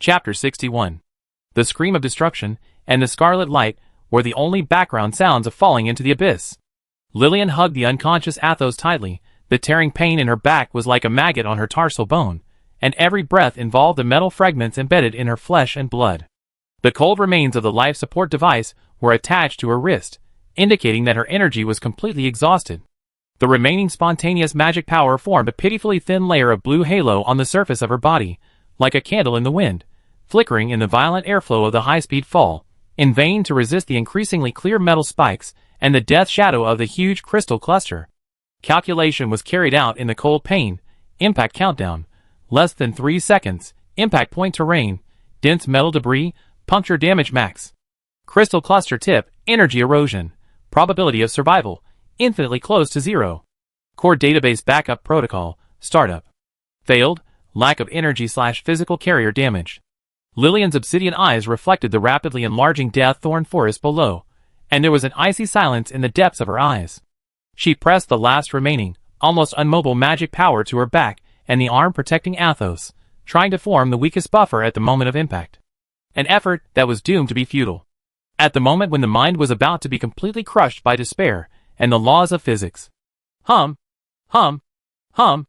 Chapter 61. The scream of destruction and the scarlet light were the only background sounds of falling into the abyss. Lillian hugged the unconscious Athos tightly. The tearing pain in her back was like a maggot on her tarsal bone, and every breath involved the metal fragments embedded in her flesh and blood. The cold remains of the life support device were attached to her wrist, indicating that her energy was completely exhausted. The remaining spontaneous magic power formed a pitifully thin layer of blue halo on the surface of her body, like a candle in the wind, flickering in the violent airflow of the high-speed fall, in vain to resist the increasingly clear metal spikes and the death shadow of the huge crystal cluster. Calculation was carried out in the cold pain. Impact countdown. Less than 3 seconds. Impact point terrain. Dense metal debris. Puncture damage max. Crystal cluster tip. Energy erosion. Probability of survival. Infinitely close to 0. Core database backup protocol. Startup. Failed. Lack of energy/physical carrier damage. Lillian's obsidian eyes reflected the rapidly enlarging death thorn forest below, and there was an icy silence in the depths of her eyes. She pressed the last remaining, almost unmobile magic power to her back and the arm protecting Athos, trying to form the weakest buffer at the moment of impact. An effort that was doomed to be futile. At the moment when the mind was about to be completely crushed by despair and the laws of physics. Hum. Hum. Hum.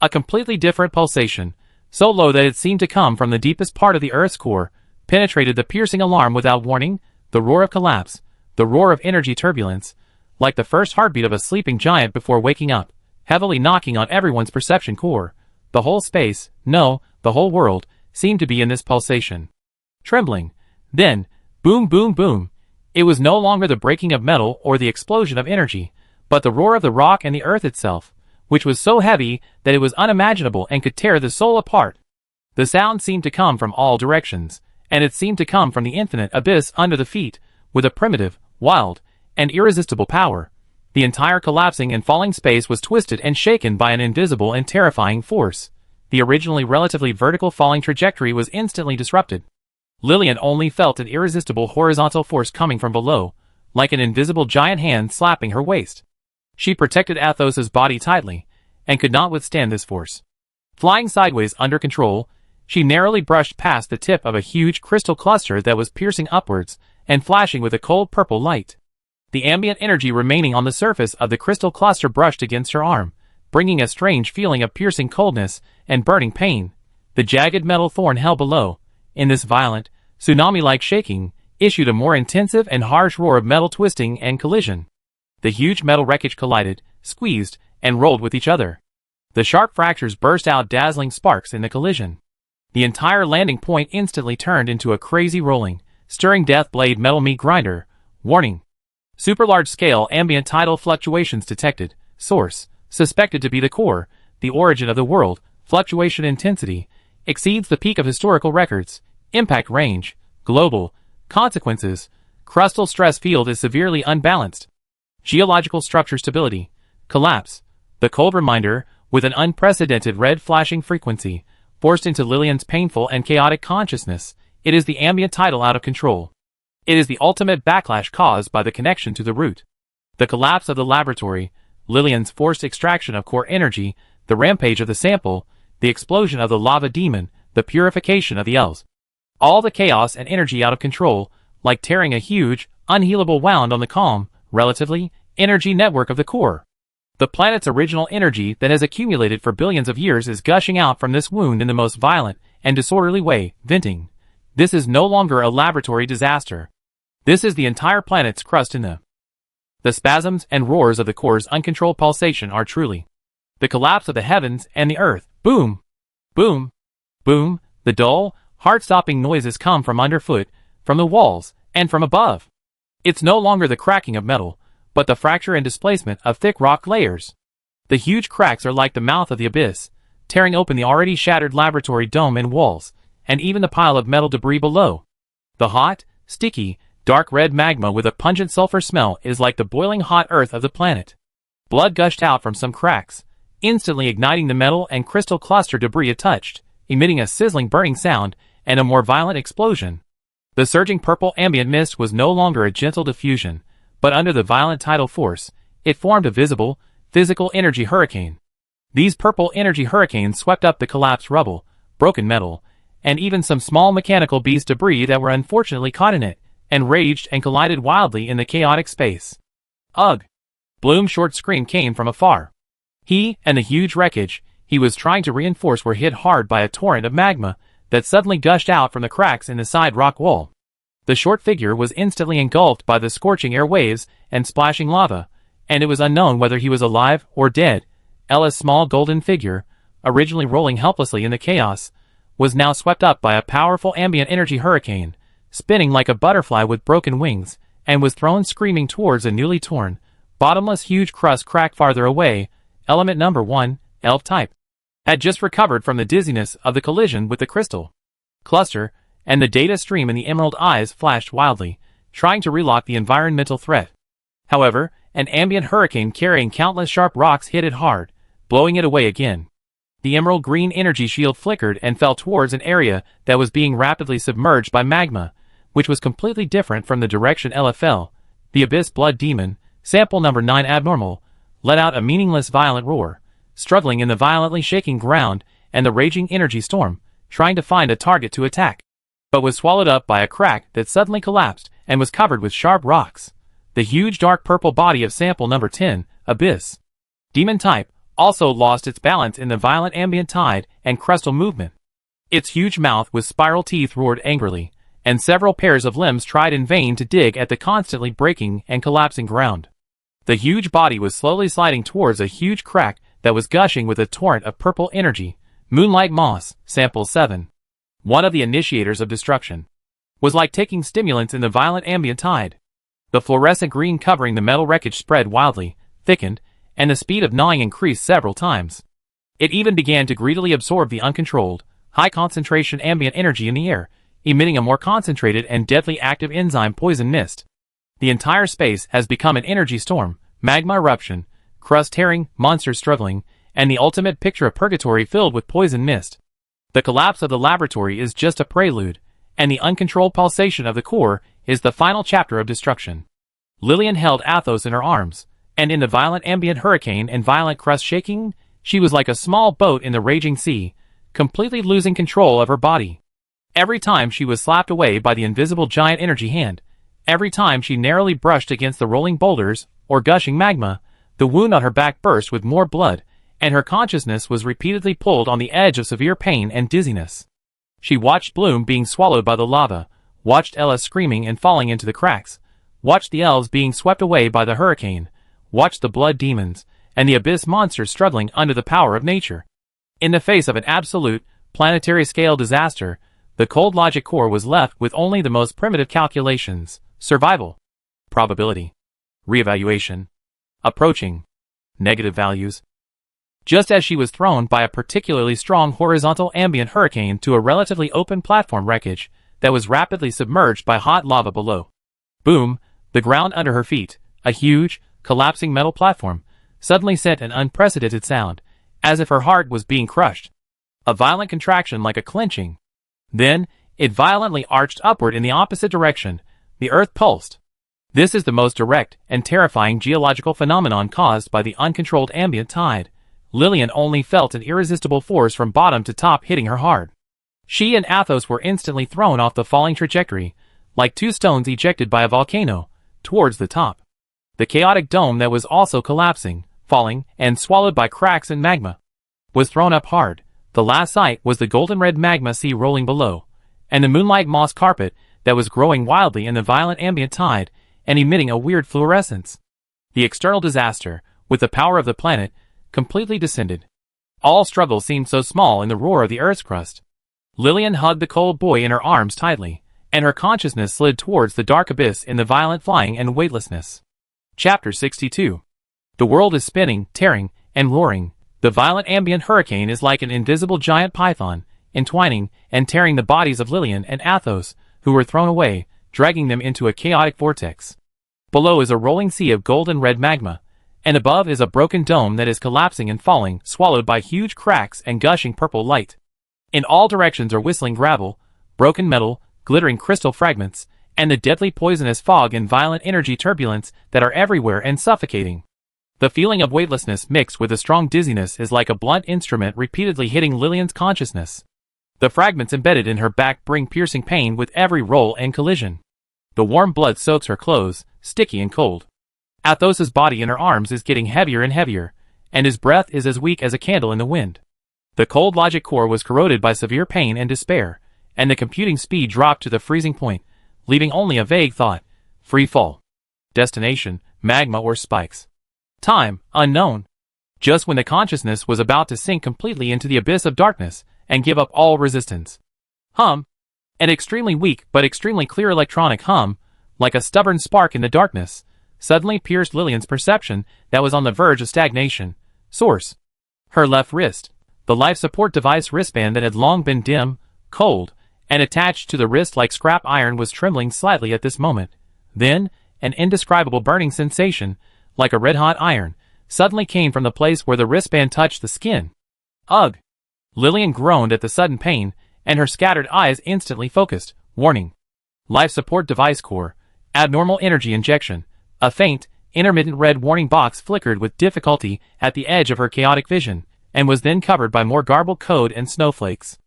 A completely different pulsation, so low that it seemed to come from the deepest part of the Earth's core, penetrated the piercing alarm without warning, the roar of collapse, the roar of energy turbulence, like the first heartbeat of a sleeping giant before waking up, heavily knocking on everyone's perception core. The whole space, no, the whole world, seemed to be in this pulsation. Trembling. Then, boom boom boom. It was no longer the breaking of metal or the explosion of energy, but the roar of the rock and the earth itself, which was so heavy that it was unimaginable and could tear the soul apart. The sound seemed to come from all directions, and it seemed to come from the infinite abyss under the feet, with a primitive, wild, and irresistible power. The entire collapsing and falling space was twisted and shaken by an invisible and terrifying force. The originally relatively vertical falling trajectory was instantly disrupted. Lillian only felt an irresistible horizontal force coming from below, like an invisible giant hand slapping her waist. She protected Athos's body tightly, and could not withstand this force. Flying sideways under control, she narrowly brushed past the tip of a huge crystal cluster that was piercing upwards and flashing with a cold purple light. The ambient energy remaining on the surface of the crystal cluster brushed against her arm, bringing a strange feeling of piercing coldness and burning pain. The jagged metal thorn held below, in this violent, tsunami-like shaking, issued a more intensive and harsh roar of metal twisting and collision. The huge metal wreckage collided, squeezed, and rolled with each other. The sharp fractures burst out dazzling sparks in the collision. The entire landing point instantly turned into a crazy rolling, stirring death blade metal meat grinder. Warning. Super large-scale ambient tidal fluctuations detected. Source. Suspected to be the core, the origin of the world. Fluctuation intensity. Exceeds the peak of historical records. Impact range. Global. Consequences. Crustal stress field is severely unbalanced. Geological structure stability. Collapse. The cold reminder, with an unprecedented red flashing frequency, forced into Lillian's painful and chaotic consciousness. It is the ambient tidal out of control. It is the ultimate backlash caused by the connection to the root. The collapse of the laboratory, Lillian's forced extraction of core energy, the rampage of the sample, the explosion of the lava demon, the purification of the elves. All the chaos and energy out of control, like tearing a huge, unhealable wound on the calm, relatively, energy network of the core. The planet's original energy that has accumulated for billions of years is gushing out from this wound in the most violent and disorderly way, venting. This is no longer a laboratory disaster. This is the entire planet's crust in the spasms and roars of the core's uncontrolled pulsation are truly the collapse of the heavens and the earth. Boom! Boom! Boom! The dull, heart-stopping noises come from underfoot, from the walls, and from above. It's no longer the cracking of metal, but the fracture and displacement of thick rock layers. The huge cracks are like the mouth of the abyss, tearing open the already shattered laboratory dome and walls, and even the pile of metal debris below. The hot, sticky, dark red magma with a pungent sulfur smell is like the boiling hot earth of the planet. Blood gushed out from some cracks, instantly igniting the metal and crystal cluster debris it touched, emitting a sizzling burning sound and a more violent explosion. The surging purple ambient mist was no longer a gentle diffusion, but under the violent tidal force, it formed a visible, physical energy hurricane. These purple energy hurricanes swept up the collapsed rubble, broken metal, and even some small mechanical beast debris that were unfortunately caught in it, and raged and collided wildly in the chaotic space. Ugh! Bloom's short scream came from afar. He and the huge wreckage he was trying to reinforce were hit hard by a torrent of magma that suddenly gushed out from the cracks in the side rock wall. The short figure was instantly engulfed by the scorching air waves and splashing lava, and it was unknown whether he was alive or dead. Ella's small golden figure, originally rolling helplessly in the chaos, was now swept up by a powerful ambient energy hurricane, spinning like a butterfly with broken wings, and was thrown screaming towards a newly torn, bottomless huge crust crack farther away. Element number 1, Elf type, had just recovered from the dizziness of the collision with the crystal cluster, and the data stream in the emerald eyes flashed wildly, trying to relock the environmental threat. However, an ambient hurricane carrying countless sharp rocks hit it hard, blowing it away again. The emerald green energy shield flickered and fell towards an area that was being rapidly submerged by magma, which was completely different from the direction Ella fell. The Abyss Blood Demon, sample number 9 abnormal, let out a meaningless violent roar, struggling in the violently shaking ground and the raging energy storm, trying to find a target to attack, but was swallowed up by a crack that suddenly collapsed and was covered with sharp rocks. The huge dark purple body of sample number 10, Abyss Demon type, also lost its balance in the violent ambient tide and crustal movement. Its huge mouth with spiral teeth roared angrily, and several pairs of limbs tried in vain to dig at the constantly breaking and collapsing ground. The huge body was slowly sliding towards a huge crack that was gushing with a torrent of purple energy. Moonlight Moss, sample 7, one of the initiators of destruction, was like taking stimulants in the violent ambient tide. The fluorescent green covering the metal wreckage spread wildly, thickened, and the speed of gnawing increased several times. It even began to greedily absorb the uncontrolled, high-concentration ambient energy in the air, emitting a more concentrated and deadly active enzyme poison mist. The entire space has become an energy storm, magma eruption, crust tearing, monsters struggling, and the ultimate picture of purgatory filled with poison mist. The collapse of the laboratory is just a prelude, and the uncontrolled pulsation of the core is the final chapter of destruction. Lillian held Athos in her arms, and in the violent ambient hurricane and violent crust shaking, she was like a small boat in the raging sea, completely losing control of her body. Every time she was slapped away by the invisible giant energy hand, every time she narrowly brushed against the rolling boulders or gushing magma, the wound on her back burst with more blood, and her consciousness was repeatedly pulled on the edge of severe pain and dizziness. She watched Bloom being swallowed by the lava, watched Ella screaming and falling into the cracks, watched the elves being swept away by the hurricane, watched the blood demons, and the abyss monsters struggling under the power of nature. In the face of an absolute, planetary-scale disaster, the cold logic core was left with only the most primitive calculations: survival, probability, reevaluation, approaching, negative values. Just as she was thrown by a particularly strong horizontal ambient hurricane to a relatively open platform wreckage that was rapidly submerged by hot lava below. Boom, the ground under her feet, a huge, collapsing metal platform, suddenly sent an unprecedented sound, as if her heart was being crushed. A violent contraction like a clenching. Then, it violently arched upward in the opposite direction. The earth pulsed. This is the most direct and terrifying geological phenomenon caused by the uncontrolled ambient tide. Lillian only felt an irresistible force from bottom to top hitting her hard. She and Athos were instantly thrown off the falling trajectory, like two stones ejected by a volcano, towards the top. The chaotic dome that was also collapsing, falling, and swallowed by cracks and magma, was thrown up hard. The last sight was the golden red magma sea rolling below, and the moonlight moss carpet that was growing wildly in the violent ambient tide and emitting a weird fluorescence. The external disaster, with the power of the planet, completely descended. All struggle seemed so small in the roar of the Earth's crust. Lillian hugged the cold boy in her arms tightly, and her consciousness slid towards the dark abyss in the violent flying and weightlessness. Chapter 62. The world is spinning, tearing, and roaring. The violent ambient hurricane is like an invisible giant python, entwining and tearing the bodies of Lillian and Athos, who were thrown away, dragging them into a chaotic vortex. Below is a rolling sea of golden red magma, and above is a broken dome that is collapsing and falling, swallowed by huge cracks and gushing purple light. In all directions are whistling gravel, broken metal, glittering crystal fragments, and the deadly poisonous fog and violent energy turbulence that are everywhere and suffocating. The feeling of weightlessness mixed with a strong dizziness is like a blunt instrument repeatedly hitting Lillian's consciousness. The fragments embedded in her back bring piercing pain with every roll and collision. The warm blood soaks her clothes, sticky and cold. Athos's body in her arms is getting heavier and heavier, and his breath is as weak as a candle in the wind. The cold logic core was corroded by severe pain and despair, and the computing speed dropped to the freezing point, leaving only a vague thought: free fall. Destination: magma or spikes. Time: unknown. Just when the consciousness was about to sink completely into the abyss of darkness and give up all resistance. Hum. An extremely weak but extremely clear electronic hum, like a stubborn spark in the darkness, suddenly pierced Lillian's perception that was on the verge of stagnation. Source: her left wrist. The life support device wristband that had long been dim, cold, and attached to the wrist like scrap iron was trembling slightly at this moment. Then, an indescribable burning sensation, like a red-hot iron, suddenly came from the place where the wristband touched the skin. Ugh! Lillian groaned at the sudden pain, and her scattered eyes instantly focused. Warning. Life support device core. Abnormal energy injection. A faint, intermittent red warning box flickered with difficulty at the edge of her chaotic vision, and was then covered by more garbled code and snowflakes.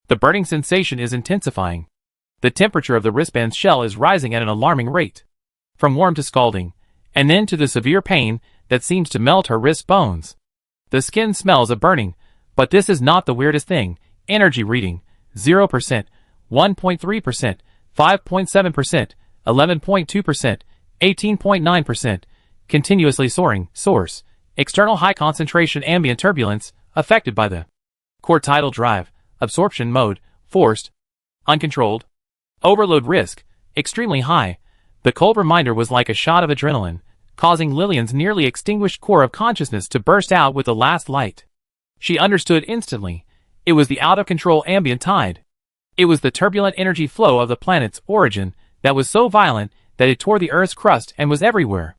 The burning sensation is intensifying. The temperature of the wristband's shell is rising at an alarming rate. From warm to scalding, and then to the severe pain that seems to melt her wrist bones. The skin smells of burning, but this is not the weirdest thing. Energy reading: 0%, 1.3%, 5.7%, 11.2%, 18.9%, continuously soaring. Source: external high concentration ambient turbulence, affected by the core tidal drive, absorption mode, forced, uncontrolled, overload risk, extremely high. The cold reminder was like a shot of adrenaline, causing Lillian's nearly extinguished core of consciousness to burst out with the last light. She understood instantly. It was the out-of-control ambient tide. It was the turbulent energy flow of the planet's origin that was so violent that it tore the Earth's crust and was everywhere.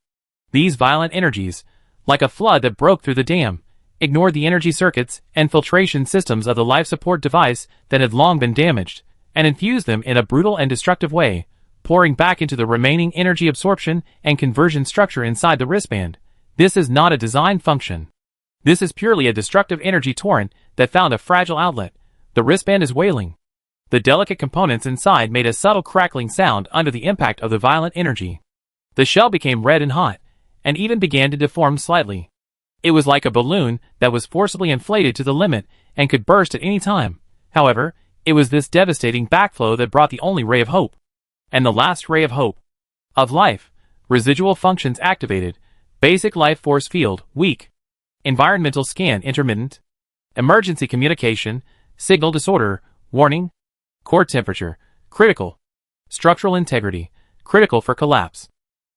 These violent energies, like a flood that broke through the dam, ignored the energy circuits and filtration systems of the life support device that had long been damaged, and infused them in a brutal and destructive way, pouring back into the remaining energy absorption and conversion structure inside the wristband. This is not a design function. This is purely a destructive energy torrent that found a fragile outlet. The wristband is wailing. The delicate components inside made a subtle crackling sound under the impact of the violent energy. The shell became red and hot, and even began to deform slightly. It was like a balloon that was forcibly inflated to the limit and could burst at any time. However, it was this devastating backflow that brought the only ray of hope. And the last ray of hope. Of life. Residual functions activated. Basic life force field, weak. Environmental scan, intermittent. Emergency communication, signal disorder, warning. Core temperature, critical. Structural integrity, critical for collapse.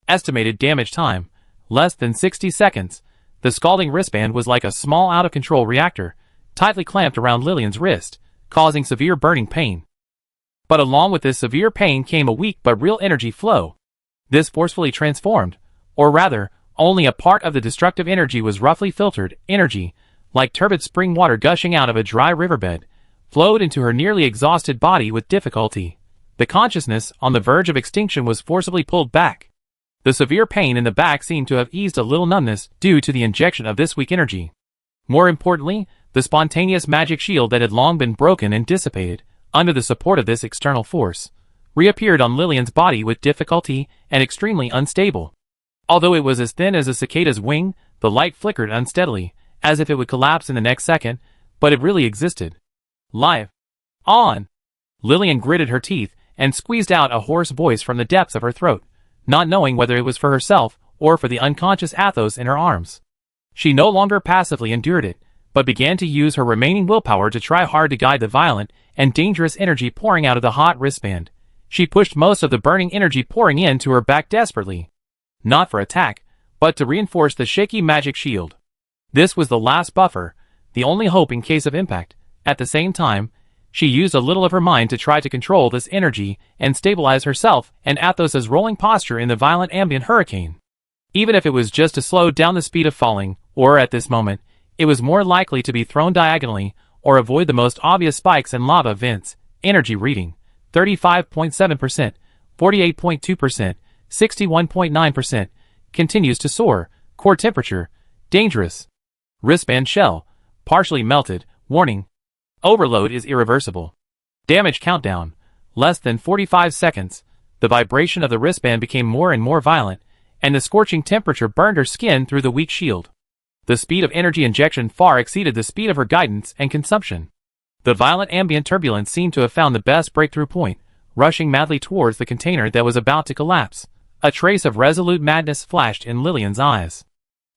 Estimated damage time, less than 60 seconds. The scalding wristband was like a small out-of-control reactor, tightly clamped around Lillian's wrist, causing severe burning pain. But along with this severe pain came a weak but real energy flow. This forcefully transformed, or rather, only a part of the destructive energy was roughly filtered. Energy, like turbid spring water gushing out of a dry riverbed, flowed into her nearly exhausted body with difficulty. The consciousness, on the verge of extinction, was forcibly pulled back. The severe pain in the back seemed to have eased a little numbness due to the injection of this weak energy. More importantly, the spontaneous magic shield that had long been broken and dissipated, under the support of this external force, reappeared on Lillian's body with difficulty and extremely unstable. Although it was as thin as a cicada's wing, the light flickered unsteadily, as if it would collapse in the next second, but it really existed. Live. On. Lillian gritted her teeth and squeezed out a hoarse voice from the depths of her throat, not knowing whether it was for herself or for the unconscious Athos in her arms. She no longer passively endured it, but began to use her remaining willpower to try hard to guide the violent and dangerous energy pouring out of the hot wristband. She pushed most of the burning energy pouring into her back desperately. Not for attack, but to reinforce the shaky magic shield. This was the last buffer, the only hope in case of impact. At the same time, she used a little of her mind to try to control this energy and stabilize herself and Athos's rolling posture in the violent ambient hurricane. Even if it was just to slow down the speed of falling, or at this moment, it was more likely to be thrown diagonally or avoid the most obvious spikes and lava vents. Energy reading: 35.7%, 48.2%, 61.9%, continues to soar. Core temperature, dangerous. Wristband shell, partially melted, warning. Overload is irreversible. Damage countdown. Less than 45 seconds. The vibration of the wristband became more and more violent, and the scorching temperature burned her skin through the weak shield. The speed of energy injection far exceeded the speed of her guidance and consumption. The violent ambient turbulence seemed to have found the best breakthrough point, rushing madly towards the container that was about to collapse. A trace of resolute madness flashed in Lillian's eyes.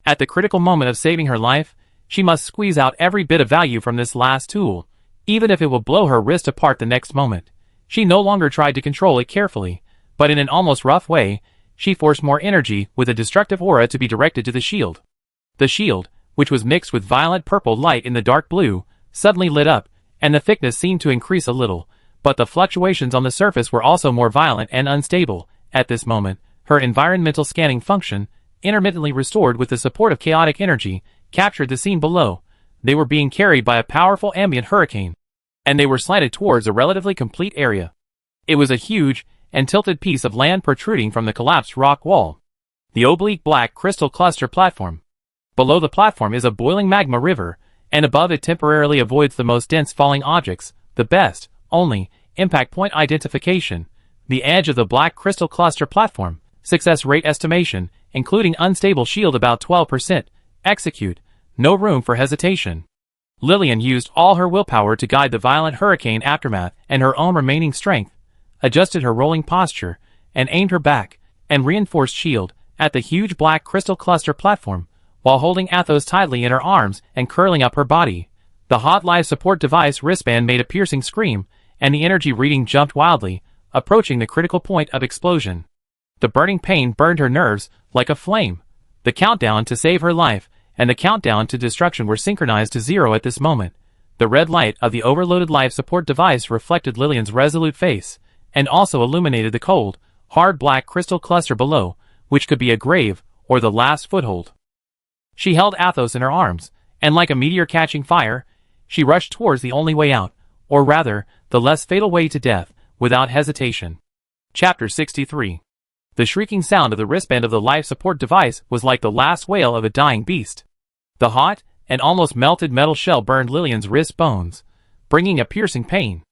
At the critical moment of saving her life, she must squeeze out every bit of value from this last tool, even if it will blow her wrist apart the next moment. She no longer tried to control it carefully, but in an almost rough way, she forced more energy with a destructive aura to be directed to the shield. The shield, which was mixed with violent purple light in the dark blue, suddenly lit up, and the thickness seemed to increase a little, but the fluctuations on the surface were also more violent and unstable. At this moment, her environmental scanning function, intermittently restored with the support of chaotic energy, captured the scene below. They were being carried by a powerful ambient hurricane, and they were slanted towards a relatively complete area. It was a huge and tilted piece of land protruding from the collapsed rock wall. The oblique black crystal cluster platform. Below the platform is a boiling magma river, and above it temporarily avoids the most dense falling objects, the best, only, impact point identification. The edge of the black crystal cluster platform. Success rate estimation, including unstable shield about 12%. Execute. No room for hesitation. Lillian used all her willpower to guide the violent hurricane aftermath and her own remaining strength, adjusted her rolling posture, and aimed her back and reinforced shield at the huge black crystal cluster platform, while holding Athos tightly in her arms and curling up her body. The hot life support device wristband made a piercing scream, and the energy reading jumped wildly, approaching the critical point of explosion. The burning pain burned her nerves like a flame. The countdown to save her life and the countdown to destruction were synchronized to 0 at this moment. The red light of the overloaded life support device reflected Lillian's resolute face, and also illuminated the cold, hard black crystal cluster below, which could be a grave or the last foothold. She held Athos in her arms, and like a meteor catching fire, she rushed towards the only way out, or rather, the less fatal way to death, without hesitation. Chapter 63. The shrieking sound of the wristband of the life support device was like the last wail of a dying beast. The hot and almost melted metal shell burned Lillian's wrist bones, bringing a piercing pain.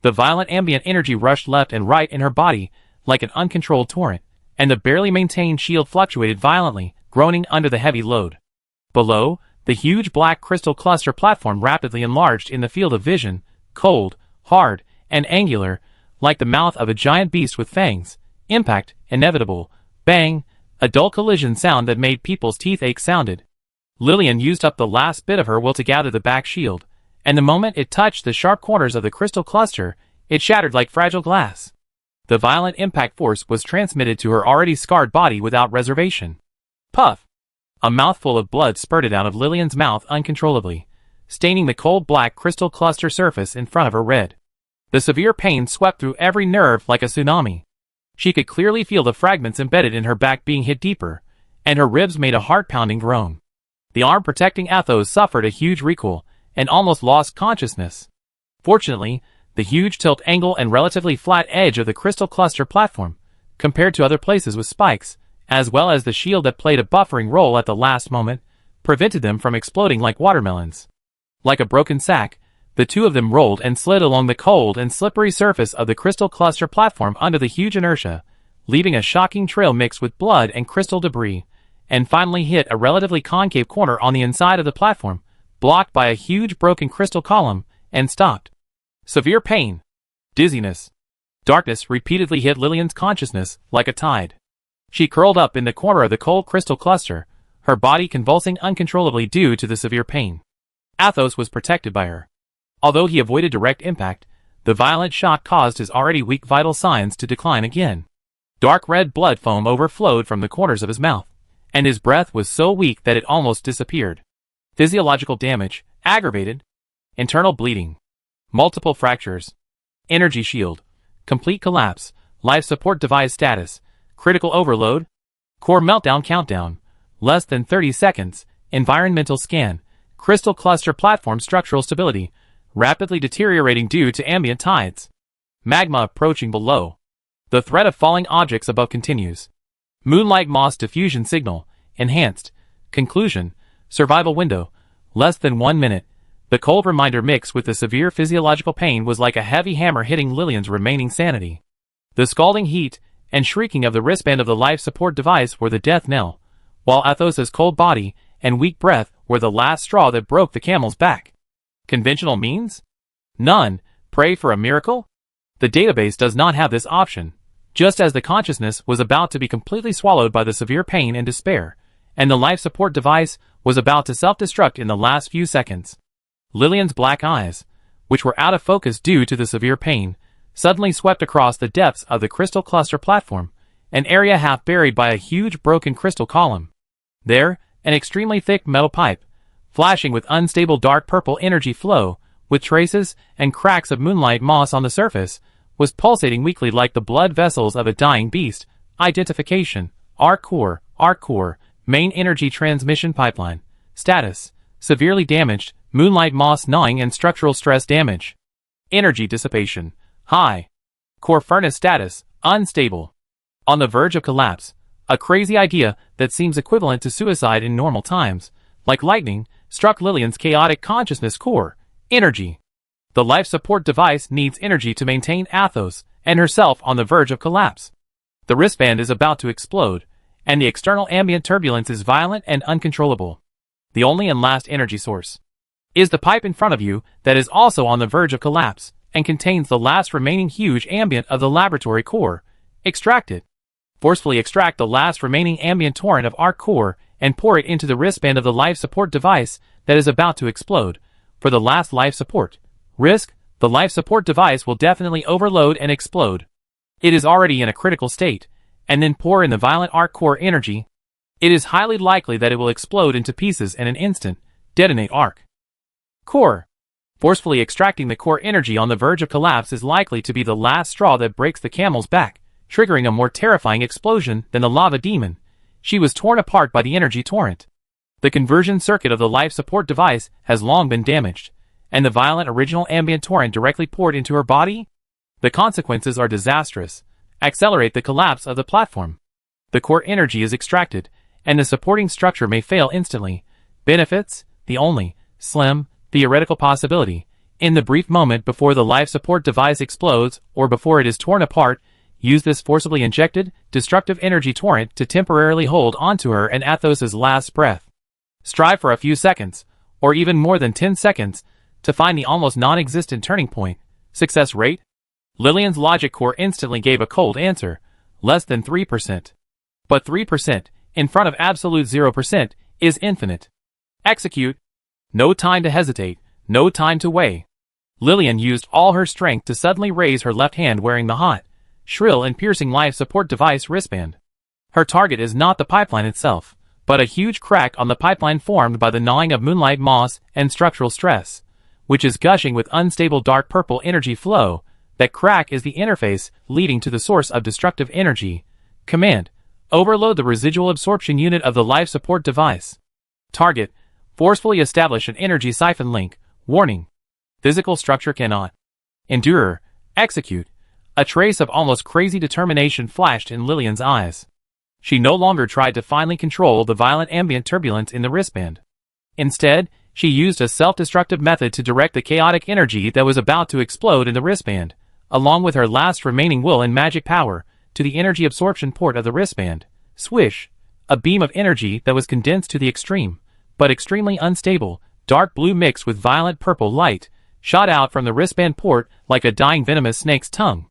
The violent ambient energy rushed left and right in her body like an uncontrolled torrent, and the barely maintained shield fluctuated violently, groaning under the heavy load. Below, the huge black crystal cluster platform rapidly enlarged in the field of vision, cold, hard, and angular, like the mouth of a giant beast with fangs. Impact, inevitable. Bang, a dull collision sound that made people's teeth ache sounded. Lillian used up the last bit of her will to gather the back shield, and the moment it touched the sharp corners of the crystal cluster, it shattered like fragile glass. The violent impact force was transmitted to her already scarred body without reservation. Puff! A mouthful of blood spurted out of Lillian's mouth uncontrollably, staining the cold black crystal cluster surface in front of her red. The severe pain swept through every nerve like a tsunami. She could clearly feel the fragments embedded in her back being hit deeper, and her ribs made a heart-pounding groan. The arm protecting Athos suffered a huge recoil, and almost lost consciousness. Fortunately, the huge tilt angle and relatively flat edge of the crystal cluster platform, compared to other places with spikes, as well as the shield that played a buffering role at the last moment, prevented them from exploding like watermelons. Like a broken sack, the two of them rolled and slid along the cold and slippery surface of the crystal cluster platform under the huge inertia, leaving a shocking trail mixed with blood and crystal debris, and finally hit a relatively concave corner on the inside of the platform, blocked by a huge broken crystal column, and stopped. Severe pain. Dizziness. Darkness repeatedly hit Lillian's consciousness like a tide. She curled up in the corner of the cold crystal cluster, her body convulsing uncontrollably due to the severe pain. Athos was protected by her. Although he avoided direct impact, the violent shock caused his already weak vital signs to decline again. Dark red blood foam overflowed from the corners of his mouth, and his breath was so weak that it almost disappeared. Physiological damage, aggravated. Internal bleeding. Multiple fractures. Energy shield. Complete collapse. Life support device status. Critical overload. Core meltdown countdown. Less than 30 seconds. Environmental scan. Crystal cluster platform structural stability. Rapidly deteriorating due to ambient tides. Magma approaching below. The threat of falling objects above continues. Moonlight moss diffusion signal. Enhanced. Conclusion. Survival window. Less than 1 minute. The cold reminder mixed with the severe physiological pain was like a heavy hammer hitting Lillian's remaining sanity. The scalding heat and shrieking of the wristband of the life support device were the death knell, while Athos's cold body and weak breath were the last straw that broke the camel's back. Conventional means? None. Pray for a miracle? The database does not have this option. Just as the consciousness was about to be completely swallowed by the severe pain and despair, and the life support device was about to self-destruct in the last few seconds, Lillian's black eyes, which were out of focus due to the severe pain, suddenly swept across the depths of the crystal cluster platform, an area half buried by a huge broken crystal column. There, an extremely thick metal pipe, flashing with unstable dark purple energy flow, with traces and cracks of moonlight moss on the surface, was pulsating weakly like the blood vessels of a dying beast. Identification: Arc Core, main energy transmission pipeline. Status: severely damaged, moonlight moss gnawing and structural stress damage. Energy dissipation: high. Core furnace status: unstable. On the verge of collapse. A crazy idea that seems equivalent to suicide in normal times, like lightning, struck Lillian's chaotic consciousness core. Energy. The life support device needs energy to maintain Athos and herself on the verge of collapse. The wristband is about to explode, and the external ambient turbulence is violent and uncontrollable. The only and last energy source is the pipe in front of you that is also on the verge of collapse and contains the last remaining huge ambient of the laboratory core. Extract it. Forcefully extract the last remaining ambient torrent of Arc Core and pour it into the wristband of the life support device that is about to explode. For the last life support risk, the life support device will definitely overload and explode. It is already in a critical state, and then pour in the violent Arc Core energy. It is highly likely that it will explode into pieces in an instant. Detonate Arc Core. Forcefully extracting the core energy on the verge of collapse is likely to be the last straw that breaks the camel's back, triggering a more terrifying explosion than the lava demon. She was torn apart by the energy torrent. The conversion circuit of the life support device has long been damaged, and the violent original ambient torrent directly poured into her body? The consequences are disastrous. Accelerate the collapse of the platform. The core energy is extracted, and the supporting structure may fail instantly. Benefits: the only, slim, theoretical possibility. In the brief moment before the life support device explodes, or before it is torn apart, use this forcibly injected, destructive energy torrent to temporarily hold onto her and Athos's last breath. Strive for a few seconds, or even more than 10 seconds, to find the almost non-existent turning point. Success rate? Lillian's logic core instantly gave a cold answer. Less than 3%. But 3%, in front of absolute 0%, is infinite. Execute. No time to hesitate, no time to weigh. Lillian used all her strength to suddenly raise her left hand wearing the hot, shrill and piercing life support device wristband. Her target is not the pipeline itself, but a huge crack on the pipeline formed by the gnawing of moonlight moss and structural stress, which is gushing with unstable dark purple energy flow. That crack is the interface leading to the source of destructive energy. Command: overload the residual absorption unit of the life support device. Target: forcefully establish an energy siphon link. Warning: physical structure cannot endure. Execute. A trace of almost crazy determination flashed in Lillian's eyes. She no longer tried to finally control the violent ambient turbulence in the wristband. Instead, she used a self-destructive method to direct the chaotic energy that was about to explode in the wristband, along with her last remaining will and magic power, to the energy absorption port of the wristband. Swish! A beam of energy that was condensed to the extreme, but extremely unstable, dark blue mixed with violent purple light, shot out from the wristband port like a dying venomous snake's tongue.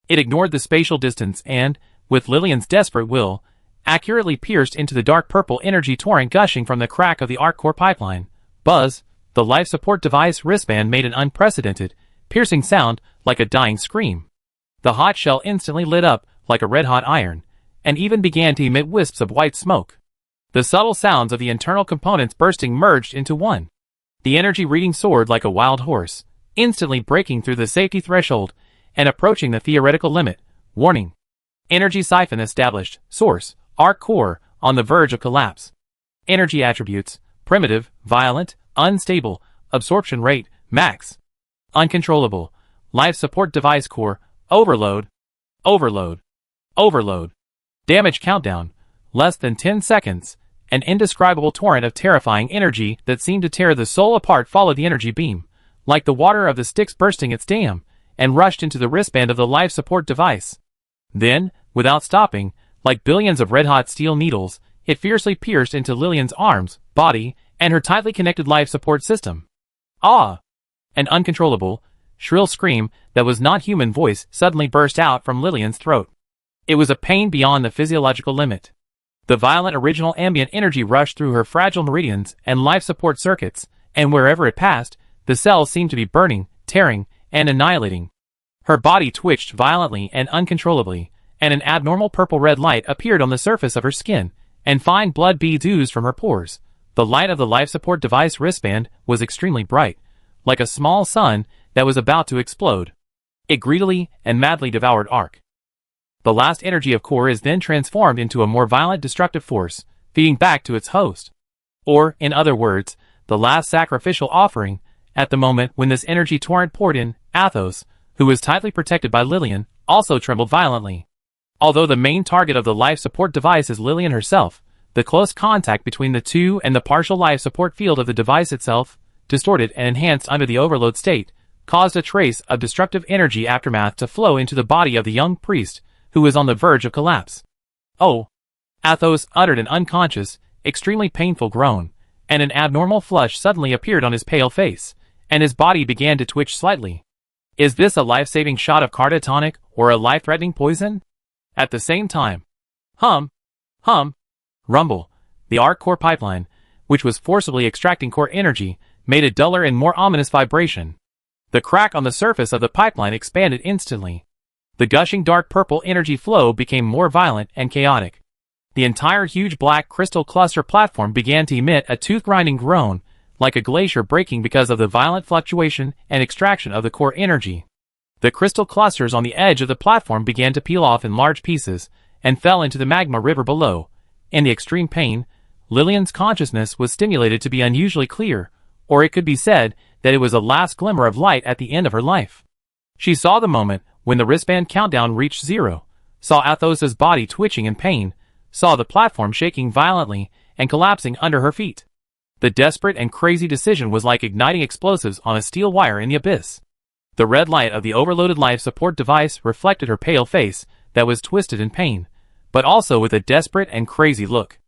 It ignored the spatial distance and, with Lillian's desperate will, accurately pierced into the dark purple energy torrent gushing from the crack of the Arc Core pipeline. Buzz! The life support device wristband made an unprecedented, piercing sound like a dying scream. The hot shell instantly lit up like a red-hot iron, and even began to emit wisps of white smoke. The subtle sounds of the internal components bursting merged into one. The energy reading soared like a wild horse, instantly breaking through the safety threshold and approaching the theoretical limit. Warning: energy siphon established. Source: Arc Core, on the verge of collapse. Energy attributes: primitive, violent, unstable, absorption rate, max. Uncontrollable. Life support device core, overload. Overload. Overload. Damage countdown: less than 10 seconds. An indescribable torrent of terrifying energy that seemed to tear the soul apart followed the energy beam, like the water of the Styx bursting its dam, and rushed into the wristband of the life support device. Then, without stopping, like billions of red-hot steel needles, it fiercely pierced into Lillian's arms, body, and her tightly connected life support system. Ah! An uncontrollable, shrill scream that was not human voice suddenly burst out from Lillian's throat. It was a pain beyond the physiological limit. The violent original ambient energy rushed through her fragile meridians and life support circuits, and wherever it passed, the cells seemed to be burning, tearing, and annihilating. Her body twitched violently and uncontrollably, and an abnormal purple-red light appeared on the surface of her skin, and fine blood beads oozed from her pores. The light of the life support device wristband was extremely bright, like a small sun that was about to explode. It greedily and madly devoured Ark. The last energy of core is then transformed into a more violent destructive force, feeding back to its host. Or, in other words, the last sacrificial offering. At the moment when this energy torrent poured in, Athos, who was tightly protected by Lillian, also trembled violently. Although the main target of the life support device is Lillian herself, the close contact between the two and the partial life support field of the device itself, distorted and enhanced under the overload state, caused a trace of destructive energy aftermath to flow into the body of the young priest, who was on the verge of collapse. Oh! Athos uttered an unconscious, extremely painful groan, and an abnormal flush suddenly appeared on his pale face, and his body began to twitch slightly. Is this a life-saving shot of cardiotonic or a life-threatening poison? At the same time, hum, rumble, the Ark core pipeline, which was forcibly extracting core energy, made a duller and more ominous vibration. The crack on the surface of the pipeline expanded instantly. The gushing dark purple energy flow became more violent and chaotic. The entire huge black crystal cluster platform began to emit a tooth-grinding groan, like a glacier breaking because of the violent fluctuation and extraction of the core energy. The crystal clusters on the edge of the platform began to peel off in large pieces, and fell into the magma river below. In the extreme pain, Lillian's consciousness was stimulated to be unusually clear, or it could be said that it was a last glimmer of light at the end of her life. She saw the moment when the wristband countdown reached 0, saw Athos's body twitching in pain, saw the platform shaking violently and collapsing under her feet. The desperate and crazy decision was like igniting explosives on a steel wire in the abyss. The red light of the overloaded life support device reflected her pale face that was twisted in pain, but also with a desperate and crazy look.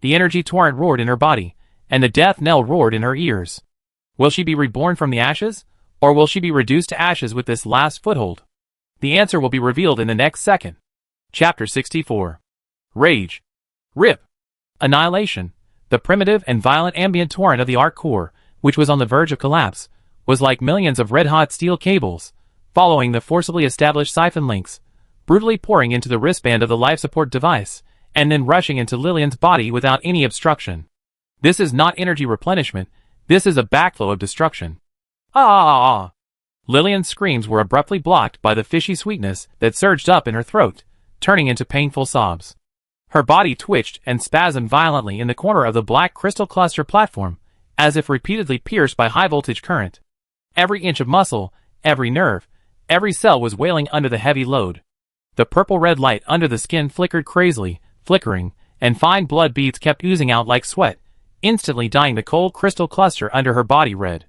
The energy torrent roared in her body, and the death knell roared in her ears. Will she be reborn from the ashes, or will she be reduced to ashes with this last foothold? The answer will be revealed in the next second. Chapter 64. Rage. Rip. Annihilation. The primitive and violent ambient torrent of the Ark core, which was on the verge of collapse, was like millions of red-hot steel cables, following the forcibly established siphon links, brutally pouring into the wristband of the life support device, and then rushing into Lillian's body without any obstruction. This is not energy replenishment, this is a backflow of destruction. Ah! Lillian's screams were abruptly blocked by the fishy sweetness that surged up in her throat, turning into painful sobs. Her body twitched and spasmed violently in the corner of the black crystal cluster platform, as if repeatedly pierced by high-voltage current. Every inch of muscle, every nerve, every cell was wailing under the heavy load. The purple-red light under the skin flickered crazily, flickering, and fine blood beads kept oozing out like sweat, instantly dyeing the cold crystal cluster under her body red.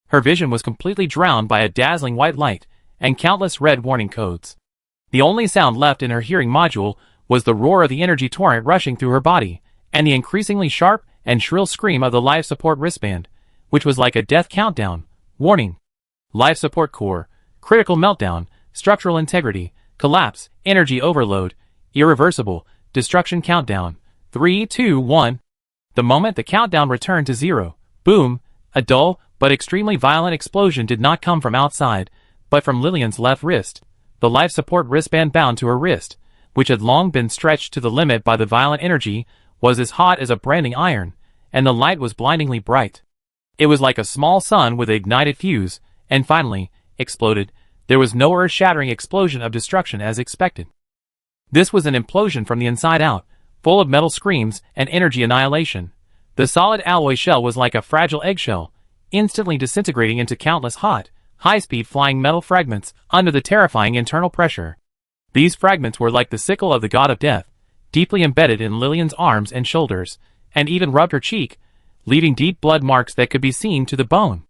Her vision was completely drowned by a dazzling white light and countless red warning codes. The only sound left in her hearing module was the roar of the energy torrent rushing through her body, and the increasingly sharp and shrill scream of the life support wristband, which was like a death countdown. Warning. Life support core, critical meltdown, structural integrity, collapse, energy overload, irreversible, destruction countdown. 3, 2, 1. The moment the countdown returned to 0, boom, a dull but extremely violent explosion did not come from outside, but from Lillian's left wrist. The life support wristband bound to her wrist, which had long been stretched to the limit by the violent energy, was as hot as a branding iron, and the light was blindingly bright. It was like a small sun with an ignited fuse, and finally, exploded. There was no earth-shattering explosion of destruction as expected. This was an implosion from the inside out, full of metal screams and energy annihilation. The solid alloy shell was like a fragile eggshell, instantly disintegrating into countless hot, high-speed flying metal fragments under the terrifying internal pressure. These fragments were like the sickle of the god of death, deeply embedded in Lillian's arms and shoulders, and even rubbed her cheek, leaving deep blood marks that could be seen to the bone.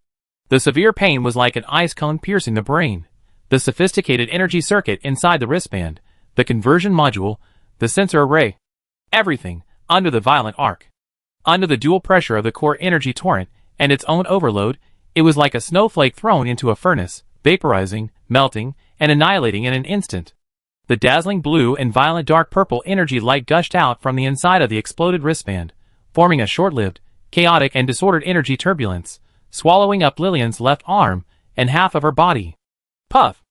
The severe pain was like an ice cone piercing the brain. The sophisticated energy circuit inside the wristband, the conversion module, the sensor array, everything, under the violent arc. Under the dual pressure of the core energy torrent and its own overload, it was like a snowflake thrown into a furnace, vaporizing, melting, and annihilating in an instant. The dazzling blue and violent dark purple energy light gushed out from the inside of the exploded wristband, forming a short-lived, chaotic and disordered energy turbulence, swallowing up Lillian's left arm and half of her body. Puff!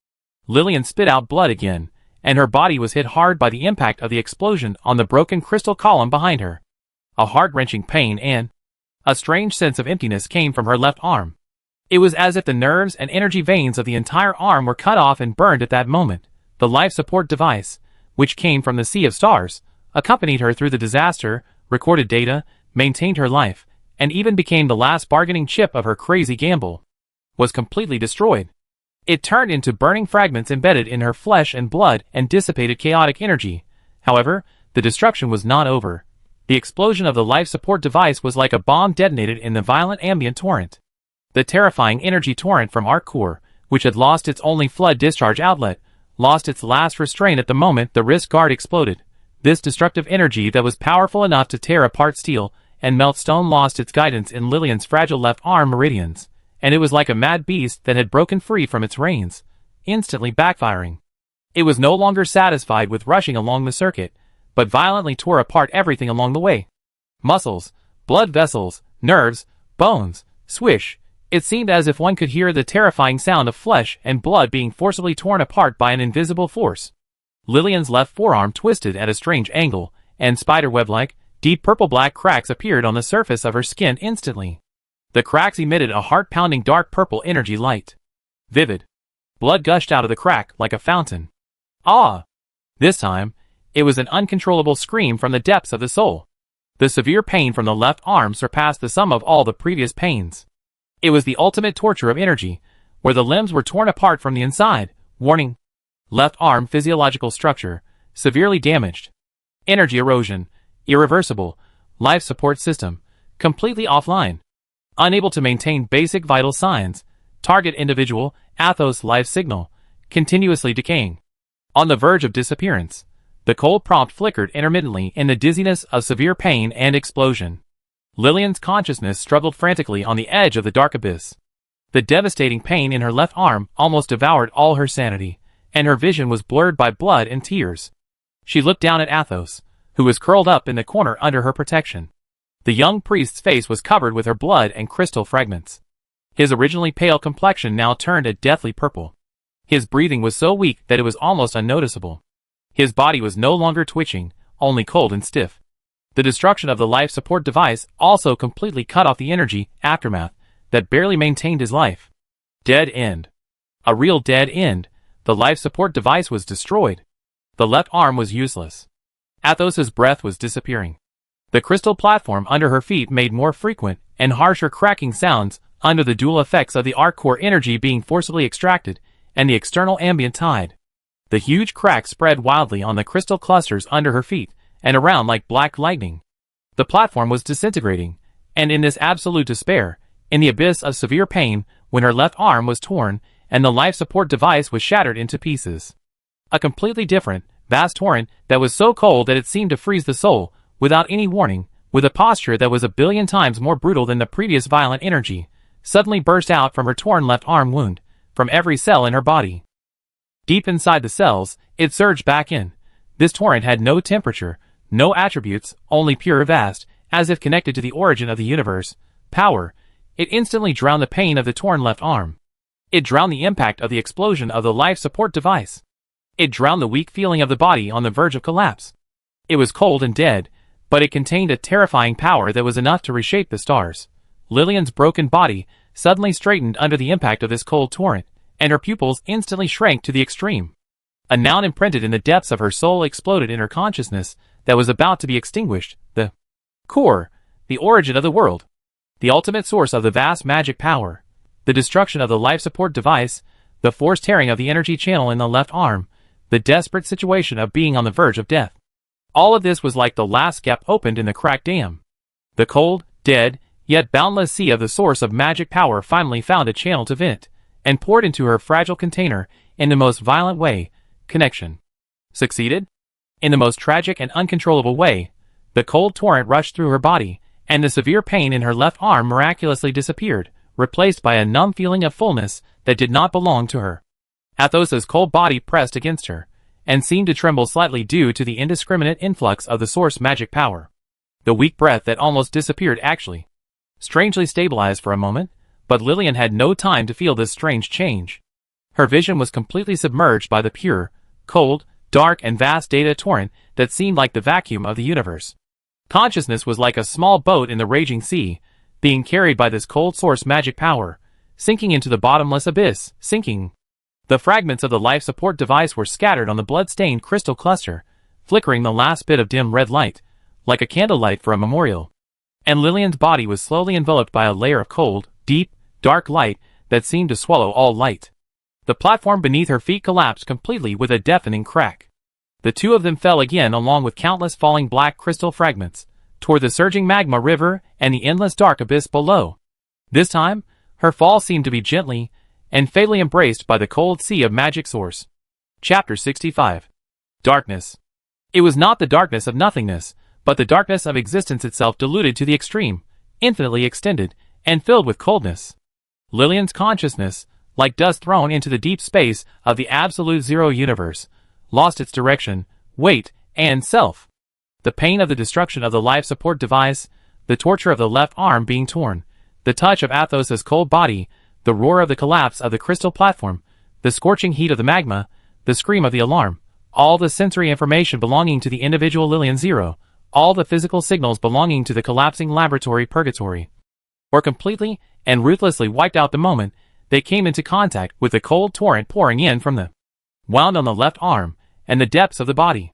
Lillian spit out blood again, and her body was hit hard by the impact of the explosion on the broken crystal column behind her. A heart-wrenching pain and a strange sense of emptiness came from her left arm. It was as if the nerves and energy veins of the entire arm were cut off and burned at that moment. The life support device, which came from the Sea of Stars, accompanied her through the disaster, recorded data, maintained her life, and even became the last bargaining chip of her crazy gamble, was completely destroyed. It turned into burning fragments embedded in her flesh and blood and dissipated chaotic energy. However, the destruction was not over. The explosion of the life support device was like a bomb detonated in the violent ambient torrent. The terrifying energy torrent from Arc Core, which had lost its only flood discharge outlet, lost its last restraint at the moment the wrist guard exploded. This destructive energy that was powerful enough to tear apart steel and melt stone lost its guidance in Lillian's fragile left arm meridians, and it was like a mad beast that had broken free from its reins, instantly backfiring. It was no longer satisfied with rushing along the circuit, but violently tore apart everything along the way. Muscles, blood vessels, nerves, bones, swish. It seemed as if one could hear the terrifying sound of flesh and blood being forcibly torn apart by an invisible force. Lillian's left forearm twisted at a strange angle, and spiderweb-like, deep purple-black cracks appeared on the surface of her skin instantly. The cracks emitted a heart-pounding dark purple energy light. Vivid. Blood gushed out of the crack like a fountain. Ah! This time, it was an uncontrollable scream from the depths of the soul. The severe pain from the left arm surpassed the sum of all the previous pains. It was the ultimate torture of energy, where the limbs were torn apart from the inside. Warning. Left arm physiological structure, severely damaged. Energy erosion, irreversible. Life support system, completely offline. Unable to maintain basic vital signs. Target individual, Athos life signal, continuously decaying. On the verge of disappearance. The cold prompt flickered intermittently in the dizziness of severe pain and explosion. Lillian's consciousness struggled frantically on the edge of the dark abyss. The devastating pain in her left arm almost devoured all her sanity, and her vision was blurred by blood and tears. She looked down at Athos, who was curled up in the corner under her protection. The young priest's face was covered with her blood and crystal fragments. His originally pale complexion now turned a deathly purple. His breathing was so weak that it was almost unnoticeable. His body was no longer twitching, only cold and stiff. The destruction of the life support device also completely cut off the energy aftermath that barely maintained his life. Dead end. A real dead end. The life support device was destroyed. The left arm was useless. Athos's breath was disappearing. The crystal platform under her feet made more frequent and harsher cracking sounds under the dual effects of the arc core energy being forcibly extracted and the external ambient tide. The huge cracks spread wildly on the crystal clusters under her feet and around like black lightning. The platform was disintegrating, and in this absolute despair, in the abyss of severe pain, when her left arm was torn and the life support device was shattered into pieces. A completely different, vast torrent that was so cold that it seemed to freeze the soul, without any warning, with a posture that was 1,000,000,000 times more brutal than the previous violent energy, suddenly burst out from her torn left arm wound, from every cell in her body. Deep inside the cells, it surged back in. This torrent had no temperature, no attributes, only pure vast, as if connected to the origin of the universe, power. It instantly drowned the pain of the torn left arm. It drowned the impact of the explosion of the life support device. It drowned the weak feeling of the body on the verge of collapse. It was cold and dead, but it contained a terrifying power that was enough to reshape the stars. Lillian's broken body suddenly straightened under the impact of this cold torrent, and her pupils instantly shrank to the extreme. A noun imprinted in the depths of her soul exploded in her consciousness that was about to be extinguished. The core, the origin of the world, the ultimate source of the vast magic power, the destruction of the life support device, the forced tearing of the energy channel in the left arm, the desperate situation of being on the verge of death. All of this was like the last gap opened in the cracked dam. The cold, dead, yet boundless sea of the source of magic power finally found a channel to vent, and poured into her fragile container in the most violent way. Connection. Succeeded? In the most tragic and uncontrollable way, the cold torrent rushed through her body, and the severe pain in her left arm miraculously disappeared, replaced by a numb feeling of fullness that did not belong to her. Athos's cold body pressed against her, and seemed to tremble slightly due to the indiscriminate influx of the source magic power. The weak breath that almost disappeared actually strangely stabilized for a moment, but Lillian had no time to feel this strange change. Her vision was completely submerged by the pure, cold, dark and vast data torrent that seemed like the vacuum of the universe. Consciousness was like a small boat in the raging sea, being carried by this cold source magic power, sinking into the bottomless abyss, sinking. The fragments of the life support device were scattered on the blood-stained crystal cluster, flickering the last bit of dim red light, like a candlelight for a memorial. And Lillian's body was slowly enveloped by a layer of cold, deep, dark light that seemed to swallow all light. The platform beneath her feet collapsed completely with a deafening crack. The two of them fell again along with countless falling black crystal fragments, toward the surging magma river and the endless dark abyss below. This time, her fall seemed to be gently and fatally embraced by the cold sea of magic source. Chapter 65. Darkness. It was not the darkness of nothingness, but the darkness of existence itself diluted to the extreme, infinitely extended, and filled with coldness. Lillian's consciousness, like dust thrown into the deep space of the absolute zero universe, lost its direction, weight, and self. The pain of the destruction of the life support device, the torture of the left arm being torn, the touch of Athos's cold body, the roar of the collapse of the crystal platform, the scorching heat of the magma, the scream of the alarm, all the sensory information belonging to the individual Lillian Zero, all the physical signals belonging to the collapsing laboratory purgatory, were completely and ruthlessly wiped out the moment they came into contact with the cold torrent pouring in from the wound on the left arm and the depths of the body.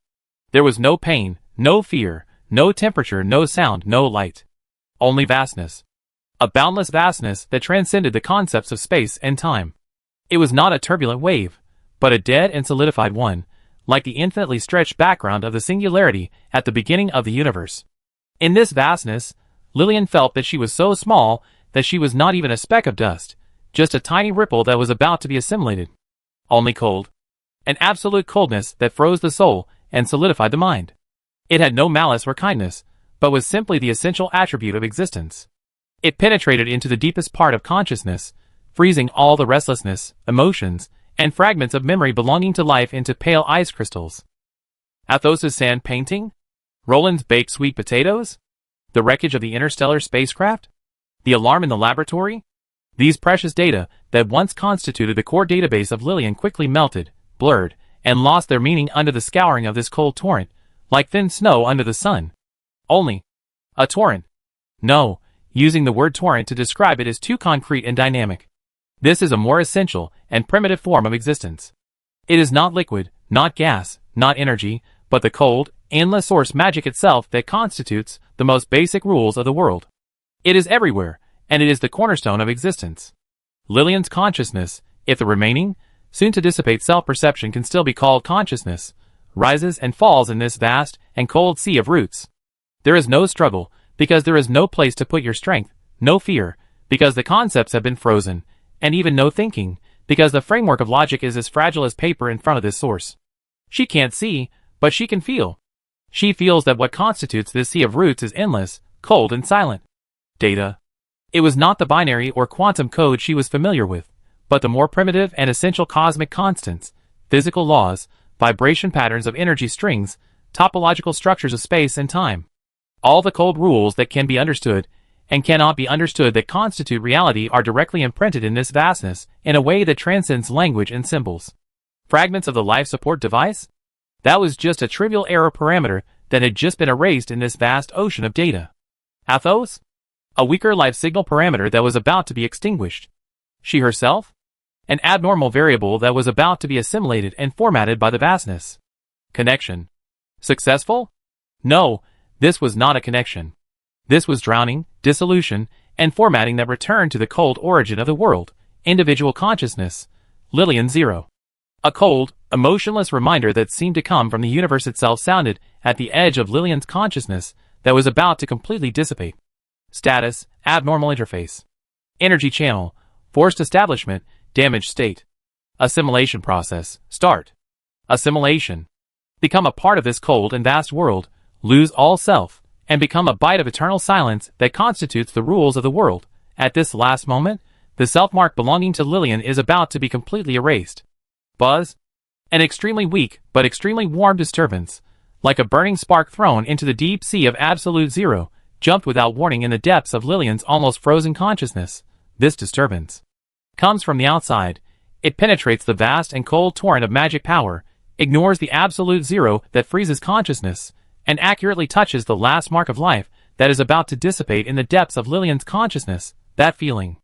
There was no pain, no fear, no temperature, no sound, no light. Only vastness. A boundless vastness that transcended the concepts of space and time. It was not a turbulent wave, but a dead and solidified one, like the infinitely stretched background of the singularity at the beginning of the universe. In this vastness, Lillian felt that she was so small that she was not even a speck of dust, just a tiny ripple that was about to be assimilated. Only cold. An absolute coldness that froze the soul and solidified the mind. It had no malice or kindness, but was simply the essential attribute of existence. It penetrated into the deepest part of consciousness, freezing all the restlessness, emotions, and fragments of memory belonging to life into pale ice crystals. Athos's sand painting? Roland's baked sweet potatoes? The wreckage of the interstellar spacecraft? The alarm in the laboratory? These precious data that once constituted the core database of Lillian quickly melted, blurred, and lost their meaning under the scouring of this cold torrent, like thin snow under the sun. Only a torrent. No, using the word torrent to describe it is too concrete and dynamic. This is a more essential and primitive form of existence. It is not liquid, not gas, not energy, but the cold, endless source magic itself that constitutes the most basic rules of the world. It is everywhere, and it is the cornerstone of existence. Lillian's consciousness, if the remaining, soon to dissipate self-perception can still be called consciousness, rises and falls in this vast and cold sea of roots. There is no struggle, because there is no place to put your strength, no fear, because the concepts have been frozen, and even no thinking, because the framework of logic is as fragile as paper in front of this source. She can't see, but she can feel. She feels that what constitutes this sea of roots is endless, cold and silent. Data. It was not the binary or quantum code she was familiar with, but the more primitive and essential cosmic constants, physical laws, vibration patterns of energy strings, topological structures of space and time. All the cold rules that can be understood and cannot be understood that constitute reality are directly imprinted in this vastness in a way that transcends language and symbols. Fragments of the life support device? That was just a trivial error parameter that had just been erased in this vast ocean of data. Athos? A weaker life signal parameter that was about to be extinguished. She herself? An abnormal variable that was about to be assimilated and formatted by the vastness. Connection. Successful? No, this was not a connection. This was drowning, dissolution, and formatting that returned to the cold origin of the world, individual consciousness, Lillian Zero. A cold, emotionless reminder that seemed to come from the universe itself sounded at the edge of Lillian's consciousness that was about to completely dissipate. Status: abnormal interface. Energy channel: forced establishment, damaged state. Assimilation process: start. Assimilation: become a part of this cold and vast world, lose all self, and become a bite of eternal silence that constitutes the rules of the world. At this last moment, the self-mark belonging to Lillian is about to be completely erased. Buzz? An extremely weak, but extremely warm disturbance, like a burning spark thrown into the deep sea of absolute zero, jumped without warning in the depths of Lillian's almost frozen consciousness. This disturbance comes from the outside. It penetrates the vast and cold torrent of magic power, ignores the absolute zero that freezes consciousness, and accurately touches the last mark of life that is about to dissipate in the depths of Lillian's consciousness. That feeling.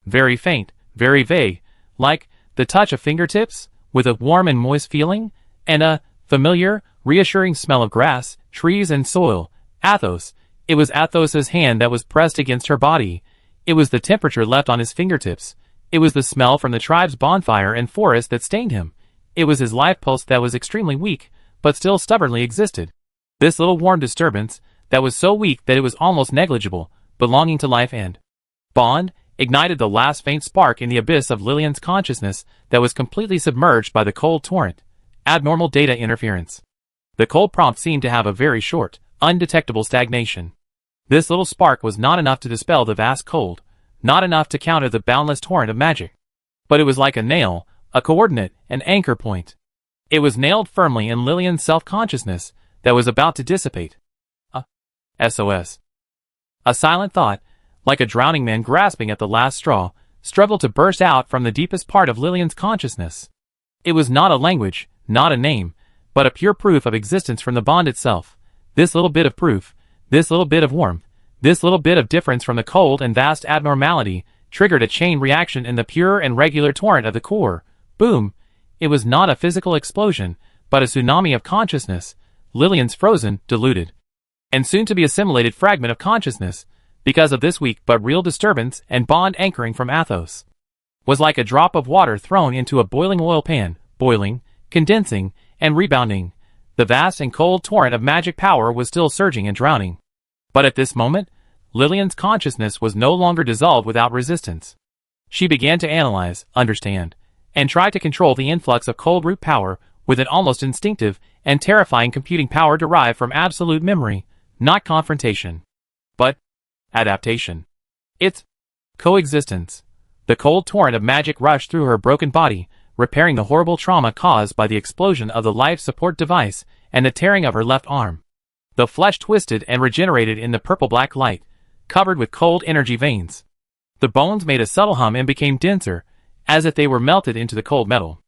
Very faint, very vague, like the touch of fingertips, with a warm and moist feeling, and a familiar, reassuring smell of grass, trees, and soil. Athos. It was Athos's hand that was pressed against her body. It was the temperature left on his fingertips. It was the smell from the tribe's bonfire and forest that stained him. It was his life pulse that was extremely weak, but still stubbornly existed. This little warm disturbance, that was so weak that it was almost negligible, belonging to life and bond, ignited the last faint spark in the abyss of Lillian's consciousness that was completely submerged by the cold torrent. Abnormal data interference. The cold prompt seemed to have a very short, undetectable stagnation. This little spark was not enough to dispel the vast cold, not enough to counter the boundless torrent of magic. But it was like a nail, a coordinate, an anchor point. It was nailed firmly in Lillian's self-consciousness that was about to dissipate. SOS. A silent thought, like a drowning man grasping at the last straw, struggled to burst out from the deepest part of Lillian's consciousness. It was not a language, not a name, but a pure proof of existence from the bond itself. This little bit of proof, this little bit of warmth, this little bit of difference from the cold and vast abnormality, triggered a chain reaction in the pure and regular torrent of the core. Boom! It was not a physical explosion, but a tsunami of consciousness. Lillian's frozen, diluted, and soon to be assimilated fragment of consciousness, because of this weak but real disturbance and bond anchoring from Athos, was like a drop of water thrown into a boiling oil pan, boiling, condensing, and rebounding. The vast and cold torrent of magic power was still surging and drowning. But at this moment, Lillian's consciousness was no longer dissolved without resistance. She began to analyze, understand, and try to control the influx of cold root power with an almost instinctive and terrifying computing power derived from absolute memory, not confrontation, but adaptation. It's coexistence. The cold torrent of magic rushed through her broken body, repairing the horrible trauma caused by the explosion of the life support device and the tearing of her left arm. The flesh twisted and regenerated in the purple-black light, covered with cold energy veins. The bones made a subtle hum and became denser, as if they were melted into the cold metal.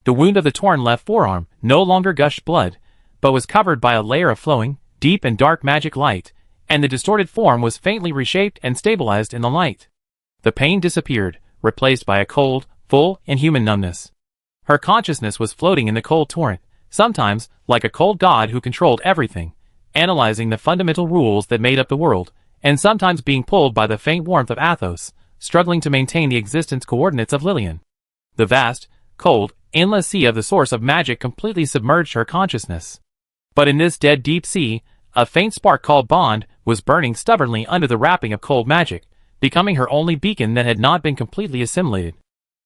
The wound of the torn left forearm no longer gushed blood, but was covered by a layer of flowing, deep and dark magic light, and the distorted form was faintly reshaped and stabilized in the light. The pain disappeared, replaced by a cold, full, inhuman numbness. Her consciousness was floating in the cold torrent, sometimes like a cold god who controlled everything, analyzing the fundamental rules that made up the world, and sometimes being pulled by the faint warmth of Athos, struggling to maintain the existence coordinates of Lillian. The vast, cold, endless sea of the source of magic completely submerged her consciousness. But in this dead deep sea, a faint spark called bond was burning stubbornly under the wrapping of cold magic, becoming her only beacon that had not been completely assimilated.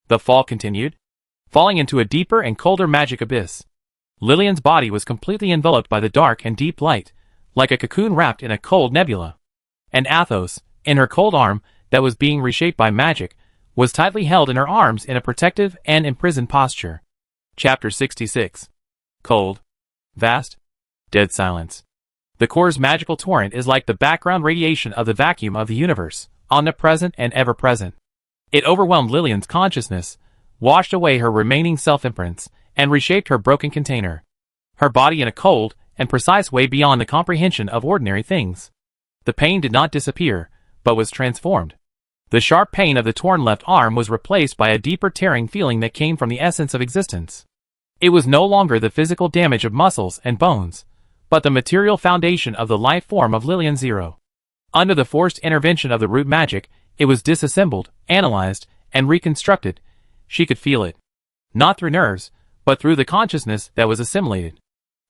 The fall continued, falling into a deeper and colder magic abyss. Lillian's body was completely enveloped by the dark and deep light, like a cocoon wrapped in a cold nebula. And Athos, in her cold arm that was being reshaped by magic, was tightly held in her arms in a protective and imprisoned posture. Chapter 66. Cold. Vast. Dead silence. The core's magical torrent is like the background radiation of the vacuum of the universe, omnipresent and ever-present. It overwhelmed Lillian's consciousness, washed away her remaining self-imprints, and reshaped her broken container. Her body in a cold and precise way beyond the comprehension of ordinary things. The pain did not disappear, but was transformed. The sharp pain of the torn left arm was replaced by a deeper tearing feeling that came from the essence of existence. It was no longer the physical damage of muscles and bones, but the material foundation of the life form of Lillian Zero. Under the forced intervention of the root magic, it was disassembled, analyzed, and reconstructed. She could feel it. Not through nerves, but through the consciousness that was assimilated.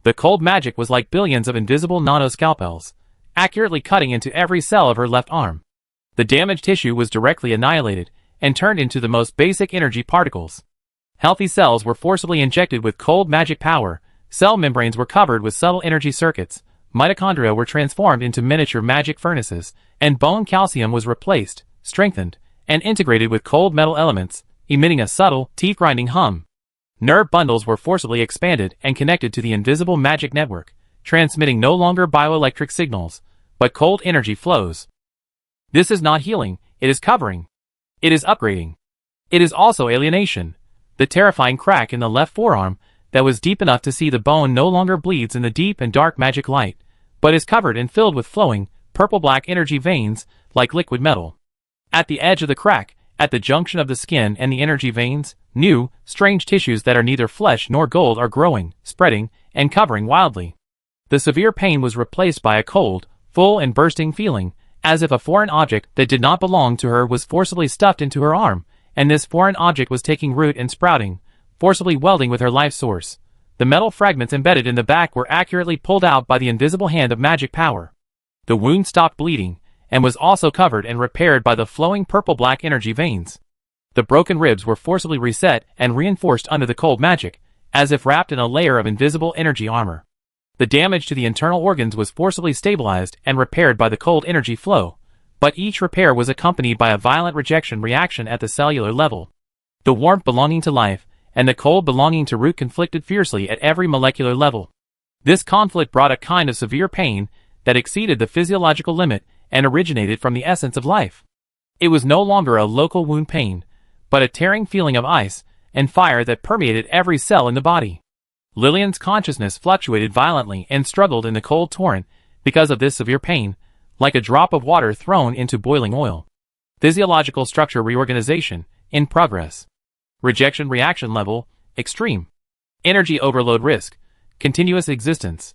The cold magic was like billions of invisible nanoscalpels, accurately cutting into every cell of her left arm. The damaged tissue was directly annihilated and turned into the most basic energy particles. Healthy cells were forcibly injected with cold magic power, cell membranes were covered with subtle energy circuits, mitochondria were transformed into miniature magic furnaces, and bone calcium was replaced, strengthened, and integrated with cold metal elements, emitting a subtle, teeth-grinding hum. Nerve bundles were forcibly expanded and connected to the invisible magic network, transmitting no longer bioelectric signals, but cold energy flows. This is not healing, it is covering. It is upgrading. It is also alienation. The terrifying crack in the left forearm that was deep enough to see the bone no longer bleeds in the deep and dark magic light, but is covered and filled with flowing, purple-black energy veins, like liquid metal. At the edge of the crack, at the junction of the skin and the energy veins, new, strange tissues that are neither flesh nor gold are growing, spreading, and covering wildly. The severe pain was replaced by a cold, full and bursting feeling, as if a foreign object that did not belong to her was forcibly stuffed into her arm, and this foreign object was taking root and sprouting, forcibly welding with her life source. The metal fragments embedded in the back were accurately pulled out by the invisible hand of magic power. The wound stopped bleeding, and was also covered and repaired by the flowing purple-black energy veins. The broken ribs were forcibly reset and reinforced under the cold magic, as if wrapped in a layer of invisible energy armor. The damage to the internal organs was forcibly stabilized and repaired by the cold energy flow, but each repair was accompanied by a violent rejection reaction at the cellular level. The warmth belonging to life, and the cold belonging to root conflicted fiercely at every molecular level. This conflict brought a kind of severe pain that exceeded the physiological limit and originated from the essence of life. It was no longer a local wound pain, but a tearing feeling of ice and fire that permeated every cell in the body. Lillian's consciousness fluctuated violently and struggled in the cold torrent because of this severe pain, like a drop of water thrown into boiling oil. Physiological structure reorganization, in progress. Rejection reaction level, extreme. Energy overload risk, continuous existence.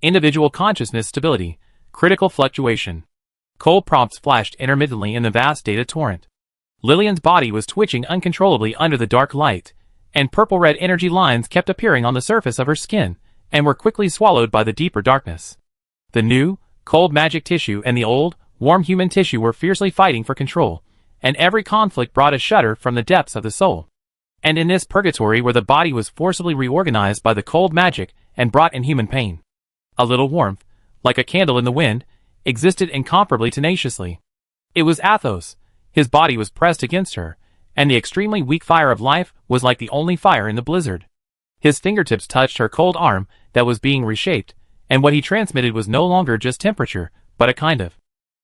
Individual consciousness stability, critical fluctuation. Cold prompts flashed intermittently in the vast data torrent. Lillian's body was twitching uncontrollably under the dark light, and purple-red energy lines kept appearing on the surface of her skin, and were quickly swallowed by the deeper darkness. The new, cold magic tissue and the old, warm human tissue were fiercely fighting for control, and every conflict brought a shudder from the depths of the soul. And in this purgatory where the body was forcibly reorganized by the cold magic and brought inhuman pain, a little warmth, like a candle in the wind, existed incomparably tenaciously. It was Athos. His body was pressed against her, and the extremely weak fire of life was like the only fire in the blizzard. His fingertips touched her cold arm that was being reshaped, and what he transmitted was no longer just temperature, but a kind of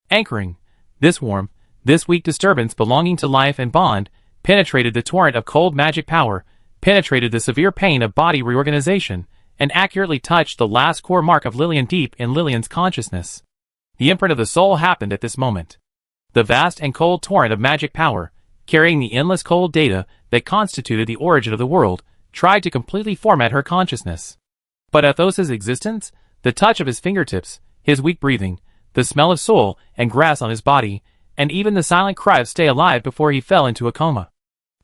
anchoring. This warmth, this weak disturbance belonging to life and bond, penetrated the torrent of cold magic power, penetrated the severe pain of body reorganization, and accurately touched the last core mark of Lillian deep in Lillian's consciousness. The imprint of the soul happened at this moment. The vast and cold torrent of magic power, carrying the endless cold data that constituted the origin of the world, tried to completely format her consciousness. But Athos's existence, the touch of his fingertips, his weak breathing, the smell of soil and grass on his body, and even the silent cry of stay alive before he fell into a coma.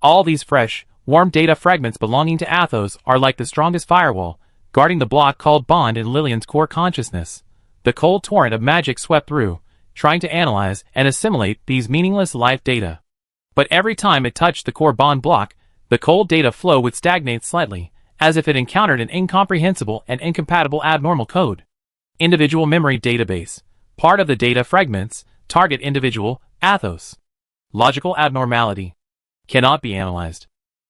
All these fresh, warm data fragments belonging to Athos are like the strongest firewall, guarding the block called bond in Lillian's core consciousness. The cold torrent of magic swept through, trying to analyze and assimilate these meaningless life data. But every time it touched the core bond block, the cold data flow would stagnate slightly, as if it encountered an incomprehensible and incompatible abnormal code. Individual memory database. Part of the data fragments. Target individual, Athos. Logical abnormality. Cannot be analyzed.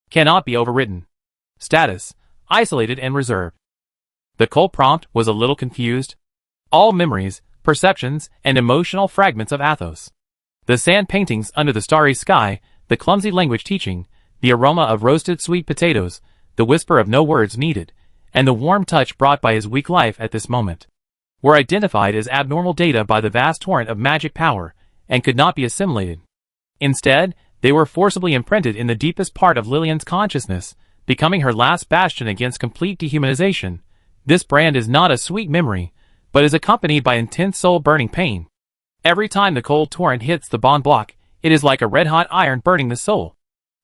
Cannot be overwritten. Status. Isolated and reserved. The cold prompt was a little confused. All memories, perceptions, and emotional fragments of Athos. The sand paintings under the starry sky, the clumsy language teaching, the aroma of roasted sweet potatoes, the whisper of no words needed, and the warm touch brought by his weak life at this moment, were identified as abnormal data by the vast torrent of magic power, and could not be assimilated. Instead, they were forcibly imprinted in the deepest part of Lillian's consciousness, becoming her last bastion against complete dehumanization. This brand is not a sweet memory, but is accompanied by intense soul-burning pain. Every time the cold torrent hits the bond block, it is like a red-hot iron burning the soul.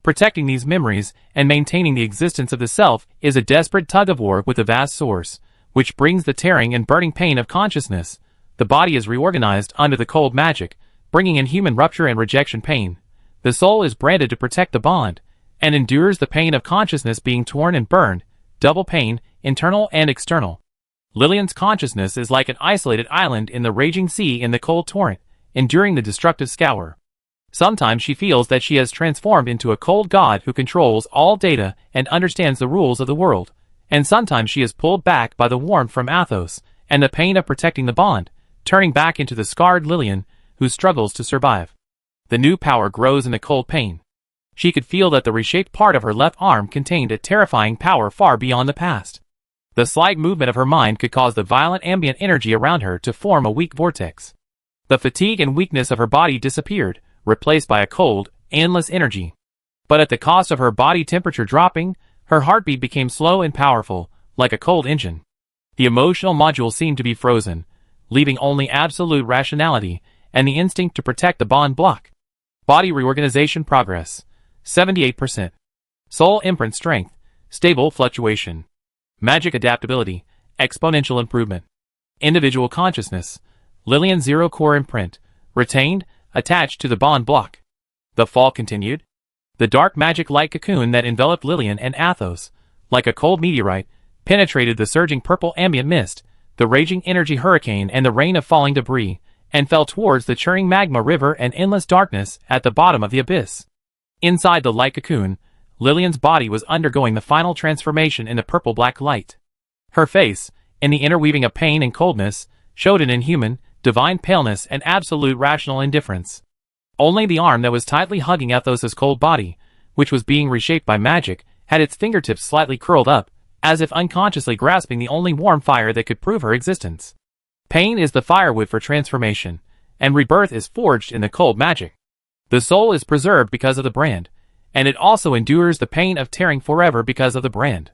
Protecting these memories and maintaining the existence of the self is a desperate tug-of-war with the vast source, which brings the tearing and burning pain of consciousness. The body is reorganized under the cold magic, bringing in human rupture and rejection pain. The soul is branded to protect the bond, and endures the pain of consciousness being torn and burned, double pain, internal and external. Lillian's consciousness is like an isolated island in the raging sea in the cold torrent, enduring the destructive scour. Sometimes she feels that she has transformed into a cold god who controls all data and understands the rules of the world, and sometimes she is pulled back by the warmth from Athos and the pain of protecting the bond, turning back into the scarred Lillian who struggles to survive. The new power grows in the cold pain. She could feel that the reshaped part of her left arm contained a terrifying power far beyond the past. The slight movement of her mind could cause the violent ambient energy around her to form a weak vortex. The fatigue and weakness of her body disappeared, replaced by a cold, endless energy. But at the cost of her body temperature dropping, her heartbeat became slow and powerful, like a cold engine. The emotional module seemed to be frozen, leaving only absolute rationality and the instinct to protect the bond block. Body reorganization progress, 78%. Soul imprint strength, stable fluctuation. Magic adaptability, exponential improvement. Individual consciousness, Lillian zero core imprint, retained, attached to the bond block. The fall continued. The dark magic light cocoon that enveloped Lillian and Athos, like a cold meteorite, penetrated the surging purple ambient mist, the raging energy hurricane and the rain of falling debris, and fell towards the churning magma river and endless darkness at the bottom of the abyss. Inside the light cocoon, Lillian's body was undergoing the final transformation in the purple-black light. Her face, in the interweaving of pain and coldness, showed an inhuman, divine paleness and absolute rational indifference. Only the arm that was tightly hugging Athos's cold body, which was being reshaped by magic, had its fingertips slightly curled up, as if unconsciously grasping the only warm fire that could prove her existence. Pain is the firewood for transformation, and rebirth is forged in the cold magic. The soul is preserved because of the brand, and it also endures the pain of tearing forever because of the brand.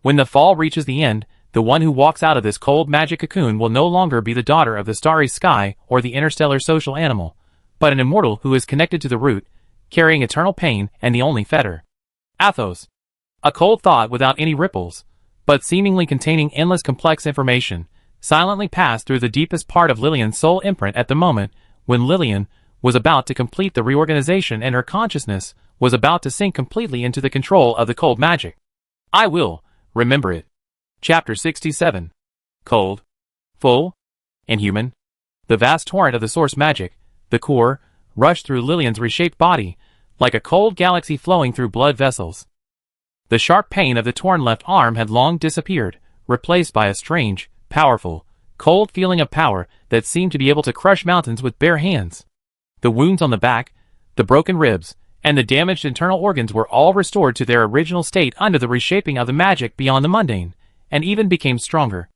When the fall reaches the end, the one who walks out of this cold magic cocoon will no longer be the daughter of the starry sky or the interstellar social animal, but an immortal who is connected to the root, carrying eternal pain and the only fetter. Athos. A cold thought without any ripples, but seemingly containing endless complex information, silently passed through the deepest part of Lillian's soul imprint at the moment when Lillian was about to complete the reorganization and her consciousness was about to sink completely into the control of the cold magic. I will remember it. Chapter 67. Cold. Full. Inhuman. The vast torrent of the source magic, the core, rushed through Lillian's reshaped body, like a cold galaxy flowing through blood vessels. The sharp pain of the torn left arm had long disappeared, replaced by a strange, powerful, cold feeling of power that seemed to be able to crush mountains with bare hands. The wounds on the back, the broken ribs, and the damaged internal organs were all restored to their original state under the reshaping of the magic beyond the mundane, and even became stronger.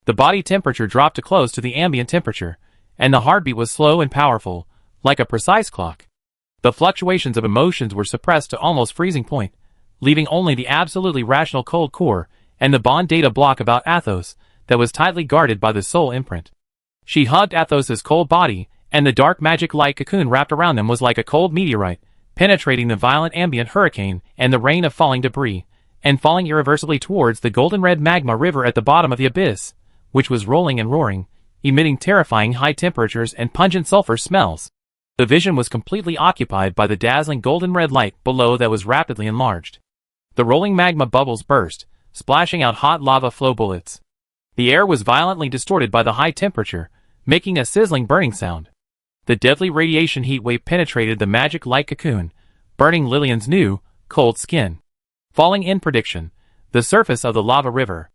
The body temperature dropped to close to the ambient temperature, and the heartbeat was slow and powerful, like a precise clock. The fluctuations of emotions were suppressed to almost freezing point, leaving only the absolutely rational cold core and the bond data block about Athos that was tightly guarded by the soul imprint. She hugged Athos's cold body, and the dark magic light cocoon wrapped around them was like a cold meteorite, penetrating the violent ambient hurricane and the rain of falling debris, and falling irreversibly towards the golden-red magma river at the bottom of the abyss, which was rolling and roaring, emitting terrifying high temperatures and pungent sulfur smells. The vision was completely occupied by the dazzling golden-red light below that was rapidly enlarged. The rolling magma bubbles burst, splashing out hot lava flow bullets. The air was violently distorted by the high temperature, making a sizzling burning sound. The deadly radiation heat wave penetrated the magic light cocoon, burning Lillian's new, cold skin. Falling in prediction, the surface of the lava river.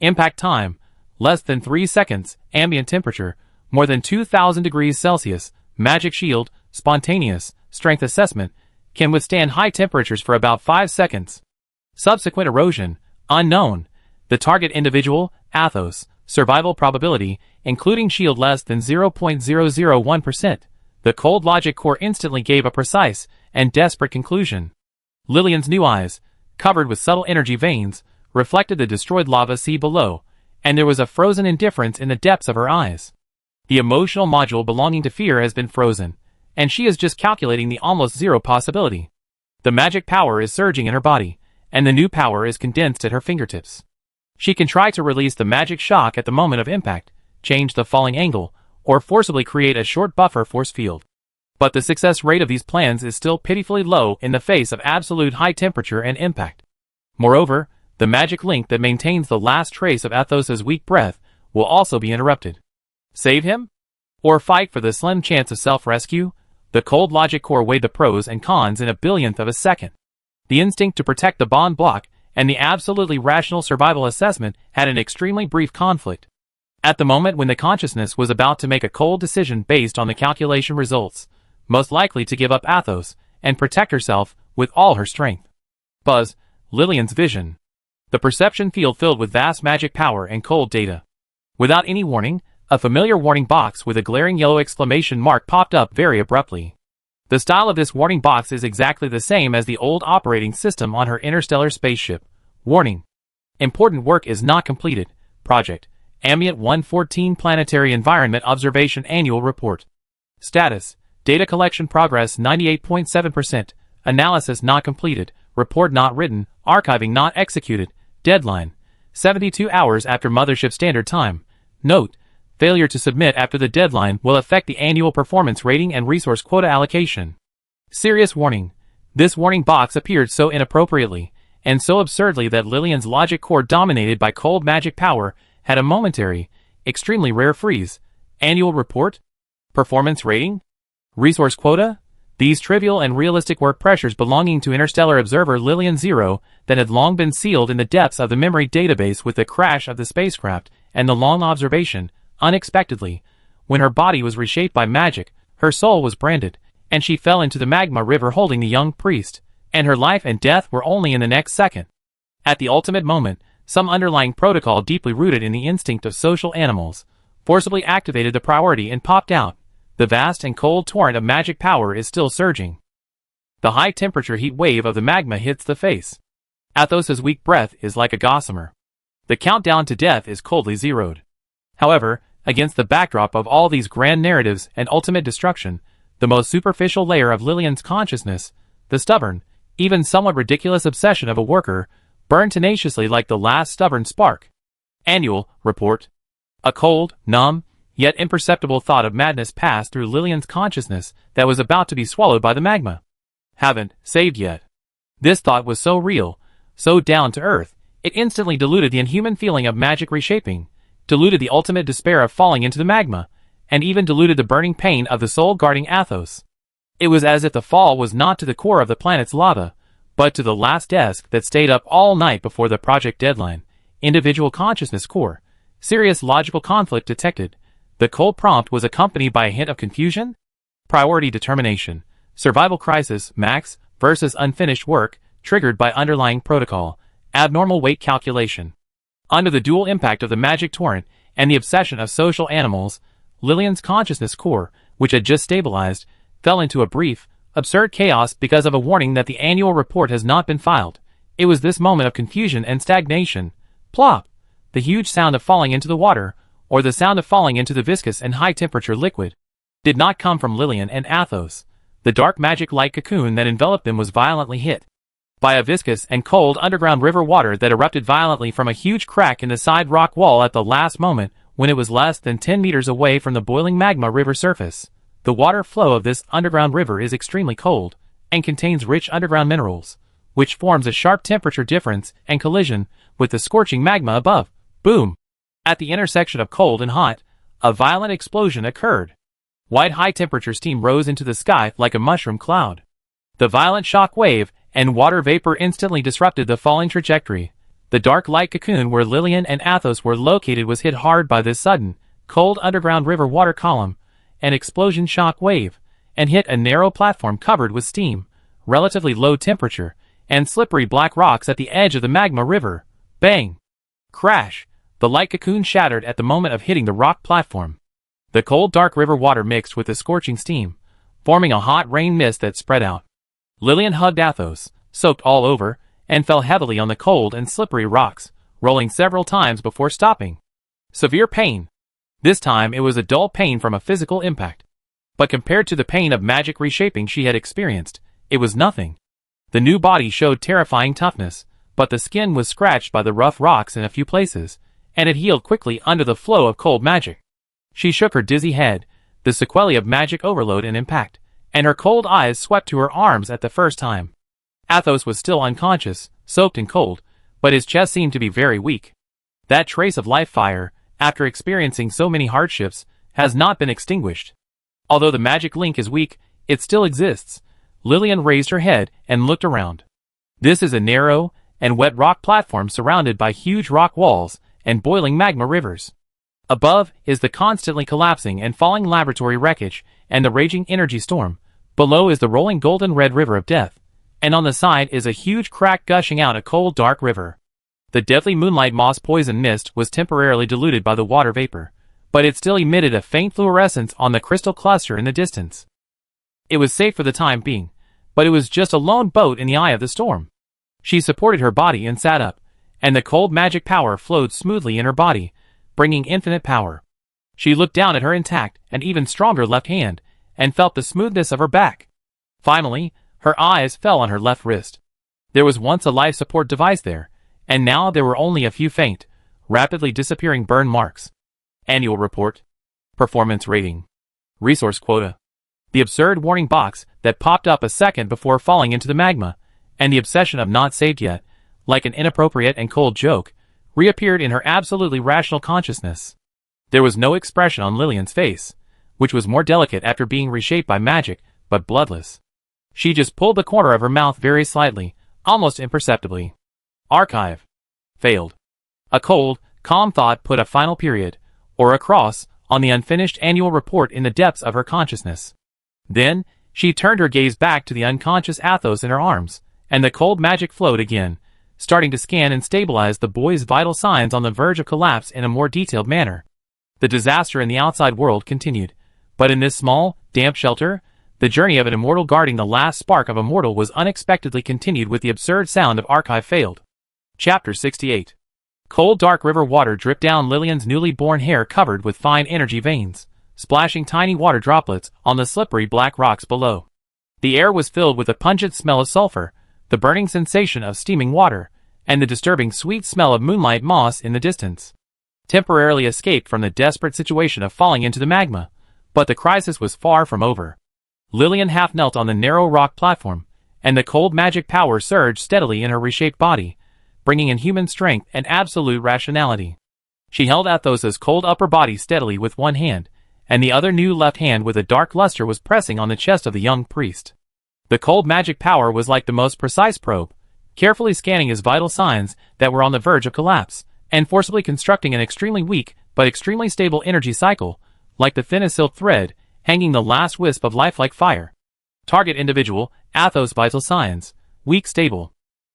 Impact time, less than 3 seconds, ambient temperature, more than 2,000 degrees Celsius, magic shield, spontaneous, strength assessment, can withstand high temperatures for about 5 seconds. Subsequent erosion, unknown. The target individual, Athos, survival probability, including shield less than 0.001%. The cold logic core instantly gave a precise and desperate conclusion. Lillian's new eyes, covered with subtle energy veins, reflected the destroyed lava sea below, and there was a frozen indifference in the depths of her eyes. The emotional module belonging to fear has been frozen, and she is just calculating the almost zero possibility. The magic power is surging in her body, and the new power is condensed at her fingertips. She can try to release the magic shock at the moment of impact, change the falling angle, or forcibly create a short buffer force field. But the success rate of these plans is still pitifully low in the face of absolute high temperature and impact. Moreover, the magic link that maintains the last trace of Athos's weak breath will also be interrupted. Save him? Or fight for the slim chance of self-rescue? The cold logic core weighed the pros and cons in a billionth of a second. The instinct to protect the bond block and the absolutely rational survival assessment had an extremely brief conflict. At the moment when the consciousness was about to make a cold decision based on the calculation results, most likely to give up Athos and protect herself with all her strength. Buzz, Lillian's vision. The perception field filled with vast magic power and cold data. Without any warning, a familiar warning box with a glaring yellow exclamation mark popped up very abruptly. The style of this warning box is exactly the same as the old operating system on her interstellar spaceship. Warning. Important work is not completed. Project. Ambient 114 Planetary Environment Observation Annual Report. Status. Data collection progress 98.7%. Analysis not completed. Report not written. Archiving not executed. Deadline. 72 hours after Mothership Standard Time. Note. Failure to submit after the deadline will affect the annual performance rating and resource quota allocation. Serious warning. This warning box appeared so inappropriately, and so absurdly that Lillian's logic core dominated by cold magic power had a momentary, extremely rare freeze. Annual report? Performance rating? Resource quota? These trivial and realistic work pressures belonging to interstellar observer Lillian Zero that had long been sealed in the depths of the memory database with the crash of the spacecraft and the long observation. Unexpectedly, when her body was reshaped by magic, her soul was branded, and she fell into the magma river holding the young priest, and her life and death were only in the next second. At the ultimate moment, some underlying protocol deeply rooted in the instinct of social animals forcibly activated the priority and popped out. The vast and cold torrent of magic power is still surging. The high-temperature heat wave of the magma hits the face. Athos's weak breath is like a gossamer. The countdown to death is coldly zeroed. However, against the backdrop of all these grand narratives and ultimate destruction, the most superficial layer of Lillian's consciousness, the stubborn, even somewhat ridiculous obsession of a worker, burned tenaciously like the last stubborn spark. Annual report. A cold, numb, yet imperceptible thought of madness passed through Lillian's consciousness that was about to be swallowed by the magma. Haven't saved yet. This thought was so real, so down to earth, it instantly diluted the inhuman feeling of magic reshaping, diluted the ultimate despair of falling into the magma, and even diluted the burning pain of the soul guarding Athos. It was as if the fall was not to the core of the planet's lava, but to the last desk that stayed up all night before the project deadline. Individual consciousness core. Serious logical conflict detected. The cold prompt was accompanied by a hint of confusion? Priority determination. Survival crisis, max, versus unfinished work, triggered by underlying protocol. Abnormal weight calculation. Under the dual impact of the magic torrent and the obsession of social animals, Lillian's consciousness core, which had just stabilized, fell into a brief, absurd chaos because of a warning that the annual report has not been filed. It was this moment of confusion and stagnation. Plop! The huge sound of falling into the water, or the sound of falling into the viscous and high-temperature liquid, did not come from Lillian and Athos. The dark magic-like cocoon that enveloped them was violently hit by a viscous and cold underground river water that erupted violently from a huge crack in the side rock wall at the last moment when it was less than 10 meters away from the boiling magma river surface. The water flow of this underground river is extremely cold and contains rich underground minerals, which forms a sharp temperature difference and collision with the scorching magma above. Boom! At the intersection of cold and hot, a violent explosion occurred. White high-temperature steam rose into the sky like a mushroom cloud. The violent shock wave and water vapor instantly disrupted the falling trajectory. The dark light cocoon where Lillian and Athos were located was hit hard by this sudden, cold underground river water column, an explosion shock wave, and hit a narrow platform covered with steam, relatively low temperature, and slippery black rocks at the edge of the magma river. Bang! Crash! The light cocoon shattered at the moment of hitting the rock platform. The cold dark river water mixed with the scorching steam, forming a hot rain mist that spread out. Lillian hugged Athos, soaked all over, and fell heavily on the cold and slippery rocks, rolling several times before stopping. Severe pain. This time it was a dull pain from a physical impact. But compared to the pain of magic reshaping she had experienced, it was nothing. The new body showed terrifying toughness, but the skin was scratched by the rough rocks in a few places, and it healed quickly under the flow of cold magic. She shook her dizzy head, the sequelae of magic overload and impact, and her cold eyes swept to her arms at the first time. Athos was still unconscious, soaked and cold, but his chest seemed to be very weak. That trace of life fire, after experiencing so many hardships, has not been extinguished. Although the magic link is weak, it still exists. Lillian raised her head and looked around. This is a narrow and wet rock platform surrounded by huge rock walls and boiling magma rivers. Above is the constantly collapsing and falling laboratory wreckage and the raging energy storm. Below is the rolling golden red river of death, and on the side is a huge crack gushing out a cold dark river. The deadly moonlight moss poison mist was temporarily diluted by the water vapor, but it still emitted a faint fluorescence on the crystal cluster in the distance. It was safe for the time being, but it was just a lone boat in the eye of the storm. She supported her body and sat up, and the cold magic power flowed smoothly in her body, bringing infinite power. She looked down at her intact and even stronger left hand, and felt the smoothness of her back. Finally, her eyes fell on her left wrist. There was once a life support device there, and now there were only a few faint, rapidly disappearing burn marks. Annual report. Performance rating. Resource quota. The absurd warning box that popped up a second before falling into the magma, and the obsession of not saved yet, like an inappropriate and cold joke, reappeared in her absolutely rational consciousness. There was no expression on Lillian's face, which was more delicate after being reshaped by magic, but bloodless. She just pulled the corner of her mouth very slightly, almost imperceptibly. Archive. Failed. A cold, calm thought put a final period, or a cross, on the unfinished annual report in the depths of her consciousness. Then, she turned her gaze back to the unconscious Athos in her arms, and the cold magic flowed again, starting to scan and stabilize the boy's vital signs on the verge of collapse in a more detailed manner. The disaster in the outside world continued, but in this small, damp shelter, the journey of an immortal guarding the last spark of a mortal was unexpectedly continued with the absurd sound of archive failed. Chapter 68. Cold dark river water dripped down Lillian's newly born hair covered with fine energy veins, splashing tiny water droplets on the slippery black rocks below. The air was filled with a pungent smell of sulfur, the burning sensation of steaming water, and the disturbing sweet smell of moonlight moss in the distance. Temporarily escaped from the desperate situation of falling into the magma, but the crisis was far from over. Lillian half knelt on the narrow rock platform, and the cold magic power surged steadily in her reshaped body, bringing in human strength and absolute rationality. She held Athos's cold upper body steadily with one hand, and the other new left hand with a dark luster was pressing on the chest of the young priest. The cold magic power was like the most precise probe, carefully scanning his vital signs that were on the verge of collapse, and forcibly constructing an extremely weak but extremely stable energy cycle, like the thinnest silk thread, hanging the last wisp of life like fire. Target individual, Athos vital signs, weak stable.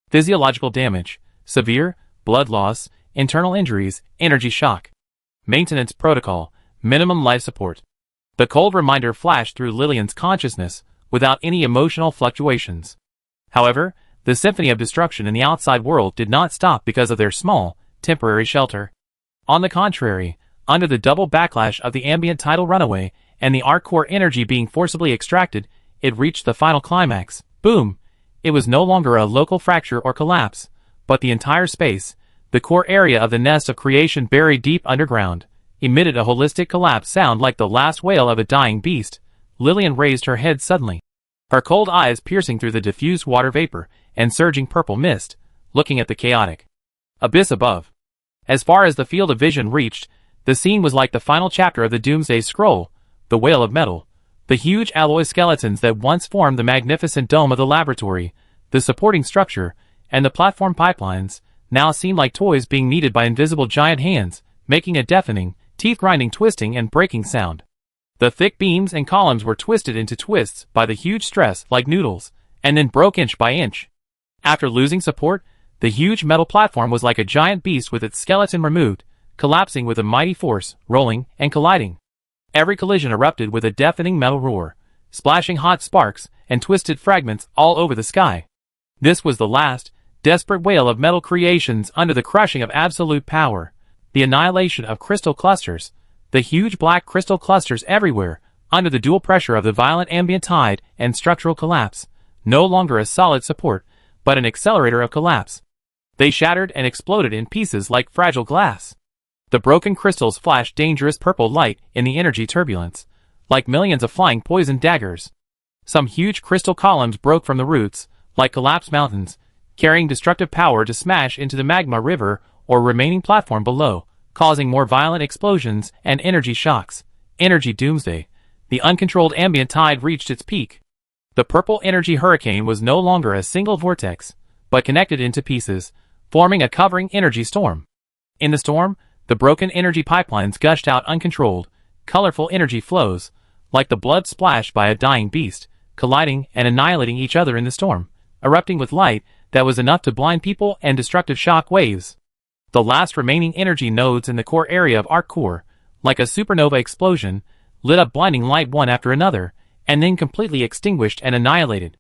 Physiological damage, severe, blood loss, internal injuries, energy shock. Maintenance protocol, minimum life support. The cold reminder flashed through Lillian's consciousness, without any emotional fluctuations. However, the symphony of destruction in the outside world did not stop because of their small, temporary shelter. On the contrary, under the double backlash of the ambient tidal runaway and the arc core energy being forcibly extracted, it reached the final climax. Boom! It was no longer a local fracture or collapse, but the entire space, the core area of the nest of creation buried deep underground, emitted a holistic collapse sound like the last wail of a dying beast. Lillian raised her head suddenly, her cold eyes piercing through the diffused water vapor and surging purple mist, looking at the chaotic abyss above. As far as the field of vision reached, the scene was like the final chapter of the Doomsday scroll, the whale of metal, the huge alloy skeletons that once formed the magnificent dome of the laboratory, the supporting structure, and the platform pipelines, now seemed like toys being kneaded by invisible giant hands, making a deafening, teeth-grinding twisting and breaking sound. The thick beams and columns were twisted into twists by the huge stress like noodles, and then broke inch by inch. After losing support, the huge metal platform was like a giant beast with its skeleton removed, collapsing with a mighty force, rolling and colliding. Every collision erupted with a deafening metal roar, splashing hot sparks and twisted fragments all over the sky. This was the last, desperate wail of metal creations under the crushing of absolute power, the annihilation of crystal clusters, the huge black crystal clusters everywhere, under the dual pressure of the violent ambient tide and structural collapse, no longer a solid support, but an accelerator of collapse. They shattered and exploded in pieces like fragile glass. The broken crystals flashed dangerous purple light in the energy turbulence, like millions of flying poison daggers. Some huge crystal columns broke from the roots, like collapsed mountains, carrying destructive power to smash into the magma river or remaining platform below, causing more violent explosions and energy shocks. Energy doomsday. The uncontrolled ambient tide reached its peak. The purple energy hurricane was no longer a single vortex, but connected into pieces, forming a covering energy storm. In the storm, the broken energy pipelines gushed out uncontrolled, colorful energy flows, like the blood splashed by a dying beast, colliding and annihilating each other in the storm, erupting with light that was enough to blind people and destructive shock waves. The last remaining energy nodes in the core area of Arc Core, like a supernova explosion, lit up blinding light one after another, and then completely extinguished and annihilated.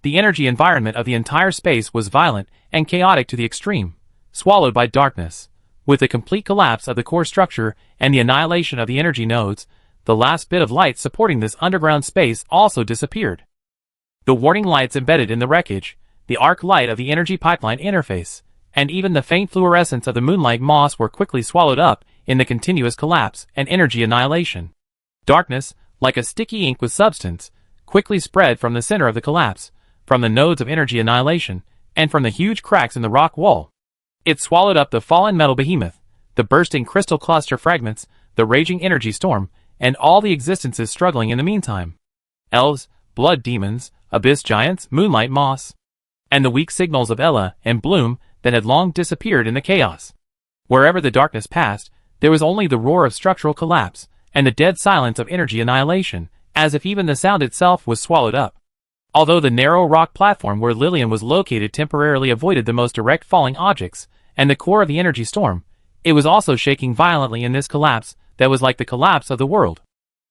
The energy environment of the entire space was violent and chaotic to the extreme, swallowed by darkness. With the complete collapse of the core structure and the annihilation of the energy nodes, the last bit of light supporting this underground space also disappeared. The warning lights embedded in the wreckage, the arc light of the energy pipeline interface, and even the faint fluorescence of the moonlight moss were quickly swallowed up in the continuous collapse and energy annihilation. Darkness, like a sticky ink with substance, quickly spread from the center of the collapse, from the nodes of energy annihilation, and from the huge cracks in the rock wall. It swallowed up the fallen metal behemoth, the bursting crystal cluster fragments, the raging energy storm, and all the existences struggling in the meantime. Elves, blood demons, abyss giants, moonlight moss, and the weak signals of Ella and Bloom that had long disappeared in the chaos. Wherever the darkness passed, there was only the roar of structural collapse, and the dead silence of energy annihilation, as if even the sound itself was swallowed up. Although the narrow rock platform where Lillian was located temporarily avoided the most direct falling objects, and the core of the energy storm, it was also shaking violently in this collapse that was like the collapse of the world.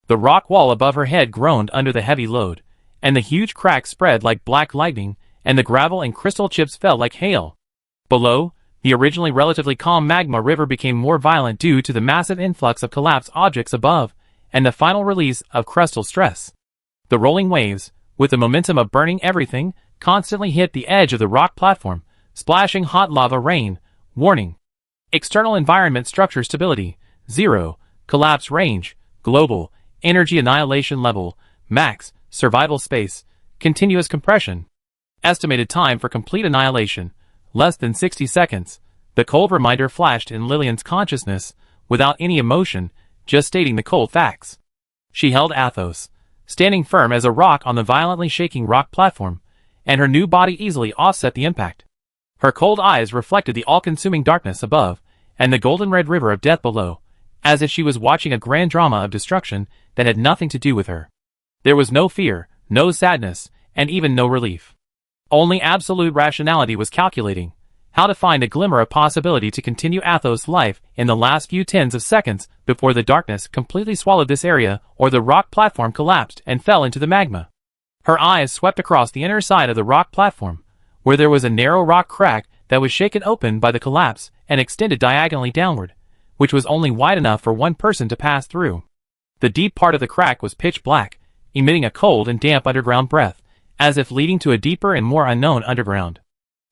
The rock wall above her head groaned under the heavy load, and the huge cracks spread like black lightning, and the gravel and crystal chips fell like hail. Below, the originally relatively calm magma river became more violent due to the massive influx of collapsed objects above, and the final release of crustal stress. The rolling waves, with the momentum of burning everything, constantly hit the edge of the rock platform, splashing hot lava rain. Warning. External environment structure stability, 0, collapse range, global, energy annihilation level, max, survival space, continuous compression. Estimated time for complete annihilation, less than 60 seconds. The cold reminder flashed in Lillian's consciousness, without any emotion, just stating the cold facts. She held Athos, standing firm as a rock on the violently shaking rock platform, and her new body easily offset the impact. Her cold eyes reflected the all-consuming darkness above, and the golden-red river of death below, as if she was watching a grand drama of destruction that had nothing to do with her. There was no fear, no sadness, and even no relief. Only absolute rationality was calculating how to find a glimmer of possibility to continue Athos' life in the last few tens of seconds before the darkness completely swallowed this area or the rock platform collapsed and fell into the magma. Her eyes swept across the inner side of the rock platform, where there was a narrow rock crack that was shaken open by the collapse and extended diagonally downward, which was only wide enough for one person to pass through. The deep part of the crack was pitch black, emitting a cold and damp underground breath, as if leading to a deeper and more unknown underground.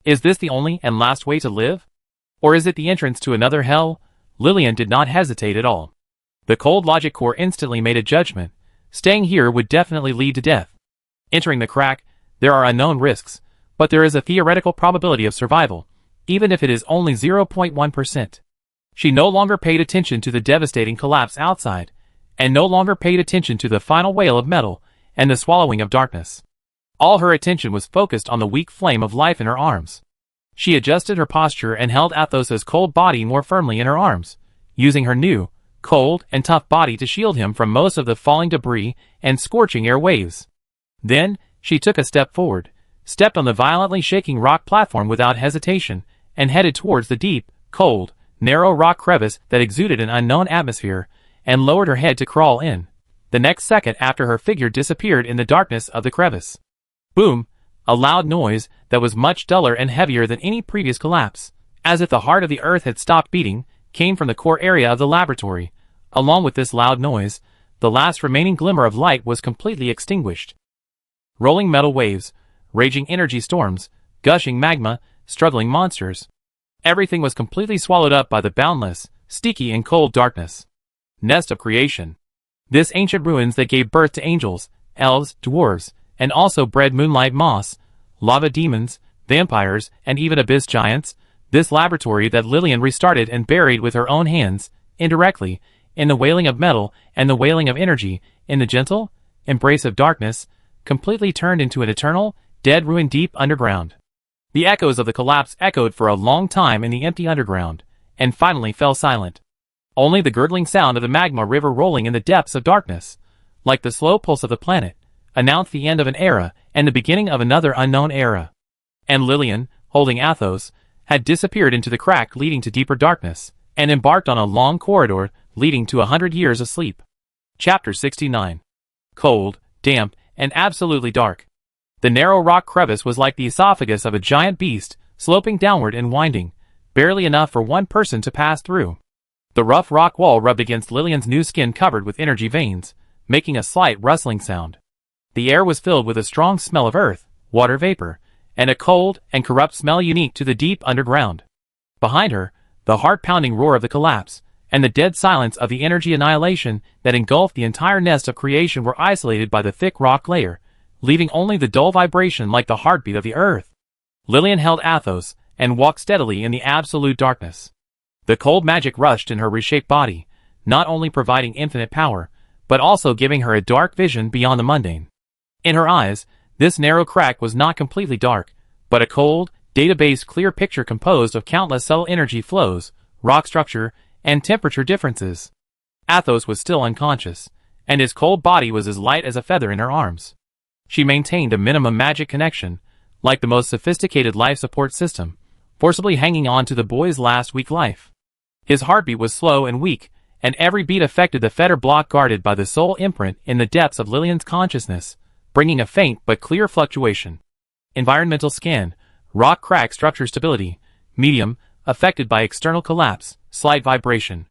Is this the only and last way to live? Or is it the entrance to another hell? Lillian did not hesitate at all. The cold logic core instantly made a judgment. Staying here would definitely lead to death. Entering the crack, there are unknown risks, but there is a theoretical probability of survival, even if it is only 0.1%. She no longer paid attention to the devastating collapse outside, and no longer paid attention to the final wail of metal and the swallowing of darkness. All her attention was focused on the weak flame of life in her arms. She adjusted her posture and held Athos's cold body more firmly in her arms, using her new, cold and tough body to shield him from most of the falling debris and scorching air waves. Then, she took a step forward, stepped on the violently shaking rock platform without hesitation, and headed towards the deep, cold, narrow rock crevice that exuded an unknown atmosphere, and lowered her head to crawl in. The next second after her figure disappeared in the darkness of the crevice. Boom! A loud noise that was much duller and heavier than any previous collapse, as if the heart of the earth had stopped beating, came from the core area of the laboratory. Along with this loud noise, the last remaining glimmer of light was completely extinguished. Rolling metal waves, raging energy storms, gushing magma, struggling monsters. Everything was completely swallowed up by the boundless, sticky and cold darkness. Nest of creation. This ancient ruins that gave birth to angels, elves, dwarves, and also bred moonlight moss, lava demons, vampires, and even abyss giants. This laboratory that Lillian restarted and buried with her own hands, indirectly, in the wailing of metal and the wailing of energy, in the gentle embrace of darkness, completely turned into an eternal, dead ruin deep underground. The echoes of the collapse echoed for a long time in the empty underground, and finally fell silent. Only the gurgling sound of the magma river rolling in the depths of darkness, like the slow pulse of the planet, announced the end of an era and the beginning of another unknown era. And Lillian, holding Athos, had disappeared into the crack leading to deeper darkness, and embarked on a long corridor leading to 100 years of sleep. Chapter 69. Cold, damp, and absolutely dark. The narrow rock crevice was like the esophagus of a giant beast, sloping downward and winding, barely enough for one person to pass through. The rough rock wall rubbed against Lillian's new skin covered with energy veins, making a slight rustling sound. The air was filled with a strong smell of earth, water vapor, and a cold and corrupt smell unique to the deep underground. Behind her, the heart-pounding roar of the collapse, and the dead silence of the energy annihilation that engulfed the entire nest of creation were isolated by the thick rock layer, leaving only the dull vibration like the heartbeat of the earth. Lillian held Athos, and walked steadily in the absolute darkness. The cold magic rushed in her reshaped body, not only providing infinite power, but also giving her a dark vision beyond the mundane. In her eyes, this narrow crack was not completely dark, but a cold, data-based clear picture composed of countless subtle energy flows, rock structure, and temperature differences. Athos was still unconscious, and his cold body was as light as a feather in her arms. She maintained a minimum magic connection, like the most sophisticated life support system, forcibly hanging on to the boy's last weak life. His heartbeat was slow and weak, and every beat affected the fetter block guarded by the soul imprint in the depths of Lillian's consciousness, bringing a faint but clear fluctuation. Environmental scan, rock crack structure stability, medium, affected by external collapse, slight vibration.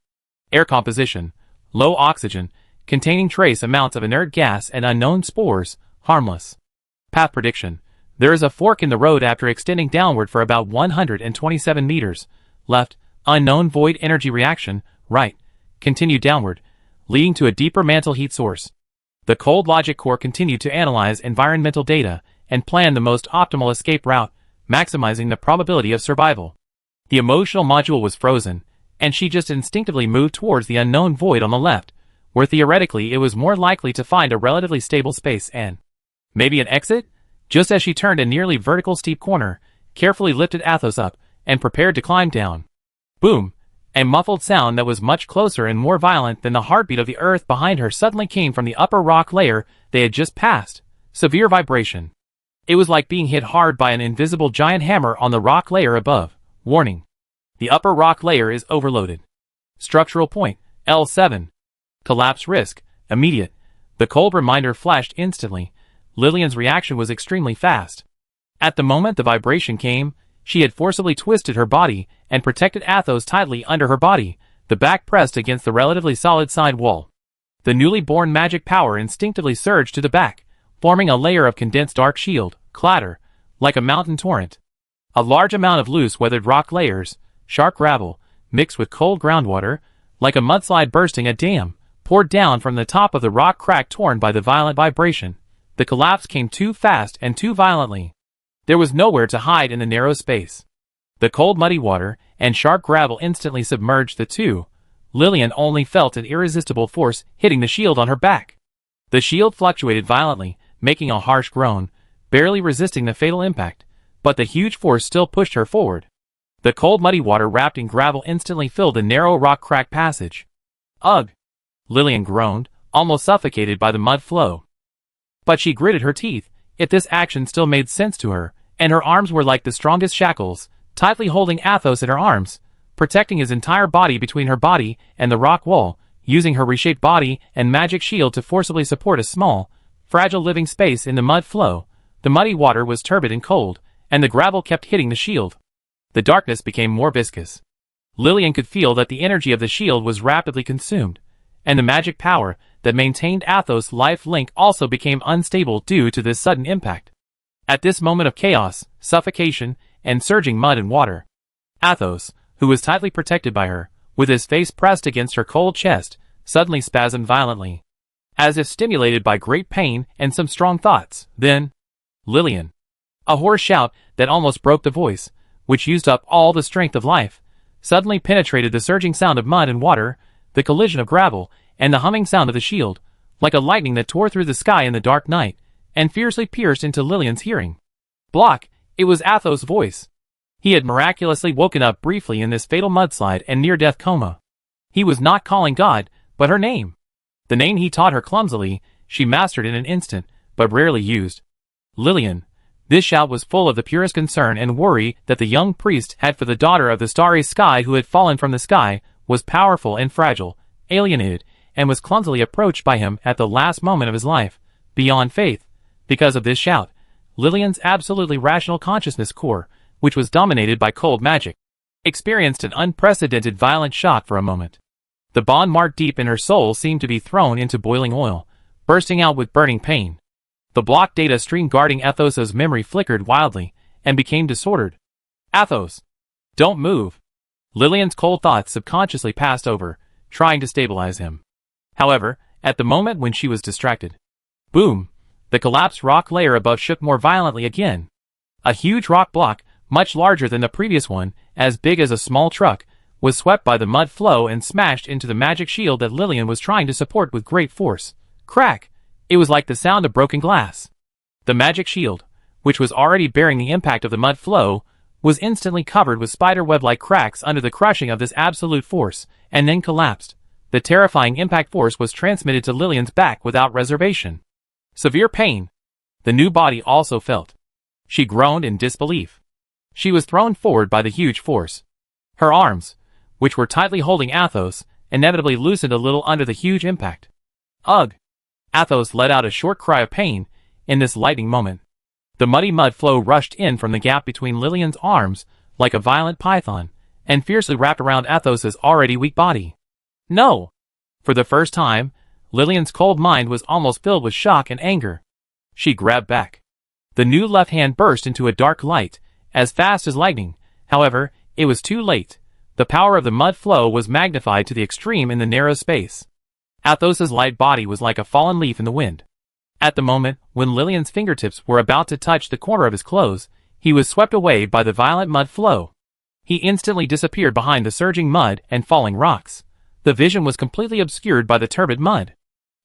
Air composition, low oxygen, containing trace amounts of inert gas and unknown spores, harmless. Path prediction, there is a fork in the road after extending downward for about 127 meters, left, unknown void energy reaction, right, continue downward, leading to a deeper mantle heat source. The cold logic core continued to analyze environmental data and plan the most optimal escape route, maximizing the probability of survival. The emotional module was frozen, and she just instinctively moved towards the unknown void on the left, where theoretically it was more likely to find a relatively stable space and maybe an exit. Just as she turned a nearly vertical steep corner, carefully lifted Athos up, and prepared to climb down. Boom! A muffled sound that was much closer and more violent than the heartbeat of the earth behind her suddenly came from the upper rock layer they had just passed. Severe vibration. It was like being hit hard by an invisible giant hammer on the rock layer above. Warning. The upper rock layer is overloaded. Structural point, L7. Collapse risk, immediate. The cold reminder flashed instantly. Lillian's reaction was extremely fast. At the moment the vibration came, she had forcibly twisted her body and protected Athos tightly under her body, the back pressed against the relatively solid side wall. The newly born magic power instinctively surged to the back, forming a layer of condensed dark shield, clatter, like a mountain torrent. A large amount of loose weathered rock layers, sharp gravel, mixed with cold groundwater, like a mudslide bursting a dam, poured down from the top of the rock crack torn by the violent vibration. The collapse came too fast and too violently. There was nowhere to hide in the narrow space. The cold muddy water and sharp gravel instantly submerged the two. Lillian only felt an irresistible force hitting the shield on her back. The shield fluctuated violently, making a harsh groan, barely resisting the fatal impact, but the huge force still pushed her forward. The cold muddy water wrapped in gravel instantly filled the narrow rock crack passage. Ugh! Lillian groaned, almost suffocated by the mud flow. But she gritted her teeth, if this action still made sense to her, and her arms were like the strongest shackles, tightly holding Athos in her arms, protecting his entire body between her body and the rock wall, using her reshaped body and magic shield to forcibly support a small, fragile living space in the mud flow. The muddy water was turbid and cold, and the gravel kept hitting the shield. The darkness became more viscous. Lillian could feel that the energy of the shield was rapidly consumed, and the magic power that maintained Athos' life link also became unstable due to this sudden impact. At this moment of chaos, suffocation, and surging mud and water, Athos, who was tightly protected by her, with his face pressed against her cold chest, suddenly spasmed violently. as if stimulated by great pain and some strong thoughts. Then, Lillian. A hoarse shout that almost broke the voice, which used up all the strength of life, suddenly penetrated the surging sound of mud and water, the collision of gravel, and the humming sound of the shield, like a lightning that tore through the sky in the dark night, and fiercely pierced into Lillian's hearing. Block, it was Athos' voice. He had miraculously woken up briefly in this fatal mudslide and near-death coma. He was not calling God, but her name. The name he taught her clumsily, she mastered in an instant, but rarely used. Lillian. This shout was full of the purest concern and worry that the young priest had for the daughter of the starry sky who had fallen from the sky, was powerful and fragile, alienated, and was clumsily approached by him at the last moment of his life, beyond faith. Because of this shout, Lillian's absolutely rational consciousness core, which was dominated by cold magic, experienced an unprecedented violent shock for a moment. The bond marked deep in her soul seemed to be thrown into boiling oil, bursting out with burning pain. The block data stream guarding Athos's memory flickered wildly, and became disordered. Athos! Don't move! Lillian's cold thoughts subconsciously passed over, trying to stabilize him. However, at the moment when she was distracted, boom! The collapsed rock layer above shook more violently again. A huge rock block, much larger than the previous one, as big as a small truck, was swept by the mud flow and smashed into the magic shield that Lillian was trying to support with great force. Crack! It was like the sound of broken glass. The magic shield, which was already bearing the impact of the mud flow, was instantly covered with spider-web-like cracks under the crushing of this absolute force, and then collapsed. The terrifying impact force was transmitted to Lillian's back without reservation. Severe pain. The new body also felt. She groaned in disbelief. She was thrown forward by the huge force. Her arms, which were tightly holding Athos, inevitably loosened a little under the huge impact. Ugh! Athos let out a short cry of pain in this lightning moment. The muddy mud flow rushed in from the gap between Lillian's arms like a violent python, and fiercely wrapped around Athos's already weak body. No! For the first time, Lillian's cold mind was almost filled with shock and anger. She grabbed back. The new left hand burst into a dark light, as fast as lightning. However, it was too late. The power of the mud flow was magnified to the extreme in the narrow space. Athos's light body was like a fallen leaf in the wind. At the moment when Lillian's fingertips were about to touch the corner of his clothes, he was swept away by the violent mud flow. He instantly disappeared behind the surging mud and falling rocks. The vision was completely obscured by the turbid mud.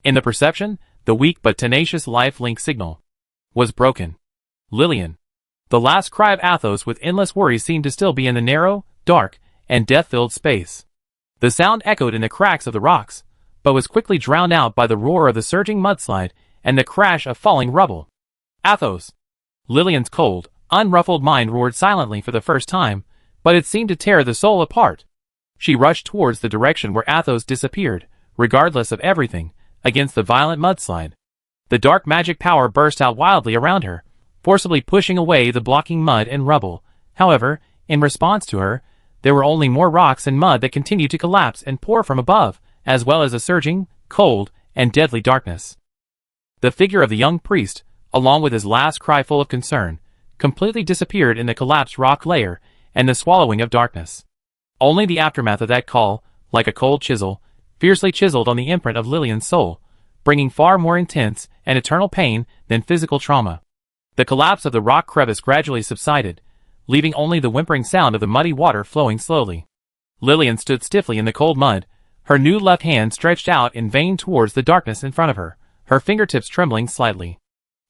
In the perception, the weak but tenacious life link signal was broken. Lillian. The last cry of Athos with endless worry seemed to still be in the narrow, dark, and death-filled space. The sound echoed in the cracks of the rocks, but was quickly drowned out by the roar of the surging mudslide and the crash of falling rubble. Athos. Lillian's cold, unruffled mind roared silently for the first time, but it seemed to tear the soul apart. She rushed towards the direction where Athos disappeared, regardless of everything, against the violent mudslide. The dark magic power burst out wildly around her, forcibly pushing away the blocking mud and rubble. However, in response to her, there were only more rocks and mud that continued to collapse and pour from above, as well as a surging, cold, and deadly darkness. The figure of the young priest, along with his last cry full of concern, completely disappeared in the collapsed rock layer and the swallowing of darkness. Only the aftermath of that call, like a cold chisel, fiercely chiseled on the imprint of Lillian's soul, bringing far more intense and eternal pain than physical trauma. The collapse of the rock crevice gradually subsided, leaving only the whimpering sound of the muddy water flowing slowly. Lillian stood stiffly in the cold mud, her new left hand stretched out in vain towards the darkness in front of her, her fingertips trembling slightly.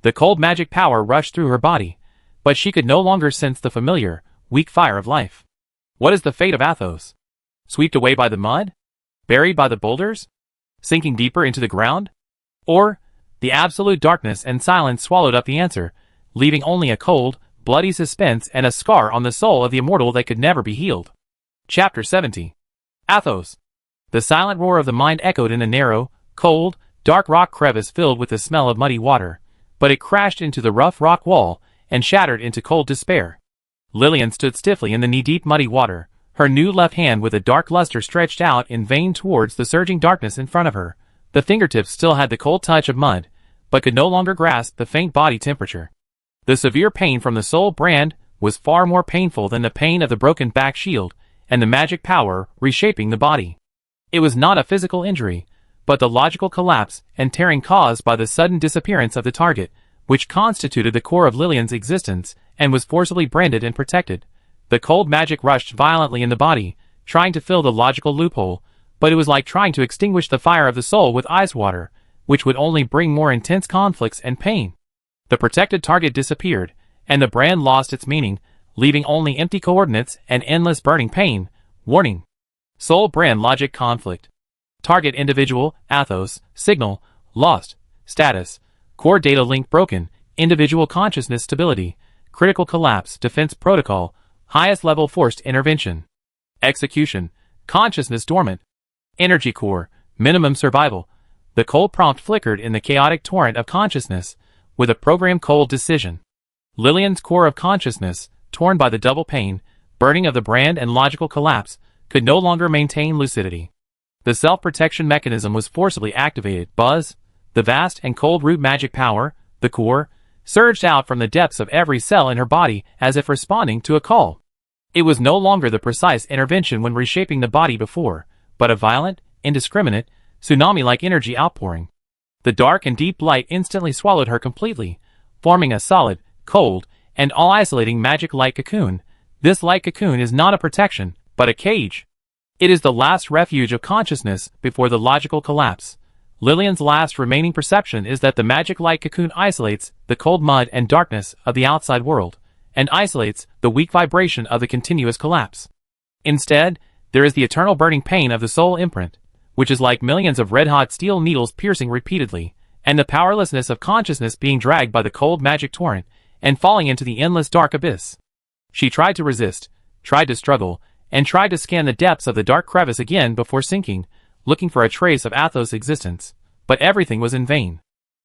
The cold magic power rushed through her body, but she could no longer sense the familiar, weak fire of life. What is the fate of Athos? Swept away by the mud? Buried by the boulders? Sinking deeper into the ground? Or, the absolute darkness and silence swallowed up the answer, leaving only a cold, bloody suspense and a scar on the soul of the immortal that could never be healed. Chapter 70. Athos. The silent roar of the mind echoed in a narrow, cold, dark rock crevice filled with the smell of muddy water, but it crashed into the rough rock wall and shattered into cold despair. Lillian stood stiffly in the knee-deep muddy water, her new left hand with a dark luster stretched out in vain towards the surging darkness in front of her. The fingertips still had the cold touch of mud, but could no longer grasp the faint body temperature. The severe pain from the soul brand was far more painful than the pain of the broken back shield and the magic power reshaping the body. It was not a physical injury, but the logical collapse and tearing caused by the sudden disappearance of the target, which constituted the core of Lillian's existence and was forcibly branded and protected. The cold magic rushed violently in the body, trying to fill the logical loophole, but it was like trying to extinguish the fire of the soul with ice water, which would only bring more intense conflicts and pain. The protected target disappeared, and the brand lost its meaning, leaving only empty coordinates and endless burning pain. Warning. Soul brand logic conflict. Target individual, Athos, signal, lost, status, core data link broken, individual consciousness stability, critical collapse, defense protocol, highest level forced intervention. Execution, consciousness dormant. Energy core, minimum survival. The cold prompt flickered in the chaotic torrent of consciousness, with a program cold decision. Lillian's core of consciousness, torn by the double pain, burning of the brand and logical collapse, could no longer maintain lucidity. The self-protection mechanism was forcibly activated. Buzz, the vast and cold root magic power, the core, surged out from the depths of every cell in her body as if responding to a call. It was no longer the precise intervention when reshaping the body before, but a violent, indiscriminate, tsunami-like energy outpouring. The dark and deep light instantly swallowed her completely, forming a solid, cold, and all-isolating magic light cocoon. This light cocoon is not a protection, but a cage. It is the last refuge of consciousness before the logical collapse. Lillian's last remaining perception is that the magic light cocoon isolates the cold mud and darkness of the outside world, and isolates the weak vibration of the continuous collapse. Instead, there is the eternal burning pain of the soul imprint, which is like millions of red-hot steel needles piercing repeatedly, and the powerlessness of consciousness being dragged by the cold magic torrent and falling into the endless dark abyss. She tried to resist, tried to struggle, and tried to scan the depths of the dark crevice again before sinking, looking for a trace of Athos' existence, but everything was in vain.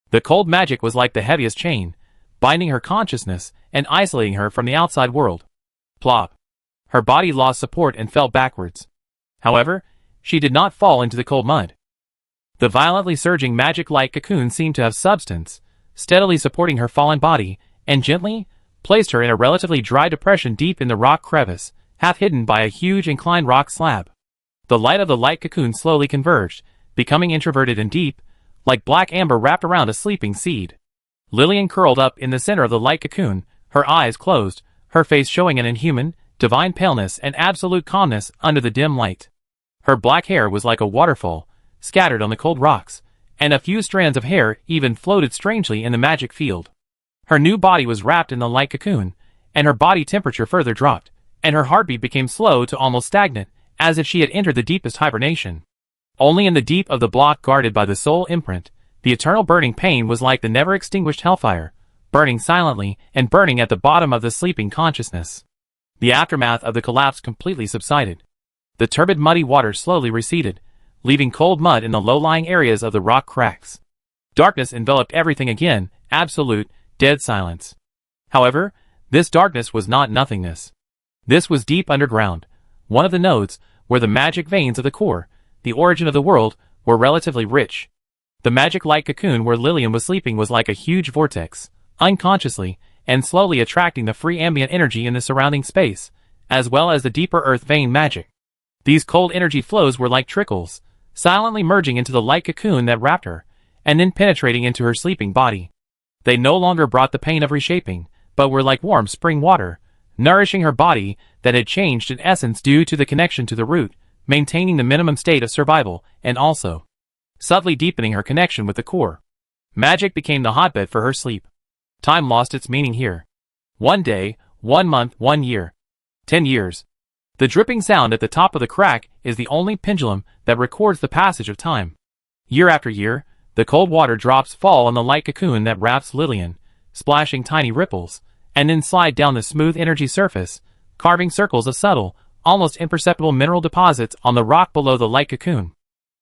The cold magic was like the heaviest chain, binding her consciousness and isolating her from the outside world. Plop. Her body lost support and fell backwards. However, she did not fall into the cold mud. The violently surging magic light cocoon seemed to have substance, steadily supporting her fallen body, and gently placed her in a relatively dry depression deep in the rock crevice, half hidden by a huge inclined rock slab. The light of the light cocoon slowly converged, becoming introverted and deep, like black amber wrapped around a sleeping seed. Lillian curled up in the center of the light cocoon, her eyes closed, her face showing an inhuman, divine paleness and absolute calmness under the dim light. Her black hair was like a waterfall, scattered on the cold rocks, and a few strands of hair even floated strangely in the magic field. Her new body was wrapped in the light cocoon, and her body temperature further dropped, and her heartbeat became slow to almost stagnant, as if she had entered the deepest hibernation. Only in the deep of the block guarded by the soul imprint, the eternal burning pain was like the never-extinguished hellfire, burning silently and burning at the bottom of the sleeping consciousness. The aftermath of the collapse completely subsided. The turbid muddy water slowly receded, leaving cold mud in the low-lying areas of the rock cracks. Darkness enveloped everything again, absolute, dead silence. However, this darkness was not nothingness. This was deep underground, one of the nodes, where the magic veins of the core, the origin of the world, were relatively rich. The magic light cocoon where Lillian was sleeping was like a huge vortex, unconsciously, and slowly attracting the free ambient energy in the surrounding space, as well as the deeper earth vein magic. These cold energy flows were like trickles, silently merging into the light cocoon that wrapped her, and then penetrating into her sleeping body. They no longer brought the pain of reshaping, but were like warm spring water, nourishing her body that had changed in essence due to the connection to the root, maintaining the minimum state of survival, and also subtly deepening her connection with the core. Magic became the hotbed for her sleep. Time lost its meaning here. 1 day, 1 month, 1 year. 10 years. The dripping sound at the top of the crack is the only pendulum that records the passage of time. Year after year, the cold water drops fall on the light cocoon that wraps Lillian, splashing tiny ripples, and then slide down the smooth energy surface, carving circles of subtle, almost imperceptible mineral deposits on the rock below the light cocoon.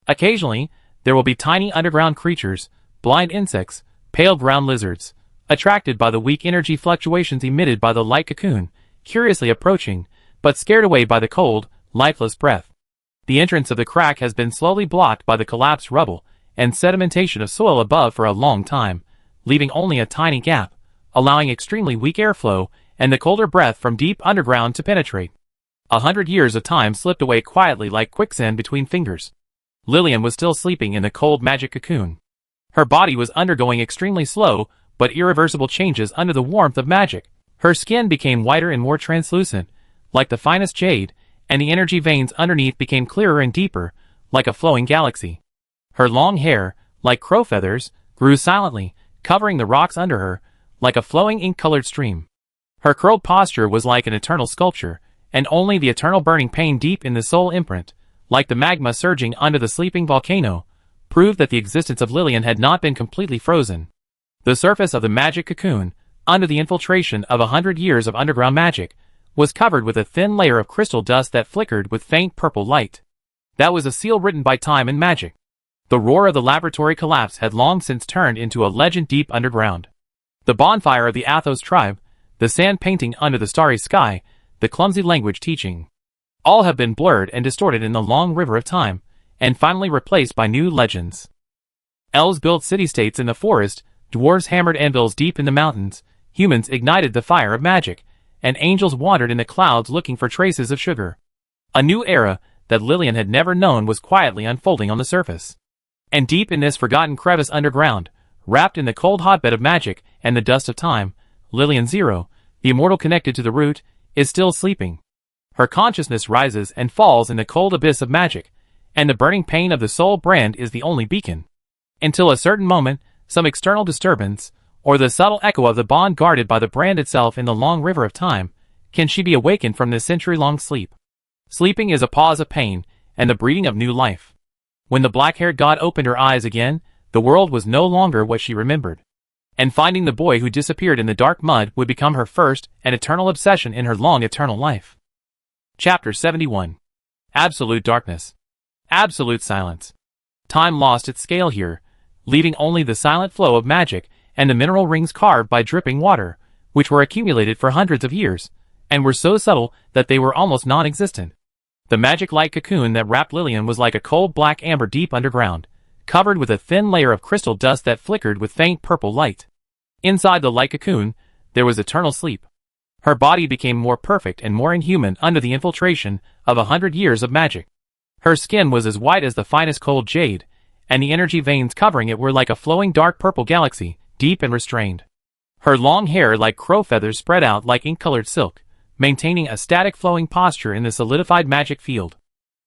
Occasionally, there will be tiny underground creatures, blind insects, pale ground lizards, attracted by the weak energy fluctuations emitted by the light cocoon, curiously approaching, but scared away by the cold, lifeless breath. The entrance of the crack has been slowly blocked by the collapsed rubble and sedimentation of soil above for a long time, leaving only a tiny gap, allowing extremely weak airflow and the colder breath from deep underground to penetrate. 100 years of time slipped away quietly like quicksand between fingers. Lillian was still sleeping in the cold magic cocoon. Her body was undergoing extremely slow but irreversible changes under the warmth of magic. Her skin became whiter and more translucent, like the finest jade, and the energy veins underneath became clearer and deeper, like a flowing galaxy. Her long hair, like crow feathers, grew silently, covering the rocks under her, like a flowing ink-colored stream. Her curled posture was like an eternal sculpture, and only the eternal burning pain deep in the soul imprint, like the magma surging under the sleeping volcano, proved that the existence of Lillian had not been completely frozen. The surface of the magic cocoon, under the infiltration of 100 years of underground magic, was covered with a thin layer of crystal dust that flickered with faint purple light. That was a seal written by time and magic. The roar of the laboratory collapse had long since turned into a legend deep underground. The bonfire of the Athos tribe, the sand painting under the starry sky, the clumsy language teaching. All have been blurred and distorted in the long river of time, and finally replaced by new legends. Elves built city-states in the forest, dwarves hammered anvils deep in the mountains, humans ignited the fire of magic, and angels wandered in the clouds looking for traces of sugar. A new era that Lillian had never known was quietly unfolding on the surface. And deep in this forgotten crevice underground, wrapped in the cold hotbed of magic and the dust of time, Lillian Zero, the immortal connected to the root, is still sleeping. Her consciousness rises and falls in the cold abyss of magic, and the burning pain of the soul brand is the only beacon. Until a certain moment, some external disturbance, or the subtle echo of the bond guarded by the brand itself in the long river of time, can she be awakened from this century-long sleep. Sleeping is a pause of pain, and the breathing of new life. When the black-haired god opened her eyes again, the world was no longer what she remembered. And finding the boy who disappeared in the dark mud would become her first and eternal obsession in her long eternal life. Chapter 71. Absolute darkness. Absolute silence. Time lost its scale here, leaving only the silent flow of magic and the mineral rings carved by dripping water, which were accumulated for hundreds of years, and were so subtle that they were almost non-existent. The magic-like cocoon that wrapped Lillian was like a cold black amber deep underground, covered with a thin layer of crystal dust that flickered with faint purple light. Inside the light cocoon, there was eternal sleep. Her body became more perfect and more inhuman under the infiltration of 100 years of magic. Her skin was as white as the finest cold jade, and the energy veins covering it were like a flowing dark purple galaxy, deep and restrained. Her long hair like crow feathers spread out like ink-colored silk, maintaining a static flowing posture in the solidified magic field.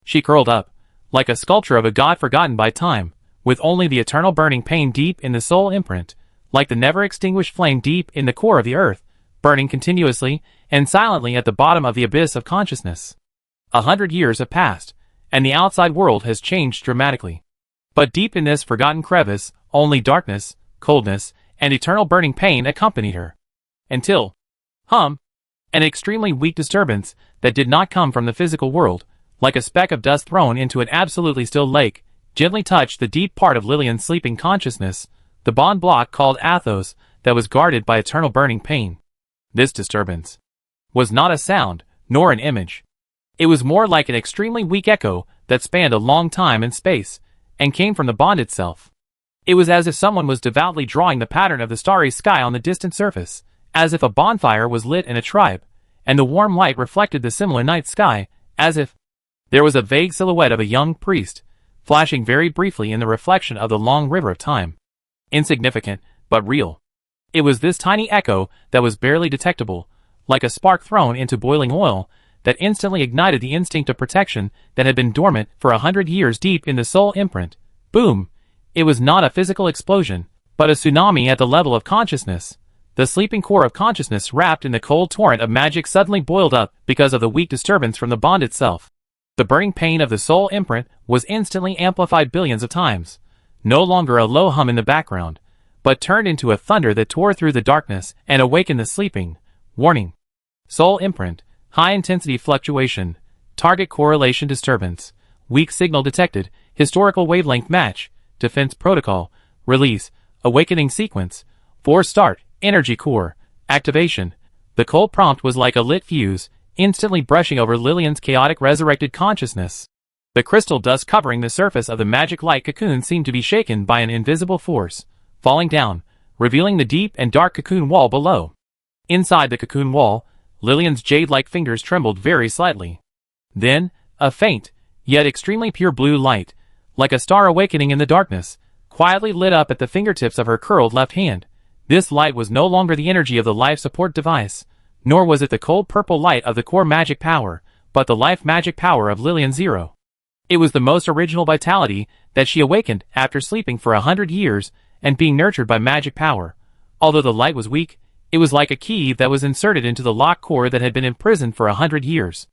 She curled up, like a sculpture of a god forgotten by time, with only the eternal burning pain deep in the soul imprint, like the never-extinguished flame deep in the core of the earth, burning continuously and silently at the bottom of the abyss of consciousness. 100 years have passed, and the outside world has changed dramatically. But deep in this forgotten crevice, only darkness, coldness, and eternal burning pain accompanied her. Until, an extremely weak disturbance that did not come from the physical world, like a speck of dust thrown into an absolutely still lake, gently touched the deep part of Lillian's sleeping consciousness, the bond block called Athos, that was guarded by eternal burning pain. This disturbance was not a sound, nor an image. It was more like an extremely weak echo that spanned a long time and space, and came from the bond itself. It was as if someone was devoutly drawing the pattern of the starry sky on the distant surface, as if a bonfire was lit in a tribe, and the warm light reflected the similar night sky, as if there was a vague silhouette of a young priest, flashing very briefly in the reflection of the long river of time. Insignificant, but real. It was this tiny echo that was barely detectable, like a spark thrown into boiling oil, that instantly ignited the instinct of protection that had been dormant for 100 years deep in the soul imprint. Boom! It was not a physical explosion, but a tsunami at the level of consciousness. The sleeping core of consciousness wrapped in the cold torrent of magic suddenly boiled up because of the weak disturbance from the bond itself. The burning pain of the soul imprint was instantly amplified billions of times, no longer a low hum in the background, but turned into a thunder that tore through the darkness and awakened the sleeping. Warning. Soul imprint, high-intensity fluctuation, target correlation disturbance, weak signal detected, historical wavelength match, defense protocol, release, awakening sequence, 4 start, energy core, activation. The cold prompt was like a lit fuse, instantly brushing over Lillian's chaotic resurrected consciousness. The crystal dust covering the surface of the magic light cocoon seemed to be shaken by an invisible force, falling down, revealing the deep and dark cocoon wall below. Inside the cocoon wall, Lillian's jade-like fingers trembled very slightly. Then, a faint, yet extremely pure blue light, like a star awakening in the darkness, quietly lit up at the fingertips of her curled left hand. This light was no longer the energy of the life support device, nor was it the cold purple light of the core magic power, but the life magic power of Lillian Zero. It was the most original vitality that she awakened after sleeping for 100 years and being nurtured by magic power. Although the light was weak, it was like a key that was inserted into the locked core that had been imprisoned for 100 years.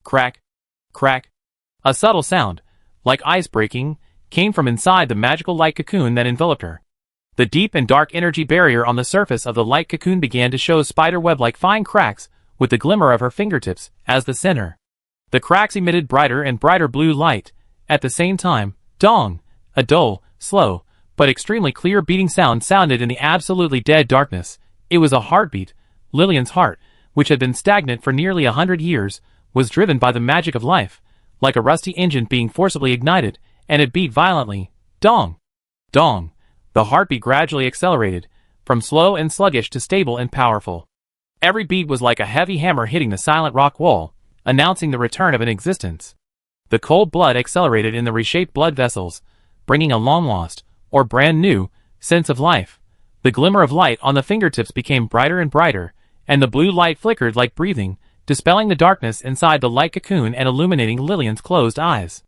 Crack. Crack. A subtle sound, like ice breaking, came from inside the magical light cocoon that enveloped her. The deep and dark energy barrier on the surface of the light cocoon began to show spiderweb-like fine cracks with the glimmer of her fingertips as the center. The cracks emitted brighter and brighter blue light. At the same time, dong, a dull, slow, but extremely clear beating sound sounded in the absolutely dead darkness. It was a heartbeat. Lillian's heart, which had been stagnant for nearly 100 years, was driven by the magic of life, like a rusty engine being forcibly ignited, and it beat violently. Dong! Dong! The heartbeat gradually accelerated, from slow and sluggish to stable and powerful. Every beat was like a heavy hammer hitting the silent rock wall, announcing the return of an existence. The cold blood accelerated in the reshaped blood vessels, bringing a long-lost, or brand-new, sense of life. The glimmer of light on the fingertips became brighter and brighter, and the blue light flickered like breathing, dispelling the darkness inside the light cocoon and illuminating Lillian's closed eyes.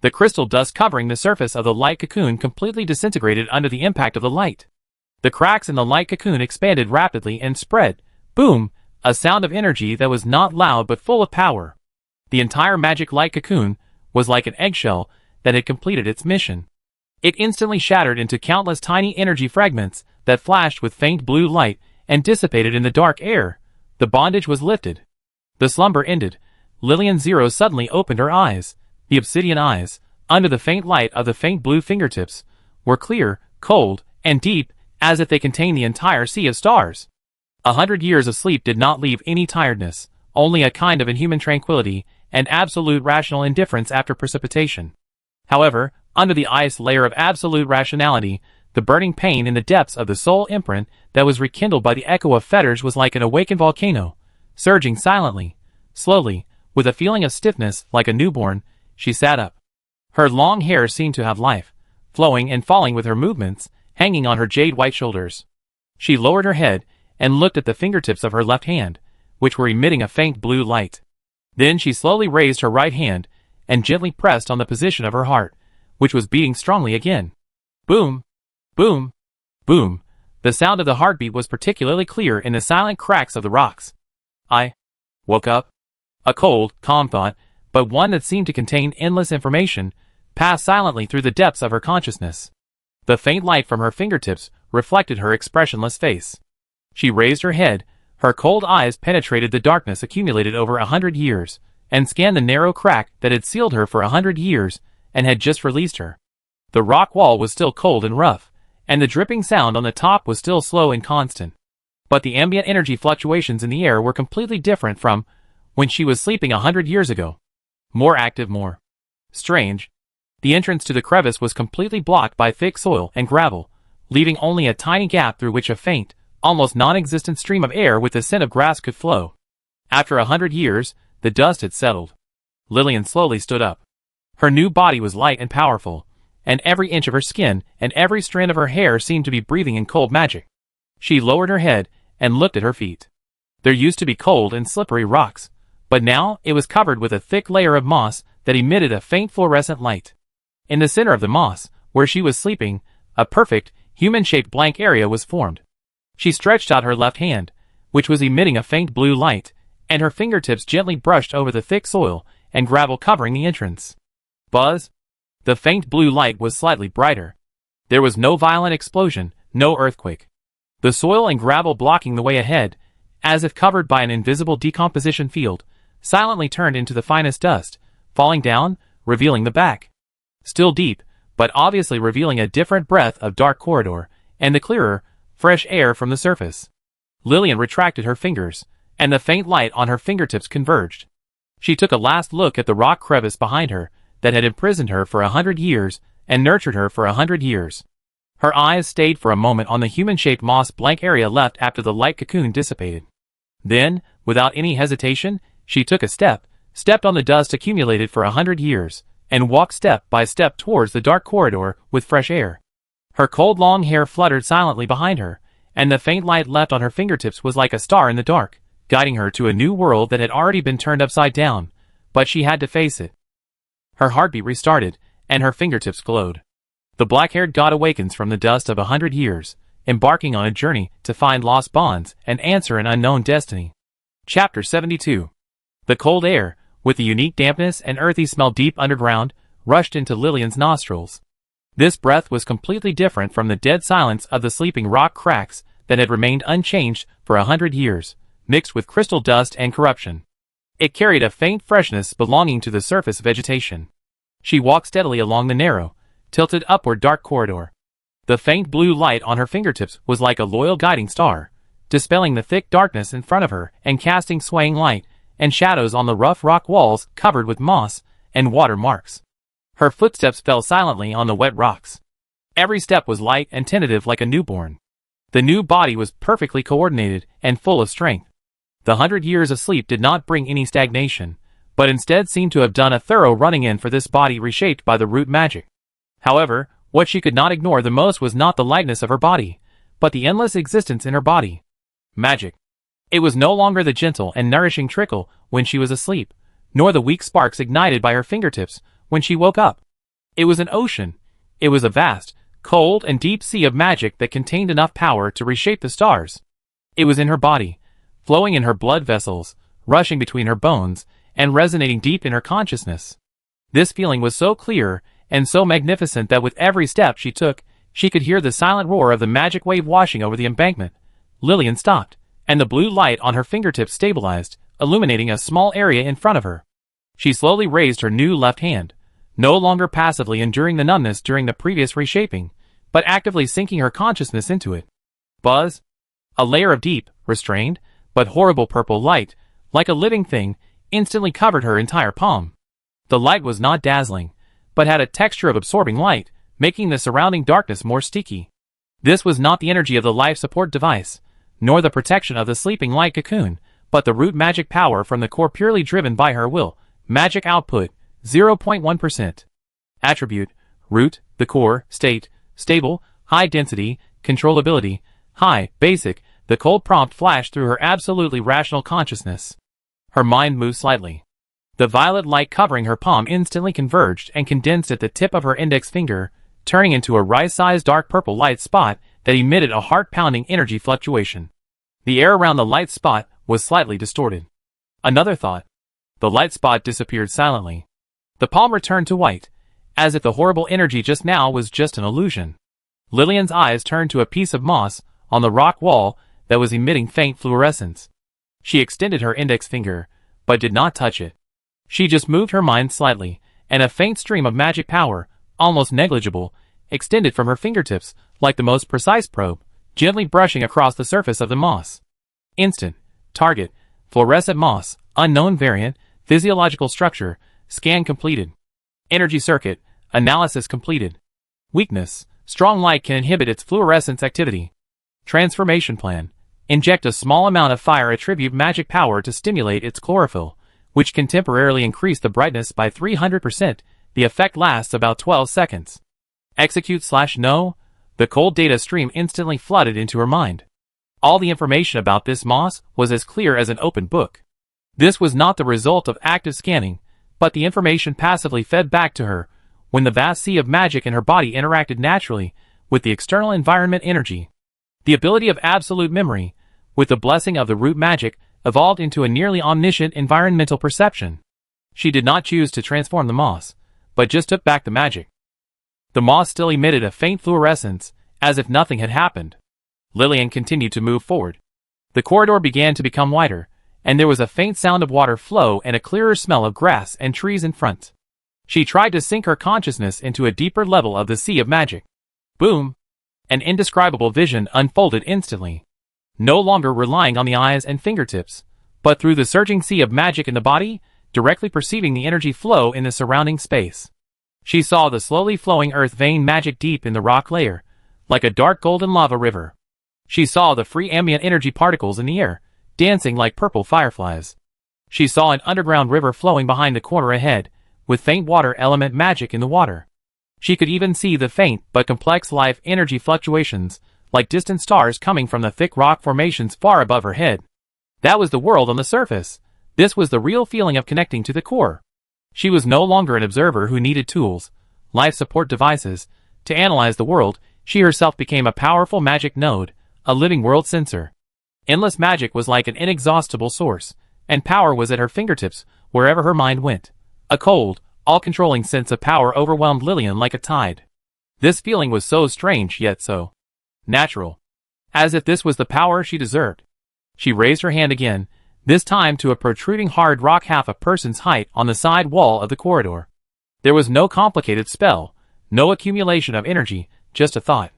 The crystal dust covering the surface of the light cocoon completely disintegrated under the impact of the light. The cracks in the light cocoon expanded rapidly and spread. Boom! A sound of energy that was not loud but full of power. The entire magic light cocoon was like an eggshell that had completed its mission. It instantly shattered into countless tiny energy fragments that flashed with faint blue light and dissipated in the dark air. The bondage was lifted. The slumber ended. Lillian Zero suddenly opened her eyes. The obsidian eyes, under the faint light of the faint blue fingertips, were clear, cold, and deep, as if they contained the entire sea of stars. 100 years of sleep did not leave any tiredness, only a kind of inhuman tranquility and absolute rational indifference after precipitation. However, under the ice layer of absolute rationality, the burning pain in the depths of the soul imprint that was rekindled by the echo of fetters was like an awakened volcano, surging silently, slowly, with a feeling of stiffness like a newborn. She sat up. Her long hair seemed to have life, flowing and falling with her movements, hanging on her jade-white shoulders. She lowered her head and looked at the fingertips of her left hand, which were emitting a faint blue light. Then she slowly raised her right hand and gently pressed on the position of her heart, which was beating strongly again. Boom! Boom! Boom! The sound of the heartbeat was particularly clear in the silent cracks of the rocks. I woke up. A cold, calm thought, but one that seemed to contain endless information, passed silently through the depths of her consciousness. The faint light from her fingertips reflected her expressionless face. She raised her head, her cold eyes penetrated the darkness accumulated over 100 years, and scanned the narrow crack that had sealed her for 100 years, and had just released her. The rock wall was still cold and rough, and the dripping sound on the top was still slow and constant. But the ambient energy fluctuations in the air were completely different from when she was sleeping 100 years ago. More active, more strange. The entrance to the crevice was completely blocked by thick soil and gravel, leaving only a tiny gap through which a faint, almost non-existent stream of air with the scent of grass could flow. After 100 years, the dust had settled. Lillian slowly stood up. Her new body was light and powerful, and every inch of her skin and every strand of her hair seemed to be breathing in cold magic. She lowered her head and looked at her feet. There used to be cold and slippery rocks, but now it was covered with a thick layer of moss that emitted a faint fluorescent light. In the center of the moss, where she was sleeping, a perfect, human-shaped blank area was formed. She stretched out her left hand, which was emitting a faint blue light, and her fingertips gently brushed over the thick soil and gravel covering the entrance. Buzz! The faint blue light was slightly brighter. There was no violent explosion, no earthquake. The soil and gravel blocking the way ahead, as if covered by an invisible decomposition field, silently turned into the finest dust, falling down, revealing the back. Still deep, but obviously revealing a different breadth of dark corridor, and the clearer, fresh air from the surface. Lillian retracted her fingers, and the faint light on her fingertips converged. She took a last look at the rock crevice behind her that had imprisoned her for 100 years and nurtured her for 100 years. Her eyes stayed for a moment on the human-shaped moss blank area left after the light cocoon dissipated. Then, without any hesitation, she took a stepped on the dust accumulated for 100 years, and walked step by step towards the dark corridor with fresh air. Her cold long hair fluttered silently behind her, and the faint light left on her fingertips was like a star in the dark, guiding her to a new world that had already been turned upside down, but she had to face it. Her heartbeat restarted, and her fingertips glowed. The black-haired god awakens from the dust of 100 years, embarking on a journey to find lost bonds and answer an unknown destiny. Chapter 72. The cold air, with the unique dampness and earthy smell deep underground, rushed into Lillian's nostrils. This breath was completely different from the dead silence of the sleeping rock cracks that had remained unchanged for 100 years, mixed with crystal dust and corruption. It carried a faint freshness belonging to the surface vegetation. She walked steadily along the narrow, tilted upward dark corridor. The faint blue light on her fingertips was like a loyal guiding star, dispelling the thick darkness in front of her and casting swaying light and shadows on the rough rock walls covered with moss and water marks. Her footsteps fell silently on the wet rocks. Every step was light and tentative like a newborn. The new body was perfectly coordinated and full of strength. The 100 years of sleep did not bring any stagnation, but instead seemed to have done a thorough running in for this body reshaped by the root magic. However, what she could not ignore the most was not the lightness of her body, but the endless existence in her body. Magic. It was no longer the gentle and nourishing trickle when she was asleep, nor the weak sparks ignited by her fingertips when she woke up. It was an ocean. It was a vast, cold and deep sea of magic that contained enough power to reshape the stars. It was in her body, flowing in her blood vessels, rushing between her bones, and resonating deep in her consciousness. This feeling was so clear and so magnificent that with every step she took, she could hear the silent roar of the magic wave washing over the embankment. Lillian stopped, and the blue light on her fingertips stabilized, illuminating a small area in front of her. She slowly raised her new left hand, no longer passively enduring the numbness during the previous reshaping, but actively sinking her consciousness into it. Buzz! A layer of deep, restrained, but horrible purple light, like a living thing, instantly covered her entire palm. The light was not dazzling, but had a texture of absorbing light, making the surrounding darkness more sticky. This was not the energy of the life support device, nor the protection of the sleeping light cocoon, but the root magic power from the core purely driven by her will. Magic output, 0.1%. Attribute, root, the core, state, stable, high density, controllability, high, basic. The cold prompt flashed through her absolutely rational consciousness. Her mind moved slightly. The violet light covering her palm instantly converged and condensed at the tip of her index finger, turning into a rice-sized dark purple light spot that emitted a heart-pounding energy fluctuation. The air around the light spot was slightly distorted. Another thought. The light spot disappeared silently. The palm returned to white, as if the horrible energy just now was just an illusion. Lillian's eyes turned to a piece of moss on the rock wall that was emitting faint fluorescence. She extended her index finger, but did not touch it. She just moved her mind slightly, and a faint stream of magic power, almost negligible, extended from her fingertips, like the most precise probe, gently brushing across the surface of the moss. Instant. Target. Fluorescent moss. Unknown variant. Physiological structure. Scan completed. Energy circuit. Analysis completed. Weakness. Strong light can inhibit its fluorescence activity. Transformation plan. Inject a small amount of fire attribute magic power to stimulate its chlorophyll, which can temporarily increase the brightness by 300%. The effect lasts about 12 seconds. Execute/no. The cold data stream instantly flooded into her mind. All the information about this moss was as clear as an open book. This was not the result of active scanning, but the information passively fed back to her when the vast sea of magic in her body interacted naturally with the external environment energy. The ability of absolute memory, with the blessing of the root magic, evolved into a nearly omniscient environmental perception. She did not choose to transform the moss, but just took back the magic. The moss still emitted a faint fluorescence, as if nothing had happened. Lillian continued to move forward. The corridor began to become wider, and there was a faint sound of water flow and a clearer smell of grass and trees in front. She tried to sink her consciousness into a deeper level of the sea of magic. Boom! An indescribable vision unfolded instantly. No longer relying on the eyes and fingertips, but through the surging sea of magic in the body, directly perceiving the energy flow in the surrounding space. She saw the slowly flowing earth vein magic deep in the rock layer, like a dark golden lava river. She saw the free ambient energy particles in the air, dancing like purple fireflies. She saw an underground river flowing behind the corner ahead, with faint water element magic in the water. She could even see the faint but complex life energy fluctuations, like distant stars coming from the thick rock formations far above her head. That was the world on the surface. This was the real feeling of connecting to the core. She was no longer an observer who needed tools, life support devices, to analyze the world. She herself became a powerful magic node, a living world sensor. Endless magic was like an inexhaustible source, and power was at her fingertips wherever her mind went. A cold, all-controlling sense of power overwhelmed Lillian like a tide. This feeling was so strange yet so natural, as if this was the power she deserved. She raised her hand again, this time to a protruding hard rock half a person's height on the side wall of the corridor. There was no complicated spell, no accumulation of energy, just a thought.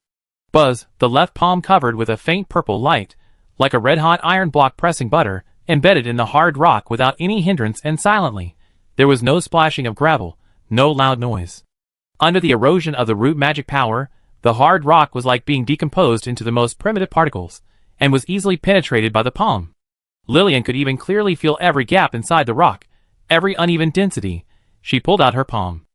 Buzz, the left palm covered with a faint purple light, like a red-hot iron block pressing butter, embedded in the hard rock without any hindrance and silently. There was no splashing of gravel, no loud noise. Under the erosion of the root magic power, the hard rock was like being decomposed into the most primitive particles, and was easily penetrated by the palm. Lillian could even clearly feel every gap inside the rock, every uneven density. She pulled out her palm.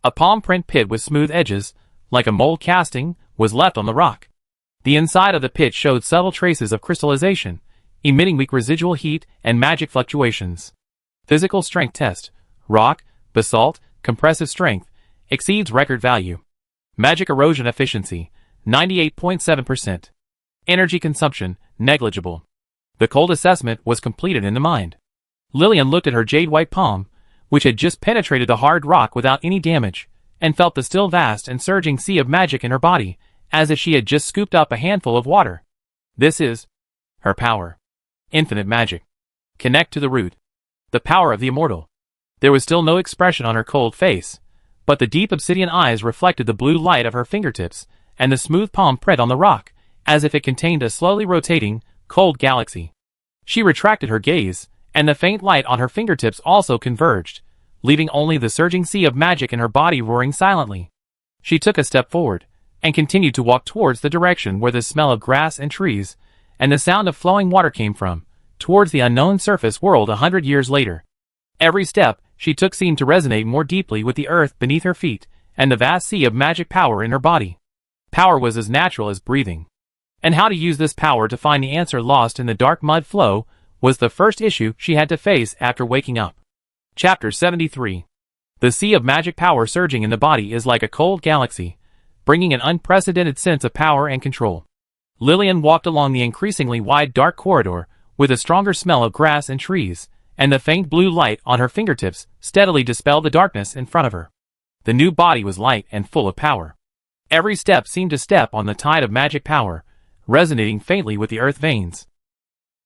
A palm print pit with smooth edges, like a mold casting, was left on the rock. The inside of the pit showed subtle traces of crystallization, emitting weak residual heat and magic fluctuations. Physical strength test. Rock, basalt, compressive strength, exceeds record value. Magic erosion efficiency, 98.7%. Energy consumption, negligible. The cold assessment was completed in the mind. Lillian looked at her jade-white palm, which had just penetrated the hard rock without any damage, and felt the still vast and surging sea of magic in her body, as if she had just scooped up a handful of water. This is her power. Infinite magic. Connect to the root. The power of the immortal. There was still no expression on her cold face, but the deep obsidian eyes reflected the blue light of her fingertips and the smooth palm print on the rock, as if it contained a slowly rotating, cold galaxy. She retracted her gaze, and the faint light on her fingertips also converged, leaving only the surging sea of magic in her body roaring silently. She took a step forward, and continued to walk towards the direction where the smell of grass and trees, and the sound of flowing water came from, towards the unknown surface world 100 years later. Every step she took seemed to resonate more deeply with the earth beneath her feet, and the vast sea of magic power in her body. Power was as natural as breathing. And how to use this power to find the answer lost in the dark mud flow was the first issue she had to face after waking up. Chapter 73. The sea of magic power surging in the body is like a cold galaxy, bringing an unprecedented sense of power and control. Lillian walked along the increasingly wide dark corridor, with a stronger smell of grass and trees, and the faint blue light on her fingertips steadily dispelled the darkness in front of her. The new body was light and full of power. Every step seemed to step on the tide of magic power, resonating faintly with the earth veins.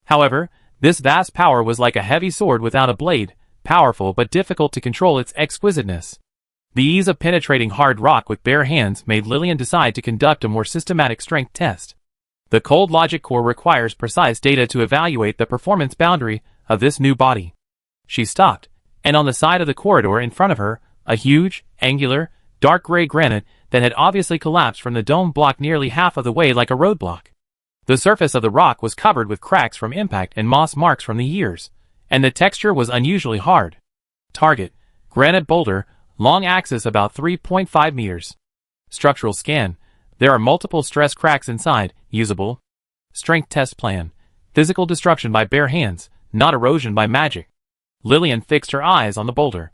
However, this vast power was like a heavy sword without a blade, powerful but difficult to control its exquisiteness. The ease of penetrating hard rock with bare hands made Lillian decide to conduct a more systematic strength test. The cold logic core requires precise data to evaluate the performance boundary of this new body. She stopped, and on the side of the corridor in front of her, a huge, angular, dark gray granite that had obviously collapsed from the dome blocked nearly half of the way like a roadblock. The surface of the rock was covered with cracks from impact and moss marks from the years, and the texture was unusually hard. Target: granite boulder, long axis about 3.5 meters. Structural scan: there are multiple stress cracks inside, usable. Strength test plan: physical destruction by bare hands, not erosion by magic. Lillian fixed her eyes on the boulder.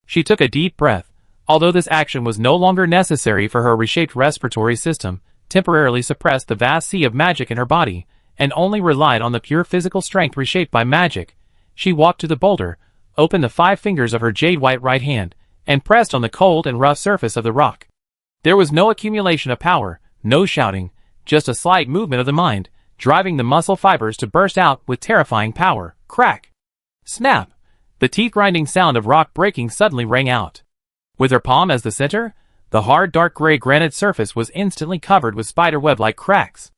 She took a deep breath, although this action was no longer necessary for her reshaped respiratory system, temporarily suppressed the vast sea of magic in her body, and only relied on the pure physical strength reshaped by magic. She walked to the boulder, opened the 5 fingers of her jade-white right hand, and pressed on the cold and rough surface of the rock. There was no accumulation of power, no shouting, just a slight movement of the mind, driving the muscle fibers to burst out with terrifying power. Crack! Snap! The teeth-grinding sound of rock breaking suddenly rang out. With her palm as the center, the hard dark gray granite surface was instantly covered with spiderweb-like cracks.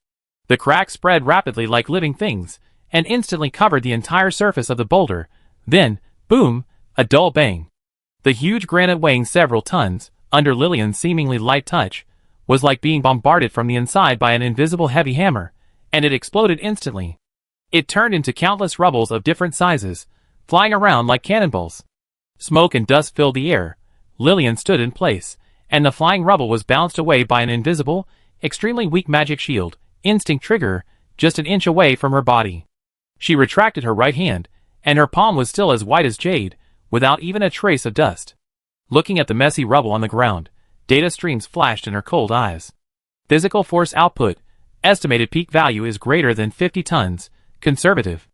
The cracks spread rapidly like living things, and instantly covered the entire surface of the boulder. Then, boom, a dull bang. The huge granite weighing several tons, under Lillian's seemingly light touch, was like being bombarded from the inside by an invisible heavy hammer, and it exploded instantly. It turned into countless rubbles of different sizes, flying around like cannonballs. Smoke and dust filled the air, Lillian stood in place, and the flying rubble was bounced away by an invisible, extremely weak magic shield, instinct trigger, just an inch away from her body. She retracted her right hand, and her palm was still as white as jade, without even a trace of dust. Looking at the messy rubble on the ground, data streams flashed in her cold eyes. Physical force output, estimated peak value is greater than 50 tons, conservative.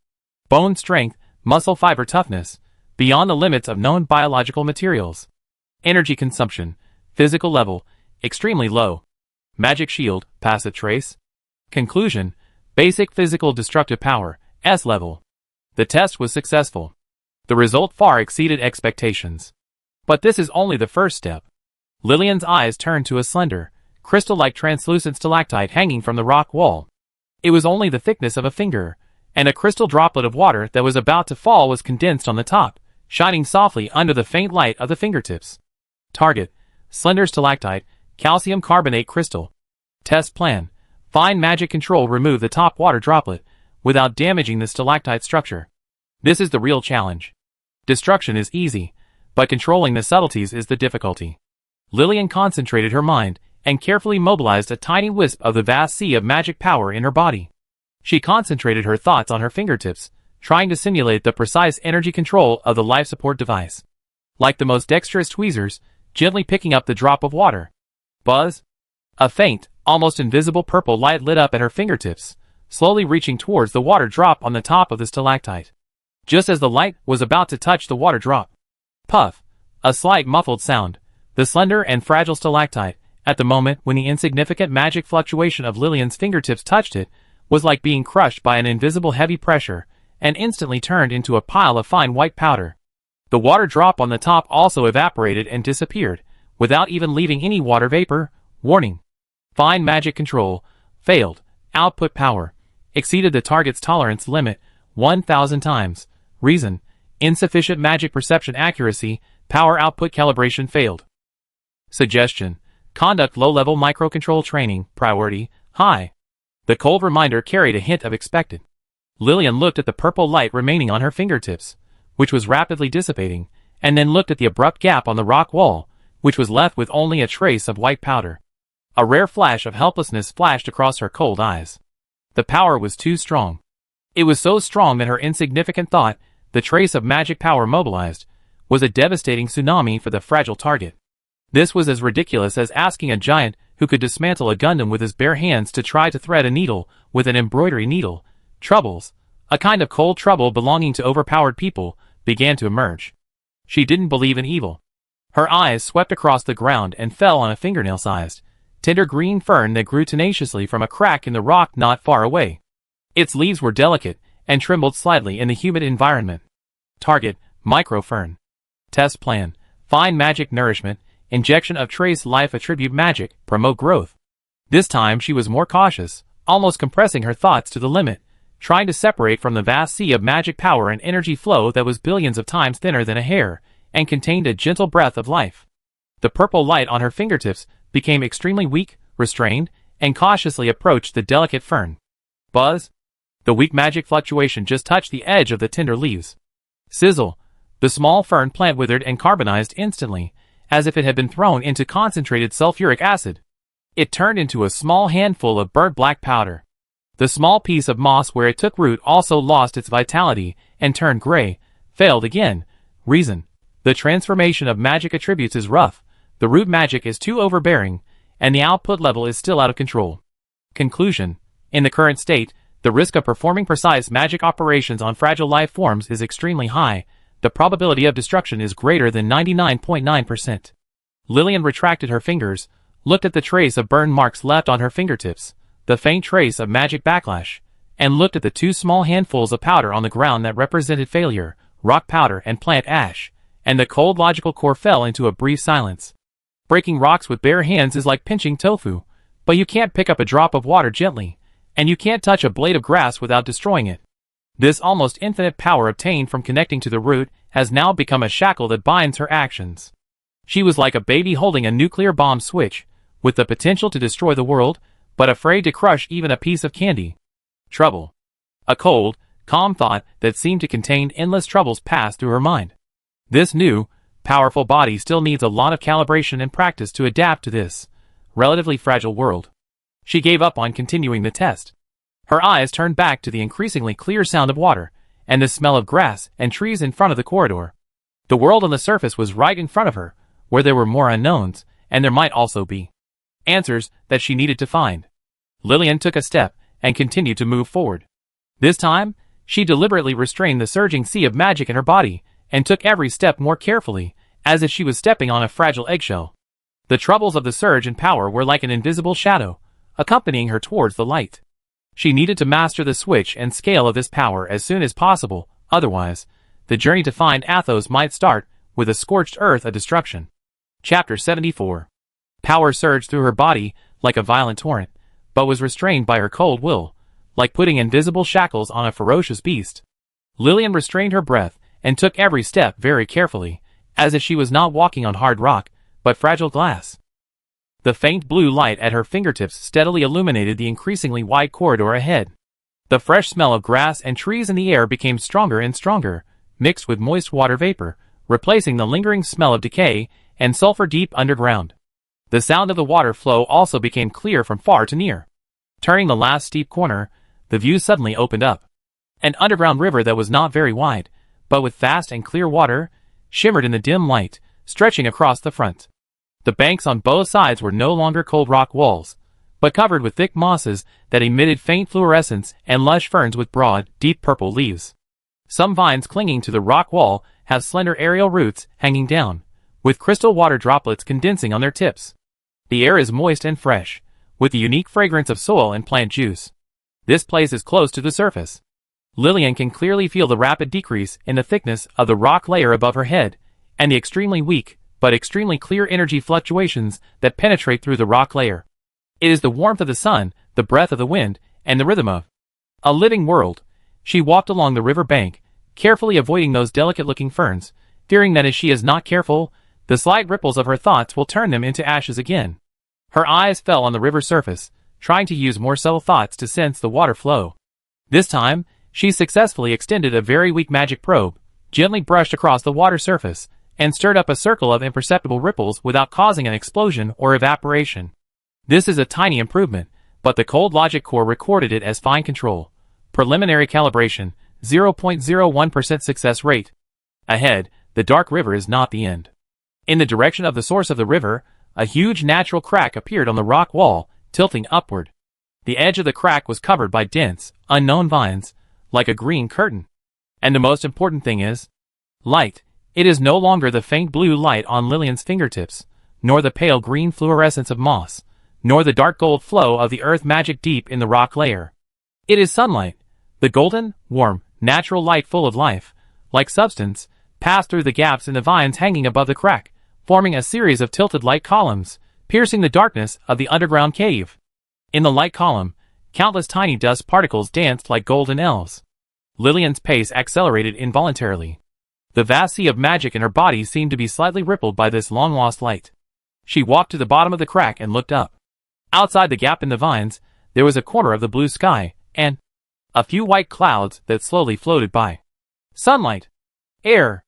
Bone strength, muscle fiber toughness, beyond the limits of known biological materials. Energy consumption, physical level, extremely low. Magic shield, passive trace. Conclusion, basic physical destructive power, S level. The test was successful. The result far exceeded expectations. But this is only the first step. Lillian's eyes turned to a slender, crystal-like translucent stalactite hanging from the rock wall. It was only the thickness of a finger, and a crystal droplet of water that was about to fall was condensed on the top, shining softly under the faint light of the fingertips. Target, slender stalactite, calcium carbonate crystal. Test plan, find magic control remove the top water droplet, without damaging the stalactite structure. This is the real challenge. Destruction is easy, but controlling the subtleties is the difficulty. Lillian concentrated her mind, and carefully mobilized a tiny wisp of the vast sea of magic power in her body. She concentrated her thoughts on her fingertips, trying to simulate the precise energy control of the life support device. Like the most dexterous tweezers, gently picking up the drop of water. Buzz! A faint, almost invisible purple light lit up at her fingertips, slowly reaching towards the water drop on the top of the stalactite. Just as the light was about to touch the water drop. Puff! A slight muffled sound. The slender and fragile stalactite, at the moment when the insignificant magic fluctuation of Lillian's fingertips touched it, was like being crushed by an invisible heavy pressure, and instantly turned into a pile of fine white powder. The water drop on the top also evaporated and disappeared, without even leaving any water vapor. Warning. Fine magic control, failed. Output power, exceeded the target's tolerance limit, 1,000 times. Reason, insufficient magic perception accuracy, power output calibration failed. Suggestion, conduct low-level microcontrol training, priority, high. The cold reminder carried a hint of expected. Lillian looked at the purple light remaining on her fingertips, which was rapidly dissipating, and then looked at the abrupt gap on the rock wall, which was left with only a trace of white powder. A rare flash of helplessness flashed across her cold eyes. The power was too strong. It was so strong that her insignificant thought, the trace of magic power mobilized, was a devastating tsunami for the fragile target. This was as ridiculous as asking a giant who could dismantle a Gundam with his bare hands to try to thread a needle with an embroidery needle. Troubles, a kind of cold trouble belonging to overpowered people, began to emerge. She didn't believe in evil. Her eyes swept across the ground and fell on a fingernail-sized, tender green fern that grew tenaciously from a crack in the rock not far away. Its leaves were delicate and trembled slightly in the humid environment. Target, micro-fern. Test plan, find magic nourishment, injection of trace life attribute magic, promote growth. This time she was more cautious, almost compressing her thoughts to the limit, trying to separate from the vast sea of magic power and energy flow that was billions of times thinner than a hair, and contained a gentle breath of life. The purple light on her fingertips became extremely weak, restrained, and cautiously approached the delicate fern. Buzz! The weak magic fluctuation just touched the edge of the tender leaves. Sizzle! The small fern plant withered and carbonized instantly, as if it had been thrown into concentrated sulfuric acid. It turned into a small handful of burnt black powder. The small piece of moss where it took root also lost its vitality and turned gray, failed again. Reason. The transformation of magic attributes is rough, the root magic is too overbearing, and the output level is still out of control. Conclusion. In the current state, the risk of performing precise magic operations on fragile life forms is extremely high. The probability of destruction is greater than 99.9%. Lillian retracted her fingers, looked at the trace of burn marks left on her fingertips, the faint trace of magic backlash, and looked at the two small handfuls of powder on the ground that represented failure, rock powder and plant ash, and the cold logical core fell into a brief silence. Breaking rocks with bare hands is like pinching tofu, but you can't pick up a drop of water gently, and you can't touch a blade of grass without destroying it. This almost infinite power obtained from connecting to the root has now become a shackle that binds her actions. She was like a baby holding a nuclear bomb switch, with the potential to destroy the world, but afraid to crush even a piece of candy. Trouble. A cold, calm thought that seemed to contain endless troubles passed through her mind. This new, powerful body still needs a lot of calibration and practice to adapt to this relatively fragile world. She gave up on continuing the test. Her eyes turned back to the increasingly clear sound of water and the smell of grass and trees in front of the corridor. The world on the surface was right in front of her, where there were more unknowns, and there might also be answers that she needed to find. Lillian took a step and continued to move forward. This time, she deliberately restrained the surging sea of magic in her body and took every step more carefully, as if she was stepping on a fragile eggshell. The troubles of the surge in power were like an invisible shadow, accompanying her towards the light. She needed to master the switch and scale of this power as soon as possible, otherwise, the journey to find Athos might start with a scorched earth of destruction. Chapter 74. Power surged through her body like a violent torrent, but was restrained by her cold will, like putting invisible shackles on a ferocious beast. Lillian restrained her breath and took every step very carefully, as if she was not walking on hard rock, but fragile glass. The faint blue light at her fingertips steadily illuminated the increasingly wide corridor ahead. The fresh smell of grass and trees in the air became stronger and stronger, mixed with moist water vapor, replacing the lingering smell of decay and sulfur deep underground. The sound of the water flow also became clear from far to near. Turning the last steep corner, the view suddenly opened up. An underground river that was not very wide, but with vast and clear water, shimmered in the dim light, stretching across the front. The banks on both sides were no longer cold rock walls, but covered with thick mosses that emitted faint fluorescence and lush ferns with broad, deep purple leaves. Some vines clinging to the rock wall have slender aerial roots hanging down, with crystal water droplets condensing on their tips. The air is moist and fresh, with the unique fragrance of soil and plant juice. This place is close to the surface. Lillian can clearly feel the rapid decrease in the thickness of the rock layer above her head, and the extremely weak, but extremely clear energy fluctuations that penetrate through the rock layer. It is the warmth of the sun, the breath of the wind, and the rhythm of a living world. She walked along the river bank, carefully avoiding those delicate-looking ferns, fearing that if she is not careful, the slight ripples of her thoughts will turn them into ashes again. Her eyes fell on the river surface, trying to use more subtle thoughts to sense the water flow. This time, she successfully extended a very weak magic probe, gently brushed across the water surface, and stirred up a circle of imperceptible ripples without causing an explosion or evaporation. This is a tiny improvement, but the cold logic core recorded it as fine control. Preliminary calibration, 0.01% success rate. Ahead, the dark river is not the end. In the direction of the source of the river, a huge natural crack appeared on the rock wall, tilting upward. The edge of the crack was covered by dense, unknown vines, like a green curtain. And the most important thing is light. It is no longer the faint blue light on Lillian's fingertips, nor the pale green fluorescence of moss, nor the dark gold flow of the earth magic deep in the rock layer. It is sunlight. The golden, warm, natural light full of life, like substance, passed through the gaps in the vines hanging above the crack, forming a series of tilted light columns, piercing the darkness of the underground cave. In the light column, countless tiny dust particles danced like golden elves. Lillian's pace accelerated involuntarily. The vast sea of magic in her body seemed to be slightly rippled by this long-lost light. She walked to the bottom of the crack and looked up. Outside the gap in the vines, there was a corner of the blue sky, and a few white clouds that slowly floated by. Sunlight, air,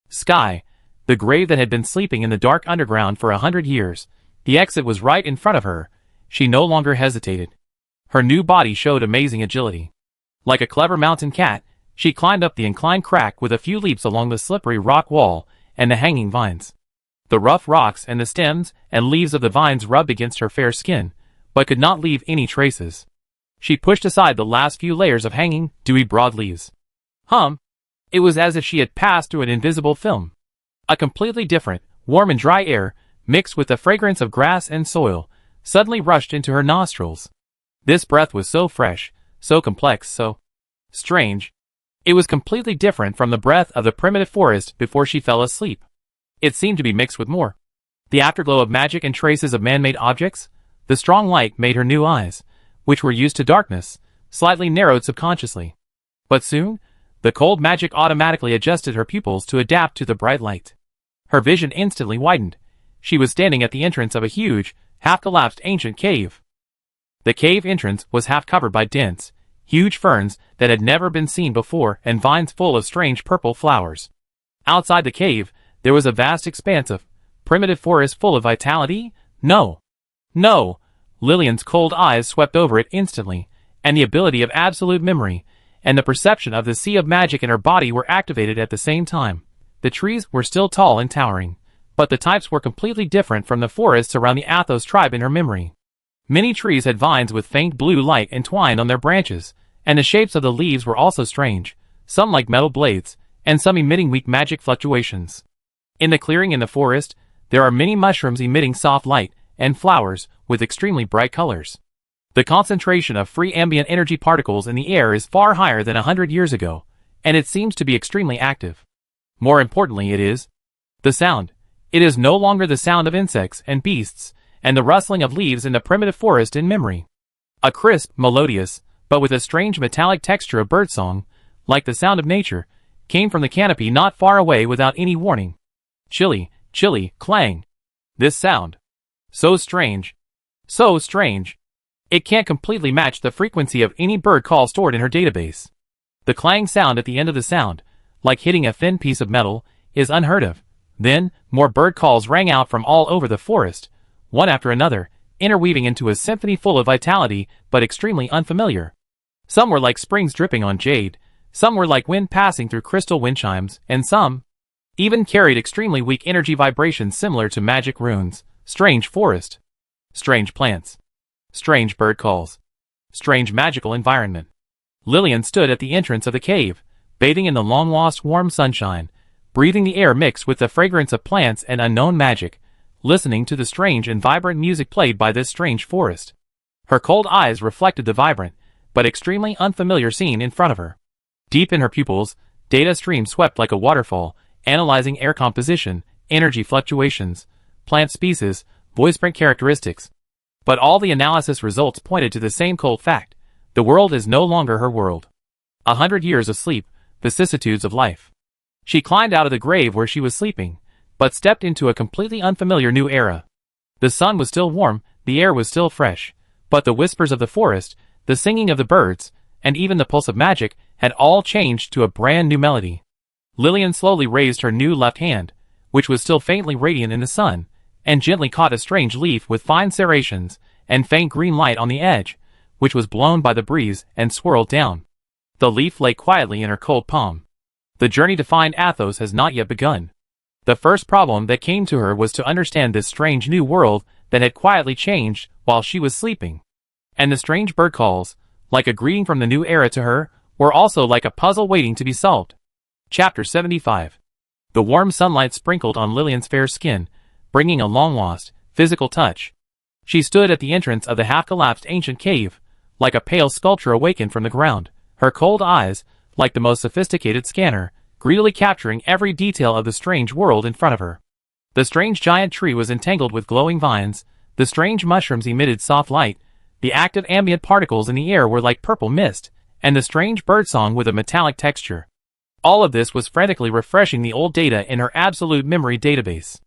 sky, the grave that had been sleeping in the dark underground for 100 years. The exit was right in front of her. She no longer hesitated. Her new body showed amazing agility. Like a clever mountain cat, she climbed up the inclined crack with a few leaps along the slippery rock wall and the hanging vines. The rough rocks and the stems and leaves of the vines rubbed against her fair skin, but could not leave any traces. She pushed aside the last few layers of hanging, dewy broad leaves. It was as if she had passed through an invisible film. A completely different, warm and dry air, mixed with the fragrance of grass and soil, suddenly rushed into her nostrils. This breath was so fresh, so complex, so strange. It was completely different from the breath of the primitive forest before she fell asleep. It seemed to be mixed with more. The afterglow of magic and traces of man-made objects, the strong light made her new eyes, which were used to darkness, slightly narrowed subconsciously. But soon, the cold magic automatically adjusted her pupils to adapt to the bright light. Her vision instantly widened. She was standing at the entrance of a huge, half-collapsed ancient cave. The cave entrance was half covered by dense, huge ferns that had never been seen before and vines full of strange purple flowers. Outside the cave, There was a vast expanse of primitive forest full of vitality? No. No. Lillian's cold eyes swept over it instantly, and the ability of absolute memory and the perception of the sea of magic in her body were activated at the same time. The trees were still tall and towering, but the types were completely different from the forests around the Athos tribe in her memory. Many trees had vines with faint blue light entwined on their branches, and the shapes of the leaves were also strange, some like metal blades, and some emitting weak magic fluctuations. In the clearing in the forest, there are many mushrooms emitting soft light, and flowers with extremely bright colors. The concentration of free ambient energy particles in the air is far higher than 100 years ago, and it seems to be extremely active. More importantly, it is the sound. It is no longer the sound of insects and beasts, and the rustling of leaves in the primitive forest in memory. A crisp, melodious, but with a strange metallic texture of birdsong, like the sound of nature, came from the canopy not far away without any warning. Chilly, chilly, clang. This sound. So strange. So strange. It can't completely match the frequency of any bird call stored in her database. The clang sound at the end of the sound, like hitting a thin piece of metal, is unheard of. Then, more bird calls rang out from all over the forest, one after another, interweaving into a symphony full of vitality, but extremely unfamiliar. Some were like springs dripping on jade, some were like wind passing through crystal wind chimes, and some even carried extremely weak energy vibrations similar to magic runes. Strange forest. Strange plants. Strange bird calls. Strange magical environment. Lillian stood at the entrance of the cave, bathing in the long-lost warm sunshine, breathing the air mixed with the fragrance of plants and unknown magic, listening to the strange and vibrant music played by this strange forest. Her cold eyes reflected the vibrant, but extremely unfamiliar scene in front of her. Deep in her pupils, data streams swept like a waterfall, analyzing air composition, energy fluctuations, plant species, voice print characteristics. But all the analysis results pointed to the same cold fact: the world is no longer her world. 100 years of sleep, vicissitudes of life. She climbed out of the grave where she was sleeping, but stepped into a completely unfamiliar new era. The sun was still warm, the air was still fresh, but the whispers of the forest, the singing of the birds, and even the pulse of magic had all changed to a brand new melody. Lillian slowly raised her new left hand, which was still faintly radiant in the sun, and gently caught a strange leaf with fine serrations and faint green light on the edge, which was blown by the breeze and swirled down. The leaf lay quietly in her cold palm. The journey to find Athos has not yet begun. The first problem that came to her was to understand this strange new world that had quietly changed while she was sleeping. And the strange bird calls, like a greeting from the new era to her, were also like a puzzle waiting to be solved. Chapter 75. The warm sunlight sprinkled on Lillian's fair skin, bringing a long-lost, physical touch. She stood at the entrance of the half-collapsed ancient cave, like a pale sculpture awakened from the ground, her cold eyes, like the most sophisticated scanner, greedily capturing every detail of the strange world in front of her. The strange giant tree was entangled with glowing vines, the strange mushrooms emitted soft light, the active ambient particles in the air were like purple mist, and the strange birdsong with a metallic texture. All of this was frantically refreshing the old data in her absolute memory database.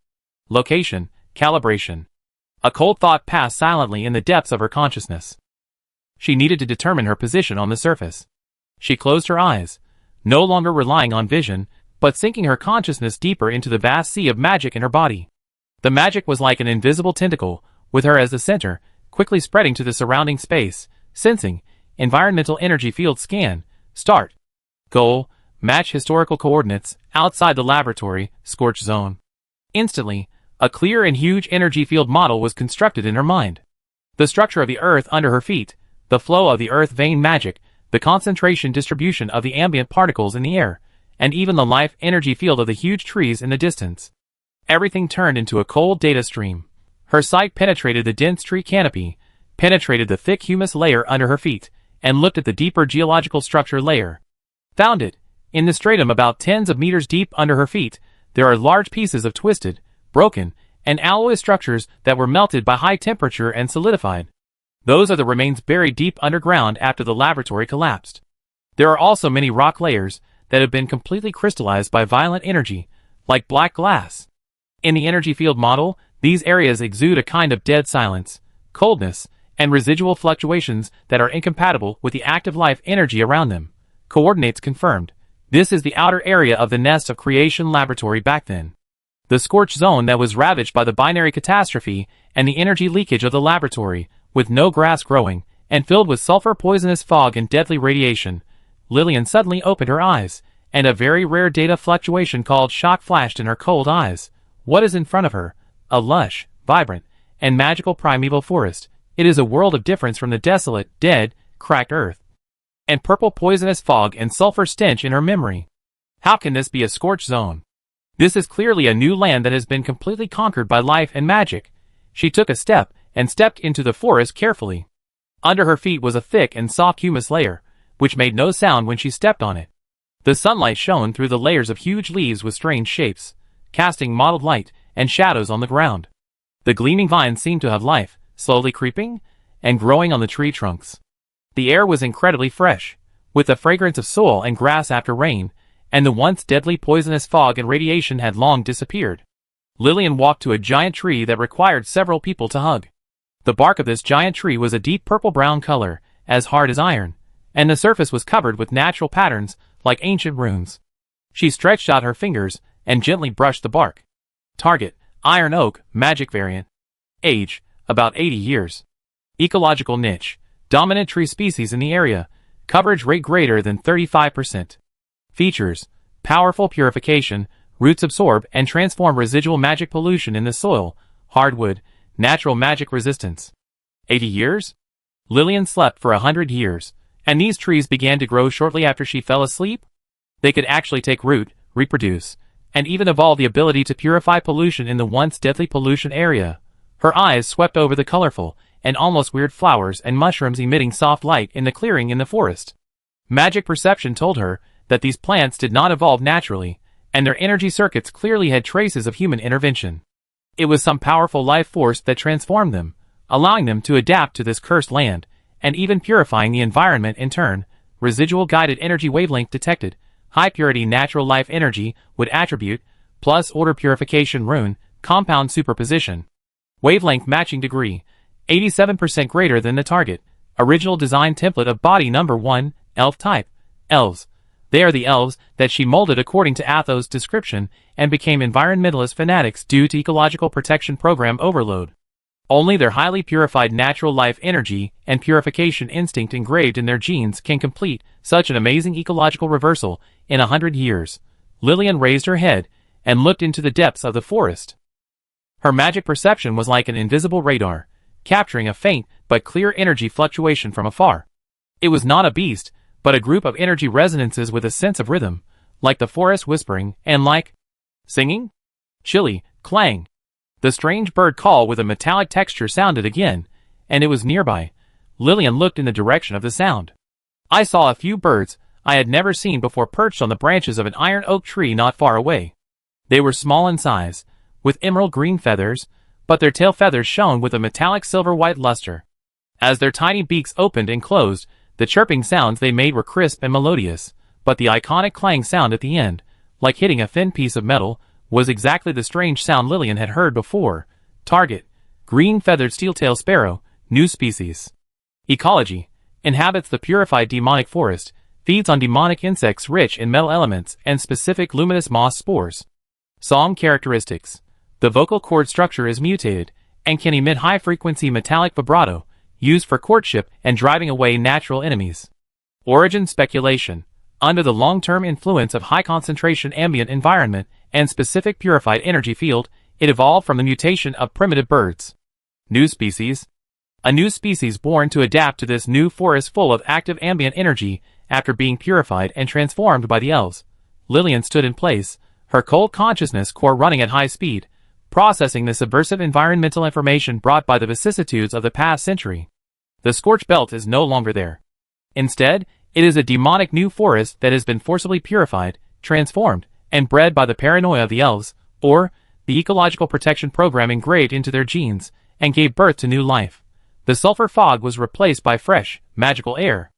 Location, calibration. A cold thought passed silently in the depths of her consciousness. She needed to determine her position on the surface. She closed her eyes, no longer relying on vision, but sinking her consciousness deeper into the vast sea of magic in her body. The magic was like an invisible tentacle, with her as the center, quickly spreading to the surrounding space. Sensing, environmental energy field scan, start. Goal, match historical coordinates, outside the laboratory, scorch zone. Instantly, a clear and huge energy field model was constructed in her mind. The structure of the earth under her feet, the flow of the earth vein magic, the concentration distribution of the ambient particles in the air, and even the life energy field of the huge trees in the distance. Everything turned into a cold data stream. Her sight penetrated the dense tree canopy, penetrated the thick humus layer under her feet, and looked at the deeper geological structure layer. Found it. In the stratum about tens of meters deep under her feet, there are large pieces of twisted, broken, and alloy structures that were melted by high temperature and solidified. Those are the remains buried deep underground after the laboratory collapsed. There are also many rock layers that have been completely crystallized by violent energy, like black glass. In the energy field model, these areas exude a kind of dead silence, coldness, and residual fluctuations that are incompatible with the active life energy around them. Coordinates confirmed. This is the outer area of the nest of creation laboratory back then. The scorched zone that was ravaged by the binary catastrophe and the energy leakage of the laboratory, with no grass growing, and filled with sulfur-poisonous fog and deadly radiation. Lillian suddenly opened her eyes, and a very rare data fluctuation called shock flashed in her cold eyes. What is in front of her? A lush, vibrant, and magical primeval forest. It is a world of difference from the desolate, dead, cracked earth, and purple poisonous fog and sulfur stench in her memory. How can this be a scorched zone? This is clearly a new land that has been completely conquered by life and magic. She took a step, and stepped into the forest carefully. Under her feet was a thick and soft humus layer, which made no sound when she stepped on it. The sunlight shone through the layers of huge leaves with strange shapes, casting mottled light and shadows on the ground. The gleaming vines seemed to have life, slowly creeping and growing on the tree trunks. The air was incredibly fresh, with the fragrance of soil and grass after rain, and the once deadly poisonous fog and radiation had long disappeared. Lillian walked to a giant tree that required several people to hug. The bark of this giant tree was a deep purple-brown color, as hard as iron, and the surface was covered with natural patterns like ancient runes. She stretched out her fingers and gently brushed the bark. Target: iron oak, magic variant. Age: about 80 years. Ecological niche: dominant tree species in the area. Coverage rate greater than 35%. Features: powerful purification, roots absorb and transform residual magic pollution in the soil. Hardwood, natural magic resistance. 80 years? Lillian slept for 100 years, and these trees began to grow shortly after she fell asleep? They could actually take root, reproduce, and even evolve the ability to purify pollution in the once deadly pollution area. Her eyes swept over the colorful and almost weird flowers and mushrooms emitting soft light in the clearing in the forest. Magic perception told her that these plants did not evolve naturally, and their energy circuits clearly had traces of human intervention. It was some powerful life force that transformed them, allowing them to adapt to this cursed land, and even purifying the environment in turn. Residual guided energy wavelength detected. High purity natural life energy with attribute, plus order purification rune, compound superposition. Wavelength matching degree, 87% greater than the target. Original design template of body number 1, elf type. Elves. They are the elves that she molded according to Atho's description and became environmentalist fanatics due to ecological protection program overload. Only their highly purified natural life energy and purification instinct engraved in their genes can complete such an amazing ecological reversal in 100 years. Lillian raised her head and looked into the depths of the forest. Her magic perception was like an invisible radar, capturing a faint but clear energy fluctuation from afar. It was not a beast, but a group of energy resonances with a sense of rhythm, like the forest whispering and like singing. Chilly, clang. The strange bird call with a metallic texture sounded again, and it was nearby. Lillian looked in the direction of the sound. I saw a few birds I had never seen before perched on the branches of an iron oak tree not far away. They were small in size, with emerald green feathers, but their tail feathers shone with a metallic silver-white luster. As their tiny beaks opened and closed, the chirping sounds they made were crisp and melodious, but the iconic clang sound at the end, like hitting a thin piece of metal, was exactly the strange sound Lillian had heard before. Target: green-feathered steeltail sparrow, new species. Ecology: inhabits the purified demonic forest, feeds on demonic insects rich in metal elements and specific luminous moss spores. Song characteristics: the vocal cord structure is mutated, and can emit high-frequency metallic vibrato, used for courtship and driving away natural enemies. Origin speculation: under the long-term influence of high-concentration ambient environment and specific purified energy field, it evolved from the mutation of primitive birds. New species: a new species born to adapt to this new forest full of active ambient energy after being purified and transformed by the elves. Lillian stood in place, her cold consciousness core running at high speed, processing the subversive environmental information brought by the vicissitudes of the past century. The scorched belt is no longer there. Instead, it is a demonic new forest that has been forcibly purified, transformed, and bred by the paranoia of the elves, or the ecological protection program engraved into their genes, and gave birth to new life. The sulfur fog was replaced by fresh, magical air.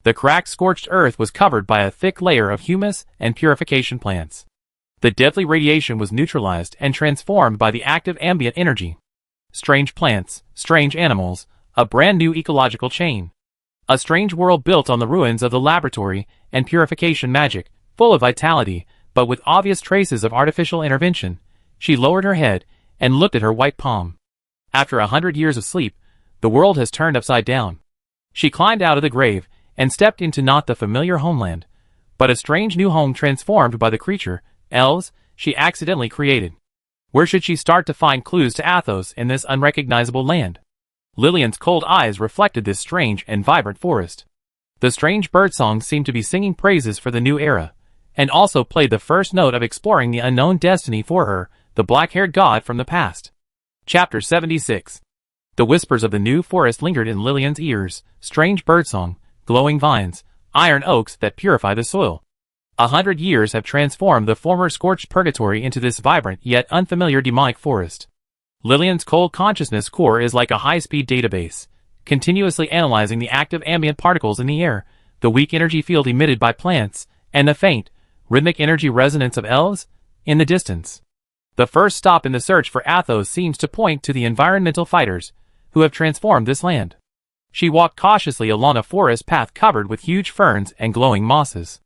The cracked, scorched earth was covered by a thick layer of humus and purification plants. The deadly radiation was neutralized and transformed by the active ambient energy. Strange plants, strange animals, a brand new ecological chain. A strange world built on the ruins of the laboratory and purification magic, full of vitality, but with obvious traces of artificial intervention. She lowered her head and looked at her white palm. After 100 years of sleep, the world has turned upside down. She climbed out of the grave and stepped into not the familiar homeland, but a strange new home transformed by the creature, elves, she accidentally created. Where should she start to find clues to Athos in this unrecognizable land? Lillian's cold eyes reflected this strange and vibrant forest. The strange birdsong seemed to be singing praises for the new era, and also played the first note of exploring the unknown destiny for her, the black-haired god from the past. Chapter 76. The whispers of the new forest lingered in Lillian's ears, strange birdsong, glowing vines, iron oaks that purify the soil. 100 years have transformed the former scorched purgatory into this vibrant yet unfamiliar demonic forest. Lillian's cold consciousness core is like a high-speed database, continuously analyzing the active ambient particles in the air, the weak energy field emitted by plants, and the faint, rhythmic energy resonance of elves in the distance. The first stop in the search for Athos seems to point to the environmental fighters who have transformed this land. She walked cautiously along a forest path covered with huge ferns and glowing mosses.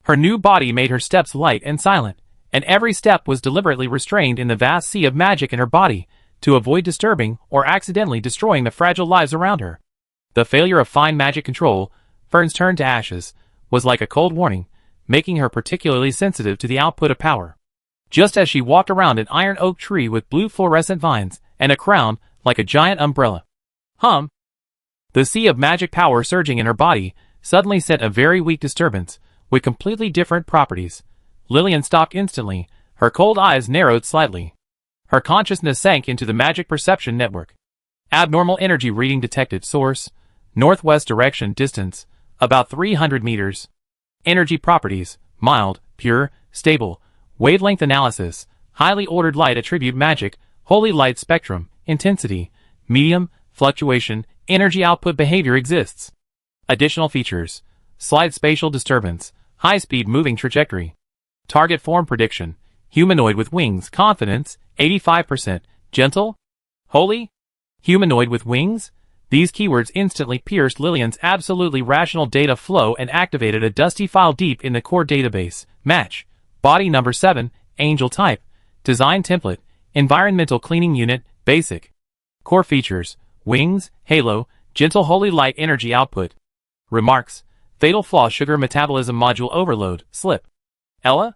Her new body made her steps light and silent, and every step was deliberately restrained in the vast sea of magic in her body to avoid disturbing or accidentally destroying the fragile lives around her. The failure of fine magic control, ferns turned to ashes, was like a cold warning, making her particularly sensitive to the output of power. Just as she walked around an iron oak tree with blue fluorescent vines and a crown like a giant umbrella. The sea of magic power surging in her body suddenly sent a very weak disturbance, with completely different properties. Lillian stopped instantly, her cold eyes narrowed slightly. Her consciousness sank into the magic perception network. Abnormal energy reading detected. Source: northwest direction. Distance: about 300 meters. Energy properties: mild, pure, stable. Wavelength analysis: highly ordered light attribute magic, holy light spectrum, intensity, medium, fluctuation, energy output behavior exists. Additional features: slight spatial disturbance, high-speed moving trajectory. Target form prediction: humanoid with wings. Confidence: 85%. Gentle? Holy? Humanoid with wings? These keywords instantly pierced Lillian's absolutely rational data flow and activated a dusty file deep in the core database. Match: body number 7, angel type, design template, environmental cleaning unit, basic. Core features: wings, halo, gentle holy light energy output. Remarks: fatal flaw: sugar metabolism module overload, slip. Ella?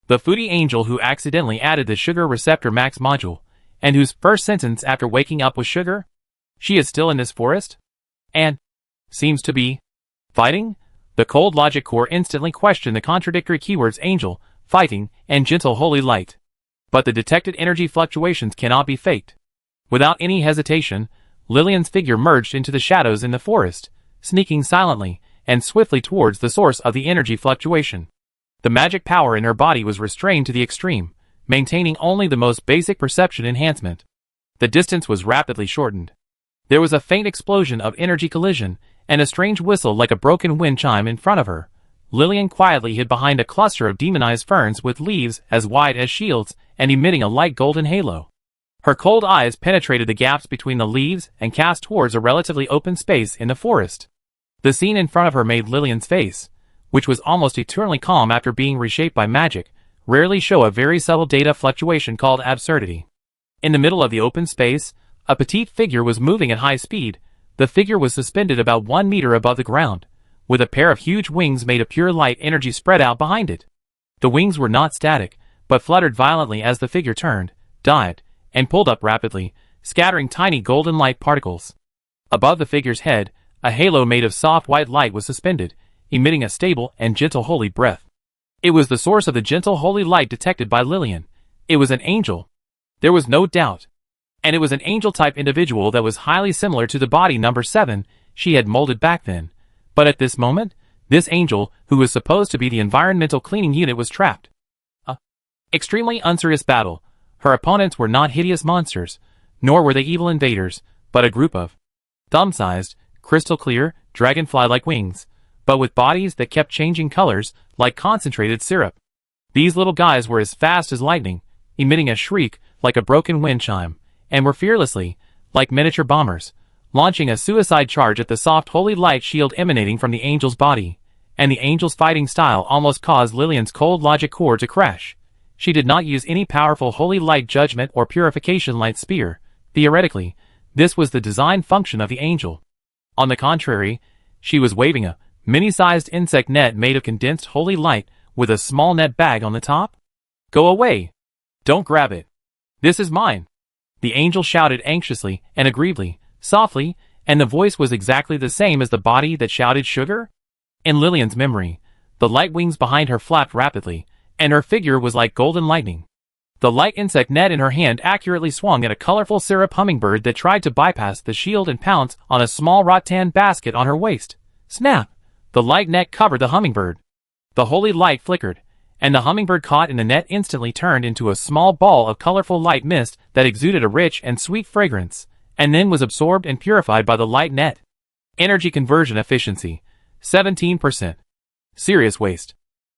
The foodie angel who accidentally added the sugar receptor max module, and whose first sentence after waking up was sugar? She is still in this forest? And seems to be fighting? The cold logic core instantly questioned the contradictory keywords angel, fighting, and gentle holy light. But the detected energy fluctuations cannot be faked. Without any hesitation, Lillian's figure merged into the shadows in the forest, sneaking silently and swiftly towards the source of the energy fluctuation. The magic power in her body was restrained to the extreme, maintaining only the most basic perception enhancement. The distance was rapidly shortened. There was a faint explosion of energy collision, and a strange whistle like a broken wind chime in front of her. Lillian quietly hid behind a cluster of demonized ferns with leaves as wide as shields and emitting a light golden halo. Her cold eyes penetrated the gaps between the leaves and cast towards a relatively open space in the forest. The scene in front of her made Lillian's face, which was almost eternally calm after being reshaped by magic, rarely show a very subtle data fluctuation called absurdity. In the middle of the open space, a petite figure was moving at high speed. The figure was suspended about 1 meter above the ground, with a pair of huge wings made of pure light energy spread out behind it. The wings were not static, but fluttered violently as the figure turned, dived, and pulled up rapidly, scattering tiny golden light particles. Above the figure's head, a halo made of soft white light was suspended, emitting a stable and gentle holy breath. It was the source of the gentle holy light detected by Lillian. It was an angel. There was no doubt. And it was an angel-type individual that was highly similar to the body number 7 she had molded back then. But at this moment, this angel, who was supposed to be the environmental cleaning unit, was trapped. Extremely unserious battle. Her opponents were not hideous monsters, nor were they evil invaders, but a group of thumb-sized, crystal-clear, dragonfly-like wings, but with bodies that kept changing colors like concentrated syrup. These little guys were as fast as lightning, emitting a shriek like a broken wind chime, and were fearlessly, like miniature bombers, launching a suicide charge at the soft holy light shield emanating from the angel's body, and the angel's fighting style almost caused Lillian's cold logic core to crash. she did not use any powerful holy light judgment or purification light spear. Theoretically, this was the design function of the angel. On the contrary, she was waving a mini-sized insect net made of condensed holy light with a small net bag on the top. "Go away! Don't grab it! This is mine!" The angel shouted anxiously and aggrievedly, softly, and the voice was exactly the same as the body that shouted sugar. In Lillian's memory, the light wings behind her flapped rapidly, and her figure was like golden lightning. The light insect net in her hand accurately swung at a colorful syrup hummingbird that tried to bypass the shield and pounce on a small rattan basket on her waist. Snap! The light net covered the hummingbird. The holy light flickered, and the hummingbird caught in the net instantly turned into a small ball of colorful light mist that exuded a rich and sweet fragrance, and then was absorbed and purified by the light net. Energy conversion efficiency, 17%. Serious waste.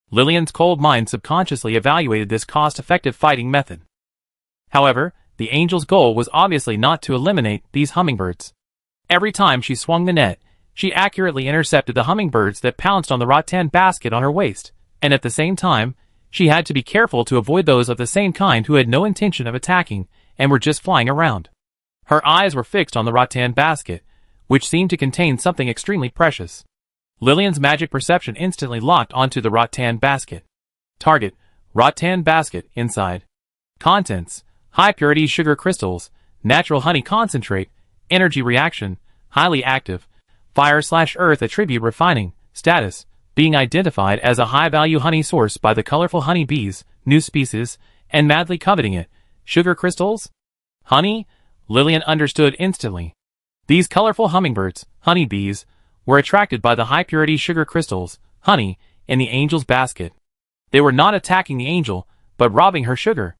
Lillian's cold mind subconsciously evaluated this cost-effective fighting method. However, the angel's goal was obviously not to eliminate these hummingbirds. Every time she swung the net, she accurately intercepted the hummingbirds that pounced on the rattan basket on her waist, and at the same time, she had to be careful to avoid those of the same kind who had no intention of attacking and were just flying around. Her eyes were fixed on the rattan basket, which seemed to contain something extremely precious. Lillian's magic perception instantly locked onto the rattan basket. Target: rattan basket, inside. Contents: high-purity sugar crystals, natural honey concentrate, energy reaction, highly active, fire/earth attribute refining, status: being identified as a high-value honey source by the colorful honey bees, new species, and madly coveting it. Sugar crystals? Honey? Lillian understood instantly. These colorful hummingbirds, honey bees, were attracted by the high-purity sugar crystals, honey, in the angel's basket. They were not attacking the angel, but robbing her sugar.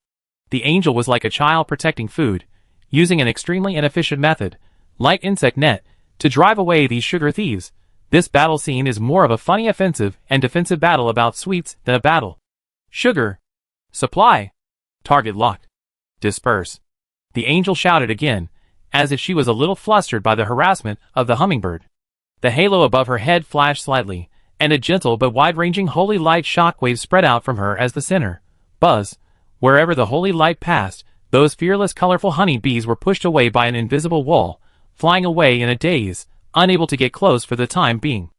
The angel was like a child protecting food, using an extremely inefficient method, light insect net, to drive away these sugar thieves. This battle scene is more of a funny offensive and defensive battle about sweets than a battle. Sugar. Supply. Target locked. Disperse. The angel shouted again, as if she was a little flustered by the harassment of the hummingbird. The halo above her head flashed slightly, and a gentle but wide-ranging holy light shockwave spread out from her as the center. Buzz. Wherever the holy light passed, those fearless colorful honey bees were pushed away by an invisible wall, flying away in a daze, unable to get close for the time being.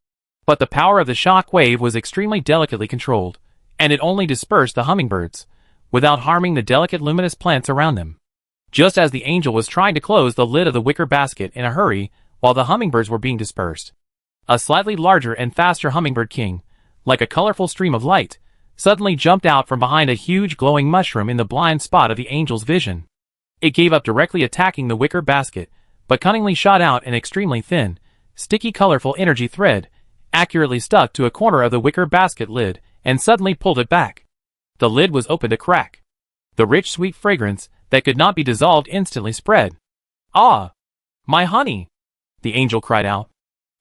But the power of the shock wave was extremely delicately controlled, and it only dispersed the hummingbirds, without harming the delicate luminous plants around them. Just as the angel was trying to close the lid of the wicker basket in a hurry, while the hummingbirds were being dispersed, a slightly larger and faster hummingbird king, like a colorful stream of light, suddenly jumped out from behind a huge glowing mushroom in the blind spot of the angel's vision. It gave up directly attacking the wicker basket, but cunningly shot out an extremely thin, sticky colorful energy thread, accurately stuck to a corner of the wicker basket lid, and suddenly pulled it back. The lid was opened a crack. The rich sweet fragrance that could not be dissolved instantly spread. "Ah! My honey!" the angel cried out.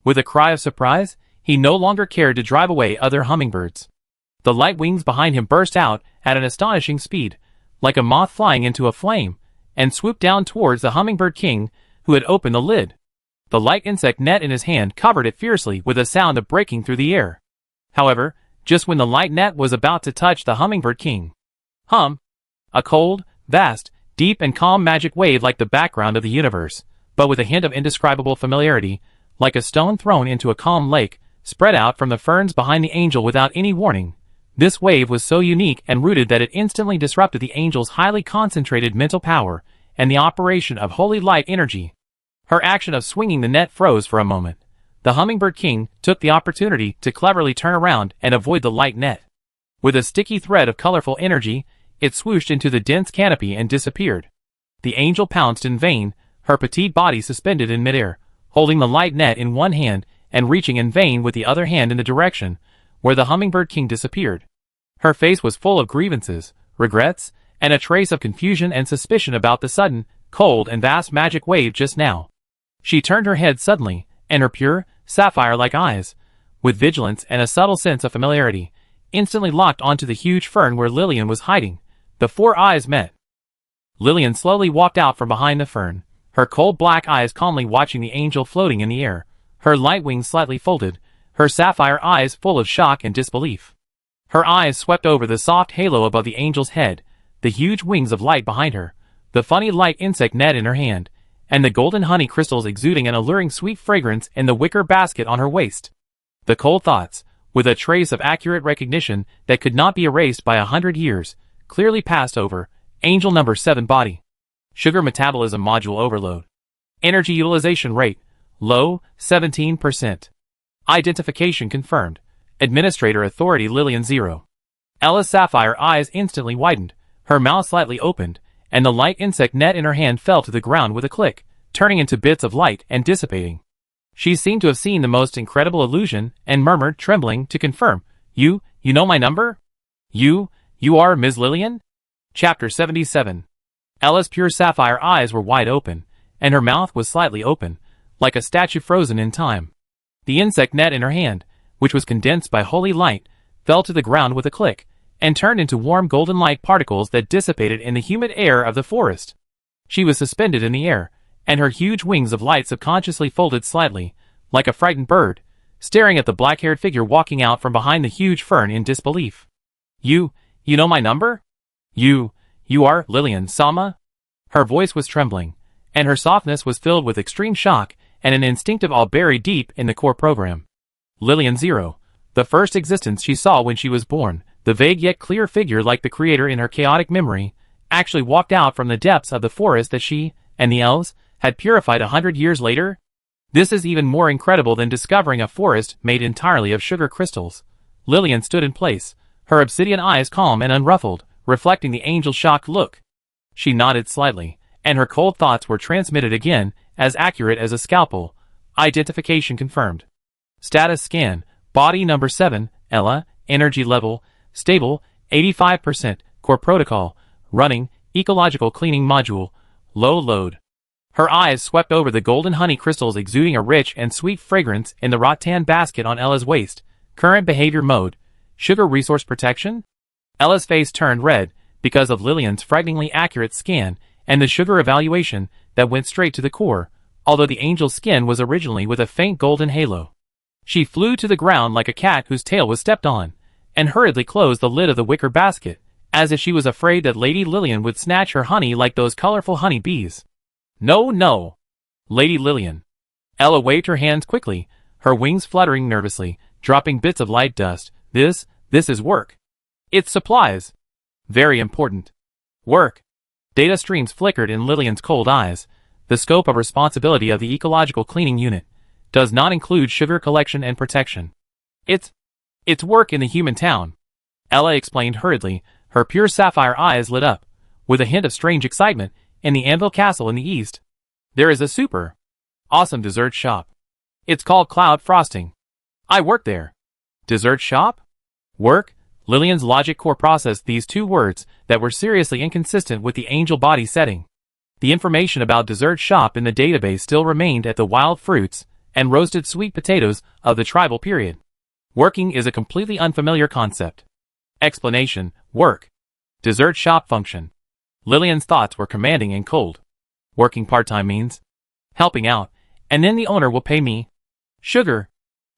With a cry of surprise, he no longer cared to drive away other hummingbirds. The light wings behind him burst out at an astonishing speed, like a moth flying into a flame, and swooped down towards the hummingbird king who had opened the lid. The light insect net in his hand covered it fiercely with a sound of breaking through the air. However, just when the light net was about to touch the hummingbird king, a cold, vast, deep and calm magic wave like the background of the universe, but with a hint of indescribable familiarity, like a stone thrown into a calm lake, spread out from the ferns behind the angel without any warning. This wave was so unique and rooted that it instantly disrupted the angel's highly concentrated mental power and the operation of holy light energy. Her action of swinging the net froze for a moment. The hummingbird king took the opportunity to cleverly turn around and avoid the light net. With a sticky thread of colorful energy, it swooshed into the dense canopy and disappeared. The angel pounced in vain, her petite body suspended in midair, holding the light net in one hand and reaching in vain with the other hand in the direction where the hummingbird king disappeared. Her face was full of grievances, regrets, and a trace of confusion and suspicion about the sudden, cold and vast magic wave just now. She turned her head suddenly, and her pure, sapphire-like eyes, with vigilance and a subtle sense of familiarity, instantly locked onto the huge fern where Lillian was hiding. The four eyes met. Lillian slowly walked out from behind the fern, her cold black eyes calmly watching the angel floating in the air, her light wings slightly folded, her sapphire eyes full of shock and disbelief. Her eyes swept over the soft halo above the angel's head, the huge wings of light behind her, the funny light insect net in her hand, and the golden honey crystals exuding an alluring sweet fragrance in the wicker basket on her waist. The cold thoughts, with a trace of accurate recognition that could not be erased by 100 years, clearly passed over. Angel number 7 body. Sugar metabolism module overload. Energy utilization rate, low, 17%. Identification confirmed. Administrator authority Lillian 0. Ella's sapphire eyes instantly widened, her mouth slightly opened, and the light insect net in her hand fell to the ground with a click, turning into bits of light and dissipating. She seemed to have seen the most incredible illusion and murmured, trembling, to confirm, You know my number? You are Ms. Lillian? Chapter 77. Ella's pure sapphire eyes were wide open, and her mouth was slightly open, like a statue frozen in time. The insect net in her hand, which was condensed by holy light, fell to the ground with a click, and turned into warm golden light particles that dissipated in the humid air of the forest. She was suspended in the air, and her huge wings of light subconsciously folded slightly, like a frightened bird, staring at the black-haired figure walking out from behind the huge fern in disbelief. You know my number? You are Lillian Sama? Her voice was trembling, and her softness was filled with extreme shock and an instinctive awe buried deep in the core program. Lillian 0, the first existence she saw when she was born, the vague yet clear figure like the creator in her chaotic memory, actually walked out from the depths of the forest that she, and the elves, had purified 100 years later? This is even more incredible than discovering a forest made entirely of sugar crystals. Lillian stood in place, her obsidian eyes calm and unruffled, reflecting the angel's shocked look. She nodded slightly, and her cold thoughts were transmitted again, as accurate as a scalpel. Identification confirmed. Status scan, body number 7, Ella, energy level, stable, 85%, core protocol, running, ecological cleaning module, low load. Her eyes swept over the golden honey crystals exuding a rich and sweet fragrance in the rattan basket on Ella's waist. Current behavior mode, sugar resource protection? Ella's face turned red, because of Lillian's frighteningly accurate scan, and the sugar evaluation that went straight to the core, although the angel's skin was originally with a faint golden halo. She flew to the ground like a cat whose tail was stepped on, and hurriedly closed the lid of the wicker basket, as if she was afraid that Lady Lillian would snatch her honey like those colorful honey bees. No. Lady Lillian. Ella waved her hands quickly, her wings fluttering nervously, dropping bits of light dust. This is work. It's supplies. Very important. Work. Data streams flickered in Lillian's cold eyes. The scope of responsibility of the ecological cleaning unit does not include sugar collection and protection. It's work in the human town. Ella explained hurriedly, her pure sapphire eyes lit up, with a hint of strange excitement. In the Anvil Castle in the east, there is a super awesome dessert shop. It's called Cloud Frosting. I work there. Dessert shop? Work? Lillian's logic core processed these two words that were seriously inconsistent with the angel body setting. The information about dessert shop in the database still remained at the wild fruits and roasted sweet potatoes of the tribal period. Working is a completely unfamiliar concept. Explanation, work. Dessert shop function. Lillian's thoughts were commanding and cold. Working part-time means helping out, and then the owner will pay me. Sugar.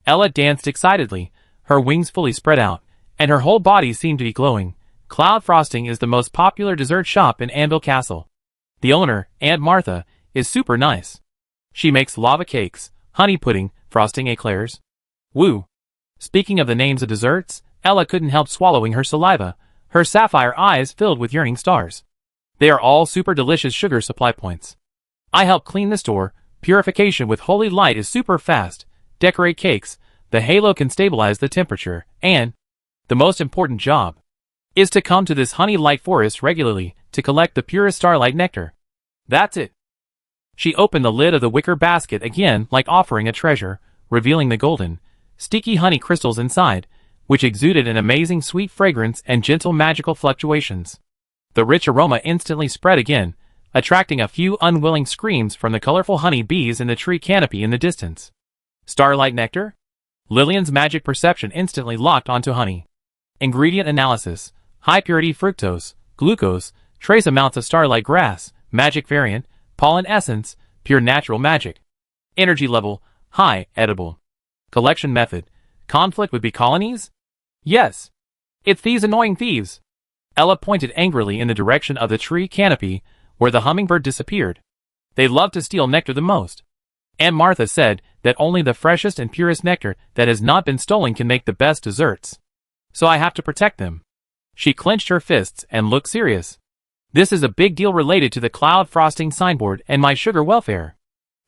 Ella danced excitedly, her wings fully spread out, and her whole body seemed to be glowing. Cloud Frosting is the most popular dessert shop in Anvil Castle. The owner, Aunt Martha, is super nice. She makes lava cakes, honey pudding, frosting eclairs. Woo. Speaking of the names of desserts, Ella couldn't help swallowing her saliva, her sapphire eyes filled with yearning stars. They are all super delicious sugar supply points. I help clean the store, purification with holy light is super fast, decorate cakes, the halo can stabilize the temperature, and the most important job is to come to this honey light forest regularly to collect the purest starlight nectar. That's it. She opened the lid of the wicker basket again like offering a treasure, revealing the golden, sticky honey crystals inside, which exuded an amazing sweet fragrance and gentle magical fluctuations. The rich aroma instantly spread again, attracting a few unwilling screams from the colorful honey bees in the tree canopy in the distance. Starlight nectar? Lillian's magic perception instantly locked onto honey. Ingredient analysis: high purity fructose, glucose, trace amounts of starlight grass, magic variant, pollen essence, pure natural magic. Energy level: high, edible. Collection method: conflict would be colonies? Yes. It's these annoying thieves. Ella pointed angrily in the direction of the tree canopy where the hummingbird disappeared. They love to steal nectar the most. Aunt Martha said that only the freshest and purest nectar that has not been stolen can make the best desserts. So I have to protect them. She clenched her fists and looked serious. This is a big deal related to the cloud frosting signboard and my sugar welfare.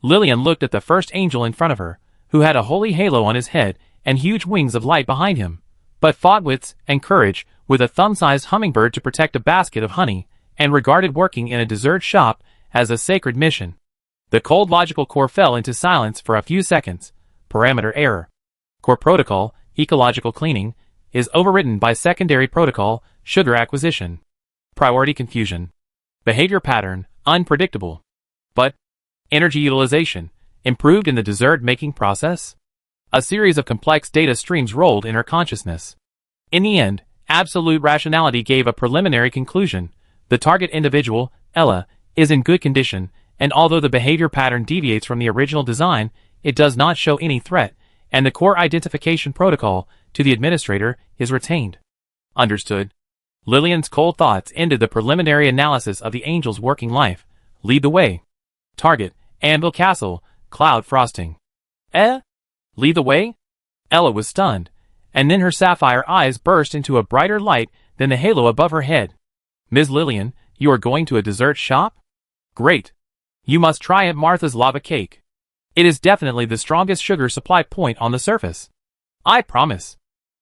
Lillian looked at the first angel in front of her, who had a holy halo on his head and huge wings of light behind him, but fought wits and courage with a thumb-sized hummingbird to protect a basket of honey, and regarded working in a dessert shop as a sacred mission. The cold logical core fell into silence for a few seconds. Parameter error. Core protocol, ecological cleaning, is overwritten by secondary protocol, sugar acquisition. Priority confusion. Behavior pattern, unpredictable. But energy utilization, improved in the dessert making process? A series of complex data streams rolled in her consciousness. In the end, absolute rationality gave a preliminary conclusion. The target individual, Ella, is in good condition, and although the behavior pattern deviates from the original design, it does not show any threat, and the core identification protocol to the administrator is retained. Understood. Lillian's cold thoughts ended the preliminary analysis of the angel's working life. Lead the way. Target, Anvil Castle, cloud frosting. Lead the way? Ella was stunned, and then her sapphire eyes burst into a brighter light than the halo above her head. Ms. Lillian, you are going to a dessert shop? Great. You must try Aunt Martha's lava cake. It is definitely the strongest sugar supply point on the surface. I promise.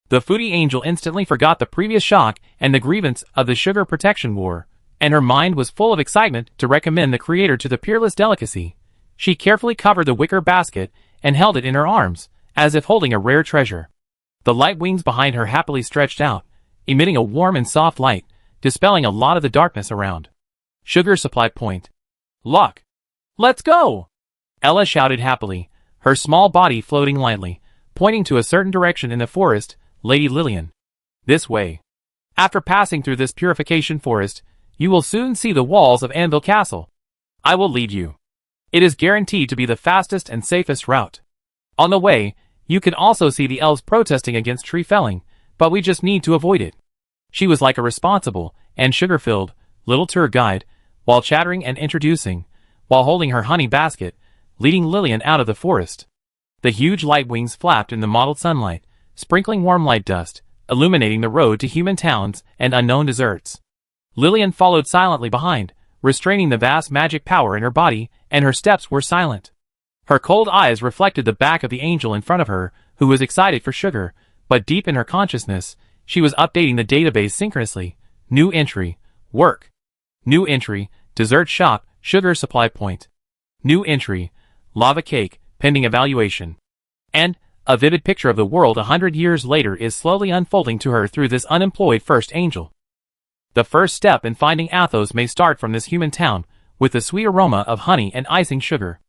The foodie angel instantly forgot the previous shock and the grievance of the sugar protection war, and her mind was full of excitement to recommend the creator to the peerless delicacy. She carefully covered the wicker basket and held it in her arms, as if holding a rare treasure. The light wings behind her happily stretched out, emitting a warm and soft light, dispelling a lot of the darkness around. Sugar supply point. Luck. Let's go! Ella shouted happily, her small body floating lightly, pointing to a certain direction in the forest. Lady Lillian. This way. After passing through this purification forest, you will soon see the walls of Anvil Castle. I will lead you. It is guaranteed to be the fastest and safest route. On the way, you can also see the elves protesting against tree felling, but we just need to avoid it. She was like a responsible and sugar-filled little tour guide, while chattering and introducing, while holding her honey basket, leading Lillian out of the forest. The huge light wings flapped in the mottled sunlight, sprinkling warm light dust, illuminating the road to human towns and unknown deserts. Lillian followed silently behind, restraining the vast magic power in her body, and her steps were silent. Her cold eyes reflected the back of the angel in front of her, who was excited for sugar, but deep in her consciousness, she was updating the database synchronously. New entry. Work. New entry. Dessert shop. Sugar supply point. New entry. Lava cake. Pending evaluation. And a vivid picture of the world 100 years later is slowly unfolding to her through this unemployed first angel. The first step in finding Athos may start from this human town, with the sweet aroma of honey and icing sugar.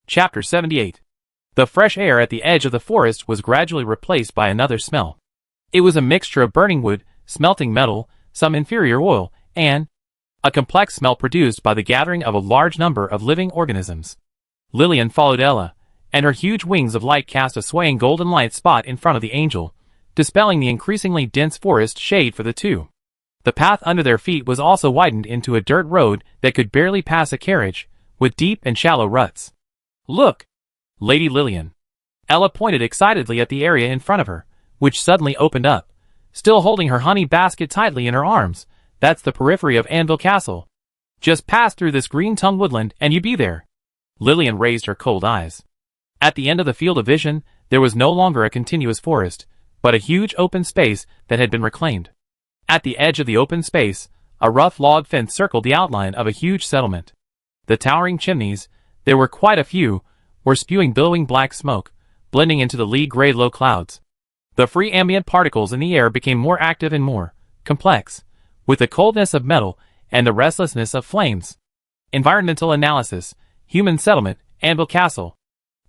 Chapter 78. The fresh air at the edge of the forest was gradually replaced by another smell. It was a mixture of burning wood, smelting metal, some inferior oil, and a complex smell produced by the gathering of a large number of living organisms. Lillian followed Ella, and her huge wings of light cast a swaying golden light spot in front of the angel, dispelling the increasingly dense forest shade for the two. The path under their feet was also widened into a dirt road that could barely pass a carriage, with deep and shallow ruts. Look! Lady Lillian. Ella pointed excitedly at the area in front of her, which suddenly opened up, still holding her honey basket tightly in her arms. That's the periphery of Anvil Castle. Just pass through this green-tongued woodland and you'd be there. Lillian raised her cold eyes. At the end of the field of vision, there was no longer a continuous forest, but a huge open space that had been reclaimed. At the edge of the open space, a rough log fence circled the outline of a huge settlement. The towering chimneys, there were quite a few, were spewing billowing black smoke, blending into the lead-gray low clouds. The free ambient particles in the air became more active and more complex, with the coldness of metal and the restlessness of flames. Environmental analysis, human settlement, Anvil Castle.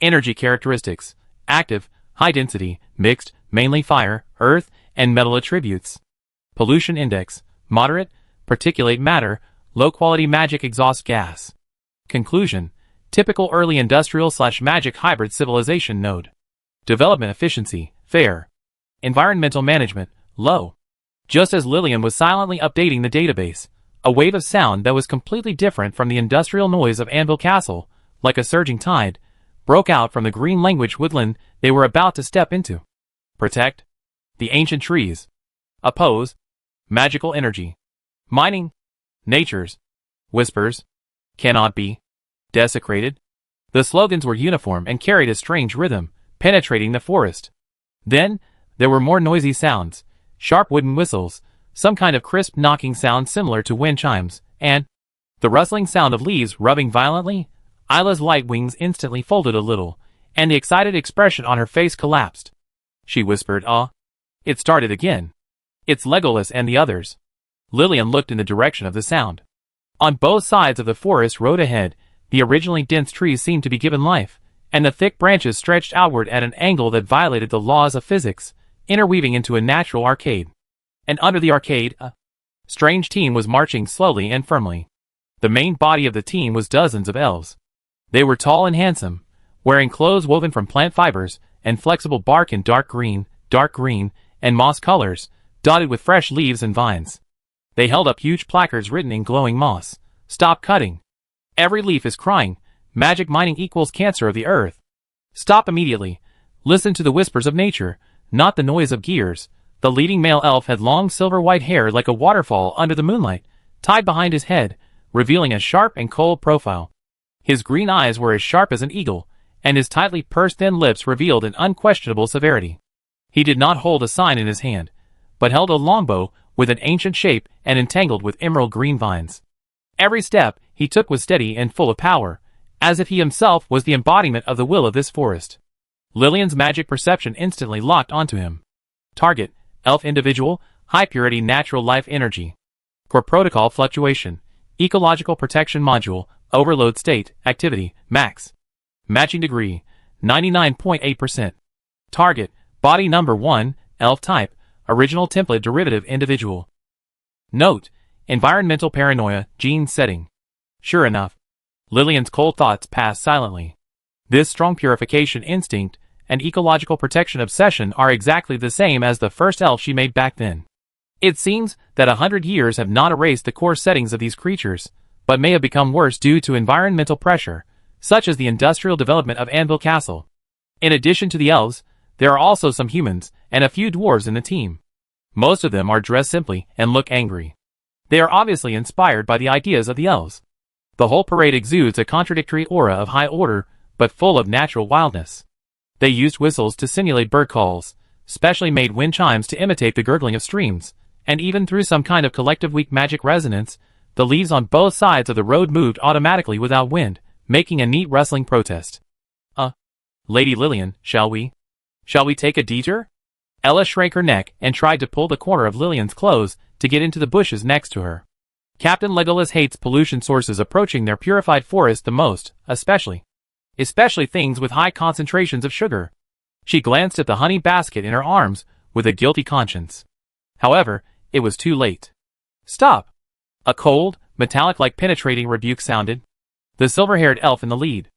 Energy characteristics, active, high density, mixed, mainly fire, earth, and metal attributes. Pollution index, moderate, particulate matter, low-quality magic exhaust gas. Conclusion, typical early industrial/magic hybrid civilization node. Development efficiency, fair. Environmental management, low. Just as Lillian was silently updating the database, a wave of sound that was completely different from the industrial noise of Anvil Castle, like a surging tide, broke out from the green language woodland they were about to step into. Protect. The ancient trees. Oppose. Magical energy. Mining. Natures. Whispers. Cannot be. Desecrated. The slogans were uniform and carried a strange rhythm, penetrating the forest. Then, there were more noisy sounds, sharp wooden whistles, some kind of crisp knocking sound similar to wind chimes, and the rustling sound of leaves rubbing violently. Isla's light wings instantly folded a little, and the excited expression on her face collapsed. She whispered, "Ah." It started again. "It's Legolas and the others." Lillian looked in the direction of the sound. On both sides of the forest road ahead, the originally dense trees seemed to be given life, and the thick branches stretched outward at an angle that violated the laws of physics, interweaving into a natural arcade. And under the arcade, a strange team was marching slowly and firmly. The main body of the team was dozens of elves. They were tall and handsome, wearing clothes woven from plant fibers and flexible bark in dark green, and moss colors, dotted with fresh leaves and vines. They held up huge placards written in glowing moss. "Stop cutting. Every leaf is crying. Magic mining equals cancer of the earth. Stop immediately. Listen to the whispers of nature, not the noise of gears." The leading male elf had long silver-white hair like a waterfall under the moonlight, tied behind his head, revealing a sharp and cold profile. His green eyes were as sharp as an eagle, and his tightly pursed thin lips revealed an unquestionable severity. He did not hold a sign in his hand, but held a longbow with an ancient shape and entangled with emerald green vines. Every step he took was steady and full of power, as if he himself was the embodiment of the will of this forest. Lillian's magic perception instantly locked onto him. Target: elf individual, high purity natural life energy. Core protocol fluctuation. Ecological protection module, overload state, activity, max. Matching degree, 99.8%. Target: body number 1, elf type, original template derivative individual. Note: environmental paranoia, gene setting. Sure enough, Lillian's cold thoughts passed silently. This strong purification instinct and ecological protection obsession are exactly the same as the first elf she made back then. It seems that 100 years have not erased the core settings of these creatures, but may have become worse due to environmental pressure, such as the industrial development of Anvil Castle. In addition to the elves, there are also some humans and a few dwarves in the team. Most of them are dressed simply and look angry. They are obviously inspired by the ideas of the elves. The whole parade exudes a contradictory aura of high order, but full of natural wildness. They used whistles to simulate bird calls, specially made wind chimes to imitate the gurgling of streams, and even through some kind of collective weak magic resonance, the leaves on both sides of the road moved automatically without wind, making a neat rustling protest. Lady Lillian, shall we take a detour?" Ella shrank her neck and tried to pull the corner of Lillian's clothes to get into the bushes next to her. Captain Legolas hates pollution sources approaching their purified forest the most, especially things with high concentrations of sugar. She glanced at the honey basket in her arms with a guilty conscience. However, it was too late. "Stop!" A cold, metallic-like penetrating rebuke sounded. The silver-haired elf in the lead,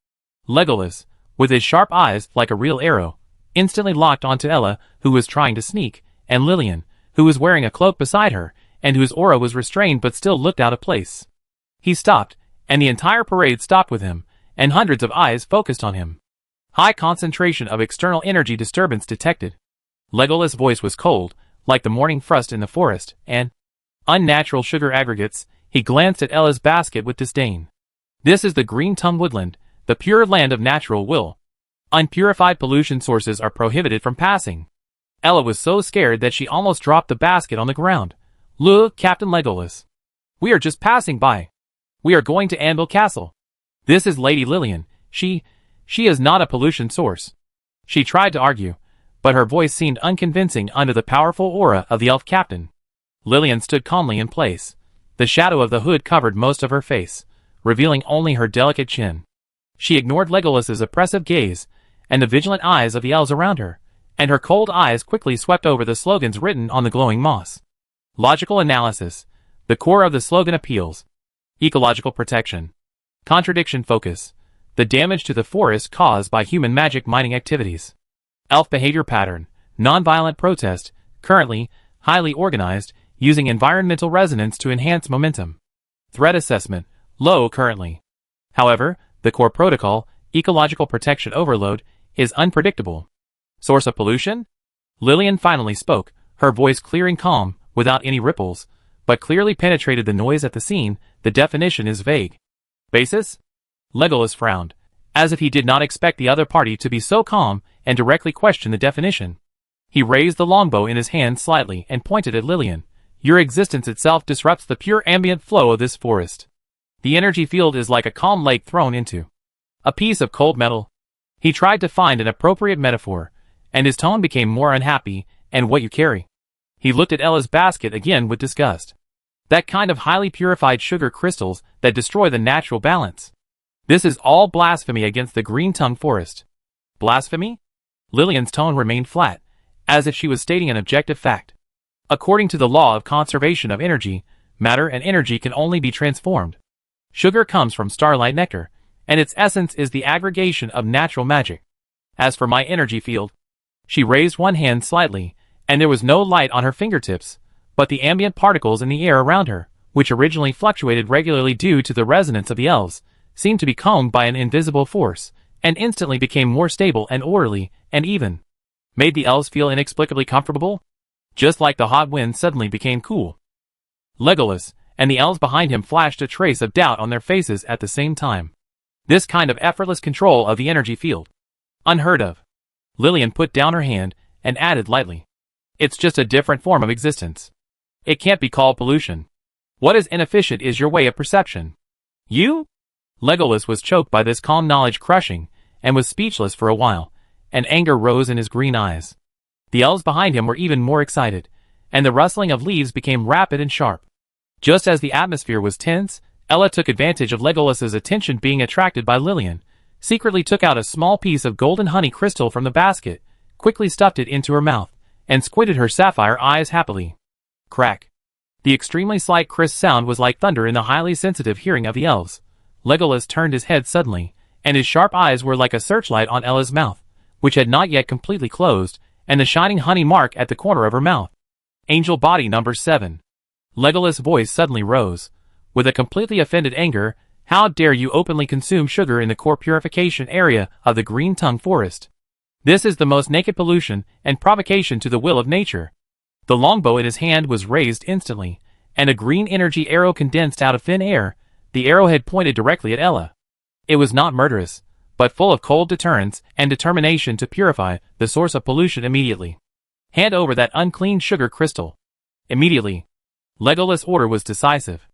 Legolas, with his sharp eyes like a real arrow, instantly locked onto Ella, who was trying to sneak, and Lillian, who was wearing a cloak beside her, and whose aura was restrained but still looked out of place. He stopped, and the entire parade stopped with him, and hundreds of eyes focused on him. High concentration of external energy disturbance detected. Legolas' voice was cold, like the morning frost in the forest, and unnatural sugar aggregates. He glanced at Ella's basket with disdain. "This is the green-tongue woodland, the pure land of natural will. Unpurified pollution sources are prohibited from passing." Ella was so scared that she almost dropped the basket on the ground. "Look, Captain Legolas. We are just passing by. We are going to Anvil Castle. This is Lady Lillian. She is not a pollution source." She tried to argue, but her voice seemed unconvincing under the powerful aura of the elf captain. Lillian stood calmly in place. The shadow of the hood covered most of her face, revealing only her delicate chin. She ignored Legolas's oppressive gaze and the vigilant eyes of the elves around her, and her cold eyes quickly swept over the slogans written on the glowing moss. Logical analysis. The core of the slogan appeals. Ecological protection. Contradiction focus. The damage to the forest caused by human magic mining activities. Elf behavior pattern. Nonviolent protest. Currently, Highly organized, using environmental resonance to enhance momentum. Threat assessment, low currently. However, the core protocol, ecological protection overload, is unpredictable. Source of pollution? Lillian finally spoke, her voice clear and calm, without any ripples, but clearly penetrated the noise at the scene. The definition is vague. Basis? Legolas frowned, as if he did not expect the other party to be so calm and directly question the definition. He raised the longbow in his hand slightly and pointed at Lillian. Your existence itself disrupts the pure ambient flow of this forest. The energy field is like a calm lake thrown into a piece of cold metal. He tried to find an appropriate metaphor, and his tone became more unhappy. And what you carry? He looked at Ella's basket again with disgust. That kind of highly purified sugar crystals that destroy the natural balance. This is all blasphemy against the green-tongue forest. Blasphemy? Lillian's tone remained flat, as if she was stating an objective fact. According to the law of conservation of energy, matter and energy can only be transformed. Sugar comes from starlight nectar, and its essence is the aggregation of natural magic. As for my energy field, she raised one hand slightly, and there was no light on her fingertips, but the ambient particles in the air around her, which originally fluctuated regularly due to the resonance of the elves, seemed to be calmed by an invisible force, and instantly became more stable and orderly, and even made the elves feel inexplicably comfortable, just like the hot wind suddenly became cool. Legolas and the elves behind him flashed a trace of doubt on their faces at the same time. This kind of effortless control of the energy field. Unheard of. Lillian put down her hand and added lightly. It's just a different form of existence. It can't be called pollution. What is inefficient is your way of perception. You? Legolas was choked by this calm knowledge crushing, and was speechless for a while, and anger rose in his green eyes. The elves behind him were even more excited, and the rustling of leaves became rapid and sharp. Just as the atmosphere was tense, Ella took advantage of Legolas's attention being attracted by Lillian, secretly took out a small piece of golden honey crystal from the basket, quickly stuffed it into her mouth, and squinted her sapphire eyes happily. Crack. The extremely slight crisp sound was like thunder in the highly sensitive hearing of the elves. Legolas turned his head suddenly, and his sharp eyes were like a searchlight on Ella's mouth, which had not yet completely closed, and the shining honey mark at the corner of her mouth. Angel body number 7. Legolas' voice suddenly rose, with a completely offended anger. How dare you openly consume sugar in the core purification area of the green-tongue forest? This is the most naked pollution and provocation to the will of nature. The longbow in his hand was raised instantly, and a green energy arrow condensed out of thin air. The arrowhead pointed directly at Ella. It was not murderous, but full of cold deterrence and determination to purify the source of pollution immediately. Hand over that unclean sugar crystal. Immediately. Legolas' order was decisive.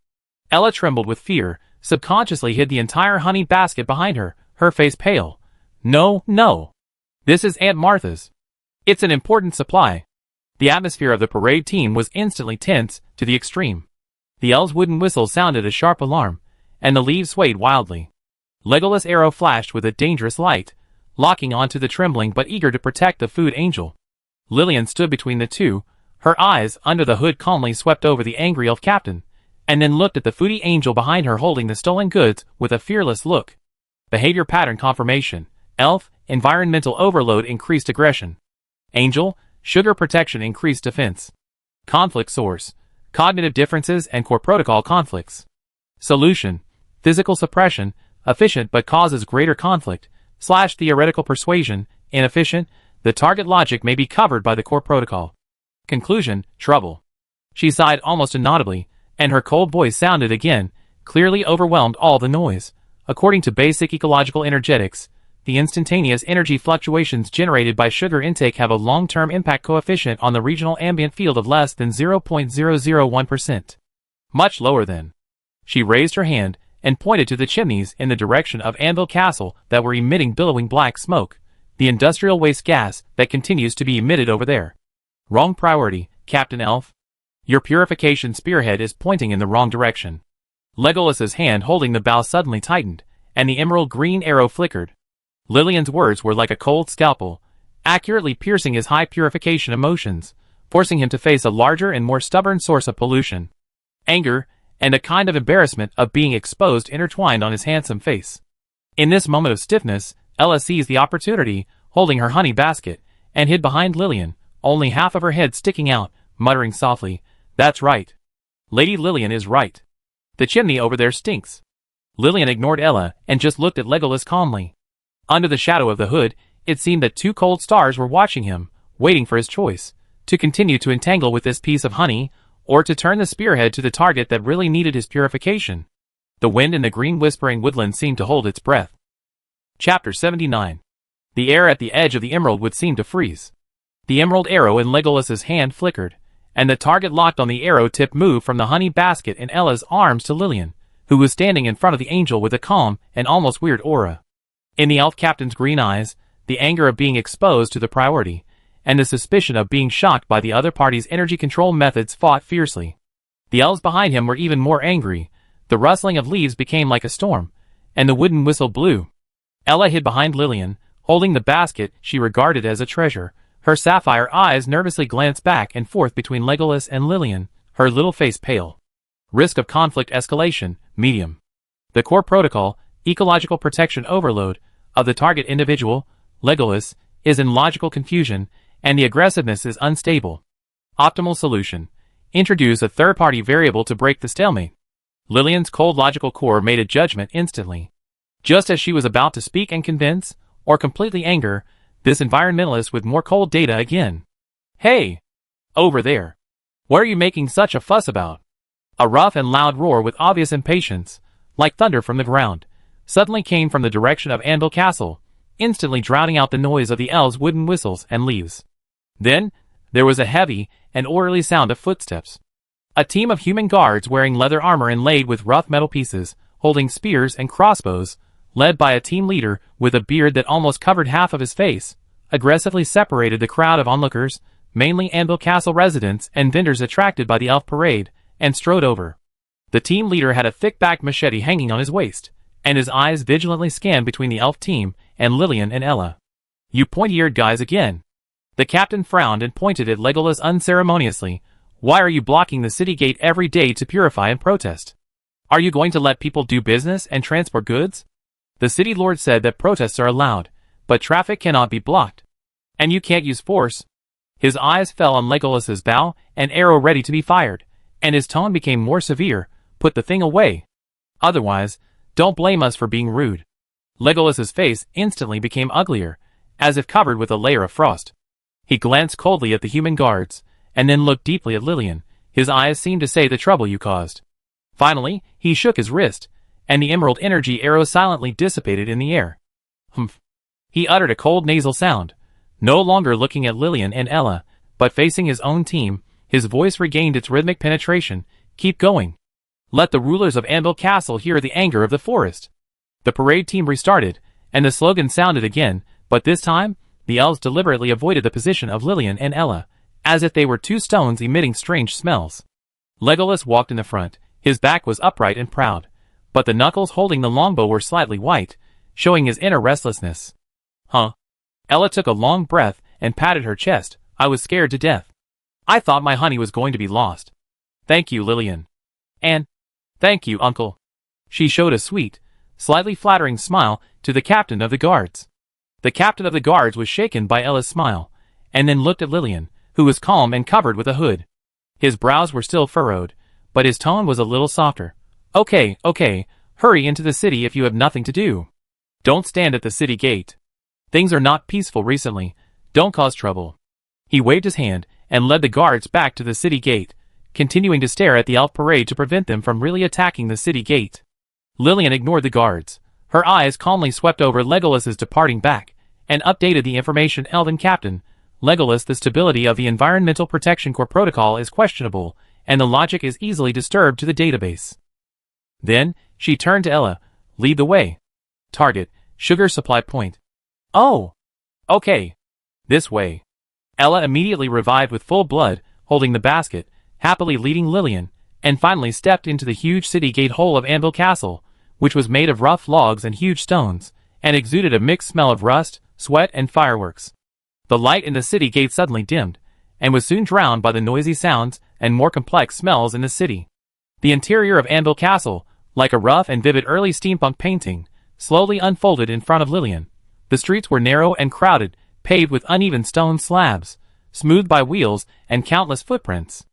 Ella trembled with fear, subconsciously hid the entire honey basket behind her, her face pale. No, no. This is Aunt Martha's. It's an important supply. The atmosphere of the parade team was instantly tense to the extreme. The elves' wooden whistle sounded a sharp alarm, and the leaves swayed wildly. Legolas' arrow flashed with a dangerous light, locking onto the trembling but eager to protect the food angel. Lillian stood between the two, her eyes under the hood calmly swept over the angry elf captain, and then looked at the foodie angel behind her holding the stolen goods with a fearless look. Behavior pattern confirmation. Elf, environmental overload increased aggression. Angel, sugar protection increased defense. Conflict source. Cognitive differences and core protocol conflicts. Solution. Physical suppression, efficient but causes greater conflict, / theoretical persuasion, inefficient, the target logic may be covered by the core protocol. Conclusion, trouble. She sighed almost inaudibly, and her cold voice sounded again, clearly overwhelmed all the noise. According to basic ecological energetics, the instantaneous energy fluctuations generated by sugar intake have a long-term impact coefficient on the regional ambient field of less than 0.001%. Much lower than. She raised her hand and pointed to the chimneys in the direction of Anvil Castle that were emitting billowing black smoke, the industrial waste gas that continues to be emitted over there. Wrong priority, Captain Elf. Your purification spearhead is pointing in the wrong direction. Legolas's hand holding the bow suddenly tightened, and the emerald green arrow flickered. Lillian's words were like a cold scalpel, accurately piercing his high purification emotions, forcing him to face a larger and more stubborn source of pollution. Anger, and a kind of embarrassment of being exposed intertwined on his handsome face. In this moment of stiffness, Ella seized the opportunity, holding her honey basket, and hid behind Lillian, only half of her head sticking out, muttering softly, "That's right. Lady Lillian is right. The chimney over there stinks." Lillian ignored Ella and just looked at Legolas calmly. Under the shadow of the hood, it seemed that two cold stars were watching him, waiting for his choice, to continue to entangle with this piece of honey, or to turn the spearhead to the target that really needed his purification. The wind in the green whispering woodland seemed to hold its breath. Chapter 79. The air at the edge of the emerald wood seemed to freeze. The emerald arrow in Legolas's hand flickered, and the target locked on the arrow tip moved from the honey basket in Ella's arms to Lillian, who was standing in front of the angel with a calm and almost weird aura. In the elf captain's green eyes, the anger of being exposed to the priority, and the suspicion of being shocked by the other party's energy control methods fought fiercely. The elves behind him were even more angry. The rustling of leaves became like a storm, and the wooden whistle blew. Ella hid behind Lillian, holding the basket she regarded as a treasure. Her sapphire eyes nervously glanced back and forth between Legolas and Lillian, her little face pale. Risk of conflict escalation, medium. The core protocol, ecological protection overload, of the target individual, Legolas, is in logical confusion, and the aggressiveness is unstable. Optimal solution. Introduce a third-party variable to break the stalemate. Lillian's cold logical core made a judgment instantly. Just as she was about to speak and convince, or completely anger, this environmentalist with more cold data again. "Hey! Over there! What are you making such a fuss about?" A rough and loud roar with obvious impatience, like thunder from the ground, suddenly came from the direction of Anvil Castle, instantly drowning out the noise of the elves' wooden whistles and leaves. Then, there was a heavy and orderly sound of footsteps. A team of human guards wearing leather armor inlaid with rough metal pieces, holding spears and crossbows, led by a team leader with a beard that almost covered half of his face, aggressively separated the crowd of onlookers, mainly Anvil Castle residents and vendors attracted by the elf parade, and strode over. The team leader had a thick-backed machete hanging on his waist, and his eyes vigilantly scanned between the elf team and Lillian and Ella. "You pointy-eared guys again." The captain frowned and pointed at Legolas unceremoniously. "Why are you blocking the city gate every day to purify and protest? Are you going to let people do business and transport goods? The city lord said that protests are allowed, but traffic cannot be blocked. And you can't use force." His eyes fell on Legolas's bow, an arrow ready to be fired, and his tone became more severe. "Put the thing away. Otherwise, don't blame us for being rude." Legolas's face instantly became uglier, as if covered with a layer of frost. He glanced coldly at the human guards, and then looked deeply at Lillian. His eyes seemed to say, "The trouble you caused." Finally, he shook his wrist, and the emerald energy arrow silently dissipated in the air. "Humph." He uttered a cold nasal sound, no longer looking at Lillian and Ella, but facing his own team. His voice regained its rhythmic penetration. "Keep going. Let the rulers of Anvil Castle hear the anger of the forest." The parade team restarted, and the slogan sounded again, but this time, the elves deliberately avoided the position of Lillian and Ella, as if they were two stones emitting strange smells. Legolas walked in the front. His back was upright and proud, but the knuckles holding the longbow were slightly white, showing his inner restlessness. "Huh?" Ella took a long breath and patted her chest. "I was scared to death. I thought my honey was going to be lost." "Thank you, Lillian." "And thank you, Uncle." She showed a sweet, slightly flattering smile to the captain of the guards. The captain of the guards was shaken by Ella's smile, and then looked at Lillian, who was calm and covered with a hood. His brows were still furrowed, but his tone was a little softer. Okay, hurry into the city if you have nothing to do. Don't stand at the city gate. Things are not peaceful recently. Don't cause trouble." He waved his hand and led the guards back to the city gate, continuing to stare at the elf parade to prevent them from really attacking the city gate. Lillian ignored the guards. Her eyes calmly swept over Legolas's departing back, and updated the information. "Elven Captain, Legolas, the stability of the Environmental Protection Corps protocol is questionable, and the logic is easily disturbed to the database." Then, she turned to Ella. "Lead the way. Target, sugar supply point." "Oh! Okay. This way." Ella immediately revived with full blood, holding the basket, happily leading Lillian, and finally stepped into the huge city gate hole of Anvil Castle, which was made of rough logs and huge stones, and exuded a mixed smell of rust, sweat, and fireworks. The light in the city gate suddenly dimmed, and was soon drowned by the noisy sounds and more complex smells in the city. The interior of Anvil Castle, like a rough and vivid early steampunk painting, slowly unfolded in front of Lillian. The streets were narrow and crowded, paved with uneven stone slabs, smoothed by wheels and countless footprints.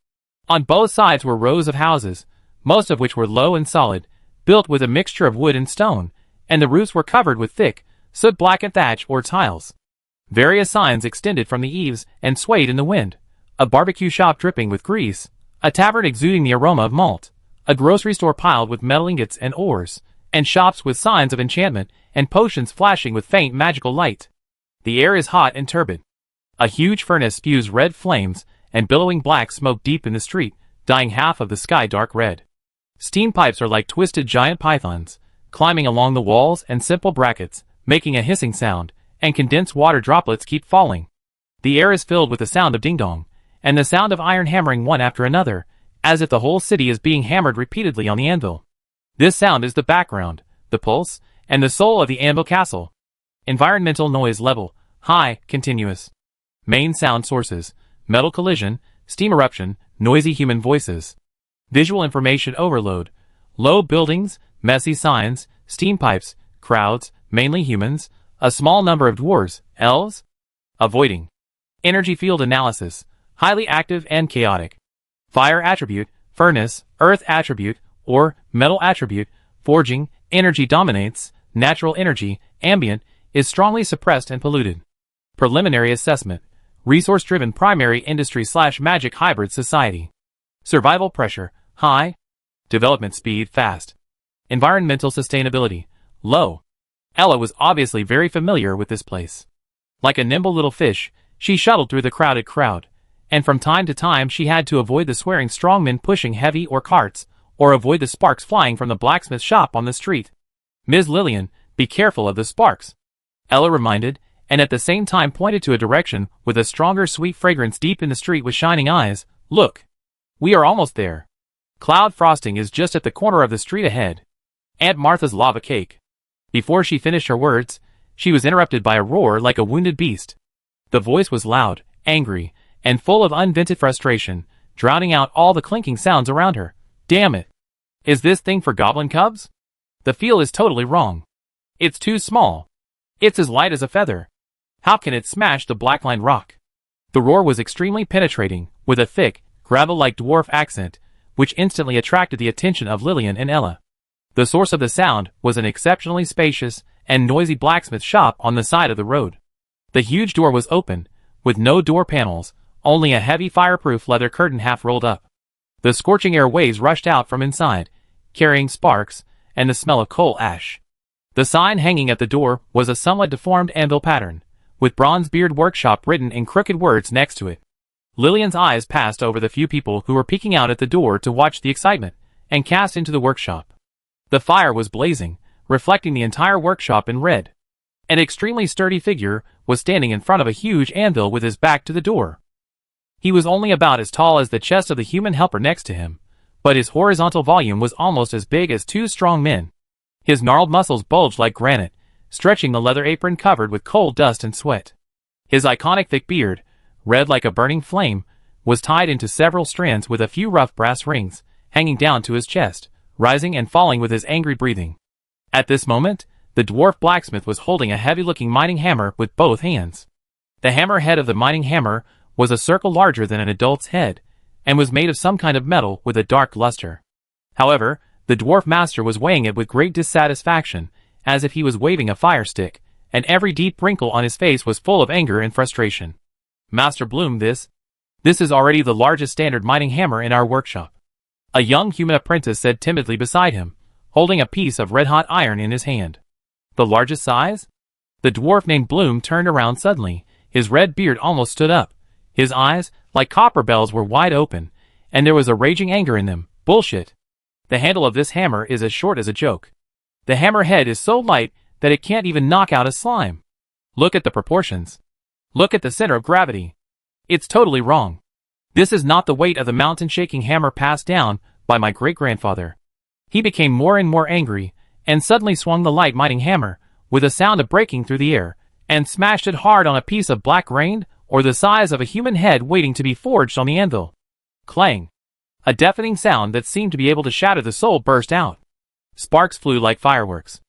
On both sides were rows of houses, most of which were low and solid, built with a mixture of wood and stone, and the roofs were covered with thick, soot-blackened thatch or tiles. Various signs extended from the eaves and swayed in the wind. A barbecue shop dripping with grease, a tavern exuding the aroma of malt, a grocery store piled with metal ingots and ores, and shops with signs of enchantment and potions flashing with faint magical light. The air is hot and turbid. A huge furnace spews red flames, and billowing black smoke deep in the street, dyeing half of the sky dark red. Steam pipes are like twisted giant pythons, climbing along the walls and simple brackets, making a hissing sound, and condensed water droplets keep falling. The air is filled with the sound of ding-dong, and the sound of iron hammering one after another, as if the whole city is being hammered repeatedly on the anvil. This sound is the background, the pulse, and the soul of the Anvil Castle. Environmental noise level, high, continuous. Main sound sources, metal collision, steam eruption, noisy human voices. Visual information overload, low buildings, messy signs, steam pipes, crowds, mainly humans, a small number of dwarves, elves. Avoiding. Energy field analysis, highly active and chaotic. Fire attribute, furnace, earth attribute, or metal attribute, forging, energy dominates, natural energy, ambient, is strongly suppressed and polluted. Preliminary assessment, resource-driven primary industry/magic hybrid society. Survival pressure, high. Development speed, fast. Environmental sustainability, low. Ella was obviously very familiar with this place. Like a nimble little fish, she shuttled through the crowded crowd, and from time to time she had to avoid the swearing strongmen pushing heavy or carts, or avoid the sparks flying from the blacksmith shop on the street. Ms. Lillian, be careful of the sparks, Ella reminded, and at the same time pointed to a direction with a stronger sweet fragrance deep in the street with shining eyes. Look. We are almost there. Cloud frosting is just at the corner of the street ahead. Aunt Martha's lava cake. Before she finished her words, she was interrupted by a roar like a wounded beast. The voice was loud, angry, and full of unvented frustration, drowning out all the clinking sounds around her. Damn it. Is this thing for goblin cubs? The feel is totally wrong. It's too small. It's as light as a feather. How can it smash the black-lined rock? The roar was extremely penetrating, with a thick, gravel-like dwarf accent, which instantly attracted the attention of Lillian and Ella. The source of the sound was an exceptionally spacious and noisy blacksmith shop on the side of the road. The huge door was open, with no door panels, only a heavy fireproof leather curtain half rolled up. The scorching air waves rushed out from inside, carrying sparks and the smell of coal ash. The sign hanging at the door was a somewhat deformed anvil pattern, with Bronzebeard Workshop written in crooked words next to it. Lillian's eyes passed over the few people who were peeking out at the door to watch the excitement, and cast into the workshop. The fire was blazing, reflecting the entire workshop in red. An extremely sturdy figure was standing in front of a huge anvil with his back to the door. He was only about as tall as the chest of the human helper next to him, but his horizontal volume was almost as big as two strong men. His gnarled muscles bulged like granite, stretching the leather apron covered with coal dust and sweat. His iconic thick beard, red like a burning flame, was tied into several strands with a few rough brass rings, hanging down to his chest, rising and falling with his angry breathing. At this moment, the dwarf blacksmith was holding a heavy-looking mining hammer with both hands. The hammer head of the mining hammer was a circle larger than an adult's head, and was made of some kind of metal with a dark luster. However, the dwarf master was weighing it with great dissatisfaction, as if he was waving a fire stick, and every deep wrinkle on his face was full of anger and frustration. Master Bloom, this is already the largest standard mining hammer in our workshop. A young human apprentice said timidly beside him, holding a piece of red-hot iron in his hand. The largest size? The dwarf named Bloom turned around suddenly, his red beard almost stood up. His eyes, like copper bells, were wide open, and there was a raging anger in them. Bullshit. The handle of this hammer is as short as a joke. The hammer head is so light that it can't even knock out a slime. Look at the proportions. Look at the center of gravity. It's totally wrong. This is not the weight of the mountain-shaking hammer passed down by my great-grandfather. He became more and more angry, and suddenly swung the light mining hammer, with a sound of breaking through the air, and smashed it hard on a piece of black grained, or the size of a human head waiting to be forged on the anvil. Clang. A deafening sound that seemed to be able to shatter the soul burst out. Sparks flew like fireworks.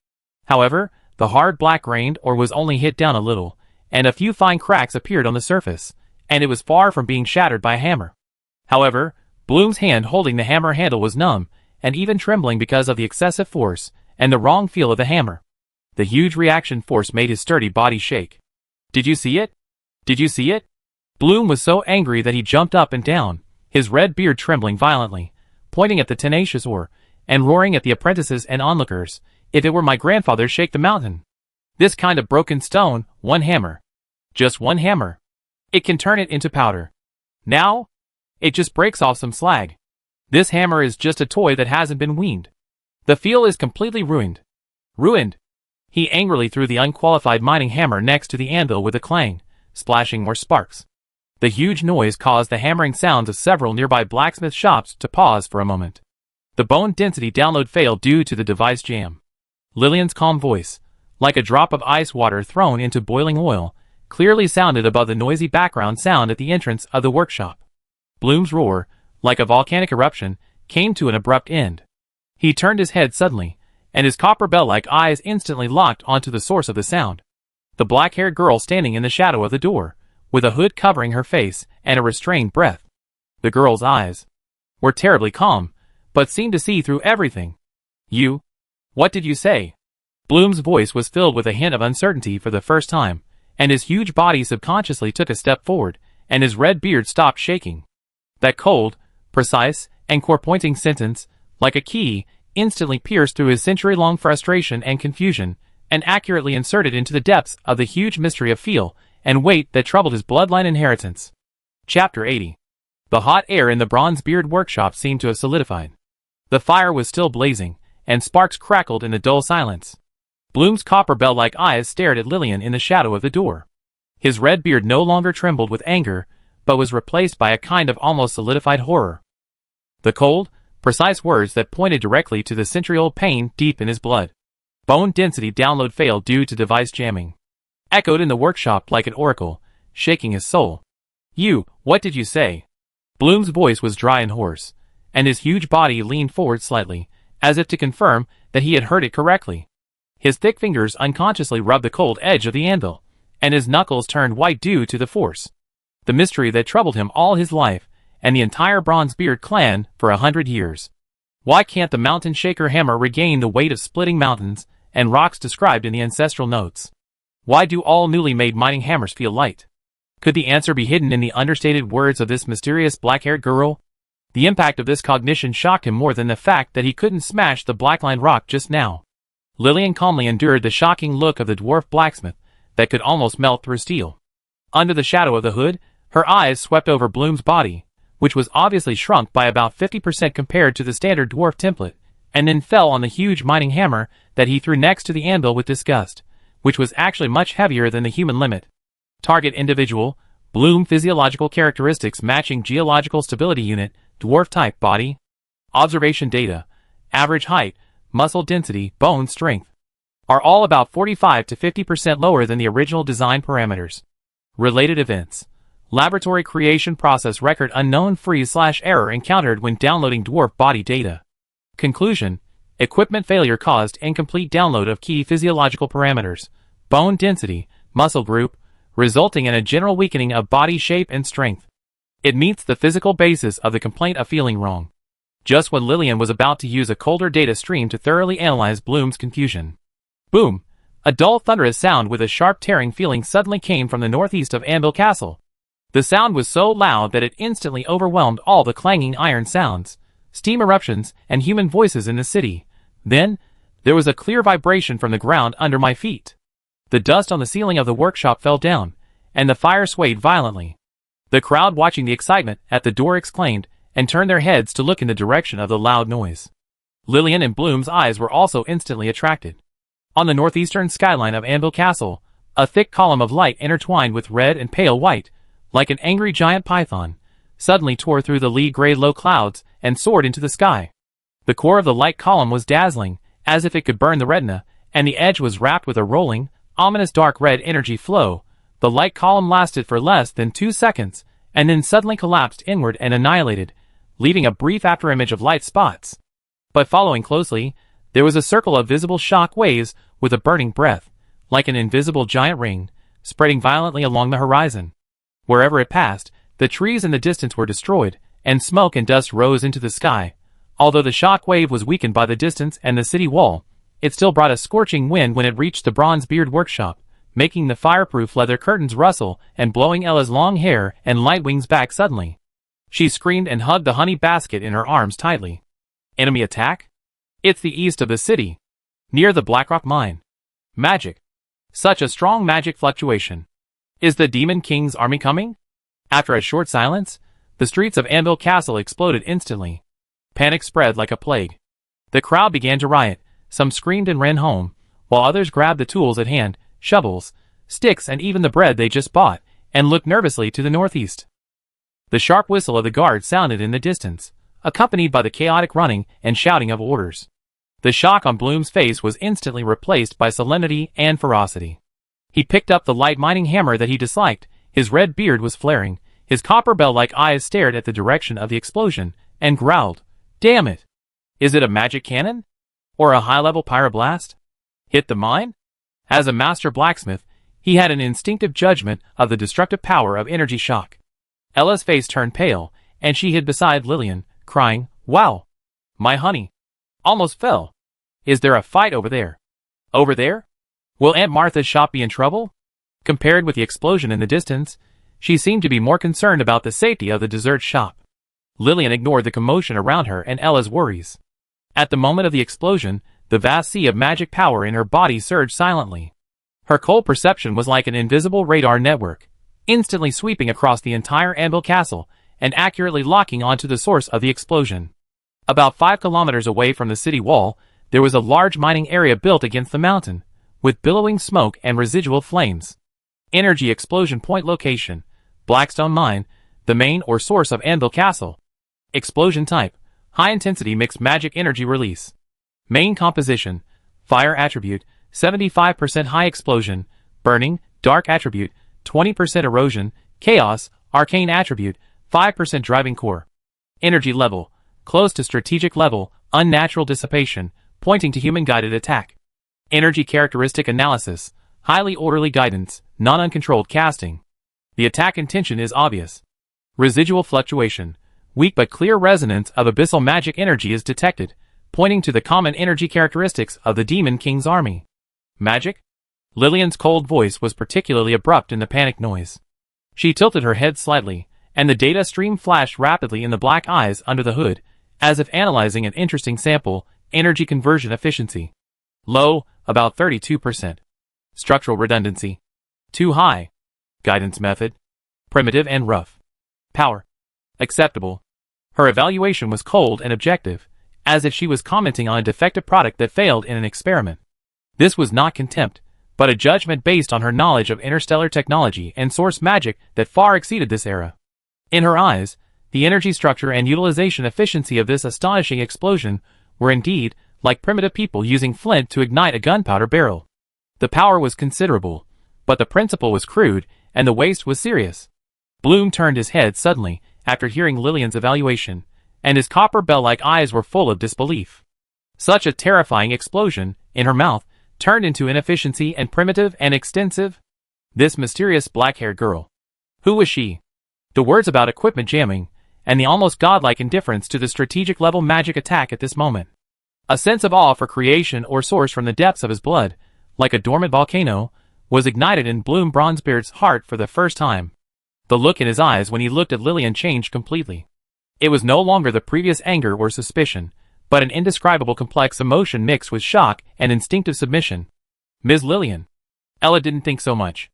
However, the hard black grained ore was only hit down a little, and a few fine cracks appeared on the surface, and it was far from being shattered by a hammer. However, Bloom's hand holding the hammer handle was numb, and even trembling because of the excessive force and the wrong feel of the hammer. The huge reaction force made his sturdy body shake. "Did you see it? Did you see it?" Bloom was so angry that he jumped up and down, his red beard trembling violently, pointing at the tenacious oar, and roaring at the apprentices and onlookers. "If it were my grandfather, shake the mountain. This kind of broken stone, one hammer. Just one hammer. It can turn it into powder. Now? It just breaks off some slag. This hammer is just a toy that hasn't been weaned. The feel is completely ruined. Ruined." He angrily threw the unqualified mining hammer next to the anvil with a clang, splashing more sparks. The huge noise caused the hammering sounds of several nearby blacksmith shops to pause for a moment. The bone density download failed due to the device jam. Lillian's calm voice, like a drop of ice water thrown into boiling oil, clearly sounded above the noisy background sound at the entrance of the workshop. Bloom's roar, like a volcanic eruption, came to an abrupt end. He turned his head suddenly, and his copper bell-like eyes instantly locked onto the source of the sound. The black-haired girl standing in the shadow of the door, with a hood covering her face and a restrained breath. The girl's eyes were terribly calm, but seemed to see through everything. "You? What did you say?" Bloom's voice was filled with a hint of uncertainty for the first time, and his huge body subconsciously took a step forward, and his red beard stopped shaking. That cold, precise, and core-pointing sentence, like a key, instantly pierced through his century-long frustration and confusion, and accurately inserted into the depths of the huge mystery of feel and weight that troubled his bloodline inheritance. Chapter 80. The hot air in the Bronzebeard workshop seemed to have solidified. The fire was still blazing, and sparks crackled in the dull silence. Bloom's copper bell-like eyes stared at Lillian in the shadow of the door. His red beard no longer trembled with anger, but was replaced by a kind of almost solidified horror. The cold, precise words that pointed directly to the century-old pain deep in his blood. "Bone density download failed due to device jamming," echoed in the workshop like an oracle, shaking his soul. "You, what did you say?" Bloom's voice was dry and hoarse, and his huge body leaned forward slightly, as if to confirm that he had heard it correctly. His thick fingers unconsciously rubbed the cold edge of the anvil, and his knuckles turned white due to the force. The mystery that troubled him all his life, and the entire Bronzebeard clan for 100 years. Why can't the Mountain Shaker hammer regain the weight of splitting mountains and rocks described in the ancestral notes? Why do all newly made mining hammers feel light? Could the answer be hidden in the understated words of this mysterious black-haired girl? The impact of this cognition shocked him more than the fact that he couldn't smash the black-lined rock just now. Lillian calmly endured the shocking look of the dwarf blacksmith that could almost melt through steel. Under the shadow of the hood, her eyes swept over Bloom's body, which was obviously shrunk by about 50% compared to the standard dwarf template, and then fell on the huge mining hammer that he threw next to the anvil with disgust, which was actually much heavier than the human limit. Target individual, Bloom physiological characteristics matching geological stability unit, dwarf type body. Observation data, average height, muscle density, bone strength, are all about 45 to 50% lower than the original design parameters. Related events. Laboratory creation process record unknown freeze/error encountered when downloading dwarf body data. Conclusion. Equipment failure caused incomplete download of key physiological parameters, bone density, muscle group, resulting in a general weakening of body shape and strength. It meets the physical basis of the complaint of feeling wrong. Just when Lillian was about to use a colder data stream to thoroughly analyze Bloom's confusion. Boom! A dull thunderous sound with a sharp tearing feeling suddenly came from the northeast of Anvil Castle. The sound was so loud that it instantly overwhelmed all the clanging iron sounds, steam eruptions, and human voices in the city. Then, there was a clear vibration from the ground under my feet. The dust on the ceiling of the workshop fell down, and the fire swayed violently. The crowd watching the excitement at the door exclaimed, and turned their heads to look in the direction of the loud noise. Lillian and Bloom's eyes were also instantly attracted. On the northeastern skyline of Anvil Castle, a thick column of light intertwined with red and pale white, like an angry giant python, suddenly tore through the lee-gray low clouds and soared into the sky. The core of the light column was dazzling, as if it could burn the retina, and the edge was wrapped with a rolling, ominous dark red energy flow. The light column lasted for less than 2 seconds, and then suddenly collapsed inward and annihilated, leaving a brief afterimage of light spots. But following closely, there was a circle of visible shock waves with a burning breath, like an invisible giant ring, spreading violently along the horizon. Wherever it passed, the trees in the distance were destroyed, and smoke and dust rose into the sky. Although the shock wave was weakened by the distance and the city wall, it still brought a scorching wind when it reached the Bronzebeard workshop, making the fireproof leather curtains rustle and blowing Ella's long hair and light wings back suddenly. She screamed and hugged the honey basket in her arms tightly. Enemy attack? It's the east of the city, near the Blackrock mine. Magic. Such a strong magic fluctuation. Is the Demon King's army coming? After a short silence, the streets of Anvil Castle exploded instantly. Panic spread like a plague. The crowd began to riot. Some screamed and ran home, while others grabbed the tools at hand, shovels, sticks, and even the bread they just bought, and looked nervously to the northeast. The sharp whistle of the guard sounded in the distance, accompanied by the chaotic running and shouting of orders. The shock on Bloom's face was instantly replaced by solemnity and ferocity. He picked up the light mining hammer that he disliked, his red beard was flaring, his copper bell-like eyes stared at the direction of the explosion, and growled, "Damn it! Is it a magic cannon? Or a high-level pyroblast? Hit the mine?" As a master blacksmith, he had an instinctive judgment of the destructive power of energy shock. Ella's face turned pale, and she hid beside Lillian, crying, "Wow! My honey! Almost fell! Is there a fight over there? Over there? Will Aunt Martha's shop be in trouble?" Compared with the explosion in the distance, she seemed to be more concerned about the safety of the dessert shop. Lillian ignored the commotion around her and Ella's worries. At the moment of the explosion, the vast sea of magic power in her body surged silently. Her cold perception was like an invisible radar network, instantly sweeping across the entire Anvil Castle and accurately locking onto the source of the explosion. About 5 kilometers away from the city wall, there was a large mining area built against the mountain, with billowing smoke and residual flames. Energy explosion point location: Blackstone Mine, the main or source of Anvil Castle. Explosion type: high-intensity mixed magic energy release. Main composition: fire attribute, 75% high explosion, burning, dark attribute, 20% erosion, chaos, arcane attribute, 5% driving core. Energy level: close to strategic level, unnatural dissipation, pointing to human-guided attack. Energy characteristic analysis: highly orderly guidance, non-uncontrolled casting. The attack intention is obvious. Residual fluctuation: weak but clear resonance of abyssal magic energy is detected, pointing to the common energy characteristics of the Demon King's army. Magic? Lillian's cold voice was particularly abrupt in the panic noise. She tilted her head slightly, and the data stream flashed rapidly in the black eyes under the hood, as if analyzing an interesting sample. Energy conversion efficiency: low, about 32%. Structural redundancy: too high. Guidance method: primitive and rough. Power: acceptable. Her evaluation was cold and objective, as if she was commenting on a defective product that failed in an experiment. This was not contempt, but a judgment based on her knowledge of interstellar technology and source magic that far exceeded this era. In her eyes, the energy structure and utilization efficiency of this astonishing explosion were indeed like primitive people using flint to ignite a gunpowder barrel. The power was considerable, but the principle was crude, and the waste was serious. Bloom turned his head suddenly after hearing Lillian's evaluation, and his copper bell-like eyes were full of disbelief. Such a terrifying explosion, in her mouth, turned into inefficiency and primitive and extensive. This mysterious black-haired girl. Who was she? The words about equipment jamming, and the almost godlike indifference to the strategic-level magic attack at this moment. A sense of awe for creation or source from the depths of his blood, like a dormant volcano, was ignited in Bloom Bronzebeard's heart for the first time. The look in his eyes when he looked at Lillian changed completely. It was no longer the previous anger or suspicion, but an indescribable complex emotion mixed with shock and instinctive submission. Ms. Lillian. Ella didn't think so much.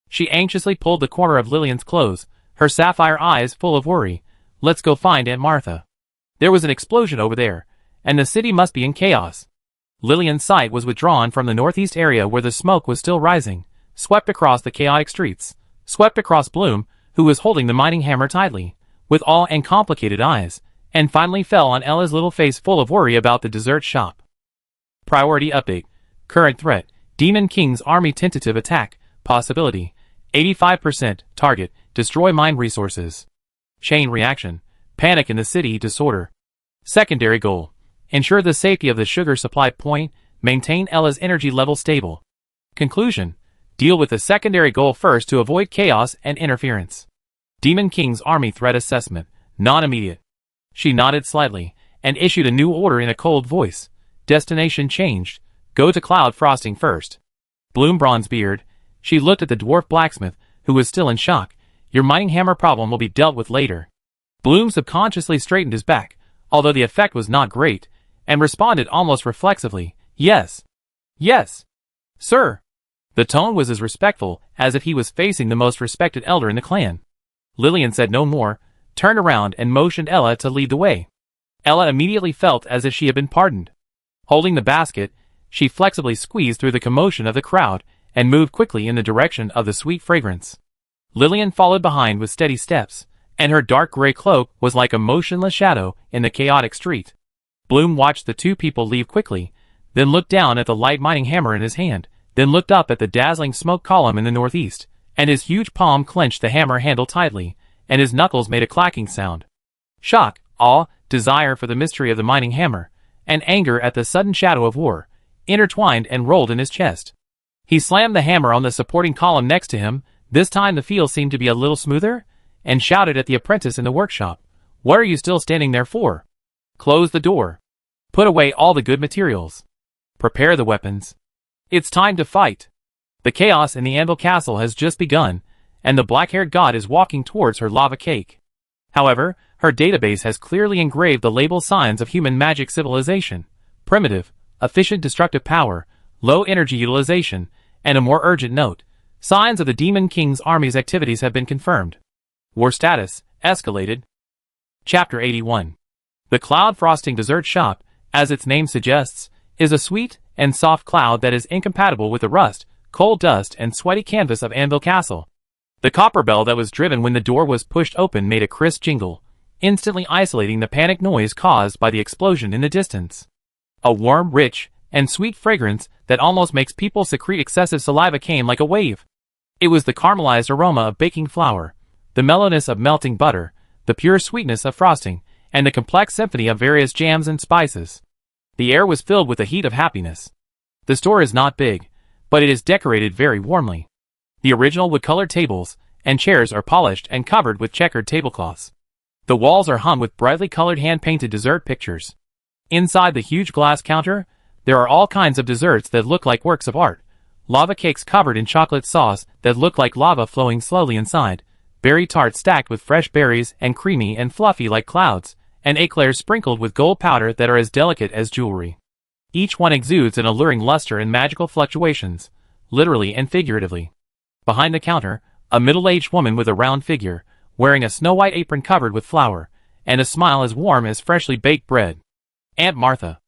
She anxiously pulled the corner of Lillian's clothes, her sapphire eyes full of worry. Let's go find Aunt Martha. There was an explosion over there, and the city must be in chaos. Lillian's sight was withdrawn from the northeast area where the smoke was still rising, swept across the chaotic streets, swept across Bloom, who was holding the mining hammer tightly, with awe and complicated eyes, and finally fell on Ella's little face full of worry about the dessert shop. Priority update. Current threat: Demon King's army tentative attack. Possibility: 85%. Target: destroy mine resources. Chain reaction: panic in the city, disorder. Secondary goal: ensure the safety of the sugar supply point, maintain Ella's energy level stable. Conclusion: deal with the secondary goal first to avoid chaos and interference. Demon King's army threat assessment, non-immediate. She nodded slightly, and issued a new order in a cold voice. Destination changed. Go to Cloud Frosting first. Bloom Bronzebeard. She looked at the dwarf blacksmith, who was still in shock. Your mining hammer problem will be dealt with later. Bloom subconsciously straightened his back, although the effect was not great, and responded almost reflexively, Yes. Yes. Sir. The tone was as respectful as if he was facing the most respected elder in the clan. Lillian said no more, turned around and motioned Ella to lead the way. Ella immediately felt as if she had been pardoned. Holding the basket, she flexibly squeezed through the commotion of the crowd and moved quickly in the direction of the sweet fragrance. Lillian followed behind with steady steps, and her dark gray cloak was like a motionless shadow in the chaotic street. Bloom watched the two people leave quickly, then looked down at the light mining hammer in his hand, then looked up at the dazzling smoke column in the northeast, and his huge palm clenched the hammer handle tightly, and his knuckles made a clacking sound. Shock, awe, desire for the mystery of the mining hammer, and anger at the sudden shadow of war, intertwined and rolled in his chest. He slammed the hammer on the supporting column next to him, this time the feel seemed to be a little smoother, and shouted at the apprentice in the workshop, What are you still standing there for? Close the door. Put away all the good materials. Prepare the weapons. It's time to fight. The chaos in the Anvil Castle has just begun, and the black-haired god is walking towards her lava cake. However, her database has clearly engraved the label signs of human magic civilization, primitive, efficient destructive power, low energy utilization, and a more urgent note, signs of the Demon King's army's activities have been confirmed. War status, escalated. Chapter 81. The Cloud Frosting Dessert Shop, as its name suggests, is a sweet and soft cloud that is incompatible with the rust, coal dust, and sweaty canvas of Anvil Castle. The copper bell that was driven when the door was pushed open made a crisp jingle, instantly isolating the panic noise caused by the explosion in the distance. A warm, rich, and sweet fragrance that almost makes people secrete excessive saliva came like a wave. It was the caramelized aroma of baking flour, the mellowness of melting butter, the pure sweetness of frosting, and the complex symphony of various jams and spices. The air was filled with the heat of happiness. The store is not big, but it is decorated very warmly. The original wood-colored tables and chairs are polished and covered with checkered tablecloths. The walls are hung with brightly colored hand-painted dessert pictures. Inside the huge glass counter, there are all kinds of desserts that look like works of art. Lava cakes covered in chocolate sauce that look like lava flowing slowly inside, berry tarts stacked with fresh berries and creamy and fluffy like clouds, and eclairs sprinkled with gold powder that are as delicate as jewelry. Each one exudes an alluring luster and magical fluctuations, literally and figuratively. Behind the counter, a middle-aged woman with a round figure, wearing a snow-white apron covered with flour, and a smile as warm as freshly baked bread. Aunt Martha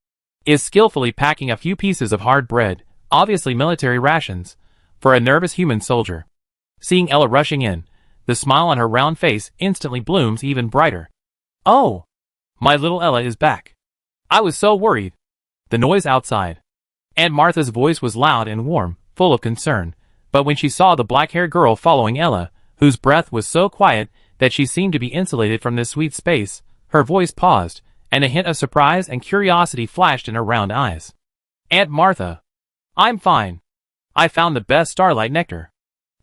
is skillfully packing a few pieces of hard bread, obviously military rations, for a nervous human soldier. Seeing Ella rushing in, the smile on her round face instantly blooms even brighter. Oh! My little Ella is back. I was so worried. The noise outside. Aunt Martha's voice was loud and warm, full of concern, but when she saw the black-haired girl following Ella, whose breath was so quiet that she seemed to be insulated from this sweet space, her voice paused, and a hint of surprise and curiosity flashed in her round eyes. Aunt Martha. I'm fine. I found the best starlight nectar.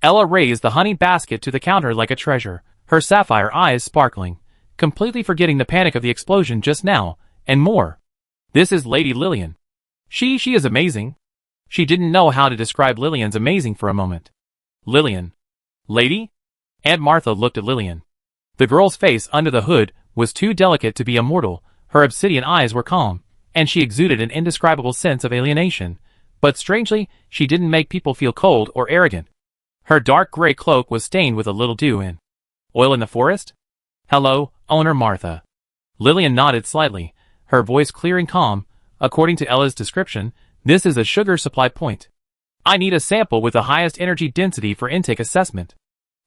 Ella raised the honey basket to the counter like a treasure, her sapphire eyes sparkling, completely forgetting the panic of the explosion just now, and more. This is Lady Lillian. She is amazing. She didn't know how to describe Lillian's amazing for a moment. Lillian. Lady? Aunt Martha looked at Lillian. The girl's face under the hood was too delicate to be immortal, her obsidian eyes were calm, and she exuded an indescribable sense of alienation, but strangely, she didn't make people feel cold or arrogant. Her dark gray cloak was stained with a little dew and oil in the forest? Hello, Owner Martha. Lillian nodded slightly, her voice clear and calm. According to Ella's description, this is a sugar supply point. I need a sample with the highest energy density for intake assessment.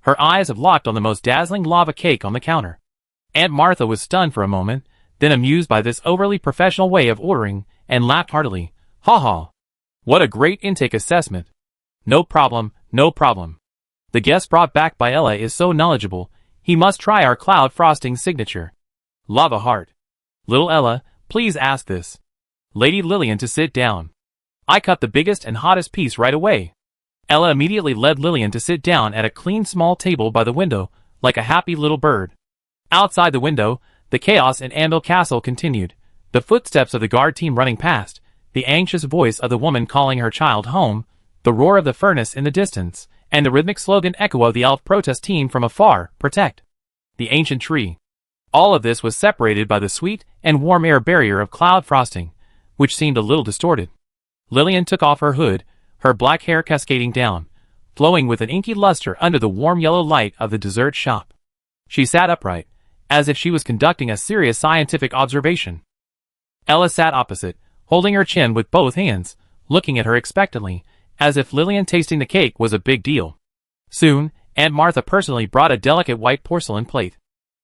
Her eyes have locked on the most dazzling lava cake on the counter. Aunt Martha was stunned for a moment, then amused by this overly professional way of ordering, and laughed heartily. Ha ha! What a great intake assessment! No problem, no problem. The guest brought back by Ella is so knowledgeable, he must try our cloud frosting signature. Lava heart. Little Ella, please ask this. Lady Lillian to sit down. I cut the biggest and hottest piece right away. Ella immediately led Lillian to sit down at a clean small table by the window, like a happy little bird. Outside the window, the chaos in Anvil Castle continued, the footsteps of the guard team running past, the anxious voice of the woman calling her child home, the roar of the furnace in the distance, and the rhythmic slogan echo of the elf protest team from afar, protect the ancient tree. All of this was separated by the sweet and warm air barrier of cloud frosting, which seemed a little distorted. Lillian took off her hood, her black hair cascading down, flowing with an inky luster under the warm yellow light of the dessert shop. She sat upright, as if she was conducting a serious scientific observation. Ella sat opposite, holding her chin with both hands, looking at her expectantly, as if Lillian tasting the cake was a big deal. Soon, Aunt Martha personally brought a delicate white porcelain plate.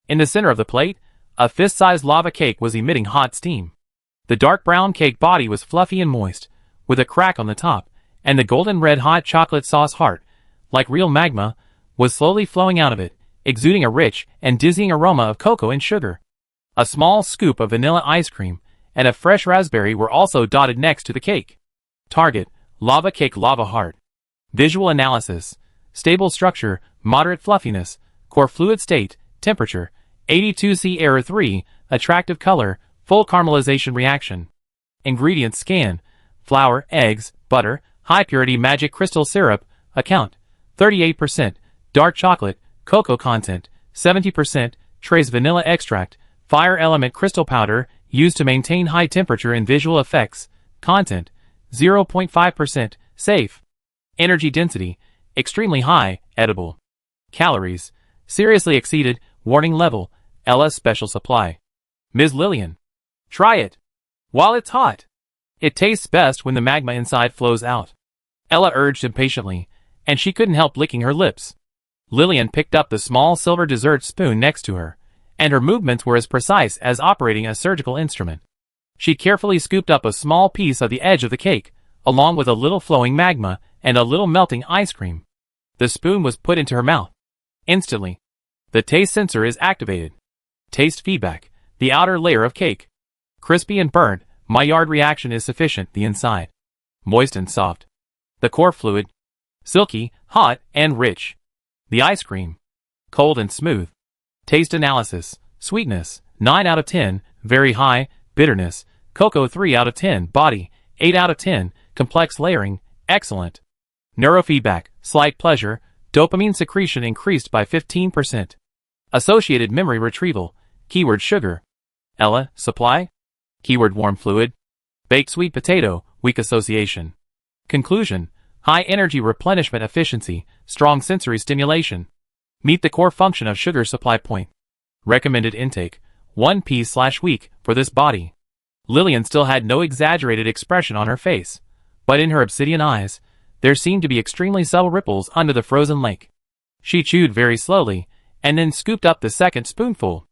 In the center of the plate, a fist-sized lava cake was emitting hot steam. The dark brown cake body was fluffy and moist, with a crack on the top, and the golden red hot chocolate sauce heart, like real magma, was slowly flowing out of it, exuding a rich and dizzying aroma of cocoa and sugar. A small scoop of vanilla ice cream and a fresh raspberry were also dotted next to the cake. Target: lava cake, lava heart. Visual analysis: stable structure, moderate fluffiness, core fluid state, temperature, 82°C error 3, attractive color, full caramelization reaction. Ingredients scan: flour, eggs, butter, high purity magic crystal syrup, account, 38%, dark chocolate, cocoa content, 70%, trace vanilla extract, fire element crystal powder, used to maintain high temperature and visual effects, content, 0.5%, safe. Energy density, extremely high, edible. Calories, seriously exceeded, warning level, Ella's special supply. Ms. Lillian. Try it. While it's hot. It tastes best when the magma inside flows out. Ella urged impatiently, and she couldn't help licking her lips. Lillian picked up the small silver dessert spoon next to her, and her movements were as precise as operating a surgical instrument. She carefully scooped up a small piece of the edge of the cake, along with a little flowing magma and a little melting ice cream. The spoon was put into her mouth. Instantly, the taste sensor is activated. Taste feedback: the outer layer of cake, crispy and burnt. Maillard reaction is sufficient. The inside, moist and soft. The core fluid, silky, hot, and rich. The ice cream, cold and smooth. Taste analysis: sweetness, 9 out of 10, very high. Bitterness, cocoa 3 out of 10, body, 8 out of 10, complex layering, excellent. Neurofeedback: slight pleasure, dopamine secretion increased by 15%. Associated memory retrieval, keyword sugar. Ella, supply? Keyword warm fluid. Baked sweet potato, weak association. Conclusion: high energy replenishment efficiency, strong sensory stimulation. Meet the core function of sugar supply point. Recommended intake: 1 piece/week for this body. Lillian still had no exaggerated expression on her face, but in her obsidian eyes, there seemed to be extremely subtle ripples under the frozen lake. She chewed very slowly, and then scooped up the second spoonful.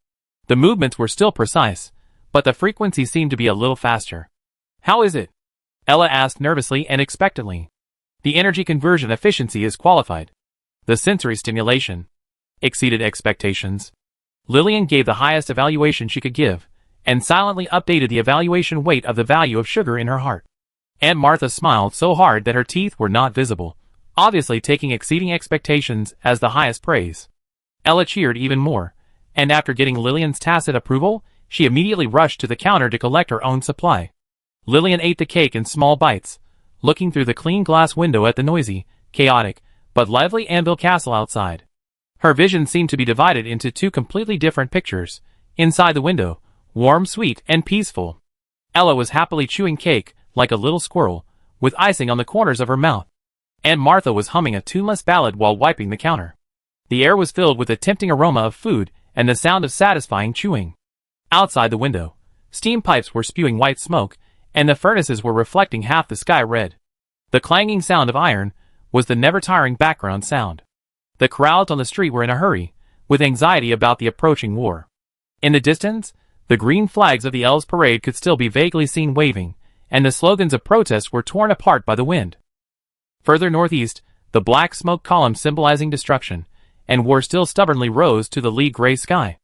The movements were still precise, but the frequency seemed to be a little faster. How is it? Ella asked nervously and expectantly. The energy conversion efficiency is qualified. The sensory stimulation exceeded expectations. Lillian gave the highest evaluation she could give, and silently updated the evaluation weight of the value of sugar in her heart. Aunt Martha smiled so hard that her teeth were not visible, obviously taking exceeding expectations as the highest praise. Ella cheered even more, and after getting Lillian's tacit approval, she immediately rushed to the counter to collect her own supply. Lillian ate the cake in small bites, looking through the clean glass window at the noisy, chaotic, but lively Anvil Castle outside. Her vision seemed to be divided into two completely different pictures. Inside the window, warm, sweet, and peaceful. Ella was happily chewing cake, like a little squirrel, with icing on the corners of her mouth. Aunt Martha was humming a tuneless ballad while wiping the counter. The air was filled with a tempting aroma of food and the sound of satisfying chewing. Outside the window, steam pipes were spewing white smoke, and the furnaces were reflecting half the sky red. The clanging sound of iron was the never-tiring background sound. The crowds on the street were in a hurry, with anxiety about the approaching war. In the distance, the green flags of the Elves' parade could still be vaguely seen waving, and the slogans of protest were torn apart by the wind. Further northeast, the black smoke column symbolizing destruction and war still stubbornly rose to the lead-gray sky.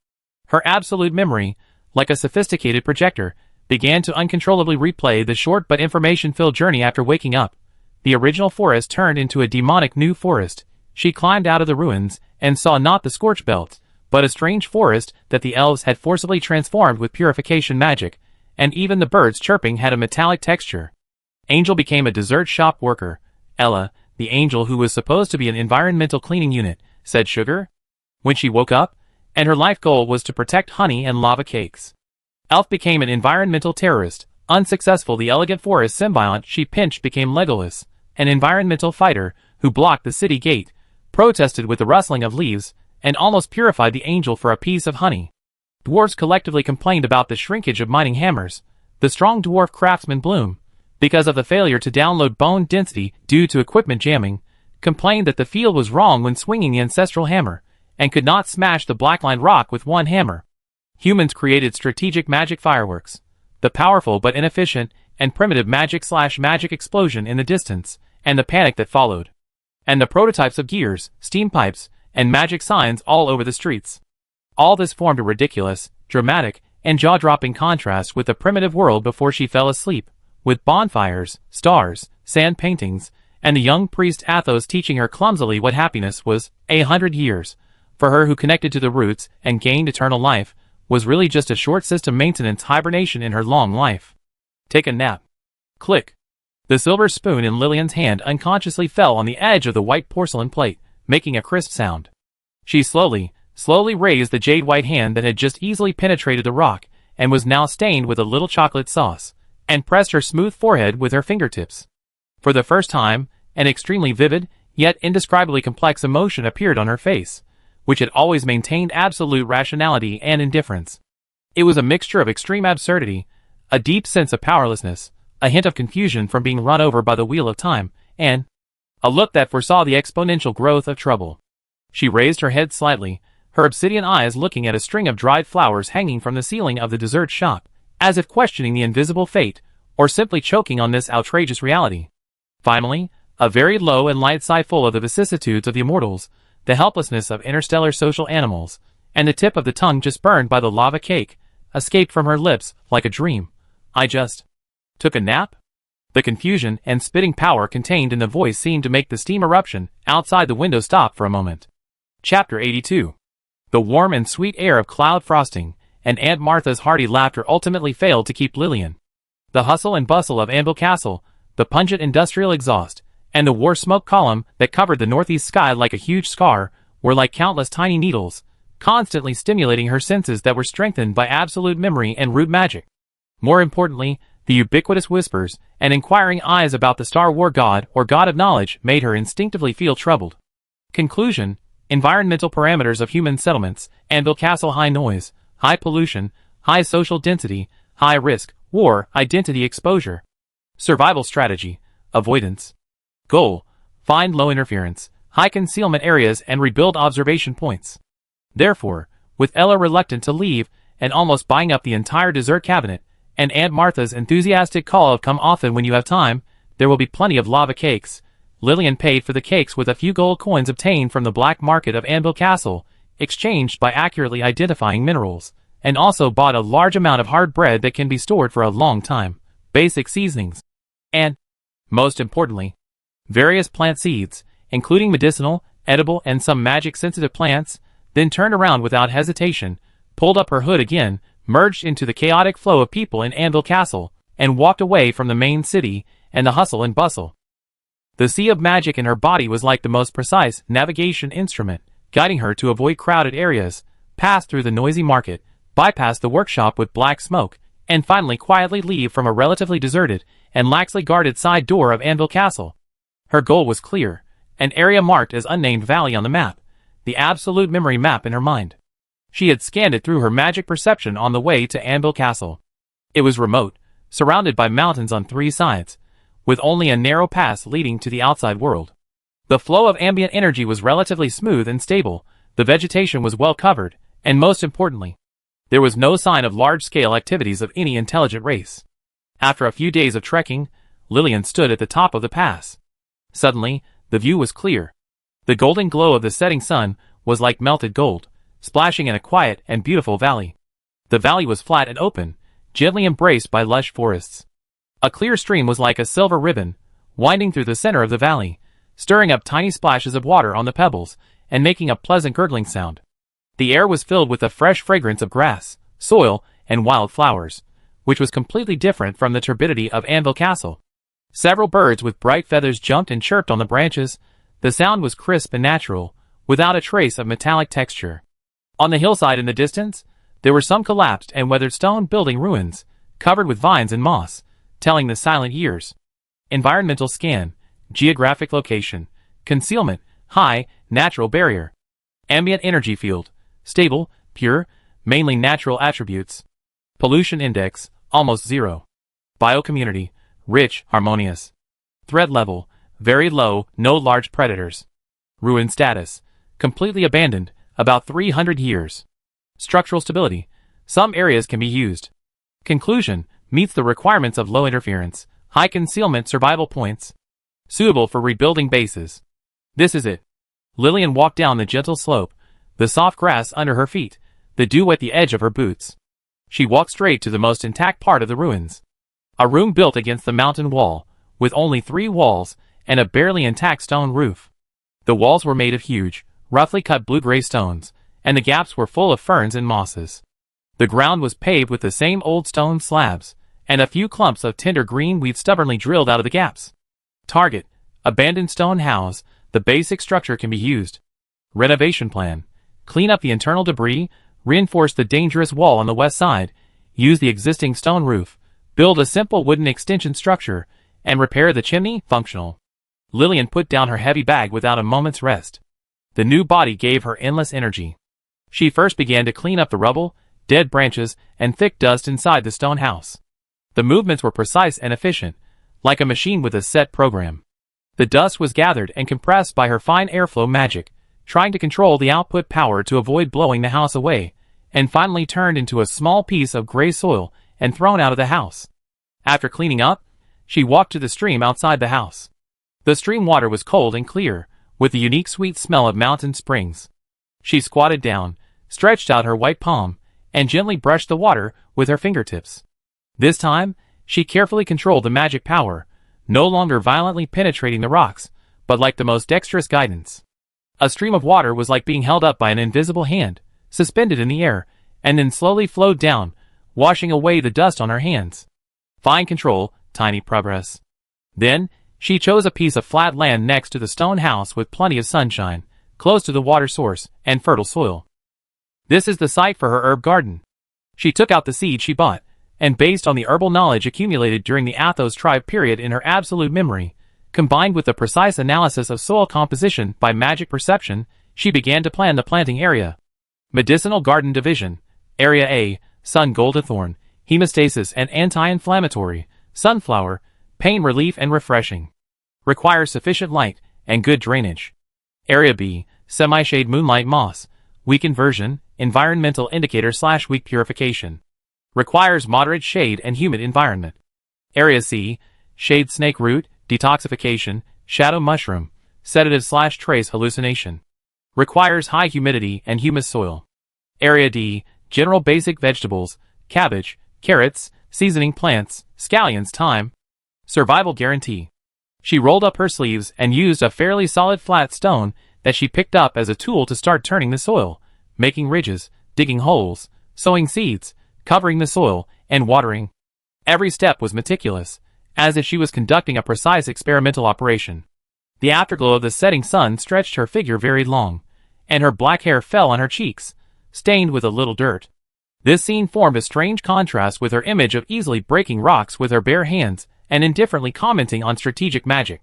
Her absolute memory, like a sophisticated projector, began to uncontrollably replay the short but information-filled journey after waking up. The original forest turned into a demonic new forest. She climbed out of the ruins and saw not the scorch belt, but a strange forest that the elves had forcibly transformed with purification magic, and even the birds chirping had a metallic texture. Angel became a dessert shop worker. Ella, the angel who was supposed to be an environmental cleaning unit, said sugar, when she woke up, and her life goal was to protect honey and lava cakes. Elf became an environmental terrorist. Unsuccessful, the elegant forest symbiont she pinched became Legolas, an environmental fighter who blocked the city gate, protested with the rustling of leaves, and almost purified the angel for a piece of honey. Dwarves collectively complained about the shrinkage of mining hammers. The strong dwarf craftsman Bloom, because of the failure to download bone density due to equipment jamming, complained that the field was wrong when swinging the ancestral hammer, and could not smash the blacklined rock with one hammer. Humans created strategic magic fireworks. The powerful but inefficient and primitive magic explosion in the distance, and the panic that followed. And the prototypes of gears, steam pipes, and magic signs all over the streets. All this formed a ridiculous, dramatic, and jaw-dropping contrast with the primitive world before she fell asleep, with bonfires, stars, sand paintings, and the young priest Athos teaching her clumsily what happiness was. 100 years, for her who connected to the roots and gained eternal life, was really just a short system maintenance hibernation in her long life. Take a nap. Click. The silver spoon in Lillian's hand unconsciously fell on the edge of the white porcelain plate, making a crisp sound. She slowly raised the jade-white hand that had just easily penetrated the rock, and was now stained with a little chocolate sauce, and pressed her smooth forehead with her fingertips. For the first time, an extremely vivid, yet indescribably complex emotion appeared on her face, which had always maintained absolute rationality and indifference. It was a mixture of extreme absurdity, a deep sense of powerlessness, a hint of confusion from being run over by the wheel of time, and a look that foresaw the exponential growth of trouble. She raised her head slightly, her obsidian eyes looking at a string of dried flowers hanging from the ceiling of the dessert shop, as if questioning the invisible fate, or simply choking on this outrageous reality. Finally, a very low and light sigh full of the vicissitudes of the immortals, the helplessness of interstellar social animals, and the tip of the tongue just burned by the lava cake, escaped from her lips like a dream. I just took a nap? The confusion and spitting power contained in the voice seemed to make the steam eruption outside the window stop for a moment. Chapter 82. The warm and sweet air of cloud frosting, and Aunt Martha's hearty laughter ultimately failed to keep Lillian. The hustle and bustle of Anvil Castle, the pungent industrial exhaust, and the war smoke column that covered the northeast sky like a huge scar, were like countless tiny needles, constantly stimulating her senses that were strengthened by absolute memory and root magic. More importantly, the ubiquitous whispers and inquiring eyes about the Star War god or god of knowledge made her instinctively feel troubled. Conclusion: environmental parameters of human settlements: Anvil Castle, high noise, high pollution, high social density, high risk, war, identity exposure. Survival strategy: avoidance. Goal: find low interference, high concealment areas and rebuild observation points. Therefore, with Ella reluctant to leave and almost buying up the entire dessert cabinet, and Aunt Martha's enthusiastic call of "come often when you have time, there will be plenty of lava cakes," Lillian paid for the cakes with a few gold coins obtained from the black market of Anvil Castle, exchanged by accurately identifying minerals, and also bought a large amount of hard bread that can be stored for a long time, basic seasonings, and, most importantly, various plant seeds, including medicinal, edible, and some magic-sensitive plants, then turned around without hesitation, pulled up her hood again, merged into the chaotic flow of people in Anvil Castle, and walked away from the main city and the hustle and bustle. The sea of magic in her body was like the most precise navigation instrument, guiding her to avoid crowded areas, pass through the noisy market, bypass the workshop with black smoke, and finally quietly leave from a relatively deserted and laxly guarded side door of Anvil Castle. Her goal was clear, an area marked as Unnamed Valley on the map, the absolute memory map in her mind. She had scanned it through her magic perception on the way to Anvil Castle. It was remote, surrounded by mountains on three sides, with only a narrow pass leading to the outside world. The flow of ambient energy was relatively smooth and stable, the vegetation was well covered, and most importantly, there was no sign of large-scale activities of any intelligent race. After a few days of trekking, Lillian stood at the top of the pass. Suddenly, the view was clear. The golden glow of the setting sun was like melted gold, splashing in a quiet and beautiful valley. The valley was flat and open, gently embraced by lush forests. A clear stream was like a silver ribbon, winding through the center of the valley, stirring up tiny splashes of water on the pebbles, and making a pleasant gurgling sound. The air was filled with the fresh fragrance of grass, soil, and wild flowers, which was completely different from the turbidity of Anvil Castle. Several birds with bright feathers jumped and chirped on the branches. The sound was crisp and natural, without a trace of metallic texture. On the hillside in the distance, there were some collapsed and weathered stone building ruins, covered with vines and moss, telling the silent years. Environmental scan, geographic location, concealment, high, natural barrier. Ambient energy field, stable, pure, mainly natural attributes. Pollution index, almost zero. Biocommunity, rich, harmonious. Threat level, very low, no large predators. Ruin status, completely abandoned, about 300 years. Structural stability, some areas can be used. Conclusion, meets the requirements of low interference, high concealment survival points. Suitable for rebuilding bases. This is it. Lillian walked down the gentle slope, the soft grass under her feet, the dew at the edge of her boots. She walked straight to the most intact part of the ruins. A room built against the mountain wall, with only 3 walls, and a barely intact stone roof. The walls were made of huge, roughly cut blue-gray stones, and the gaps were full of ferns and mosses. The ground was paved with the same old stone slabs, and a few clumps of tender green weed stubbornly drilled out of the gaps. Target, abandoned stone house, the basic structure can be used. Renovation plan, clean up the internal debris, reinforce the dangerous wall on the west side, use the existing stone roof, build a simple wooden extension structure, and repair the chimney. Functional. Lillian put down her heavy bag without a moment's rest. The new body gave her endless energy. She first began to clean up the rubble, dead branches, and thick dust inside the stone house. The movements were precise and efficient, like a machine with a set program. The dust was gathered and compressed by her fine airflow magic, trying to control the output power to avoid blowing the house away, and finally turned into a small piece of gray soil and thrown out of the house. After cleaning up, she walked to the stream outside the house. The stream water was cold and clear, with the unique sweet smell of mountain springs. She squatted down, stretched out her white palm, and gently brushed the water with her fingertips. This time, she carefully controlled the magic power, no longer violently penetrating the rocks, but like the most dexterous guidance. A stream of water was like being held up by an invisible hand, suspended in the air, and then slowly flowed down, washing away the dust on her hands. Fine control, tiny progress. Then, she chose a piece of flat land next to the stone house with plenty of sunshine, close to the water source, and fertile soil. This is the site for her herb garden. She took out the seed she bought, and based on the herbal knowledge accumulated during the Athos tribe period in her absolute memory, combined with the precise analysis of soil composition by magic perception, she began to plan the planting area. Medicinal Garden Division. Area A, Sun Goldenthorn, Hemostasis and Anti-Inflammatory, Sunflower, Pain Relief and Refreshing. Requires sufficient light and good drainage. Area B, Semi-Shade Moonlight Moss, Weak Inversion, Environmental Indicator/Weak Purification. Requires moderate shade and humid environment. Area C, Shade Snake Root, Detoxification, Shadow Mushroom, Sedative/Trace Hallucination. Requires high humidity and humus soil. Area D, General Basic Vegetables, Cabbage, Carrots, Seasoning Plants, Scallions. Time. Survival Guarantee. She rolled up her sleeves and used a fairly solid flat stone that she picked up as a tool to start turning the soil, making ridges, digging holes, sowing seeds, covering the soil, and watering. Every step was meticulous, as if she was conducting a precise experimental operation. The afterglow of the setting sun stretched her figure very long, and her black hair fell on her cheeks, stained with a little dirt. This scene formed a strange contrast with her image of easily breaking rocks with her bare hands and indifferently commenting on strategic magic.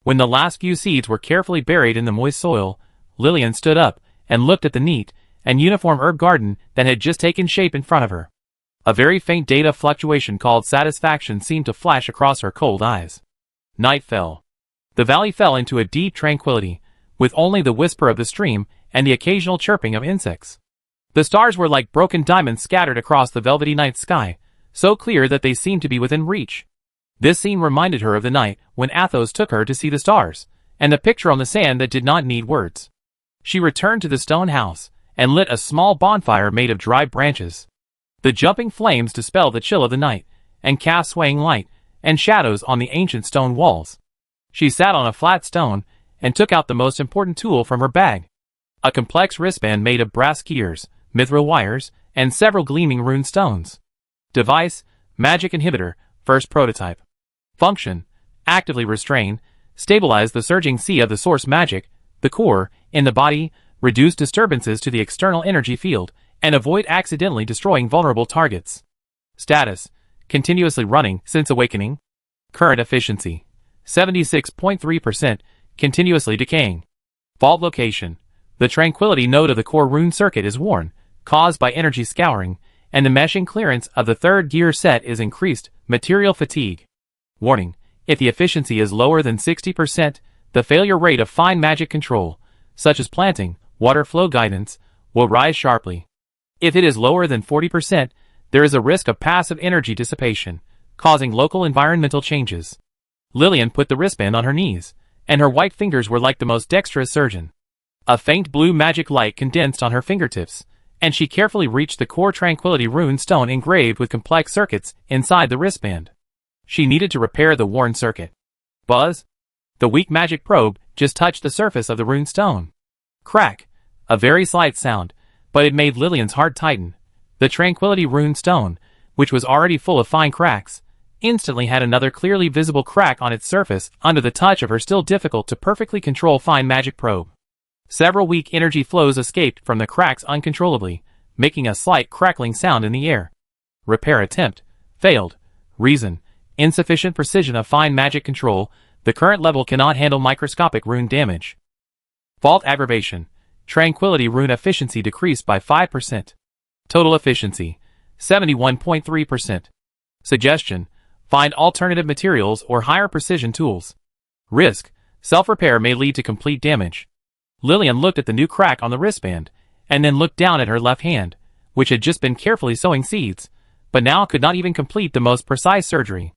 When the last few seeds were carefully buried in the moist soil, Lillian stood up and looked at the neat and uniform herb garden that had just taken shape in front of her. A very faint data fluctuation called satisfaction seemed to flash across her cold eyes. Night fell. The valley fell into a deep tranquility, with only the whisper of the stream and the occasional chirping of insects. The stars were like broken diamonds scattered across the velvety night sky, so clear that they seemed to be within reach. This scene reminded her of the night when Athos took her to see the stars, and the picture on the sand that did not need words. She returned to the stone house, and lit a small bonfire made of dry branches. The jumping flames dispelled the chill of the night, and cast swaying light and shadows on the ancient stone walls. She sat on a flat stone, and took out the most important tool from her bag. A complex wristband made of brass gears, mithril wires, and several gleaming rune stones. Device, magic inhibitor, first prototype. Function, actively restrain, stabilize the surging sea of the source magic, the core, in the body, reduce disturbances to the external energy field, and avoid accidentally destroying vulnerable targets. Status, continuously running since awakening. Current efficiency, 76.3%, continuously decaying. Fault location, the tranquility node of the core rune circuit is worn, caused by energy scouring, and the meshing clearance of the third gear set is increased, material fatigue. Warning, if the efficiency is lower than 60%, the failure rate of fine magic control, such as planting, water flow guidance, will rise sharply. If it is lower than 40%, there is a risk of passive energy dissipation, causing local environmental changes. Lillian put the wristband on her knees, and her white fingers were like the most dexterous surgeon. A faint blue magic light condensed on her fingertips, and she carefully reached the core tranquility rune stone engraved with complex circuits inside the wristband. She needed to repair the worn circuit. Buzz! The weak magic probe just touched the surface of the rune stone. Crack! A very slight sound, but it made Lillian's heart tighten. The tranquility rune stone, which was already full of fine cracks, instantly had another clearly visible crack on its surface under the touch of her still difficult to perfectly control fine magic probe. Several weak energy flows escaped from the cracks uncontrollably, making a slight crackling sound in the air. Repair attempt. Failed. Reason. Insufficient precision of fine magic control. The current level cannot handle microscopic rune damage. Fault aggravation. Tranquility rune efficiency decreased by 5%. Total efficiency, 71.3%. Suggestion, find alternative materials or higher precision tools. Risk, self-repair may lead to complete damage. Lillian looked at the new crack on the wristband, and then looked down at her left hand, which had just been carefully sowing seeds, but now could not even complete the most precise surgery.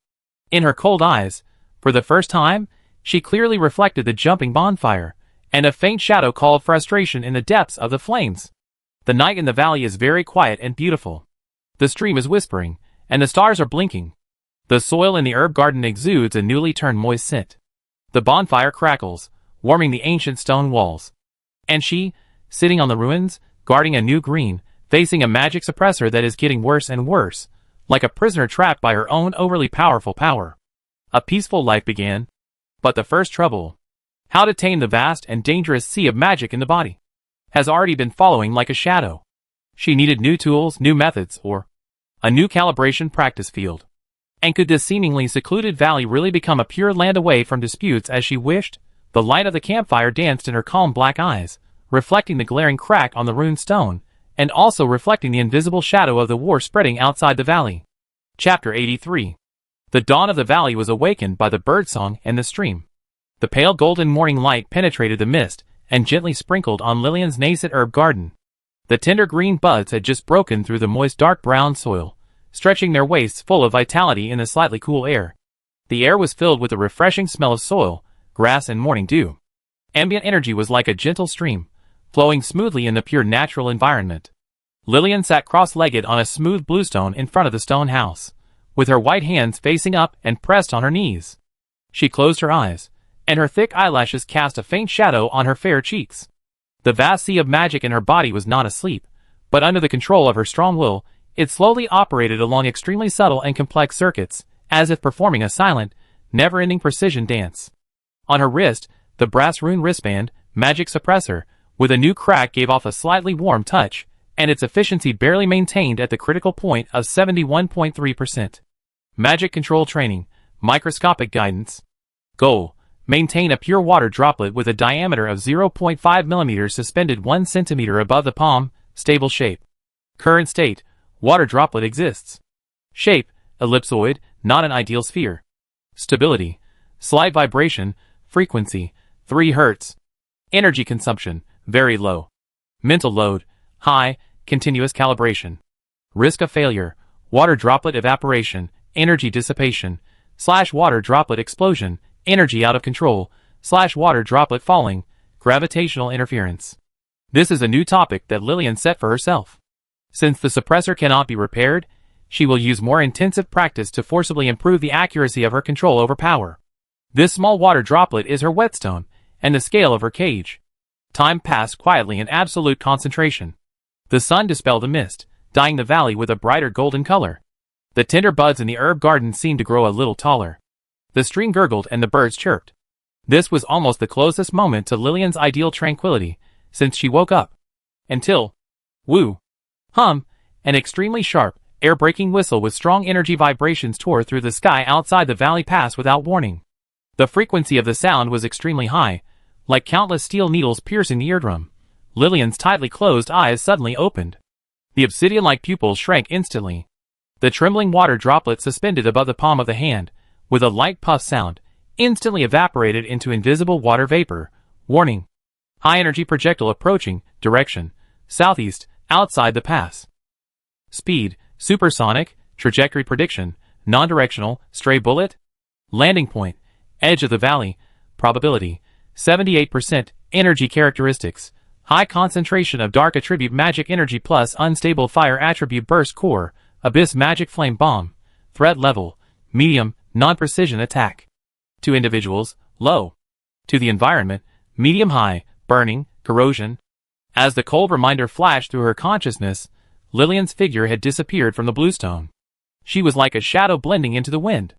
In her cold eyes, for the first time, she clearly reflected the jumping bonfire, and a faint shadow called frustration in the depths of the flames. The night in the valley is very quiet and beautiful. The stream is whispering, and the stars are blinking. The soil in the herb garden exudes a newly turned moist scent. The bonfire crackles, warming the ancient stone walls. And she, sitting on the ruins, guarding a new green, facing a magic suppressor that is getting worse and worse, like a prisoner trapped by her own overly powerful power. A peaceful life began. But the first trouble, how to tame the vast and dangerous sea of magic in the body, has already been following like a shadow. She needed new tools, new methods, or a new calibration practice field. And could this seemingly secluded valley really become a pure land away from disputes as she wished? The light of the campfire danced in her calm black eyes, reflecting the glaring crack on the rune stone, and also reflecting the invisible shadow of the war spreading outside the valley. Chapter 83. The dawn of the valley was awakened by the birdsong and the stream. The pale golden morning light penetrated the mist and gently sprinkled on Lillian's nascent herb garden. The tender green buds had just broken through the moist dark brown soil, stretching their waists full of vitality in the slightly cool air. The air was filled with the refreshing smell of soil, grass and morning dew. Ambient energy was like a gentle stream, flowing smoothly in the pure natural environment. Lillian sat cross-legged on a smooth bluestone in front of the stone house, with her white hands facing up and pressed on her knees. She closed her eyes, and her thick eyelashes cast a faint shadow on her fair cheeks. The vast sea of magic in her body was not asleep, but under the control of her strong will, it slowly operated along extremely subtle and complex circuits, as if performing a silent, never-ending precision dance. On her wrist, the brass rune wristband, magic suppressor, with a new crack gave off a slightly warm touch, and its efficiency barely maintained at the critical point of 71.3%. Magic control training, microscopic guidance. Goal: maintain a pure water droplet with a diameter of 0.5 mm suspended 1 cm above the palm, stable shape. Current state: water droplet exists. Shape: ellipsoid, not an ideal sphere. Stability: slight vibration, frequency: 3 Hz. Energy consumption: very low. Mental load: high, continuous calibration. Risk of failure: water droplet evaporation, energy dissipation, / water droplet explosion, energy out of control, / water droplet falling, gravitational interference. This is a new topic that Lillian set for herself. Since the suppressor cannot be repaired, she will use more intensive practice to forcibly improve the accuracy of her control over power. This small water droplet is her whetstone, and the scale of her cage. Time passed quietly in absolute concentration. The sun dispelled the mist, dyeing the valley with a brighter golden color. The tender buds in the herb garden seemed to grow a little taller. The stream gurgled and the birds chirped. This was almost the closest moment to Lillian's ideal tranquility since she woke up. Until, woo, hum, an extremely sharp, air-breaking whistle with strong energy vibrations tore through the sky outside the valley pass without warning. The frequency of the sound was extremely high, like countless steel needles piercing the eardrum. Lillian's tightly closed eyes suddenly opened. The obsidian-like pupils shrank instantly. The trembling water droplet suspended above the palm of the hand, with a light puff sound, instantly evaporated into invisible water vapor. Warning. High-energy projectile approaching. Direction. Southeast, outside the pass. Speed. Supersonic. Trajectory prediction. Non-directional. Stray bullet. Landing point. Edge of the valley. Probability. 78%. Energy characteristics. High concentration of dark attribute magic energy plus unstable fire attribute burst core. Abyss magic flame bomb. Threat level. Medium. Non-precision attack. To individuals, low. To the environment, medium-high, burning, corrosion. As the cold reminder flashed through her consciousness, Lillian's figure had disappeared from the bluestone. She was like a shadow blending into the wind.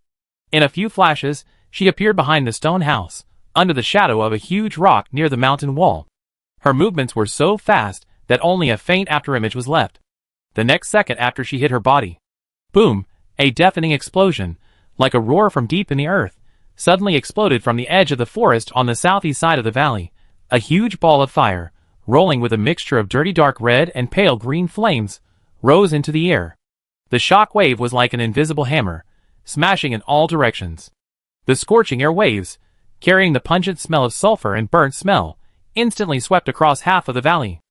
In a few flashes, she appeared behind the stone house, under the shadow of a huge rock near the mountain wall. Her movements were so fast that only a faint afterimage was left. The next second after she hit her body, boom, a deafening explosion, like a roar from deep in the earth, suddenly exploded from the edge of the forest on the southeast side of the valley. A huge ball of fire, rolling with a mixture of dirty dark red and pale green flames, rose into the air. The shock wave was like an invisible hammer, smashing in all directions. The scorching air waves, carrying the pungent smell of sulfur and burnt smell, instantly swept across half of the valley.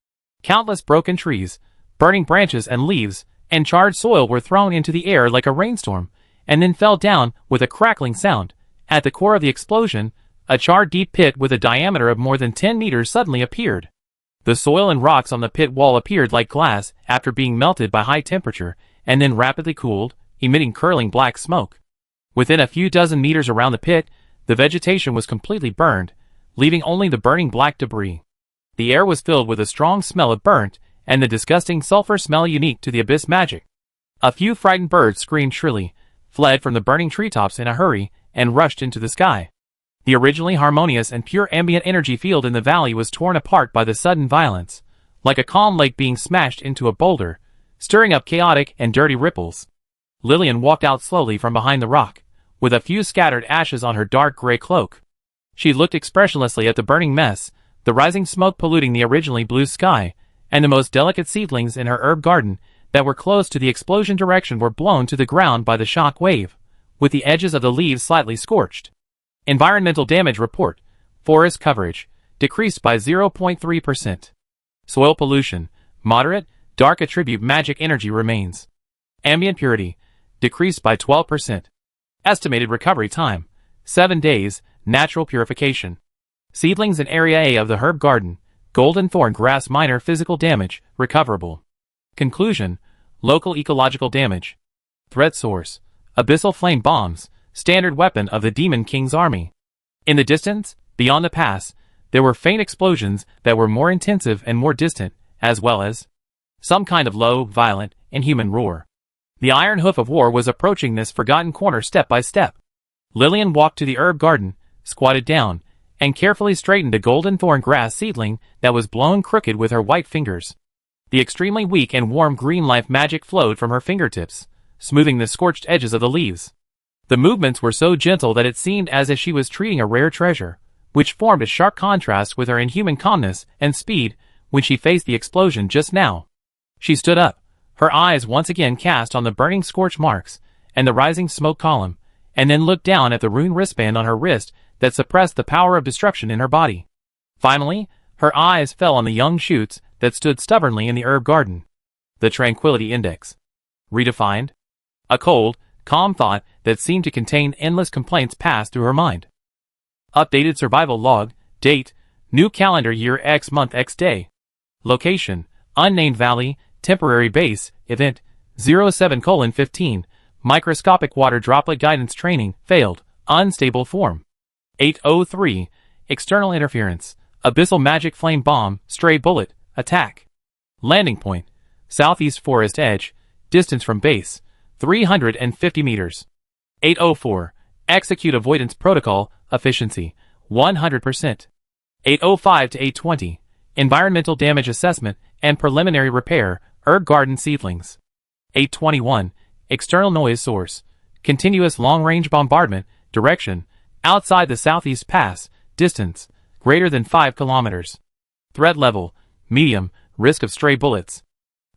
Countless broken trees, burning branches and leaves, and charred soil were thrown into the air like a rainstorm, and then fell down with a crackling sound. At the core of the explosion, a charred deep pit with a diameter of more than 10 meters suddenly appeared. The soil and rocks on the pit wall appeared like glass after being melted by high temperature, and then rapidly cooled, emitting curling black smoke. Within a few dozen meters around the pit, the vegetation was completely burned, leaving only the burning black debris. The air was filled with a strong smell of burnt, and the disgusting sulfur smell unique to the abyss magic. A few frightened birds screamed shrilly, fled from the burning treetops in a hurry, and rushed into the sky. The originally harmonious and pure ambient energy field in the valley was torn apart by the sudden violence, like a calm lake being smashed into a boulder, stirring up chaotic and dirty ripples. Lillian walked out slowly from behind the rock, with a few scattered ashes on her dark gray cloak. She looked expressionlessly at the burning mess, the rising smoke polluting the originally blue sky, and the most delicate seedlings in her herb garden that were close to the explosion direction were blown to the ground by the shock wave, with the edges of the leaves slightly scorched. Environmental damage report. Forest coverage, decreased by 0.3%. Soil pollution, moderate, dark attribute magic energy remains. Ambient purity, decreased by 12%. Estimated recovery time, 7 days, natural purification. Seedlings in Area A of the herb garden, golden thorn grass minor physical damage, recoverable. Conclusion, local ecological damage. Threat source, abyssal flame bombs, standard weapon of the Demon King's army. In the distance, beyond the pass, there were faint explosions that were more intensive and more distant, as well as some kind of low, violent, inhuman roar. The iron hoof of war was approaching this forgotten corner step by step. Lillian walked to the herb garden, squatted down, and carefully straightened a golden thorn grass seedling that was blown crooked with her white fingers. The extremely weak and warm green life magic flowed from her fingertips, smoothing the scorched edges of the leaves. The movements were so gentle that it seemed as if she was treating a rare treasure, which formed a sharp contrast with her inhuman calmness and speed when she faced the explosion just now. She stood up, her eyes once again cast on the burning scorch marks and the rising smoke column, and then looked down at the rune wristband on her wrist that suppressed the power of destruction in her body. Finally, her eyes fell on the young shoots that stood stubbornly in the herb garden. The Tranquility Index. Redefined. A cold, calm thought that seemed to contain endless complaints passed through her mind. Updated survival log. Date, new calendar year X month X day. Location, unnamed valley, temporary base, event, 07:15, microscopic water droplet guidance training, failed, unstable form. 803, external interference, Abyssal Magic Flame Bomb, Stray Bullet, Attack. Landing Point, Southeast Forest Edge, Distance from Base, 350 meters. 804, Execute Avoidance Protocol, Efficiency, 100%. 805 to 820, Environmental Damage Assessment and Preliminary Repair, Herb Garden Seedlings. 821, External Noise Source, Continuous Long-Range Bombardment, Direction, Outside the Southeast Pass, Distance, greater than 5 kilometers. Threat Level, Medium, Risk of Stray Bullets.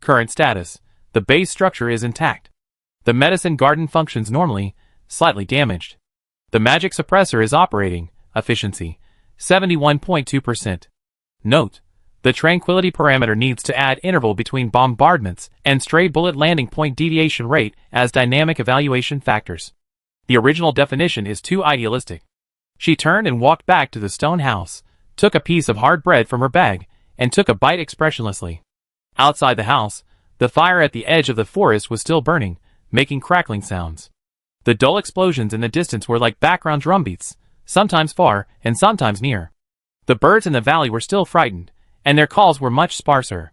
Current Status, the base structure is intact. The Medicine Garden functions normally, slightly damaged. The Magic Suppressor is operating, Efficiency, 71.2%. Note, the Tranquility parameter needs to add interval between bombardments and stray bullet landing point deviation rate as dynamic evaluation factors. The original definition is too idealistic. She turned and walked back to the stone house, took a piece of hard bread from her bag, and took a bite expressionlessly. Outside the house, the fire at the edge of the forest was still burning, making crackling sounds. The dull explosions in the distance were like background drumbeats, sometimes far and sometimes near. The birds in the valley were still frightened, and their calls were much sparser.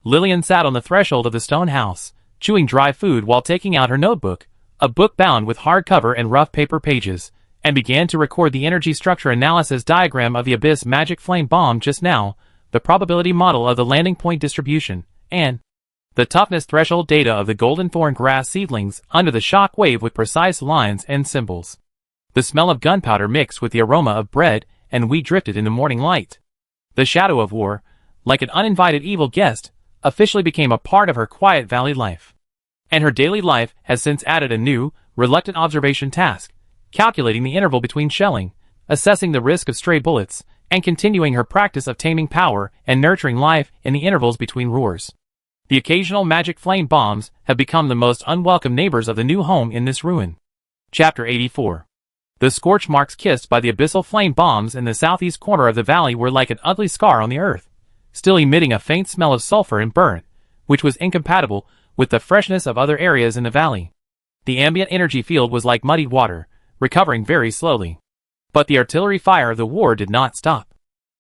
Lillian sat on the threshold of the stone house, chewing dry food while taking out her notebook, a book bound with hardcover and rough paper pages, and began to record the energy structure analysis diagram of the Abyss Magic Flame Bomb just now, the probability model of the landing point distribution, and the toughness threshold data of the golden thorn grass seedlings under the shock wave with precise lines and symbols. The smell of gunpowder mixed with the aroma of bread and wheat drifted in the morning light. The shadow of war, like an uninvited evil guest, officially became a part of her quiet valley life. And her daily life has since added a new, reluctant observation task, calculating the interval between shelling, assessing the risk of stray bullets, and continuing her practice of taming power and nurturing life in the intervals between roars. The occasional magic flame bombs have become the most unwelcome neighbors of the new home in this ruin. Chapter 84. The scorch marks kissed by the abyssal flame bombs in the southeast corner of the valley were like an ugly scar on the earth, still emitting a faint smell of sulfur and burnt, which was incompatible with the freshness of other areas in the valley. The ambient energy field was like muddied water, recovering very slowly. But the artillery fire of the war did not stop.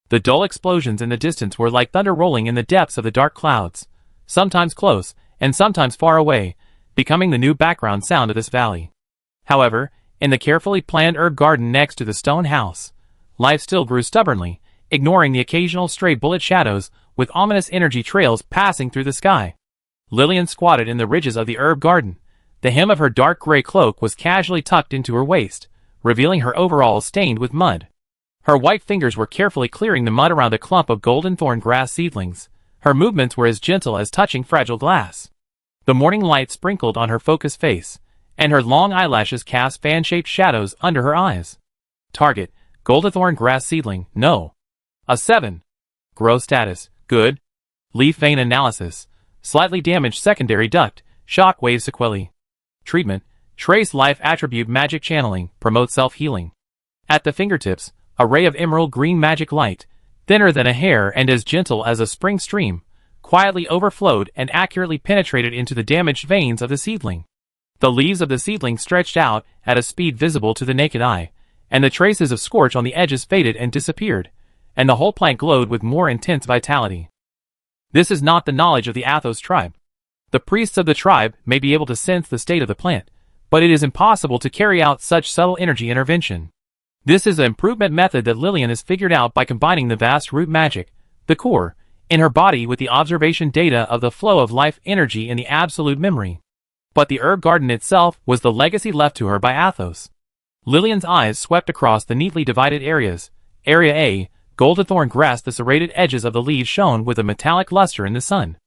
The dull explosions in the distance were like thunder rolling in the depths of the dark clouds, sometimes close and sometimes far away, becoming the new background sound of this valley. However, in the carefully planned herb garden next to the stone house, life still grew stubbornly, ignoring the occasional stray bullet shadows with ominous energy trails passing through the sky. Lillian squatted in the ridges of the herb garden. The hem of her dark gray cloak was casually tucked into her waist, revealing her overalls stained with mud. Her white fingers were carefully clearing the mud around a clump of golden thorn grass seedlings. Her movements were as gentle as touching fragile glass. The morning light sprinkled on her focused face, and her long eyelashes cast fan-shaped shadows under her eyes. Target, golden thorn grass seedling, no. A 7. Growth status, good. Leaf vein analysis, slightly damaged secondary duct, shock wave sequelae. Treatment, trace life attribute magic channeling, promote self-healing. At the fingertips, a ray of emerald green magic light, thinner than a hair and as gentle as a spring stream, quietly overflowed and accurately penetrated into the damaged veins of the seedling. The leaves of the seedling stretched out at a speed visible to the naked eye, and the traces of scorch on the edges faded and disappeared, and the whole plant glowed with more intense vitality. This is not the knowledge of the Athos tribe. The priests of the tribe may be able to sense the state of the plant, but it is impossible to carry out such subtle energy intervention. This is an improvement method that Lillian has figured out by combining the vast root magic, the core, in her body with the observation data of the flow of life energy in the absolute memory. But the herb garden itself was the legacy left to her by Athos. Lillian's eyes swept across the neatly divided areas. Area A, golden thorn grass. The serrated edges of the leaves shone with a metallic luster in the sun.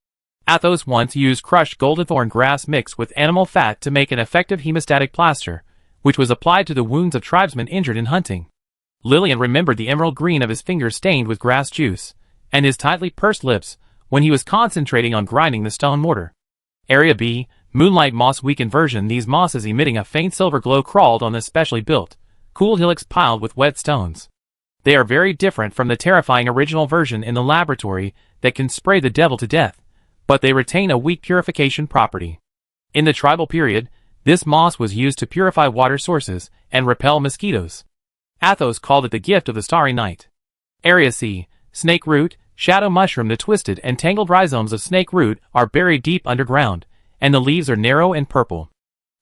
Athos once used crushed golden thorn grass mixed with animal fat to make an effective hemostatic plaster, which was applied to the wounds of tribesmen injured in hunting. Lillian remembered the emerald green of his fingers stained with grass juice, and his tightly pursed lips when he was concentrating on grinding the stone mortar. Area B, moonlight moss weakened version. These mosses emitting a faint silver glow crawled on the specially built, cool hillocks piled with wet stones. They are very different from the terrifying original version in the laboratory that can spray the devil to death, but they retain a weak purification property. In the tribal period, this moss was used to purify water sources and repel mosquitoes. Athos called it the gift of the starry night. Area C, snake root, shadow mushroom. The twisted and tangled rhizomes of snake root are buried deep underground, and the leaves are narrow and purple.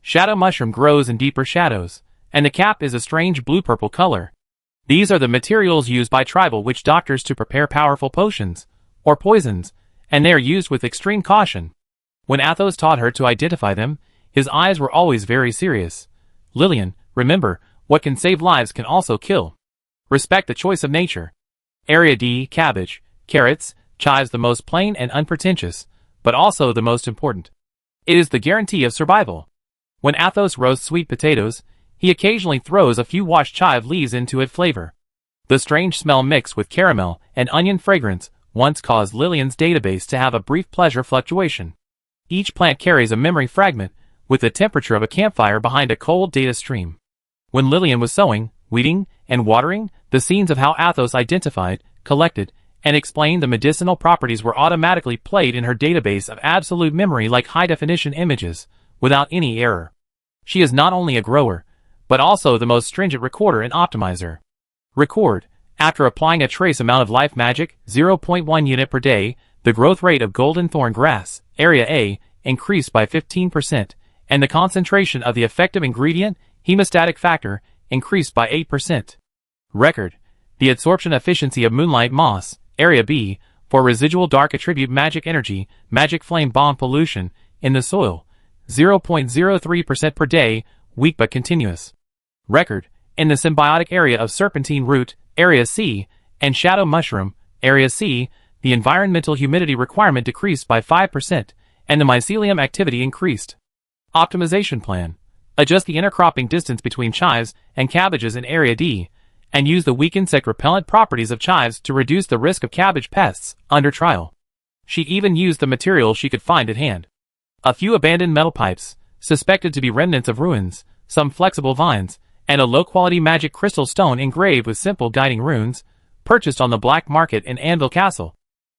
Shadow mushroom grows in deeper shadows, and the cap is a strange blue-purple color. These are the materials used by tribal witch doctors to prepare powerful potions, or poisons, and they are used with extreme caution. When Athos taught her to identify them, his eyes were always very serious. Lillian, remember, what can save lives can also kill. Respect the choice of nature. Area D, cabbage, carrots, chives, the most plain and unpretentious, but also the most important. It is the guarantee of survival. When Athos roasts sweet potatoes, he occasionally throws a few washed chive leaves into it flavor. The strange smell mixed with caramel and onion fragrance once caused Lillian's database to have a brief pleasure fluctuation. Each plant carries a memory fragment, with the temperature of a campfire behind a cold data stream. When Lillian was sowing, weeding, and watering, the scenes of how Athos identified, collected, and explained the medicinal properties were automatically played in her database of absolute memory like high-definition images, without any error. She is not only a grower, but also the most stringent recorder and optimizer. Record. After applying a trace amount of life magic, 0.1 unit per day, the growth rate of golden thorn grass, area A, increased by 15%, and the concentration of the effective ingredient, hemostatic factor, increased by 8%. Record. The absorption efficiency of moonlight moss, area B, for residual dark attribute magic energy, magic flame bomb pollution, in the soil, 0.03% per day, weak but continuous. Record. In the symbiotic area of serpentine root, area C, and shadow mushroom, area C, the environmental humidity requirement decreased by 5%, and the mycelium activity increased. Optimization plan. Adjust the intercropping distance between chives and cabbages in area D, and use the weak insect repellent properties of chives to reduce the risk of cabbage pests, under trial. She even used the materials she could find at hand. A few abandoned metal pipes, suspected to be remnants of ruins, some flexible vines, and a low-quality magic crystal stone engraved with simple guiding runes, purchased on the black market in Anvil Castle,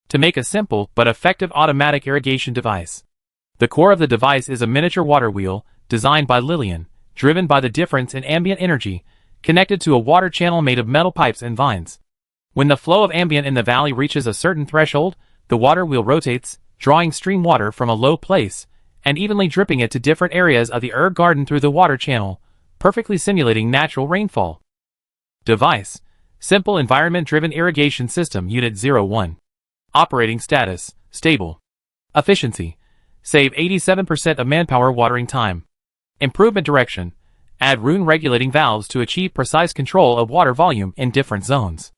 to make a simple but effective automatic irrigation device. The core of the device is a miniature water wheel, designed by Lillian, driven by the difference in ambient energy, connected to a water channel made of metal pipes and vines. When the flow of ambient in the valley reaches a certain threshold, the water wheel rotates, drawing stream water from a low place, and evenly dripping it to different areas of the herb garden through the water channel, perfectly simulating natural rainfall. Device. Simple environment-driven irrigation system Unit 01. Operating status. Stable. Efficiency. Save 87% of manpower watering time. Improvement direction. Add rune-regulating valves to achieve precise control of water volume in different zones.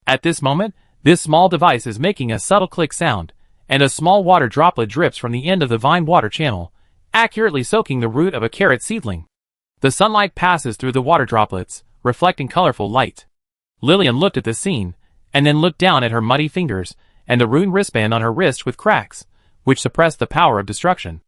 At this moment, this small device is making a subtle click sound, and a small water droplet drips from the end of the vine water channel, accurately soaking the root of a carrot seedling. The sunlight passes through the water droplets, reflecting colorful light. Lillian looked at the scene, and then looked down at her muddy fingers, and the rune wristband on her wrist with cracks, which suppressed the power of destruction.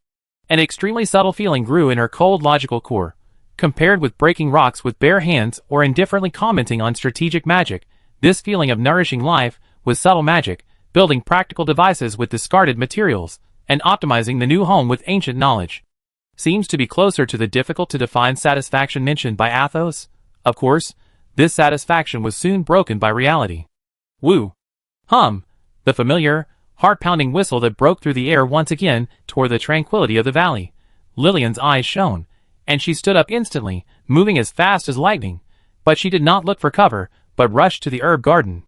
An extremely subtle feeling grew in her cold logical core. Compared with breaking rocks with bare hands or indifferently commenting on strategic magic, this feeling of nourishing life was subtle magic, building practical devices with discarded materials, and optimizing the new home with ancient knowledge. Seems to be closer to the difficult-to-define satisfaction mentioned by Athos. Of course, this satisfaction was soon broken by reality. Woo! Hum! The familiar, heart-pounding whistle that broke through the air once again toward the tranquility of the valley. Lillian's eyes shone, and she stood up instantly, moving as fast as lightning. But she did not look for cover, but rushed to the herb garden.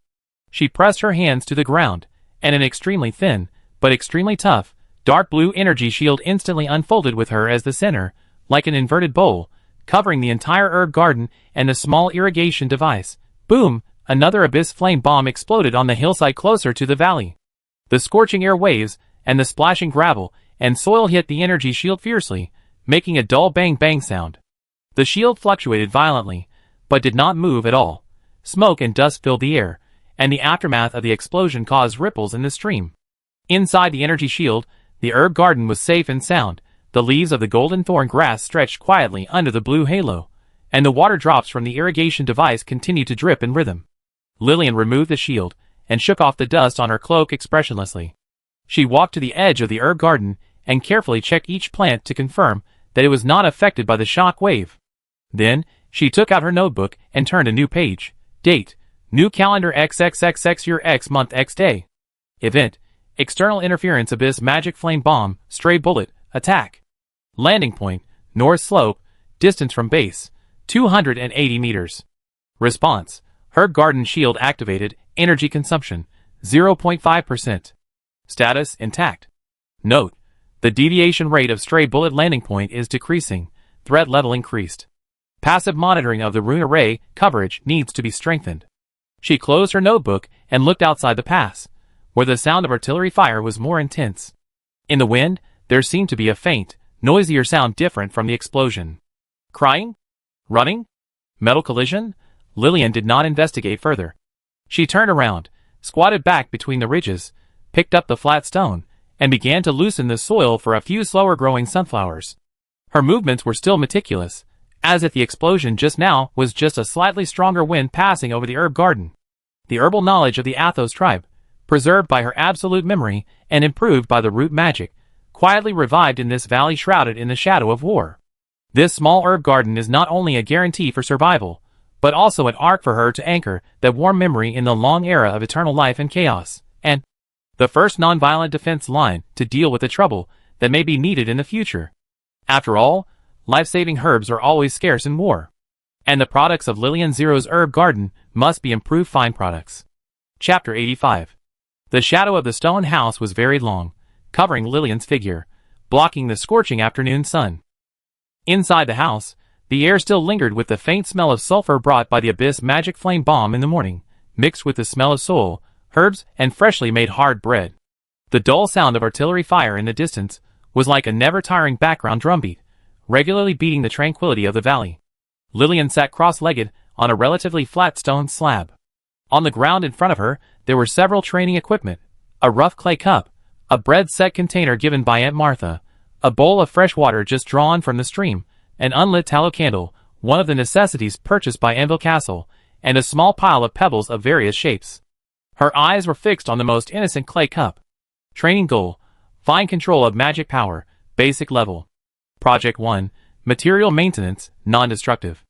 She pressed her hands to the ground, and an extremely thin, but extremely tough, dark blue energy shield instantly unfolded with her as the center, like an inverted bowl, covering the entire herb garden and the small irrigation device. Boom! Another abyss flame bomb exploded on the hillside closer to the valley. The scorching air waves, and the splashing gravel and soil hit the energy shield fiercely, making a dull bang-bang sound. The shield fluctuated violently, but did not move at all. Smoke and dust filled the air, and the aftermath of the explosion caused ripples in the stream. Inside the energy shield, the herb garden was safe and sound. The leaves of the golden thorn grass stretched quietly under the blue halo, and the water drops from the irrigation device continued to drip in rhythm. Lillian removed the shield, and shook off the dust on her cloak expressionlessly. She walked to the edge of the herb garden, and carefully checked each plant to confirm that it was not affected by the shock wave. Then, she took out her notebook and turned a new page. Date, New calendar XXXX year X month X day. Event. External interference abyss magic flame bomb, stray bullet, attack. Landing point, north slope, distance from base, 280 meters. Response. Herb Garden Shield activated, energy consumption, 0.5%. Status, intact. Note. The deviation rate of stray bullet landing point is decreasing, threat level increased. Passive monitoring of the rune array coverage needs to be strengthened. She closed her notebook and looked outside the pass, where the sound of artillery fire was more intense. In the wind, there seemed to be a faint, noisier sound different from the explosion. Crying? Running? Metal collision? Lillian did not investigate further. She turned around, squatted back between the ridges, picked up the flat stone, and began to loosen the soil for a few slower-growing sunflowers. Her movements were still meticulous, as if the explosion just now was just a slightly stronger wind passing over the herb garden. The herbal knowledge of the Athos tribe, preserved by her absolute memory and improved by the root magic, quietly revived in this valley shrouded in the shadow of war. This small herb garden is not only a guarantee for survival, but also an ark for her to anchor that warm memory in the long era of eternal life and chaos, and the first non-violent defense line to deal with the trouble that may be needed in the future. After all, life-saving herbs are always scarce in war, and the products of Lillian Zero's herb garden must be improved fine products. Chapter 85. The shadow of the stone house was very long, covering Lillian's figure, blocking the scorching afternoon sun. Inside the house, the air still lingered with the faint smell of sulfur brought by the abyss magic flame bomb in the morning, mixed with the smell of soil, herbs, and freshly made hard bread. The dull sound of artillery fire in the distance was like a never-tiring background drumbeat, regularly beating the tranquility of the valley. Lillian sat cross-legged on a relatively flat stone slab. On the ground in front of her, there were several training equipment, a rough clay cup, a bread set container given by Aunt Martha, a bowl of fresh water just drawn from the stream, an unlit tallow candle, one of the necessities purchased by Anvil Castle, and a small pile of pebbles of various shapes. Her eyes were fixed on the most innocent clay cup. Training goal: fine control of magic power, basic level. Project 1, material maintenance, non-destructive.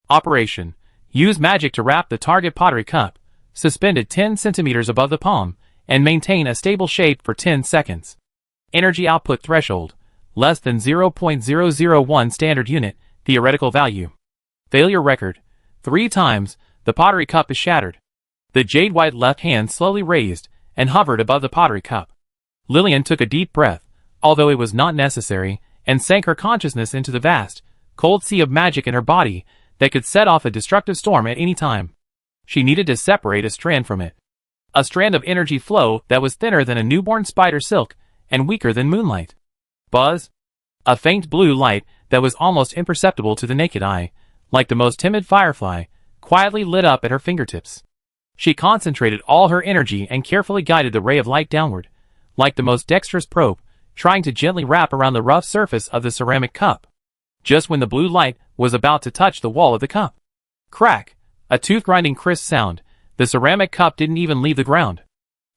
Operation: use magic to wrap the target pottery cup, suspended 10 centimeters above the palm, and maintain a stable shape for 10 seconds. Energy output threshold: less than 0.001 standard unit, theoretical value. Failure record: 3 times, the pottery cup is shattered. The jade-white left hand slowly raised and hovered above the pottery cup. Lillian took a deep breath, although it was not necessary, and sank her consciousness into the vast, cold sea of magic in her body that could set off a destructive storm at any time. She needed to separate a strand from it. A strand of energy flow that was thinner than a newborn spider silk and weaker than moonlight. Buzz. A faint blue light that was almost imperceptible to the naked eye, like the most timid firefly, quietly lit up at her fingertips. She concentrated all her energy and carefully guided the ray of light downward, like the most dexterous probe, trying to gently wrap around the rough surface of the ceramic cup. Just when the blue light was about to touch the wall of the cup. Crack! A tooth-grinding crisp sound. The ceramic cup didn't even leave the ground.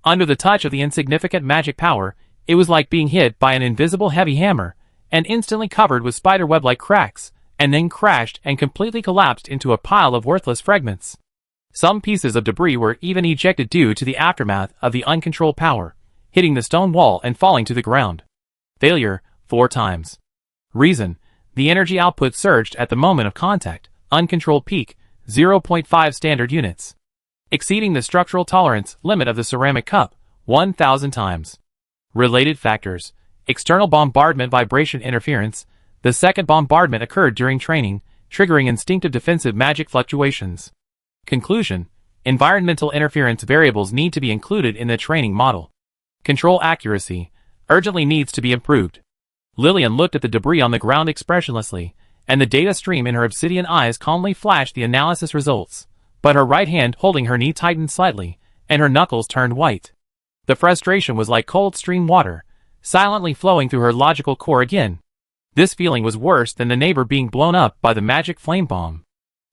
Under the touch of the insignificant magic power, it was like being hit by an invisible heavy hammer, and instantly covered with spiderweb-like cracks, and then crashed and completely collapsed into a pile of worthless fragments. Some pieces of debris were even ejected due to the aftermath of the uncontrolled power, hitting the stone wall and falling to the ground. Failure, 4 times. Reason: the energy output surged at the moment of contact, uncontrolled peak, 0.5 standard units. Exceeding the structural tolerance limit of the ceramic cup, 1,000 times. Related factors: external bombardment vibration interference. The second bombardment occurred during training, triggering instinctive defensive magic fluctuations. Conclusion: environmental interference variables need to be included in the training model. Control accuracy urgently needs to be improved. Lillian looked at the debris on the ground expressionlessly, and the data stream in her obsidian eyes calmly flashed the analysis results, but her right hand holding her knee tightened slightly, and her knuckles turned white. The frustration was like cold stream water, silently flowing through her logical core again. This feeling was worse than the neighbor being blown up by the magic flame bomb.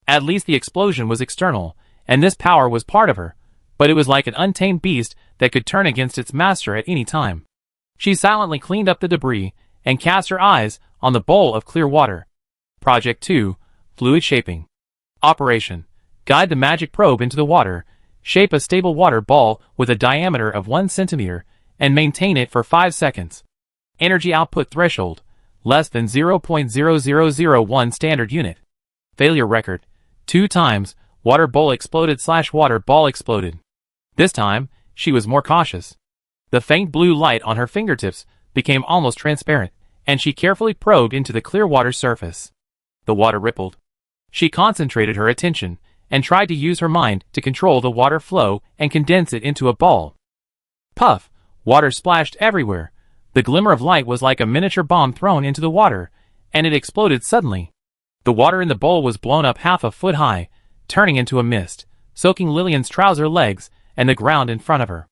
At least the explosion was external, and this power was part of her, but it was like an untamed beast that could turn against its master at any time. She silently cleaned up the debris, and cast her eyes on the bowl of clear water. Project 2, Fluid Shaping. Operation: guide the magic probe into the water, shape a stable water ball with a diameter of 1 centimeter, and maintain it for 5 seconds. Energy output threshold, less than 0.0001 standard unit. Failure record, 2 times, water bowl exploded/water ball exploded. This time, she was more cautious. The faint blue light on her fingertips became almost transparent, and she carefully probed into the clear water surface. The water rippled. She concentrated her attention, and tried to use her mind to control the water flow and condense it into a ball. Puff! Water splashed everywhere. The glimmer of light was like a miniature bomb thrown into the water, and it exploded suddenly. The water in the bowl was blown up half a foot high, turning into a mist, soaking Lillian's trouser legs and the ground in front of her.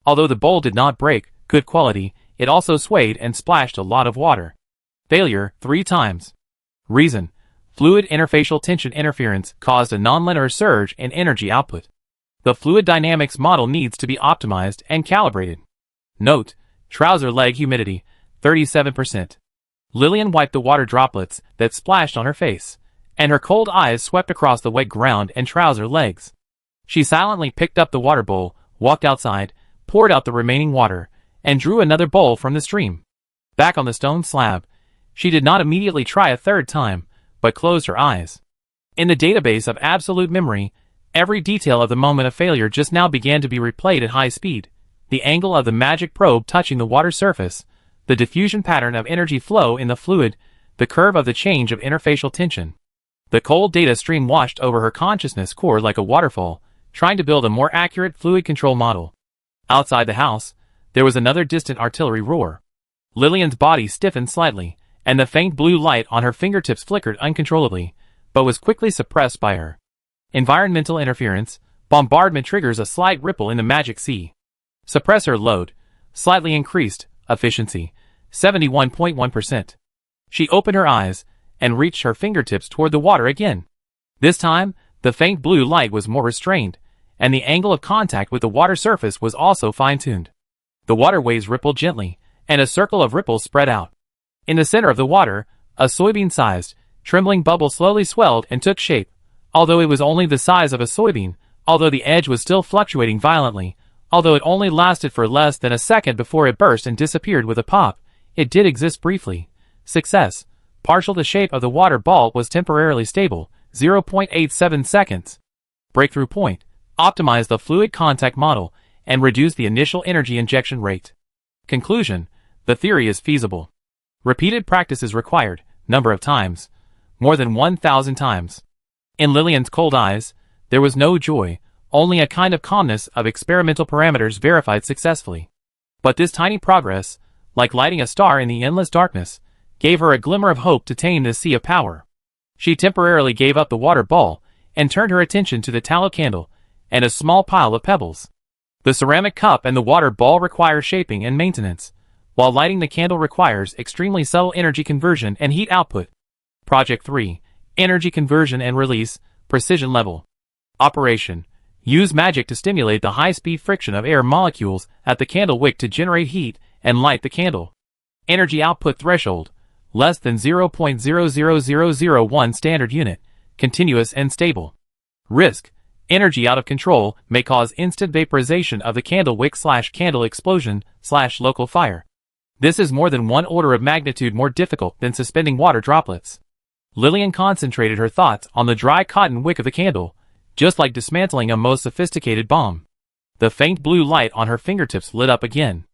Although the bowl did not break, good quality, it also swayed and splashed a lot of water. Failure, 3 times. Reason: fluid interfacial tension interference caused a nonlinear surge in energy output. The fluid dynamics model needs to be optimized and calibrated. Note: trouser leg humidity, 37%. Lillian wiped the water droplets that splashed on her face, and her cold eyes swept across the wet ground and trouser legs. She silently picked up the water bowl, walked outside, poured out the remaining water, and drew another bowl from the stream. Back on the stone slab, she did not immediately try a third time, but closed her eyes. In the database of absolute memory, every detail of the moment of failure just now began to be replayed at high speed. The angle of the magic probe touching the water surface, the diffusion pattern of energy flow in the fluid, the curve of the change of interfacial tension. The cold data stream washed over her consciousness core like a waterfall, trying to build a more accurate fluid control model. Outside the house, there was another distant artillery roar. Lillian's body stiffened slightly, and the faint blue light on her fingertips flickered uncontrollably, but was quickly suppressed by her. Environmental interference, bombardment triggers a slight ripple in the magic sea. Suppressor load, slightly increased, efficiency, 71.1%. She opened her eyes, and reached her fingertips toward the water again. This time, the faint blue light was more restrained, and the angle of contact with the water surface was also fine-tuned. The water waves rippled gently, and a circle of ripples spread out. In the center of the water, a soybean-sized, trembling bubble slowly swelled and took shape, although it was only the size of a soybean, although the edge was still fluctuating violently, although it only lasted for less than a second before it burst and disappeared with a pop. It did exist briefly. Success. Partial the shape of the water ball was temporarily stable, 0.87 seconds. Breakthrough point. Optimize the fluid contact model and reduce the initial energy injection rate. Conclusion. The theory is feasible. Repeated practice is required, number of times. More than 1,000 times. In Lillian's cold eyes, there was no joy, only a kind of calmness of experimental parameters verified successfully. But this tiny progress, like lighting a star in the endless darkness, gave her a glimmer of hope to tame this sea of power. She temporarily gave up the water ball, and turned her attention to the tallow candle, and a small pile of pebbles. The ceramic cup and the water ball require shaping and maintenance, while lighting the candle requires extremely subtle energy conversion and heat output. Project 3. Energy conversion and release, precision level. Operation. Use magic to stimulate the high-speed friction of air molecules at the candle wick to generate heat and light the candle. Energy output threshold, less than 0.00001 standard unit, continuous and stable. Risk. Energy out of control may cause instant vaporization of the candle wick/candle explosion/local fire. This is more than 1 order of magnitude more difficult than suspending water droplets. Lillian concentrated her thoughts on the dry cotton wick of the candle, just like dismantling a most sophisticated bomb. The faint blue light on her fingertips lit up again.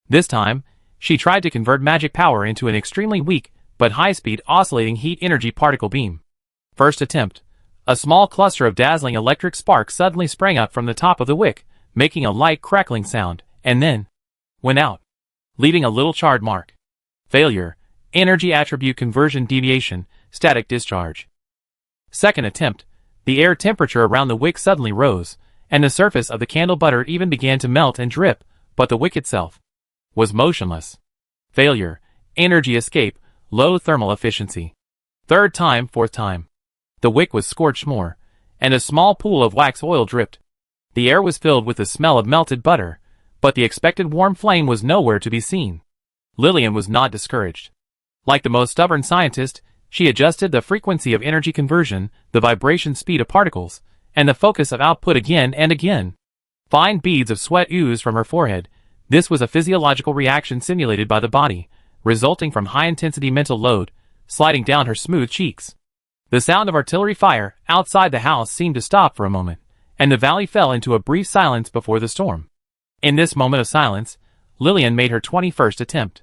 This time, she tried to convert magic power into an extremely weak, but high-speed oscillating heat energy particle beam. First attempt. A small cluster of dazzling electric sparks suddenly sprang up from the top of the wick, making a light crackling sound, and then went out, leaving a little charred mark. Failure. Energy attribute conversion deviation, static discharge. Second attempt. The air temperature around the wick suddenly rose, and the surface of the candle butter even began to melt and drip, but the wick itself was motionless. Failure. Energy escape, low thermal efficiency. Third time, fourth time. The wick was scorched more, and a small pool of wax oil dripped. The air was filled with the smell of melted butter, but the expected warm flame was nowhere to be seen. Lillian was not discouraged. Like the most stubborn scientist, she adjusted the frequency of energy conversion, the vibration speed of particles, and the focus of output again and again. Fine beads of sweat oozed from her forehead. This was a physiological reaction simulated by the body, resulting from high-intensity mental load, sliding down her smooth cheeks. The sound of artillery fire outside the house seemed to stop for a moment, and the valley fell into a brief silence before the storm. In this moment of silence, Lillian made her 21st attempt.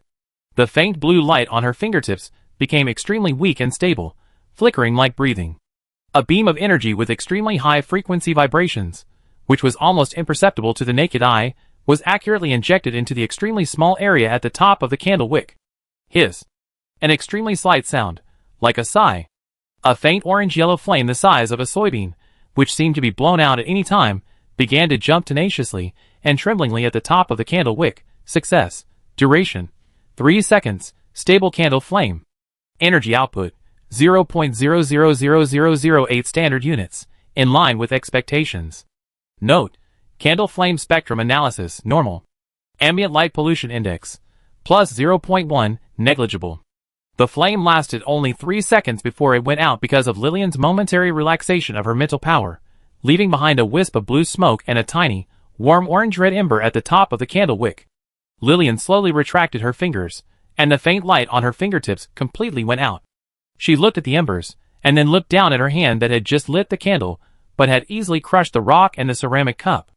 The faint blue light on her fingertips became extremely weak and stable, flickering like breathing. A beam of energy with extremely high-frequency vibrations, which was almost imperceptible to the naked eye, was accurately injected into the extremely small area at the top of the candle wick. Hiss. An extremely slight sound, like a sigh. A faint orange-yellow flame the size of a soybean, which seemed to be blown out at any time, began to jump tenaciously and tremblingly at the top of the candle wick. Success. Duration. 3 seconds. Stable candle flame. Energy output. 0.000008 standard units, in line with expectations. Note: candle flame spectrum analysis, normal. Ambient light pollution index, plus 0.1, negligible. The flame lasted only 3 seconds before it went out because of Lillian's momentary relaxation of her mental power, leaving behind a wisp of blue smoke and a tiny, warm orange-red ember at the top of the candle wick. Lillian slowly retracted her fingers, and the faint light on her fingertips completely went out. She looked at the embers, and then looked down at her hand that had just lit the candle, but had easily crushed the rock and the ceramic cup.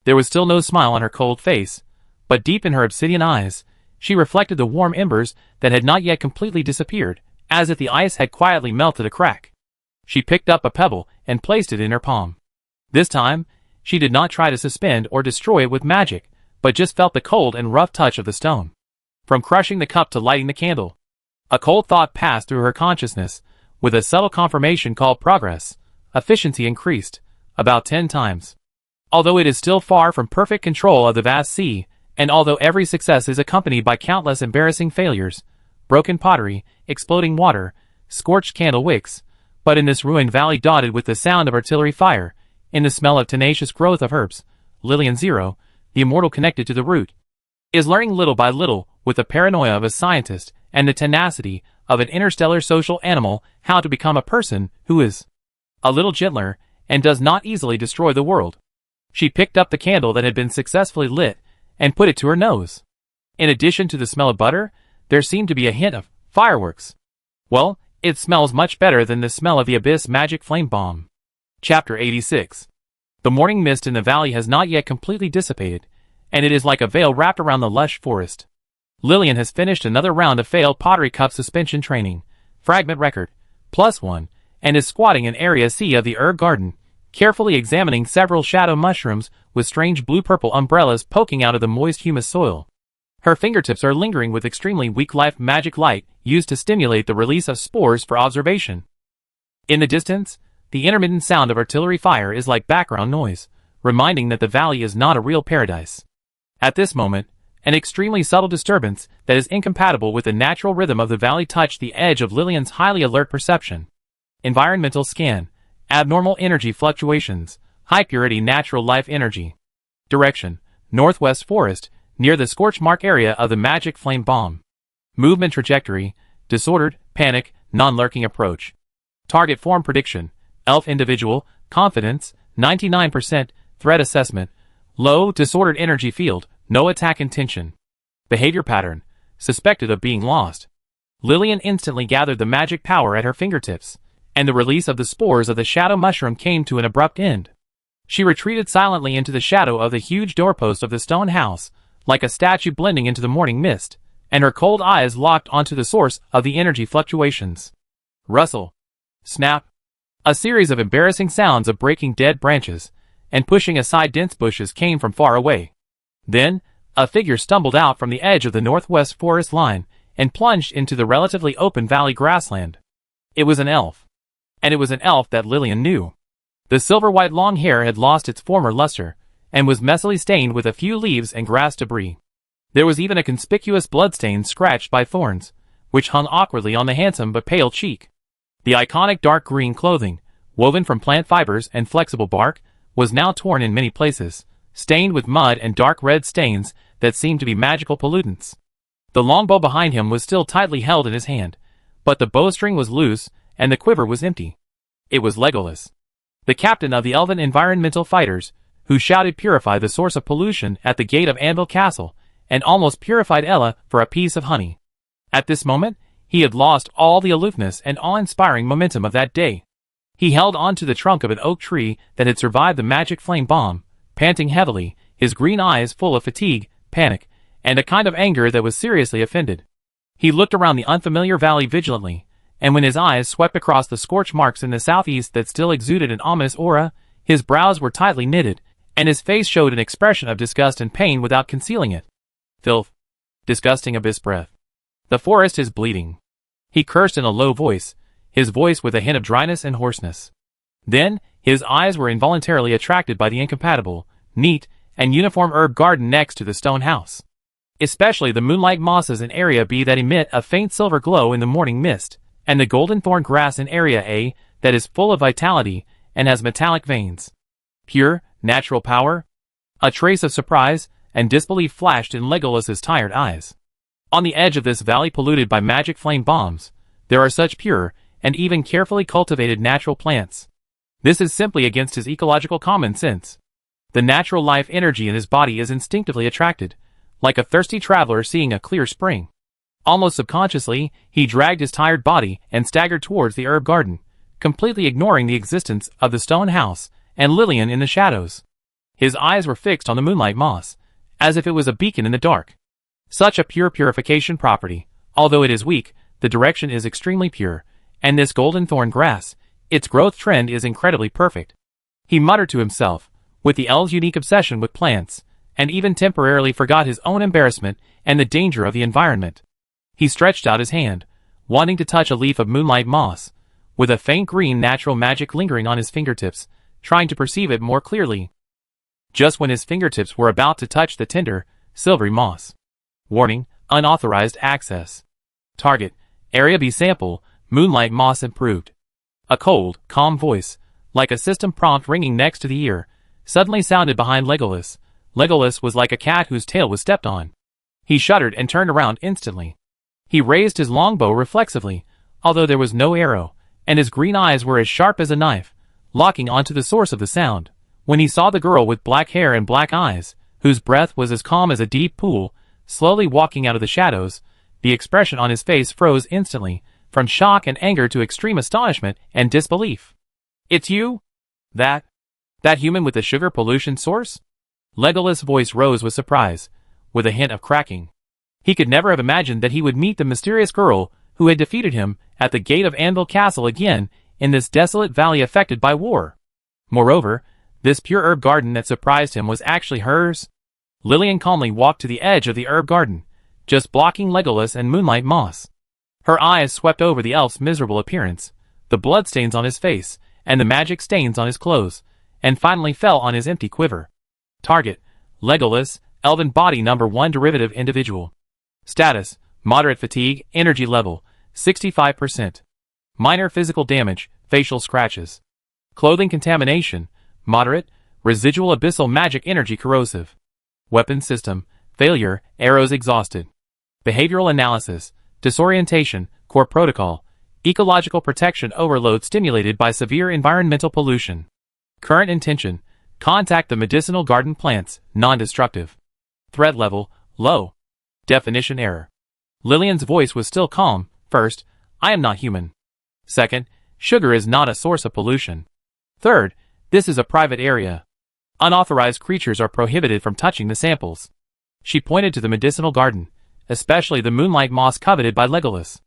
There was still no smile on her cold face, but deep in her obsidian eyes, she reflected the warm embers that had not yet completely disappeared, as if the ice had quietly melted a crack. She picked up a pebble and placed it in her palm. This time, she did not try to suspend or destroy it with magic, but just felt the cold and rough touch of the stone. From crushing the cup to lighting the candle, a cold thought passed through her consciousness, with a subtle confirmation called progress. Efficiency increased, about 10 times. Although it is still far from perfect control of the vast sea, and although every success is accompanied by countless embarrassing failures, broken pottery, exploding water, scorched candle wicks, but in this ruined valley dotted with the sound of artillery fire, in the smell of tenacious growth of herbs, Lillian Zero, the immortal connected to the root, is learning little by little, with the paranoia of a scientist and the tenacity of an interstellar social animal, how to become a person who is a little gentler and does not easily destroy the world. She picked up the candle that had been successfully lit and put it to her nose. In addition to the smell of butter, there seemed to be a hint of fireworks. Well, it smells much better than the smell of the Abyss magic flame bomb. Chapter 86. The morning mist in the valley has not yet completely dissipated, and it is like a veil wrapped around the lush forest. Lillian has finished another round of failed pottery cup suspension training, fragment record, +1, and is squatting in Area C of the herb garden, carefully examining several shadow mushrooms with strange blue-purple umbrellas poking out of the moist humus soil. Her fingertips are lingering with extremely weak life magic light used to stimulate the release of spores for observation. In the distance, the intermittent sound of artillery fire is like background noise, reminding that the valley is not a real paradise. At this moment, an extremely subtle disturbance that is incompatible with the natural rhythm of the valley touched the edge of Lillian's highly alert perception. Environmental scan. Abnormal energy fluctuations. High-purity natural life energy. Direction: northwest forest, near the scorch mark area of the magic flame bomb. Movement trajectory: disordered, panic, non-lurking approach. Target form prediction: elf individual, confidence, 99%, threat assessment, low, disordered energy field, no attack intention. Behavior pattern: suspected of being lost. Lillian instantly gathered the magic power at her fingertips, and the release of the spores of the shadow mushroom came to an abrupt end. She retreated silently into the shadow of the huge doorpost of the stone house, like a statue blending into the morning mist, and her cold eyes locked onto the source of the energy fluctuations. Rustle. Snap. A series of embarrassing sounds of breaking dead branches and pushing aside dense bushes came from far away. Then, a figure stumbled out from the edge of the northwest forest line and plunged into the relatively open valley grassland. It was an elf. And it was an elf that Lillian knew. The silver-white long hair had lost its former luster, and was messily stained with a few leaves and grass debris. There was even a conspicuous bloodstain scratched by thorns, which hung awkwardly on the handsome but pale cheek. The iconic dark green clothing, woven from plant fibers and flexible bark, was now torn in many places, stained with mud and dark red stains that seemed to be magical pollutants. The longbow behind him was still tightly held in his hand, but the bowstring was loose, and the quiver was empty. It was Legolas, the captain of the Elven Environmental Fighters, who shouted purify the source of pollution at the gate of Anvil Castle, and almost purified Ella for a piece of honey. At this moment, he had lost all the aloofness and awe-inspiring momentum of that day. He held onto the trunk of an oak tree that had survived the magic flame bomb, panting heavily, his green eyes full of fatigue, panic, and a kind of anger that was seriously offended. He looked around the unfamiliar valley vigilantly, and when his eyes swept across the scorch marks in the southeast that still exuded an ominous aura, his brows were tightly knitted, and his face showed an expression of disgust and pain without concealing it. Filth. Disgusting abyss breath. The forest is bleeding. He cursed in a low voice, his voice with a hint of dryness and hoarseness. Then, his eyes were involuntarily attracted by the incompatible, neat, and uniform herb garden next to the stone house. Especially the moonlight mosses in Area B that emit a faint silver glow in the morning mist, and the golden thorn grass in Area A that is full of vitality and has metallic veins. Pure, natural power? A trace of surprise and disbelief flashed in Legolas's tired eyes. On the edge of this valley polluted by magic flame bombs, there are such pure and even carefully cultivated natural plants. This is simply against his ecological common sense. The natural life energy in his body is instinctively attracted, like a thirsty traveler seeing a clear spring. Almost subconsciously, he dragged his tired body and staggered towards the herb garden, completely ignoring the existence of the stone house and Lillian in the shadows. His eyes were fixed on the moonlight moss, as if it was a beacon in the dark. Such a pure purification property, although it is weak, the direction is extremely pure, and this golden thorn grass, its growth trend is incredibly perfect. He muttered to himself, with the elf's unique obsession with plants, and even temporarily forgot his own embarrassment and the danger of the environment. He stretched out his hand, wanting to touch a leaf of moonlight moss, with a faint green natural magic lingering on his fingertips, trying to perceive it more clearly. Just when his fingertips were about to touch the tender, silvery moss. Warning, unauthorized access. Target, Area B sample, moonlight moss improved. A cold, calm voice, like a system prompt ringing next to the ear, suddenly sounded behind Legolas. Legolas was like a cat whose tail was stepped on. He shuddered and turned around instantly. He raised his longbow reflexively, although there was no arrow, and his green eyes were as sharp as a knife, locking onto the source of the sound. When he saw the girl with black hair and black eyes, whose breath was as calm as a deep pool, slowly walking out of the shadows, the expression on his face froze instantly, from shock and anger to extreme astonishment and disbelief. "It's you? That human with the sugar pollution source?" Legolas' voice rose with surprise, with a hint of cracking. He could never have imagined that he would meet the mysterious girl who had defeated him at the gate of Anvil Castle again in this desolate valley affected by war. Moreover, this pure herb garden that surprised him was actually hers. Lillian calmly walked to the edge of the herb garden, just blocking Legolas and moonlight moss. Her eyes swept over the elf's miserable appearance, the bloodstains on his face, and the magic stains on his clothes, and finally fell on his empty quiver. Target, Legolas, Elven Body Number 1 Derivative Individual. Status, Moderate Fatigue, Energy Level, 65%. Minor Physical Damage, Facial Scratches. Clothing Contamination, Moderate, Residual Abyssal Magic Energy Corrosive. Weapon System, Failure, Arrows Exhausted. Behavioral Analysis, Disorientation, Core Protocol, Ecological Protection Overload Stimulated by Severe Environmental Pollution. Current Intention, Contact the medicinal garden plants, non-destructive. Threat Level, Low. Definition Error. Lillian's voice was still calm. First, I am not human. Second, sugar is not a source of pollution. Third, this is a private area. Unauthorized creatures are prohibited from touching the samples. She pointed to the medicinal garden, especially the moonlight moss coveted by Legolas.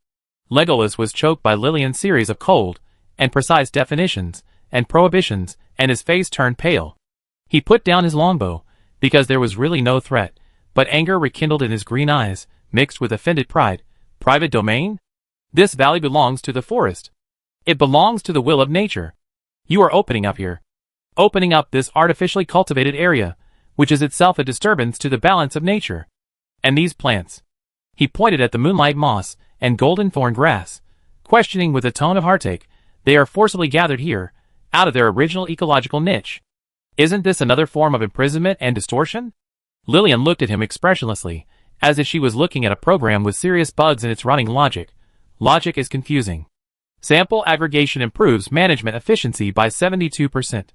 Legolas was choked by Lillian's series of cold and precise definitions and prohibitions, and his face turned pale. He put down his longbow, because there was really no threat, but anger rekindled in his green eyes, mixed with offended pride. Private domain? This valley belongs to the forest. It belongs to the will of nature. You are opening up here. Opening up this artificially cultivated area, which is itself a disturbance to the balance of nature. And these plants. He pointed at the moonlight moss and golden thorn grass, questioning with a tone of heartache. They are forcibly gathered here, out of their original ecological niche. Isn't this another form of imprisonment and distortion? Lillian looked at him expressionlessly, as if she was looking at a program with serious bugs in its running logic. Logic is confusing. Sample aggregation improves management efficiency by 72%.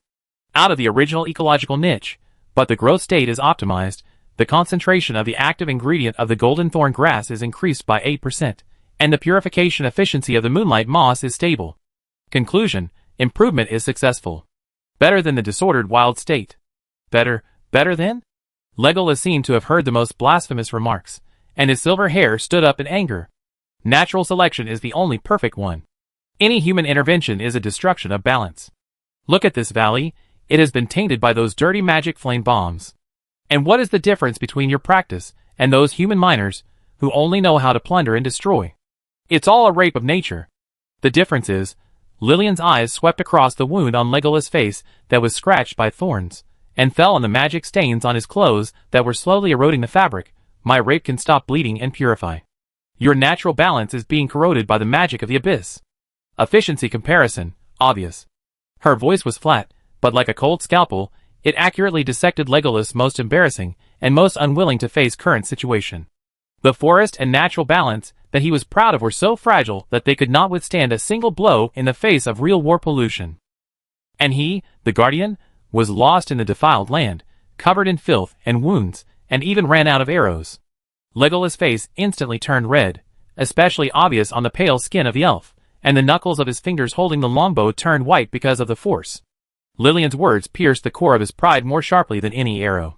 out of the original ecological niche, but the growth state is optimized. The concentration of the active ingredient of the golden thorn grass is increased by 8%, and the purification efficiency of the moonlight moss is stable. Conclusion: improvement is successful. Better than the disordered wild state. Better than? Legolas seemed to have heard the most blasphemous remarks, and his silver hair stood up in anger. Natural selection is the only perfect one. Any human intervention is a destruction of balance. Look at this valley, it has been tainted by those dirty magic flame bombs. And what is the difference between your practice and those human miners who only know how to plunder and destroy? It's all a rape of nature. The difference is, Lillian's eyes swept across the wound on Legolas' face that was scratched by thorns, and fell on the magic stains on his clothes that were slowly eroding the fabric. My rape can stop bleeding and purify. Your natural balance is being corroded by the magic of the abyss. Efficiency comparison, obvious. Her voice was flat, but like a cold scalpel, it accurately dissected Legolas' most embarrassing and most unwilling to face current situation. The forest and natural balance that he was proud of were so fragile that they could not withstand a single blow in the face of real war pollution. And he, the Guardian, was lost in the defiled land, covered in filth and wounds, and even ran out of arrows. Legolas' face instantly turned red, especially obvious on the pale skin of the elf, and the knuckles of his fingers holding the longbow turned white because of the force. Lillian's words pierced the core of his pride more sharply than any arrow.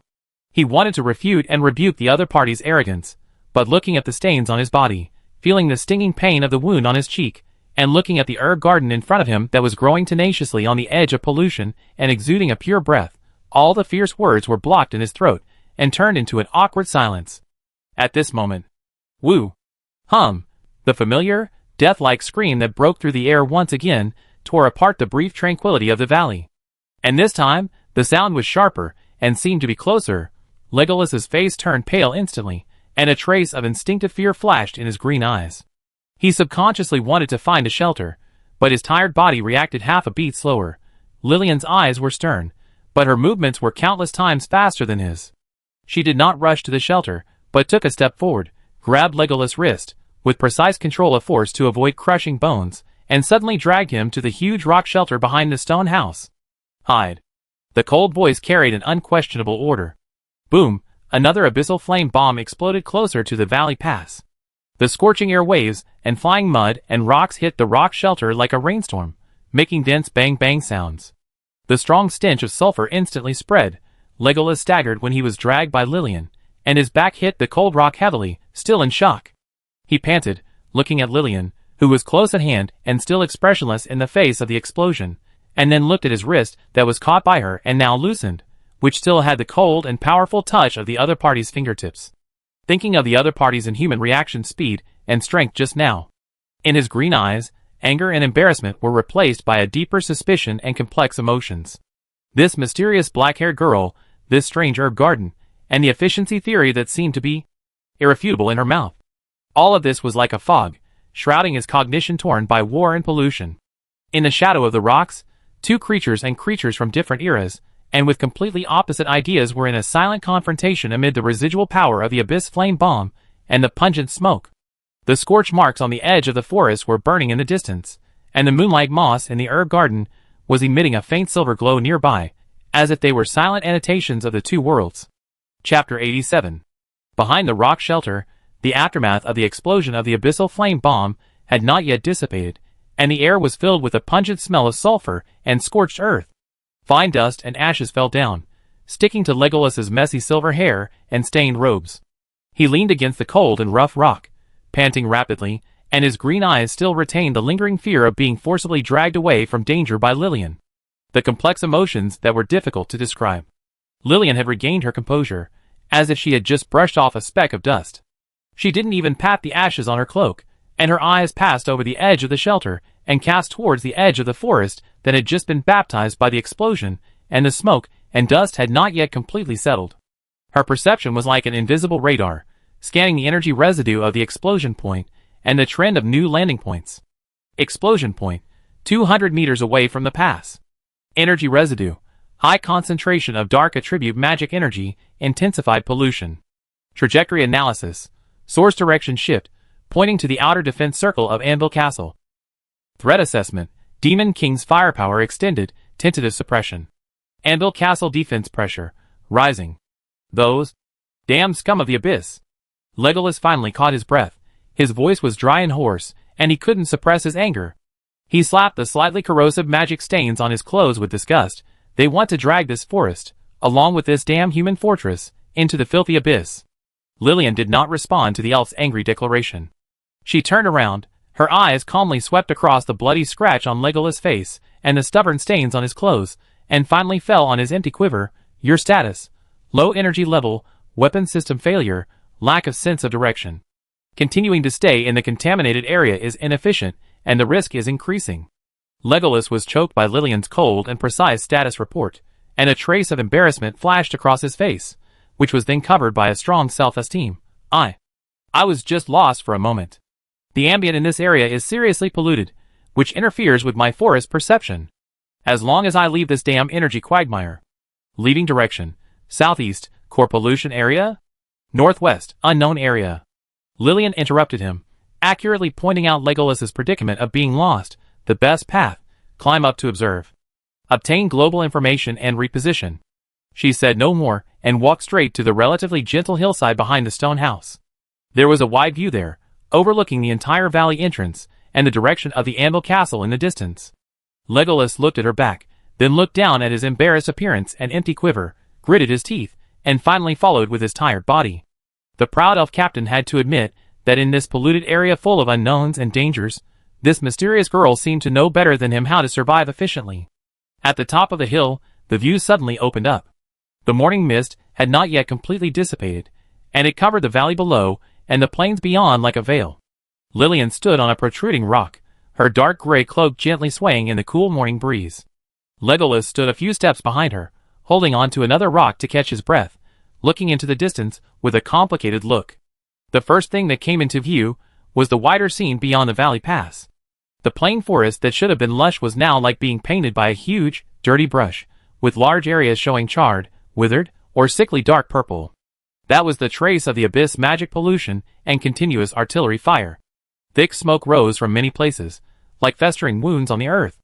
He wanted to refute and rebuke the other party's arrogance, but looking at the stains on his body, feeling the stinging pain of the wound on his cheek, and looking at the herb garden in front of him that was growing tenaciously on the edge of pollution and exuding a pure breath, all the fierce words were blocked in his throat and turned into an awkward silence. At this moment, woo, hum, the familiar, death-like scream that broke through the air once again tore apart the brief tranquility of the valley. And this time, the sound was sharper and seemed to be closer. Legolas's face turned pale instantly, and a trace of instinctive fear flashed in his green eyes. He subconsciously wanted to find a shelter, but his tired body reacted half a beat slower. Lillian's eyes were stern, but her movements were countless times faster than his. She did not rush to the shelter, but took a step forward, grabbed Legolas' wrist, with precise control of force to avoid crushing bones, and suddenly dragged him to the huge rock shelter behind the stone house. Hide. The cold voice carried an unquestionable order. Boom, another abyssal flame bomb exploded closer to the valley pass. The scorching air waves and flying mud and rocks hit the rock shelter like a rainstorm, making dense bang-bang sounds. The strong stench of sulfur instantly spread. Legolas staggered when he was dragged by Lillian, and his back hit the cold rock heavily, still in shock. He panted, looking at Lillian, who was close at hand and still expressionless in the face of the explosion, and then looked at his wrist that was caught by her and now loosened, which still had the cold and powerful touch of the other party's fingertips. Thinking of the other party's inhuman reaction speed and strength just now. In his green eyes, anger and embarrassment were replaced by a deeper suspicion and complex emotions. This mysterious black-haired girl, this strange herb garden, and the efficiency theory that seemed to be irrefutable in her mouth. All of this was like a fog, shrouding his cognition torn by war and pollution. In the shadow of the rocks, two creatures from different eras, and with completely opposite ideas were in a silent confrontation amid the residual power of the abyss flame bomb and the pungent smoke. The scorch marks on the edge of the forest were burning in the distance, and the moonlight moss in the herb garden was emitting a faint silver glow nearby, as if they were silent annotations of the two worlds. Chapter 87. Behind the rock shelter, the aftermath of the explosion of the abyssal flame bomb had not yet dissipated, and the air was filled with a pungent smell of sulfur and scorched earth. Fine dust and ashes fell down, sticking to Legolas's messy silver hair and stained robes. He leaned against the cold and rough rock, panting rapidly, and his green eyes still retained the lingering fear of being forcibly dragged away from danger by Lillian. The complex emotions that were difficult to describe. Lillian had regained her composure, as if she had just brushed off a speck of dust. She didn't even pat the ashes on her cloak, and her eyes passed over the edge of the shelter and cast towards the edge of the forest that had just been baptized by the explosion, and the smoke and dust had not yet completely settled. Her perception was like an invisible radar, scanning the energy residue of the explosion point and the trend of new landing points. Explosion point, 200 meters away from the pass. Energy residue, high concentration of dark attribute magic energy, intensified pollution. Trajectory analysis, source direction shift, pointing to the outer defense circle of Anvil Castle. Threat assessment, Demon King's firepower extended, tentative suppression. Anvil Castle defense pressure, rising. Those damn scum of the abyss. Legolas finally caught his breath. His voice was dry and hoarse, and he couldn't suppress his anger. He slapped the slightly corrosive magic stains on his clothes with disgust. They want to drag this forest, along with this damn human fortress, into the filthy abyss. Lillian did not respond to the elf's angry declaration. She turned around, her eyes calmly swept across the bloody scratch on Legolas' face, and the stubborn stains on his clothes, and finally fell on his empty quiver. Your status: low energy level, weapon system failure, lack of sense of direction. Continuing to stay in the contaminated area is inefficient, and the risk is increasing. Legolas was choked by Lillian's cold and precise status report, and a trace of embarrassment flashed across his face, which was then covered by a strong self-esteem. I was just lost for a moment. The ambient in this area is seriously polluted, which interferes with my forest perception. As long as I leave this damn energy quagmire. Leaving direction: southeast, core pollution area? Northwest, unknown area. Lillian interrupted him, accurately pointing out Legolas's predicament of being lost. The best path: climb up to observe. Obtain global information and reposition. She said no more, and walked straight to the relatively gentle hillside behind the stone house. There was a wide view there, overlooking the entire valley entrance, and the direction of the Anvil Castle in the distance. Legolas looked at her back, then looked down at his embarrassed appearance and empty quiver, gritted his teeth, and finally followed with his tired body. The proud elf captain had to admit that in this polluted area full of unknowns and dangers, this mysterious girl seemed to know better than him how to survive efficiently. At the top of the hill, the view suddenly opened up. The morning mist had not yet completely dissipated, and it covered the valley below and the plains beyond like a veil. Lillian stood on a protruding rock, her dark gray cloak gently swaying in the cool morning breeze. Legolas stood a few steps behind her, holding on to another rock to catch his breath, looking into the distance with a complicated look. The first thing that came into view was the wider scene beyond the valley pass. The plain forest that should have been lush was now like being painted by a huge, dirty brush, with large areas showing charred, withered, or sickly dark purple. That was the trace of the abyss magic pollution and continuous artillery fire. Thick smoke rose from many places, like festering wounds on the earth.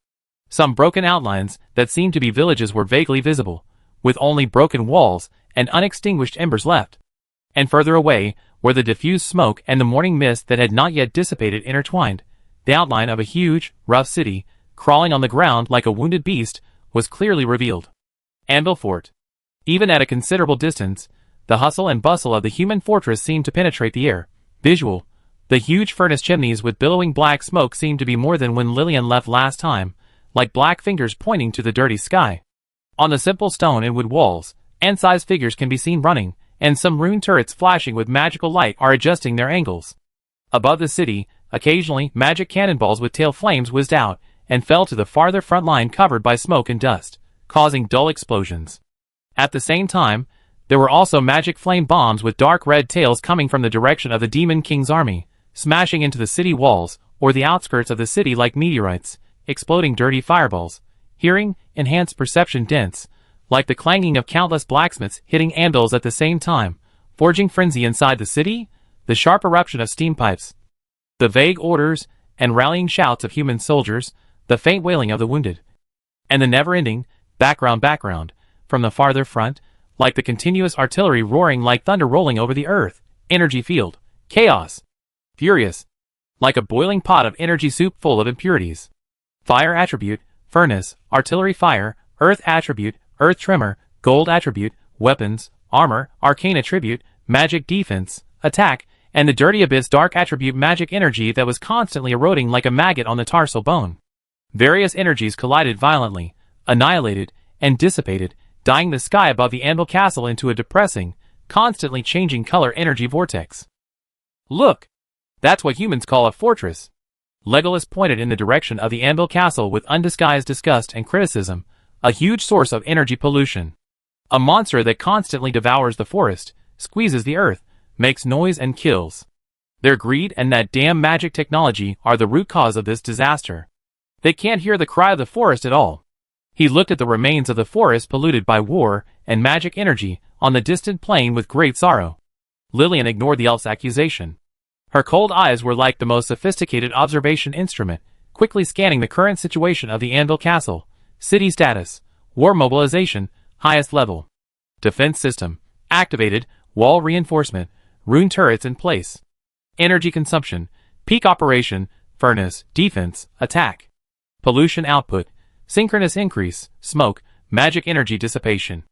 Some broken outlines that seemed to be villages were vaguely visible, with only broken walls and unextinguished embers left. And further away, where the diffused smoke and the morning mist that had not yet dissipated intertwined, the outline of a huge, rough city, crawling on the ground like a wounded beast, was clearly revealed. Anvil Fort. Even at a considerable distance, the hustle and bustle of the human fortress seemed to penetrate the air. Visual. The huge furnace chimneys with billowing black smoke seemed to be more than when Lillian left last time, like black fingers pointing to the dirty sky. On the simple stone and wood walls, ant-sized figures can be seen running, and some rune turrets flashing with magical light are adjusting their angles. Above the city, occasionally magic cannonballs with tail flames whizzed out and fell to the farther front line covered by smoke and dust, causing dull explosions. At the same time, there were also magic flame bombs with dark red tails coming from the direction of the Demon King's army, smashing into the city walls or the outskirts of the city like meteorites, exploding dirty fireballs. Hearing, enhanced perception dense, like the clanging of countless blacksmiths hitting anvils at the same time, forging frenzy inside the city, the sharp eruption of steam pipes, the vague orders and rallying shouts of human soldiers, the faint wailing of the wounded, and the never-ending background from the farther front, like the continuous artillery roaring like thunder rolling over the earth. Energy field. Chaos. Furious. Like a boiling pot of energy soup full of impurities. Fire attribute, furnace, artillery fire, earth attribute, earth tremor, gold attribute, weapons, armor, arcane attribute, magic defense, attack, and the dirty abyss dark attribute magic energy that was constantly eroding like a maggot on the tarsal bone. Various energies collided violently, annihilated, and dissipated, dyeing the sky above the Anvil Castle into a depressing, constantly changing color energy vortex. Look! That's what humans call a fortress. Legolas pointed in the direction of the Anvil Castle with undisguised disgust and criticism, a huge source of energy pollution. A monster that constantly devours the forest, squeezes the earth, makes noise and kills. Their greed and that damn magic technology are the root cause of this disaster. They can't hear the cry of the forest at all. He looked at the remains of the forest polluted by war and magic energy on the distant plain with great sorrow. Lillian ignored the elf's accusation. Her cold eyes were like the most sophisticated observation instrument, quickly scanning the current situation of the Anvil Castle, city status, War mobilization, highest level. Defense system, activated, wall reinforcement, rune turrets in place. Energy consumption, peak operation, furnace, defense, attack. Pollution output, synchronous increase, smoke, magic energy dissipation.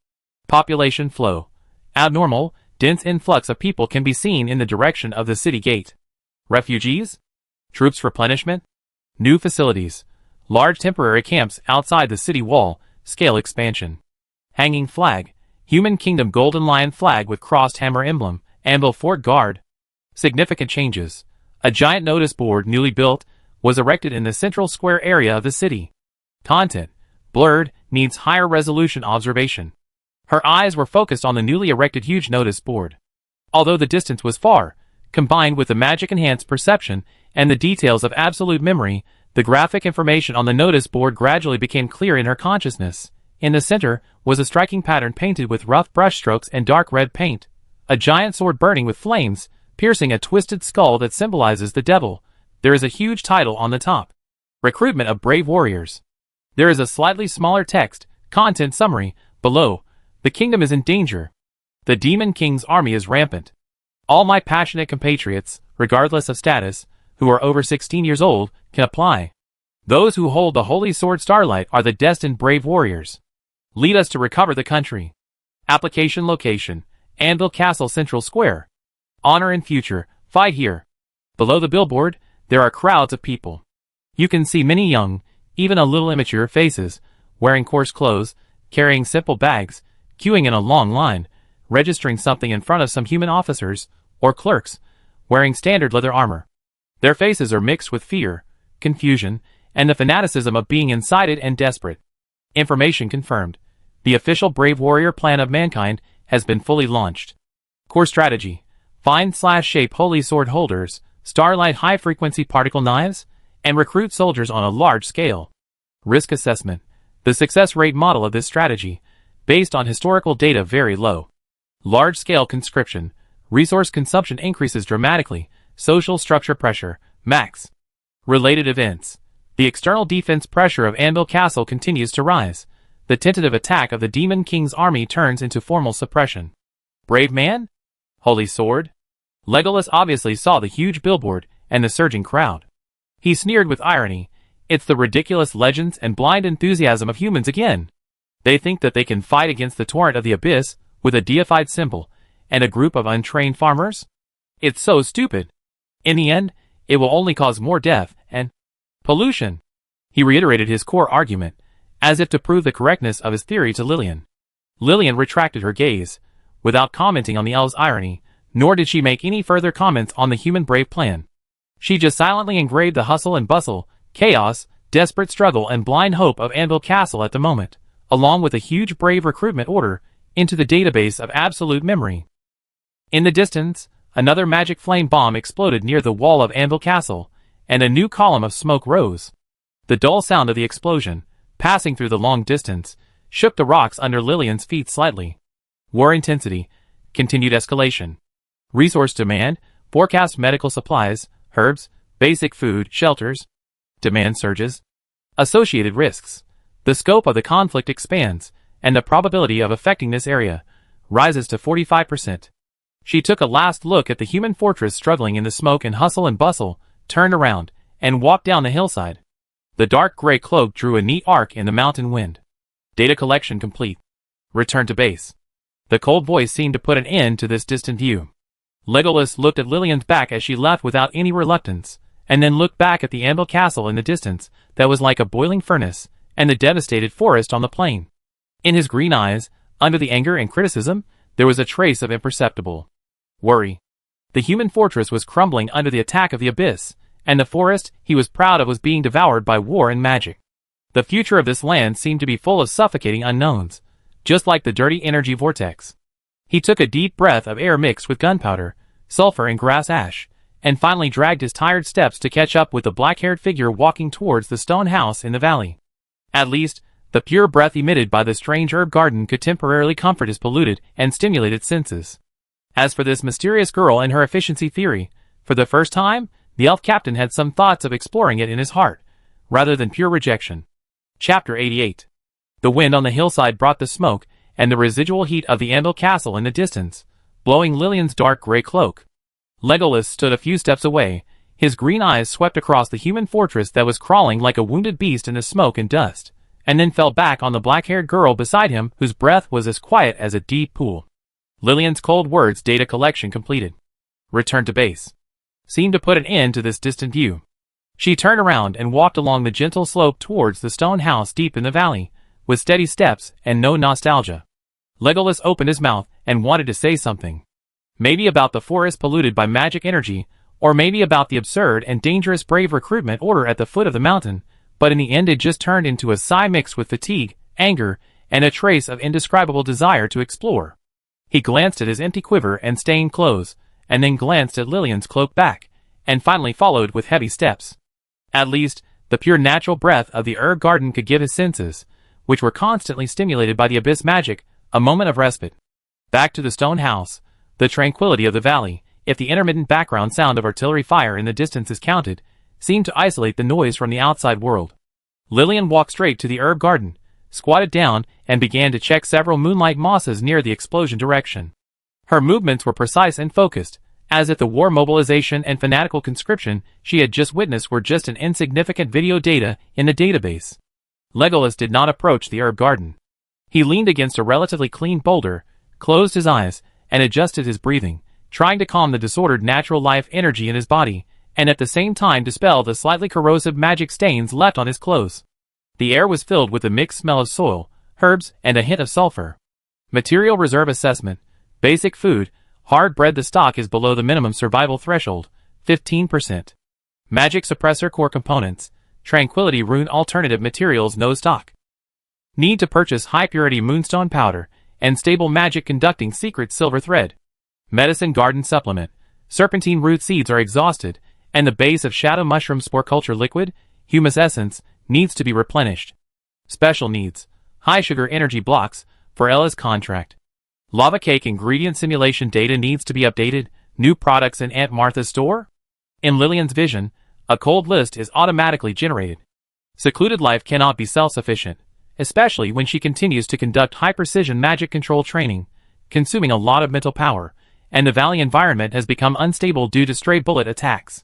Population flow, abnormal, dense influx of people can be seen in the direction of the city gate. Refugees? Troops replenishment? New facilities, large temporary camps outside the city wall, scale expansion. Hanging flag, Human Kingdom Golden Lion flag with crossed hammer emblem, Anvil Fort Guard. Significant changes. A giant notice board newly built was erected in the central square area of the city. Content, blurred, needs higher resolution observation. Her eyes were focused on the newly erected huge notice board. Although the distance was far, combined with the magic-enhanced perception and the details of absolute memory, the graphic information on the notice board gradually became clear in her consciousness. In the center was a striking pattern painted with rough brushstrokes and dark red paint. A giant sword burning with flames, piercing a twisted skull that symbolizes the devil. There is a huge title on the top. Recruitment of Brave Warriors. There is a slightly smaller text, content summary, below. The kingdom is in danger. The Demon King's army is rampant. All my passionate compatriots, regardless of status, who are over 16 years old, can apply. Those who hold the Holy Sword Starlight are the destined brave warriors. Lead us to recover the country. Application location, Anvil Castle Central Square. Honor and future, fight here. Below the billboard, there are crowds of people. You can see many young, even a little immature faces, wearing coarse clothes, carrying simple bags, queuing in a long line, registering something in front of some human officers, or clerks, wearing standard leather armor. Their faces are mixed with fear, confusion, and the fanaticism of being incited and desperate. Information confirmed. The official Brave Warrior plan of mankind has been fully launched. Core strategy. Find/shape holy sword holders, starlight high-frequency particle knives, and recruit soldiers on a large scale. Risk assessment. The success rate model of this strategy, based on historical data, very low. Large-scale conscription. Resource consumption increases dramatically. Social structure pressure, max. Related events. The external defense pressure of Anvil Castle continues to rise. The tentative attack of the Demon King's army turns into formal suppression. Brave man? Holy sword? Legolas obviously saw the huge billboard and the surging crowd. He sneered with irony. It's the ridiculous legends and blind enthusiasm of humans again. They think that they can fight against the torrent of the abyss with a deified symbol and a group of untrained farmers? It's so stupid. In the end, it will only cause more death and pollution. He reiterated his core argument, as if to prove the correctness of his theory to Lillian. Lillian retracted her gaze, without commenting on the elves' irony, nor did she make any further comments on the human brave plan. She just silently engraved the hustle and bustle, chaos, desperate struggle and blind hope of Anvil Castle at the moment, along with a huge brave recruitment order, into the database of absolute memory. In the distance, another magic flame bomb exploded near the wall of Anvil Castle, and a new column of smoke rose. The dull sound of the explosion, passing through the long distance, shook the rocks under Lillian's feet slightly. War intensity, continued escalation. Resource demand, forecast medical supplies, herbs, basic food, shelters. Demand surges. Associated risks. The scope of the conflict expands, and the probability of affecting this area rises to 45%. She took a last look at the human fortress struggling in the smoke and hustle and bustle, turned around, and walked down the hillside. The dark gray cloak drew a neat arc in the mountain wind. Data collection complete. Return to base. The cold voice seemed to put an end to this distant view. Legolas looked at Lillian's back as she left without any reluctance, and then looked back at the Anvil Castle in the distance that was like a boiling furnace, and the devastated forest on the plain. In his green eyes, under the anger and criticism, there was a trace of imperceptible worry. The human fortress was crumbling under the attack of the abyss, and the forest he was proud of was being devoured by war and magic. The future of this land seemed to be full of suffocating unknowns, just like the dirty energy vortex. He took a deep breath of air mixed with gunpowder, sulfur and grass ash, and finally dragged his tired steps to catch up with the black-haired figure walking towards the stone house in the valley. At least, the pure breath emitted by the strange herb garden could temporarily comfort his polluted and stimulated senses. As for this mysterious girl and her efficiency theory, for the first time, the elf captain had some thoughts of exploring it in his heart, rather than pure rejection. Chapter 88. The wind on the hillside brought the smoke and the residual heat of the Anvil Castle in the distance, blowing Lillian's dark gray cloak. Legolas stood a few steps away, his green eyes swept across the human fortress that was crawling like a wounded beast in the smoke and dust, and then fell back on the black-haired girl beside him whose breath was as quiet as a deep pool. Lillian's cold words, data collection completed. Return to base. Seemed to put an end to this distant view. She turned around and walked along the gentle slope towards the stone house deep in the valley, with steady steps and no nostalgia. Legolas opened his mouth and wanted to say something. Maybe about the forest polluted by magic energy, or maybe about the absurd and dangerous brave recruitment order at the foot of the mountain, but in the end it just turned into a sigh mixed with fatigue, anger, and a trace of indescribable desire to explore. He glanced at his empty quiver and stained clothes, and then glanced at Lillian's cloaked back, and finally followed with heavy steps. At least, the pure natural breath of the herb garden could give his senses, which were constantly stimulated by the abyss magic, a moment of respite. Back to the stone house, the tranquility of the valley, if the intermittent background sound of artillery fire in the distance is counted, seemed to isolate the noise from the outside world. Lillian walked straight to the herb garden, squatted down, and began to check several moonlight mosses near the explosion direction. Her movements were precise and focused, as if the war mobilization and fanatical conscription she had just witnessed were just an insignificant video data in the database. Legolas did not approach the herb garden. He leaned against a relatively clean boulder, closed his eyes, and adjusted his breathing, trying to calm the disordered natural life energy in his body, and at the same time dispel the slightly corrosive magic stains left on his clothes. The air was filled with the mixed smell of soil, herbs, and a hint of sulfur. Material reserve assessment. Basic food. Hard bread. The stock is below the minimum survival threshold, 15%. Magic suppressor core components. Tranquility rune alternative materials. No stock. Need to purchase high-purity moonstone powder and stable magic conducting secret silver thread. Medicine garden supplement. Serpentine root seeds are exhausted, and the base of shadow mushroom spore culture liquid, humus essence, needs to be replenished. Special needs. High sugar energy blocks for Ella's contract. Lava cake ingredient simulation data needs to be updated. New products in Aunt Martha's store? In Lillian's vision, a cold list is automatically generated. Secluded life cannot be self-sufficient, especially when she continues to conduct high-precision magic control training, consuming a lot of mental power, and the valley environment has become unstable due to stray bullet attacks.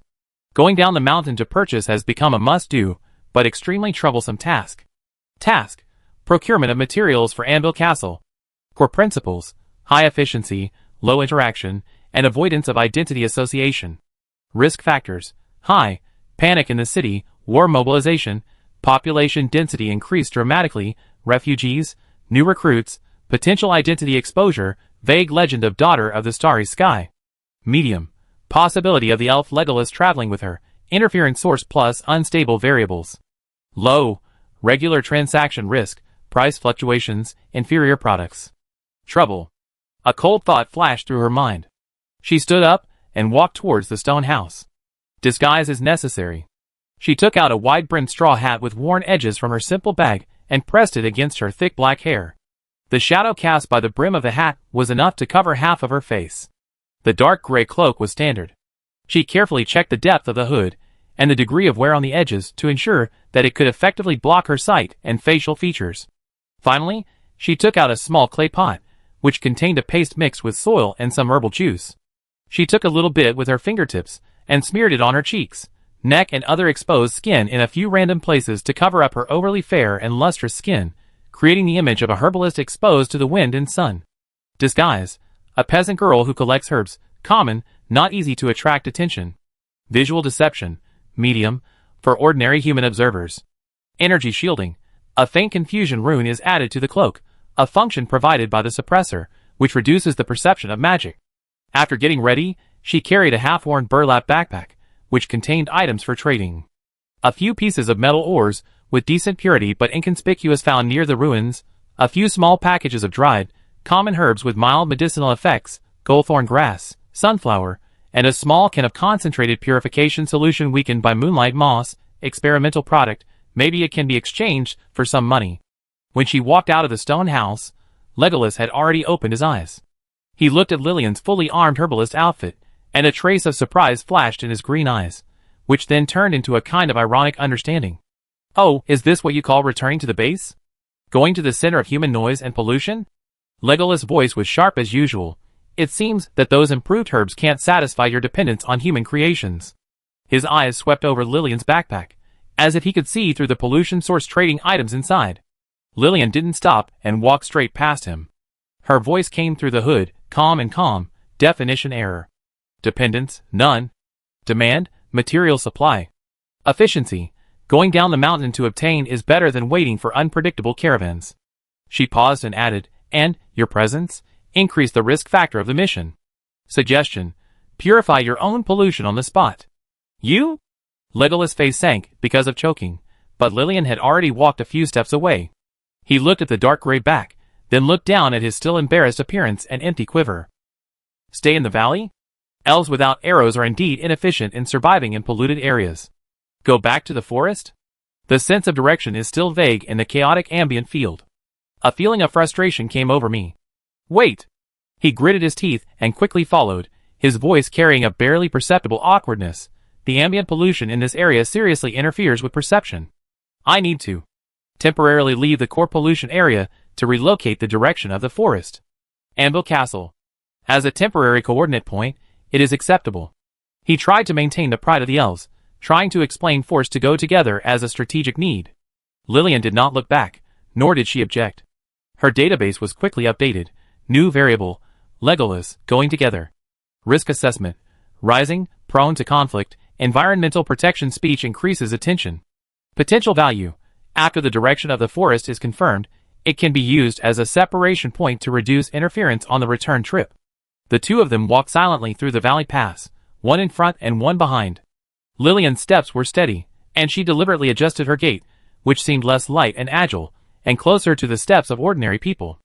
Going down the mountain to purchase has become a must-do, but extremely troublesome task. Task: procurement of materials for Anvil Castle. Core principles: high efficiency, low interaction, and avoidance of identity association. Risk factors: high, panic in the city, war mobilization, population density increased dramatically, refugees, new recruits, potential identity exposure, vague legend of daughter of the starry sky. Medium, possibility of the elf Legolas traveling with her, interference source plus unstable variables. Low, regular transaction risk, price fluctuations, inferior products. Trouble. A cold thought flashed through her mind. She stood up and walked towards the stone house. Disguise is necessary. She took out a wide-brimmed straw hat with worn edges from her simple bag and pressed it against her thick black hair. The shadow cast by the brim of the hat was enough to cover half of her face. The dark gray cloak was standard. She carefully checked the depth of the hood and the degree of wear on the edges to ensure that it could effectively block her sight and facial features. Finally, she took out a small clay pot, which contained a paste mixed with soil and some herbal juice. She took a little bit with her fingertips and smeared it on her cheeks, neck, and other exposed skin in a few random places to cover up her overly fair and lustrous skin, creating the image of a herbalist exposed to the wind and sun. Disguise: a peasant girl who collects herbs, common, not easy to attract attention. Visual deception: medium, for ordinary human observers. Energy shielding: a faint confusion rune is added to the cloak, a function provided by the suppressor, which reduces the perception of magic. After getting ready, she carried a half-worn burlap backpack, which contained items for trading. A few pieces of metal ores, with decent purity but inconspicuous, found near the ruins, a few small packages of dried, common herbs with mild medicinal effects, goldthorn grass, sunflower, and a small can of concentrated purification solution weakened by moonlight moss, experimental product. Maybe it can be exchanged for some money. When she walked out of the stone house, Legolas had already opened his eyes. He looked at Lillian's fully armed herbalist outfit, and a trace of surprise flashed in his green eyes, which then turned into a kind of ironic understanding. "Oh, is this what you call returning to the base? Going to the center of human noise and pollution? Legolas' voice was sharp as usual. It seems that those improved herbs can't satisfy your dependence on human creations. His eyes swept over Lillian's backpack, as if he could see through the pollution source trading items inside. Lillian didn't stop and walked straight past him. Her voice came through the hood, calm, definition error. Dependence, none. Demand, material supply. Efficiency, going down the mountain to obtain is better than waiting for unpredictable caravans. She paused and added, and, your presence, increase the risk factor of the mission. Suggestion, purify your own pollution on the spot. You? Legolas' face sank because of choking, but Lillian had already walked a few steps away. He looked at the dark gray back, then looked down at his still embarrassed appearance and empty quiver. Stay in the valley? Elves without arrows are indeed inefficient in surviving in polluted areas. Go back to the forest? The sense of direction is still vague in the chaotic ambient field. A feeling of frustration came over me. Wait! He gritted his teeth and quickly followed, his voice carrying a barely perceptible awkwardness. The ambient pollution in this area seriously interferes with perception. I need to temporarily leave the core pollution area to relocate the direction of the forest. Anvil Castle. As a temporary coordinate point, it is acceptable. He tried to maintain the pride of the elves, trying to explain force to go together as a strategic need. Lillian did not look back, nor did she object. Her database was quickly updated. New variable, Legolas, going together. Risk assessment, rising, prone to conflict, environmental protection speech increases attention. Potential value, after the direction of the forest is confirmed, it can be used as a separation point to reduce interference on the return trip. The two of them walked silently through the valley pass, one in front and one behind. Lillian's steps were steady, and she deliberately adjusted her gait, which seemed less light and agile, and closer to the steps of ordinary people.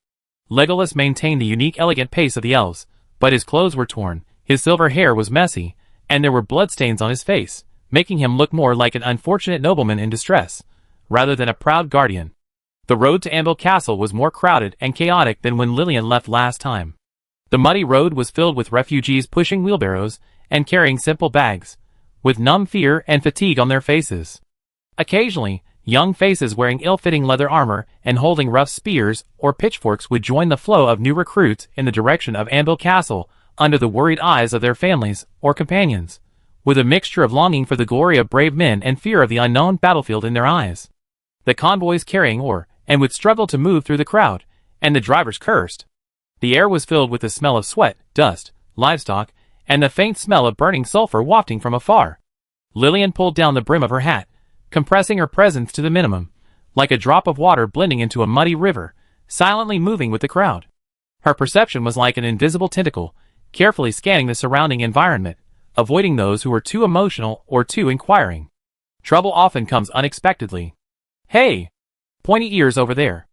Legolas maintained the unique elegant pace of the elves, but his clothes were torn, his silver hair was messy, and there were bloodstains on his face, making him look more like an unfortunate nobleman in distress, rather than a proud guardian. The road to Anvil Castle was more crowded and chaotic than when Lillian left last time. The muddy road was filled with refugees pushing wheelbarrows and carrying simple bags, with numb fear and fatigue on their faces. Occasionally, young faces wearing ill-fitting leather armor and holding rough spears or pitchforks would join the flow of new recruits in the direction of Anvil Castle under the worried eyes of their families or companions, with a mixture of longing for the glory of brave men and fear of the unknown battlefield in their eyes. The convoys carrying ore and would struggle to move through the crowd, and the drivers cursed. The air was filled with the smell of sweat, dust, livestock, and the faint smell of burning sulfur wafting from afar. Lillian pulled down the brim of her hat, compressing her presence to the minimum, like a drop of water blending into a muddy river, silently moving with the crowd. Her perception was like an invisible tentacle, carefully scanning the surrounding environment, avoiding those who were too emotional or too inquiring. Trouble often comes unexpectedly. Hey! Pointy ears over there.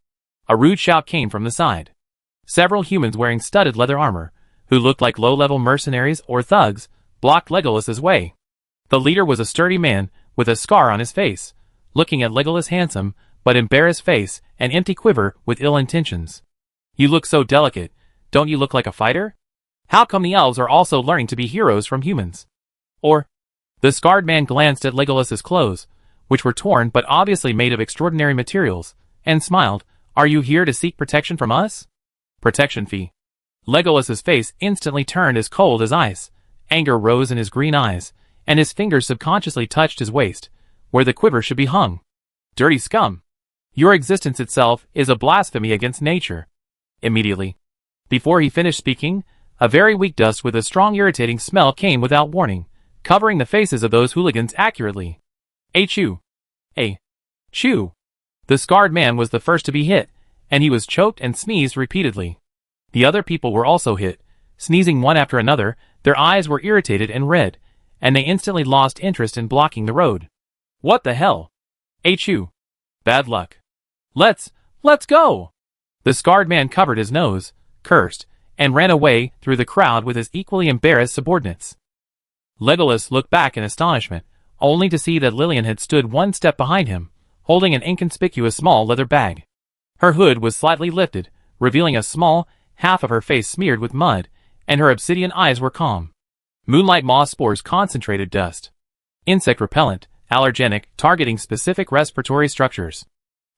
A rude shout came from the side. Several humans wearing studded leather armor, who looked like low-level mercenaries or thugs, blocked Legolas's way. The leader was a sturdy man, with a scar on his face, looking at Legolas' handsome, but embarrassed face and empty quiver with ill intentions. You look so delicate, don't you look like a fighter? How come the elves are also learning to be heroes from humans? Or, the scarred man glanced at Legolas's clothes, which were torn but obviously made of extraordinary materials, and smiled, are you here to seek protection from us? Protection fee. Legolas's face instantly turned as cold as ice, anger rose in his green eyes, and his fingers subconsciously touched his waist, where the quiver should be hung. Dirty scum! Your existence itself is a blasphemy against nature. Immediately. Before he finished speaking, a very weak dust with a strong irritating smell came without warning, covering the faces of those hooligans accurately. Achoo! Achoo! The scarred man was the first to be hit, and he was choked and sneezed repeatedly. The other people were also hit, sneezing one after another, their eyes were irritated and red, and they instantly lost interest in blocking the road. What the hell? Achoo! Bad luck. Let's go! The scarred man covered his nose, cursed, and ran away through the crowd with his equally embarrassed subordinates. Legolas looked back in astonishment, only to see that Lillian had stood one step behind him, holding an inconspicuous small leather bag. Her hood was slightly lifted, revealing a small, half of her face smeared with mud, and her obsidian eyes were calm. Moonlight moss spores concentrated dust. Insect repellent, allergenic, targeting specific respiratory structures.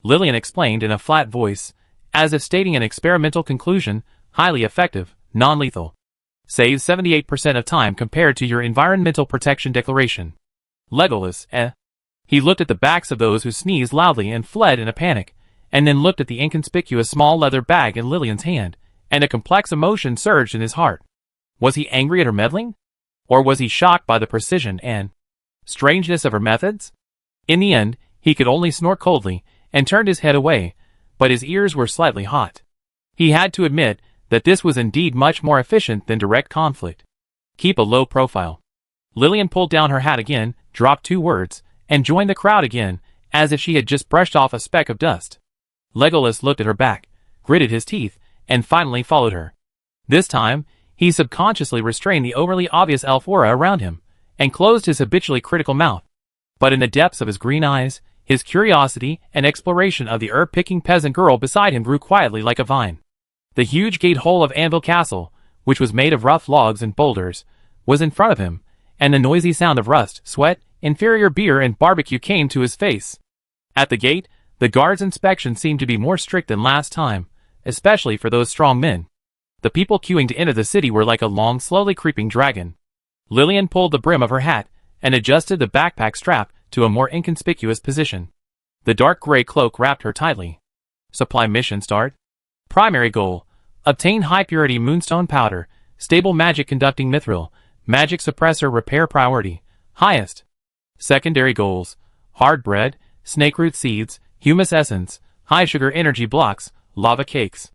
Lillian explained in a flat voice, as if stating an experimental conclusion, highly effective, non-lethal. Saves 78% of time compared to your environmental protection declaration. Legolas, He looked at the backs of those who sneezed loudly and fled in a panic, and then looked at the inconspicuous small leather bag in Lillian's hand, and a complex emotion surged in his heart. Was he angry at her meddling? Or was he shocked by the precision and strangeness of her methods? In the end, he could only snort coldly, and turned his head away, but his ears were slightly hot. He had to admit that this was indeed much more efficient than direct conflict. Keep a low profile. Lillian pulled down her hat again, dropped 2 words, and joined the crowd again, as if she had just brushed off a speck of dust. Legolas looked at her back, gritted his teeth, and finally followed her. This time, he subconsciously restrained the overly obvious elf aura around him, and closed his habitually critical mouth. But in the depths of his green eyes, his curiosity and exploration of the herb-picking peasant girl beside him grew quietly like a vine. The huge gate hole of Anvil Castle, which was made of rough logs and boulders, was in front of him, and the noisy sound of rust, sweat, inferior beer and barbecue came to his face. At the gate, the guard's inspection seemed to be more strict than last time, especially for those strong men. The people queuing to enter the city were like a long, slowly creeping dragon. Lillian pulled the brim of her hat, and adjusted the backpack strap to a more inconspicuous position. The dark gray cloak wrapped her tightly. Supply mission start. Primary goal: obtain high-purity moonstone powder, stable magic-conducting mithril, magic suppressor repair priority, highest. Secondary goals: hard bread, snakeroot seeds, humus essence, high-sugar energy blocks, lava cakes.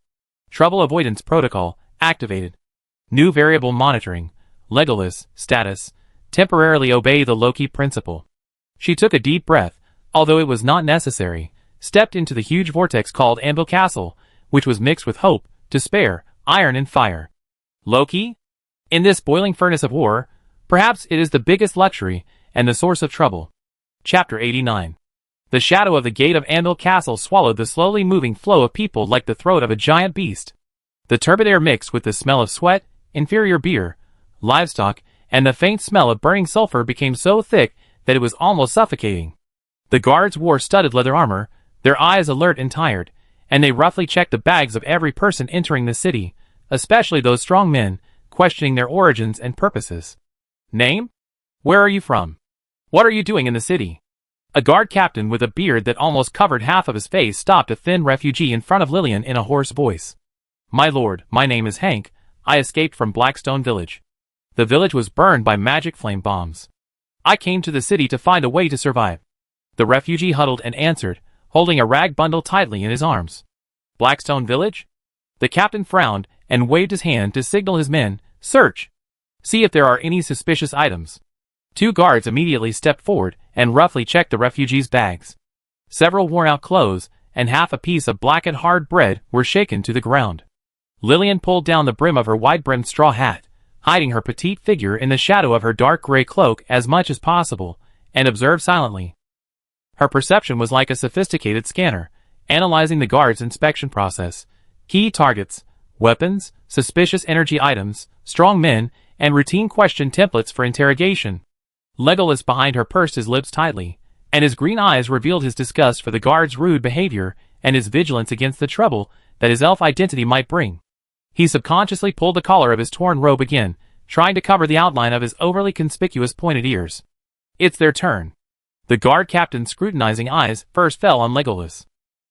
Trouble avoidance protocol activated. New variable monitoring. Legolas, status: temporarily obey the Loki principle. She took a deep breath, although it was not necessary, stepped into the huge vortex called Anvil Castle, which was mixed with hope, despair, iron and fire. Loki? In this boiling furnace of war, perhaps it is the biggest luxury, and the source of trouble. Chapter 89. The shadow of the gate of Anvil Castle swallowed the slowly moving flow of people like the throat of a giant beast. The turbid air mixed with the smell of sweat, inferior beer, livestock, and the faint smell of burning sulfur became so thick that it was almost suffocating. The guards wore studded leather armor, their eyes alert and tired, and they roughly checked the bags of every person entering the city, especially those strong men, questioning their origins and purposes. Name? Where are you from? What are you doing in the city? A guard captain with a beard that almost covered half of his face stopped a thin refugee in front of Lillian in a hoarse voice. My lord, my name is Hank. I escaped from Blackstone Village. The village was burned by magic flame bombs. I came to the city to find a way to survive. The refugee huddled and answered, holding a rag bundle tightly in his arms. Blackstone Village? The captain frowned and waved his hand to signal his men, search. See if there are any suspicious items. 2 guards immediately stepped forward and roughly checked the refugees' bags. Several worn-out clothes and half a piece of blackened hard bread were shaken to the ground. Lillian pulled down the brim of her wide-brimmed straw hat, hiding her petite figure in the shadow of her dark gray cloak as much as possible, and observed silently. Her perception was like a sophisticated scanner, analyzing the guard's inspection process. Key targets, weapons, suspicious energy items, strong men, and routine question templates for interrogation. Legolas behind her pursed his lips tightly, and his green eyes revealed his disgust for the guard's rude behavior and his vigilance against the trouble that his elf identity might bring. He subconsciously pulled the collar of his torn robe again, trying to cover the outline of his overly conspicuous pointed ears. It's their turn. The guard captain's scrutinizing eyes first fell on Legolas.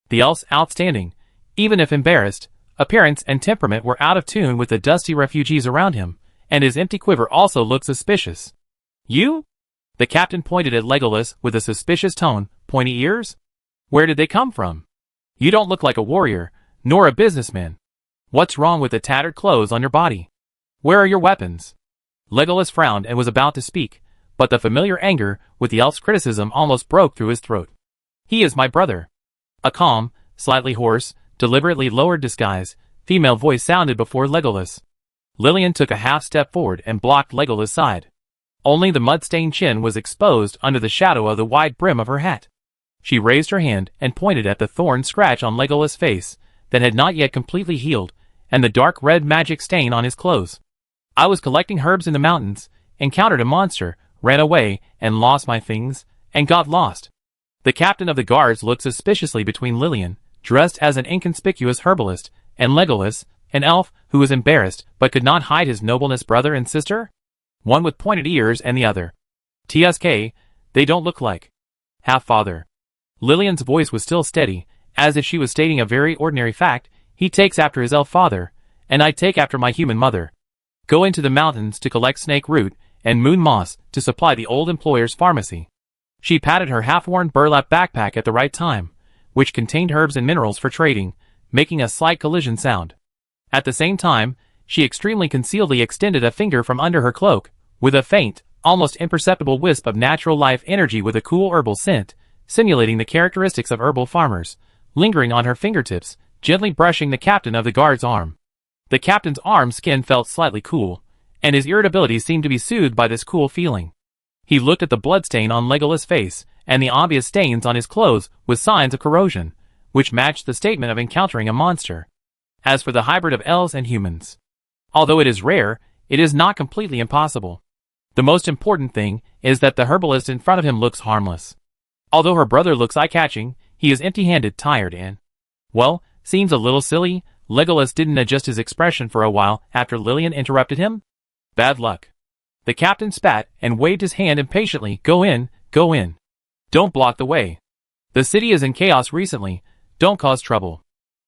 The elf's outstanding, even if embarrassed, appearance and temperament were out of tune with the dusty refugees around him, and his empty quiver also looked suspicious. You? The captain pointed at Legolas with a suspicious tone. Pointy ears? Where did they come from? You don't look like a warrior, nor a businessman. What's wrong with the tattered clothes on your body? Where are your weapons? Legolas frowned and was about to speak, but the familiar anger with the elf's criticism almost broke through his throat. He is my brother. A calm, slightly hoarse, deliberately lowered disguise, female voice sounded before Legolas. Lillian took a half step forward and blocked Legolas' side. Only the mud-stained chin was exposed under the shadow of the wide brim of her hat. She raised her hand and pointed at the thorn scratch on Legolas' face that had not yet completely healed, and the dark red magic stain on his clothes. I was collecting herbs in the mountains, encountered a monster, ran away, and lost my things, and got lost. The captain of the guards looked suspiciously between Lillian, dressed as an inconspicuous herbalist, and Legolas, an elf who was embarrassed but could not hide his nobleness brother and sister? One with pointed ears and the other. TSK, they don't look like half-father. Lillian's voice was still steady, as if she was stating a very ordinary fact. He takes after his elf father, and I take after my human mother. Go into the mountains to collect snake root and moon moss to supply the old employer's pharmacy. She patted her half-worn burlap backpack at the right time, which contained herbs and minerals for trading, making a slight collision sound. At the same time, she extremely concealedly extended a finger from under her cloak, with a faint, almost imperceptible wisp of natural life energy with a cool herbal scent, simulating the characteristics of herbal farmers, lingering on her fingertips, gently brushing the captain of the guard's arm. The captain's arm skin felt slightly cool, and his irritability seemed to be soothed by this cool feeling. He looked at the bloodstain on Legolas' face, and the obvious stains on his clothes with signs of corrosion, which matched the statement of encountering a monster. As for the hybrid of elves and humans, although it is rare, it is not completely impossible. The most important thing is that the herbalist in front of him looks harmless. Although her brother looks eye-catching, he is empty-handed, tired, and, well, seems a little silly. Legolas didn't adjust his expression for a while after Lillian interrupted him. Bad luck. The captain spat and waved his hand impatiently. Go in, go in. Don't block the way. The city is in chaos recently. Don't cause trouble.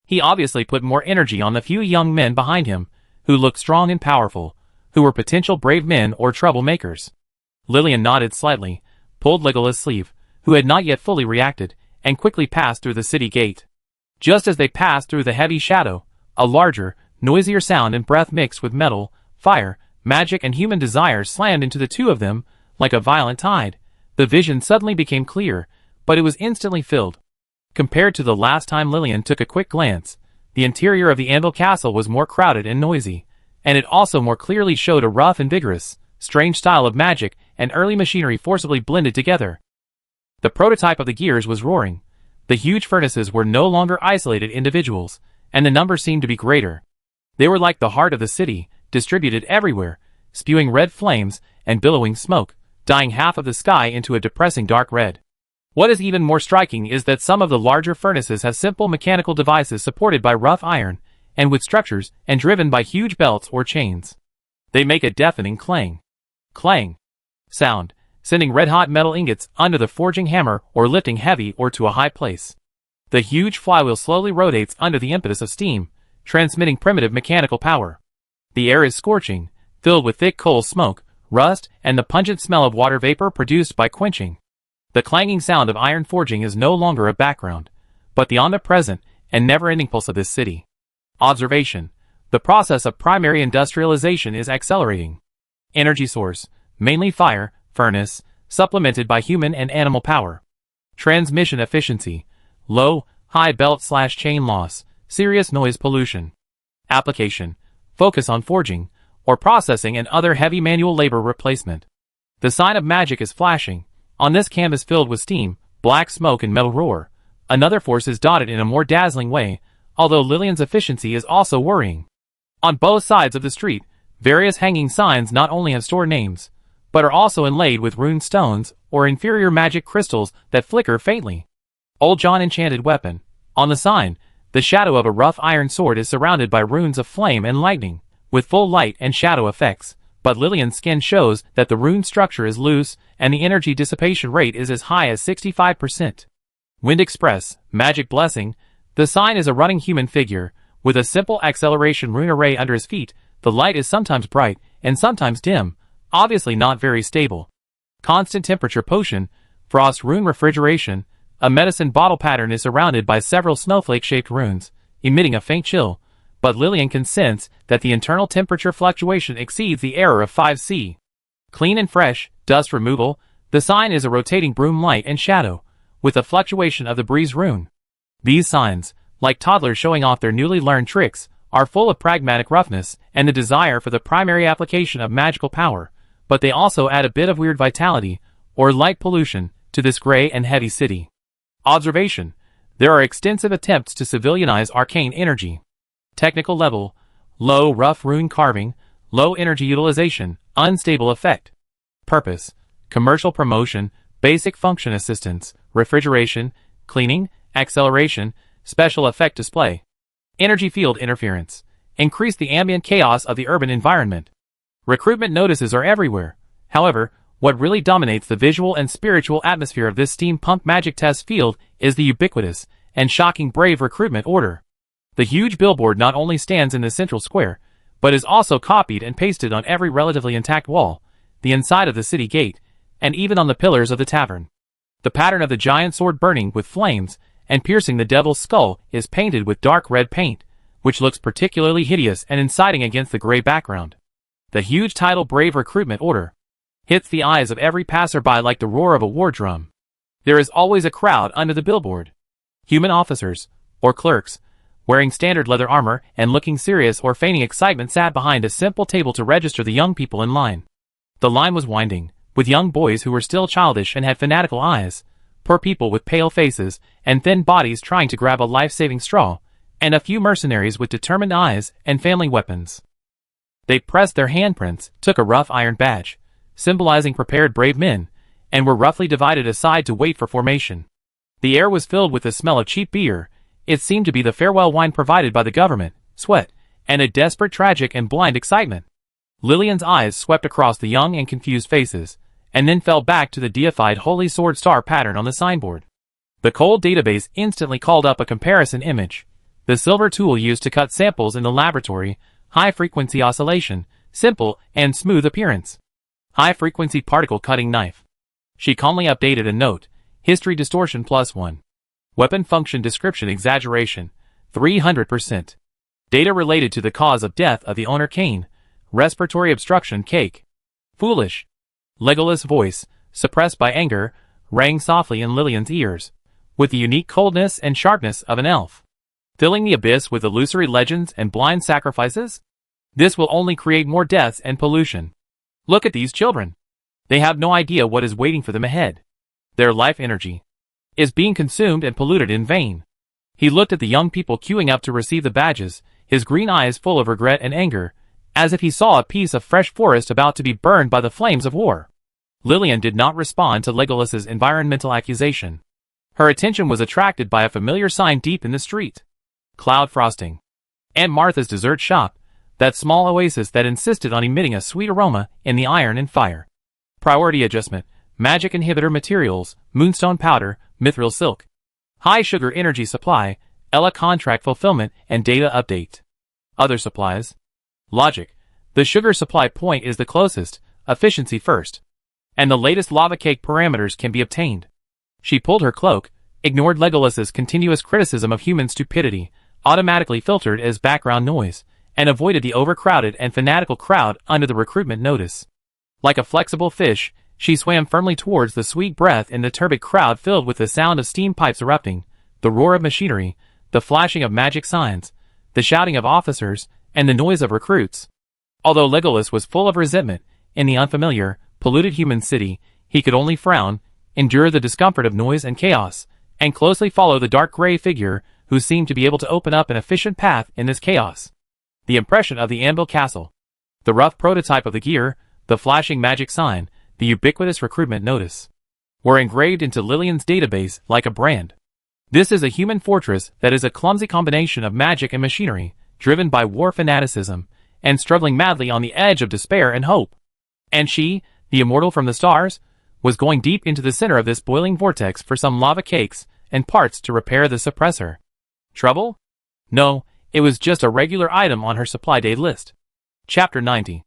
He obviously put more energy on the few young men behind him, who looked strong and powerful, who were potential brave men or troublemakers. Lillian nodded slightly, pulled Legolas' sleeve, who had not yet fully reacted, and quickly passed through the city gate. Just as they passed through the heavy shadow, a larger, noisier sound and breath mixed with metal, fire, magic and human desires slammed into the two of them, like a violent tide. The vision suddenly became clear, but it was instantly filled. Compared to the last time Lillian took a quick glance, the interior of the Anvil Castle was more crowded and noisy, and it also more clearly showed a rough and vigorous, strange style of magic and early machinery forcibly blended together. The prototype of the gears was roaring. The huge furnaces were no longer isolated individuals, and the number seemed to be greater. They were like the heart of the city, distributed everywhere, spewing red flames and billowing smoke, dyeing half of the sky into a depressing dark red. What is even more striking is that some of the larger furnaces have simple mechanical devices supported by rough iron, and with structures and driven by huge belts or chains. They make a deafening clang, clang sound, sending red-hot metal ingots under the forging hammer or lifting heavy ore to a high place. The huge flywheel slowly rotates under the impetus of steam, transmitting primitive mechanical power. The air is scorching, filled with thick coal smoke, rust, and the pungent smell of water vapor produced by quenching. The clanging sound of iron forging is no longer a background, but the omnipresent and never-ending pulse of this city. Observation. The process of primary industrialization is accelerating. Energy source, mainly fire, furnace, supplemented by human and animal power. Transmission efficiency, low, high belt/chain loss, serious noise pollution. Application, focus on forging, or processing and other heavy manual labor replacement. The sign of magic is flashing. On this canvas filled with steam, black smoke and metal roar, another force is dotted in a more dazzling way, although Lillian's efficiency is also worrying. On both sides of the street, various hanging signs not only have store names, but are also inlaid with rune stones or inferior magic crystals that flicker faintly. Old John enchanted weapon. On the sign, the shadow of a rough iron sword is surrounded by runes of flame and lightning, with full light and shadow effects, but Lillian's skin shows that the rune structure is loose and the energy dissipation rate is as high as 65%. Wind Express, magic blessing. The sign is a running human figure, with a simple acceleration rune array under his feet. The light is sometimes bright and sometimes dim, obviously not very stable. Constant temperature potion, frost rune refrigeration. A medicine bottle pattern is surrounded by several snowflake-shaped runes, emitting a faint chill, but Lillian can sense that the internal temperature fluctuation exceeds the error of 5°C. Clean and fresh, dust removal. The sign is a rotating broom light and shadow, with a fluctuation of the breeze rune. These signs, like toddlers showing off their newly learned tricks, are full of pragmatic roughness and the desire for the primary application of magical power, but they also add a bit of weird vitality, or light pollution, to this gray and heavy city. Observation. There are extensive attempts to civilianize arcane energy. Technical level, low rough rune carving, low energy utilization, unstable effect. Purpose, commercial promotion, basic function assistance, refrigeration, cleaning, acceleration, special effect display. Energy field interference. Increase the ambient chaos of the urban environment. Recruitment notices are everywhere. However, what really dominates the visual and spiritual atmosphere of this steampunk magic test field is the ubiquitous and shocking Brave recruitment order. The huge billboard not only stands in the central square, but is also copied and pasted on every relatively intact wall, the inside of the city gate, and even on the pillars of the tavern. The pattern of the giant sword burning with flames and piercing the devil's skull is painted with dark red paint, which looks particularly hideous and inciting against the gray background. The huge title Brave Recruitment Order hits the eyes of every passerby like the roar of a war drum. There is always a crowd under the billboard. Human officers, or clerks, wearing standard leather armor and looking serious or feigning excitement sat behind a simple table to register the young people in line. The line was winding, with young boys who were still childish and had fanatical eyes, poor people with pale faces and thin bodies trying to grab a life-saving straw, and a few mercenaries with determined eyes and family weapons. They pressed their handprints, took a rough iron badge, symbolizing prepared brave men, and were roughly divided aside to wait for formation. The air was filled with the smell of cheap beer. It seemed to be the farewell wine provided by the government, sweat, and a desperate, tragic, and blind excitement. Lillian's eyes swept across the young and confused faces, and then fell back to the deified Holy Sword Star pattern on the signboard. The cold database instantly called up a comparison image. The silver tool used to cut samples in the laboratory, high-frequency oscillation, simple and smooth appearance. High-frequency particle cutting knife. She calmly updated a note, history distortion +1. Weapon function description exaggeration, 300%. Data related to the cause of death of the owner Kane, respiratory obstruction cake. Foolish. Legolas' voice, suppressed by anger, rang softly in Lillian's ears, with the unique coldness and sharpness of an elf. Filling the abyss with illusory legends and blind sacrifices? This will only create more deaths and pollution. Look at these children. They have no idea what is waiting for them ahead. Their life energy is being consumed and polluted in vain. He looked at the young people queuing up to receive the badges, his green eyes full of regret and anger, as if he saw a piece of fresh forest about to be burned by the flames of war. Lillian did not respond to Legolas's environmental accusation. Her attention was attracted by a familiar sign deep in the street. Cloud frosting. Aunt Martha's dessert shop, that small oasis that insisted on emitting a sweet aroma in the iron and fire. Priority adjustment, magic inhibitor materials, moonstone powder, mithril silk. High sugar energy supply, Ella contract fulfillment and data update. Other supplies. Logic. The sugar supply point is the closest, efficiency first. And the latest lava cake parameters can be obtained. She pulled her cloak, ignored Legolas's continuous criticism of human stupidity, automatically filtered as background noise, and avoided the overcrowded and fanatical crowd under the recruitment notice. Like a flexible fish, she swam firmly towards the sweet breath in the turbid crowd filled with the sound of steam pipes erupting, the roar of machinery, the flashing of magic signs, the shouting of officers, and the noise of recruits. Although Legolas was full of resentment, in the unfamiliar, polluted human city, he could only frown, endure the discomfort of noise and chaos, and closely follow the dark gray figure who seemed to be able to open up an efficient path in this chaos. The impression of the Anvil Castle. The rough prototype of the gear, the flashing magic sign, the ubiquitous recruitment notice, were engraved into Lillian's database like a brand. This is a human fortress that is a clumsy combination of magic and machinery, driven by war fanaticism, and struggling madly on the edge of despair and hope. And she, the immortal from the stars, was going deep into the center of this boiling vortex for some lava cakes and parts to repair the suppressor. Trouble? No, it was just a regular item on her supply day list. Chapter 90.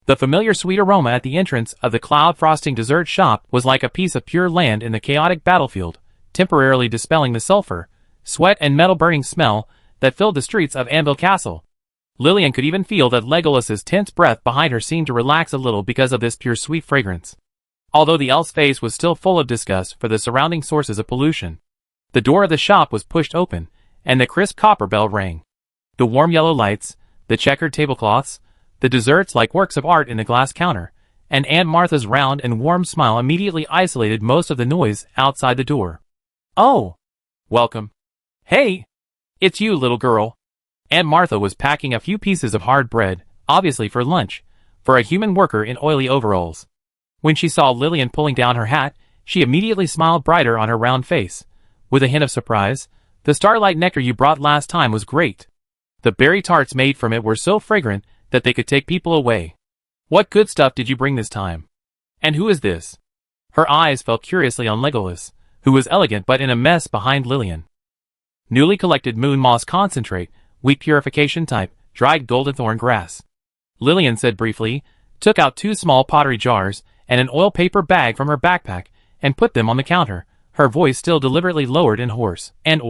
The familiar sweet aroma at the entrance of the cloud frosting dessert shop was like a piece of pure land in the chaotic battlefield, temporarily dispelling the sulfur, sweat and metal burning smell that filled the streets of Anvil Castle. Lillian could even feel that Legolas's tense breath behind her seemed to relax a little because of this pure sweet fragrance. Although the elf's face was still full of disgust for the surrounding sources of pollution. The door of the shop was pushed open, and the crisp copper bell rang. The warm yellow lights, the checkered tablecloths, the desserts like works of art in the glass counter, and Aunt Martha's round and warm smile immediately isolated most of the noise outside the door. Oh! Welcome. Hey! It's you, little girl. Aunt Martha was packing a few pieces of hard bread, obviously for lunch, for a human worker in oily overalls. When she saw Lillian pulling down her hat, she immediately smiled brighter on her round face, with a hint of surprise. The starlight nectar you brought last time was great. The berry tarts made from it were so fragrant that they could take people away. What good stuff did you bring this time? And who is this? Her eyes fell curiously on Legolas, who was elegant but in a mess behind Lillian. Newly collected moon moss concentrate, weak purification type, dried golden thorn grass. Lillian said briefly, took out 2 small pottery jars and an oil paper bag from her backpack and put them on the counter, her voice still deliberately lowered and hoarse. And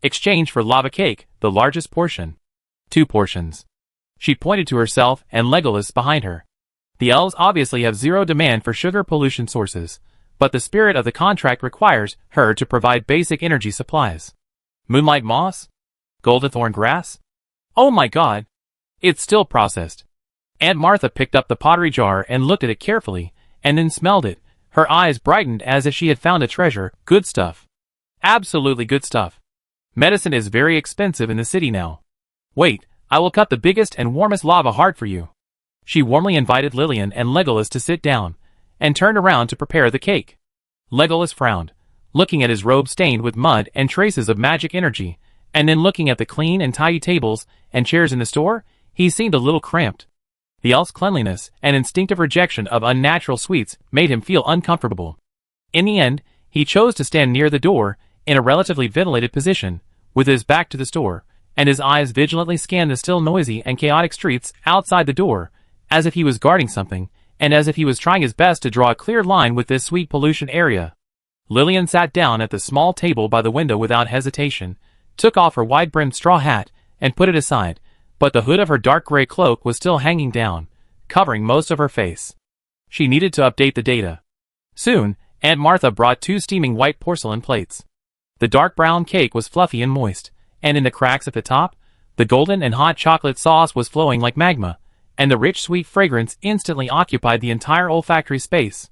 exchange for lava cake, the largest portion. 2 portions. She pointed to herself and Legolas behind her. The elves obviously have zero demand for sugar pollution sources, but the spirit of the contract requires her to provide basic energy supplies. Moonlight moss? Golden thorn grass? Oh my god! It's still processed. Aunt Martha picked up the pottery jar and looked at it carefully, and then smelled it. Her eyes brightened as if she had found a treasure. Good stuff. Absolutely good stuff. Medicine is very expensive in the city now. Wait, I will cut the biggest and warmest lava heart for you. She warmly invited Lillian and Legolas to sit down, and turned around to prepare the cake. Legolas frowned, looking at his robe stained with mud and traces of magic energy, and then looking at the clean and tidy tables and chairs in the store. He seemed a little cramped. The elf's cleanliness and instinctive rejection of unnatural sweets made him feel uncomfortable. In the end, he chose to stand near the door, in a relatively ventilated position, with his back to the store, and his eyes vigilantly scanned the still noisy and chaotic streets outside the door, as if he was guarding something, and as if he was trying his best to draw a clear line with this sweet pollution area. Lillian sat down at the small table by the window without hesitation, took off her wide-brimmed straw hat, and put it aside, but the hood of her dark gray cloak was still hanging down, covering most of her face. She needed to update the data. Soon, Aunt Martha brought 2 steaming white porcelain plates. The dark brown cake was fluffy and moist, and in the cracks at the top, the golden and hot chocolate sauce was flowing like magma, and the rich sweet fragrance instantly occupied the entire olfactory space.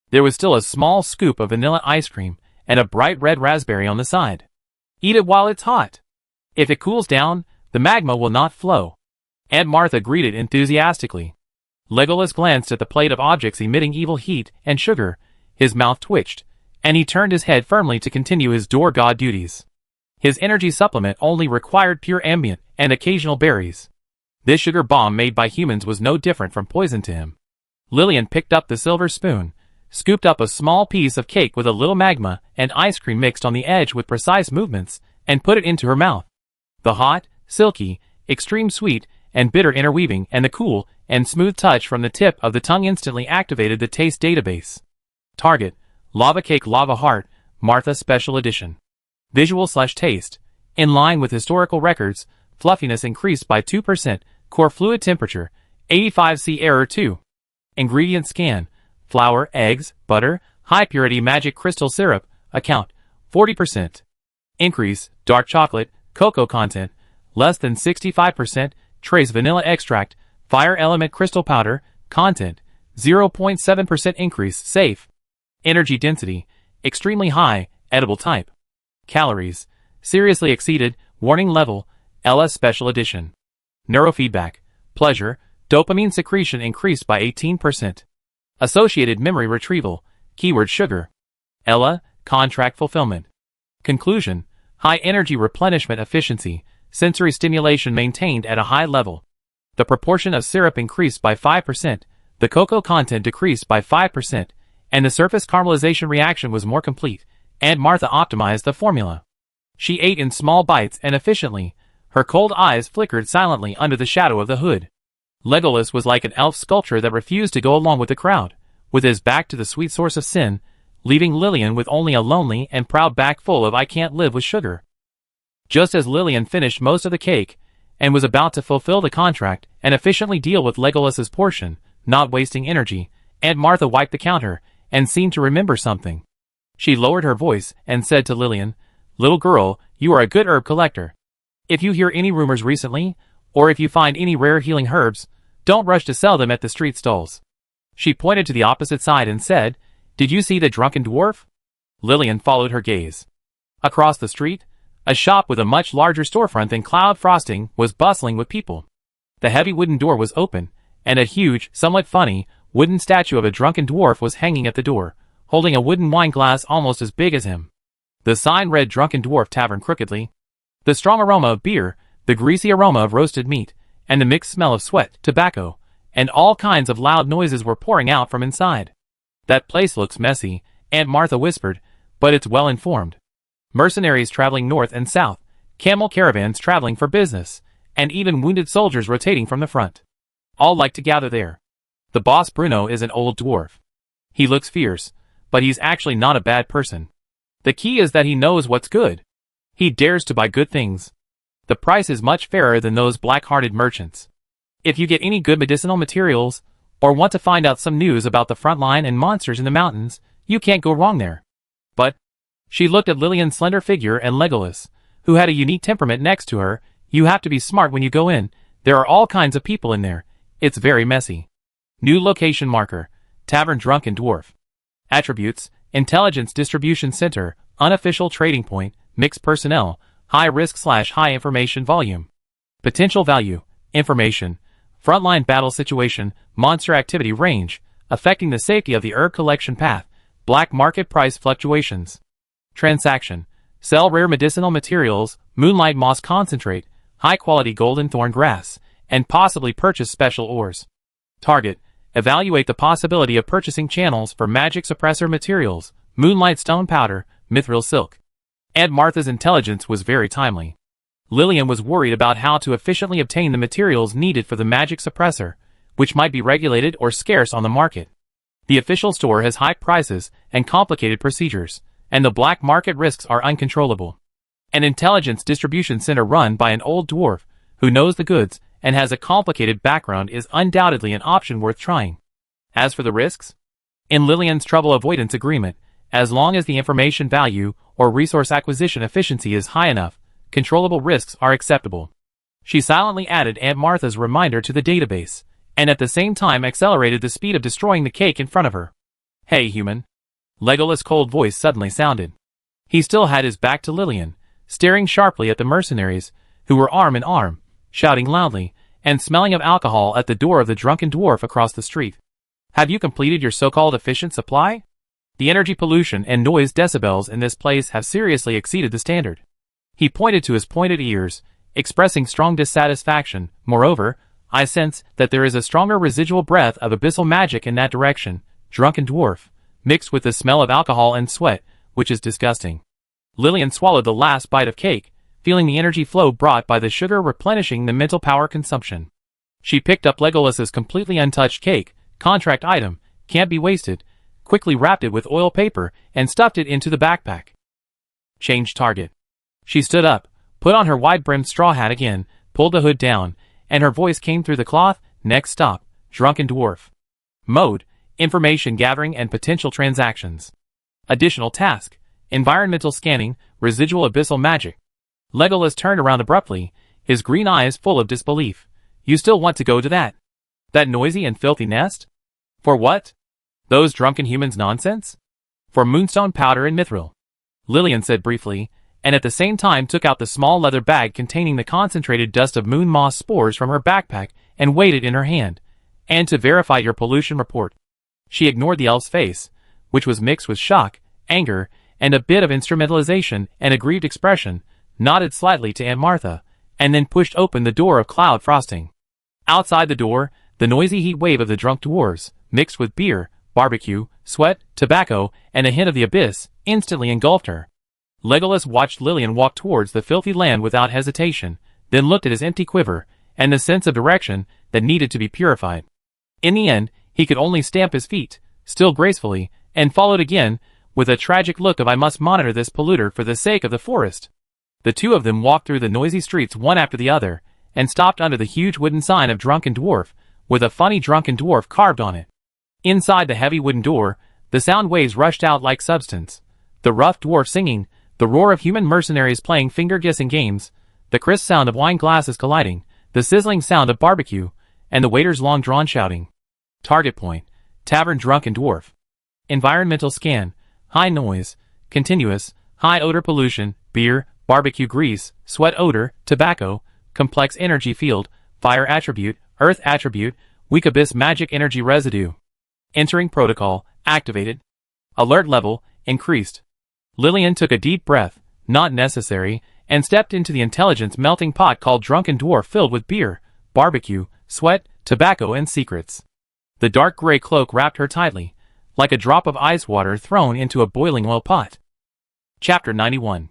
There was still a small scoop of vanilla ice cream, and a bright red raspberry on the side. Eat it while it's hot. If it cools down, the magma will not flow. Aunt Martha greeted enthusiastically. Legolas glanced at the plate of objects emitting evil heat and sugar, his mouth twitched, and he turned his head firmly to continue his door god duties. His energy supplement only required pure ambient and occasional berries. This sugar bomb made by humans was no different from poison to him. Lillian picked up the silver spoon, scooped up a small piece of cake with a little magma and ice cream mixed on the edge with precise movements, and put it into her mouth. The hot, silky, extreme sweet, and bitter interweaving and the cool and smooth touch from the tip of the tongue instantly activated the taste database. Target: Lava Cake Lava Heart, Martha Special Edition. Visual/taste: in line with historical records, fluffiness increased by 2%, core fluid temperature, 85°C error 2. Ingredient scan: flour, eggs, butter, high purity magic crystal syrup, account, 40%. Increase: dark chocolate, cocoa content, less than 65%, trace vanilla extract, fire element crystal powder, content, 0.7% increase, safe. Energy density: extremely high, edible type. Calories: seriously exceeded, warning level, LS Special Edition. Neurofeedback: pleasure, dopamine secretion increased by 18%. Associated memory retrieval, keyword sugar. Ella, contract fulfillment. Conclusion: high energy replenishment efficiency, sensory stimulation maintained at a high level. The proportion of syrup increased by 5%, the cocoa content decreased by 5%, and the surface caramelization reaction was more complete. Aunt Martha optimized the formula. She ate in small bites and efficiently. Her cold eyes flickered silently under the shadow of the hood. Legolas was like an elf sculpture that refused to go along with the crowd, with his back to the sweet source of sin, leaving Lillian with only a lonely and proud back full of "I can't live with sugar." Just as Lillian finished most of the cake, and was about to fulfill the contract and efficiently deal with Legolas's portion, not wasting energy, Aunt Martha wiped the counter, and seemed to remember something. She lowered her voice and said to Lillian, "Little girl, you are a good herb collector. If you hear any rumors recently, or if you find any rare healing herbs, don't rush to sell them at the street stalls." She pointed to the opposite side and said, "Did you see the drunken dwarf?" Lillian followed her gaze. Across the street, a shop with a much larger storefront than cloud frosting was bustling with people. The heavy wooden door was open, and a huge, somewhat funny, wooden statue of a drunken dwarf was hanging at the door, holding a wooden wine glass almost as big as him. The sign read Drunken Dwarf Tavern crookedly. The strong aroma of beer, the greasy aroma of roasted meat, and the mixed smell of sweat, tobacco, and all kinds of loud noises were pouring out from inside. That place looks messy, Aunt Martha whispered, but it's well informed. Mercenaries traveling north and south, camel caravans traveling for business, and even wounded soldiers rotating from the front. All like to gather there. The boss Bruno is an old dwarf. He looks fierce, but he's actually not a bad person. The key is that he knows what's good. He dares to buy good things. The price is much fairer than those black-hearted merchants. If you get any good medicinal materials, or want to find out some news about the front line and monsters in the mountains, you can't go wrong there. But, she looked at Lillian's slender figure and Legolas, who had a unique temperament next to her. You have to be smart when you go in. There are all kinds of people in there. It's very messy. New location marker, Tavern Drunken Dwarf. Attributes, Intelligence Distribution Center, Unofficial Trading Point, Mixed Personnel, High Risk/High Information Volume. Potential Value, Information, Frontline Battle Situation, Monster Activity Range, Affecting the Safety of the Herb Collection Path, Black Market Price Fluctuations. Transaction, Sell Rare Medicinal Materials, Moonlight Moss Concentrate, High Quality Golden Thorn Grass, and possibly purchase special ores. Target, Evaluate the possibility of purchasing channels for magic suppressor materials, Moonlight Stone Powder, Mithril Silk. Aunt Martha's intelligence was very timely. Lillian was worried about how to efficiently obtain the materials needed for the magic suppressor, which might be regulated or scarce on the market. The official store has high prices and complicated procedures, and the black market risks are uncontrollable. An intelligence distribution center run by an old dwarf who knows the goods and has a complicated background is undoubtedly an option worth trying. As for the risks? In Lillian's trouble avoidance agreement, as long as the information value or resource acquisition efficiency is high enough, controllable risks are acceptable. She silently added Aunt Martha's reminder to the database, and at the same time accelerated the speed of destroying the cake in front of her. Hey, human. Legolas' cold voice suddenly sounded. He still had his back to Lillian, staring sharply at the mercenaries, who were arm in arm, shouting loudly, and smelling of alcohol at the door of the drunken dwarf across the street. Have you completed your so-called efficient supply? The energy pollution and noise decibels in this place have seriously exceeded the standard. He pointed to his pointed ears, expressing strong dissatisfaction. Moreover, I sense that there is a stronger residual breath of abyssal magic in that direction, drunken dwarf, mixed with the smell of alcohol and sweat, which is disgusting. Lillian swallowed the last bite of cake, feeling the energy flow brought by the sugar replenishing the mental power consumption. She picked up Legolas's completely untouched cake, contract item, can't be wasted, quickly wrapped it with oil paper, and stuffed it into the backpack. Change target. She stood up, put on her wide-brimmed straw hat again, pulled the hood down, and her voice came through the cloth. Next stop, drunken dwarf. Mode, information gathering and potential transactions. Additional task, environmental scanning, residual abyssal magic. Legolas turned around abruptly, his green eyes full of disbelief. You still want to go to that? That noisy and filthy nest? For what? Those drunken humans' nonsense? For moonstone powder and mithril. Lillian said briefly, and at the same time took out the small leather bag containing the concentrated dust of moon moss spores from her backpack and weighed it in her hand. And to verify your pollution report. She ignored the elf's face, which was mixed with shock, anger, and a bit of instrumentalization and aggrieved expression, nodded slightly to Aunt Martha, and then pushed open the door of cloud frosting. Outside the door, the noisy heat wave of the drunk dwarves, mixed with beer, barbecue, sweat, tobacco, and a hint of the abyss, instantly engulfed her. Legolas watched Lillian walk towards the filthy land without hesitation, then looked at his empty quiver, and the sense of direction that needed to be purified. In the end, he could only stamp his feet, still gracefully, and followed again, with a tragic look of I must monitor this polluter for the sake of the forest. The two of them walked through the noisy streets one after the other, and stopped under the huge wooden sign of Drunken Dwarf, with a funny drunken dwarf carved on it. Inside the heavy wooden door, the sound waves rushed out like substance. The rough dwarf singing, the roar of human mercenaries playing finger-guessing games, the crisp sound of wine glasses colliding, the sizzling sound of barbecue, and the waiter's long-drawn shouting. Target point, Tavern Drunken Dwarf. Environmental scan, high noise, continuous, high odor pollution, beer, barbecue grease, sweat odor, tobacco, complex energy field, fire attribute, earth attribute, weak abyss magic energy residue. Entering protocol, activated. Alert level increased. Lillian took a deep breath, not necessary, and stepped into the intelligence melting pot called Drunken Dwarf, filled with beer, barbecue, sweat, tobacco, and secrets. The dark gray cloak wrapped her tightly, like a drop of ice water thrown into a boiling oil pot. Chapter 91.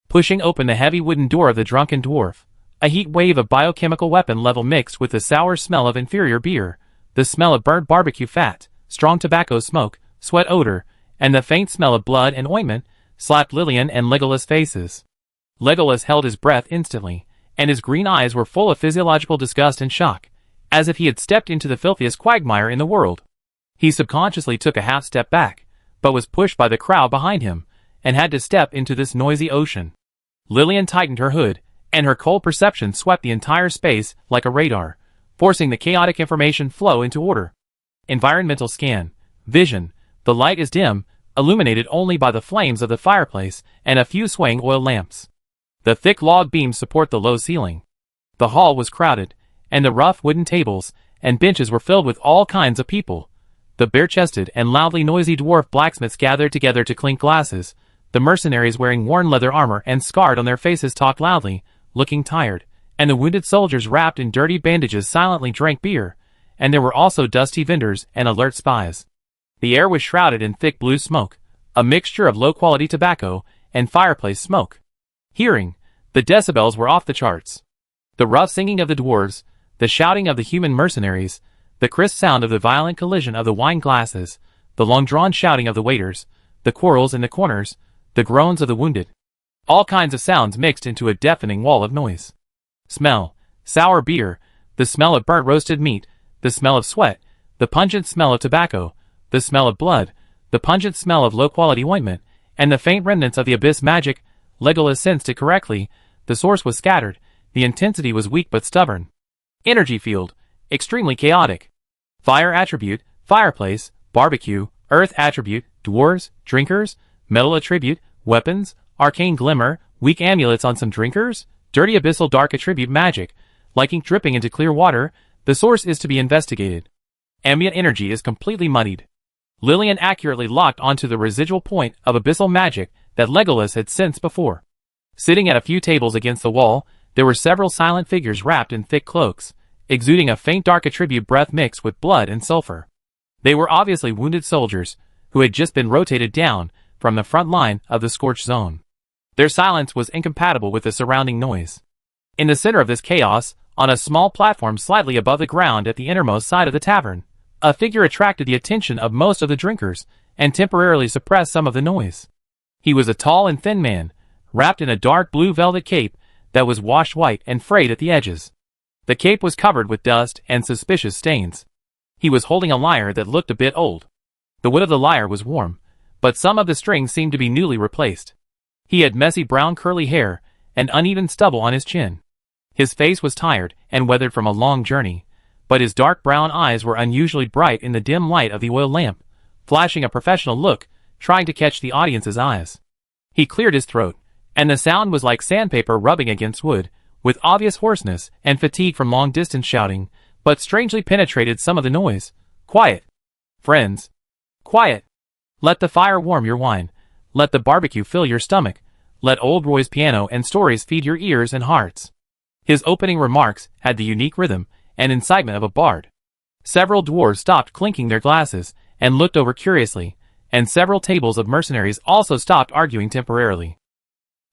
Pushing open the heavy wooden door of the Drunken Dwarf, a heat wave of biochemical weapon level mixed with the sour smell of inferior beer, the smell of burnt barbecue fat, strong tobacco smoke, sweat odor, and the faint smell of blood and ointment, slapped Lillian and Legolas' faces. Legolas held his breath instantly, and his green eyes were full of physiological disgust and shock, as if he had stepped into the filthiest quagmire in the world. He subconsciously took a half step back, but was pushed by the crowd behind him, and had to step into this noisy ocean. Lillian tightened her hood, and her cold perception swept the entire space like a radar, forcing the chaotic information flow into order. Environmental scan. Vision. The light is dim, illuminated only by the flames of the fireplace and a few swaying oil lamps. The thick log beams support the low ceiling. The hall was crowded, and the rough wooden tables and benches were filled with all kinds of people. The bare-chested and loudly noisy dwarf blacksmiths gathered together to clink glasses. The mercenaries wearing worn leather armor and scarred on their faces talked loudly, looking tired, and the wounded soldiers wrapped in dirty bandages silently drank beer, and there were also dusty vendors and alert spies. The air was shrouded in thick blue smoke, a mixture of low-quality tobacco and fireplace smoke. Hearing, the decibels were off the charts. The rough singing of the dwarves, the shouting of the human mercenaries, the crisp sound of the violent collision of the wine glasses, the long-drawn shouting of the waiters, the quarrels in the corners, the groans of the wounded. All kinds of sounds mixed into a deafening wall of noise. Smell. Sour beer, the smell of burnt roasted meat, the smell of sweat, the pungent smell of tobacco, the smell of blood, the pungent smell of low-quality ointment, and the faint remnants of the abyss magic. Legolas sensed it correctly. The source was scattered, the intensity was weak but stubborn. Energy field. Extremely chaotic. Fire attribute, fireplace, barbecue, earth attribute, dwarves, drinkers, metal attribute, weapons, arcane glimmer, weak amulets on some drinkers, dirty abyssal dark attribute magic, like ink dripping into clear water. The source is to be investigated. Ambient energy is completely muddied. Lillian accurately locked onto the residual point of abyssal magic that Legolas had sensed before. Sitting at a few tables against the wall, there were several silent figures wrapped in thick cloaks, exuding a faint dark attribute breath mixed with blood and sulfur. They were obviously wounded soldiers, who had just been rotated down from the front line of the scorched zone. Their silence was incompatible with the surrounding noise. In the center of this chaos, on a small platform slightly above the ground at the innermost side of the tavern, a figure attracted the attention of most of the drinkers, and temporarily suppressed some of the noise. He was a tall and thin man, wrapped in a dark blue velvet cape that was washed white and frayed at the edges. The cape was covered with dust and suspicious stains. He was holding a lyre that looked a bit old. The wood of the lyre was warm, but some of the strings seemed to be newly replaced. He had messy brown curly hair and uneven stubble on his chin. His face was tired and weathered from a long journey, but his dark brown eyes were unusually bright in the dim light of the oil lamp, flashing a professional look, trying to catch the audience's eyes. He cleared his throat, and the sound was like sandpaper rubbing against wood, with obvious hoarseness and fatigue from long-distance shouting, but strangely penetrated some of the noise. Quiet. Friends. Quiet. Let the fire warm your wine. Let the barbecue fill your stomach. Let old Roy's piano and stories feed your ears and hearts. His opening remarks had the unique rhythm and incitement of a bard. Several dwarves stopped clinking their glasses and looked over curiously, and several tables of mercenaries also stopped arguing temporarily.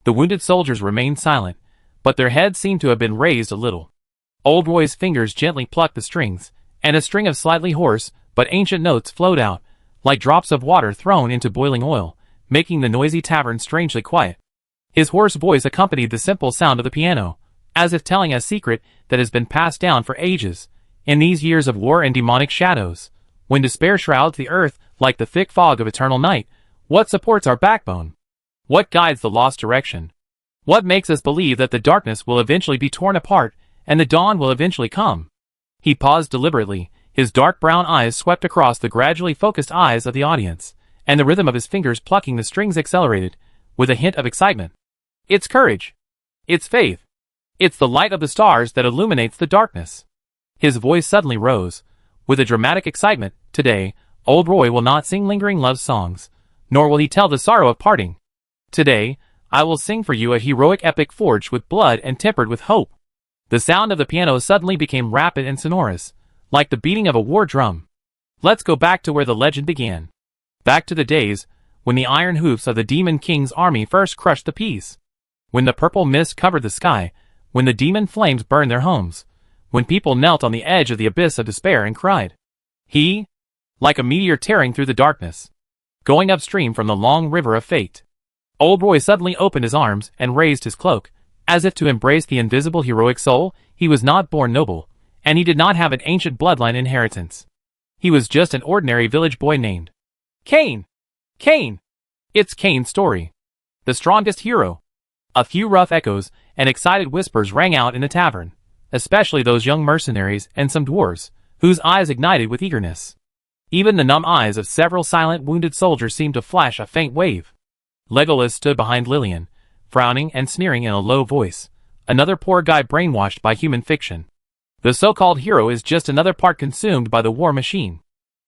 The wounded soldiers remained silent, but their heads seemed to have been raised a little. Old Roy's fingers gently plucked the strings, and a string of slightly hoarse but ancient notes flowed out, like drops of water thrown into boiling oil, making the noisy tavern strangely quiet. His hoarse voice accompanied the simple sound of the piano, as if telling a secret that has been passed down for ages. In these years of war and demonic shadows, when despair shrouds the earth like the thick fog of eternal night, what supports our backbone? What guides the lost direction? What makes us believe that the darkness will eventually be torn apart and the dawn will eventually come? He paused deliberately, his dark brown eyes swept across the gradually focused eyes of the audience, and the rhythm of his fingers plucking the strings accelerated, with a hint of excitement. It's courage. It's faith. It's the light of the stars that illuminates the darkness. His voice suddenly rose, with a dramatic excitement. Today, old Roy will not sing lingering love songs, nor will he tell the sorrow of parting. Today, I will sing for you a heroic epic forged with blood and tempered with hope. The sound of the piano suddenly became rapid and sonorous, like the beating of a war drum. Let's go back to where the legend began. Back to the days when the iron hoofs of the Demon King's army first crushed the peace. When the purple mist covered the sky, when the demon flames burned their homes, when people knelt on the edge of the abyss of despair and cried. He, like a meteor tearing through the darkness, going upstream from the long river of fate. Old Roy suddenly opened his arms and raised his cloak, as if to embrace the invisible heroic soul. He was not born noble, and he did not have an ancient bloodline inheritance. He was just an ordinary village boy named Cain. Cain! It's Cain's story. The strongest hero. A few rough echoes and excited whispers rang out in the tavern, especially those young mercenaries and some dwarves, whose eyes ignited with eagerness. Even the numb eyes of several silent wounded soldiers seemed to flash a faint wave. Legolas stood behind Lillian, frowning and sneering in a low voice. Another poor guy brainwashed by human fiction. The so-called hero is just another part consumed by the war machine.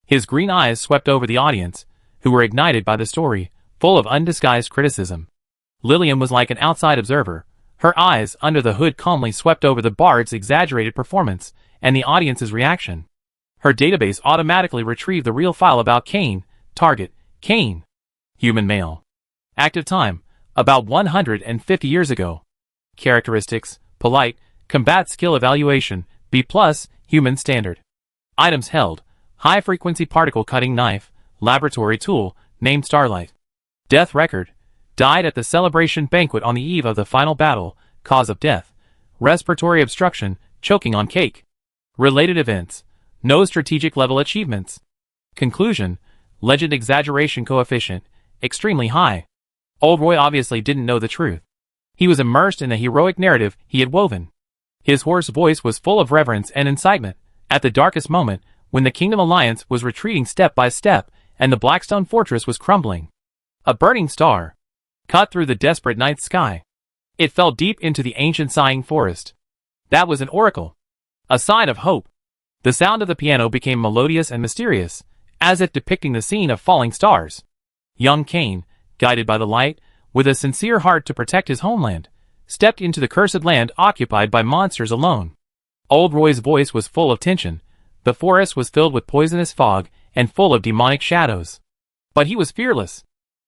His green eyes swept over the audience, who were ignited by the story, full of undisguised criticism. Lillian was like an outside observer. Her eyes under the hood calmly swept over the bard's exaggerated performance and the audience's reaction. Her database automatically retrieved the real file about Cain. Target, Cain. Human male. Active time, about 150 years ago. Characteristics, polite, combat skill evaluation, B+, human standard. Items held, high-frequency particle cutting knife, laboratory tool, named Starlight. Death record, died at the celebration banquet on the eve of the final battle, cause of death, respiratory obstruction, choking on cake. Related events, no strategic level achievements. Conclusion, legend exaggeration coefficient, extremely high. Old Roy obviously didn't know the truth. He was immersed in the heroic narrative he had woven. His hoarse voice was full of reverence and incitement. At the darkest moment, when the Kingdom Alliance was retreating step by step, and the Blackstone Fortress was crumbling. A burning star cut through the desperate night sky. It fell deep into the ancient sighing forest. That was an oracle. A sign of hope. The sound of the piano became melodious and mysterious, as if depicting the scene of falling stars. Young Cain, guided by the light, with a sincere heart to protect his homeland, stepped into the cursed land occupied by monsters alone. Old Roy's voice was full of tension. The forest was filled with poisonous fog and full of demonic shadows. But he was fearless.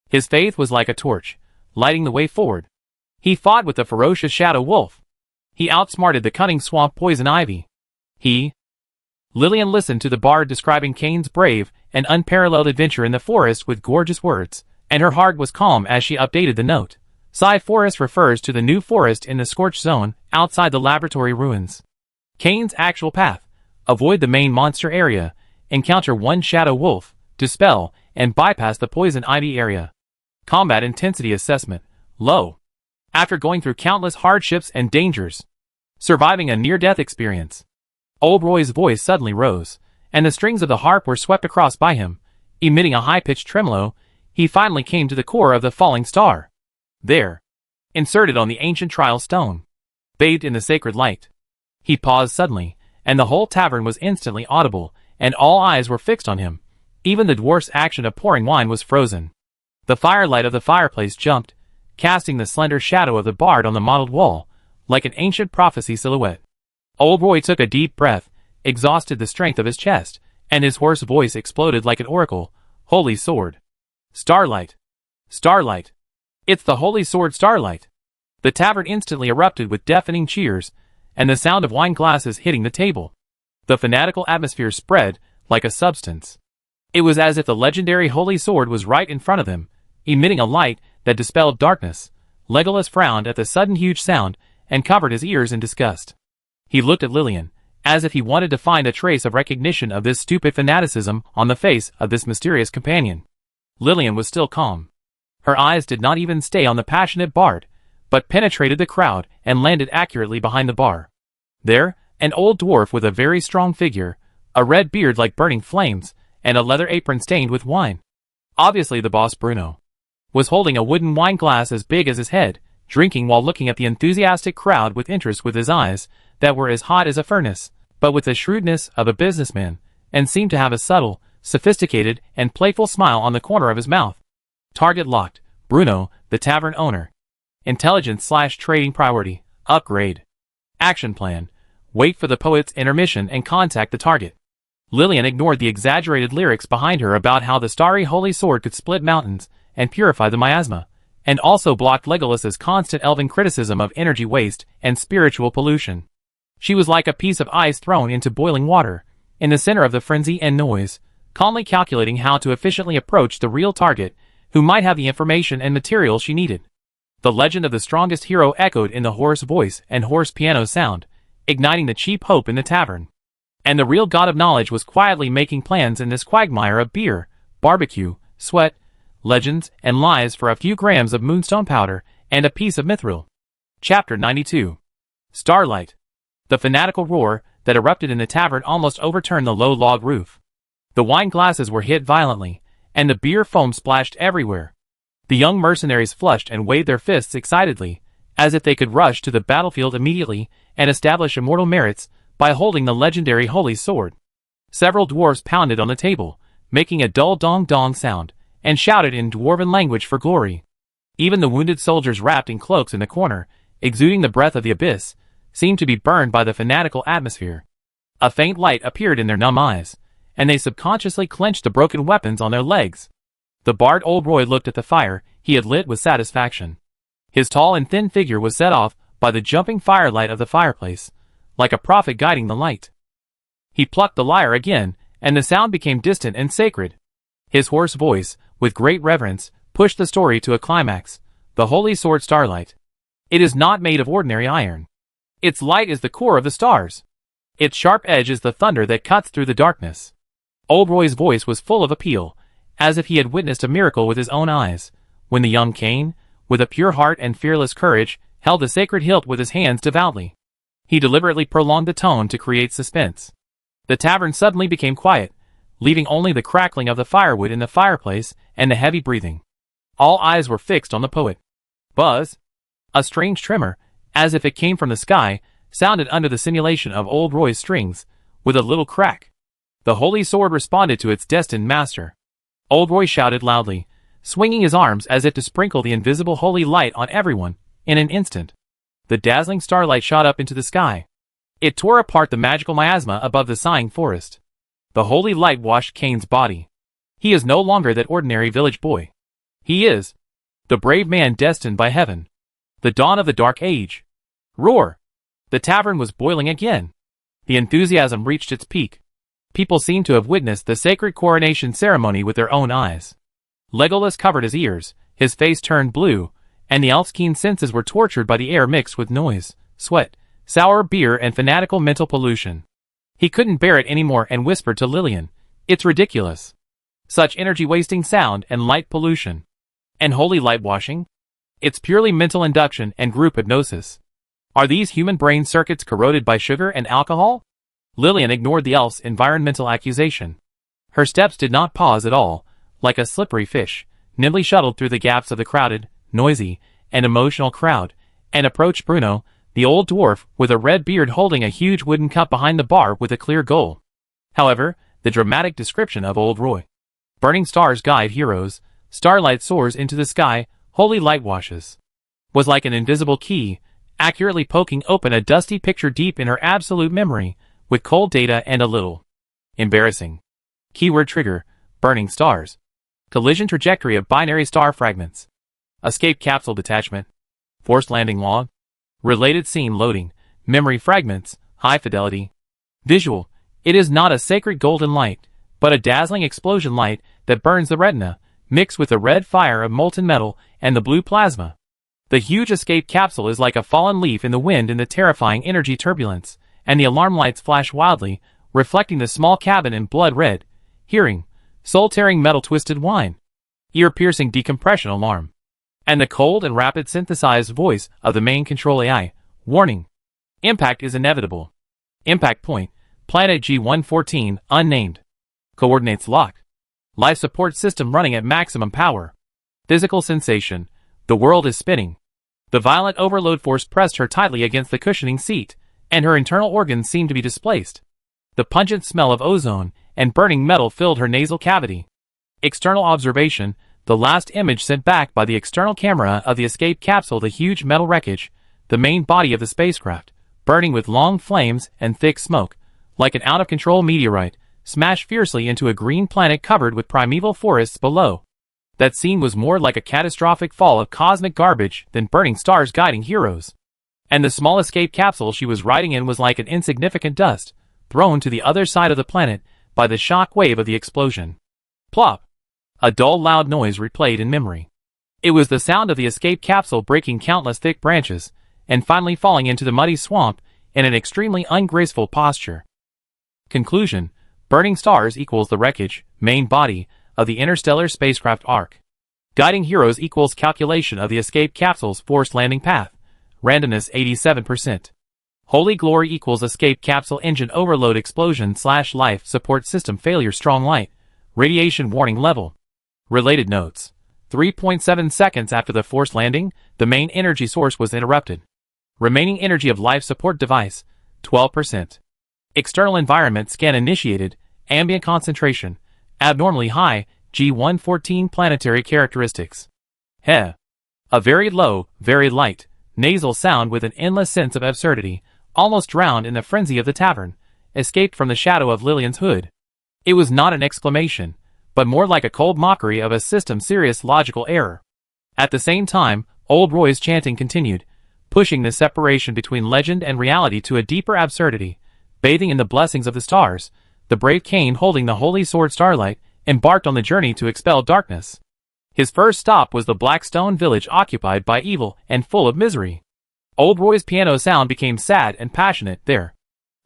His faith was like a torch, lighting the way forward. He fought with the ferocious shadow wolf. He outsmarted the cunning swamp poison ivy. Lillian listened to the bard describing Cain's brave and unparalleled adventure in the forest with gorgeous words, and her heart was calm as she updated the note. Psy Forest refers to the new forest in the Scorched Zone, outside the laboratory ruins. Cain's actual path: avoid the main monster area, encounter one shadow wolf, dispel, and bypass the poison ivy area. Combat intensity assessment: low. After going through countless hardships and dangers, surviving a near-death experience. Old Roy's voice suddenly rose, and the strings of the harp were swept across by him, emitting a high-pitched tremolo. He finally came to the core of the falling star. There, inserted on the ancient trial stone, bathed in the sacred light. He paused suddenly, and the whole tavern was instantly audible, and all eyes were fixed on him. Even the dwarf's action of pouring wine was frozen. The firelight of the fireplace jumped, casting the slender shadow of the bard on the mottled wall, like an ancient prophecy silhouette. Old Roy took a deep breath, exhausted the strength of his chest, and his hoarse voice exploded like an oracle. Holy sword. Starlight. Starlight. It's the holy sword Starlight. The tavern instantly erupted with deafening cheers, and the sound of wine glasses hitting the table. The fanatical atmosphere spread like a substance. It was as if the legendary holy sword was right in front of them, emitting a light that dispelled darkness. Legolas frowned at the sudden huge sound and covered his ears in disgust. He looked at Lillian, as if he wanted to find a trace of recognition of this stupid fanaticism on the face of this mysterious companion. Lillian was still calm. Her eyes did not even stay on the passionate bard, but penetrated the crowd and landed accurately behind the bar. There, an old dwarf with a very strong figure, a red beard like burning flames, and a leather apron stained with wine. Obviously the boss Bruno was holding a wooden wine glass as big as his head, drinking while looking at the enthusiastic crowd with interest with his eyes that were as hot as a furnace, but with the shrewdness of a businessman, and seemed to have a subtle, sophisticated, and playful smile on the corner of his mouth. Target locked. Bruno, the tavern owner. Intelligence/trading priority. Upgrade. Action plan. Wait for the poet's intermission and contact the target. Lillian ignored the exaggerated lyrics behind her about how the starry holy sword could split mountains and purify the miasma, and also blocked Legolas's constant elven criticism of energy waste and spiritual pollution. She was like a piece of ice thrown into boiling water, in the center of the frenzy and noise, calmly calculating how to efficiently approach the real target, who might have the information and material she needed. The legend of the strongest hero echoed in the hoarse voice and hoarse piano sound, igniting the cheap hope in the tavern. And the real god of knowledge was quietly making plans in this quagmire of beer, barbecue, sweat, legends, and lies for a few grams of moonstone powder and a piece of mithril. Chapter 92. Starlight. The fanatical roar that erupted in the tavern almost overturned the low log roof. The wine glasses were hit violently, and the beer foam splashed everywhere. The young mercenaries flushed and waved their fists excitedly, as if they could rush to the battlefield immediately and establish immortal merits by holding the legendary holy sword. Several dwarves pounded on the table, making a dull dong-dong sound, and shouted in dwarven language for glory. Even the wounded soldiers wrapped in cloaks in the corner, exuding the breath of the abyss, seemed to be burned by the fanatical atmosphere. A faint light appeared in their numb eyes, and they subconsciously clenched the broken weapons on their legs. The bard Old Roy looked at the fire he had lit with satisfaction. His tall and thin figure was set off by the jumping firelight of the fireplace, like a prophet guiding the light. He plucked the lyre again, and the sound became distant and sacred. His hoarse voice, with great reverence, pushed the story to a climax. The holy sword Starlight. It is not made of ordinary iron. Its light is the core of the stars. Its sharp edge is the thunder that cuts through the darkness. Old Roy's voice was full of appeal, as if he had witnessed a miracle with his own eyes, when the young Cain, with a pure heart and fearless courage, held the sacred hilt with his hands devoutly. He deliberately prolonged the tone to create suspense. The tavern suddenly became quiet, leaving only the crackling of the firewood in the fireplace and the heavy breathing. All eyes were fixed on the poet. Buzz! A strange tremor, as if it came from the sky, sounded under the simulation of Old Roy's strings, with a little crack. The holy sword responded to its destined master. Old Roy shouted loudly, swinging his arms as if to sprinkle the invisible holy light on everyone. In an instant, the dazzling starlight shot up into the sky. It tore apart the magical miasma above the sighing forest. The holy light washed Cain's body. He is no longer that ordinary village boy. He is the brave man destined by heaven. The dawn of the dark age. Roar! The tavern was boiling again. The enthusiasm reached its peak. People seemed to have witnessed the sacred coronation ceremony with their own eyes. Legolas covered his ears, his face turned blue, and the elf's keen senses were tortured by the air mixed with noise, sweat, sour beer and fanatical mental pollution. He couldn't bear it anymore and whispered to Lillian, "It's ridiculous. Such energy-wasting sound and light pollution. And holy light washing? It's purely mental induction and group hypnosis. Are these human brain circuits corroded by sugar and alcohol?" Lillian ignored the elf's environmental accusation. Her steps did not pause at all, like a slippery fish, nimbly shuttled through the gaps of the crowded, noisy, and emotional crowd, and approached Bruno, the old dwarf with a red beard holding a huge wooden cup behind the bar with a clear goal. However, the dramatic description of Old Roy. Burning stars guide heroes, starlight soars into the sky, holy light washes. Was like an invisible key, accurately poking open a dusty picture deep in her absolute memory, with cold data and a little embarrassing. Keyword trigger, burning stars. Collision trajectory of binary star fragments. Escape capsule detachment. Forced landing log. Related scene loading. Memory fragments. High fidelity. Visual. It is not a sacred golden light, but a dazzling explosion light that burns the retina, mixed with the red fire of molten metal and the blue plasma. The huge escape capsule is like a fallen leaf in the wind in the terrifying energy turbulence, and the alarm lights flash wildly, reflecting the small cabin in blood red. Hearing. Soul-tearing metal-twisted whine. Ear-piercing decompression alarm. And the cold and rapid synthesized voice of the main control AI. Warning. Impact is inevitable. Impact point. Planet G114, unnamed. Coordinates locked. Life support system running at maximum power. Physical sensation. The world is spinning. The violent overload force pressed her tightly against the cushioning seat, and her internal organs seemed to be displaced. The pungent smell of ozone and burning metal filled her nasal cavity. External observation. the last image sent back by the external camera of the escape capsule, the huge metal wreckage, the main body of the spacecraft, burning with long flames and thick smoke, like an out-of-control meteorite, smashed fiercely into a green planet covered with primeval forests below. That scene was more like a catastrophic fall of cosmic garbage than burning stars guiding heroes. And the small escape capsule she was riding in was like an insignificant dust, thrown to the other side of the planet by the shock wave of the explosion. Plop! A dull, loud noise replayed in memory. It was the sound of the escape capsule breaking countless thick branches, and finally falling into the muddy swamp in an extremely ungraceful posture. Conclusion: burning stars equals the wreckage, main body, of the interstellar spacecraft arc. Guiding heroes equals calculation of the escape capsule's forced landing path. Randomness 87%. Holy glory equals escape capsule engine overload explosion / life support system failure strong light. Radiation warning level. Related notes. 3.7 seconds after the forced landing, the main energy source was interrupted. Remaining energy of life support device, 12%. External environment scan initiated, ambient concentration, abnormally high, G114 planetary characteristics. Heh. A very low, very light, nasal sound with an endless sense of absurdity, almost drowned in the frenzy of the tavern, escaped from the shadow of Lillian's hood. It was not an exclamation, but more like a cold mockery of a system's serious logical error. At the same time, old Roy's chanting continued, pushing the separation between legend and reality to a deeper absurdity. Bathing in the blessings of the stars, the brave Cain, holding the holy sword Starlight, embarked on the journey to expel darkness. His first stop was the Blackstone village occupied by evil and full of misery. Old Roy's piano sound became sad and passionate there.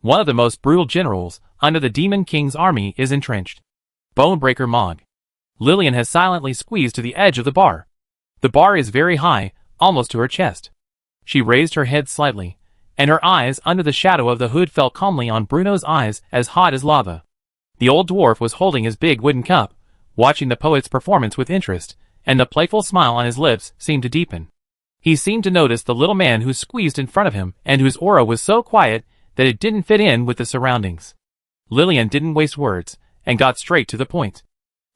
One of the most brutal generals under the Demon King's army is entrenched. Bonebreaker Mog. Lillian has silently squeezed to the edge of the bar. The bar is very high, almost to her chest. She raised her head slightly, and her eyes under the shadow of the hood fell calmly on Bruno's eyes as hot as lava. The old dwarf was holding his big wooden cup, watching the poet's performance with interest, and the playful smile on his lips seemed to deepen. He seemed to notice the little man who squeezed in front of him and whose aura was so quiet that it didn't fit in with the surroundings. Lillian didn't waste words, and got straight to the point.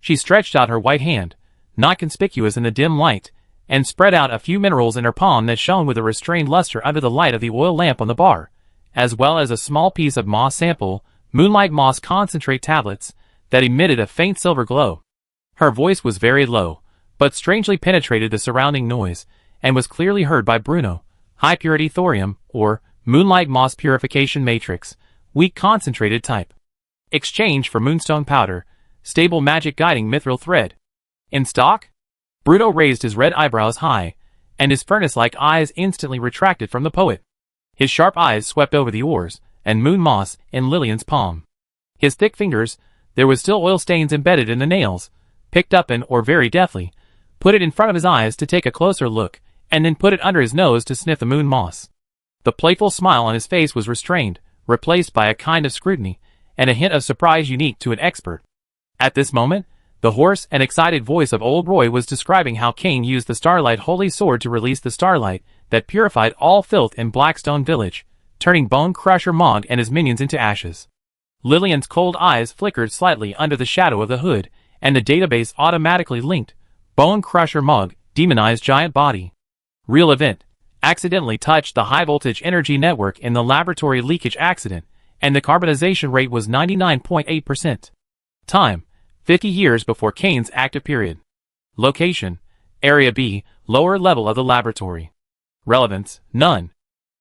She stretched out her white hand, not conspicuous in the dim light, and spread out a few minerals in her palm that shone with a restrained luster under the light of the oil lamp on the bar, as well as a small piece of moss sample, moonlight moss concentrate tablets, that emitted a faint silver glow. Her voice was very low, but strangely penetrated the surrounding noise, and was clearly heard by Bruno. High purity thorium, or moonlight moss purification matrix, weak concentrated type. Exchange for moonstone powder, stable magic guiding mithril thread. In stock? Bruno raised his red eyebrows high, and his furnace-like eyes instantly retracted from the poet. His sharp eyes swept over the ores and moon moss in Lillian's palm. His thick fingers, there was still oil stains embedded in the nails, picked up an ore very deftly, put it in front of his eyes to take a closer look, and then put it under his nose to sniff the moon moss. The playful smile on his face was restrained, replaced by a kind of scrutiny, and a hint of surprise unique to an expert. At this moment, the hoarse and excited voice of old Roy was describing how Cain used the Starlight Holy Sword to release the starlight that purified all filth in Blackstone Village, turning Bone Crusher Mog and his minions into ashes. Lillian's cold eyes flickered slightly under the shadow of the hood, and the database automatically linked Bone Crusher Mog, demonized giant body. Real event. Accidentally touched the high-voltage energy network in the laboratory leakage accident, and the carbonization rate was 99.8%. Time: 50 years before Cain's active period. Location: Area B, lower level of the laboratory. Relevance: none.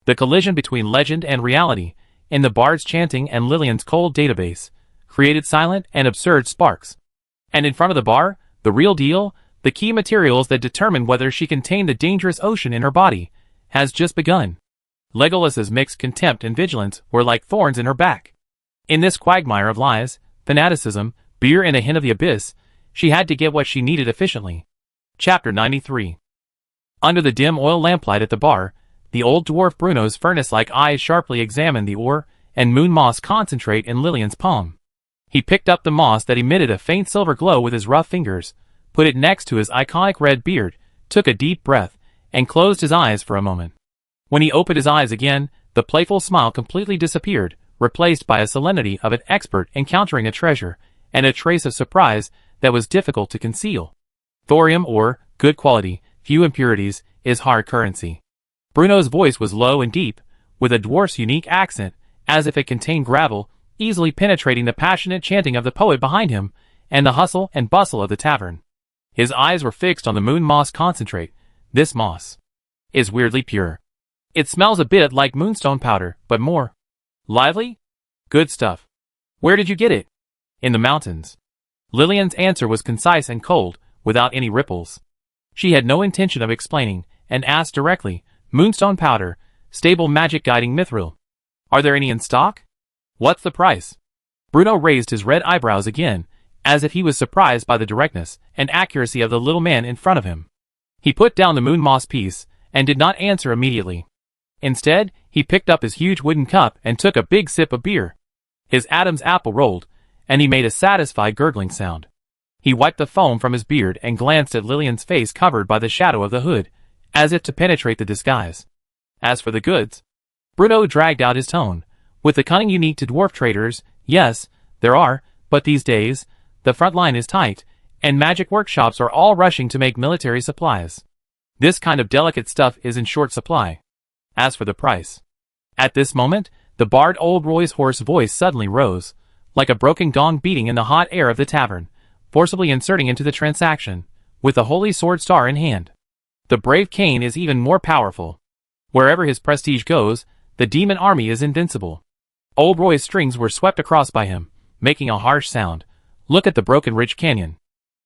The collision between legend and reality, in the bard's chanting and Lillian's cold database, created silent and absurd sparks. And in front of the bar, the real deal, the key materials that determine whether she contained the dangerous ocean in her body, has just begun. Legolas's mixed contempt and vigilance were like thorns in her back. In this quagmire of lies, fanaticism, beer and a hint of the abyss, she had to get what she needed efficiently. Chapter 93. Under the dim oil lamplight at the bar, the old dwarf Bruno's furnace-like eyes sharply examined the ore and moon moss concentrate in Lillian's palm. He picked up the moss that emitted a faint silver glow with his rough fingers, put it next to his iconic red beard, took a deep breath, and closed his eyes for a moment. When he opened his eyes again, the playful smile completely disappeared, replaced by a solemnity of an expert encountering a treasure, and a trace of surprise that was difficult to conceal. Thorium ore, good quality, few impurities, is hard currency. Bruno's voice was low and deep, with a dwarf's unique accent, as if it contained gravel, easily penetrating the passionate chanting of the poet behind him, and the hustle and bustle of the tavern. His eyes were fixed on the moon moss concentrate. This moss is weirdly pure. It smells a bit like moonstone powder, but more lively? Good stuff. Where did you get it? In the mountains. Lillian's answer was concise and cold, without any ripples. She had no intention of explaining, and asked directly, moonstone powder, stable magic guiding mithril. Are there any in stock? What's the price? Bruno raised his red eyebrows again, as if he was surprised by the directness and accuracy of the little man in front of him. He put down the moon moss piece, and did not answer immediately. Instead, he picked up his huge wooden cup and took a big sip of beer. His Adam's apple rolled, and he made a satisfied gurgling sound. He wiped the foam from his beard and glanced at Lillian's face covered by the shadow of the hood, as if to penetrate the disguise. As for the goods, Bruno dragged out his tone. With the cunning unique to dwarf traders, yes, there are, but these days, the front line is tight, and magic workshops are all rushing to make military supplies. This kind of delicate stuff is in short supply. As for the price. At this moment, the bard old Roy's hoarse voice suddenly rose, like a broken gong beating in the hot air of the tavern, forcibly inserting into the transaction, with the holy sword star in hand. The brave Cain is even more powerful. Wherever his prestige goes, the demon army is invincible. Old Roy's strings were swept across by him, making a harsh sound. Look at the broken ridge canyon.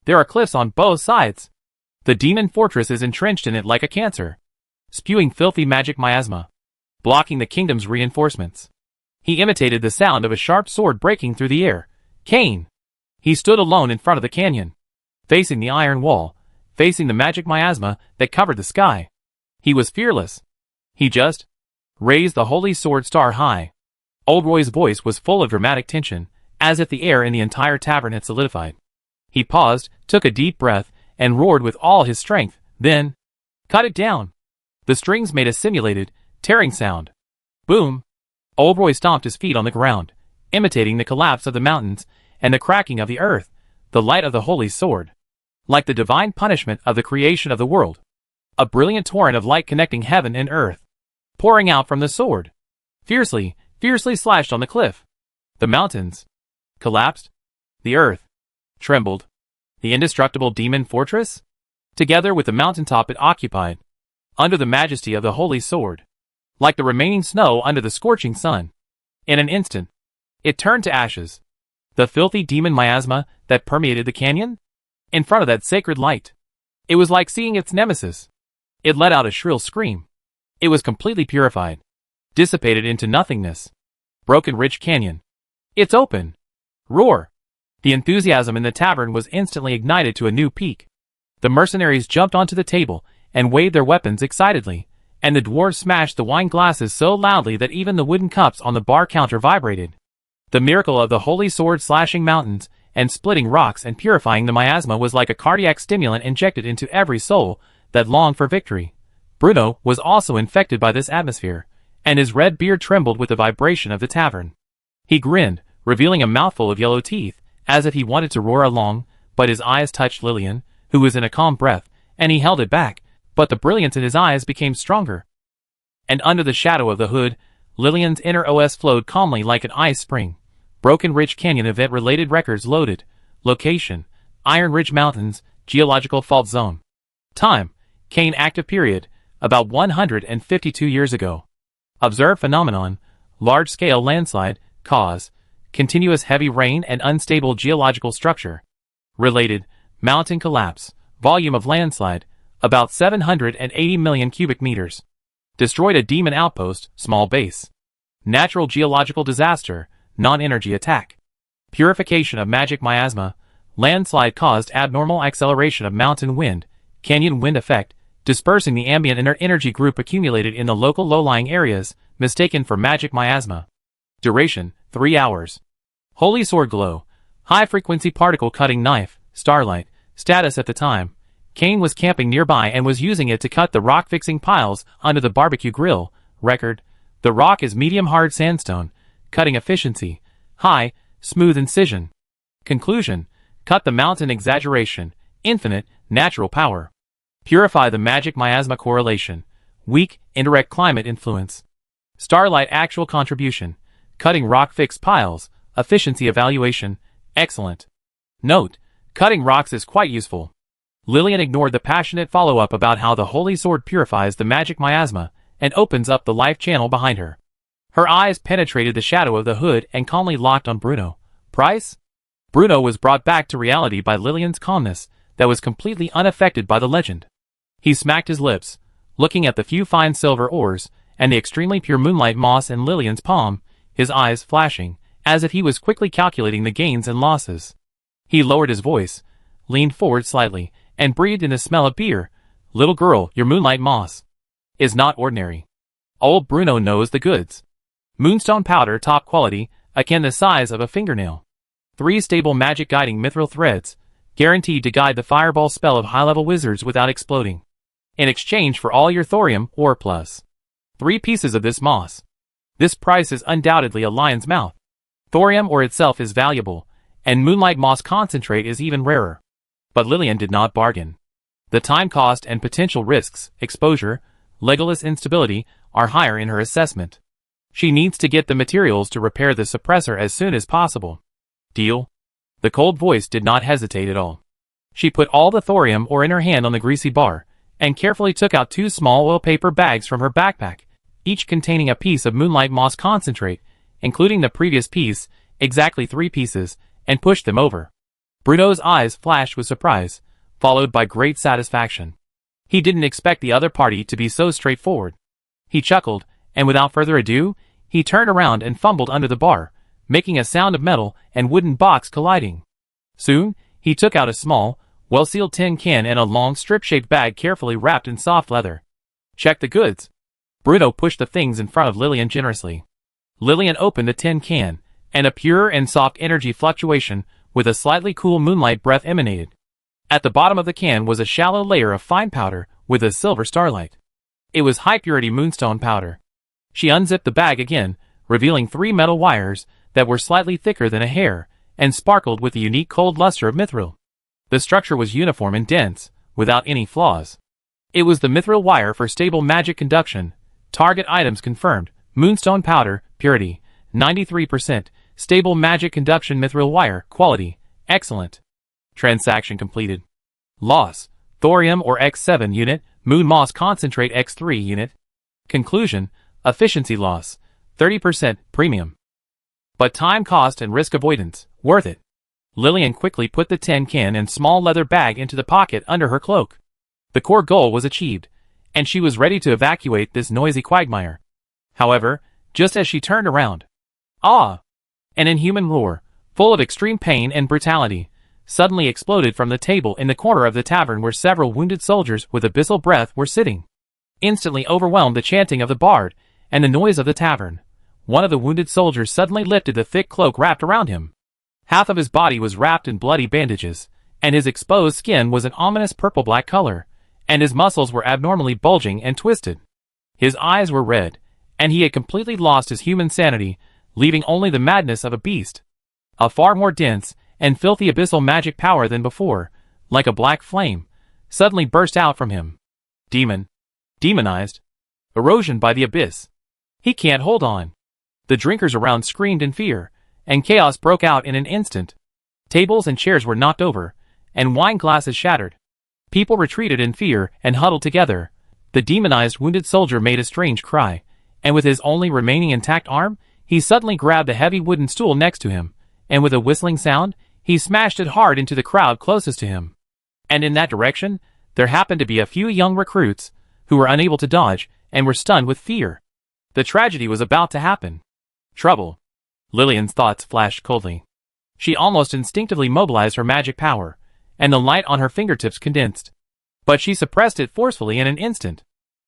There are cliffs on both sides. The demon fortress is entrenched in it like a cancer, spewing filthy magic miasma, blocking the kingdom's reinforcements. He imitated the sound of a sharp sword breaking through the air. Cain! He stood alone in front of the canyon, facing the iron wall, facing the magic miasma that covered the sky. He was fearless. He just raised the holy sword star high. Old Roy's voice was full of dramatic tension, as if the air in the entire tavern had solidified. He paused, took a deep breath, and roared with all his strength, then cut it down. The strings made a simulated, tearing sound. Boom! Old Roy stomped his feet on the ground, imitating the collapse of the mountains and the cracking of the earth, the light of the holy sword. Like the divine punishment of the creation of the world. A brilliant torrent of light connecting heaven and earth, pouring out from the sword. Fiercely slashed on the cliff. The mountains collapsed. The earth trembled. The indestructible demon fortress, together with the mountaintop it occupied, under the majesty of the holy sword, like the remaining snow under the scorching sun. In an instant, it turned to ashes. The filthy demon miasma that permeated the canyon, in front of that sacred light. It was like seeing its nemesis. It let out a shrill scream. It was completely purified, dissipated into nothingness. Broken Ridge Canyon. It's open. Roar. The enthusiasm in the tavern was instantly ignited to a new peak. The mercenaries jumped onto the table and waved their weapons excitedly, and the dwarves smashed the wine glasses so loudly that even the wooden cups on the bar counter vibrated. The miracle of the holy sword slashing mountains and splitting rocks and purifying the miasma was like a cardiac stimulant injected into every soul that longed for victory. Bruno was also infected by this atmosphere, and his red beard trembled with the vibration of the tavern. He grinned, revealing a mouthful of yellow teeth, as if he wanted to roar along, but his eyes touched Lillian, who was in a calm breath, and he held it back, but the brilliance in his eyes became stronger. And under the shadow of the hood, Lillian's inner OS flowed calmly like an ice spring. Broken Ridge Canyon event-related records loaded. Location: Iron Ridge Mountains, Geological Fault Zone. Time: Cain active period, about 152 years ago. Observed phenomenon: large-scale landslide. Cause: continuous heavy rain and unstable geological structure. Related: mountain collapse. Volume of landslide: about 780 million cubic meters. Destroyed a demon outpost, small base. Natural geological disaster, non-energy attack. Purification of magic miasma. Landslide caused abnormal acceleration of mountain wind, canyon wind effect, dispersing the ambient inert energy group accumulated in the local low-lying areas, mistaken for magic miasma. Duration: 3 hours. Holy sword glow. High-frequency particle cutting knife, starlight. Status at the time: Cain was camping nearby and was using it to cut the rock-fixing piles under the barbecue grill. Record: the rock is medium-hard sandstone. Cutting efficiency: high, smooth incision. Conclusion: cut the mountain exaggeration. Infinite, natural power. Purify the magic miasma correlation. Weak, indirect climate influence. Starlight actual contribution. Cutting rock fixed piles. Efficiency evaluation. Excellent. Note: cutting rocks is quite useful. Lillian ignored the passionate follow-up about how the holy sword purifies the magic miasma and opens up the life channel behind her. Her eyes penetrated the shadow of the hood and calmly locked on Bruno. Price? Bruno was brought back to reality by Lillian's calmness that was completely unaffected by the legend. He smacked his lips, looking at the few fine silver ores and the extremely pure moonlight moss in Lillian's palm, his eyes flashing, as if he was quickly calculating the gains and losses. He lowered his voice, leaned forward slightly, and breathed in the smell of beer. Little girl, your moonlight moss is not ordinary. Old Bruno knows the goods. Moonstone powder top quality, akin the size of a fingernail. 3 stable magic guiding mithril threads, guaranteed to guide the fireball spell of high-level wizards without exploding. In exchange for all your thorium ore plus 3 pieces of this moss. This price is undoubtedly a lion's mouth. Thorium ore itself is valuable, and moonlight moss concentrate is even rarer. But Lillian did not bargain. The time cost and potential risks, exposure, legalist instability, are higher in her assessment. She needs to get the materials to repair the suppressor as soon as possible. Deal? The cold voice did not hesitate at all. She put all the thorium ore in her hand on the greasy bar, and carefully took out 2 small oil paper bags from her backpack, each containing a piece of moonlight moss concentrate, including the previous piece, exactly 3 pieces, and pushed them over. Bruno's eyes flashed with surprise, followed by great satisfaction. He didn't expect the other party to be so straightforward. He chuckled, and without further ado, he turned around and fumbled under the bar, making a sound of metal and wooden box colliding. Soon, he took out a small, well-sealed tin can and a long strip-shaped bag carefully wrapped in soft leather. Check the goods. Bruno pushed the things in front of Lillian generously. Lillian opened the tin can, and a pure and soft energy fluctuation with a slightly cool moonlight breath emanated. At the bottom of the can was a shallow layer of fine powder with a silver starlight. It was high-purity moonstone powder. She unzipped the bag again, revealing 3 metal wires that were slightly thicker than a hair and sparkled with the unique cold luster of mithril. The structure was uniform and dense, without any flaws. It was the mithril wire for stable magic conduction. Target items confirmed. Moonstone powder, purity, 93%. Stable magic conduction mithril wire, quality, excellent. Transaction completed. Loss: thorium ore X7 unit, moon moss concentrate X3 unit. Conclusion: efficiency loss, 30% premium. But time cost and risk avoidance, worth it. Lillian quickly put the tin can and small leather bag into the pocket under her cloak. The core goal was achieved, and she was ready to evacuate this noisy quagmire. However, just as she turned around, an inhuman roar, full of extreme pain and brutality, suddenly exploded from the table in the corner of the tavern where several wounded soldiers with abyssal breath were sitting. Instantly overwhelmed the chanting of the bard and the noise of the tavern. One of the wounded soldiers suddenly lifted the thick cloak wrapped around him. Half of his body was wrapped in bloody bandages, and his exposed skin was an ominous purple-black color, and his muscles were abnormally bulging and twisted. His eyes were red, and he had completely lost his human sanity, leaving only the madness of a beast. A far more dense and filthy abyssal magic power than before, like a black flame, suddenly burst out from him. Demon. Demonized. Erosion by the abyss. He can't hold on. The drinkers around screamed in fear, and chaos broke out in an instant. Tables and chairs were knocked over, and wine glasses shattered. People retreated in fear and huddled together. The demonized wounded soldier made a strange cry, and with his only remaining intact arm, he suddenly grabbed the heavy wooden stool next to him, and with a whistling sound, he smashed it hard into the crowd closest to him. And in that direction, there happened to be a few young recruits, who were unable to dodge, and were stunned with fear. The tragedy was about to happen. Trouble. Lillian's thoughts flashed coldly. She almost instinctively mobilized her magic power, and the light on her fingertips condensed. But she suppressed it forcefully in an instant.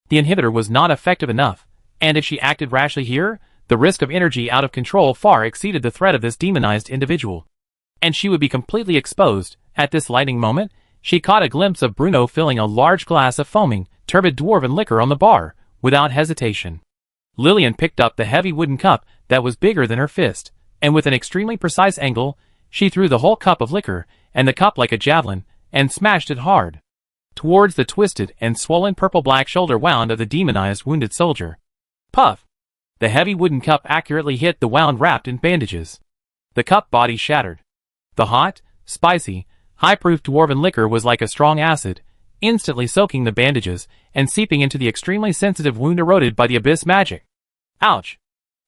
The inhibitor was not effective enough, and if she acted rashly here, the risk of energy out of control far exceeded the threat of this demonized individual. And she would be completely exposed. At this lightning moment, she caught a glimpse of Bruno filling a large glass of foaming, turbid dwarven liquor on the bar, without hesitation. Lillian picked up the heavy wooden cup that was bigger than her fist, and with an extremely precise angle, she threw the whole cup of liquor, and the cup like a javelin, and smashed it hard towards the twisted and swollen purple-black shoulder wound of the demonized wounded soldier. Puff! The heavy wooden cup accurately hit the wound wrapped in bandages. The cup body shattered. The hot, spicy, high-proof dwarven liquor was like a strong acid, instantly soaking the bandages and seeping into the extremely sensitive wound eroded by the abyss magic. Ouch!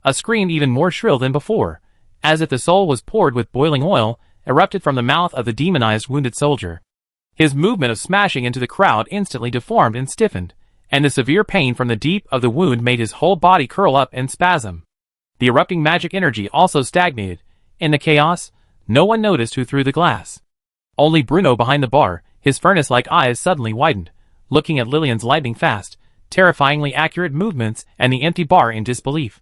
A scream even more shrill than before, as if the soul was poured with boiling oil, erupted from the mouth of the demonized wounded soldier. His movement of smashing into the crowd instantly deformed and stiffened, and the severe pain from the deep of the wound made his whole body curl up and spasm. The erupting magic energy also stagnated. In the chaos, no one noticed who threw the glass. Only Bruno behind the bar, his furnace-like eyes suddenly widened, looking at Lillian's lightning-fast, terrifyingly accurate movements and the empty bar in disbelief.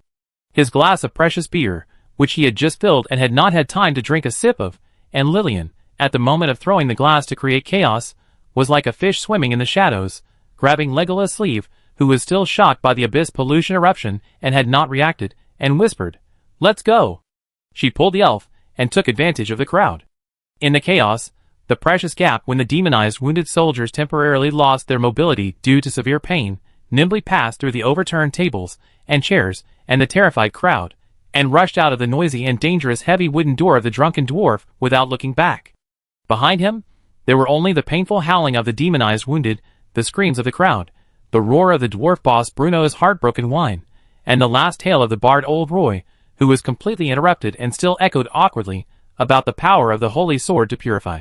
His glass of precious beer, which he had just filled and had not had time to drink a sip of, and Lillian, at the moment of throwing the glass to create chaos, was like a fish swimming in the shadows, grabbing Legolas' sleeve, who was still shocked by the abyss pollution eruption and had not reacted, and whispered, "Let's go." She pulled the elf and took advantage of the crowd. In the chaos, the precious gap when the demonized wounded soldiers temporarily lost their mobility due to severe pain, nimbly passed through the overturned tables and chairs and the terrified crowd, and rushed out of the noisy and dangerous heavy wooden door of the drunken dwarf without looking back. Behind him, there were only the painful howling of the demonized wounded, the screams of the crowd, the roar of the dwarf boss Bruno's heartbroken whine, and the last tale of the bard old Roy, who was completely interrupted and still echoed awkwardly about the power of the holy sword to purify.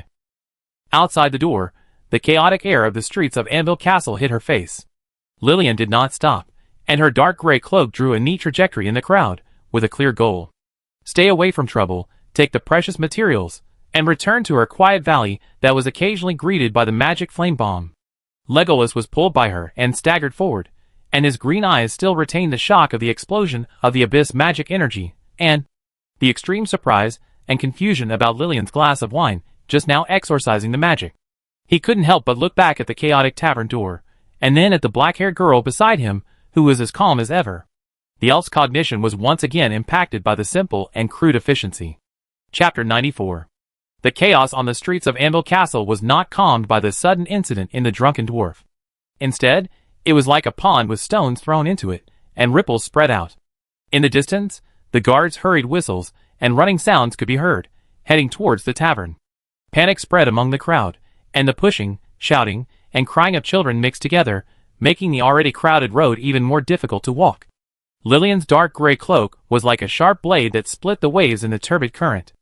Outside the door, the chaotic air of the streets of Anvil Castle hit her face. Lillian did not stop, and her dark gray cloak drew a neat trajectory in the crowd, with a clear goal. Stay away from trouble, take the precious materials, and return to her quiet valley that was occasionally greeted by the magic flame bomb. Legolas was pulled by her and staggered forward, and his green eyes still retained the shock of the explosion of the abyss magic energy, and the extreme surprise and confusion about Lillian's glass of wine just now exorcising the magic. He couldn't help but look back at the chaotic tavern door, and then at the black-haired girl beside him, who was as calm as ever. The elf's cognition was once again impacted by the simple and crude efficiency. Chapter 94. The chaos on the streets of Anvil Castle was not calmed by the sudden incident in the drunken dwarf. Instead, it was like a pond with stones thrown into it, and ripples spread out. In the distance, the guards' hurried whistles and running sounds could be heard, heading towards the tavern. Panic spread among the crowd, and the pushing, shouting, and crying of children mixed together, making the already crowded road even more difficult to walk. Lillian's dark gray cloak was like a sharp blade that split the waves in the turbid current.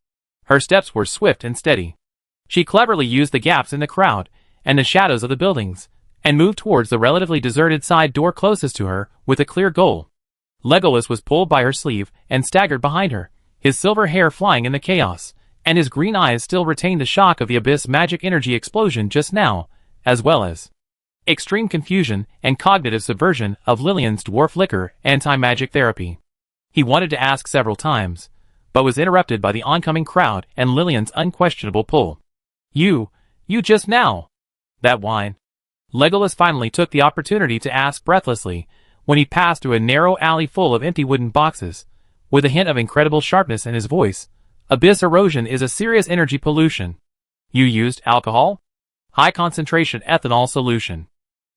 Her steps were swift and steady. She cleverly used the gaps in the crowd and the shadows of the buildings, and moved towards the relatively deserted side door closest to her with a clear goal. Legolas was pulled by her sleeve and staggered behind her, his silver hair flying in the chaos, and his green eyes still retained the shock of the abyss magic energy explosion just now, as well as extreme confusion and cognitive subversion of Lillian's dwarf liquor anti-magic therapy. He wanted to ask several times, but was interrupted by the oncoming crowd and Lillian's unquestionable pull. You just now. That whine. Legolas finally took the opportunity to ask breathlessly, when he passed through a narrow alley full of empty wooden boxes, with a hint of incredible sharpness in his voice. Abyss erosion is a serious energy pollution. You used alcohol? High-concentration ethanol solution.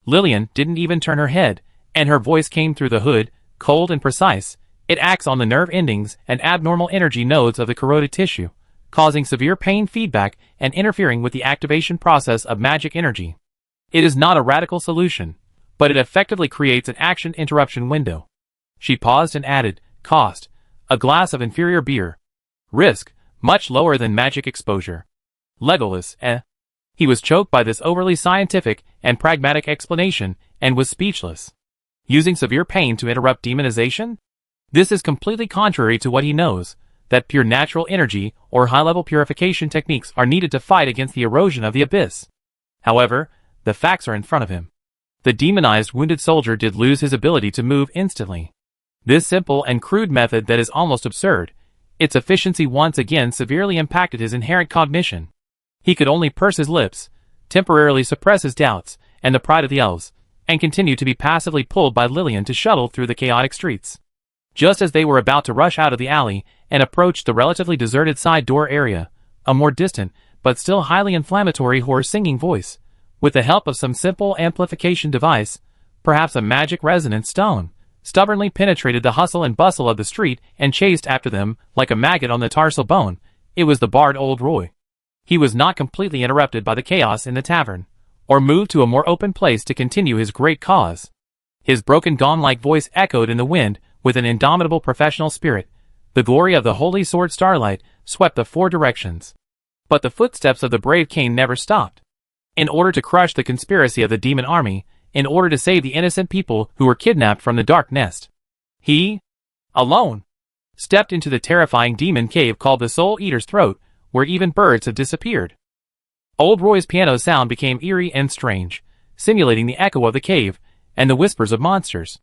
Lillian didn't even turn her head, and her voice came through the hood, cold and precise. It acts on the nerve endings and abnormal energy nodes of the corroded tissue, causing severe pain feedback and interfering with the activation process of magic energy. It is not a radical solution, but it effectively creates an action interruption window. She paused and added, cost, a glass of inferior beer. Risk, much lower than magic exposure. Legolas, He was choked by this overly scientific and pragmatic explanation and was speechless. Using severe pain to interrupt demonization? This is completely contrary to what he knows, that pure natural energy or high-level purification techniques are needed to fight against the erosion of the abyss. However, the facts are in front of him. The demonized wounded soldier did lose his ability to move instantly. This simple and crude method that is almost absurd, its efficiency once again severely impacted his inherent cognition. He could only purse his lips, temporarily suppress his doubts and the pride of the elves, and continue to be passively pulled by Lillian to shuttle through the chaotic streets. Just as they were about to rush out of the alley and approach the relatively deserted side door area, a more distant but still highly inflammatory hoarse singing voice. With the help of some simple amplification device, perhaps a magic resonance stone, stubbornly penetrated the hustle and bustle of the street and chased after them like a maggot on the tarsal bone. It was the bard Old Roy. He was not completely interrupted by the chaos in the tavern, or moved to a more open place to continue his great cause. His broken gong-like voice echoed in the wind with an indomitable professional spirit. The glory of the holy sword Starlight swept the four directions. But the footsteps of the brave Cain never stopped. In order to crush the conspiracy of the demon army, in order to save the innocent people who were kidnapped from the dark nest, he, alone, stepped into the terrifying demon cave called the Soul Eater's Throat, where even birds have disappeared. Old Roy's piano sound became eerie and strange, simulating the echo of the cave and the whispers of monsters.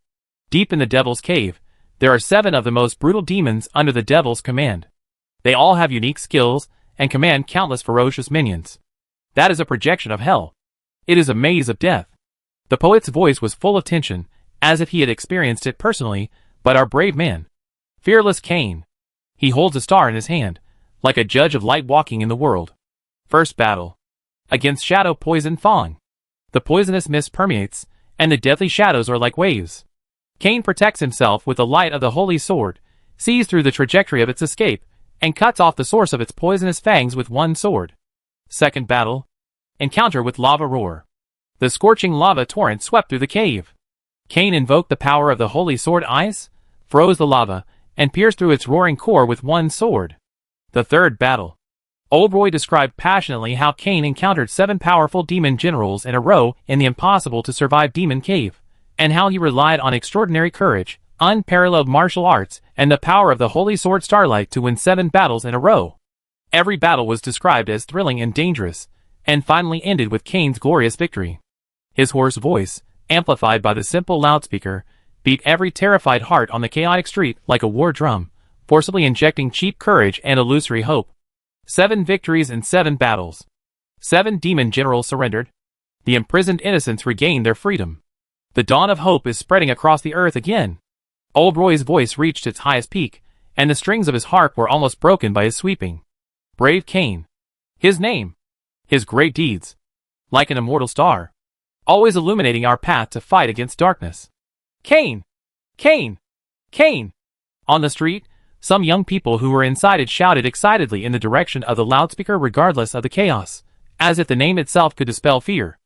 Deep in the Devil's Cave, there are 7 of the most brutal demons under the Devil's command. They all have unique skills and command countless ferocious minions. That is a projection of hell. It is a maze of death. The poet's voice was full of tension, as if he had experienced it personally, but our brave man, fearless Cain. He holds a star in his hand, like a judge of light walking in the world. First battle. Against Shadow Poison Fang. The poisonous mist permeates, and the deadly shadows are like waves. Cain protects himself with the light of the holy sword, sees through the trajectory of its escape, and cuts off the source of its poisonous fangs with one sword. Second battle. Encounter with Lava Roar. The scorching lava torrent swept through the cave. Cain invoked the power of the holy sword Ice, froze the lava, and pierced through its roaring core with one sword. The third battle. Old Roy described passionately how Cain encountered 7 powerful demon generals in a row in the impossible-to-survive demon cave, and how he relied on extraordinary courage, unparalleled martial arts, and the power of the holy sword Starlight to win 7 battles in a row. Every battle was described as thrilling and dangerous, and finally ended with Cain's glorious victory. His hoarse voice, amplified by the simple loudspeaker, beat every terrified heart on the chaotic street like a war drum, forcibly injecting cheap courage and illusory hope. 7 victories in 7 battles. 7 demon generals surrendered. The imprisoned innocents regained their freedom. The dawn of hope is spreading across the earth again. Old Roy's voice reached its highest peak, and the strings of his harp were almost broken by his sweeping. Brave Cain. His name. His great deeds. Like an immortal star, always illuminating our path to fight against darkness. Cain! Cain! Cain! On the street, some young people who were inside it shouted excitedly in the direction of the loudspeaker regardless of the chaos, as if the name itself could dispel fear.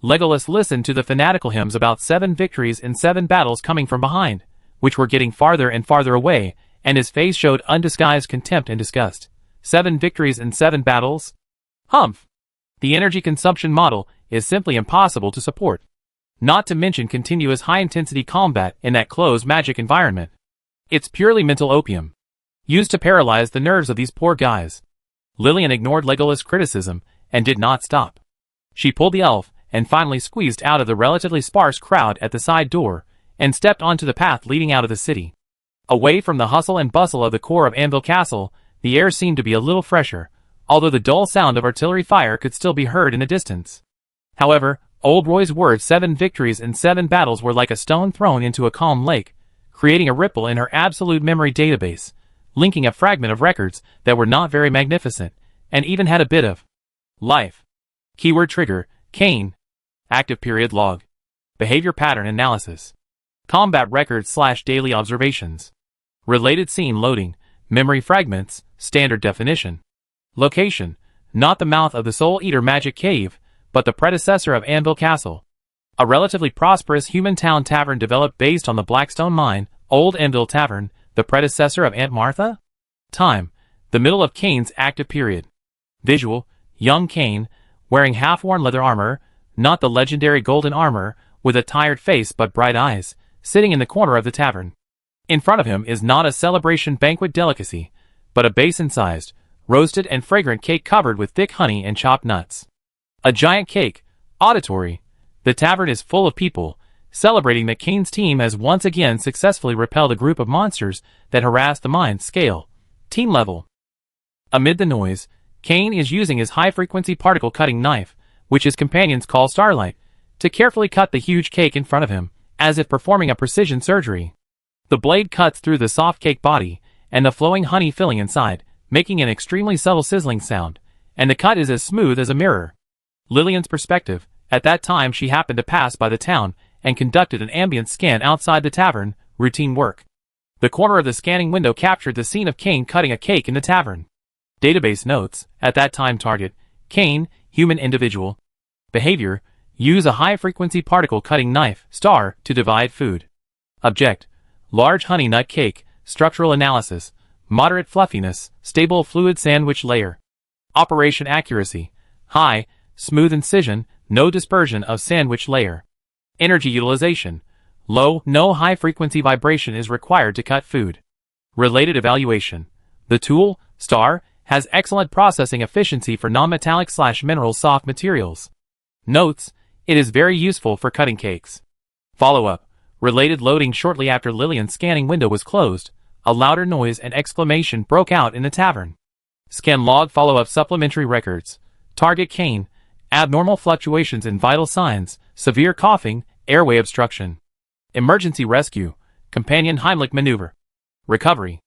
Legolas listened to the fanatical hymns about 7 victories in 7 battles coming from behind, which were getting farther and farther away, and his face showed undisguised contempt and disgust. 7 victories in 7 battles? Humph! The energy consumption model is simply impossible to support. Not to mention continuous high-intensity combat in that closed magic environment. It's purely mental opium, used to paralyze the nerves of these poor guys. Lillian ignored Legolas' criticism and did not stop. She pulled the elf and finally squeezed out of the relatively sparse crowd at the side door and stepped onto the path leading out of the city. Away from the hustle and bustle of the core of Anvil Castle, the air seemed to be a little fresher, although the dull sound of artillery fire could still be heard in the distance. However, Old Roy's words 7 victories in 7 battles were like a stone thrown into a calm lake, creating a ripple in her absolute memory database, linking a fragment of records that were not very magnificent, and even had a bit of life. Keyword trigger, Cain. Active period log. Behavior pattern analysis. Combat records / daily observations. Related scene loading, memory fragments, standard definition. Location, not the mouth of the Soul Eater Magic Cave, but the predecessor of Anvil Castle. A relatively prosperous human town tavern developed based on the Blackstone Mine, Old Anvil Tavern, the predecessor of Aunt Martha? Time, the middle of Cain's active period. Visual, young Cain, wearing half-worn leather armor, not the legendary golden armor, with a tired face but bright eyes, sitting in the corner of the tavern. In front of him is not a celebration banquet delicacy, but a basin-sized, roasted and fragrant cake covered with thick honey and chopped nuts. A giant cake, auditory. The tavern is full of people, celebrating that Cain's team has once again successfully repelled a group of monsters that harass the mine. Scale, team level. Amid the noise, Cain is using his high-frequency particle-cutting knife, which his companions call Starlight, to carefully cut the huge cake in front of him, as if performing a precision surgery. The blade cuts through the soft cake body, and the flowing honey filling inside, making an extremely subtle sizzling sound, and the cut is as smooth as a mirror. Lillian's perspective, at that time she happened to pass by the town and conducted an ambient scan outside the tavern, routine work. The corner of the scanning window captured the scene of Kane cutting a cake in the tavern. Database notes, at that time target, Kane, human individual. Behavior, use a high-frequency particle cutting knife, star, to divide food. Object, large honey nut cake, structural analysis, moderate fluffiness, stable fluid sandwich layer. Operation accuracy, high, smooth incision, no dispersion of sandwich layer. Energy utilization, low, no high-frequency vibration is required to cut food. Related evaluation, the tool, star, has excellent processing efficiency for non-metallic/mineral soft materials. Notes, it is very useful for cutting cakes. Follow-up, related loading shortly after Lillian's scanning window was closed, a louder noise and exclamation broke out in the tavern. Scan log follow-up supplementary records. Target Kane, abnormal fluctuations in vital signs, severe coughing, airway obstruction. Emergency rescue, companion Heimlich maneuver. Recovery.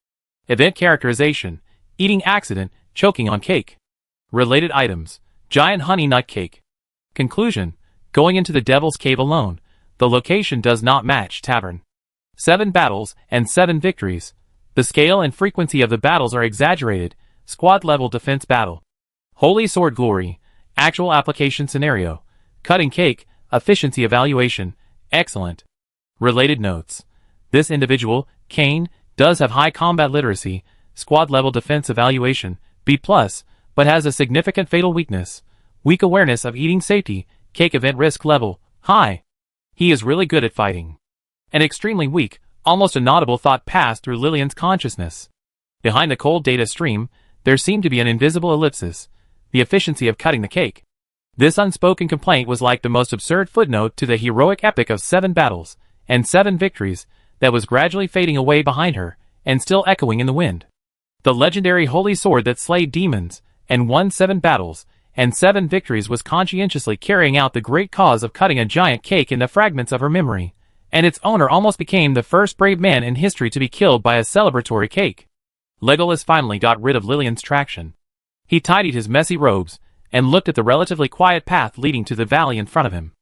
Event characterization, eating accident, choking on cake. Related items, giant honey nut cake. Conclusion, going into the Devil's Cave alone, the location does not match tavern. 7 battles and 7 victories. The scale and frequency of the battles are exaggerated, squad-level defense battle. Holy Sword glory, actual application scenario. Cutting cake, efficiency evaluation, excellent. Related notes. This individual, Kane, does have high combat literacy, squad-level defense evaluation, B+, but has a significant fatal weakness. Weak awareness of eating safety, cake event risk level, high. He is really good at fighting. And extremely weak, almost inaudible thought passed through Lillian's consciousness. Behind the cold data stream, there seemed to be an invisible ellipsis, the efficiency of cutting the cake. This unspoken complaint was like the most absurd footnote to the heroic epic of 7 battles and 7 victories that was gradually fading away behind her and still echoing in the wind. The legendary holy sword that slayed demons and won 7 battles and 7 victories was conscientiously carrying out the great cause of cutting a giant cake into fragments of her memory, and its owner almost became the first brave man in history to be killed by a celebratory cake. Legolas finally got rid of Lillian's traction. He tidied his messy robes and looked at the relatively quiet path leading to the valley in front of him.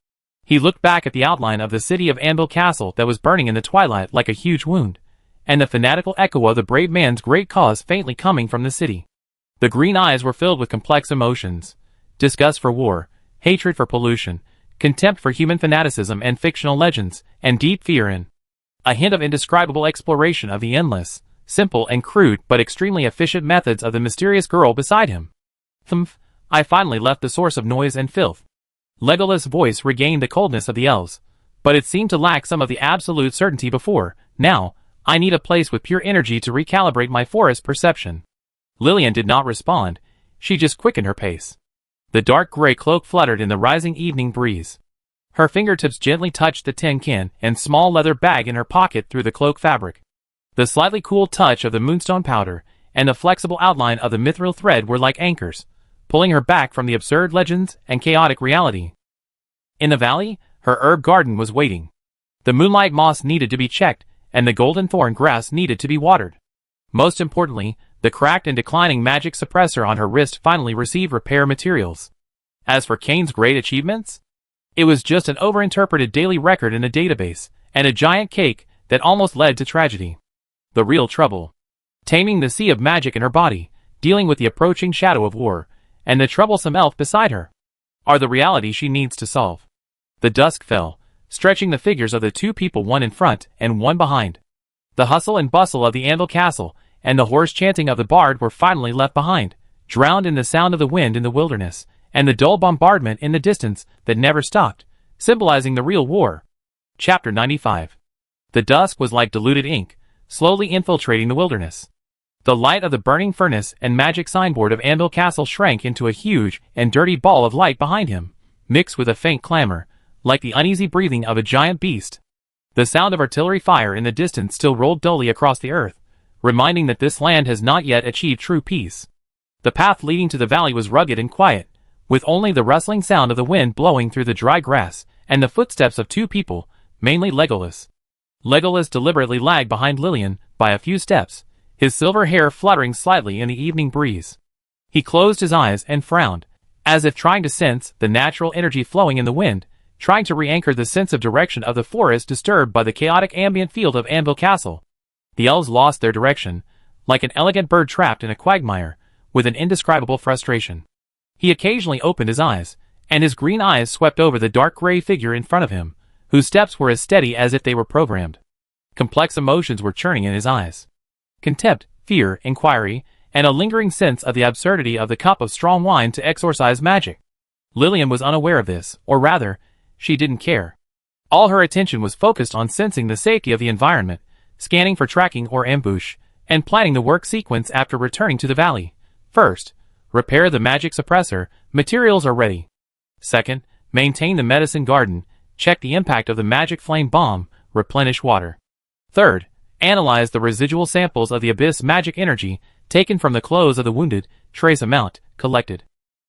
He looked back at the outline of the city of Anvil Castle that was burning in the twilight like a huge wound, and the fanatical echo of the brave man's great cause faintly coming from the city. The green eyes were filled with complex emotions: disgust for war, hatred for pollution, contempt for human fanaticism and fictional legends, and deep fear in a hint of indescribable exploration of the endless, simple and crude but extremely efficient methods of the mysterious girl beside him. Thumph, I finally left the source of noise and filth. Legolas' voice regained the coldness of the elves, but it seemed to lack some of the absolute certainty before. Now, I need a place with pure energy to recalibrate my forest perception. Lillian did not respond, she just quickened her pace. The dark gray cloak fluttered in the rising evening breeze. Her fingertips gently touched the tin can and small leather bag in her pocket through the cloak fabric. The slightly cool touch of the moonstone powder and the flexible outline of the mithril thread were like anchors, pulling her back from the absurd legends and chaotic reality. In the valley, her herb garden was waiting. The moonlight moss needed to be checked, and the golden thorn grass needed to be watered. Most importantly, the cracked and declining magic suppressor on her wrist finally received repair materials. As for Kane's great achievements, it was just an overinterpreted daily record in a database, and a giant cake that almost led to tragedy. The real trouble: taming the sea of magic in her body, dealing with the approaching shadow of war, and the troublesome elf beside her, are the reality she needs to solve. The dusk fell, stretching the figures of the 2 people, one in front and one behind. The hustle and bustle of the Anvil Castle and the hoarse chanting of the bard were finally left behind, drowned in the sound of the wind in the wilderness, and the dull bombardment in the distance that never stopped, symbolizing the real war. Chapter 95. The dusk was like diluted ink, slowly infiltrating the wilderness. The light of the burning furnace and magic signboard of Anvil Castle shrank into a huge and dirty ball of light behind him, mixed with a faint clamor, like the uneasy breathing of a giant beast. The sound of artillery fire in the distance still rolled dully across the earth, reminding that this land has not yet achieved true peace. The path leading to the valley was rugged and quiet, with only the rustling sound of the wind blowing through the dry grass, and the footsteps of 2 people, mainly Legolas. Legolas deliberately lagged behind Lillian by a few steps, his silver hair fluttering slightly in the evening breeze. He closed his eyes and frowned, as if trying to sense the natural energy flowing in the wind, trying to re-anchor the sense of direction of the forest disturbed by the chaotic ambient field of Anvil Castle. The elves lost their direction, like an elegant bird trapped in a quagmire, with an indescribable frustration. He occasionally opened his eyes, and his green eyes swept over the dark gray figure in front of him, whose steps were as steady as if they were programmed. Complex emotions were churning in his eyes. Contempt, fear, inquiry, and a lingering sense of the absurdity of the cup of strong wine to exorcise magic. Lillian was unaware of this, or rather, she didn't care. All her attention was focused on sensing the safety of the environment, scanning for tracking or ambush, and planning the work sequence after returning to the valley. First, repair the magic suppressor, materials are ready. Second, maintain the medicine garden, check the impact of the magic flame bomb, replenish water. Third, analyze the residual samples of the abyss magic energy taken from the clothes of the wounded, trace amount collected.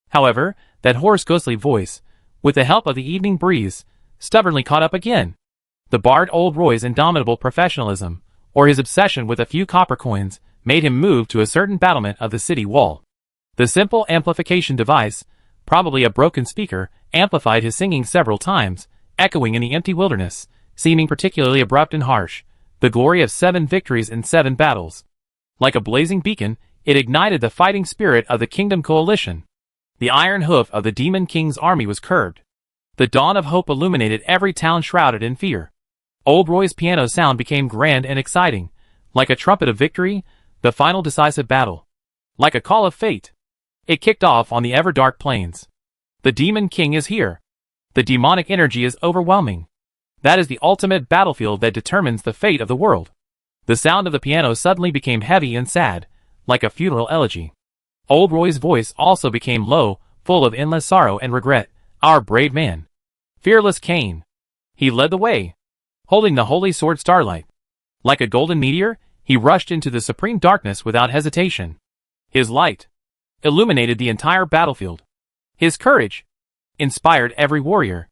However, that hoarse ghostly voice, with the help of the evening breeze, stubbornly caught up again. The bard Old Roy's indomitable professionalism, or his obsession with a few copper coins, made him move to a certain battlement of the city wall. The simple amplification device, probably a broken speaker, amplified his singing several times, echoing in the empty wilderness, seeming particularly abrupt and harsh, the glory of 7 victories in 7 battles. Like a blazing beacon, it ignited the fighting spirit of the Kingdom Coalition. The iron hoof of the Demon King's army was curbed. The dawn of hope illuminated every town shrouded in fear. Old Roy's piano sound became grand and exciting, like a trumpet of victory, the final decisive battle. Like a call of fate. It kicked off on the ever-dark plains. The Demon King is here. The demonic energy is overwhelming. That is the ultimate battlefield that determines the fate of the world. The sound of the piano suddenly became heavy and sad, like a funeral elegy. Old Roy's voice also became low, full of endless sorrow and regret. Our brave man. Fearless Cain. He led the way, holding the holy sword Starlight. Like a golden meteor, he rushed into the supreme darkness without hesitation. His light illuminated the entire battlefield. His courage inspired every warrior.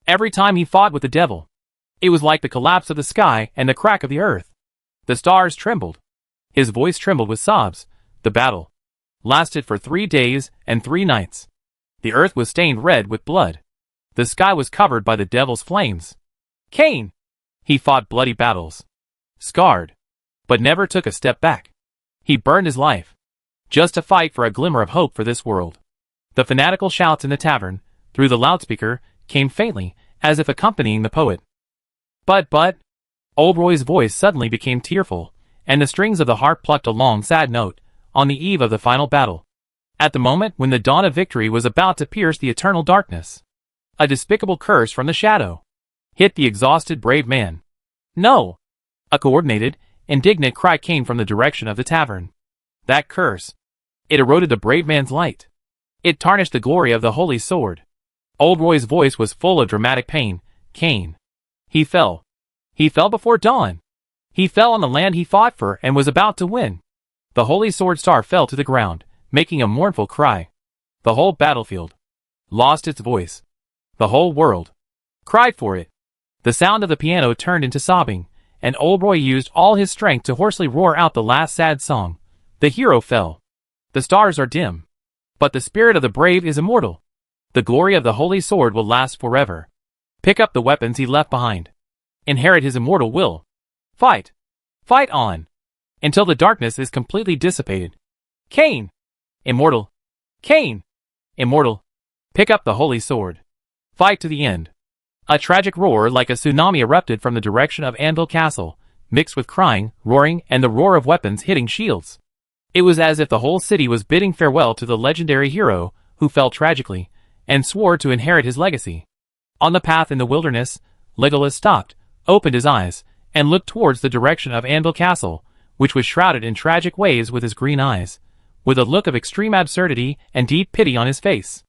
Every time he fought with the devil, it was like the collapse of the sky and the crack of the earth. The stars trembled. His voice trembled with sobs. The battle lasted for 3 days and 3 nights. The earth was stained red with blood. The sky was covered by the devil's flames. Cain! He fought bloody battles. Scarred. But never took a step back. He burned his life, just to fight for a glimmer of hope for this world. The fanatical shouts in the tavern, through the loudspeaker, came faintly, as if accompanying the poet. But, Old Roy's voice suddenly became tearful, and the strings of the harp plucked a long sad note, on the eve of the final battle. At the moment when the dawn of victory was about to pierce the eternal darkness, a despicable curse from the shadow hit the exhausted brave man. No! A coordinated, indignant cry came from the direction of the tavern. That curse. It eroded the brave man's light. It tarnished the glory of the holy sword. Old Roy's voice was full of dramatic pain. Cain. He fell. He fell before dawn. He fell on the land he fought for and was about to win. The holy sword star fell to the ground, making a mournful cry. The whole battlefield lost its voice. The whole world cried for it. The sound of the piano turned into sobbing, and Old Roy used all his strength to hoarsely roar out the last sad song. The hero fell. The stars are dim. But the spirit of the brave is immortal. The glory of the holy sword will last forever. Pick up the weapons he left behind. Inherit his immortal will. Fight. Fight on. Until the darkness is completely dissipated. Cain. Immortal. Cain. Immortal. Pick up the holy sword. Fight to the end. A tragic roar like a tsunami erupted from the direction of Anvil Castle, mixed with crying, roaring, and the roar of weapons hitting shields. It was as if the whole city was bidding farewell to the legendary hero, who fell tragically, and swore to inherit his legacy. On the path in the wilderness, Legolas stopped, opened his eyes, and looked towards the direction of Anvil Castle, which was shrouded in tragic waves with his green eyes, with a look of extreme absurdity and deep pity on his face.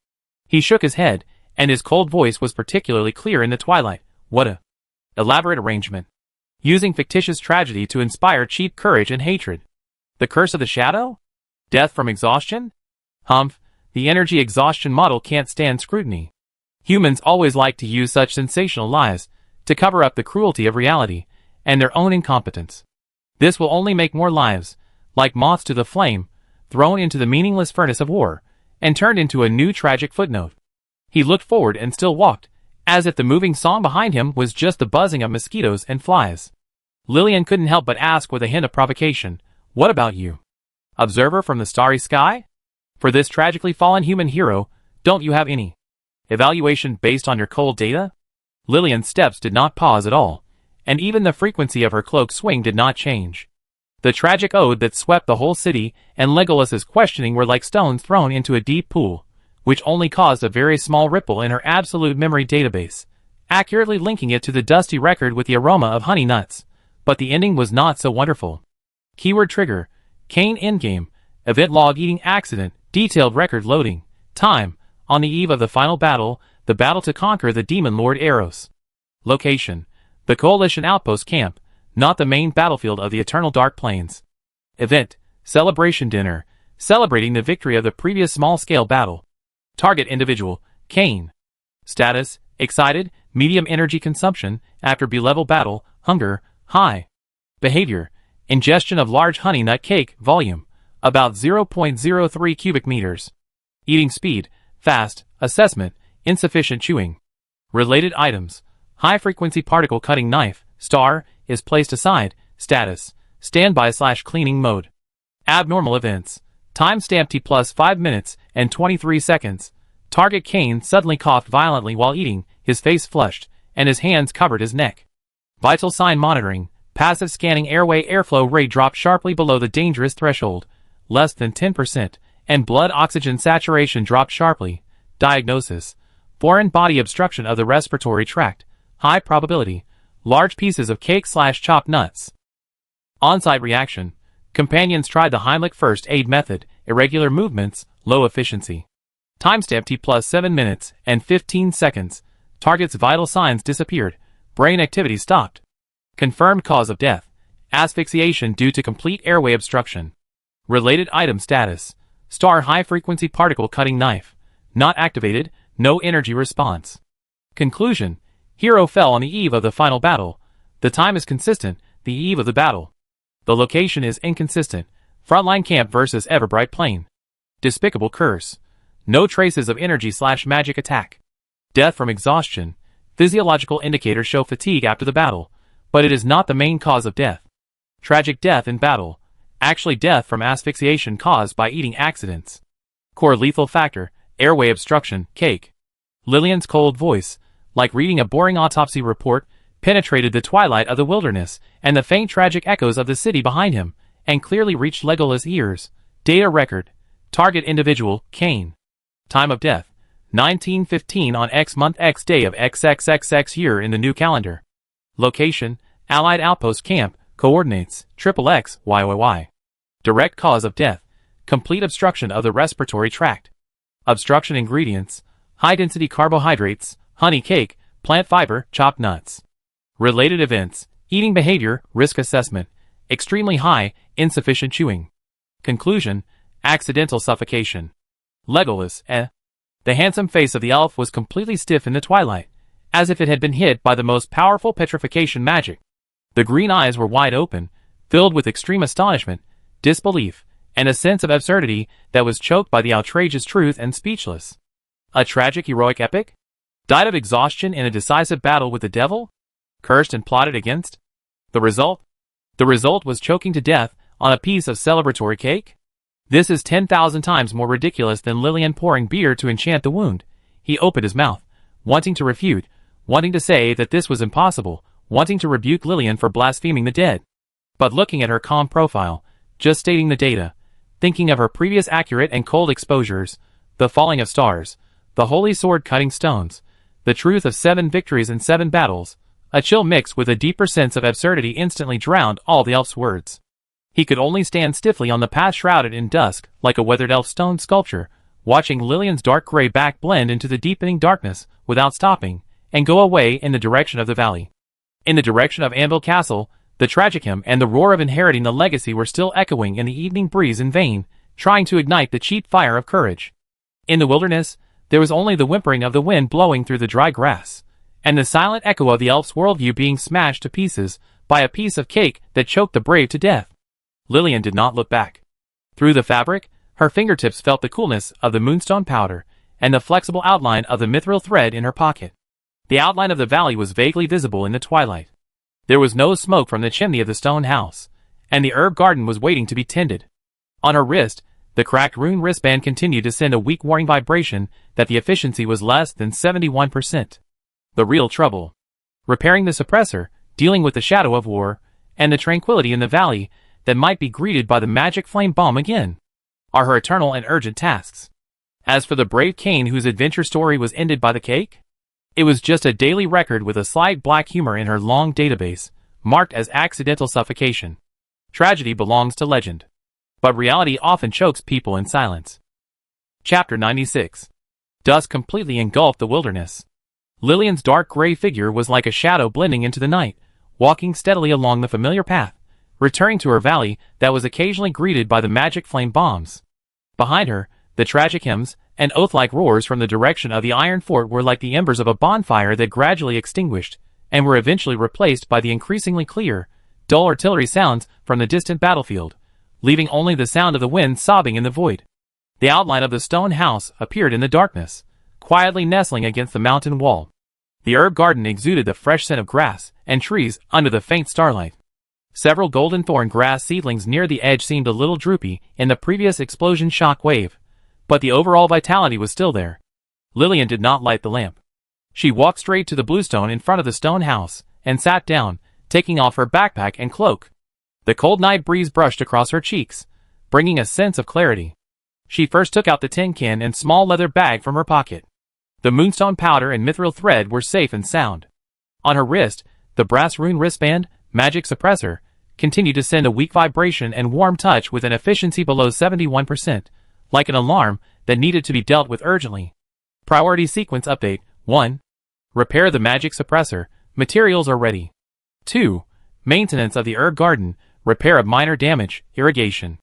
He shook his head, and his cold voice was particularly clear in the twilight. What a elaborate arrangement. Using fictitious tragedy to inspire cheap courage and hatred. The curse of the shadow? Death from exhaustion? Humph, the energy exhaustion model can't stand scrutiny. Humans always like to use such sensational lies to cover up the cruelty of reality and their own incompetence. This will only make more lives, like moths to the flame, thrown into the meaningless furnace of war, and turned into a new tragic footnote. He looked forward and still walked, as if the moving song behind him was just the buzzing of mosquitoes and flies. Lillian couldn't help but ask with a hint of provocation, "What about you? Observer from the starry sky? For this tragically fallen human hero, don't you have any evaluation based on your cold data?" Lillian's steps did not pause at all, and even the frequency of her cloak swing did not change. The tragic ode that swept the whole city and Legolas's questioning were like stones thrown into a deep pool, which only caused a very small ripple in her absolute memory database, accurately linking it to the dusty record with the aroma of honey nuts. But the ending was not so wonderful. Keyword trigger, Kane endgame, event log eating accident, detailed record loading, time, on the eve of the final battle, the battle to conquer the demon lord Eros. Location, the Coalition outpost camp, not the main battlefield of the Eternal Dark Plains. Event, celebration dinner, celebrating the victory of the previous small-scale battle. Target individual, Kane. Status, excited, medium energy consumption, after B-level battle, hunger, high. Behavior, ingestion of large honey nut cake, volume, about 0.03 cubic meters. Eating speed, fast, assessment, insufficient chewing. Related items, high-frequency particle cutting knife, star, is placed aside, status, standby/cleaning mode. Abnormal events, timestamp T plus 5 minutes and 23 seconds. Target Kane suddenly coughed violently while eating, his face flushed, and his hands covered his neck. Vital sign monitoring, passive scanning airway airflow rate dropped sharply below the dangerous threshold, less than 10%, and blood oxygen saturation dropped sharply. Diagnosis, foreign body obstruction of the respiratory tract, high probability, large pieces of cake/chopped nuts. On-site reaction, companions tried the Heimlich first aid method, irregular movements, low efficiency. Timestamp T plus 7 minutes and 15 seconds. Target's vital signs disappeared, brain activity stopped. Confirmed cause of death, asphyxiation due to complete airway obstruction. Related item status, star high-frequency particle cutting knife, not activated, no energy response. Conclusion, hero fell on the eve of the final battle. The time is consistent, the eve of the battle. The location is inconsistent, frontline camp versus Everbright Plain. Despicable curse, no traces of energy/magic attack. Death from exhaustion, physiological indicators show fatigue after the battle, but it is not the main cause of death. Tragic death in battle, actually death from asphyxiation caused by eating accidents. Core lethal factor, airway obstruction, cake. Lillian's cold voice, like reading a boring autopsy report, penetrated the twilight of the wilderness and the faint tragic echoes of the city behind him, and clearly reached Legolas' ears. Data record, target individual, Kane. Time of death, 1915 on X month X day of XXXX year in the new calendar. Location, Allied outpost camp, coordinates, XXXYYY. Direct cause of death, complete obstruction of the respiratory tract. Obstruction ingredients, high-density carbohydrates, honey cake, plant fiber, chopped nuts. Related events, eating behavior, risk assessment, extremely high, insufficient chewing. Conclusion, accidental suffocation. Legolas, The handsome face of the elf was completely stiff in the twilight, as if it had been hit by the most powerful petrification magic. The green eyes were wide open, filled with extreme astonishment, disbelief, and a sense of absurdity that was choked by the outrageous truth and speechless. A tragic heroic epic? Died of exhaustion in a decisive battle with the devil? Cursed and plotted against? The result? The result was choking to death on a piece of celebratory cake? This is 10,000 times more ridiculous than Lillian pouring beer to enchant the wound. He opened his mouth, wanting to refute, wanting to say that this was impossible, wanting to rebuke Lillian for blaspheming the dead. But looking at her calm profile, just stating the data, thinking of her previous accurate and cold exposures, the falling of stars, the holy sword cutting stones, the truth of 7 victories in 7 battles, a chill mixed with a deeper sense of absurdity instantly drowned all the elf's words. He could only stand stiffly on the path shrouded in dusk, like a weathered elf stone sculpture, watching Lillian's dark gray back blend into the deepening darkness, without stopping, and go away in the direction of the valley. In the direction of Anvil Castle, the tragic hymn and the roar of inheriting the legacy were still echoing in the evening breeze in vain, trying to ignite the cheap fire of courage. In the wilderness, there was only the whimpering of the wind blowing through the dry grass, and the silent echo of the elf's worldview being smashed to pieces by a piece of cake that choked the brave to death. Lillian did not look back. Through the fabric, Her fingertips felt the coolness of the moonstone powder and the flexible outline of the mithril thread in her pocket. The outline of the valley was vaguely visible in the twilight. There was no smoke from the chimney of the stone house, and the herb garden was waiting to be tended. On her wrist, the cracked rune wristband continued to send a weak warning vibration that the efficiency was less than 71%. The real trouble. Repairing the suppressor, dealing with the shadow of war, and the tranquility in the valley that might be greeted by the magic flame bomb again, are her eternal and urgent tasks. As for the brave Kane whose adventure story was ended by the cake, it was just a daily record with a slight black humor in her long database, marked as accidental suffocation. Tragedy belongs to legend, but reality often chokes people in silence. Chapter 96. Dusk completely engulfed the wilderness. Lillian's dark gray figure was like a shadow blending into the night, walking steadily along the familiar path, returning to her valley that was occasionally greeted by the magic flame bombs. Behind her, the tragic hymns and oath-like roars from the direction of the iron fort were like the embers of a bonfire that gradually extinguished, and were eventually replaced by the increasingly clear, dull artillery sounds from the distant battlefield, leaving only the sound of the wind sobbing in the void. The outline of the stone house appeared in the darkness, quietly nestling against the mountain wall. The herb garden exuded the fresh scent of grass and trees under the faint starlight. Several golden thorn grass seedlings near the edge seemed a little droopy in the previous explosion shock wave, but the overall vitality was still there. Lillian did not light the lamp. She walked straight to the bluestone in front of the stone house and sat down, taking off her backpack and cloak. The cold night breeze brushed across her cheeks, bringing a sense of clarity. She first took out the tin can and small leather bag from her pocket. The moonstone powder and mithril thread were safe and sound. On her wrist, the brass rune wristband, magic suppressor, continued to send a weak vibration and warm touch with an efficiency below 71%, like an alarm that needed to be dealt with urgently. Priority sequence update. 1. Repair the magic suppressor. Materials are ready. 2. Maintenance of the herb garden. Repair of minor damage. Irrigation.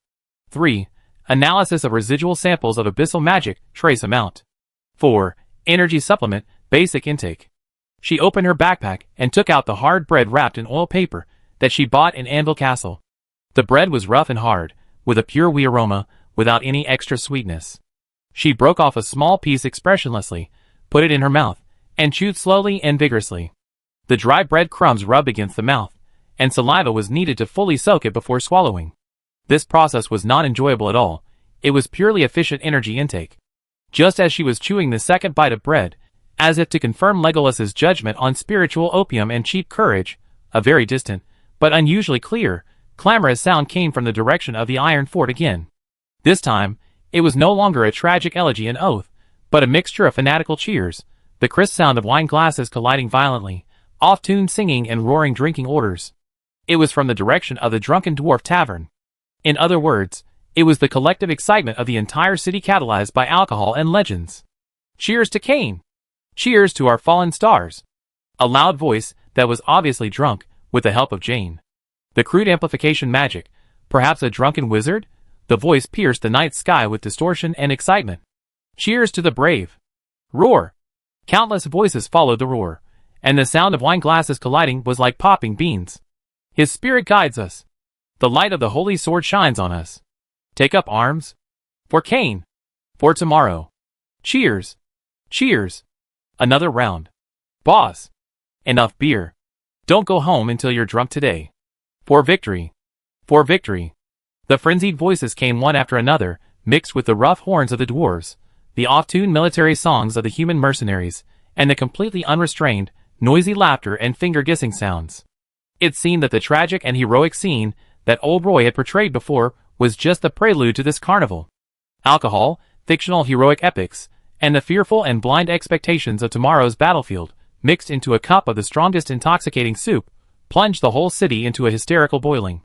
3. Analysis of residual samples of abyssal magic. Trace amount. 4. Energy supplement. Basic intake. She opened her backpack and took out the hard bread wrapped in oil paper that she bought in Anvil Castle. The bread was rough and hard, with a pure wheat aroma, without any extra sweetness. She broke off a small piece expressionlessly, put it in her mouth, and chewed slowly and vigorously. The dry bread crumbs rubbed against the mouth, and saliva was needed to fully soak it before swallowing. This process was not enjoyable at all. It was purely efficient energy intake. Just as she was chewing the second bite of bread, as if to confirm Legolas's judgment on spiritual opium and cheap courage, a very distant, but unusually clear, clamorous sound came from the direction of the iron fort again. This time, it was no longer a tragic elegy and oath, but a mixture of fanatical cheers, the crisp sound of wine glasses colliding violently, off-tuned singing and roaring drinking orders. It was from the direction of the Drunken Dwarf Tavern. In other words, it was the collective excitement of the entire city catalyzed by alcohol and legends. Cheers to Kane! Cheers to our fallen stars! A loud voice that was obviously drunk, with the help of Jane. The crude amplification magic, perhaps a drunken wizard? The voice pierced the night sky with distortion and excitement. Cheers to the brave! Roar! Countless voices followed the roar, and the sound of wine glasses colliding was like popping beans. His spirit guides us. The light of the holy sword shines on us. Take up arms. For Kane. For tomorrow. Cheers! Cheers! Another round. Boss! Enough beer. Don't go home until you're drunk today. For victory. For victory. The frenzied voices came one after another, mixed with the rough horns of the dwarves, the off-tuned military songs of the human mercenaries, and the completely unrestrained, noisy laughter and finger-kissing sounds. It seemed that the tragic and heroic scene that old Roy had portrayed before was just the prelude to this carnival. Alcohol, fictional heroic epics, and the fearful and blind expectations of tomorrow's battlefield, mixed into a cup of the strongest intoxicating soup, plunged the whole city into a hysterical boiling.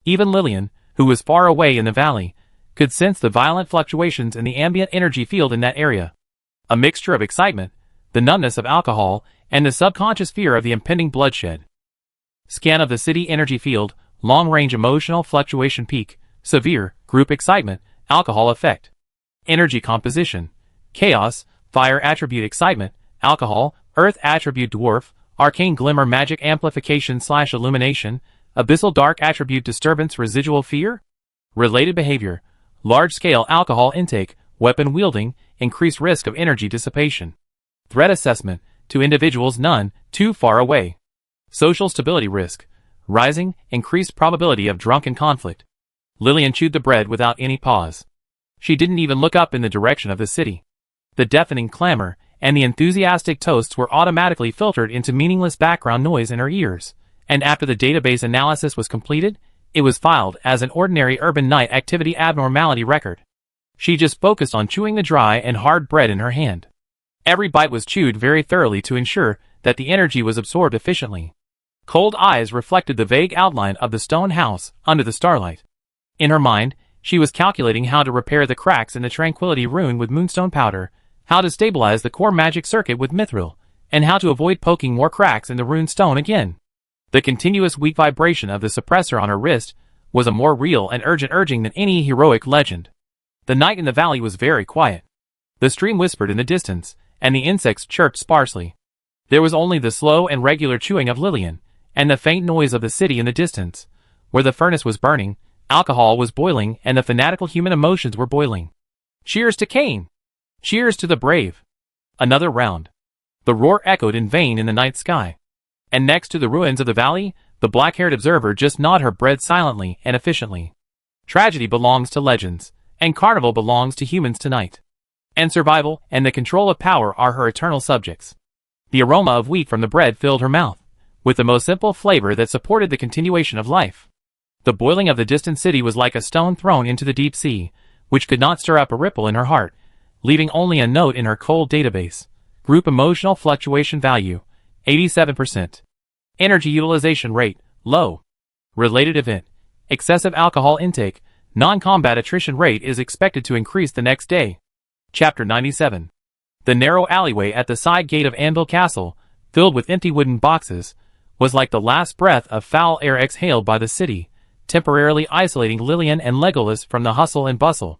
Even Lillian, who was far away in the valley, could sense the violent fluctuations in the ambient energy field in that area. A mixture of excitement, the numbness of alcohol, and the subconscious fear of the impending bloodshed. Scan of the city energy field, long-range emotional fluctuation peak, severe, group excitement, alcohol effect. Energy composition, chaos, fire attribute excitement, alcohol, earth attribute dwarf, arcane glimmer magic amplification / illumination, abyssal dark attribute disturbance residual fear. Related behavior, Large-scale alcohol intake, weapon wielding, increased risk of energy dissipation. Threat assessment, to individuals none too far away. Social stability risk, rising, increased probability of drunken conflict. Lillian chewed the bread without any pause. She didn't even look up in the direction of the city. The deafening clamor and the enthusiastic toasts were automatically filtered into meaningless background noise in her ears, and after the database analysis was completed, it was filed as an ordinary urban night activity abnormality record. She just focused on chewing the dry and hard bread in her hand. Every bite was chewed very thoroughly to ensure that the energy was absorbed efficiently. Cold eyes reflected the vague outline of the stone house under the starlight. In her mind, she was calculating how to repair the cracks in the Tranquility rune with moonstone powder, how to stabilize the core magic circuit with mithril, and how to avoid poking more cracks in the rune stone again. The continuous weak vibration of the suppressor on her wrist was a more real and urgent urging than any heroic legend. The night in the valley was very quiet. The stream whispered in the distance, and the insects chirped sparsely. There was only the slow and regular chewing of Lillian, and the faint noise of the city in the distance, where the furnace was burning, alcohol was boiling, and the fanatical human emotions were boiling. Cheers to Cain! Cheers to the brave! Another round. The roar echoed in vain in the night sky. And next to the ruins of the valley, the black-haired observer just gnawed her bread silently and efficiently. Tragedy belongs to legends, and carnival belongs to humans tonight. And survival and the control of power are her eternal subjects. The aroma of wheat from the bread filled her mouth, with the most simple flavor that supported the continuation of life. The boiling of the distant city was like a stone thrown into the deep sea, which could not stir up a ripple in her heart, leaving only a note in her cold database. Group emotional fluctuation value, 87%. Energy utilization rate, low. Related event, excessive alcohol intake, non-combat attrition rate is expected to increase the next day. Chapter 97. The narrow alleyway at the side gate of Anvil Castle, filled with empty wooden boxes, was like the last breath of foul air exhaled by the city, temporarily isolating Lillian and Legolas from the hustle and bustle.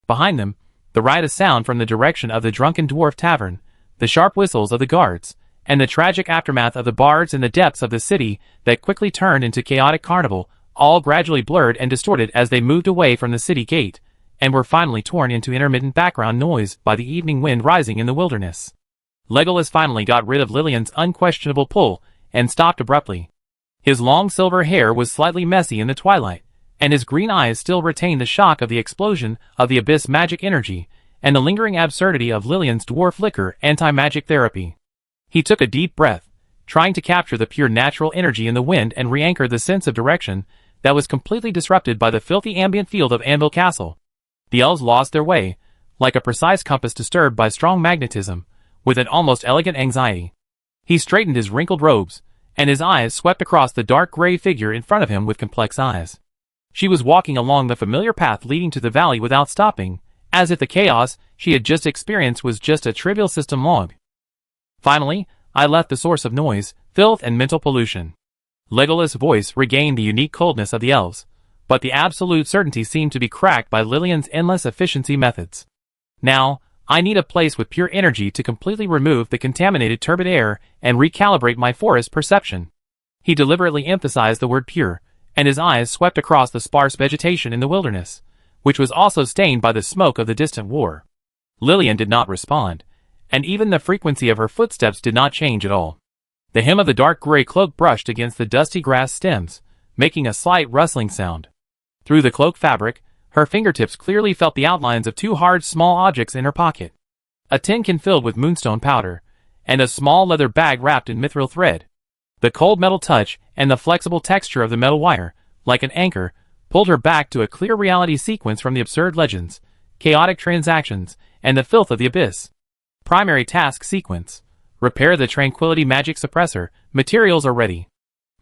Behind them, the riotous sound from the direction of the Drunken Dwarf Tavern, the sharp whistles of the guards, and the tragic aftermath of the bards in the depths of the city that quickly turned into chaotic carnival, all gradually blurred and distorted as they moved away from the city gate, and were finally torn into intermittent background noise by the evening wind rising in the wilderness. Legolas finally got rid of Lillian's unquestionable pull, and stopped abruptly. His long silver hair was slightly messy in the twilight, and his green eyes still retained the shock of the explosion of the abyss magic energy, and the lingering absurdity of Lillian's dwarf liquor anti-magic therapy. He took a deep breath, trying to capture the pure natural energy in the wind and re-anchor the sense of direction that was completely disrupted by the filthy ambient field of Anvil Castle. The elves lost their way, like a precise compass disturbed by strong magnetism, with an almost elegant anxiety. He straightened his wrinkled robes, and his eyes swept across the dark gray figure in front of him with complex eyes. She was walking along the familiar path leading to the valley without stopping, as if the chaos she had just experienced was just a trivial system log. Finally, I left the source of noise, filth and mental pollution. Legolas' voice regained the unique coldness of the elves, but the absolute certainty seemed to be cracked by Lillian's endless efficiency methods. Now, I need a place with pure energy to completely remove the contaminated turbid air and recalibrate my forest perception. He deliberately emphasized the word pure, and his eyes swept across the sparse vegetation in the wilderness, which was also stained by the smoke of the distant war. Lillian did not respond, and even the frequency of her footsteps did not change at all. The hem of the dark gray cloak brushed against the dusty grass stems, making a slight rustling sound. Through the cloak fabric, her fingertips clearly felt the outlines of two hard small objects in her pocket. A tin can filled with moonstone powder, and a small leather bag wrapped in mithril thread. The cold metal touch and the flexible texture of the metal wire, like an anchor, pulled her back to a clear reality sequence from the absurd legends, chaotic transactions, and the filth of the abyss. Primary task sequence. Repair the Tranquility magic suppressor, materials are ready.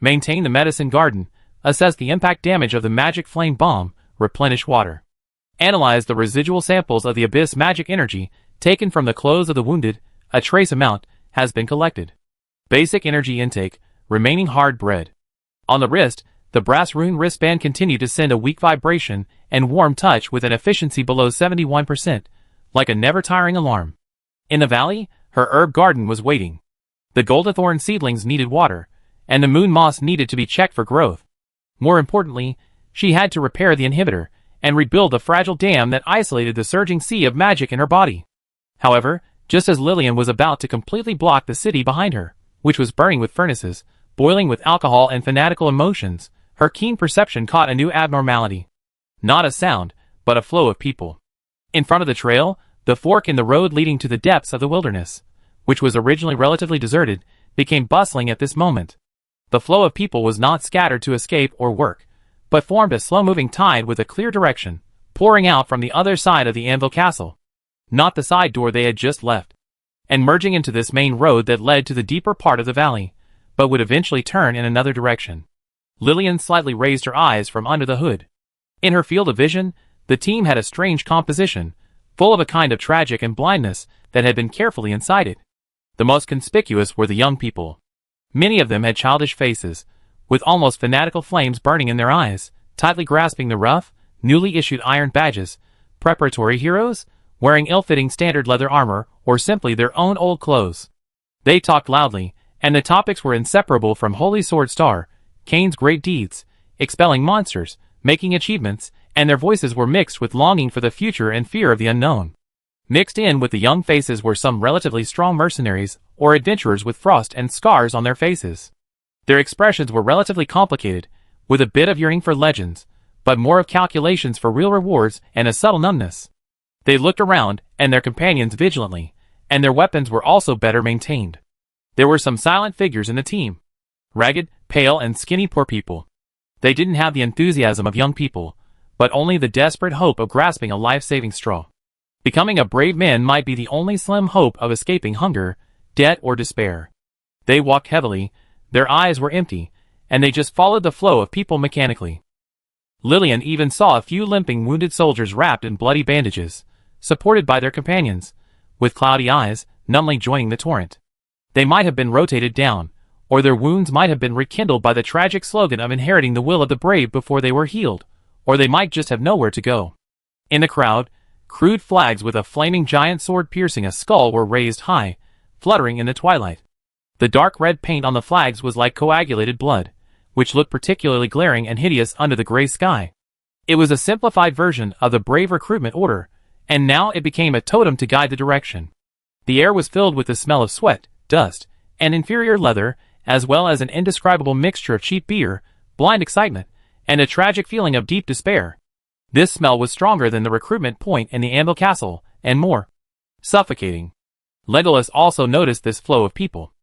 Maintain the medicine garden, assess the impact damage of the magic flame bomb, replenish water. Analyze the residual samples of the abyss magic energy taken from the clothes of the wounded, a trace amount has been collected. Basic energy intake, remaining hard bread. On the wrist, the brass rune wristband continued to send a weak vibration and warm touch with an efficiency below 71%, like a never-tiring alarm. In the valley, her herb garden was waiting. The goldenthorn seedlings needed water, and the moon moss needed to be checked for growth. More importantly, she had to repair the inhibitor, and rebuild the fragile dam that isolated the surging sea of magic in her body. However, just as Lillian was about to completely block the city behind her, which was burning with furnaces, boiling with alcohol and fanatical emotions, her keen perception caught a new abnormality. Not a sound, but a flow of people. In front of the trail, the fork in the road leading to the depths of the wilderness, which was originally relatively deserted, became bustling at this moment. The flow of people was not scattered to escape or work, but formed a slow-moving tide with a clear direction, pouring out from the other side of the Anvil Castle. Not the side door they had just left, and merging into this main road that led to the deeper part of the valley, but would eventually turn in another direction. Lillian slightly raised her eyes from under the hood. In her field of vision, the team had a strange composition, full of a kind of tragic and blindness that had been carefully incited. The most conspicuous were the young people. Many of them had childish faces, with almost fanatical flames burning in their eyes, tightly grasping the rough, newly issued iron badges, preparatory heroes, wearing ill-fitting standard leather armor or simply their own old clothes. They talked loudly, and the topics were inseparable from Holy Sword Star, Kane's great deeds, expelling monsters, making achievements, and their voices were mixed with longing for the future and fear of the unknown. Mixed in with the young faces were some relatively strong mercenaries or adventurers with frost and scars on their faces. Their expressions were relatively complicated, with a bit of yearning for legends, but more of calculations for real rewards and a subtle numbness. They looked around and their companions vigilantly, and their weapons were also better maintained. There were some silent figures in the team. Ragged, pale, and skinny poor people. They didn't have the enthusiasm of young people, but only the desperate hope of grasping a life-saving straw. Becoming a brave man might be the only slim hope of escaping hunger, debt, or despair. They walked heavily, their eyes were empty, and they just followed the flow of people mechanically. Lillian even saw a few limping wounded soldiers wrapped in bloody bandages, supported by their companions, with cloudy eyes, numbly joining the torrent. They might have been rotated down, or their wounds might have been rekindled by the tragic slogan of inheriting the will of the brave before they were healed, or they might just have nowhere to go. In the crowd, crude flags with a flaming giant sword piercing a skull were raised high, fluttering in the twilight. The dark red paint on the flags was like coagulated blood, which looked particularly glaring and hideous under the gray sky. It was a simplified version of the brave recruitment order, and now it became a totem to guide the direction. The air was filled with the smell of sweat, dust, and inferior leather, as well as an indescribable mixture of cheap beer, blind excitement, and a tragic feeling of deep despair. This smell was stronger than the recruitment point in the Anvil Castle, and more suffocating. Legolas also noticed this flow of people.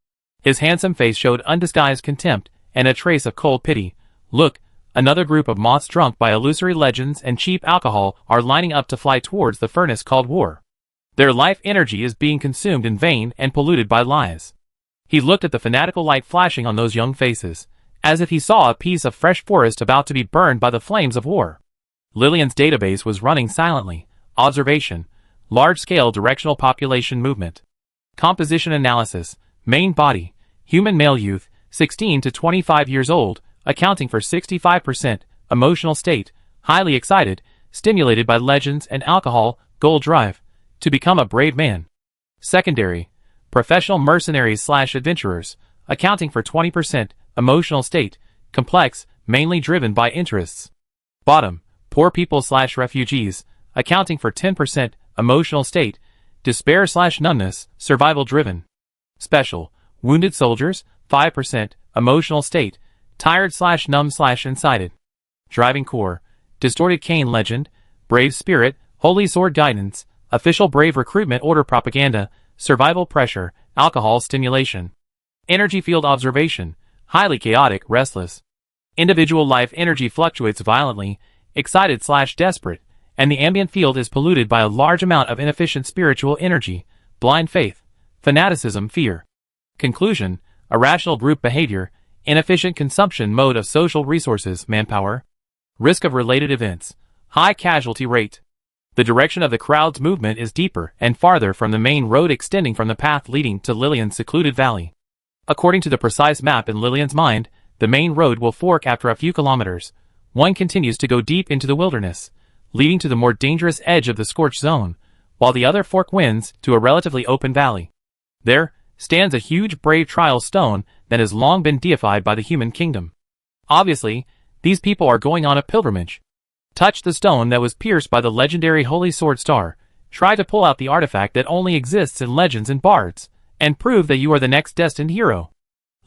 His handsome face showed undisguised contempt and a trace of cold pity. Look, another group of moths drunk by illusory legends and cheap alcohol are lining up to fly towards the furnace called war. Their life energy is being consumed in vain and polluted by lies. He looked at the fanatical light flashing on those young faces, as if he saw a piece of fresh forest about to be burned by the flames of war. Lillian's database was running silently. Observation, large-scale directional population movement. Composition analysis, main body, human male youth, 16 to 25 years old, accounting for 65%, emotional state, highly excited, stimulated by legends and alcohol, goal drive, to become a brave man. Secondary, professional mercenaries/adventurers, accounting for 20%, emotional state, complex, mainly driven by interests. Bottom, poor people/refugees, accounting for 10%, emotional state, despair/numbness, survival driven. Special, wounded soldiers, 5%, emotional state, tired/numb/incited. Driving core, distorted Kane legend, brave spirit, holy sword guidance, official brave recruitment order propaganda, survival pressure, alcohol stimulation. Energy field observation, highly chaotic, restless. Individual life energy fluctuates violently, excited/desperate, and the ambient field is polluted by a large amount of inefficient spiritual energy, blind faith, fanaticism, fear. Conclusion, irrational group behavior, inefficient consumption mode of social resources, manpower. Risk of related events, high casualty rate. The direction of the crowd's movement is deeper and farther from the main road extending from the path leading to Lillian's secluded valley. According to the precise map in Lillian's mind, the main road will fork after a few kilometers. One continues to go deep into the wilderness, leading to the more dangerous edge of the scorched zone, while the other fork winds to a relatively open valley. There stands a huge brave trial stone that has long been deified by the human kingdom. Obviously, these people are going on a pilgrimage. Touch the stone that was pierced by the legendary Holy Sword Star. Try to pull out the artifact that only exists in legends and bards, and prove that you are the next destined hero.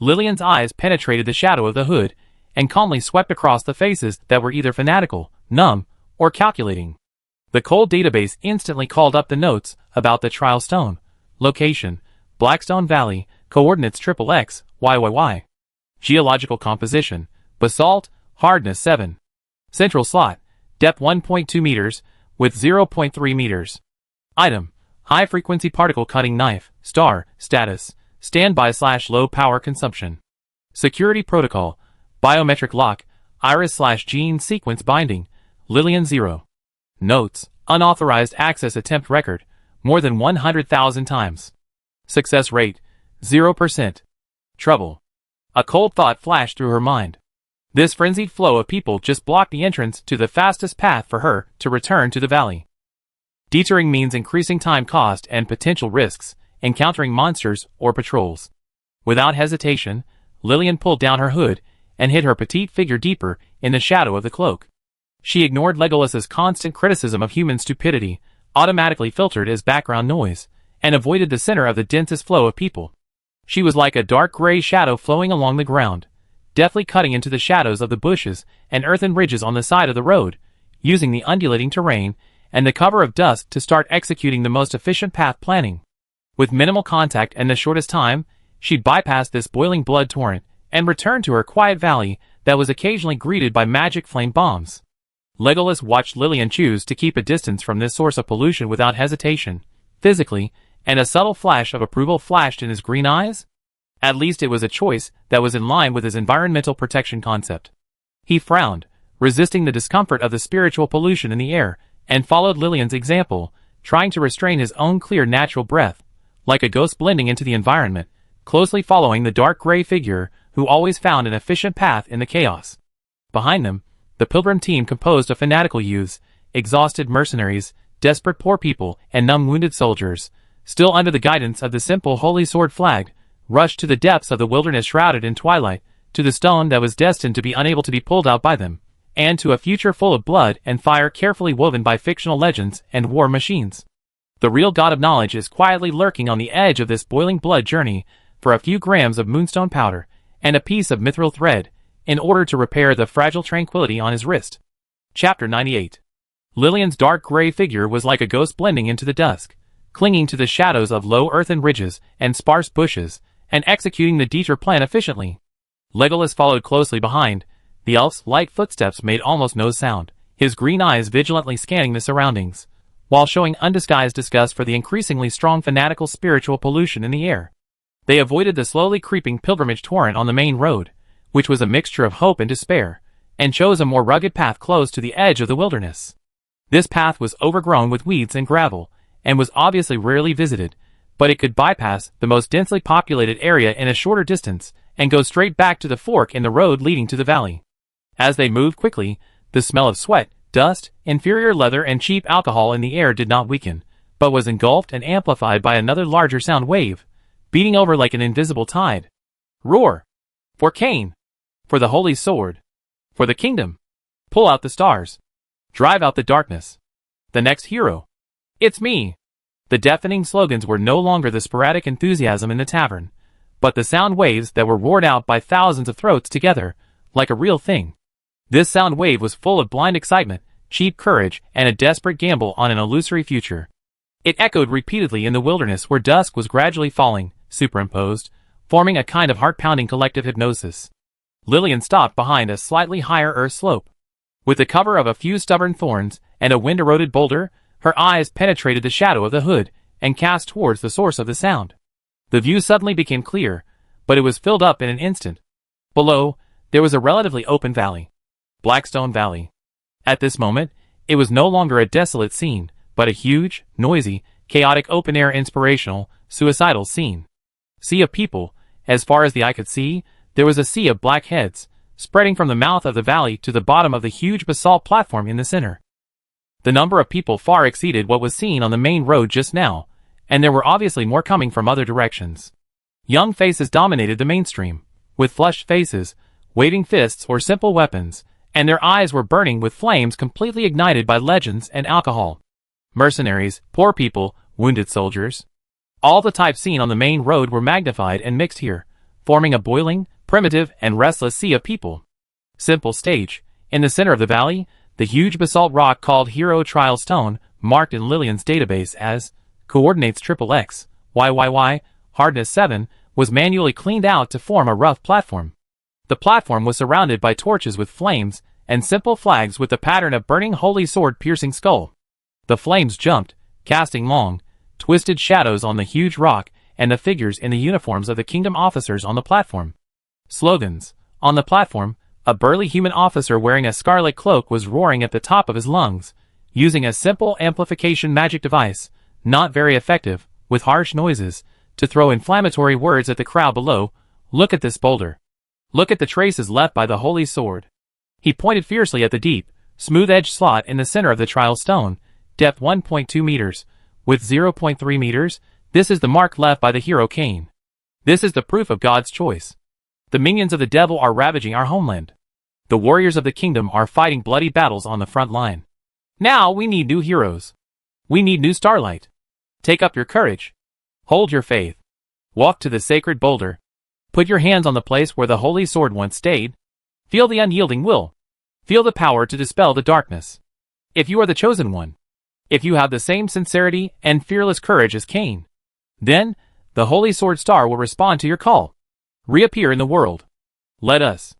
Lillian's eyes penetrated the shadow of the hood, and calmly swept across the faces that were either fanatical, numb, or calculating. The cold database instantly called up the notes about the trial stone. Location: Blackstone Valley, coordinates XXX, YYY. Geological composition: basalt, hardness 7. Central slot: depth 1.2 meters, width 0.3 meters. Item: high-frequency particle cutting knife, star, status, standby/low power consumption. Security protocol: biometric lock, iris/gene sequence binding, Lillian 0. Notes: unauthorized access attempt record, more than 100,000 times. Success rate: 0%. Trouble. A cold thought flashed through her mind. This frenzied flow of people just blocked the entrance to the fastest path for her to return to the valley. Detoring means increasing time cost and potential risks, encountering monsters or patrols. Without hesitation, Lillian pulled down her hood and hid her petite figure deeper in the shadow of the cloak. She ignored Legolas's constant criticism of human stupidity, automatically filtered as background noise, and avoided the center of the densest flow of people. She was like a dark gray shadow flowing along the ground, deftly cutting into the shadows of the bushes and earthen ridges on the side of the road, using the undulating terrain and the cover of dust to start executing the most efficient path planning. With minimal contact and the shortest time, she'd bypass this boiling blood torrent and return to her quiet valley that was occasionally greeted by magic flame bombs. Legolas watched Lillian choose to keep a distance from this source of pollution without hesitation, physically, and a subtle flash of approval flashed in his green eyes. At least it was a choice that was in line with his environmental protection concept. He frowned, resisting the discomfort of the spiritual pollution in the air, and followed Lillian's example, trying to restrain his own clear natural breath, like a ghost blending into the environment, closely following the dark gray figure who always found an efficient path in the chaos. Behind them, the pilgrim team composed of fanatical youths, exhausted mercenaries, desperate poor people, and numb wounded soldiers, still under the guidance of the simple Holy Sword flag, rushed to the depths of the wilderness shrouded in twilight, to the stone that was destined to be unable to be pulled out by them, and to a future full of blood and fire carefully woven by fictional legends and war machines. The real god of knowledge is quietly lurking on the edge of this boiling blood journey for a few grams of moonstone powder and a piece of mithril thread, in order to repair the fragile tranquility on his wrist. Chapter 98. Lillian's dark gray figure was like a ghost blending into the dusk, clinging to the shadows of low earthen ridges and sparse bushes, and executing the detour plan efficiently. Legolas followed closely behind. The elf's light footsteps made almost no sound, his green eyes vigilantly scanning the surroundings, while showing undisguised disgust for the increasingly strong fanatical spiritual pollution in the air. They avoided the slowly creeping pilgrimage torrent on the main road, which was a mixture of hope and despair, and chose a more rugged path close to the edge of the wilderness. This path was overgrown with weeds and gravel, and was obviously rarely visited, but it could bypass the most densely populated area in a shorter distance, and go straight back to the fork in the road leading to the valley. As they moved quickly, the smell of sweat, dust, inferior leather and cheap alcohol in the air did not weaken, but was engulfed and amplified by another larger sound wave, beating over like an invisible tide. Roar! For Cain! For the Holy Sword! For the Kingdom! Pull out the stars! Drive out the darkness! The next hero! It's me! The deafening slogans were no longer the sporadic enthusiasm in the tavern, but the sound waves that were roared out by thousands of throats together, like a real thing. This sound wave was full of blind excitement, cheap courage, and a desperate gamble on an illusory future. It echoed repeatedly in the wilderness where dusk was gradually falling, superimposed, forming a kind of heart-pounding collective hypnosis. Lillian stopped behind a slightly higher earth slope. With the cover of a few stubborn thorns and a wind-eroded boulder, her eyes penetrated the shadow of the hood and cast towards the source of the sound. The view suddenly became clear, but it was filled up in an instant. Below, there was a relatively open valley. Blackstone Valley. At this moment, it was no longer a desolate scene, but a huge, noisy, chaotic open-air inspirational, suicidal scene. Sea of people. As far as the eye could see, there was a sea of black heads, spreading from the mouth of the valley to the bottom of the huge basalt platform in the center. The number of people far exceeded what was seen on the main road just now, and there were obviously more coming from other directions. Young faces dominated the mainstream, with flushed faces, waving fists or simple weapons, and their eyes were burning with flames completely ignited by legends and alcohol. Mercenaries, poor people, wounded soldiers. All the types seen on the main road were magnified and mixed here, forming a boiling, primitive, and restless sea of people. Simple stage. In the center of the valley, the huge basalt rock called Hero Trial Stone, marked in Lillian's database as coordinates XXX, YYY, hardness 7, was manually cleaned out to form a rough platform. The platform was surrounded by torches with flames and simple flags with the pattern of burning holy sword piercing skull. The flames jumped, casting long, twisted shadows on the huge rock and the figures in the uniforms of the kingdom officers on the platform. Slogans. On the platform, a burly human officer wearing a scarlet cloak was roaring at the top of his lungs, using a simple amplification magic device, not very effective, with harsh noises, to throw inflammatory words at the crowd below. Look at this boulder. Look at the traces left by the holy sword. He pointed fiercely at the deep, smooth-edged slot in the center of the trial stone, depth 1.2 meters, width 0.3 meters. This is the mark left by the hero Cain. This is the proof of God's choice. The minions of the devil are ravaging our homeland. The warriors of the kingdom are fighting bloody battles on the front line. Now we need new heroes. We need new starlight. Take up your courage. Hold your faith. Walk to the sacred boulder. Put your hands on the place where the holy sword once stayed. Feel the unyielding will. Feel the power to dispel the darkness. If you are the chosen one, if you have the same sincerity and fearless courage as Cain, then the holy sword star will respond to your call. Reappear in the world. Let us.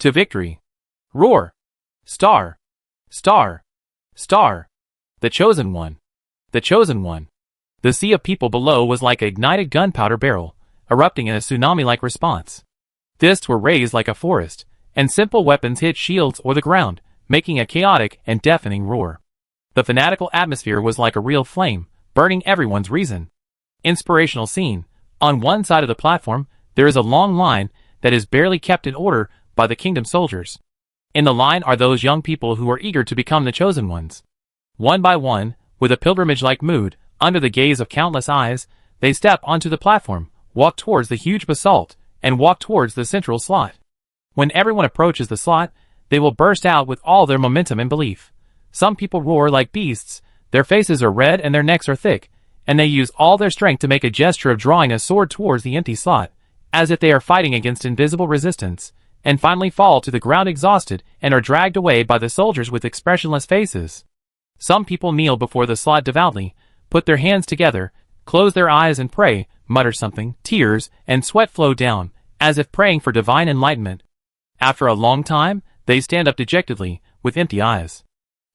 To victory. Roar. Star. Star. Star. The chosen one. The chosen one. The sea of people below was like an ignited gunpowder barrel, erupting in a tsunami-like response. Fists were raised like a forest, and simple weapons hit shields or the ground, making a chaotic and deafening roar. The fanatical atmosphere was like a real flame, burning everyone's reason. Inspirational scene. On one side of the platform, there is a long line that is barely kept in order by the kingdom soldiers. In the line are those young people who are eager to become the chosen ones. One by one, with a pilgrimage-like mood, under the gaze of countless eyes, they step onto the platform, walk towards the huge basalt, and walk towards the central slot. When everyone approaches the slot, they will burst out with all their momentum and belief. Some people roar like beasts, their faces are red and their necks are thick, and they use all their strength to make a gesture of drawing a sword towards the empty slot, as if they are fighting against invisible resistance, and finally fall to the ground exhausted and are dragged away by the soldiers with expressionless faces. Some people kneel before the slot devoutly, put their hands together, close their eyes and pray, mutter something, tears and sweat flow down, as if praying for divine enlightenment. After a long time, they stand up dejectedly, with empty eyes.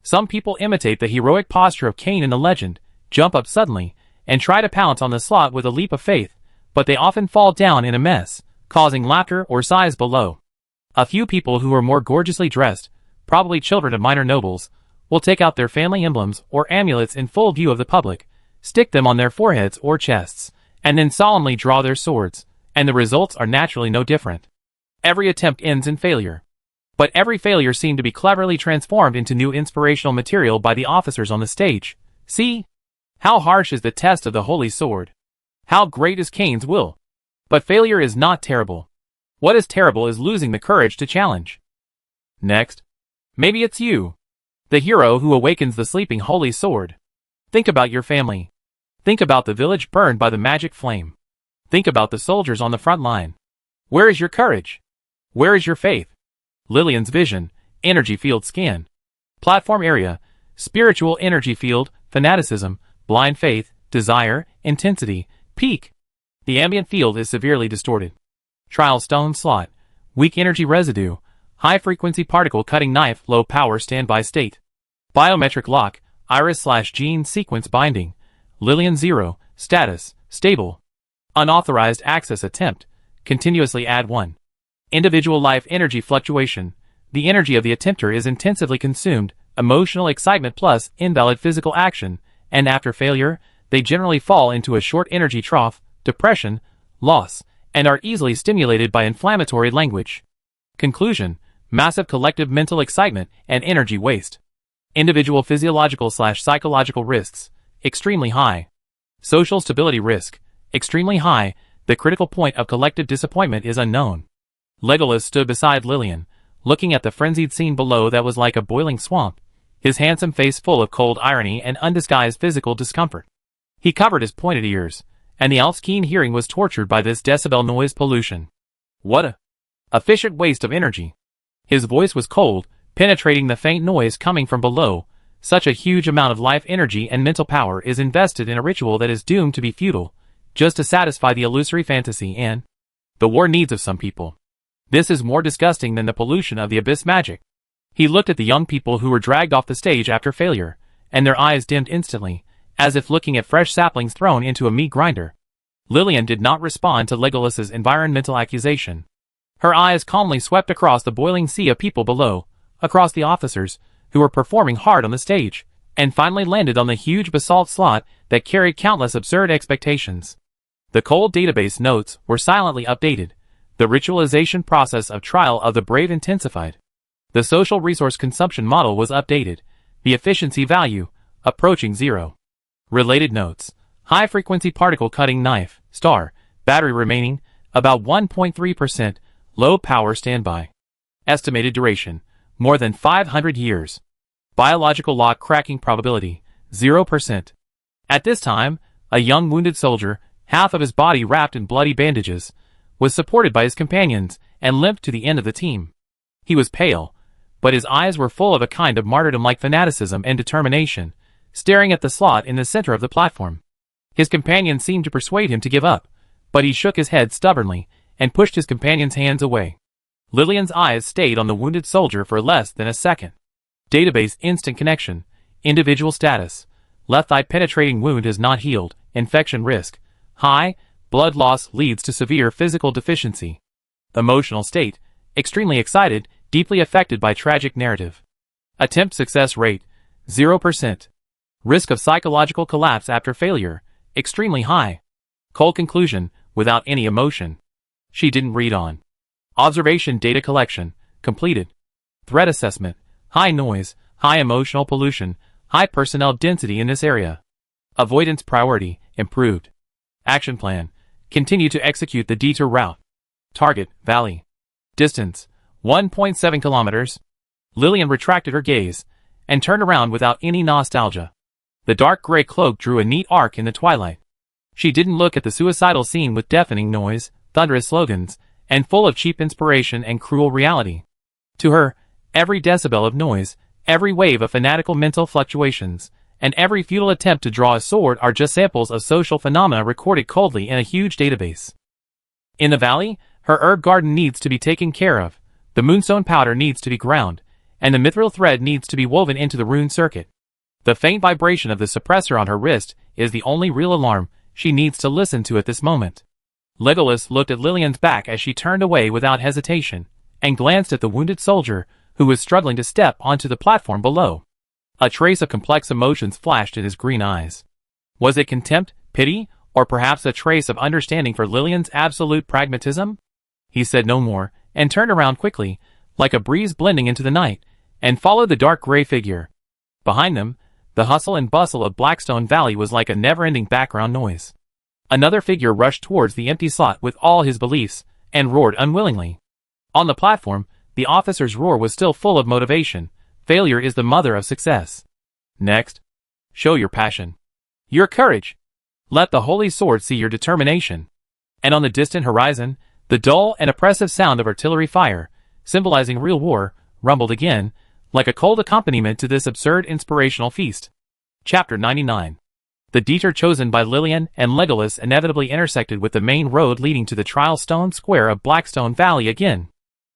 Some people imitate the heroic posture of Cain in the legend, jump up suddenly, and try to pounce on the slot with a leap of faith, but they often fall down in a mess, causing laughter or sighs below. A few people who are more gorgeously dressed, probably children of minor nobles, will take out their family emblems or amulets in full view of the public, stick them on their foreheads or chests, and then solemnly draw their swords, and the results are naturally no different. Every attempt ends in failure. But every failure seemed to be cleverly transformed into new inspirational material by the officers on the stage. See? How harsh is the test of the holy sword. How great is Cain's will. But failure is not terrible. What is terrible is losing the courage to challenge. Next. Maybe it's you. The hero who awakens the sleeping holy sword. Think about your family. Think about the village burned by the magic flame. Think about the soldiers on the front line. Where is your courage? Where is your faith? Lillian's vision, energy field scan. Platform area, spiritual energy field, fanaticism, blind faith, desire, intensity, peak. The ambient field is severely distorted. Trial stone slot, weak energy residue, high frequency particle cutting knife, low power standby state. Biometric lock, iris/gene sequence binding. Lillian 0, status, stable. Unauthorized access attempt, continuously add 1. Individual life energy fluctuation. The energy of the attempter is intensively consumed, emotional excitement plus invalid physical action, and after failure, they generally fall into a short energy trough, depression, loss, and are easily stimulated by inflammatory language. Conclusion: massive collective mental excitement and energy waste. Individual physiological/psychological risks, extremely high. Social stability risk, extremely high. The critical point of collective disappointment is unknown. Legolas stood beside Lillian, looking at the frenzied scene below that was like a boiling swamp, his handsome face full of cold irony and undisguised physical discomfort. He covered his pointed ears, and the elf's keen hearing was tortured by this decibel noise pollution. What a efficient waste of energy. His voice was cold, penetrating the faint noise coming from below. Such a huge amount of life energy and mental power is invested in a ritual that is doomed to be futile, just to satisfy the illusory fantasy and the war needs of some people. This is more disgusting than the pollution of the abyss magic. He looked at the young people who were dragged off the stage after failure, and their eyes dimmed instantly, as if looking at fresh saplings thrown into a meat grinder. Lillian did not respond to Legolas's environmental accusation. Her eyes calmly swept across the boiling sea of people below, across the officers, who were performing hard on the stage, and finally landed on the huge basalt slot that carried countless absurd expectations. The cold database notes were silently updated. The ritualization process of trial of the brave intensified. The social resource consumption model was updated. The efficiency value, approaching 0. Related notes. High-frequency particle cutting knife, star, battery remaining, about 1.3%, low power standby. Estimated duration, more than 500 years. Biological lock cracking probability, 0%. At this time, a young wounded soldier, half of his body wrapped in bloody bandages, was supported by his companions and limped to the end of the team. He was pale, but his eyes were full of a kind of martyrdom-like fanaticism and determination, staring at the slot in the center of the platform. His companions seemed to persuade him to give up, but he shook his head stubbornly and pushed his companions' hands away. Lillian's eyes stayed on the wounded soldier for less than a second. Database instant connection. Individual status. Left eye penetrating wound has not healed. Infection risk high. Blood loss leads to severe physical deficiency. Emotional state. Extremely excited, deeply affected by tragic narrative. Attempt success rate. 0%. Risk of psychological collapse after failure. Extremely high. Cold conclusion, without any emotion. She didn't read on. Observation data collection, completed. Threat assessment, high noise, high emotional pollution, high personnel density in this area. Avoidance priority, improved. Action plan, continue to execute the detour route. Target, valley. Distance, 1.7 kilometers. Lillian retracted her gaze, and turned around without any nostalgia. The dark gray cloak drew a neat arc in the twilight. She didn't look at the suicidal scene with deafening noise, thunderous slogans, and full of cheap inspiration and cruel reality. To her, every decibel of noise, every wave of fanatical mental fluctuations, and every futile attempt to draw a sword are just samples of social phenomena recorded coldly in a huge database. In the valley, her herb garden needs to be taken care of, the moonstone powder needs to be ground, and the mithril thread needs to be woven into the rune circuit. The faint vibration of the suppressor on her wrist is the only real alarm she needs to listen to at this moment. Legolas looked at Lillian's back as she turned away without hesitation, and glanced at the wounded soldier who was struggling to step onto the platform below. A trace of complex emotions flashed in his green eyes. Was it contempt, pity, or perhaps a trace of understanding for Lillian's absolute pragmatism? He said no more, and turned around quickly, like a breeze blending into the night, and followed the dark gray figure. Behind them, the hustle and bustle of Blackstone Valley was like a never-ending background noise. Another figure rushed towards the empty slot with all his beliefs, and roared unwillingly. On the platform, the officer's roar was still full of motivation. Failure is the mother of success. Next. Show your passion. Your courage. Let the holy sword see your determination. And on the distant horizon, the dull and oppressive sound of artillery fire, symbolizing real war, rumbled again, like a cold accompaniment to this absurd inspirational feast. Chapter 99. The detour chosen by Lillian and Legolas inevitably intersected with the main road leading to the trial stone square of Blackstone Valley again.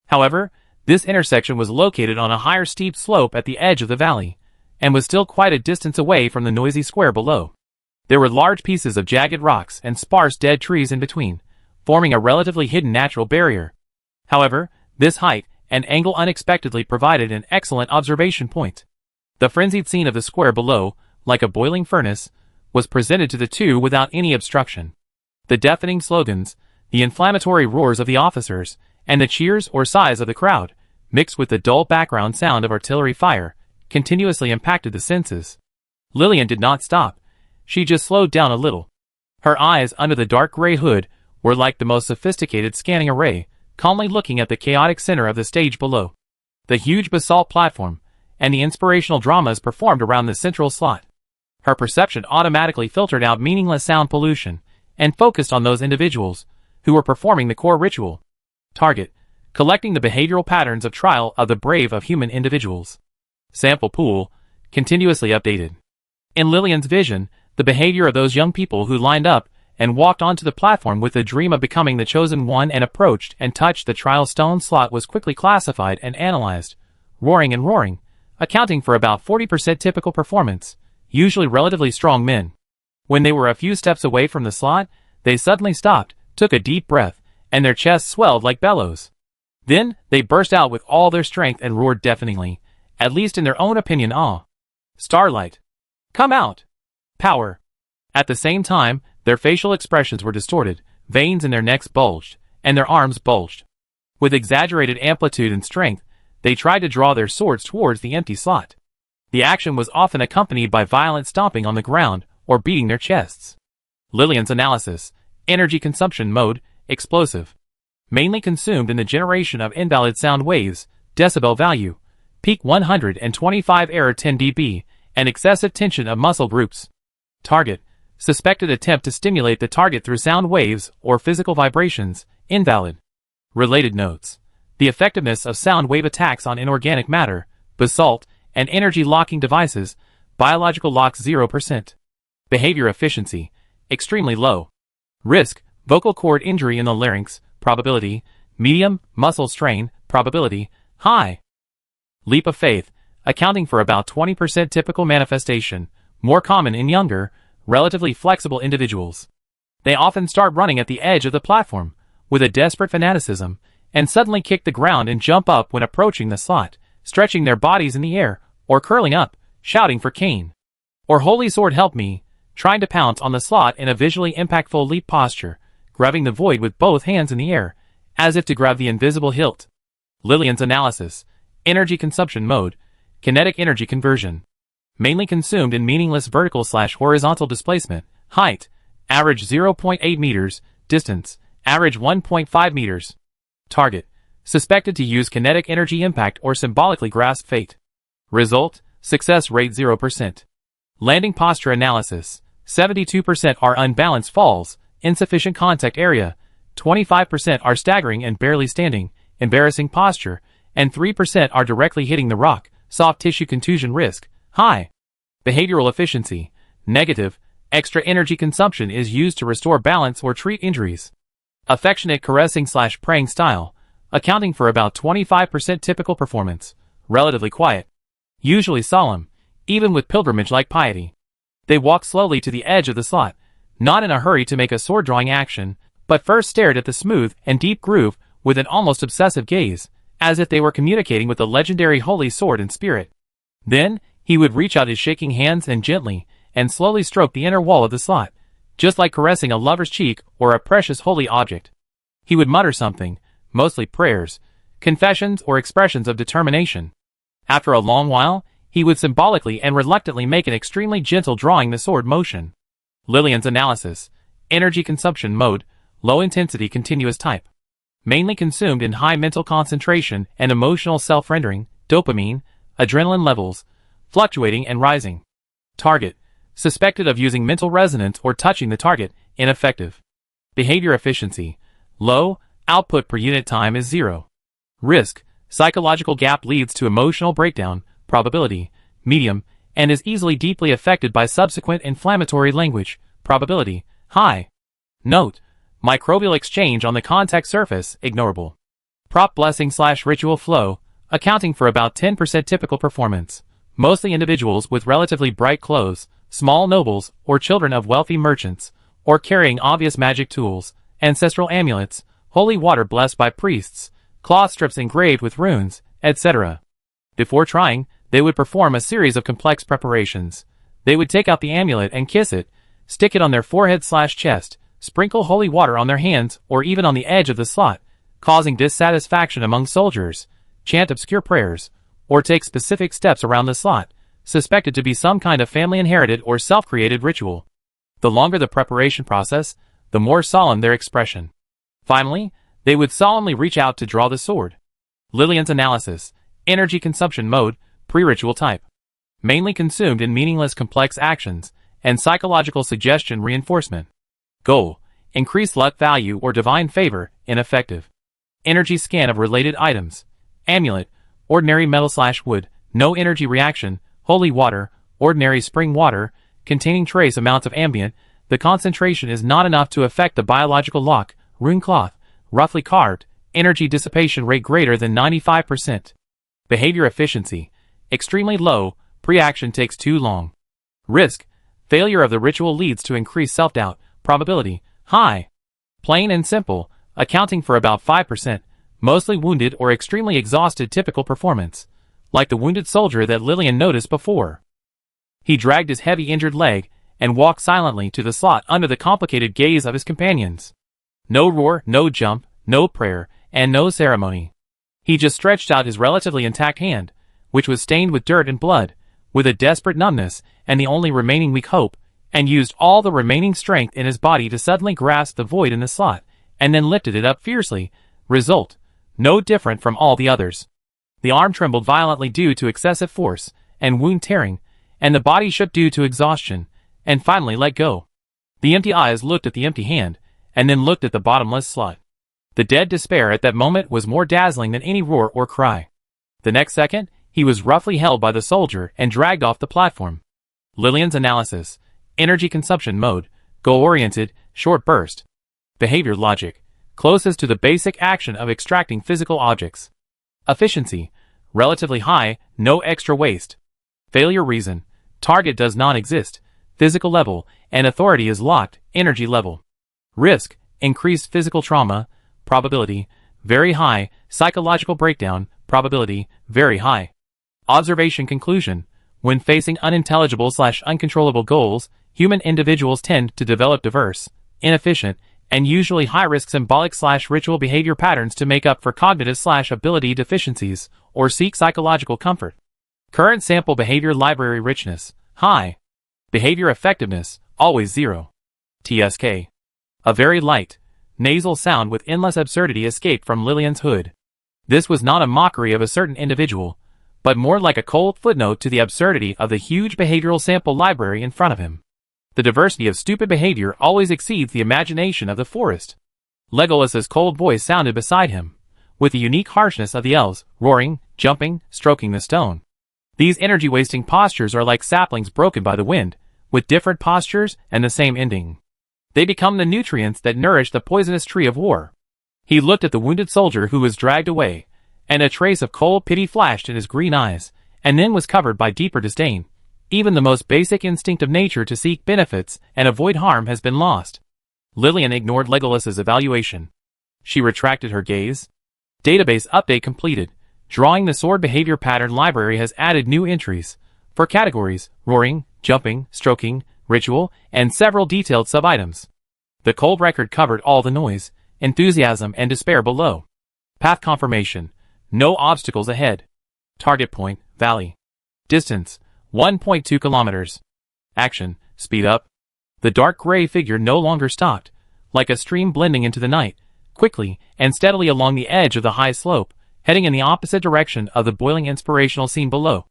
However, this intersection was located on a higher steep slope at the edge of the valley, and was still quite a distance away from the noisy square below. There were large pieces of jagged rocks and sparse dead trees in between, forming a relatively hidden natural barrier. However, this height and angle unexpectedly provided an excellent observation point. The frenzied scene of the square below, like a boiling furnace, was presented to the two without any obstruction. The deafening slogans, the inflammatory roars of the officers, and the cheers or sighs of the crowd, mixed with the dull background sound of artillery fire, continuously impacted the senses. Lillian did not stop. She just slowed down a little. Her eyes under the dark gray hood were like the most sophisticated scanning array, calmly looking at the chaotic center of the stage below. the huge basalt platform, and the inspirational dramas performed around the central slot. Her perception automatically filtered out meaningless sound pollution and focused on those individuals who were performing the core ritual. Target: collecting the behavioral patterns of trial of the brave of human individuals. Sample pool: continuously updated. In Lillian's vision, the behavior of those young people who lined up and walked onto the platform with the dream of becoming the chosen one and approached and touched the trial stone slot was quickly classified and analyzed, roaring, accounting for about 40% typical performance, usually relatively strong men. When they were a few steps away from the slot, they suddenly stopped, took a deep breath, and their chests swelled like bellows. Then, they burst out with all their strength and roared deafeningly, at least in their own opinion. Starlight! Come out! Power! At the same time, their facial expressions were distorted, veins in their necks bulged, and their arms bulged. With exaggerated amplitude and strength, they tried to draw their swords towards the empty slot. The action was often accompanied by violent stomping on the ground or beating their chests. Lillian's analysis: energy consumption mode, explosive. Mainly consumed in the generation of invalid sound waves, decibel value, peak 125 error 10 dB, and excessive tension of muscle groups. Target: suspected attempt to stimulate the target through sound waves or physical vibrations, invalid. Related notes: the effectiveness of sound wave attacks on inorganic matter, basalt, and energy locking devices, biological locks 0%. Behavior efficiency: extremely low. Risk: vocal cord injury in the larynx, probability, medium, muscle strain, probability, high. Leap of faith: accounting for about 20% typical manifestation, more common in younger, relatively flexible individuals. They often start running at the edge of the platform, with a desperate fanaticism, and suddenly kick the ground and jump up when approaching the slot, stretching their bodies in the air, or curling up, shouting for Cain. Or Holy Sword help me, trying to pounce on the slot in a visually impactful leap posture, grabbing the void with both hands in the air, as if to grab the invisible hilt. Lillian's analysis: energy consumption mode, kinetic energy conversion. Mainly consumed in meaningless vertical/horizontal displacement, height, average 0.8 meters, distance, average 1.5 meters. Target: suspected to use kinetic energy impact or symbolically grasp fate. Result: success rate 0%. Landing posture analysis: 72% are unbalanced falls, insufficient contact area, 25% are staggering and barely standing, embarrassing posture, and 3% are directly hitting the rock, soft tissue contusion risk, high. Behavioral efficiency: negative. Extra energy consumption is used to restore balance or treat injuries. Affectionate caressing/praying style, accounting for about 25% typical performance, relatively quiet. Usually solemn, even with pilgrimage-like piety. They walk slowly to the edge of the slot, not in a hurry to make a sword-drawing action, but first stared at the smooth and deep groove with an almost obsessive gaze, as if they were communicating with the legendary holy sword in spirit. Then, he would reach out his shaking hands and gently and slowly stroke the inner wall of the slot, just like caressing a lover's cheek or a precious holy object. He would mutter something, mostly prayers, confessions or expressions of determination. After a long while, he would symbolically and reluctantly make an extremely gentle drawing the sword motion. Lillian's analysis: energy consumption mode, low intensity continuous type. Mainly consumed in high mental concentration and emotional self-rendering, dopamine, adrenaline levels, fluctuating and rising. Target: suspected of using mental resonance or touching the target, ineffective. Behavior efficiency: low, output per unit time is 0. Risk: psychological gap leads to emotional breakdown, probability, medium, and is easily deeply affected by subsequent inflammatory language, probability, high. Note: microbial exchange on the contact surface, ignorable. Prop blessing/ritual flow, accounting for about 10% typical performance. Mostly individuals with relatively bright clothes, small nobles, or children of wealthy merchants, or carrying obvious magic tools, ancestral amulets, holy water blessed by priests, cloth strips engraved with runes, etc. Before trying, they would perform a series of complex preparations. They would take out the amulet and kiss it, stick it on their forehead/chest, sprinkle holy water on their hands or even on the edge of the slot, causing dissatisfaction among soldiers, chant obscure prayers, or take specific steps around the slot, suspected to be some kind of family-inherited or self-created ritual. The longer the preparation process, the more solemn their expression. Finally, they would solemnly reach out to draw the sword. Lillian's analysis: Energy consumption mode, pre-ritual type. Mainly consumed in meaningless complex actions and psychological suggestion reinforcement. Goal: increase luck value or divine favor, ineffective. Energy scan of related items. Amulet, ordinary metal/wood, no energy reaction, holy water, ordinary spring water, containing trace amounts of ambient, the concentration is not enough to affect the biological lock, rune cloth, roughly carved, energy dissipation rate greater than 95%. Behavior efficiency, extremely low, pre-action takes too long. Risk, failure of the ritual leads to increased self-doubt, probability, high. Plain and simple, accounting for about 5%, mostly wounded or extremely exhausted typical performance, like the wounded soldier that Lillian noticed before. He dragged his heavy injured leg and walked silently to the slot under the complicated gaze of his companions. No roar, no jump, no prayer, and no ceremony. He just stretched out his relatively intact hand, which was stained with dirt and blood, with a desperate numbness and the only remaining weak hope, and used all the remaining strength in his body to suddenly grasp the void in the slot, and then lifted it up fiercely. Result: no different from all the others. The arm trembled violently due to excessive force and wound tearing, and the body shook due to exhaustion, and finally let go. The empty eyes looked at the empty hand, and then looked at the bottomless slot. The dead despair at that moment was more dazzling than any roar or cry. The next second, he was roughly held by the soldier and dragged off the platform. Lillian's analysis. Energy consumption mode, goal-oriented, short burst. Behavior logic, closest to the basic action of extracting physical objects. Efficiency, relatively high, no extra waste. Failure reason, target does not exist, physical level, and authority is locked, energy level. Risk, increased physical trauma, probability, very high, psychological breakdown, probability, very high. Observation conclusion, when facing unintelligible/uncontrollable goals, human individuals tend to develop diverse, inefficient, and usually high-risk symbolic/ritual behavior patterns to make up for cognitive/ability deficiencies, or seek psychological comfort. Current sample behavior library richness, high. Behavior effectiveness, always 0. TSK. A very light, nasal sound with endless absurdity escaped from Lillian's hood. This was not a mockery of a certain individual, but more like a cold footnote to the absurdity of the huge behavioral sample library in front of him. The diversity of stupid behavior always exceeds the imagination of the forest. Legolas's cold voice sounded beside him, with the unique harshness of the elves, roaring, jumping, stroking the stone. These energy-wasting postures are like saplings broken by the wind, with different postures and the same ending. They become the nutrients that nourish the poisonous tree of war. He looked at the wounded soldier who was dragged away, and a trace of cold pity flashed in his green eyes, and then was covered by deeper disdain. Even the most basic instinct of nature to seek benefits and avoid harm has been lost. Lillian ignored Legolas's evaluation. She retracted her gaze. Database update completed. Drawing the sword behavior pattern library has added new entries for categories, roaring, jumping, stroking, ritual, and several detailed sub-items. The cold record covered all the noise, enthusiasm, and despair below. Path confirmation. No obstacles ahead. Target point, valley. Distance, 1.2 kilometers. Action, speed up. The dark gray figure no longer stopped, like a stream blending into the night, quickly and steadily along the edge of the high slope, heading in the opposite direction of the boiling inspirational scene below.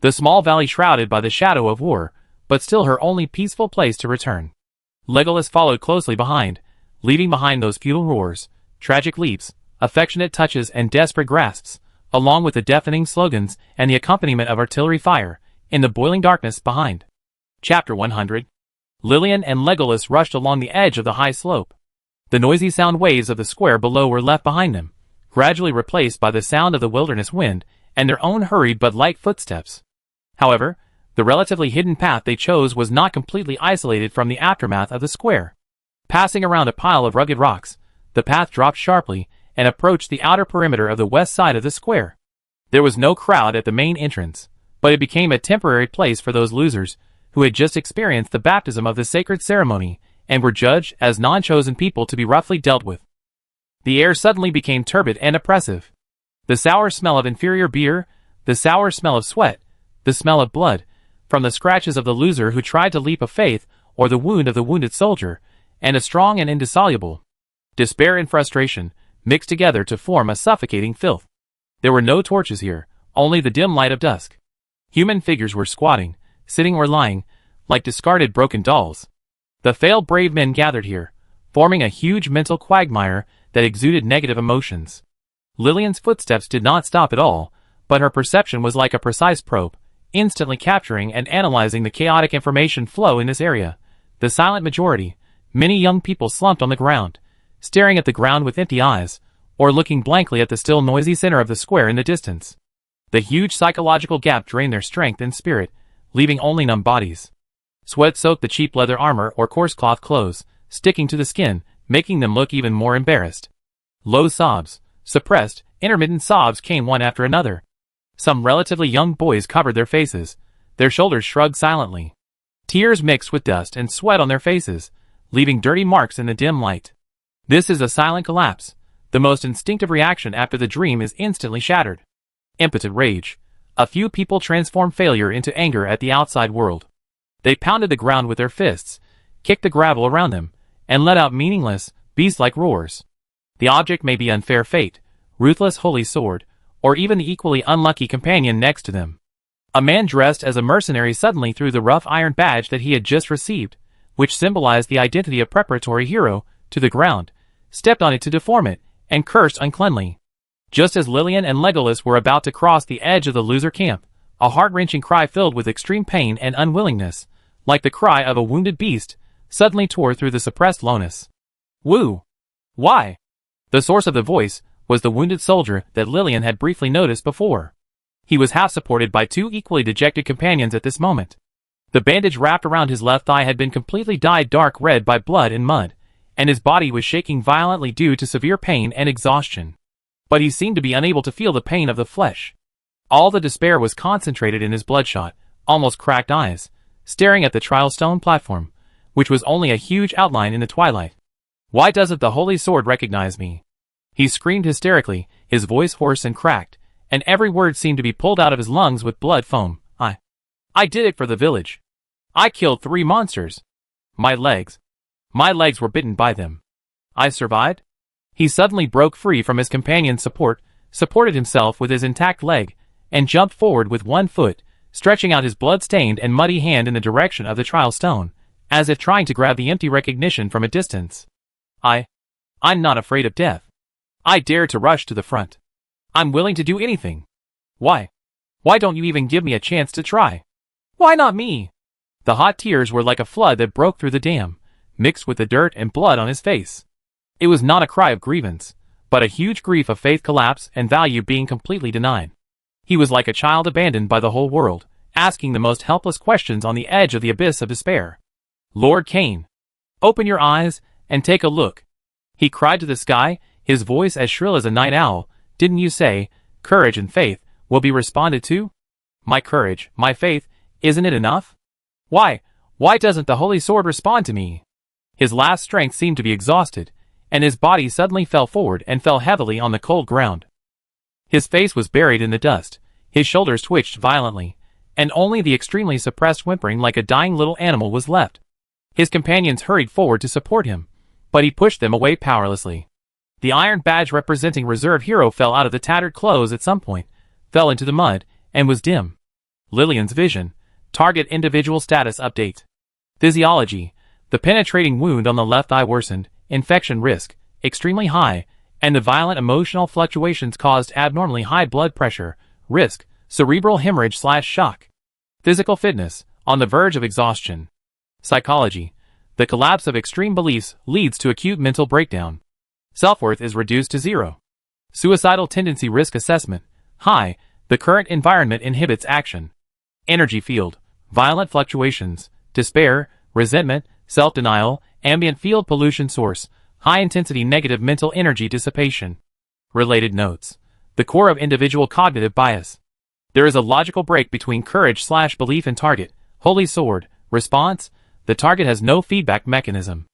The small valley shrouded by the shadow of war, but still her only peaceful place to return. Legolas followed closely behind, leaving behind those futile roars, tragic leaps, affectionate touches, and desperate grasps, along with the deafening slogans and the accompaniment of artillery fire, in the boiling darkness behind. Chapter 100. Lillian and Legolas rushed along the edge of the high slope. The noisy sound waves of the square below were left behind them, gradually replaced by the sound of the wilderness wind and their own hurried but light footsteps. However, the relatively hidden path they chose was not completely isolated from the aftermath of the square. Passing around a pile of rugged rocks, the path dropped sharply and approached the outer perimeter of the west side of the square. There was no crowd at the main entrance, but it became a temporary place for those losers who had just experienced the baptism of the sacred ceremony and were judged as non-chosen people to be roughly dealt with. The air suddenly became turbid and oppressive. The sour smell of inferior beer, the sour smell of sweat, the smell of blood, from the scratches of the loser who tried to leap of faith, or the wound of the wounded soldier, and a strong and indissoluble despair and frustration, mixed together to form a suffocating filth. There were no torches here, only the dim light of dusk. Human figures were squatting, sitting or lying, like discarded broken dolls. The failed brave men gathered here, forming a huge mental quagmire that exuded negative emotions. Lillian's footsteps did not stop at all, but her perception was like a precise probe, instantly capturing and analyzing the chaotic information flow in this area. The silent majority, many young people slumped on the ground, staring at the ground with empty eyes, or looking blankly at the still noisy center of the square in the distance. The huge psychological gap drained their strength and spirit, leaving only numb bodies. Sweat soaked the cheap leather armor or coarse cloth clothes, sticking to the skin, making them look even more embarrassed. Low sobs, suppressed, intermittent sobs came one after another. Some relatively young boys covered their faces, their shoulders shrugged silently. Tears mixed with dust and sweat on their faces, leaving dirty marks in the dim light. This is a silent collapse. The most instinctive reaction after the dream is instantly shattered. Impotent rage. A few people transform failure into anger at the outside world. They pounded the ground with their fists, kicked the gravel around them, and let out meaningless, beast-like roars. The object may be unfair fate, ruthless holy sword, or even the equally unlucky companion next to them. A man dressed as a mercenary suddenly threw the rough iron badge that he had just received, which symbolized the identity of preparatory hero, to the ground, stepped on it to deform it, and cursed uncleanly. Just as Lillian and Legolas were about to cross the edge of the loser camp, a heart-wrenching cry filled with extreme pain and unwillingness, like the cry of a wounded beast, suddenly tore through the suppressed lowness. Woo! Why? The source of the voice was the wounded soldier that Lillian had briefly noticed before. He was half supported by two equally dejected companions at this moment. The bandage wrapped around his left thigh had been completely dyed dark red by blood and mud, and his body was shaking violently due to severe pain and exhaustion. But he seemed to be unable to feel the pain of the flesh. All the despair was concentrated in his bloodshot, almost cracked eyes, staring at the trial stone platform, which was only a huge outline in the twilight. Why doesn't the holy sword recognize me? He screamed hysterically, his voice hoarse and cracked, and every word seemed to be pulled out of his lungs with blood foam. I did it for the village. I killed 3 monsters. My legs were bitten by them. I survived? He suddenly broke free from his companion's support, supported himself with his intact leg, and jumped forward with one foot, stretching out his blood-stained and muddy hand in the direction of the trial stone, as if trying to grab the empty recognition from a distance. I'm not afraid of death. I dare to rush to the front. I'm willing to do anything. Why? Why don't you even give me a chance to try? Why not me? The hot tears were like a flood that broke through the dam, mixed with the dirt and blood on his face. It was not a cry of grievance, but a huge grief of faith collapse and value being completely denied. He was like a child abandoned by the whole world, asking the most helpless questions on the edge of the abyss of despair. Lord Cain, open your eyes and take a look. He cried to the sky, his voice as shrill as a night owl. Didn't you say, courage and faith will be responded to? My courage, my faith, isn't it enough? Why doesn't the holy sword respond to me? His last strength seemed to be exhausted, and his body suddenly fell forward and fell heavily on the cold ground. His face was buried in the dust, his shoulders twitched violently, and only the extremely suppressed whimpering like a dying little animal was left. His companions hurried forward to support him, but he pushed them away powerlessly. The iron badge representing reserve hero fell out of the tattered clothes at some point, fell into the mud, and was dim. Lillian's vision. Target individual status update. Physiology. The penetrating wound on the left eye worsened, infection risk, extremely high, and the violent emotional fluctuations caused abnormally high blood pressure, risk, cerebral hemorrhage/shock. Physical fitness, on the verge of exhaustion. Psychology. The collapse of extreme beliefs leads to acute mental breakdown. Self-worth is reduced to 0. Suicidal tendency risk assessment, high, the current environment inhibits action. Energy field, violent fluctuations, despair, resentment, self-denial, ambient field pollution source, high-intensity negative mental energy dissipation. Related notes. The core of individual cognitive bias. There is a logical break between courage/belief and target, holy sword, response, the target has no feedback mechanism.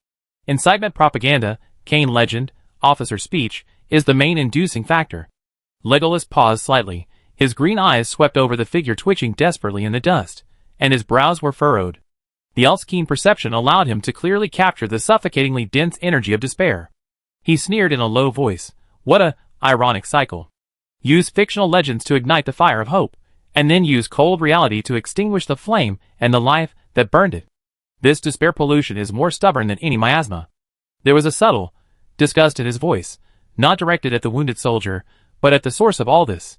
Incitement propaganda, Cain legend, officer speech, is the main inducing factor. Legolas paused slightly, his green eyes swept over the figure twitching desperately in the dust, and his brows were furrowed. The elf's keen perception allowed him to clearly capture the suffocatingly dense energy of despair. He sneered in a low voice, "What a ironic cycle. Use fictional legends to ignite the fire of hope, and then use cold reality to extinguish the flame and the life that burned it. This despair pollution is more stubborn than any miasma. There was a subtle disgust in his voice, not directed at the wounded soldier, but at the source of all this.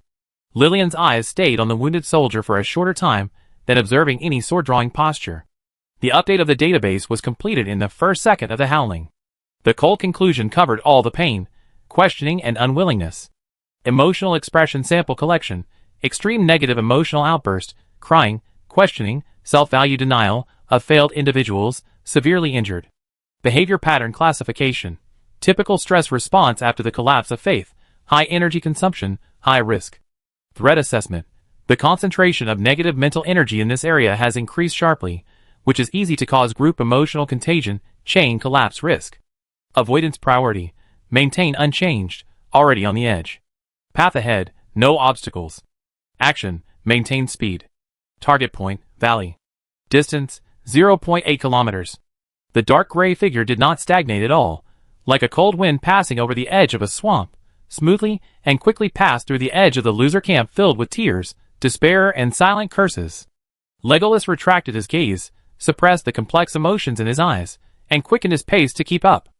Lillian's eyes stayed on the wounded soldier for a shorter time than observing any sword-drawing posture. The update of the database was completed in the first second of the howling. The cold conclusion covered all the pain, questioning, and unwillingness. Emotional expression sample collection, extreme negative emotional outburst, crying, questioning, self-value denial of failed individuals, severely injured. Behavior pattern classification, typical stress response after the collapse of faith, high energy consumption, high risk. Threat assessment, the concentration of negative mental energy in this area has increased sharply, which is easy to cause group emotional contagion, chain collapse risk. Avoidance priority, maintain unchanged, already on the edge. Path ahead, no obstacles. Action, maintain speed. Target point, valley. Distance, 0.8 kilometers. The dark gray figure did not stagnate at all, like a cold wind passing over the edge of a swamp, smoothly and quickly passed through the edge of the loser camp filled with tears, despair, and silent curses. Legolas retracted his gaze, suppressed the complex emotions in his eyes, and quickened his pace to keep up.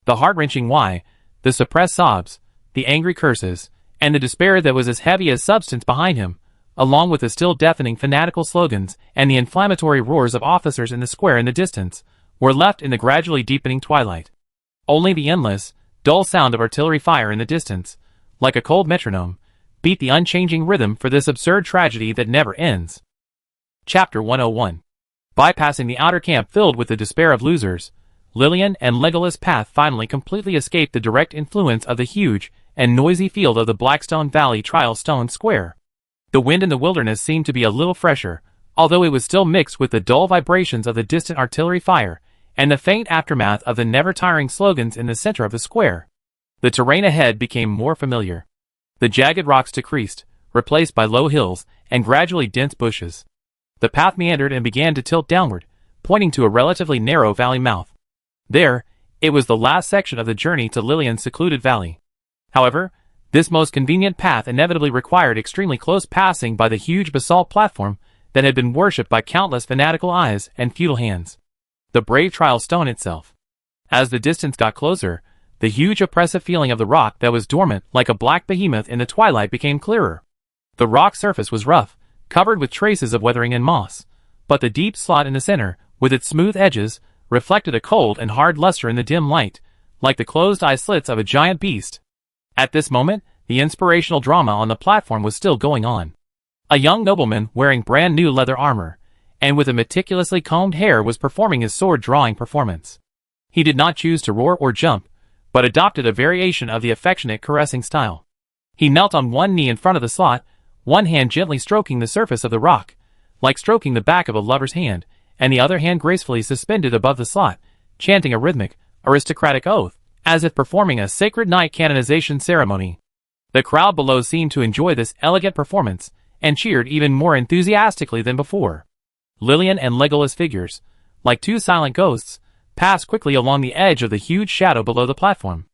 The heart-wrenching why, the suppressed sobs, the angry curses, and the despair that was as heavy as substance behind him, along with the still deafening fanatical slogans and the inflammatory roars of officers in the square in the distance, were left in the gradually deepening twilight. Only the endless, dull sound of artillery fire in the distance, like a cold metronome, beat the unchanging rhythm for this absurd tragedy that never ends. Chapter 101. Bypassing the outer camp filled with the despair of losers, Lillian and Legolas' path finally completely escaped the direct influence of the huge and noisy field of the Blackstone Valley Trial Stone Square. The wind in the wilderness seemed to be a little fresher, although it was still mixed with the dull vibrations of the distant artillery fire and the faint aftermath of the never-tiring slogans in the center of the square. The terrain ahead became more familiar. The jagged rocks decreased, replaced by low hills and gradually dense bushes. The path meandered and began to tilt downward, pointing to a relatively narrow valley mouth. There, it was the last section of the journey to Lillian's secluded valley. However, this most convenient path inevitably required extremely close passing by the huge basalt platform that had been worshipped by countless fanatical eyes and futile hands. The brave trial stone itself. As the distance got closer, the huge oppressive feeling of the rock that was dormant like a black behemoth in the twilight became clearer. The rock surface was rough, covered with traces of weathering and moss, but the deep slot in the center, with its smooth edges, reflected a cold and hard luster in the dim light, like the closed eye slits of a giant beast. At this moment, the inspirational drama on the platform was still going on. A young nobleman wearing brand new leather armor, and with a meticulously combed hair was performing his sword-drawing performance. He did not choose to roar or jump, but adopted a variation of the affectionate caressing style. He knelt on one knee in front of the slot, one hand gently stroking the surface of the rock, like stroking the back of a lover's hand, and the other hand gracefully suspended above the slot, chanting a rhythmic, aristocratic oath, as if performing a sacred night canonization ceremony. The crowd below seemed to enjoy this elegant performance, and cheered even more enthusiastically than before. Lillian and Legolas figures, like two silent ghosts, passed quickly along the edge of the huge shadow below the platform.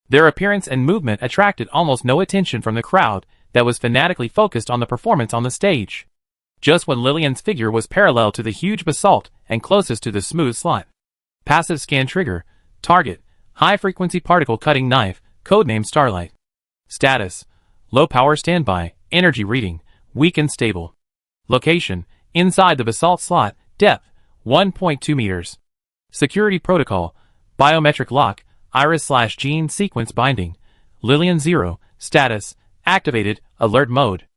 Their appearance and movement attracted almost no attention from the crowd that was fanatically focused on the performance on the stage. Just when Lillian's figure was parallel to the huge basalt and closest to the smooth slot. Passive scan trigger, target, high-frequency particle cutting knife, codename Starlight. Status, low power standby, energy reading, weak and stable. Location, inside the basalt slot, depth, 1.2 meters. Security protocol, biometric lock, iris/gene sequence binding. Lillian 0, status, activated, alert mode.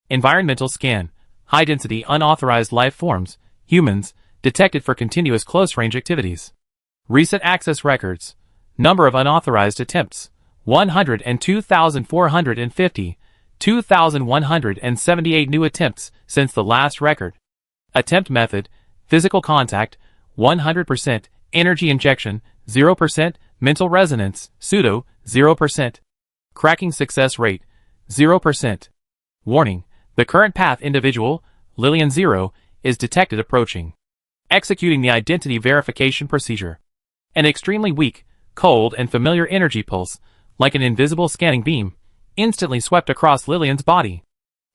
Environmental scan, high-density unauthorized life forms, humans, detected for continuous close-range activities. Recent access records, number of unauthorized attempts, 102,450, 2,178 new attempts since the last record. Attempt method, physical contact, 100%, energy injection, 0%, mental resonance, pseudo, 0%. Cracking success rate, 0%. Warning, the current path individual, Lillian 0, is detected approaching. Executing the identity verification procedure. An extremely weak, cold and familiar energy pulse, like an invisible scanning beam, instantly swept across Lillian's body.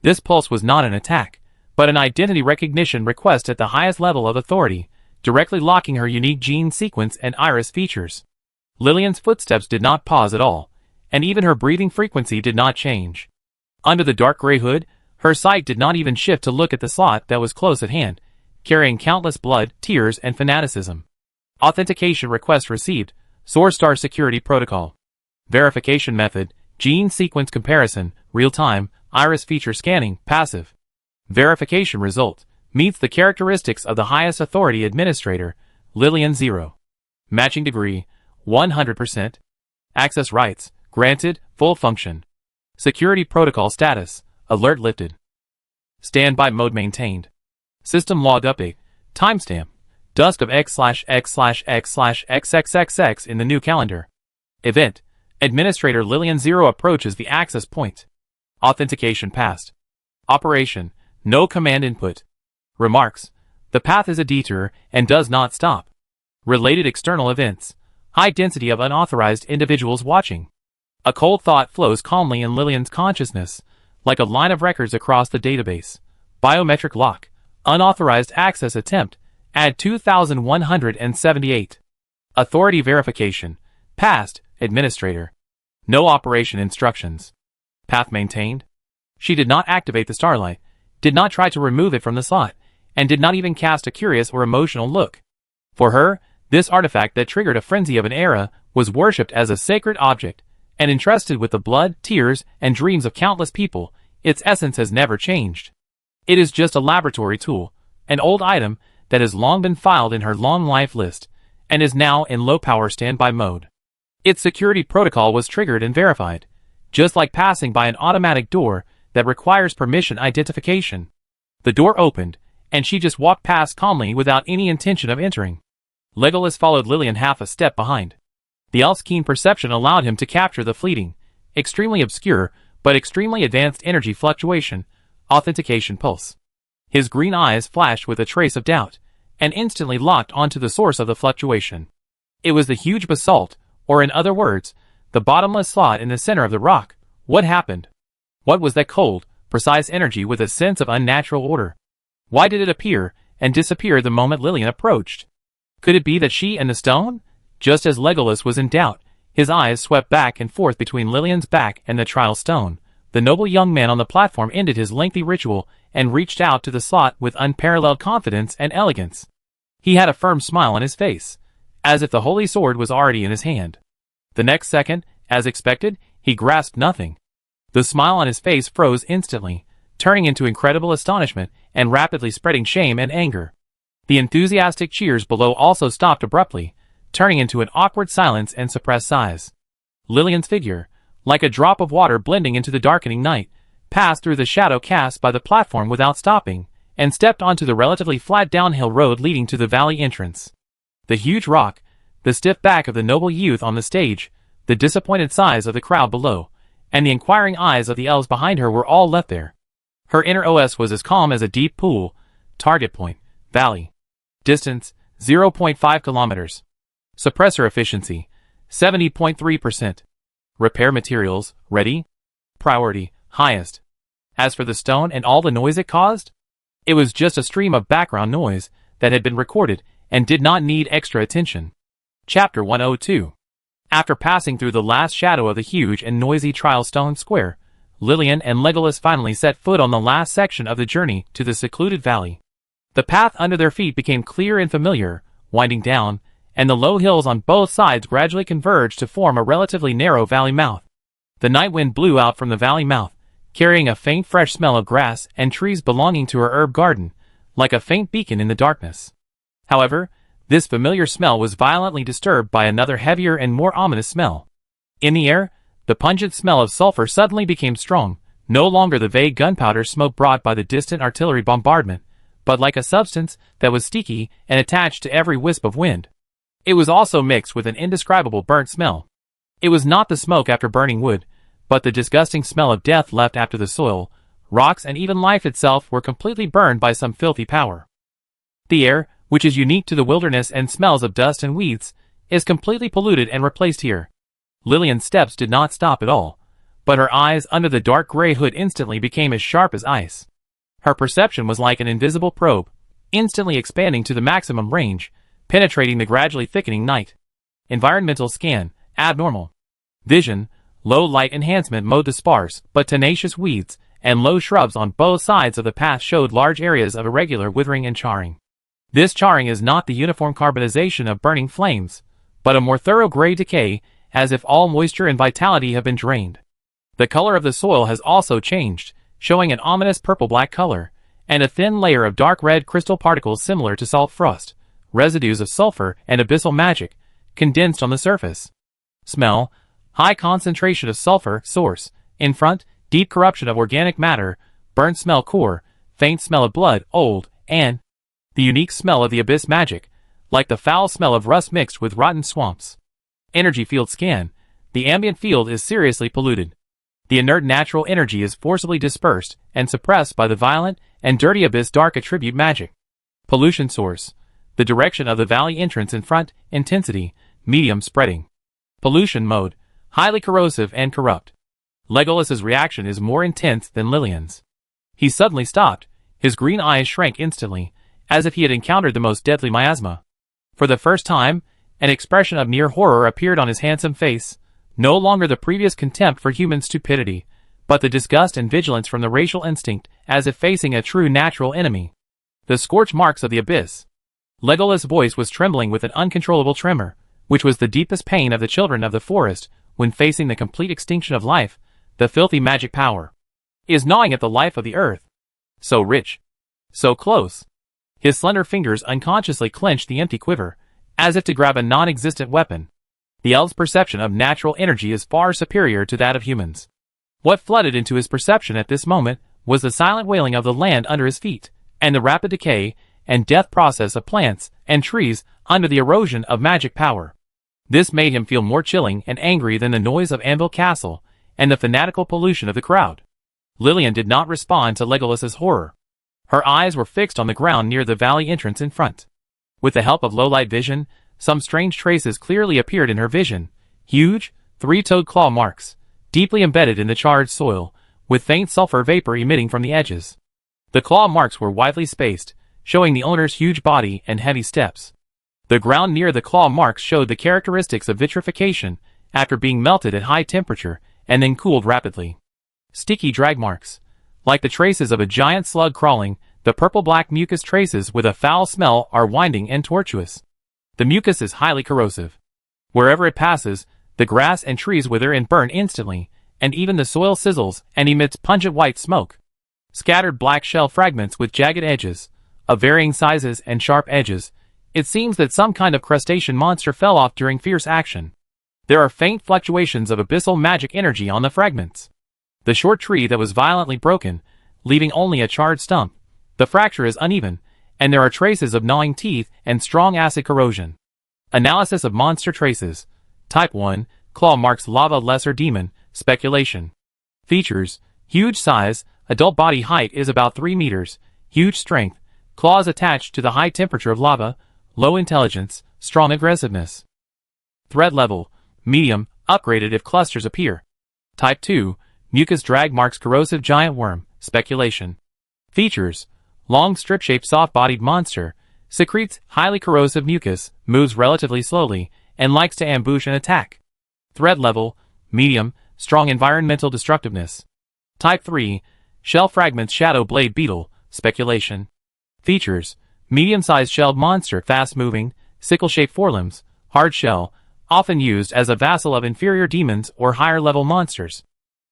This pulse was not an attack, but an identity recognition request at the highest level of authority, directly locking her unique gene sequence and iris features. Lillian's footsteps did not pause at all, and even her breathing frequency did not change. Under the dark gray hood, her sight did not even shift to look at the slot that was close at hand, carrying countless blood, tears, and fanaticism. Authentication request received. Source Star Security Protocol. Verification method, gene sequence comparison, real-time, iris feature scanning, passive. Verification result, meets the characteristics of the highest authority administrator, Lillian 0. Matching degree, 100%. Access rights, granted, full function. Security protocol status, alert lifted. Standby mode maintained. System log update, timestamp, dusk of x/x/x/xxxx in the new calendar. Event, Administrator Lillian 0 approaches the access point. Authentication passed. Operation, no command input. Remarks, the path is a detour and does not stop. Related external events, high density of unauthorized individuals watching. A cold thought flows calmly in Lillian's consciousness, like a line of records across the database. Biometric lock, unauthorized access attempt, add 2178. Authority verification, passed, administrator. No operation instructions. Path maintained. She did not activate the starlight, did not try to remove it from the slot, and did not even cast a curious or emotional look. For her, this artifact that triggered a frenzy of an era was worshipped as a sacred object, and entrusted with the blood, tears, and dreams of countless people. Its essence has never changed. It is just a laboratory tool, an old item that has long been filed in her long life list, and is now in low-power standby mode. Its security protocol was triggered and verified, just like passing by an automatic door that requires permission identification. The door opened, and she just walked past calmly without any intention of entering. Legolas followed Lillian half a step behind. The elf's keen perception allowed him to capture the fleeting, extremely obscure, but extremely advanced energy fluctuation, authentication pulse. His green eyes flashed with a trace of doubt, and instantly locked onto the source of the fluctuation. It was the huge basalt, or in other words, the bottomless slot in the center of the rock. What happened? What was that cold, precise energy with a sense of unnatural order? Why did it appear and disappear the moment Lillian approached? Could it be that she and the stone? Just as Legolas was in doubt, his eyes swept back and forth between Lillian's back and the trial stone. The noble young man on the platform ended his lengthy ritual and reached out to the slot with unparalleled confidence and elegance. He had a firm smile on his face, as if the holy sword was already in his hand. The next second, as expected, he grasped nothing. The smile on his face froze instantly, turning into incredible astonishment and rapidly spreading shame and anger. The enthusiastic cheers below also stopped abruptly, turning into an awkward silence and suppressed sighs. Lillian's figure, like a drop of water blending into the darkening night, passed through the shadow cast by the platform without stopping, and stepped onto the relatively flat downhill road leading to the valley entrance. The huge rock, the stiff back of the noble youth on the stage, the disappointed sighs of the crowd below, and the inquiring eyes of the elves behind her were all left there. Her inner OS was as calm as a deep pool. Target point, valley. Distance, 0.5 kilometers. Suppressor efficiency, 70.3%. Repair materials, ready? Priority, highest. As for the stone and all the noise it caused, it was just a stream of background noise that had been recorded and did not need extra attention. Chapter 102. After passing through the last shadow of the huge and noisy trial stone square, Lillian and Legolas finally set foot on the last section of the journey to the secluded valley. The path under their feet became clear and familiar, winding down, and the low hills on both sides gradually converged to form a relatively narrow valley mouth. The night wind blew out from the valley mouth, carrying a faint fresh smell of grass and trees belonging to her herb garden, like a faint beacon in the darkness. However, this familiar smell was violently disturbed by another heavier and more ominous smell. In the air, the pungent smell of sulfur suddenly became strong, no longer the vague gunpowder smoke brought by the distant artillery bombardment, but like a substance that was sticky and attached to every wisp of wind. It was also mixed with an indescribable burnt smell. It was not the smoke after burning wood, but the disgusting smell of death left after the soil, rocks, and even life itself were completely burned by some filthy power. The air, which is unique to the wilderness and smells of dust and weeds, is completely polluted and replaced here. Lillian's steps did not stop at all, but her eyes under the dark gray hood instantly became as sharp as ice. Her perception was like an invisible probe, instantly expanding to the maximum range, penetrating the gradually thickening night. Environmental scan, abnormal. Vision, low light enhancement mode. The sparse but tenacious weeds and low shrubs on both sides of the path showed large areas of irregular withering and charring. This charring is not the uniform carbonization of burning flames, but a more thorough gray decay, as if all moisture and vitality have been drained. The color of the soil has also changed, showing an ominous purple-black color, and a thin layer of dark red crystal particles similar to salt frost, residues of sulfur and abyssal magic, condensed on the surface. Smell, high concentration of sulfur, source, in front, deep corruption of organic matter, burnt smell core, faint smell of blood, old, and the unique smell of the abyss magic, like the foul smell of rust mixed with rotten swamps. Energy field scan, the ambient field is seriously polluted. The inert natural energy is forcibly dispersed and suppressed by the violent and dirty abyss dark attribute magic. Pollution source, the direction of the valley entrance in front, intensity, medium spreading. Pollution mode, highly corrosive and corrupt. Legolas's reaction is more intense than Lillian's. He suddenly stopped, his green eyes shrank instantly, as if he had encountered the most deadly miasma. For the first time, an expression of near horror appeared on his handsome face, no longer the previous contempt for human stupidity, but the disgust and vigilance from the racial instinct, as if facing a true natural enemy. The scorch marks of the abyss. Legolas' voice was trembling with an uncontrollable tremor, which was the deepest pain of the children of the forest when facing the complete extinction of life. The filthy magic power is gnawing at the life of the earth. So rich. So close. His slender fingers unconsciously clenched the empty quiver, as if to grab a non-existent weapon. The elf's perception of natural energy is far superior to that of humans. What flooded into his perception at this moment was the silent wailing of the land under his feet, and the rapid decay and death process of plants and trees under the erosion of magic power. This made him feel more chilling and angry than the noise of Anvil Castle and the fanatical pollution of the crowd. Lillian did not respond to Legolas's horror. Her eyes were fixed on the ground near the valley entrance in front. With the help of low-light vision, some strange traces clearly appeared in her vision. Huge, three-toed claw marks, deeply embedded in the charred soil, with faint sulfur vapor emitting from the edges. The claw marks were widely spaced, showing the owner's huge body and heavy steps. The ground near the claw marks showed the characteristics of vitrification after being melted at high temperature and then cooled rapidly. Sticky drag marks. Like the traces of a giant slug crawling, the purple-black mucus traces with a foul smell are winding and tortuous. The mucus is highly corrosive. Wherever it passes, the grass and trees wither and burn instantly, and even the soil sizzles and emits pungent white smoke. Scattered black shell fragments with jagged edges, of varying sizes and sharp edges. It seems that some kind of crustacean monster fell off during fierce action. There are faint fluctuations of abyssal magic energy on the fragments. The short tree that was violently broken, leaving only a charred stump. The fracture is uneven, and there are traces of gnawing teeth and strong acid corrosion. Analysis of monster traces. Type 1, claw marks lava lesser demon, speculation. Features, huge size, adult body height is about 3 meters, huge strength, claws attached to the high temperature of lava, low intelligence, strong aggressiveness. Threat level, medium, upgraded if clusters appear. Type 2, mucus drag marks corrosive giant worm, speculation. Features, long strip-shaped soft-bodied monster, secretes highly corrosive mucus, moves relatively slowly, and likes to ambush and attack. Threat level, medium, strong environmental destructiveness. Type 3, shell fragments shadow blade beetle, speculation. Features, medium-sized shelled monster, fast-moving, sickle-shaped forelimbs, hard shell, often used as a vassal of inferior demons or higher-level monsters.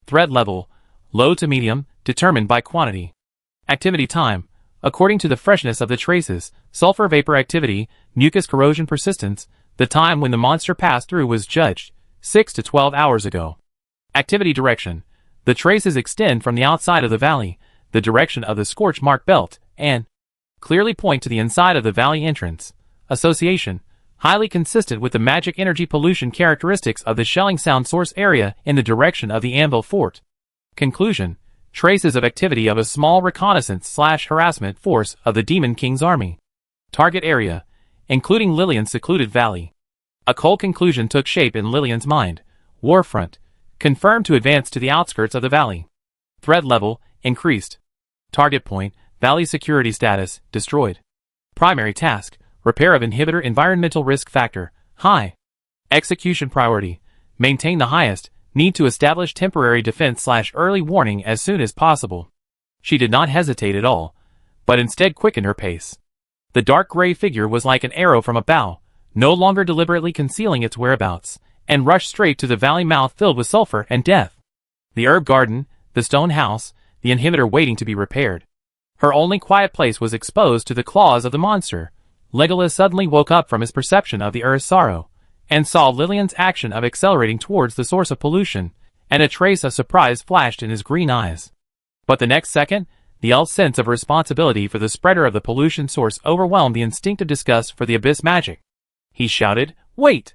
Threat level, low to medium, determined by quantity. Activity time, according to the freshness of the traces, sulfur vapor activity, mucus corrosion persistence, the time when the monster passed through was judged, 6 to 12 hours ago. Activity direction, the traces extend from the outside of the valley, the direction of the scorch mark belt, and clearly point to the inside of the valley entrance. Association, highly consistent with the magic energy pollution characteristics of the shelling sound source area in the direction of the Anvil Fort. Conclusion, traces of activity of a small reconnaissance/harassment force of the Demon King's army. Target area, including Lillian's secluded valley. A cold conclusion took shape in Lillian's mind. Warfront, confirmed to advance to the outskirts of the valley. Threat level, increased. Target point, valley security status, destroyed. Primary task, repair of inhibitor environmental risk factor, high. Execution priority, maintain the highest, need to establish temporary defense/early warning as soon as possible. She did not hesitate at all, but instead quickened her pace. The dark gray figure was like an arrow from a bow, no longer deliberately concealing its whereabouts, and rushed straight to the valley mouth filled with sulfur and death. The herb garden, the stone house, the inhibitor waiting to be repaired. Her only quiet place was exposed to the claws of the monster. Legolas suddenly woke up from his perception of the Earth's sorrow, and saw Lillian's action of accelerating towards the source of pollution, and a trace of surprise flashed in his green eyes. But the next second, the elf's sense of responsibility for the spreader of the pollution source overwhelmed the instinctive disgust for the abyss magic. He shouted, "Wait!"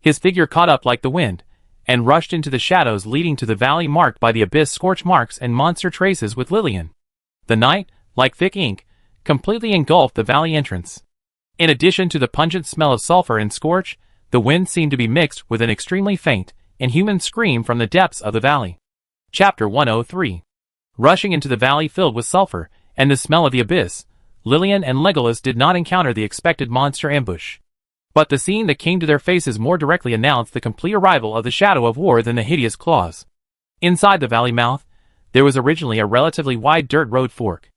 His figure caught up like the wind, and rushed into the shadows leading to the valley marked by the abyss scorch marks and monster traces with Lillian. The night, like thick ink, completely engulfed the valley entrance. In addition to the pungent smell of sulfur and scorch, the wind seemed to be mixed with an extremely faint, inhuman scream from the depths of the valley. Chapter 103. Rushing into the valley filled with sulfur and the smell of the abyss, Lillian and Legolas did not encounter the expected monster ambush. But the scene that came to their faces more directly announced the complete arrival of the shadow of war than the hideous claws. Inside the valley mouth, there was originally a relatively wide dirt road fork.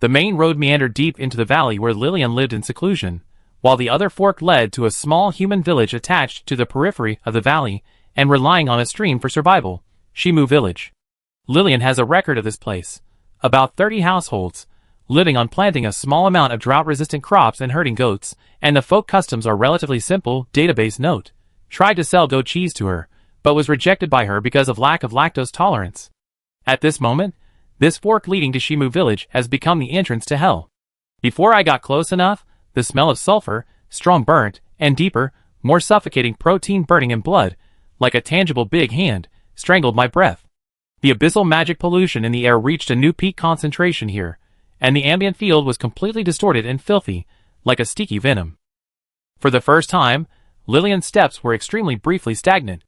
The main road meandered deep into the valley where Lillian lived in seclusion, while the other fork led to a small human village attached to the periphery of the valley and relying on a stream for survival, Shimu Village. Lillian has a record of this place. About 30 households, living on planting a small amount of drought-resistant crops and herding goats, and the folk customs are relatively simple. Database note. Tried to sell goat cheese to her, but was rejected by her because of lack of lactose tolerance. At this moment, this fork leading to Shimu Village has become the entrance to hell. Before I got close enough, the smell of sulfur, strong burnt, and deeper, more suffocating protein burning in blood, like a tangible big hand, strangled my breath. The abyssal magic pollution in the air reached a new peak concentration here, and the ambient field was completely distorted and filthy, like a sticky venom. For the first time, Lillian's steps were extremely briefly stagnant.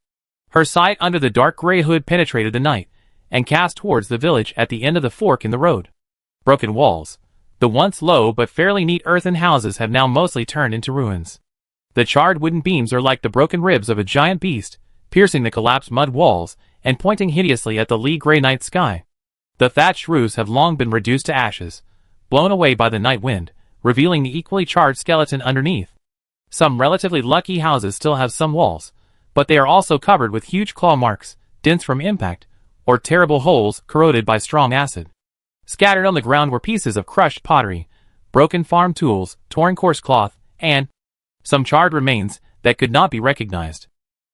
Her sight under the dark gray hood penetrated the night, and cast towards the village at the end of the fork in the road. Broken walls. The once low but fairly neat earthen houses have now mostly turned into ruins. The charred wooden beams are like the broken ribs of a giant beast, piercing the collapsed mud walls, and pointing hideously at the gray night sky. The thatched roofs have long been reduced to ashes, blown away by the night wind, revealing the equally charred skeleton underneath. Some relatively lucky houses still have some walls, but they are also covered with huge claw marks, dents from impact, or terrible holes corroded by strong acid. Scattered on the ground were pieces of crushed pottery, broken farm tools, torn coarse cloth, and some charred remains that could not be recognized.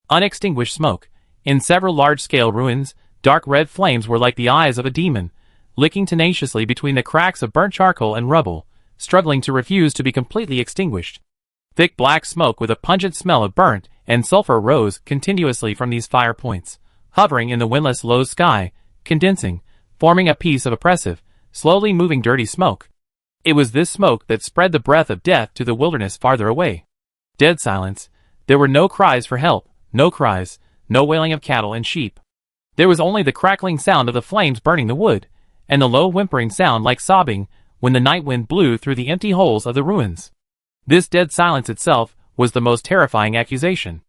Unextinguished smoke. In several large-scale ruins, dark red flames were like the eyes of a demon, licking tenaciously between the cracks of burnt charcoal and rubble, struggling to refuse to be completely extinguished. Thick black smoke with a pungent smell of burnt and sulfur rose continuously from these fire points, hovering in the windless low sky, condensing, forming a piece of oppressive, slowly moving dirty smoke. It was this smoke that spread the breath of death to the wilderness farther away. Dead silence. There were no cries for help, no cries, no wailing of cattle and sheep. There was only the crackling sound of the flames burning the wood, and the low whimpering sound like sobbing when the night wind blew through the empty holes of the ruins. This dead silence itself was the most terrifying accusation.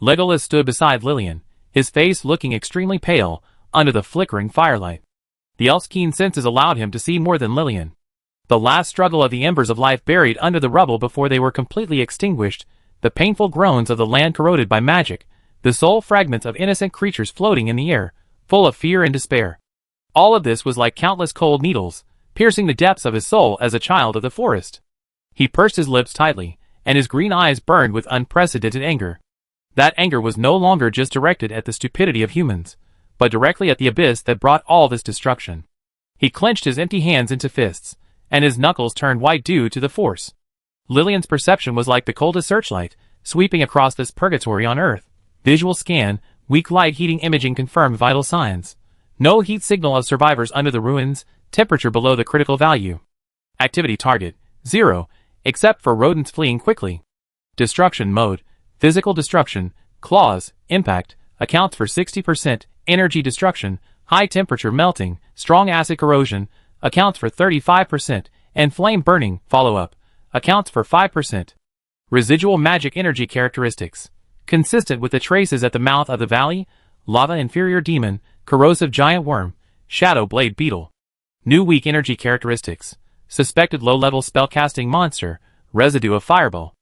Legolas stood beside Lillian, his face looking extremely pale under the flickering firelight. The elf's keen senses allowed him to see more than Lillian. The last struggle of the embers of life buried under the rubble before they were completely extinguished, the painful groans of the land corroded by magic, the soul fragments of innocent creatures floating in the air, full of fear and despair. All of this was like countless cold needles, piercing the depths of his soul as a child of the forest. He pursed his lips tightly, and his green eyes burned with unprecedented anger. That anger was no longer just directed at the stupidity of humans, but directly at the abyss that brought all this destruction. He clenched his empty hands into fists, and his knuckles turned white due to the force. Lillian's perception was like the coldest searchlight, sweeping across this purgatory on Earth. Visual scan, weak light heating imaging confirmed vital signs. No heat signal of survivors under the ruins, temperature below the critical value. Activity target, 0, except for rodents fleeing quickly. Destruction mode, physical destruction, claws, impact, accounts for 60%, energy destruction, high temperature melting, strong acid corrosion, accounts for 35%, and flame burning, follow-up, accounts for 5%. Residual magic energy characteristics. Consistent with the traces at the mouth of the valley, lava inferior demon, corrosive giant worm, shadow blade beetle. New weak energy characteristics. Suspected low-level spellcasting monster, residue of fireball.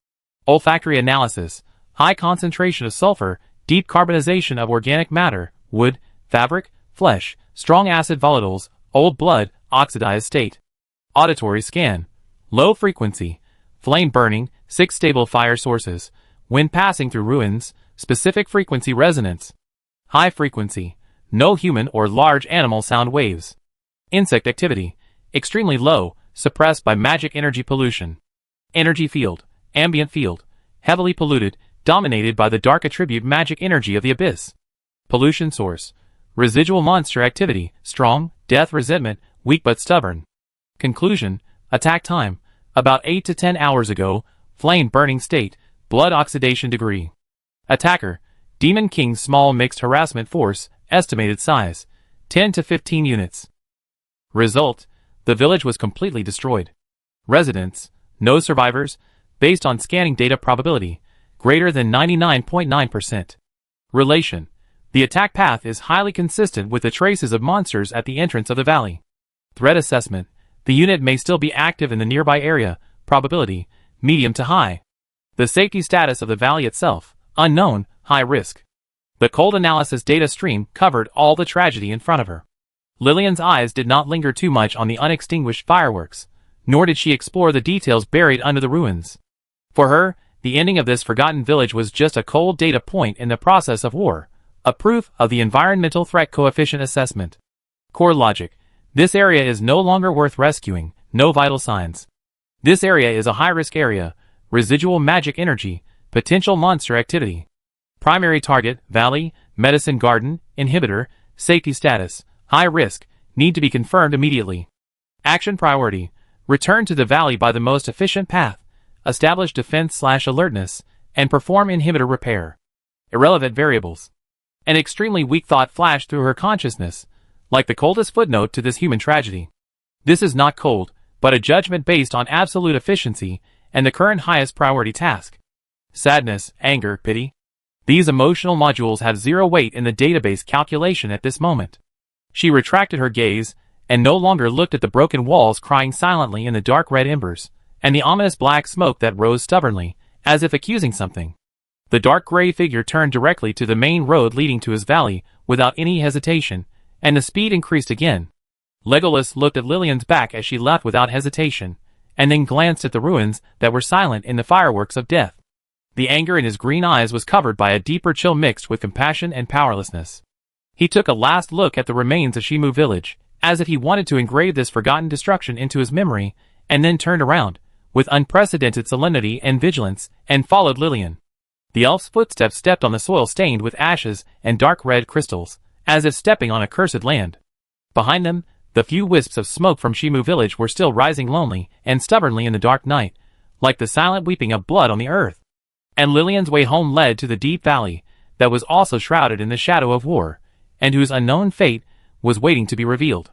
Olfactory analysis. High concentration of sulfur, deep carbonization of organic matter, wood, fabric, flesh, strong acid volatiles, old blood, oxidized state. Auditory scan. Low frequency. Flame burning, 6 stable fire sources. When passing through ruins, specific frequency resonance. High frequency. No human or large animal sound waves. Insect activity. Extremely low, suppressed by magic energy pollution. Energy field. Ambient field. Heavily polluted, dominated by the dark attribute magic energy of the abyss. Pollution source. Residual monster activity, strong, death resentment, weak but stubborn. Conclusion. Attack time. About 8 to 10 hours ago. Flame burning state. Blood oxidation degree. Attacker. Demon King small mixed harassment force, estimated size. 10 to 15 units. Result. The village was completely destroyed. Residents. No survivors. Based on scanning data probability. Greater than 99.9%. Relation. The attack path is highly consistent with the traces of monsters at the entrance of the valley. Threat assessment. The unit may still be active in the nearby area. Probability. Medium to high. The safety status of the valley itself. Unknown. High risk. The cold analysis data stream covered all the tragedy in front of her. Lillian's eyes did not linger too much on the unextinguished fireworks, nor did she explore the details buried under the ruins. For her, the ending of this forgotten village was just a cold data point in the process of war, a proof of the environmental threat coefficient assessment. Core logic. This area is no longer worth rescuing, no vital signs. This area is a high-risk area, residual magic energy, potential monster activity. Primary target, valley, medicine garden, inhibitor, safety status, high risk, need to be confirmed immediately. Action priority. Return to the valley by the most efficient path, establish defense/alertness, and perform inhibitor repair. Irrelevant variables. An extremely weak thought flashed through her consciousness, like the coldest footnote to this human tragedy. This is not cold, but a judgment based on absolute efficiency and the current highest priority task. Sadness, anger, pity. These emotional modules have zero weight in the database calculation at this moment. She retracted her gaze, and no longer looked at the broken walls crying silently in the dark red embers, and the ominous black smoke that rose stubbornly, as if accusing something. The dark gray figure turned directly to the main road leading to his valley, without any hesitation, and the speed increased again. Legolas looked at Lillian's back as she left without hesitation, and then glanced at the ruins that were silent in the fireworks of death. The anger in his green eyes was covered by a deeper chill mixed with compassion and powerlessness. He took a last look at the remains of Shimu village, as if he wanted to engrave this forgotten destruction into his memory, and then turned around, with unprecedented solemnity and vigilance, and followed Lillian. The elf's footsteps stepped on the soil stained with ashes and dark red crystals, as if stepping on accursed land. Behind them, the few wisps of smoke from Shimu village were still rising lonely and stubbornly in the dark night, like the silent weeping of blood on the earth. And Lillian's way home led to the deep valley, that was also shrouded in the shadow of war, and whose unknown fate was waiting to be revealed.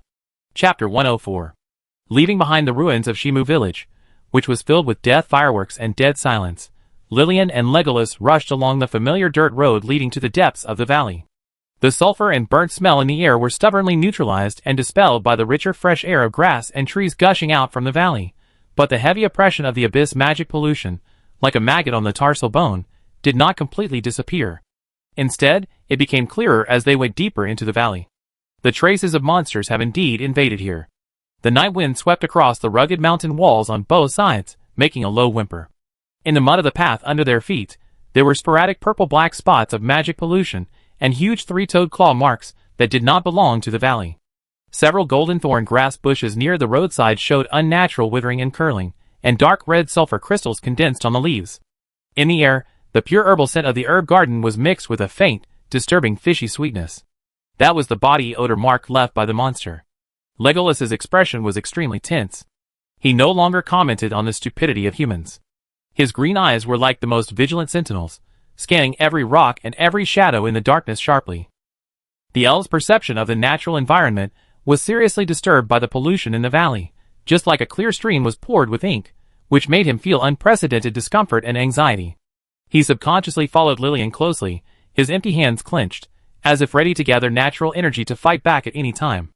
Chapter 104. Leaving behind the ruins of Shimu village, which was filled with death fireworks and dead silence, Lillian and Legolas rushed along the familiar dirt road leading to the depths of the valley. The sulfur and burnt smell in the air were stubbornly neutralized and dispelled by the richer fresh air of grass and trees gushing out from the valley, but the heavy oppression of the abyss magic pollution, like a maggot on the tarsal bone, did not completely disappear. Instead, it became clearer as they went deeper into the valley. The traces of monsters have indeed invaded here. The night wind swept across the rugged mountain walls on both sides, making a low whimper. In the mud of the path under their feet, there were sporadic purple-black spots of magic pollution and huge three-toed claw marks that did not belong to the valley. Several golden thorn grass bushes near the roadside showed unnatural withering and curling, and dark red sulfur crystals condensed on the leaves. In the air, the pure herbal scent of the herb garden was mixed with a faint, disturbing fishy sweetness. That was the body odor mark left by the monster. Legolas's expression was extremely tense. He no longer commented on the stupidity of humans. His green eyes were like the most vigilant sentinels, scanning every rock and every shadow in the darkness sharply. The elf's perception of the natural environment was seriously disturbed by the pollution in the valley, just like a clear stream was poured with ink, which made him feel unprecedented discomfort and anxiety. He subconsciously followed Lillian closely, his empty hands clenched, as if ready to gather natural energy to fight back at any time.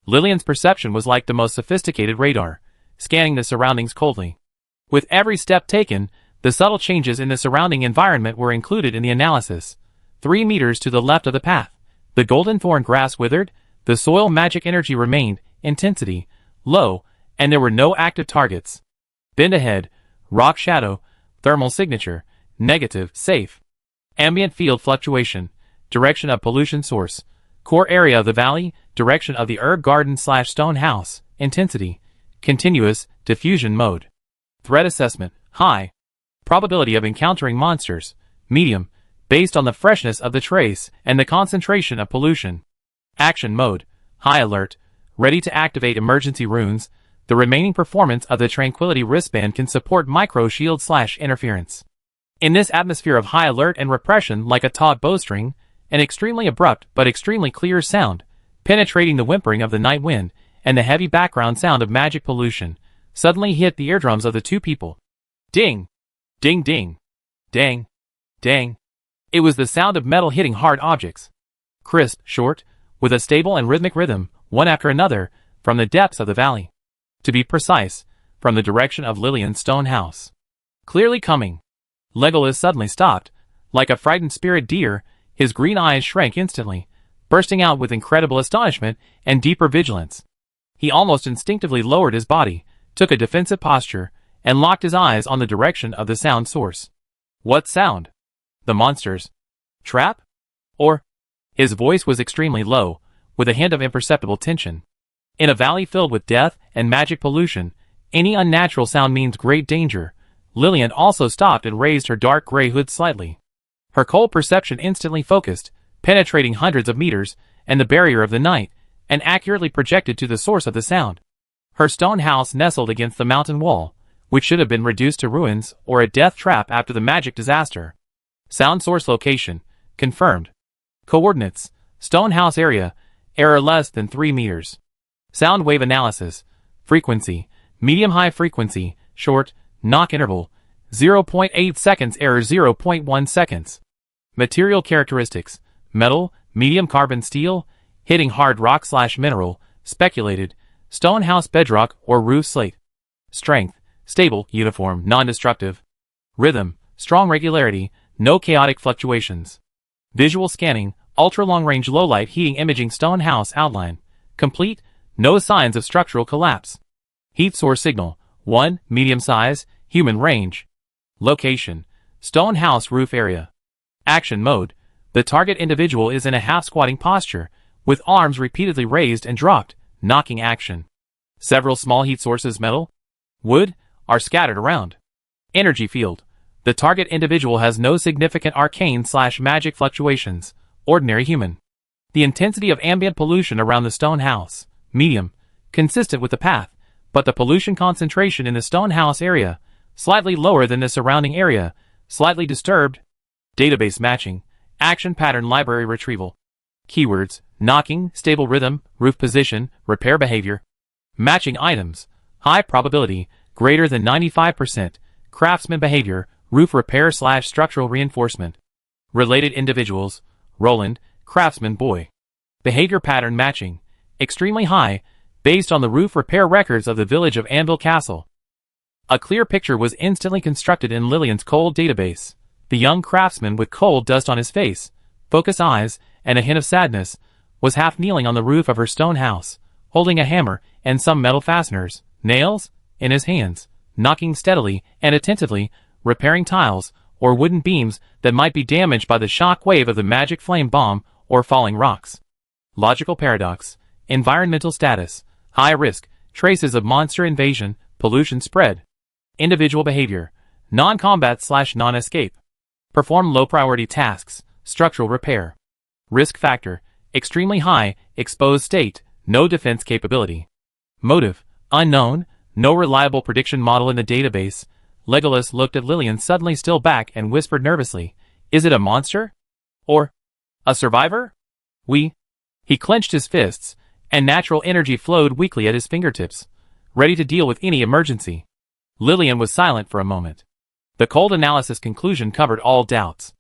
Lillian's perception was like the most sophisticated radar, scanning the surroundings coldly. With every step taken, the subtle changes in the surrounding environment were included in the analysis. 3 meters to the left of the path, the golden thorn grass withered, the soil magic energy remained, intensity, low, and there were no active targets. Bend ahead, rock shadow, thermal signature, negative, safe. Ambient field fluctuation, direction of pollution source, core area of the valley, direction of the herb garden/stone house, intensity, continuous, diffusion mode. Threat assessment, high. Probability of encountering monsters, medium, based on the freshness of the trace and the concentration of pollution. Action mode, high alert, ready to activate emergency runes. The remaining performance of the Tranquility wristband can support micro-shield/interference. In this atmosphere of high alert and repression, like a taut bowstring, an extremely abrupt but extremely clear sound, penetrating the whimpering of the night wind and the heavy background sound of magic pollution, suddenly hit the eardrums of the two people. Ding! Ding ding! Dang! Dang! It was the sound of metal hitting hard objects. Crisp, short, with a stable and rhythmic rhythm, one after another, from the depths of the valley. To be precise, from the direction of Lillian's stone house. Clearly coming. Legolas suddenly stopped. Like a frightened spirit deer, his green eyes shrank instantly, bursting out with incredible astonishment and deeper vigilance. He almost instinctively lowered his body, took a defensive posture, and locked his eyes on the direction of the sound source. What sound? The monsters. Trap? Or? His voice was extremely low, with a hint of imperceptible tension. In a valley filled with death and magic pollution, any unnatural sound means great danger. Lillian also stopped and raised her dark gray hood slightly. Her cold perception instantly focused, penetrating hundreds of meters, and the barrier of the night, and accurately projected to the source of the sound. Her stone house nestled against the mountain wall, which should have been reduced to ruins or a death trap after the magic disaster. Sound source location, confirmed. Coordinates, stone house area, error less than 3 meters. Sound wave analysis, frequency, medium-high frequency, short, knock interval, 0.8 seconds, error 0.1 seconds. Material characteristics, metal, medium carbon steel, hitting hard rock/mineral, speculated, stone house bedrock or roof slate. Strength, stable, uniform, non-destructive. Rhythm, strong regularity, no chaotic fluctuations. Visual scanning, ultra-long-range low-light heating imaging stone house outline, complete, no signs of structural collapse. Heat source signal, 1, medium size, human range. Location, stone house roof area. Action mode, the target individual is in a half-squatting posture, with arms repeatedly raised and dropped, knocking action. Several small heat sources, metal, wood, are scattered around. Energy field, the target individual has no significant arcane/magic fluctuations, ordinary human. The intensity of ambient pollution around the stone house, medium, consistent with the path, but the pollution concentration in the stone house area, slightly lower than the surrounding area, slightly disturbed. Database matching, action pattern library retrieval. Keywords, knocking, stable rhythm, roof position, repair behavior. Matching items, high probability, greater than 95%, craftsman behavior, roof repair/structural reinforcement. Related individuals, Roland, craftsman boy. Behavior pattern matching, extremely high, based on the roof repair records of the village of Anvil Castle. A clear picture was instantly constructed in Lillian's cold database. The young craftsman with cold dust on his face, focused eyes, and a hint of sadness, was half kneeling on the roof of her stone house, holding a hammer and some metal fasteners, nails, in his hands, knocking steadily and attentively, repairing tiles or wooden beams that might be damaged by the shock wave of the magic flame bomb or falling rocks. Logical paradox, environmental status, high risk, traces of monster invasion, pollution spread. Individual behavior, non-combat/non-escape. Perform low-priority tasks, structural repair. Risk factor, extremely high, exposed state, no defense capability. Motive, unknown, no reliable prediction model in the database. Legolas looked at Lillian suddenly still back and whispered nervously, Is it a monster? Or a survivor? He clenched his fists, and natural energy flowed weakly at his fingertips, ready to deal with any emergency. Lillian was silent for a moment. The cold analysis conclusion covered all doubts.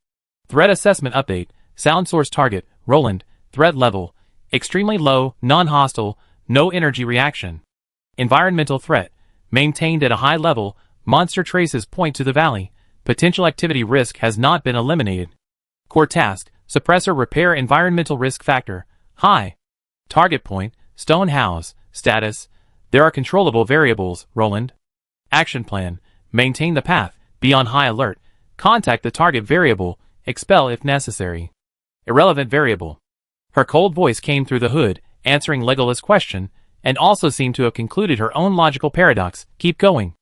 Threat assessment update, sound source target, Roland, threat level, extremely low, non-hostile, no energy reaction. Environmental threat, maintained at a high level, monster traces point to the valley, potential activity risk has not been eliminated. Core task, suppressor repair environmental risk factor, high. Target point, stone house, status, there are controllable variables, Roland. Action plan, maintain the path, be on high alert, contact the target variable, expel if necessary. Irrelevant variable. Her cold voice came through the hood, answering Legolas' question, and also seemed to have concluded her own logical paradox, keep going.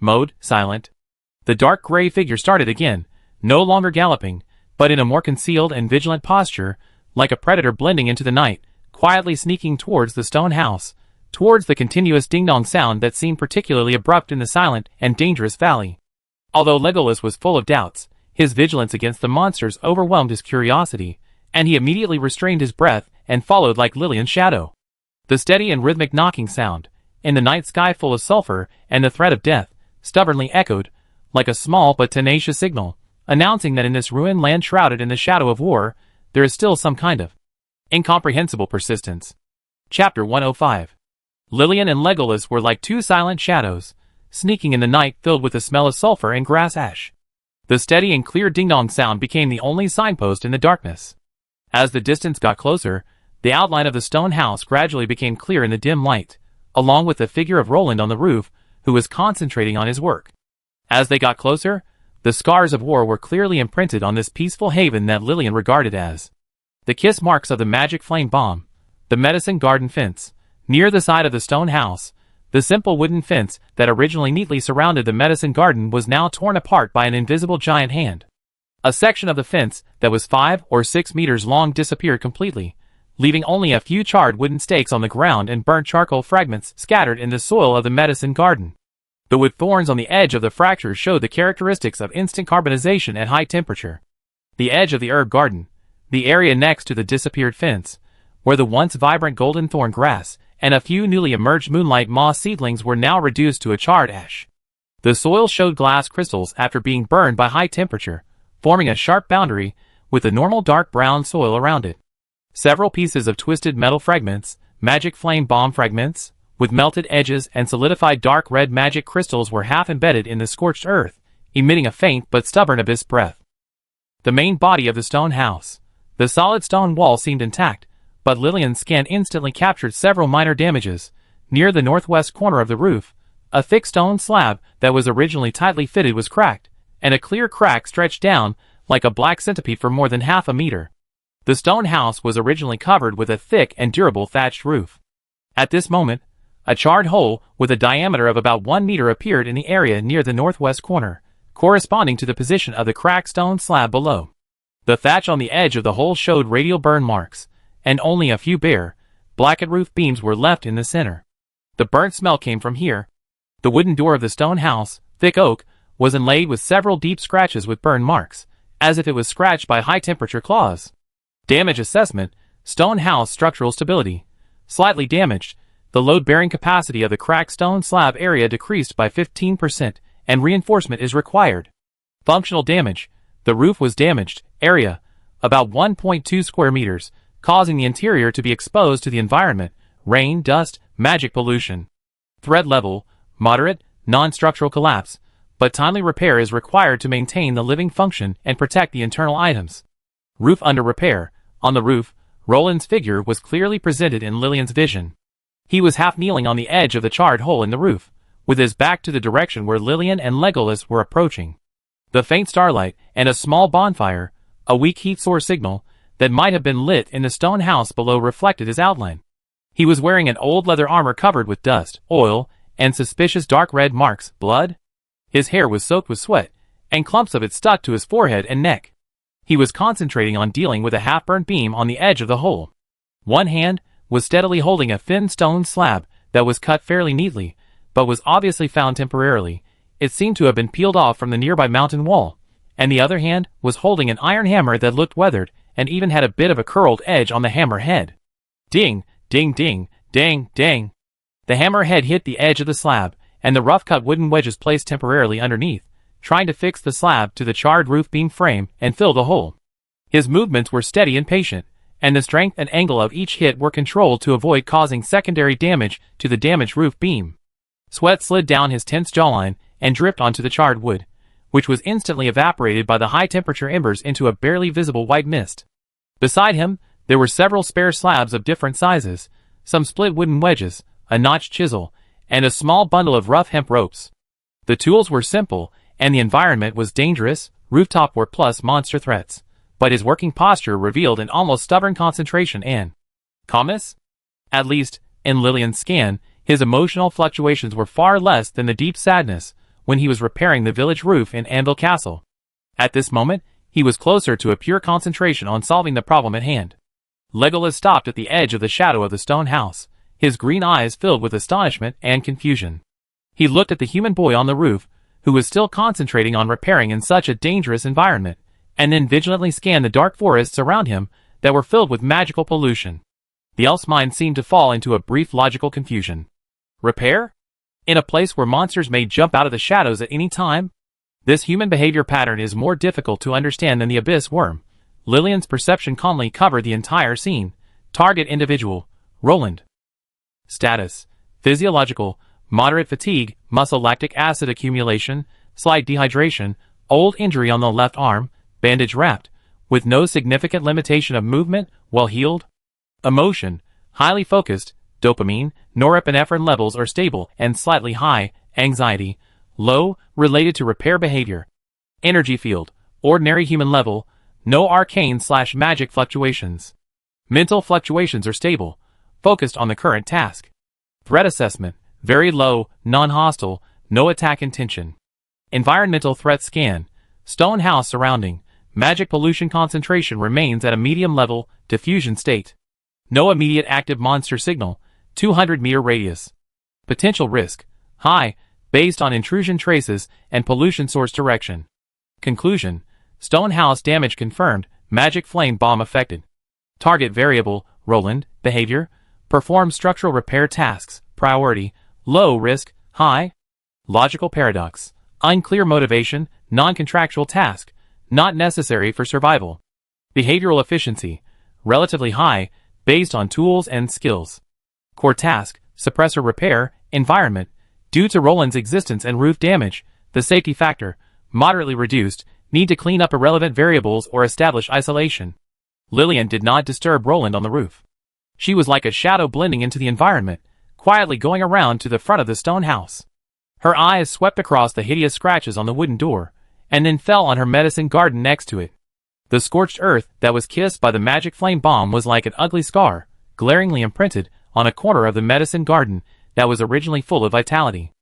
Mode, silent. The dark gray figure started again, no longer galloping, but in a more concealed and vigilant posture, like a predator blending into the night, quietly sneaking towards the stone house, towards the continuous ding-dong sound that seemed particularly abrupt in the silent and dangerous valley. Although Legolas was full of doubts, his vigilance against the monsters overwhelmed his curiosity, and he immediately restrained his breath and followed like Lillian's shadow. The steady and rhythmic knocking sound, in the night sky full of sulfur and the threat of death, stubbornly echoed, like a small but tenacious signal, announcing that in this ruined land shrouded in the shadow of war, there is still some kind of incomprehensible persistence. Chapter 105. Lillian and Legolas were like two silent shadows, sneaking in the night filled with the smell of sulfur and grass ash. The steady and clear ding-dong sound became the only signpost in the darkness. As the distance got closer, the outline of the stone house gradually became clear in the dim light, along with the figure of Roland on the roof, who was concentrating on his work. As they got closer, the scars of war were clearly imprinted on this peaceful haven that Lillian regarded as the kiss marks of the magic flame bomb, the medicine garden fence, near the side of the stone house. The simple wooden fence that originally neatly surrounded the medicine garden was now torn apart by an invisible giant hand. A section of the fence that was 5 or 6 meters long disappeared completely, leaving only a few charred wooden stakes on the ground and burnt charcoal fragments scattered in the soil of the medicine garden. The wood thorns on the edge of the fractures showed the characteristics of instant carbonization at high temperature. The edge of the herb garden, the area next to the disappeared fence, where the once vibrant golden thorn grass and a few newly emerged moonlight moss seedlings were now reduced to a charred ash. The soil showed glass crystals after being burned by high temperature, forming a sharp boundary with the normal dark brown soil around it. Several pieces of twisted metal fragments, magic flame bomb fragments, with melted edges and solidified dark red magic crystals were half embedded in the scorched earth, emitting a faint but stubborn abyss breath. The main body of the stone house. The solid stone wall seemed intact, but Lillian's scan instantly captured several minor damages. Near the northwest corner of the roof, a thick stone slab that was originally tightly fitted was cracked, and a clear crack stretched down like a black centipede for more than half a meter. The stone house was originally covered with a thick and durable thatched roof. At this moment, a charred hole with a diameter of about 1 meter appeared in the area near the northwest corner, corresponding to the position of the cracked stone slab below. The thatch on the edge of the hole showed radial burn marks, and only a few bare, blackened roof beams were left in the center. The burnt smell came from here. The wooden door of the stone house, thick oak, was inlaid with several deep scratches with burn marks, as if it was scratched by high-temperature claws. Damage assessment, stone house structural stability. Slightly damaged, the load-bearing capacity of the cracked stone slab area decreased by 15%, and reinforcement is required. Functional damage, the roof was damaged, area, about 1.2 square meters, causing the interior to be exposed to the environment, rain, dust, magic pollution. Threat level, moderate, non-structural collapse, but timely repair is required to maintain the living function and protect the internal items. Roof under repair. On the roof, Roland's figure was clearly presented in Lillian's vision. He was half kneeling on the edge of the charred hole in the roof, with his back to the direction where Lillian and Legolas were approaching. The faint starlight and a small bonfire, a weak heat source signal, that might have been lit in the stone house below reflected his outline. He was wearing an old leather armor covered with dust, oil, and suspicious dark red marks, blood. His hair was soaked with sweat, and clumps of it stuck to his forehead and neck. He was concentrating on dealing with a half-burnt beam on the edge of the hole. One hand was steadily holding a thin stone slab that was cut fairly neatly, but was obviously found temporarily. It seemed to have been peeled off from the nearby mountain wall, and the other hand was holding an iron hammer that looked weathered and even had a bit of a curled edge on the hammer head. Ding, ding, ding, dang, dang. The hammer head hit the edge of the slab, and the rough-cut wooden wedges placed temporarily underneath, trying to fix the slab to the charred roof beam frame and fill the hole. His movements were steady and patient, and the strength and angle of each hit were controlled to avoid causing secondary damage to the damaged roof beam. Sweat slid down his tense jawline and dripped onto the charred wood, which was instantly evaporated by the high-temperature embers into a barely visible white mist. Beside him, there were several spare slabs of different sizes, some split wooden wedges, a notched chisel, and a small bundle of rough hemp ropes. The tools were simple, and the environment was dangerous, rooftop war plus monster threats, but his working posture revealed an almost stubborn concentration and calmness. At least, in Lillian's scan, his emotional fluctuations were far less than the deep sadness when he was repairing the village roof in Anvil Castle. At this moment, he was closer to a pure concentration on solving the problem at hand. Legolas stopped at the edge of the shadow of the stone house, his green eyes filled with astonishment and confusion. He looked at the human boy on the roof, who was still concentrating on repairing in such a dangerous environment, and then vigilantly scanned the dark forests around him that were filled with magical pollution. The elf's mind seemed to fall into a brief logical confusion. Repair? In a place where monsters may jump out of the shadows at any time? This human behavior pattern is more difficult to understand than the abyss worm. Lillian's perception calmly covered the entire scene. Target individual, Roland. Status: physiological, moderate fatigue, muscle lactic acid accumulation, slight dehydration, old injury on the left arm, bandage wrapped, with no significant limitation of movement, well healed. Emotion: highly focused, dopamine, norepinephrine levels are stable and slightly high, anxiety, low, related to repair behavior. Energy field: ordinary human level, no arcane/magic fluctuations. Mental fluctuations are stable, focused on the current task. Threat assessment: very low, non-hostile, no attack intention. Environmental threat scan: stone house surrounding, magic pollution concentration remains at a medium level, diffusion state. No immediate active monster signal, 200-meter radius. Potential risk: high, based on intrusion traces and pollution source direction. Conclusion: stone house damage confirmed, magic flame bomb affected. Target variable: Roland, behavior, perform structural repair tasks, priority, low risk, high. Logical paradox: unclear motivation, non-contractual task, not necessary for survival. Behavioral efficiency: relatively high, based on tools and skills. Core task: suppressor repair, environment. Due to Roland's existence and roof damage, the safety factor, moderately reduced, need to clean up irrelevant variables or establish isolation. Lillian did not disturb Roland on the roof. She was like a shadow blending into the environment, quietly going around to the front of the stone house. Her eyes swept across the hideous scratches on the wooden door, and then fell on her medicine garden next to it. The scorched earth that was kissed by the magic flame bomb was like an ugly scar, glaringly imprinted on a corner of the medicine garden that was originally full of vitality.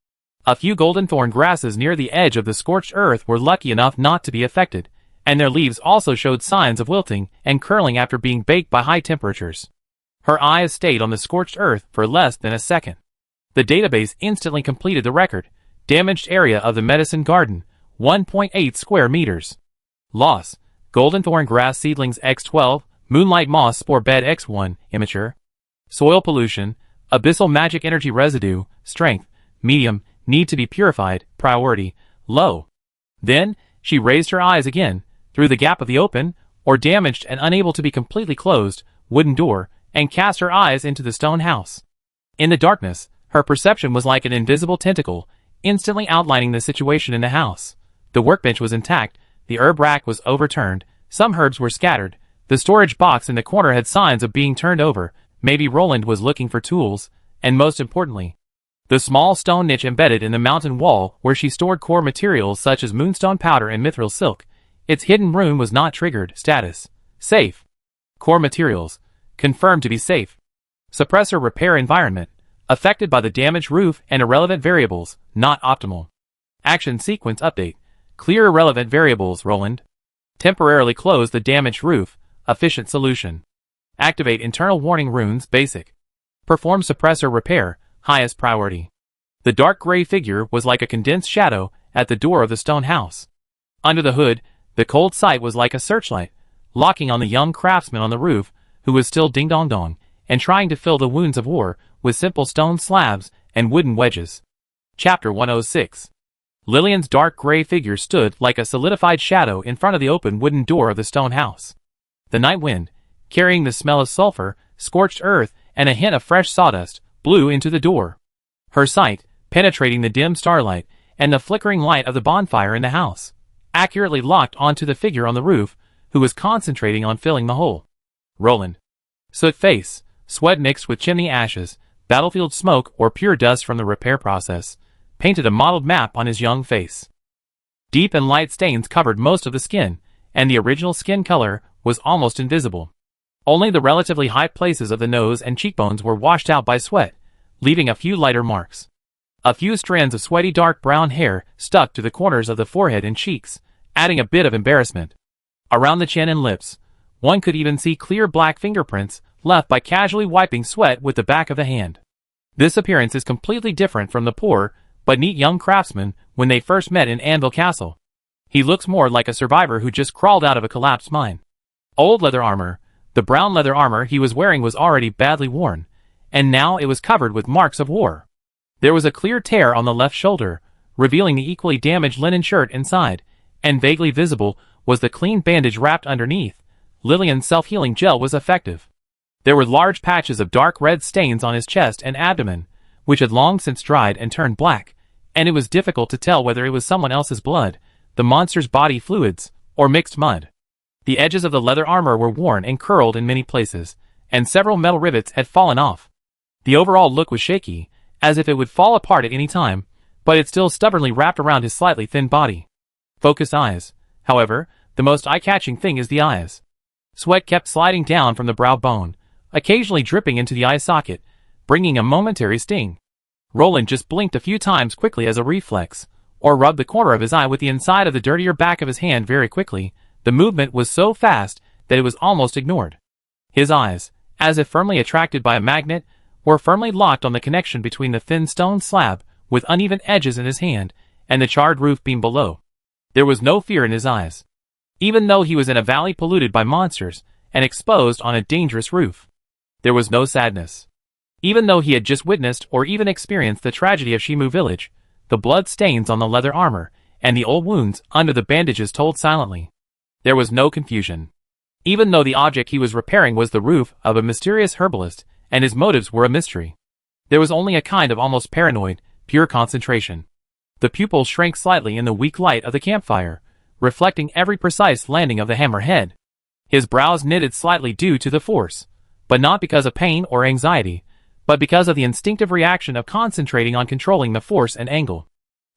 A few golden thorn grasses near the edge of the scorched earth were lucky enough not to be affected, and their leaves also showed signs of wilting and curling after being baked by high temperatures. Her eyes stayed on the scorched earth for less than a second. The database instantly completed the record. Damaged area of the medicine garden, 1.8 square meters. Loss: golden thorn grass seedlings X12, moonlight moss spore bed X1, immature. Soil pollution, abyssal magic energy residue, strength, medium, need to be purified, priority, low. Then, she raised her eyes again, through the gap of the open, or damaged and unable to be completely closed, wooden door, and cast her eyes into the stone house. In the darkness, her perception was like an invisible tentacle, instantly outlining the situation in the house. The workbench was intact, the herb rack was overturned, some herbs were scattered, the storage box in the corner had signs of being turned over, maybe Roland was looking for tools, and most importantly, the small stone niche embedded in the mountain wall where she stored core materials such as moonstone powder and mithril silk. Its hidden rune was not triggered. Status: safe. Core materials: confirmed to be safe. Suppressor repair environment: affected by the damaged roof and irrelevant variables, not optimal. Action sequence update: clear irrelevant variables, Roland. Temporarily close the damaged roof, efficient solution. Activate internal warning runes, basic. Perform suppressor repair, highest priority. The dark gray figure was like a condensed shadow at the door of the stone house. Under the hood, The cold sight was like a searchlight, locking on the young craftsman on the roof, who was still ding-dong-dong, and trying to fill the wounds of war with simple stone slabs and wooden wedges. Chapter 106. Lillian's dark gray figure stood like a solidified shadow in front of the open wooden door of the stone house. The night wind, carrying the smell of sulfur, scorched earth, and a hint of fresh sawdust, blew into the door. Her sight, penetrating the dim starlight and the flickering light of the bonfire in the house, accurately locked onto the figure on the roof, who was concentrating on filling the hole. Roland. Soot face, sweat mixed with chimney ashes, battlefield smoke or pure dust from the repair process, painted a mottled map on his young face. Deep and light stains covered most of the skin, and the original skin color was almost invisible. Only the relatively high places of the nose and cheekbones were washed out by sweat, leaving a few lighter marks. A few strands of sweaty dark brown hair stuck to the corners of the forehead and cheeks, adding a bit of embarrassment. Around the chin and lips, one could even see clear black fingerprints left by casually wiping sweat with the back of the hand. This appearance is completely different from the poor, but neat young craftsman when they first met in Anvil Castle. He looks more like a survivor who just crawled out of a collapsed mine. Old leather armor, the brown leather armor he was wearing was already badly worn, and now it was covered with marks of war. There was a clear tear on the left shoulder, revealing the equally damaged linen shirt inside, and vaguely visible was the clean bandage wrapped underneath. Lillian's self-healing gel was effective. There were large patches of dark red stains on his chest and abdomen, which had long since dried and turned black, and it was difficult to tell whether it was someone else's blood, the monster's body fluids, or mixed mud. The edges of the leather armor were worn and curled in many places, and several metal rivets had fallen off. The overall look was shaky, as if it would fall apart at any time, but it still stubbornly wrapped around his slightly thin body. Focused eyes. However, the most eye-catching thing is the eyes. Sweat kept sliding down from the brow bone, occasionally dripping into the eye socket, bringing a momentary sting. Roland just blinked a few times quickly as a reflex, or rubbed the corner of his eye with the inside of the dirtier back of his hand very quickly. The movement was so fast that it was almost ignored. His eyes, as if firmly attracted by a magnet, were firmly locked on the connection between the thin stone slab, with uneven edges in his hand, and the charred roof beam below. There was no fear in his eyes. Even though he was in a valley polluted by monsters, and exposed on a dangerous roof. There was no sadness. Even though he had just witnessed or even experienced the tragedy of Shimu village, the blood stains on the leather armor, and the old wounds under the bandages told silently. There was no confusion. Even though the object he was repairing was the roof of a mysterious herbalist, and his motives were a mystery. There was only a kind of almost paranoid, pure concentration. The pupils shrank slightly in the weak light of the campfire, reflecting every precise landing of the hammer head. His brows knitted slightly due to the force, but not because of pain or anxiety, but because of the instinctive reaction of concentrating on controlling the force and angle.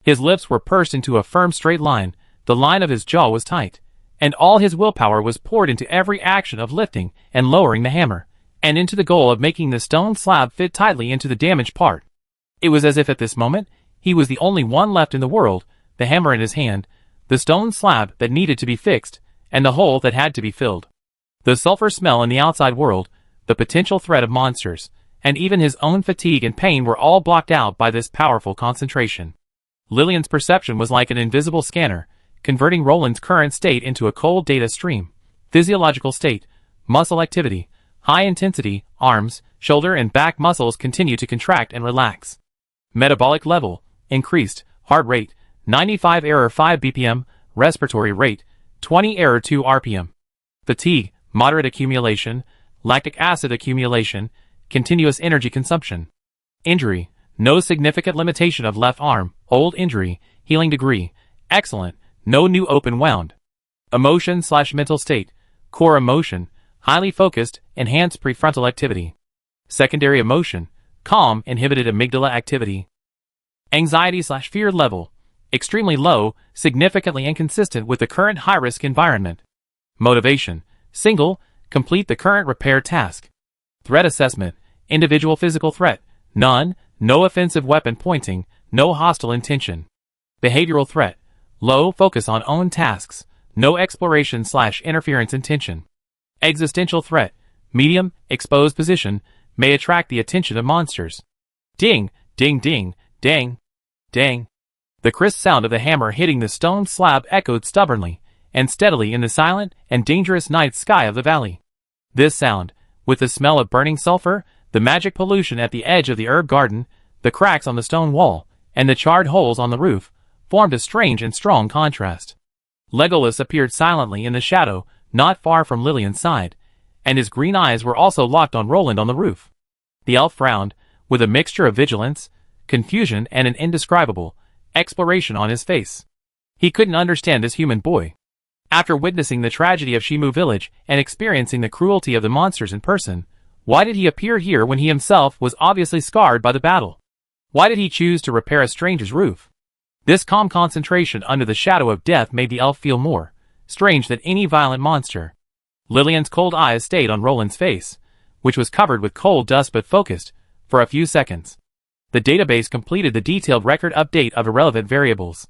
His lips were pursed into a firm straight line, the line of his jaw was tight, and all his willpower was poured into every action of lifting and lowering the hammer, and into the goal of making the stone slab fit tightly into the damaged part. It was as if at this moment, he was the only one left in the world, the hammer in his hand, the stone slab that needed to be fixed, and the hole that had to be filled. The sulfur smell in the outside world, the potential threat of monsters, and even his own fatigue and pain were all blocked out by this powerful concentration. Lillian's perception was like an invisible scanner, converting Roland's current state into a cold data stream. Physiological state, muscle activity, high intensity, arms, shoulder and back muscles continue to contract and relax. Metabolic level, increased, heart rate, 95 error 5 BPM, respiratory rate, 20 error 2 RPM. Fatigue, moderate accumulation, lactic acid accumulation, continuous energy consumption. Injury, no significant limitation of left arm, old injury, healing degree, excellent, no new open wound. Emotion/mental state, core emotion, highly focused, enhanced prefrontal activity. Secondary emotion, calm, inhibited amygdala activity. Anxiety/fear level, extremely low, significantly inconsistent with the current high-risk environment. Motivation, single, complete the current repair task. Threat assessment, individual physical threat, none, no offensive weapon pointing, no hostile intention. Behavioral threat, low, focus on own tasks, no exploration/interference intention. Existential threat, medium, exposed position, may attract the attention of monsters. Ding, ding ding, dang, dang. The crisp sound of the hammer hitting the stone slab echoed stubbornly, and steadily in the silent and dangerous night sky of the valley. This sound, with the smell of burning sulfur, the magic pollution at the edge of the herb garden, the cracks on the stone wall, and the charred holes on the roof, formed a strange and strong contrast. Legolas appeared silently in the shadow, not far from Lilian's side, and his green eyes were also locked on Roland on the roof. The elf frowned, with a mixture of vigilance, confusion, and an indescribable exploration on his face. He couldn't understand this human boy. After witnessing the tragedy of Shimu village and experiencing the cruelty of the monsters in person, why did he appear here when he himself was obviously scarred by the battle? Why did he choose to repair a stranger's roof? This calm concentration under the shadow of death made the elf feel more strange than any violent monster. Lilian's cold eyes stayed on Roland's face, which was covered with cold dust but focused, for a few seconds. The database completed the detailed record update of irrelevant variables.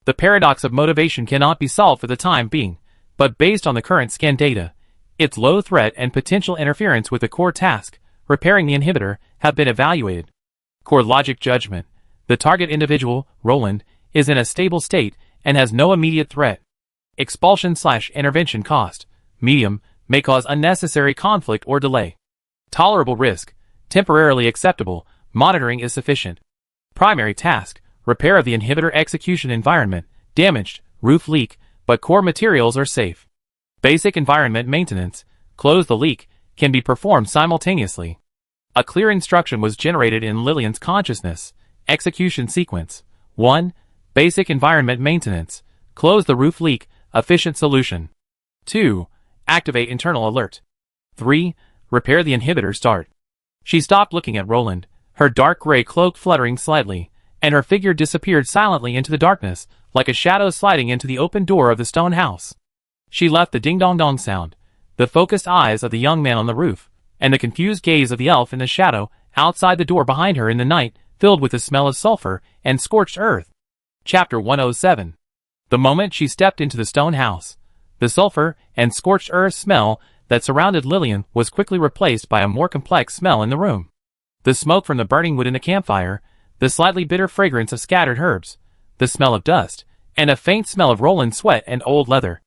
The paradox of motivation cannot be solved for the time being, but based on the current scan data, its low threat and potential interference with the core task, repairing the inhibitor, have been evaluated. Core logic judgment. The target individual, Roland, is in a stable state and has no immediate threat. Expulsion/intervention cost, medium, may cause unnecessary conflict or delay. Tolerable risk, temporarily acceptable, monitoring is sufficient. Primary task, repair of the inhibitor execution environment, damaged, roof leak, but core materials are safe. Basic environment maintenance, close the leak, can be performed simultaneously. A clear instruction was generated in Lilian's consciousness. Execution sequence. 1. Basic environment maintenance, close the roof leak, efficient solution. 2. Activate internal alert. 3. Repair the inhibitor start. She stopped looking at Roland, her dark gray cloak fluttering slightly, and her figure disappeared silently into the darkness, like a shadow sliding into the open door of the stone house. She left the ding-dong-dong sound, the focused eyes of the young man on the roof, and the confused gaze of the elf in the shadow outside the door behind her in the night, filled with the smell of sulfur and scorched earth. Chapter 107. The moment she stepped into the stone house, the sulfur and scorched earth smell that surrounded Lilian was quickly replaced by a more complex smell in the room. The smoke from the burning wood in the campfire, the slightly bitter fragrance of scattered herbs, the smell of dust, and a faint smell of Roland's sweat and old leather.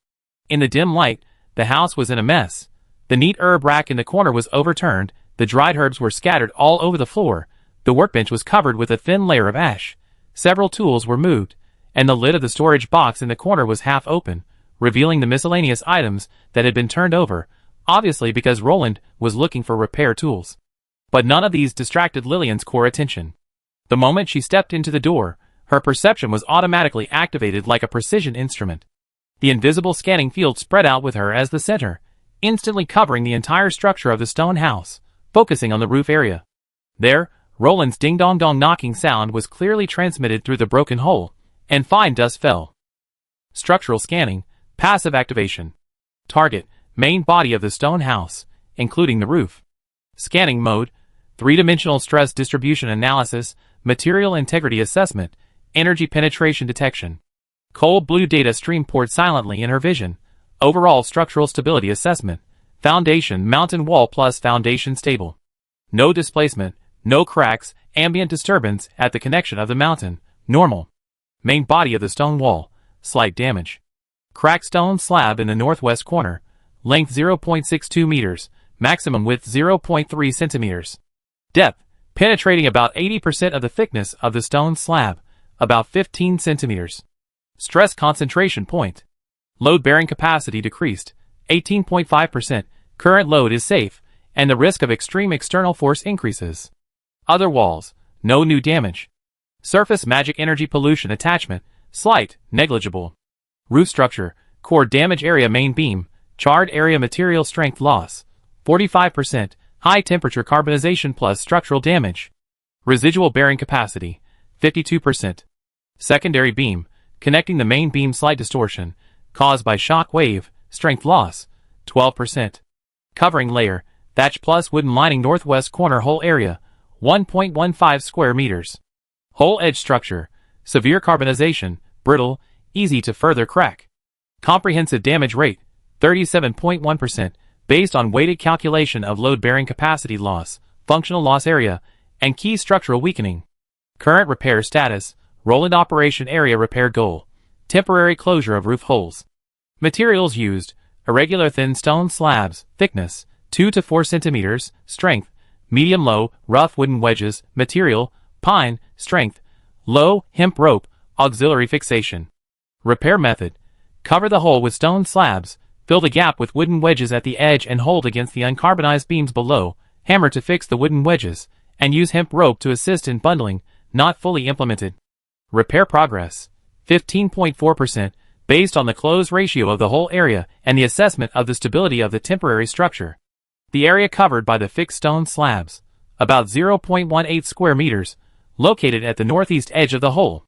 In the dim light, the house was in a mess. The neat herb rack in the corner was overturned, the dried herbs were scattered all over the floor, the workbench was covered with a thin layer of ash, several tools were moved, and the lid of the storage box in the corner was half open, revealing the miscellaneous items that had been turned over, obviously because Roland was looking for repair tools. But none of these distracted Lilian's core attention. The moment she stepped into the door, her perception was automatically activated like a precision instrument. The invisible scanning field spread out with her as the center, instantly covering the entire structure of the stone house, focusing on the roof area. There, Roland's ding-dong-dong knocking sound was clearly transmitted through the broken hole, and fine dust fell. Structural scanning, passive activation. Target, main body of the stone house, including the roof. Scanning mode, three-dimensional stress distribution analysis, material integrity assessment, energy penetration detection. Cold blue data stream poured silently in her vision. Overall structural stability assessment. Foundation mountain wall plus foundation stable. No displacement, no cracks, ambient disturbance at the connection of the mountain, normal. Main body of the stone wall, slight damage. Cracked stone slab in the northwest corner, length 0.62 meters, maximum width 0.3 centimeters. Depth, penetrating about 80% of the thickness of the stone slab, about 15 centimeters. Stress concentration point. Load-bearing capacity decreased, 18.5%, current load is safe, and the risk of extreme external force increases. Other walls, no new damage. Surface magic energy pollution attachment, slight, negligible. Roof structure, core damage area main beam, charred area material strength loss, 45%, high temperature carbonization plus structural damage. Residual bearing capacity, 52%. Secondary beam, connecting the main beam slight distortion, caused by shock wave, strength loss, 12%. Covering layer, thatch plus wooden lining northwest corner hole area, 1.15 square meters. Hole edge structure, severe carbonization, brittle, easy to further crack. Comprehensive damage rate, 37.1%, based on weighted calculation of load-bearing capacity loss, functional loss area, and key structural weakening. Current repair status, Roland operation area repair goal, temporary closure of roof holes. Materials used: irregular thin stone slabs, thickness 2 to 4 centimeters, strength medium-low, rough wooden wedges, material pine, strength low, hemp rope, auxiliary fixation. Repair method: cover the hole with stone slabs, fill the gap with wooden wedges at the edge and hold against the uncarbonized beams below, hammer to fix the wooden wedges, and use hemp rope to assist in bundling, not fully implemented. Repair progress: 15.4%, based on the close ratio of the whole area and the assessment of the stability of the temporary structure. The area covered by the fixed stone slabs, about 0.18 square meters, located at the northeast edge of the hole.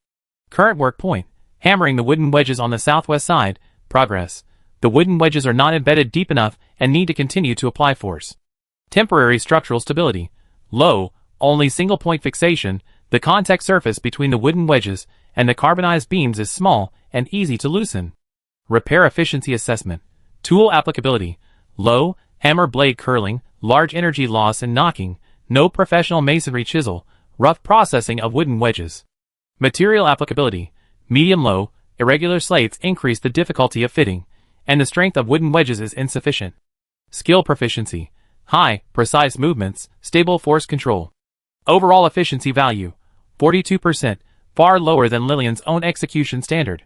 Current work point: hammering the wooden wedges on the southwest side. Progress: the wooden wedges are not embedded deep enough and need to continue to apply force. Temporary structural stability: low, only single-point fixation. The contact surface between the wooden wedges and the carbonized beams is small and easy to loosen. Repair efficiency assessment: tool applicability: low, hammer blade curling, large energy loss and knocking, no professional masonry chisel, rough processing of wooden wedges. Material applicability: medium-low, irregular slates increase the difficulty of fitting, and the strength of wooden wedges is insufficient. Skill proficiency: high, precise movements, stable force control. Overall efficiency value: 42%, far lower than Lillian's own execution standard.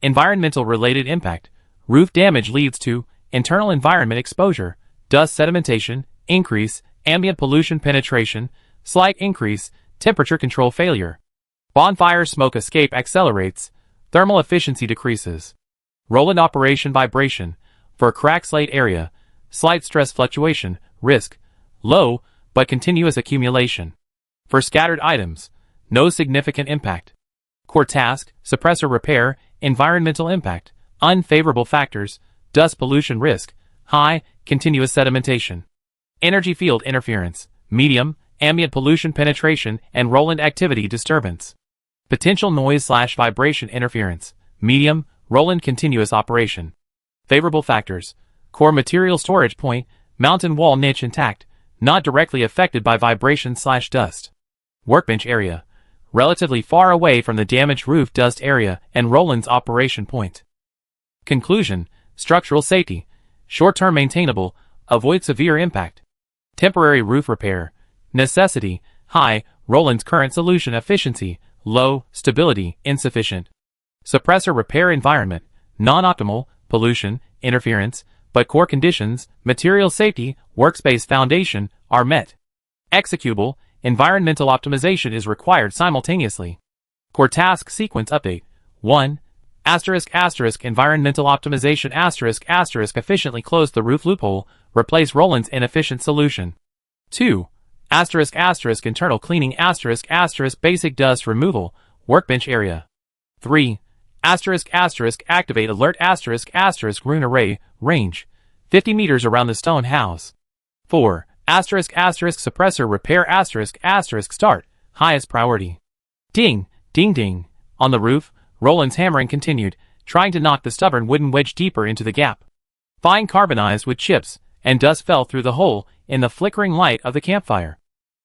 Environmental related impact: roof damage leads to internal environment exposure, dust sedimentation, increase, ambient pollution penetration, slight increase, temperature control failure. Bonfire smoke escape accelerates, thermal efficiency decreases. Roland operation vibration: for crack slate area, slight stress fluctuation, risk, low, but continuous accumulation. For scattered items, no significant impact. Core task: suppressor repair. Environmental impact: unfavorable factors, dust pollution risk, high, continuous sedimentation. Energy field interference: medium, ambient pollution penetration and Roland activity disturbance. Potential noise/vibration interference: medium, Roland continuous operation. Favorable factors: core material storage point, mountain wall niche intact, not directly affected by vibration/dust. Workbench area: relatively far away from the damaged roof dust area and Roland's operation point. Conclusion: structural safety: short-term maintainable, avoid severe impact. Temporary roof repair: necessity, high, Roland's current solution efficiency, low, stability, insufficient. Suppressor repair environment: non-optimal, pollution, interference, but core conditions, material safety, workspace foundation, are met. Executable: environmental optimization is required simultaneously. Core task sequence update: 1. Environmental optimization **** efficiently close the roof loophole, replace Roland's inefficient solution. 2. **** internal cleaning **** basic dust removal, workbench area. 3. **** activate alert rune array, range 50 meters around the stone house. 4. ***suppressor repair **** start, highest priority. Ding, ding ding. On the roof, Roland's hammering continued, trying to knock the stubborn wooden wedge deeper into the gap. Fine carbonized wood chips and dust fell through the hole in the flickering light of the campfire.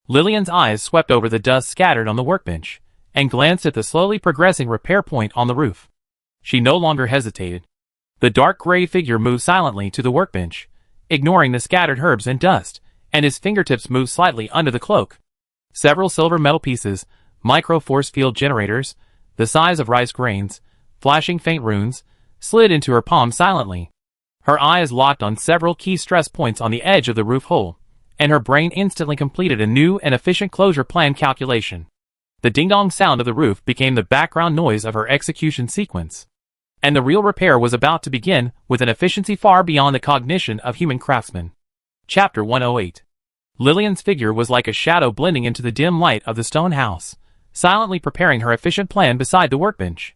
Lillian's eyes swept over the dust scattered on the workbench and glanced at the slowly progressing repair point on the roof. She no longer hesitated. The dark gray figure moved silently to the workbench, ignoring the scattered herbs and dust, and his fingertips moved slightly under the cloak. Several silver metal pieces, micro force field generators, the size of rice grains, flashing faint runes, slid into her palm silently. Her eyes locked on several key stress points on the edge of the roof hole, and her brain instantly completed a new and efficient closure plan calculation. The ding-dong sound of the roof became the background noise of her execution sequence. And the real repair was about to begin with an efficiency far beyond the cognition of human craftsmen. Chapter 108. Lillian's figure was like a shadow blending into the dim light of the stone house, silently preparing her efficient plan beside the workbench.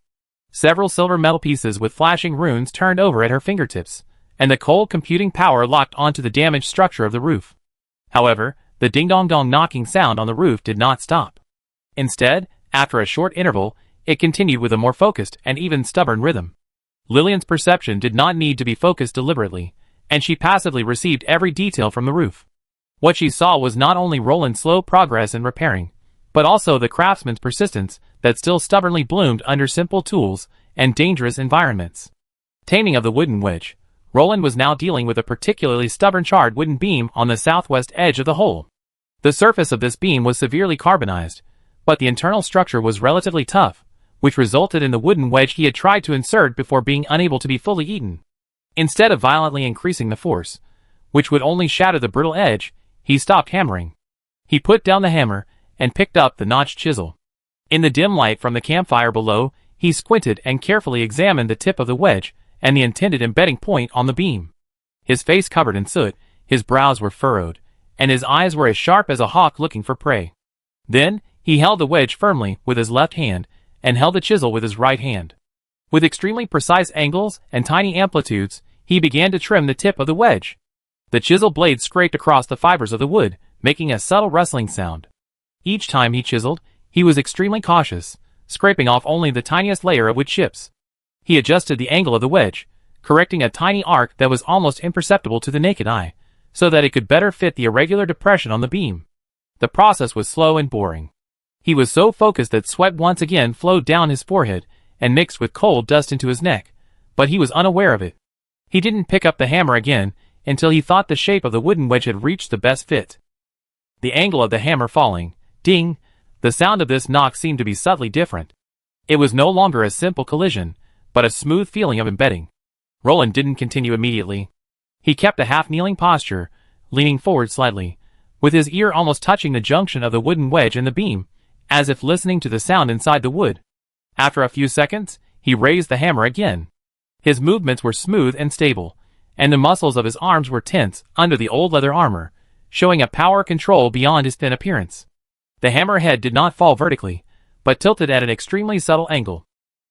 Several silver metal pieces with flashing runes turned over at her fingertips, and the cold computing power locked onto the damaged structure of the roof. However, the ding-dong-dong knocking sound on the roof did not stop. Instead, after a short interval, it continued with a more focused and even stubborn rhythm. Lillian's perception did not need to be focused deliberately, and she passively received every detail from the roof. What she saw was not only Roland's slow progress in repairing, but also the craftsman's persistence that still stubbornly bloomed under simple tools and dangerous environments. Taming of the wooden wedge. Roland was now dealing with a particularly stubborn charred wooden beam on the southwest edge of the hole. The surface of this beam was severely carbonized, but the internal structure was relatively tough, which resulted in the wooden wedge he had tried to insert before being unable to be fully eaten. Instead of violently increasing the force, which would only shatter the brittle edge, he stopped hammering. He put down the hammer and picked up the notched chisel. In the dim light from the campfire below, he squinted and carefully examined the tip of the wedge and the intended embedding point on the beam. His face covered in soot, his brows were furrowed, and his eyes were as sharp as a hawk looking for prey. Then, he held the wedge firmly with his left hand and held the chisel with his right hand. With extremely precise angles and tiny amplitudes, he began to trim the tip of the wedge. The chisel blade scraped across the fibers of the wood, making a subtle rustling sound. Each time he chiseled, he was extremely cautious, scraping off only the tiniest layer of wood chips. He adjusted the angle of the wedge, correcting a tiny arc that was almost imperceptible to the naked eye, so that it could better fit the irregular depression on the beam. The process was slow and boring. He was so focused that sweat once again flowed down his forehead and mixed with cold dust into his neck, but he was unaware of it. He didn't pick up the hammer again until he thought the shape of the wooden wedge had reached the best fit. The angle of the hammer falling, ding, the sound of this knock seemed to be subtly different. It was no longer a simple collision, but a smooth feeling of embedding. Roland didn't continue immediately. He kept a half-kneeling posture, leaning forward slightly, with his ear almost touching the junction of the wooden wedge and the beam, as if listening to the sound inside the wood. After a few seconds, he raised the hammer again. His movements were smooth and stable, and the muscles of his arms were tense under the old leather armor, showing a power control beyond his thin appearance. The hammer head did not fall vertically, but tilted at an extremely subtle angle.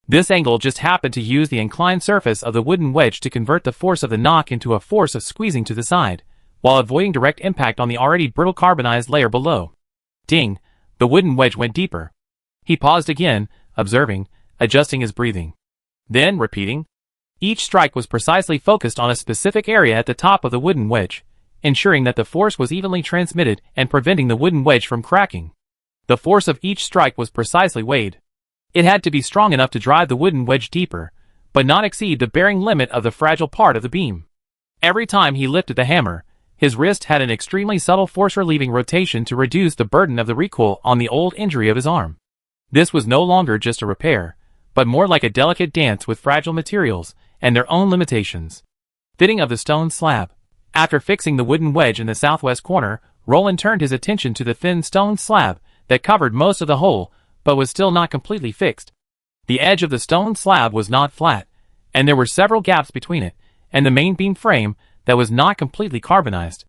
This angle just happened to use the inclined surface of the wooden wedge to convert the force of the knock into a force of squeezing to the side, while avoiding direct impact on the already brittle carbonized layer below. Ding! The wooden wedge went deeper. He paused again, observing, adjusting his breathing. Then, repeating. Each strike was precisely focused on a specific area at the top of the wooden wedge, ensuring that the force was evenly transmitted and preventing the wooden wedge from cracking. The force of each strike was precisely weighed. It had to be strong enough to drive the wooden wedge deeper, but not exceed the bearing limit of the fragile part of the beam. Every time he lifted the hammer, his wrist had an extremely subtle force-relieving rotation to reduce the burden of the recoil on the old injury of his arm. This was no longer just a repair, but more like a delicate dance with fragile materials and their own limitations. Fitting of the stone slab. After fixing the wooden wedge in the southwest corner, Roland turned his attention to the thin stone slab that covered most of the hole, but was still not completely fixed. The edge of the stone slab was not flat, and there were several gaps between it and the main beam frame that was not completely carbonized.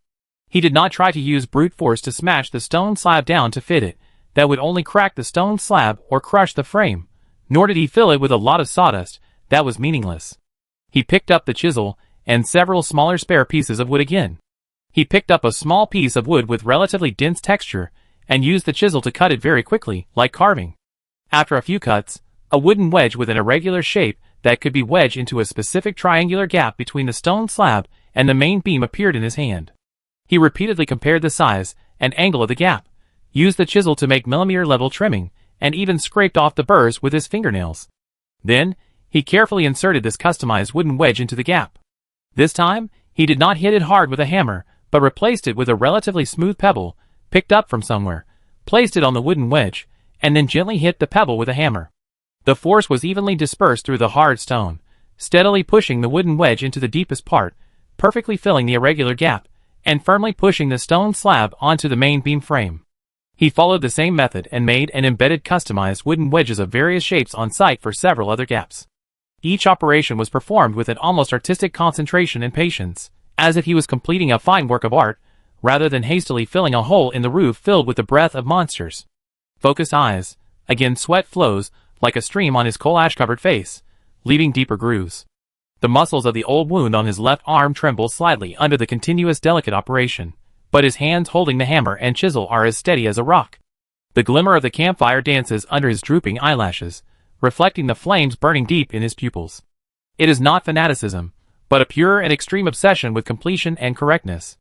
He did not try to use brute force to smash the stone slab down to fit it. That would only crack the stone slab or crush the frame, nor did he fill it with a lot of sawdust. That was meaningless. He picked up the chisel and several smaller spare pieces of wood again. He picked up a small piece of wood with relatively dense texture and used the chisel to cut it very quickly, like carving. After a few cuts, a wooden wedge with an irregular shape that could be wedged into a specific triangular gap between the stone slab and the main beam appeared in his hand. He repeatedly compared the size and angle of the gap, used the chisel to make millimeter-level trimming, and even scraped off the burrs with his fingernails. Then, he carefully inserted this customized wooden wedge into the gap. This time, he did not hit it hard with a hammer, but replaced it with a relatively smooth pebble, picked up from somewhere, placed it on the wooden wedge, and then gently hit the pebble with a hammer. The force was evenly dispersed through the hard stone, steadily pushing the wooden wedge into the deepest part, perfectly filling the irregular gap, and firmly pushing the stone slab onto the main beam frame. He followed the same method and made and embedded customized wooden wedges of various shapes on site for several other gaps. Each operation was performed with an almost artistic concentration and patience, as if he was completing a fine work of art, rather than hastily filling a hole in the roof filled with the breath of monsters. Focused eyes. Again sweat flows like a stream on his coal ash-covered face, leaving deeper grooves. The muscles of the old wound on his left arm tremble slightly under the continuous delicate operation, but his hands holding the hammer and chisel are as steady as a rock. The glimmer of the campfire dances under his drooping eyelashes, reflecting the flames burning deep in his pupils. It is not fanaticism, but a pure and extreme obsession with completion and correctness.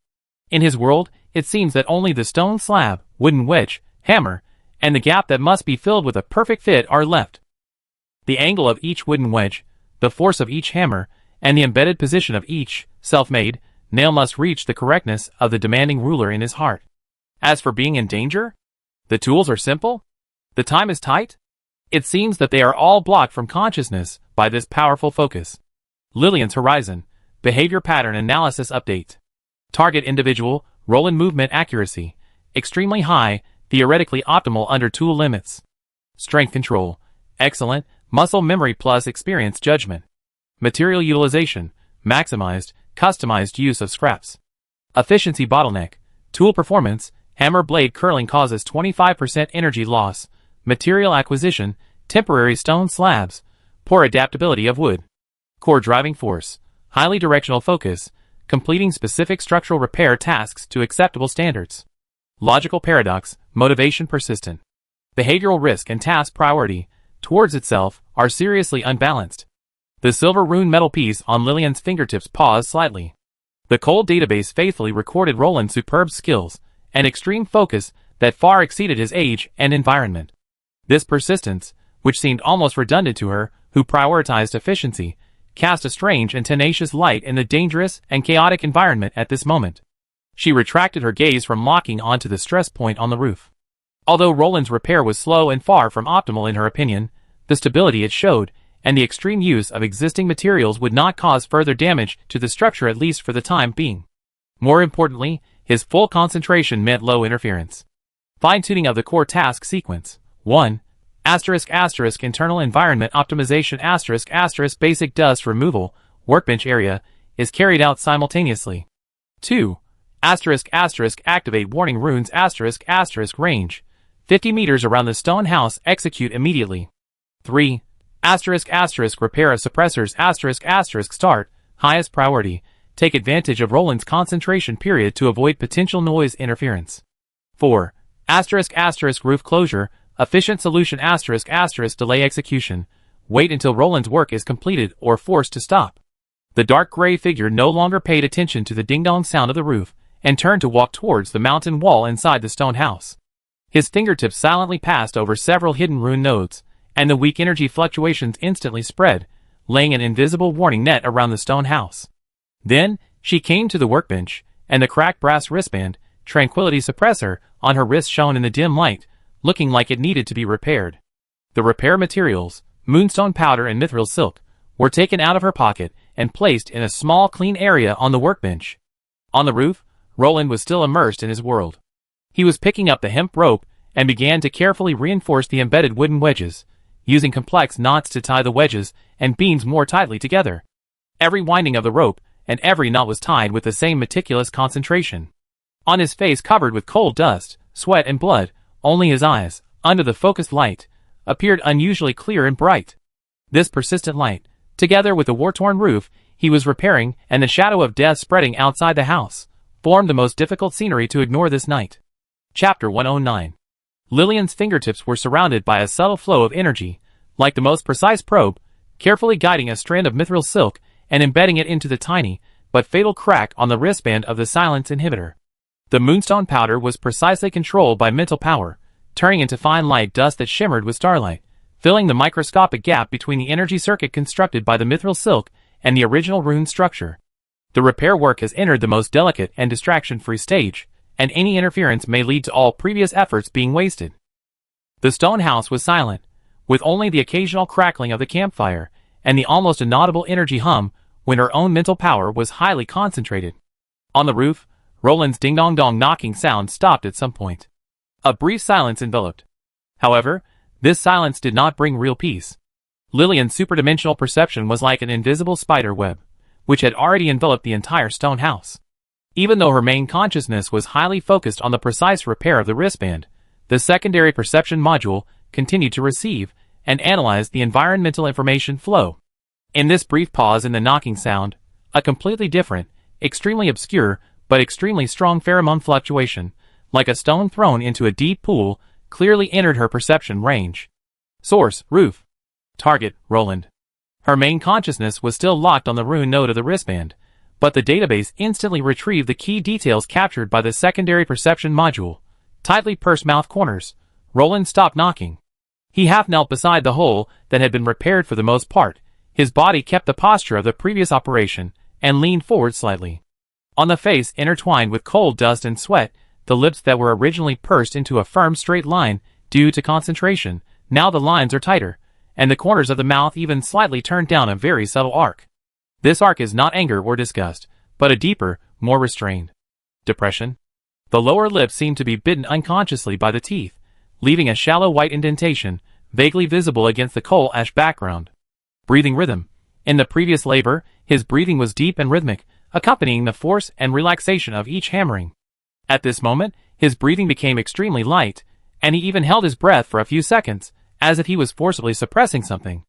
In his world, it seems that only the stone slab, wooden wedge, hammer, and the gap that must be filled with a perfect fit are left. The angle of each wooden wedge, the force of each hammer, and the embedded position of each, self-made, nail must reach the correctness of the demanding ruler in his heart. As for being in danger, the tools are simple, the time is tight. It seems that they are all blocked from consciousness by this powerful focus. Lillian's horizon, behavior pattern analysis update. Target individual, Roland movement accuracy, extremely high, theoretically optimal under tool limits. Strength control, excellent, muscle memory plus experience judgment. Material utilization, maximized, customized use of scraps. Efficiency bottleneck, tool performance, hammer blade curling causes 25% energy loss. Material acquisition, temporary stone slabs, poor adaptability of wood. Core driving force, highly directional focus, completing specific structural repair tasks to acceptable standards. Logical paradox, motivation persistent. Behavioral risk and task priority, towards itself, are seriously unbalanced. The silver rune metal piece on Lillian's fingertips paused slightly. The cold database faithfully recorded Roland's superb skills and extreme focus that far exceeded his age and environment. This persistence, which seemed almost redundant to her, who prioritized efficiency, cast a strange and tenacious light in the dangerous and chaotic environment at this moment. She retracted her gaze from locking onto the stress point on the roof. Although Roland's repair was slow and far from optimal in her opinion, the stability it showed, and the extreme use of existing materials would not cause further damage to the structure at least for the time being. More importantly, his full concentration meant low interference. Fine-tuning of the core task sequence. 1. *** internal environment optimization *** basic dust removal, workbench area, is carried out simultaneously. 2. *** activate warning runes *** range, 50 meters around the stone house, execute immediately. 3. *** repair of suppressors start, highest priority, take advantage of Roland's concentration period to avoid potential noise interference. 4. *** roof closure, efficient solution *** delay execution, wait until Roland's work is completed or forced to stop. The dark gray figure no longer paid attention to the ding-dong sound of the roof and turned to walk towards the mountain wall inside the stone house. His fingertips silently passed over several hidden rune nodes, and the weak energy fluctuations instantly spread, laying an invisible warning net around the stone house. Then, she came to the workbench, and the cracked brass wristband, tranquility suppressor, on her wrist shone in the dim light, looking like it needed to be repaired. The repair materials, moonstone powder and mithril silk, were taken out of her pocket and placed in a small clean area on the workbench. On the roof, Roland was still immersed in his world. He was picking up the hemp rope and began to carefully reinforce the embedded wooden wedges, using complex knots to tie the wedges and beams more tightly together. Every winding of the rope and every knot was tied with the same meticulous concentration. On his face covered with cold dust, sweat and blood, only his eyes, under the focused light, appeared unusually clear and bright. This persistent light, together with the war-torn roof he was repairing and the shadow of death spreading outside the house, formed the most difficult scenery to ignore this night. Chapter 109. Lillian's fingertips were surrounded by a subtle flow of energy, like the most precise probe, carefully guiding a strand of mithril silk and embedding it into the tiny, but fatal crack on the wristband of the silence inhibitor. The moonstone powder was precisely controlled by mental power, turning into fine light dust that shimmered with starlight, filling the microscopic gap between the energy circuit constructed by the mithril silk and the original rune structure. The repair work has entered the most delicate and distraction-free stage, and any interference may lead to all previous efforts being wasted. The stone house was silent, with only the occasional crackling of the campfire and the almost inaudible energy hum when her own mental power was highly concentrated. On the roof, Roland's ding-dong-dong knocking sound stopped at some point. A brief silence enveloped. However, this silence did not bring real peace. Lillian's superdimensional perception was like an invisible spider web, which had already enveloped the entire stone house. Even though her main consciousness was highly focused on the precise repair of the wristband, the secondary perception module continued to receive and analyze the environmental information flow. In this brief pause in the knocking sound, a completely different, extremely obscure, but extremely strong pheromone fluctuation, like a stone thrown into a deep pool, clearly entered her perception range. Source, roof. Target, Roland. Her main consciousness was still locked on the rune node of the wristband, but the database instantly retrieved the key details captured by the secondary perception module. Tightly pursed mouth corners. Roland stopped knocking. He half knelt beside the hole that had been repaired for the most part, His body kept the posture of the previous operation and leaned forward slightly. On the face intertwined with cold dust and sweat, the lips that were originally pursed into a firm straight line due to concentration, now the lines are tighter, and the corners of the mouth even slightly turned down a very subtle arc. This arc is not anger or disgust, but a deeper, more restrained depression. The lower lip seemed to be bitten unconsciously by the teeth, leaving a shallow white indentation, vaguely visible against the coal ash background. Breathing rhythm. In the previous labor, his breathing was deep and rhythmic, accompanying the force and relaxation of each hammering. At this moment, his breathing became extremely light, and he even held his breath for a few seconds, as if he was forcibly suppressing something.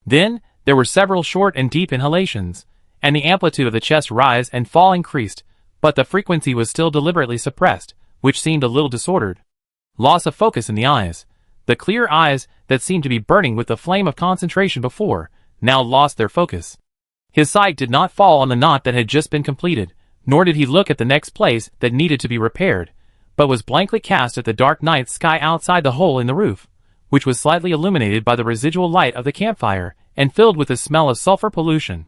Then, there were several short and deep inhalations, and the amplitude of the chest rise and fall increased, but the frequency was still deliberately suppressed, which seemed a little disordered. Loss of focus in the eyes. The clear eyes that seemed to be burning with the flame of concentration before, now lost their focus. His sight did not fall on the knot that had just been completed, nor did he look at the next place that needed to be repaired, but was blankly cast at the dark night sky outside the hole in the roof, which was slightly illuminated by the residual light of the campfire and filled with the smell of sulfur pollution.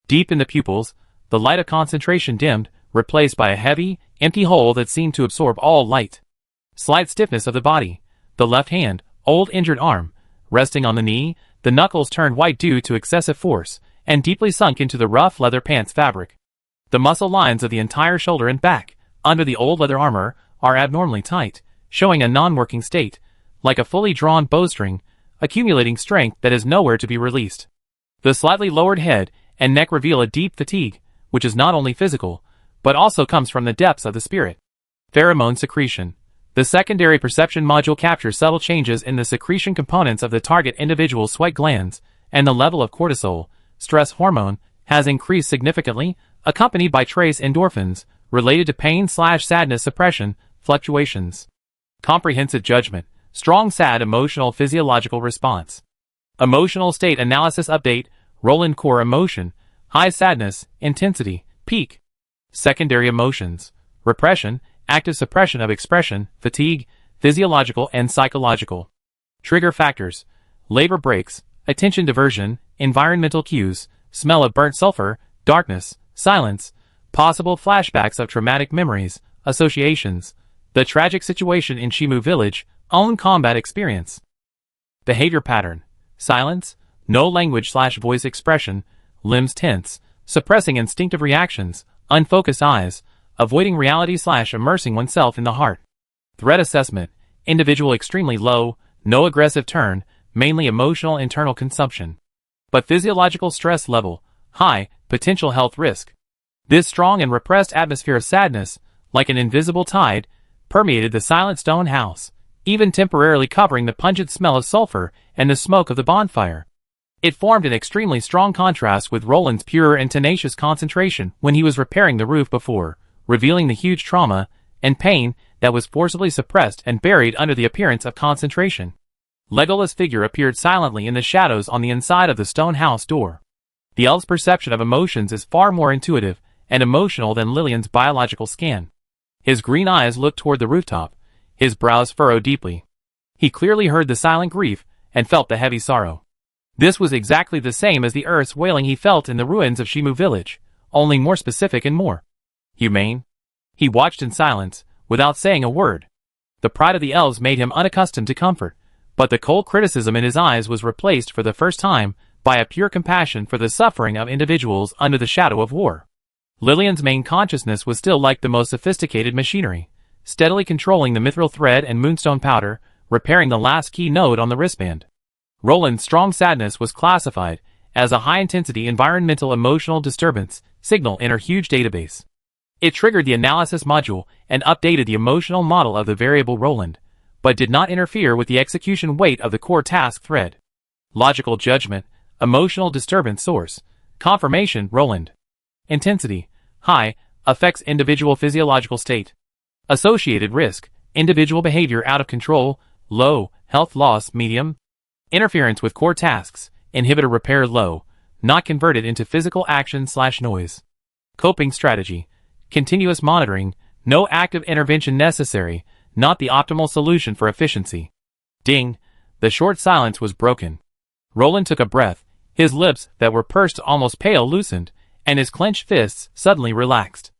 Deep in the pupils, the light of concentration dimmed, replaced by a heavy, empty hole that seemed to absorb all light. Slight stiffness of the body. The left hand, old injured arm, resting on the knee, the knuckles turned white due to excessive force, and deeply sunk into the rough leather pants fabric. The muscle lines of the entire shoulder and back, under the old leather armor, are abnormally tight, showing a non-working state, like a fully drawn bowstring, accumulating strength that is nowhere to be released. The slightly lowered head and neck reveal a deep fatigue, which is not only physical, but also comes from the depths of the spirit. Pheromone secretion. The secondary perception module captures subtle changes in the secretion components of the target individual's sweat glands, and the level of cortisol, stress hormone, has increased significantly, accompanied by trace endorphins, related to pain/sadness suppression, fluctuations. Comprehensive judgment. Strong sad emotional physiological response. Emotional state analysis update. Roland core emotion. High sadness, intensity, peak. Secondary emotions. Repression, active suppression of expression, fatigue, physiological and psychological. Trigger factors. Labor breaks, attention diversion, environmental cues, smell of burnt sulfur, darkness, silence, possible flashbacks of traumatic memories, associations, the tragic situation in Shimu village, own combat experience. Behavior pattern. Silence, no language/voice expression, limbs tense, suppressing instinctive reactions, unfocused eyes, avoiding reality/immersing oneself in the heart. Threat assessment. Individual extremely low, no aggressive turn, mainly emotional internal consumption. But physiological stress level, high, potential health risk. This strong and repressed atmosphere of sadness, like an invisible tide, permeated the silent stone house, even temporarily covering the pungent smell of sulfur and the smoke of the bonfire. It formed an extremely strong contrast with Roland's pure and tenacious concentration when he was repairing the roof before, revealing the huge trauma and pain that was forcibly suppressed and buried under the appearance of concentration. Legolas' figure appeared silently in the shadows on the inside of the stone house door. The elf's perception of emotions is far more intuitive and emotional than Lillian's biological scan. His green eyes looked toward the rooftop, his brows furrowed deeply. He clearly heard the silent grief and felt the heavy sorrow. This was exactly the same as the earth's wailing he felt in the ruins of Shimu village, only more specific and more humane. He watched in silence, without saying a word. The pride of the elves made him unaccustomed to comfort, but the cold criticism in his eyes was replaced for the first time by a pure compassion for the suffering of individuals under the shadow of war. Lillian's main consciousness was still like the most sophisticated machinery, steadily controlling the mithril thread and moonstone powder, repairing the last key node on the wristband. Roland's strong sadness was classified as a high-intensity environmental emotional disturbance signal in her huge database. It triggered the analysis module and updated the emotional model of the variable Roland, but did not interfere with the execution weight of the core task thread. Logical judgment, emotional disturbance source, confirmation Roland. Intensity, high, affects individual physiological state. Associated risk, individual behavior out of control, low, health loss medium. Interference with core tasks, inhibitor repair low, not converted into physical action/noise. Coping strategy, continuous monitoring, no active intervention necessary, not the optimal solution for efficiency. Ding, the short silence was broken. Roland took a breath, His lips that were pursed almost pale loosened, and his clenched fists suddenly relaxed.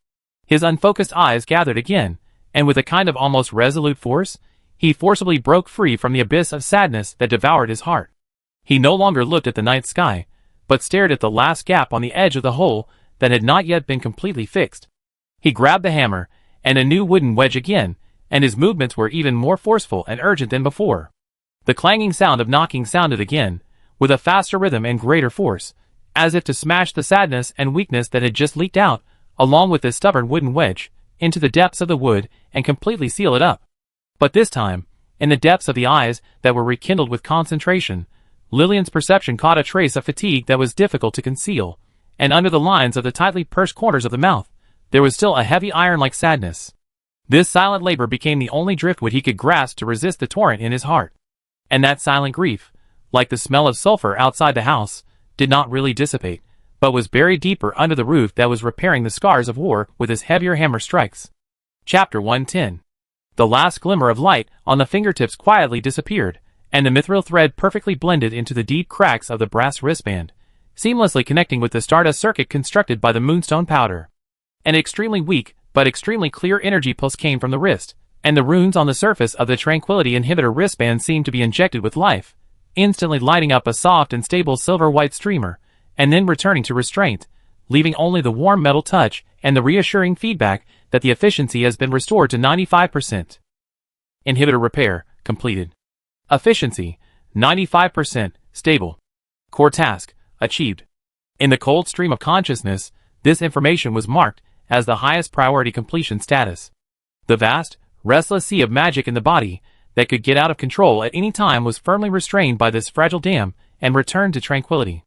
His unfocused eyes gathered again, and with a kind of almost resolute force, he forcibly broke free from the abyss of sadness that devoured his heart. He no longer looked at the night sky, but stared at the last gap on the edge of the hole that had not yet been completely fixed. He grabbed the hammer, and a new wooden wedge again, and his movements were even more forceful and urgent than before. The clanging sound of knocking sounded again, with a faster rhythm and greater force, as if to smash the sadness and weakness that had just leaked out, along with this stubborn wooden wedge, into the depths of the wood and completely seal it up. But this time, in the depths of the eyes that were rekindled with concentration, Lillian's perception caught a trace of fatigue that was difficult to conceal, and under the lines of the tightly pursed corners of the mouth, there was still a heavy iron-like sadness. This silent labor became the only driftwood he could grasp to resist the torrent in his heart. And that silent grief, like the smell of sulfur outside the house, did not really dissipate, but was buried deeper under the roof that was repairing the scars of war with his heavier hammer strikes. Chapter 110. The last glimmer of light on the fingertips quietly disappeared, and the mithril thread perfectly blended into the deep cracks of the brass wristband, seamlessly connecting with the stardust circuit constructed by the moonstone powder. An extremely weak, but extremely clear energy pulse came from the wrist, and the runes on the surface of the tranquility inhibitor wristband seemed to be injected with life, instantly lighting up a soft and stable silver-white streamer, and then returning to restraint, leaving only the warm metal touch and the reassuring feedback that the efficiency has been restored to 95%. Inhibitor repair completed. Efficiency 95%, stable. Core task achieved. In the cold stream of consciousness, this information was marked as the highest priority completion status. The vast, restless sea of magic in the body that could get out of control at any time was firmly restrained by this fragile dam and returned to tranquility.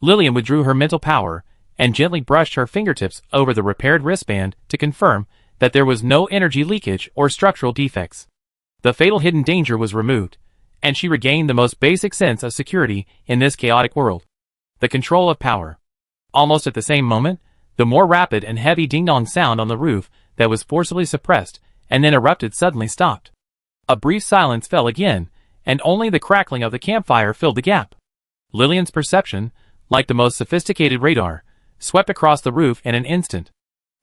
Lillian withdrew her mental power and gently brushed her fingertips over the repaired wristband to confirm that there was no energy leakage or structural defects. The fatal hidden danger was removed, and she regained the most basic sense of security in this chaotic world. The control of power. Almost at the same moment, the more rapid and heavy ding-dong sound on the roof that was forcibly suppressed and then erupted suddenly stopped. A brief silence fell again, and only the crackling of the campfire filled the gap. Lillian's perception, like the most sophisticated radar, swept across the roof in an instant.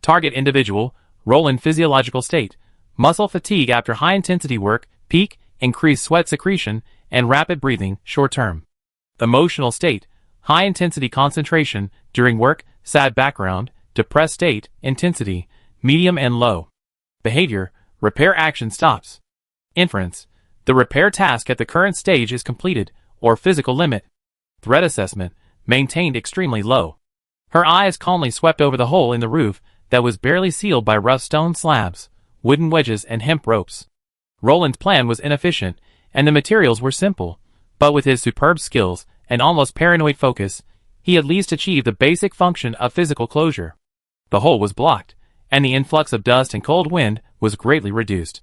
Target individual, role in physiological state, muscle fatigue after high-intensity work, peak, increased sweat secretion, and rapid breathing, short-term. Emotional state, high-intensity concentration during work, sad background, depressed state, intensity, medium and low. Behavior, repair action stops. Inference, the repair task at the current stage is completed, or physical limit. Threat assessment, maintained extremely low. Her eyes calmly swept over the hole in the roof that was barely sealed by rough stone slabs, wooden wedges and hemp ropes. Roland's plan was inefficient, and the materials were simple, but with his superb skills and almost paranoid focus, he at least achieved the basic function of physical closure. The hole was blocked, and the influx of dust and cold wind was greatly reduced.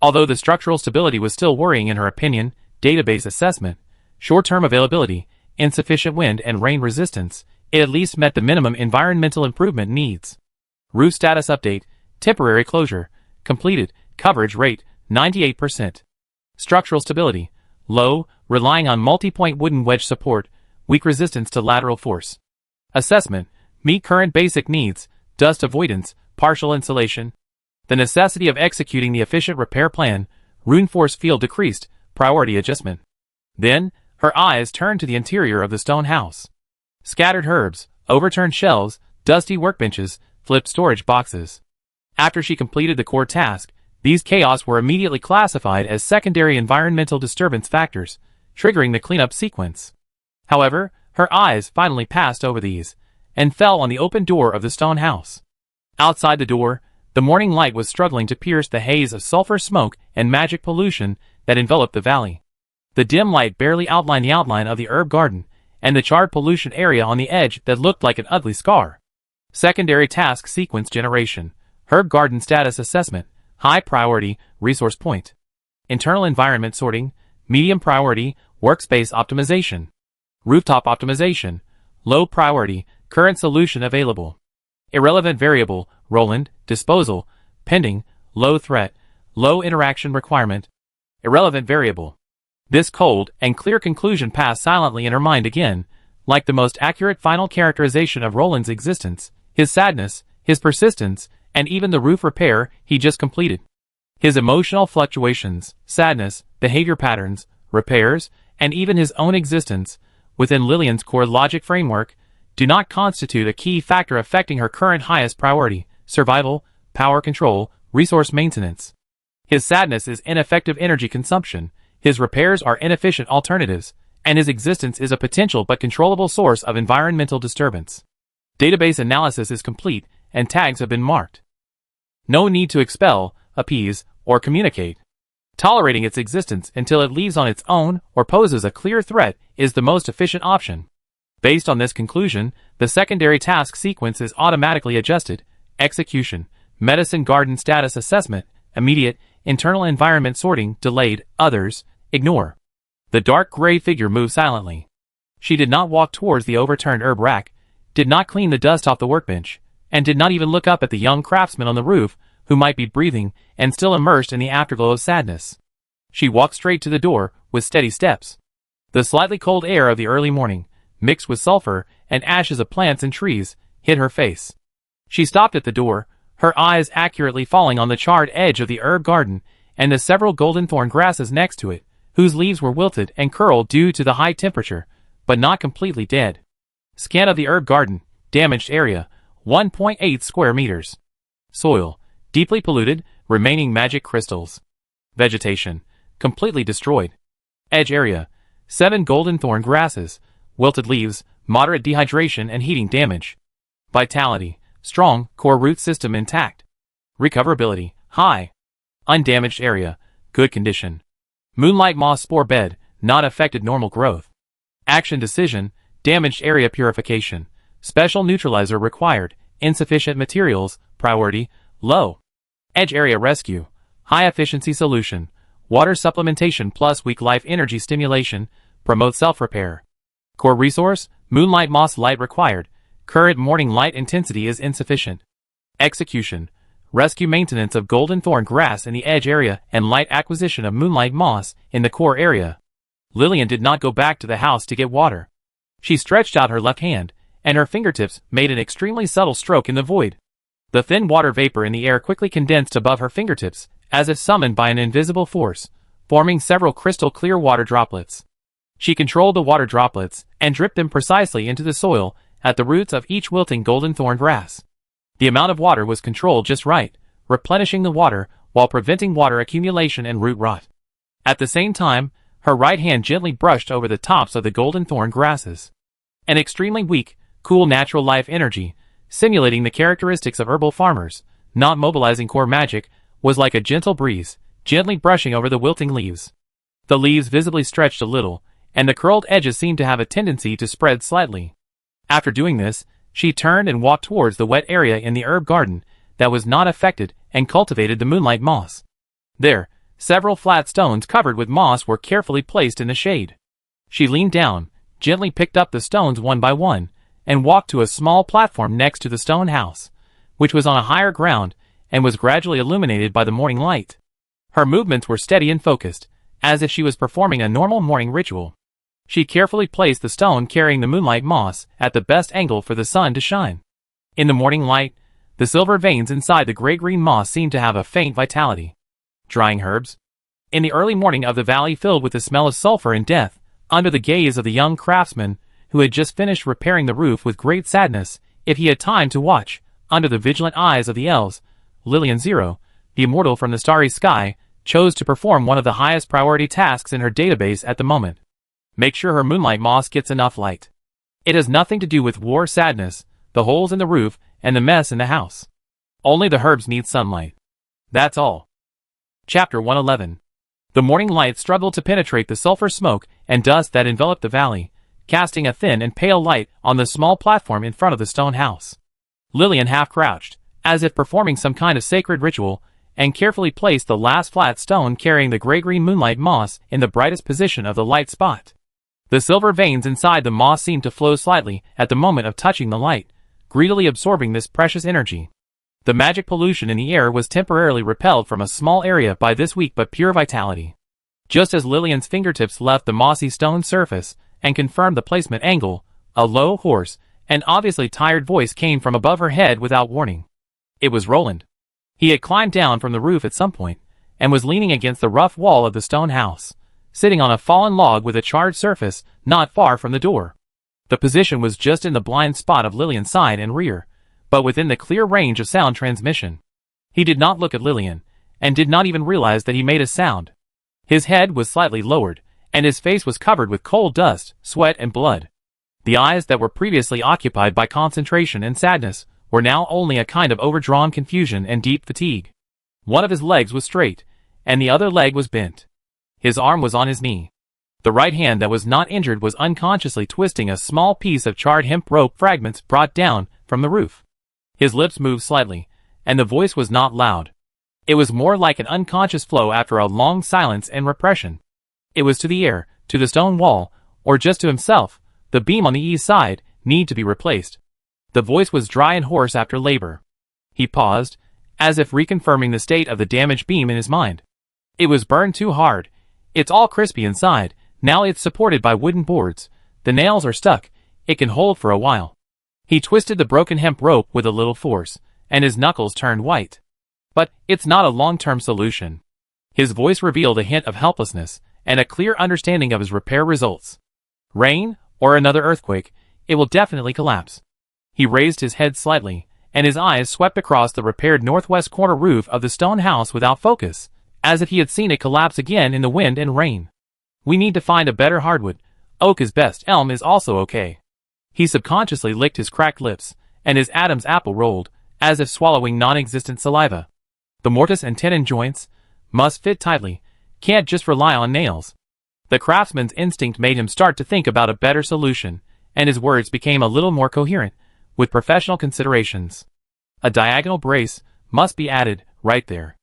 Although the structural stability was still worrying in her opinion, database assessment, short-term availability, insufficient wind and rain resistance, it at least met the minimum environmental improvement needs. Roof status update, temporary closure, completed, coverage rate, 98%. Structural stability, low, relying on multi-point wooden wedge support, weak resistance to lateral force. Assessment, meet current basic needs, dust avoidance, partial insulation. The necessity of executing the efficient repair plan, rune force field decreased, priority adjustment. Then, her eyes turned to the interior of the stone house. Scattered herbs, overturned shelves, dusty workbenches, flipped storage boxes. After she completed the core task, these chaos were immediately classified as secondary environmental disturbance factors, triggering the cleanup sequence. However, her eyes finally passed over these, and fell on the open door of the stone house. Outside the door, the morning light was struggling to pierce the haze of sulfur smoke and magic pollution that enveloped the valley. The dim light barely outlined the outline of the herb garden, and the charred pollution area on the edge that looked like an ugly scar. Secondary task sequence generation, herb garden status assessment, high priority, resource point. Internal environment sorting, medium priority, workspace optimization. Rooftop optimization, low priority, current solution available. Irrelevant variable, Roland, disposal, pending, low threat, low interaction requirement. Irrelevant variable. This cold and clear conclusion passed silently in her mind again, like the most accurate final characterization of Roland's existence, his sadness, his persistence, and even the roof repair he just completed. His emotional fluctuations, sadness, behavior patterns, repairs, and even his own existence, within Lillian's core logic framework, do not constitute a key factor affecting her current highest priority: survival, power control, resource maintenance. His sadness is ineffective energy consumption, his repairs are inefficient alternatives, and his existence is a potential but controllable source of environmental disturbance. Database analysis is complete, and tags have been marked. No need to expel, appease, or communicate. Tolerating its existence until it leaves on its own or poses a clear threat is the most efficient option. Based on this conclusion, the secondary task sequence is automatically adjusted: execution, medicine garden status assessment, immediate, internal environment sorting, delayed, others, ignore. The dark gray figure moved silently. She did not walk towards the overturned herb rack, did not clean the dust off the workbench, and did not even look up at the young craftsman on the roof, who might be breathing and still immersed in the afterglow of sadness. She walked straight to the door, with steady steps. The slightly cold air of the early morning, mixed with sulfur and ashes of plants and trees, hit her face. She stopped at the door, her eyes accurately falling on the charred edge of the herb garden and the several golden thorn grasses next to it, whose leaves were wilted and curled due to the high temperature, but not completely dead. Scan of the herb garden, damaged area, 1.8 square meters. Soil, deeply polluted, remaining magic crystals. Vegetation, completely destroyed. Edge area, 7 golden thorn grasses, wilted leaves, moderate dehydration and heating damage. Vitality, strong, core root system intact. Recoverability, high. Undamaged area, good condition. Moonlight moss spore bed, not affected normal growth. Action decision, damaged area purification. Special neutralizer required, insufficient materials, priority, low. Edge area rescue, high efficiency solution. Water supplementation plus weak life energy stimulation, promote self-repair. Core resource, moonlight moss light required. Current morning light intensity is insufficient. Execution, rescue maintenance of golden thorn grass in the edge area and light acquisition of moonlight moss in the core area. Lillian did not go back to the house to get water. She stretched out her left hand, and her fingertips made an extremely subtle stroke in the void. The thin water vapor in the air quickly condensed above her fingertips, as if summoned by an invisible force, forming several crystal clear water droplets. She controlled the water droplets and dripped them precisely into the soil at the roots of each wilting golden thorn grass. The amount of water was controlled just right, replenishing the water while preventing water accumulation and root rot. At the same time, her right hand gently brushed over the tops of the golden thorn grasses. An extremely weak, cool natural life energy, simulating the characteristics of herbal farmers, not mobilizing core magic, was like a gentle breeze, gently brushing over the wilting leaves. The leaves visibly stretched a little, and the curled edges seemed to have a tendency to spread slightly. After doing this, she turned and walked towards the wet area in the herb garden that was not affected and cultivated the moonlight moss. There, several flat stones covered with moss were carefully placed in the shade. She leaned down, gently picked up the stones one by one, and walked to a small platform next to the stone house, which was on a higher ground and was gradually illuminated by the morning light. Her movements were steady and focused, as if she was performing a normal morning ritual. She carefully placed the stone carrying the moonlight moss at the best angle for the sun to shine. In the morning light, the silver veins inside the gray-green moss seemed to have a faint vitality. Drying herbs. In the early morning of the valley filled with the smell of sulfur and death, under the gaze of the young craftsman, who had just finished repairing the roof with great sadness, if he had time to watch, under the vigilant eyes of the elves, Lillian Zero, the immortal from the starry sky, chose to perform one of the highest priority tasks in her database at the moment. Make sure her moonlight moss gets enough light. It has nothing to do with war sadness, the holes in the roof, and the mess in the house. Only the herbs need sunlight. That's all. Chapter 111. The morning light struggled to penetrate the sulfur smoke and dust that enveloped the valley, casting a thin and pale light on the small platform in front of the stone house. Lillian half-crouched, as if performing some kind of sacred ritual, and carefully placed the last flat stone carrying the gray-green moonlight moss in the brightest position of the light spot. The silver veins inside the moss seemed to flow slightly at the moment of touching the light, greedily absorbing this precious energy. The magic pollution in the air was temporarily repelled from a small area by this weak but pure vitality. Just as Lillian's fingertips left the mossy stone surface and confirmed the placement angle, A low, hoarse, and obviously tired voice came from above her head without warning. It was Roland. He had climbed down from the roof at some point, and was leaning against the rough wall of the stone house, sitting on a fallen log with a charred surface not far from the door. The position was just in the blind spot of Lillian's side and rear, but within the clear range of sound transmission. He did not look at Lillian, and did not even realize that he made a sound. His head was slightly lowered, and his face was covered with coal dust, sweat, and blood. The eyes that were previously occupied by concentration and sadness were now only a kind of overdrawn confusion and deep fatigue. One of his legs was straight, and the other leg was bent. His arm was on his knee. The right hand that was not injured was unconsciously twisting a small piece of charred hemp rope fragments brought down from the roof. His lips moved slightly, and the voice was not loud. It was more like an unconscious flow after a long silence and repression. It was to the air, to the stone wall, or just to himself. The beam on the east side need to be replaced. The voice was dry and hoarse after labor. He paused, as if reconfirming the state of the damaged beam in his mind. It was burned too hard. It's all crispy inside. Now it's supported by wooden boards. The nails are stuck. It can hold for a while. He twisted the broken hemp rope with a little force, and his knuckles turned white. But it's not a long-term solution. His voice revealed a hint of helplessness, and a clear understanding of his repair results. Rain, or another earthquake, it will definitely collapse. He raised his head slightly, and his eyes swept across the repaired northwest corner roof of the stone house without focus, as if he had seen it collapse again in the wind and rain. We need to find a better hardwood. Oak is best. Elm is also okay. He subconsciously licked his cracked lips, and his Adam's apple rolled, as if swallowing non-existent saliva. The mortise and tenon joints must fit tightly. Can't just rely on nails. The craftsman's instinct made him start to think about a better solution, and his words became a little more coherent, with professional considerations. A diagonal brace must be added, right there.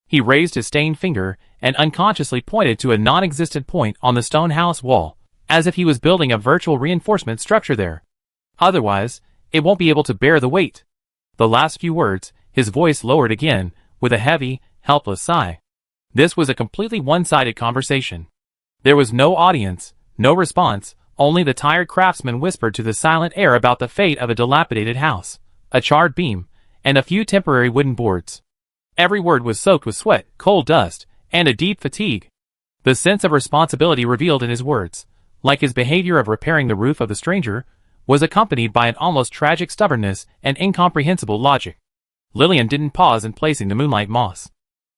He raised his stained finger, and unconsciously pointed to a non-existent point on the stone house wall, as if he was building a virtual reinforcement structure there. Otherwise, it won't be able to bear the weight. The last few words, his voice lowered again, with a heavy, helpless sigh. This was a completely one-sided conversation. There was no audience, no response, only the tired craftsman whispered to the silent air about the fate of a dilapidated house, a charred beam, and a few temporary wooden boards. Every word was soaked with sweat, coal dust, and a deep fatigue. The sense of responsibility revealed in his words, like his behavior of repairing the roof of the stranger, was accompanied by an almost tragic stubbornness and incomprehensible logic. Lillian didn't pause in placing the moonlight moss.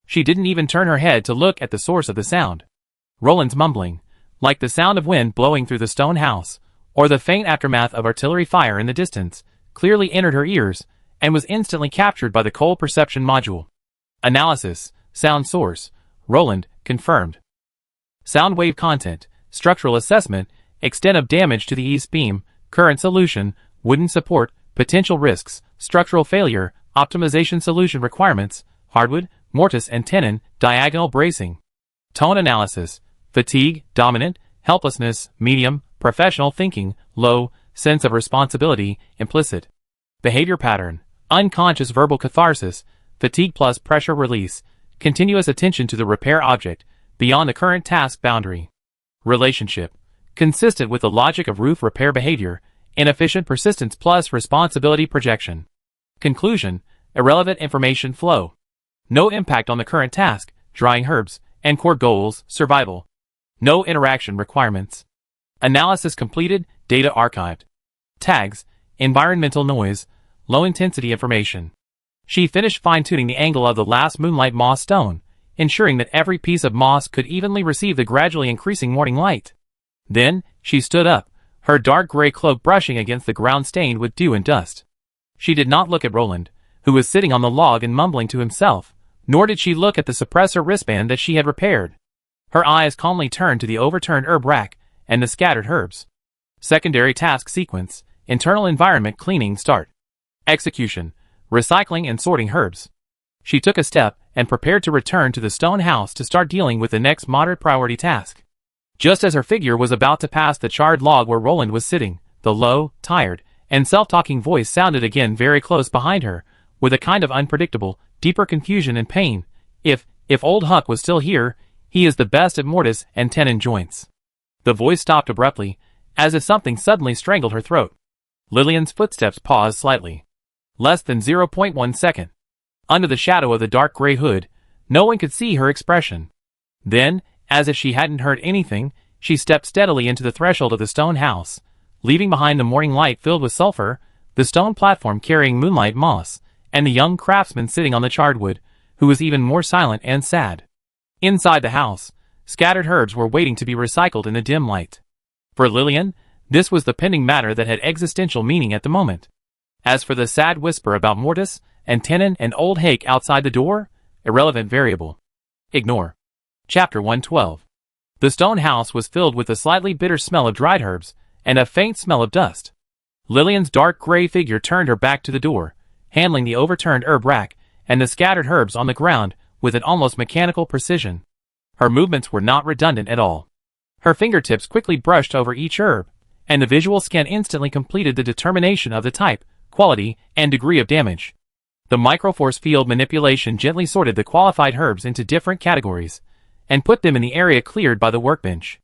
She didn't even turn her head to look at the source of the sound. Roland's mumbling, like the sound of wind blowing through the stone house, or the faint aftermath of artillery fire in the distance, clearly entered her ears, and was instantly captured by the cold perception module. Analysis, sound source, Roland, confirmed. Sound wave content, structural assessment, extent of damage to the east beam, current solution, wooden support, potential risks, structural failure, optimization solution requirements, hardwood, mortise and tenon, diagonal bracing. Tone analysis, fatigue, dominant, helplessness, medium, professional thinking, low, sense of responsibility, implicit. Behavior pattern, unconscious verbal catharsis, fatigue plus pressure release, continuous attention to the repair object, beyond the current task boundary. Relationship, consistent with the logic of roof repair behavior, inefficient persistence plus responsibility projection. Conclusion, irrelevant information flow. No impact on the current task, drying herbs, and core goals, survival. No interaction requirements. Analysis completed, data archived. Tags, environmental noise, low-intensity information. She finished fine-tuning the angle of the last moonlight moss stone, ensuring that every piece of moss could evenly receive the gradually increasing morning light. Then, she stood up, her dark gray cloak brushing against the ground stained with dew and dust. She did not look at Roland, who was sitting on the log and mumbling to himself, nor did she look at the suppressor wristband that she had repaired. Her eyes calmly turned to the overturned herb rack and the scattered herbs. Secondary task sequence, internal environment cleaning start. Execution, recycling and sorting herbs. She took a step and prepared to return to the stone house to start dealing with the next moderate priority task. Just as her figure was about to pass the charred log where Roland was sitting, the low, tired, and self-talking voice sounded again very close behind her, with a kind of unpredictable, deeper confusion and pain. If old Huck was still here, he is the best at mortise and tenon joints. The voice stopped abruptly, as if something suddenly strangled her throat. Lillian's footsteps paused slightly. Less than 0.1 second. Under the shadow of the dark gray hood, no one could see her expression. Then, as if she hadn't heard anything, she stepped steadily into the threshold of the stone house, leaving behind the morning light filled with sulfur, the stone platform carrying moonlight moss, and the young craftsman sitting on the charred wood, who was even more silent and sad. Inside the house, scattered herbs were waiting to be recycled in the dim light. For Lillian, this was the pending matter that had existential meaning at the moment. As for the sad whisper about Mortis and Tenon and Old Hake outside the door, irrelevant variable. Ignore. Chapter 112. The stone house was filled with a slightly bitter smell of dried herbs and a faint smell of dust. Lillian's dark gray figure turned her back to the door, handling the overturned herb rack and the scattered herbs on the ground with an almost mechanical precision. Her movements were not redundant at all. Her fingertips quickly brushed over each herb, and the visual scan instantly completed the determination of the type, quality, and degree of damage. The microforce field manipulation gently sorted the qualified herbs into different categories, and put them in the area cleared by the workbench.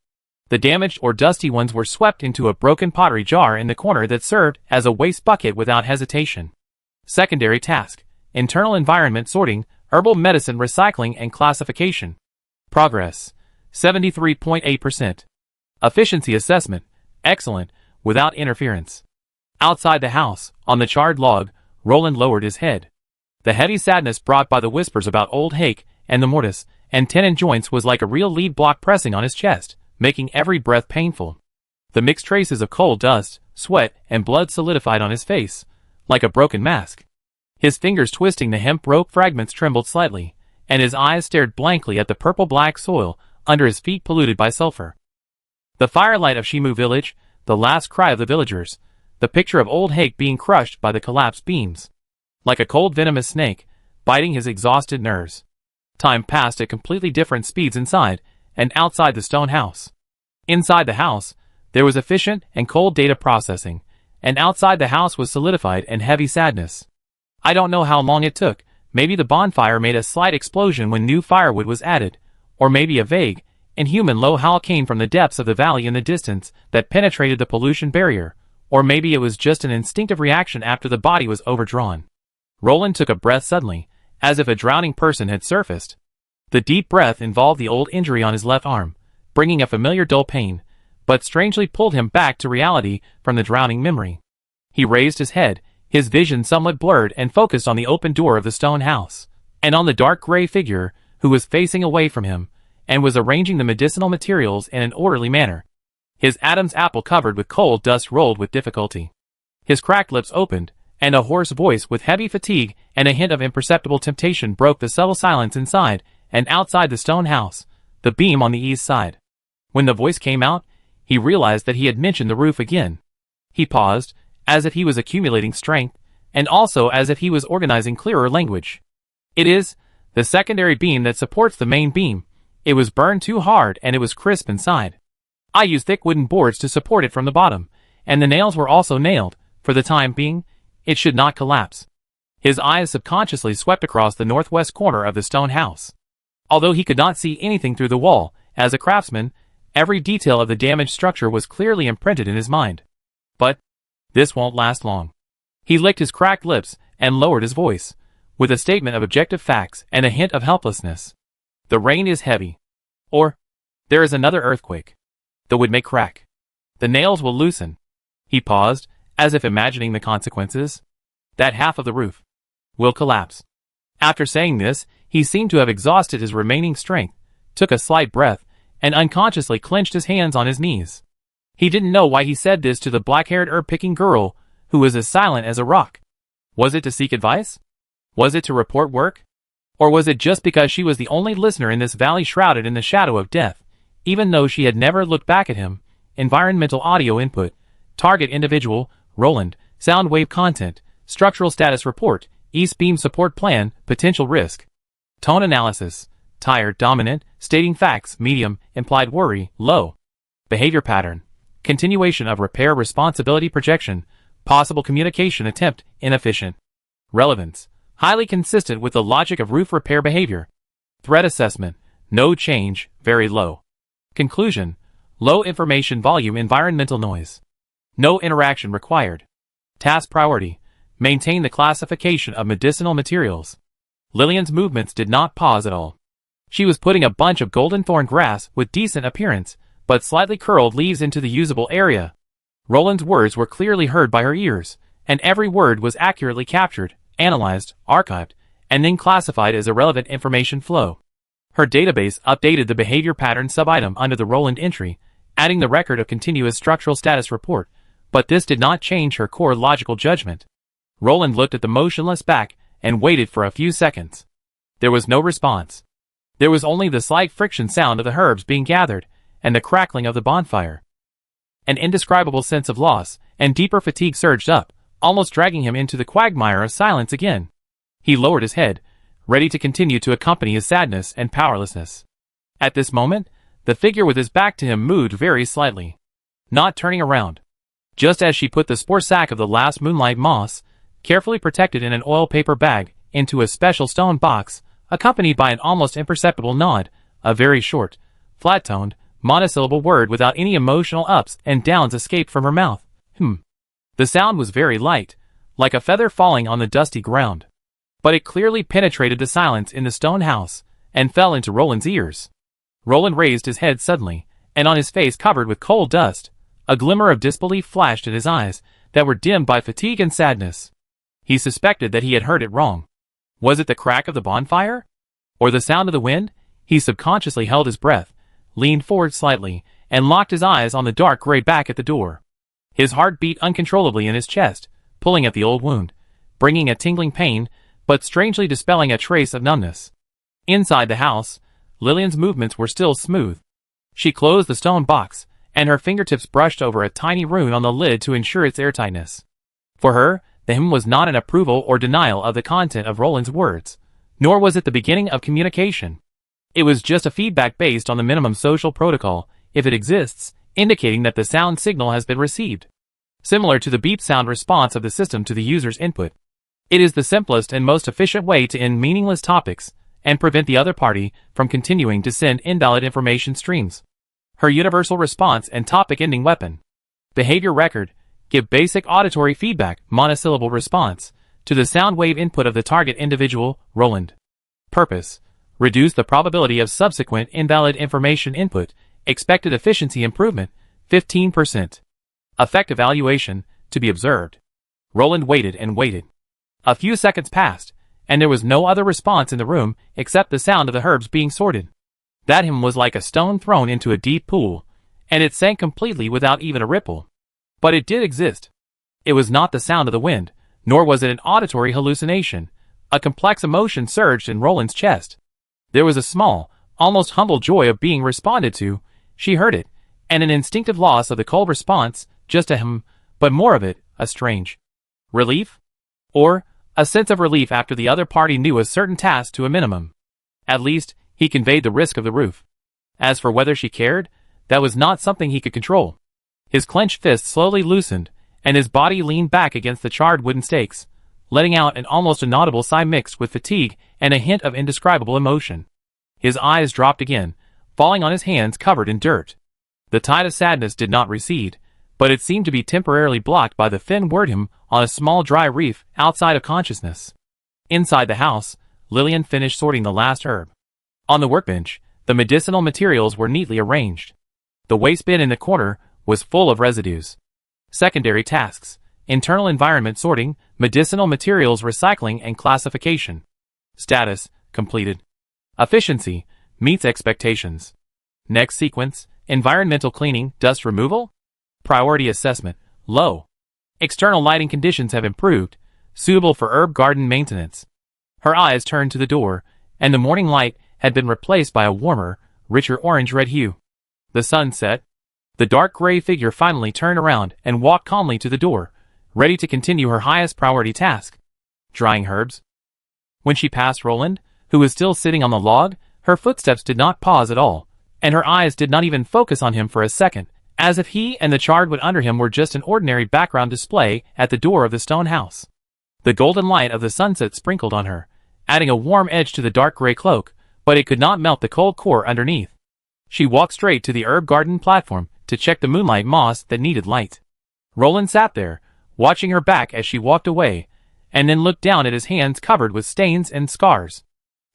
The damaged or dusty ones were swept into a broken pottery jar in the corner that served as a waste bucket without hesitation. Secondary task: internal environment sorting, herbal medicine recycling and classification. Progress: 73.8%. Efficiency assessment: excellent, without interference. Outside the house, on the charred log, Roland lowered his head. The heavy sadness brought by the whispers about Old Hake and the Mortis and Tenon joints was like a real lead block pressing on his chest, making every breath painful. The mixed traces of coal dust, sweat, and blood solidified on his face, like a broken mask. His fingers twisting the hemp rope fragments trembled slightly, and his eyes stared blankly at the purple-black soil under his feet polluted by sulfur. The firelight of Shimu village, the last cry of the villagers, the picture of Old Hake being crushed by the collapsed beams. Like a cold venomous snake, biting his exhausted nerves. Time passed at completely different speeds inside and outside the stone house. Inside the house, there was efficient and cold data processing, and outside the house was solidified and heavy sadness. I don't know how long it took. Maybe the bonfire made a slight explosion when new firewood was added, or maybe a vague, inhuman low howl came from the depths of the valley in the distance that penetrated the pollution barrier, or maybe it was just an instinctive reaction after the body was overdrawn. Roland took a breath suddenly, as if a drowning person had surfaced. The deep breath involved the old injury on his left arm, bringing a familiar dull pain, but strangely pulled him back to reality from the drowning memory. He raised his head, his vision somewhat blurred and focused on the open door of the stone house, and on the dark gray figure who was facing away from him, and was arranging the medicinal materials in an orderly manner. His Adam's apple covered with coal dust rolled with difficulty. His cracked lips opened, and a hoarse voice with heavy fatigue and a hint of imperceptible temptation broke the subtle silence inside and outside the stone house, the beam on the east side. When the voice came out, he realized that he had mentioned the roof again. He paused, as if he was accumulating strength, and also as if he was organizing clearer language. It is the secondary beam that supports the main beam. It was burned too hard and it was crisp inside. I used thick wooden boards to support it from the bottom, and the nails were also nailed. For the time being, it should not collapse. His eyes subconsciously swept across the northwest corner of the stone house. Although he could not see anything through the wall, as a craftsman, every detail of the damaged structure was clearly imprinted in his mind. But this won't last long. He licked his cracked lips and lowered his voice, with a statement of objective facts and a hint of helplessness. The rain is heavy. Or, there is another earthquake. The wood may crack. The nails will loosen. He paused, as if imagining the consequences. That half of the roof will collapse. After saying this, he seemed to have exhausted his remaining strength, took a slight breath, and unconsciously clenched his hands on his knees. He didn't know why he said this to the black-haired herb-picking girl, who was as silent as a rock. Was it to seek advice? Was it to report work? Or was it just because she was the only listener in this valley shrouded in the shadow of death, even though she had never looked back at him? Environmental audio input. Target individual, Roland. Sound wave content. Structural status report. East beam support plan. Potential risk. Tone analysis. Tired, dominant. Stating facts, medium. Implied worry, low. Behavior pattern. Continuation of repair responsibility projection. Possible communication attempt, inefficient. Relevance. Highly consistent with the logic of roof repair behavior. Threat assessment. No change, very low. Conclusion. Low information volume environmental noise. No interaction required. Task priority. Maintain the classification of medicinal materials. Lillian's movements did not pause at all. She was putting a bunch of golden thorn grass with decent appearance, but slightly curled leaves into the usable area. Roland's words were clearly heard by her ears, and every word was accurately captured, analyzed, archived, and then classified as a relevant information flow. Her database updated the behavior pattern subitem under the Roland entry, adding the record of continuous structural status report, but this did not change her core logical judgment. Roland looked at the motionless back and waited for a few seconds. There was no response. There was only the slight friction sound of the herbs being gathered and the crackling of the bonfire. An indescribable sense of loss and deeper fatigue surged up, almost dragging him into the quagmire of silence again. He lowered his head, ready to continue to accompany his sadness and powerlessness. At this moment, the figure with his back to him moved very slightly, not turning around. Just as she put the spore sack of the last moonlight moss, carefully protected in an oil paper bag, into a special stone box, accompanied by an almost imperceptible nod, a very short, flat-toned, monosyllable word without any emotional ups and downs escaped from her mouth. The sound was very light, like a feather falling on the dusty ground. But it clearly penetrated the silence in the stone house, and fell into Roland's ears. Roland raised his head suddenly, and on his face covered with coal dust, a glimmer of disbelief flashed in his eyes that were dimmed by fatigue and sadness. He suspected that he had heard it wrong. Was it the crack of the bonfire? Or the sound of the wind? He subconsciously held his breath, leaned forward slightly, and locked his eyes on the dark gray back at the door. His heart beat uncontrollably in his chest, pulling at the old wound, bringing a tingling pain, but strangely dispelling a trace of numbness. Inside the house, Lillian's movements were still smooth. She closed the stone box, and her fingertips brushed over a tiny rune on the lid to ensure its airtightness. For her, the hymn was not an approval or denial of the content of Roland's words, nor was it the beginning of communication. It was just a feedback based on the minimum social protocol, if it exists, indicating that the sound signal has been received. Similar to the beep sound response of the system to the user's input. It is the simplest and most efficient way to end meaningless topics and prevent the other party from continuing to send invalid information streams. Her universal response and topic-ending weapon. Behavior record. Give basic auditory feedback, monosyllable response, to the sound wave input of the target individual, Roland. Purpose. Reduce the probability of subsequent invalid information input. Expected efficiency improvement, 15%. Effect evaluation, to be observed. Roland waited and waited. A few seconds passed, and there was no other response in the room except the sound of the herbs being sorted. That hymn was like a stone thrown into a deep pool, and it sank completely without even a ripple. But it did exist. It was not the sound of the wind, nor was it an auditory hallucination. A complex emotion surged in Roland's chest. There was a small, almost humble joy of being responded to. She heard it, and an instinctive loss of the cold response, just a hymn, but more of it, a strange relief? Or, a sense of relief after the other party knew a certain task to a minimum. At least, he conveyed the risk of the roof. As for whether she cared, that was not something he could control. His clenched fist slowly loosened, and his body leaned back against the charred wooden stakes, letting out an almost inaudible sigh mixed with fatigue and a hint of indescribable emotion. His eyes dropped again, falling on his hands covered in dirt. The tide of sadness did not recede, but it seemed to be temporarily blocked by the thin word hymn on a small dry reef outside of consciousness. Inside the house, Lillian finished sorting the last herb. On the workbench, the medicinal materials were neatly arranged. The waste bin in the corner was full of residues. Secondary tasks: internal environment sorting, medicinal materials recycling and classification. Status: completed. Efficiency: meets expectations. Next sequence: environmental cleaning, dust removal. Priority assessment: low. External lighting conditions have improved, suitable for herb garden maintenance. Her eyes turned to the door, and the morning light had been replaced by a warmer, richer orange-red hue. The sun set. The dark gray figure finally turned around and walked calmly to the door, ready to continue her highest priority task: drying herbs. When she passed Roland, who was still sitting on the log, her footsteps did not pause at all, and her eyes did not even focus on him for a second, as if he and the charred wood under him were just an ordinary background display at the door of the stone house. The golden light of the sunset sprinkled on her, adding a warm edge to the dark gray cloak, but it could not melt the cold core underneath. She walked straight to the herb garden platform to check the moonlight moss that needed light. Roland sat there, watching her back as she walked away, and then looked down at his hands covered with stains and scars.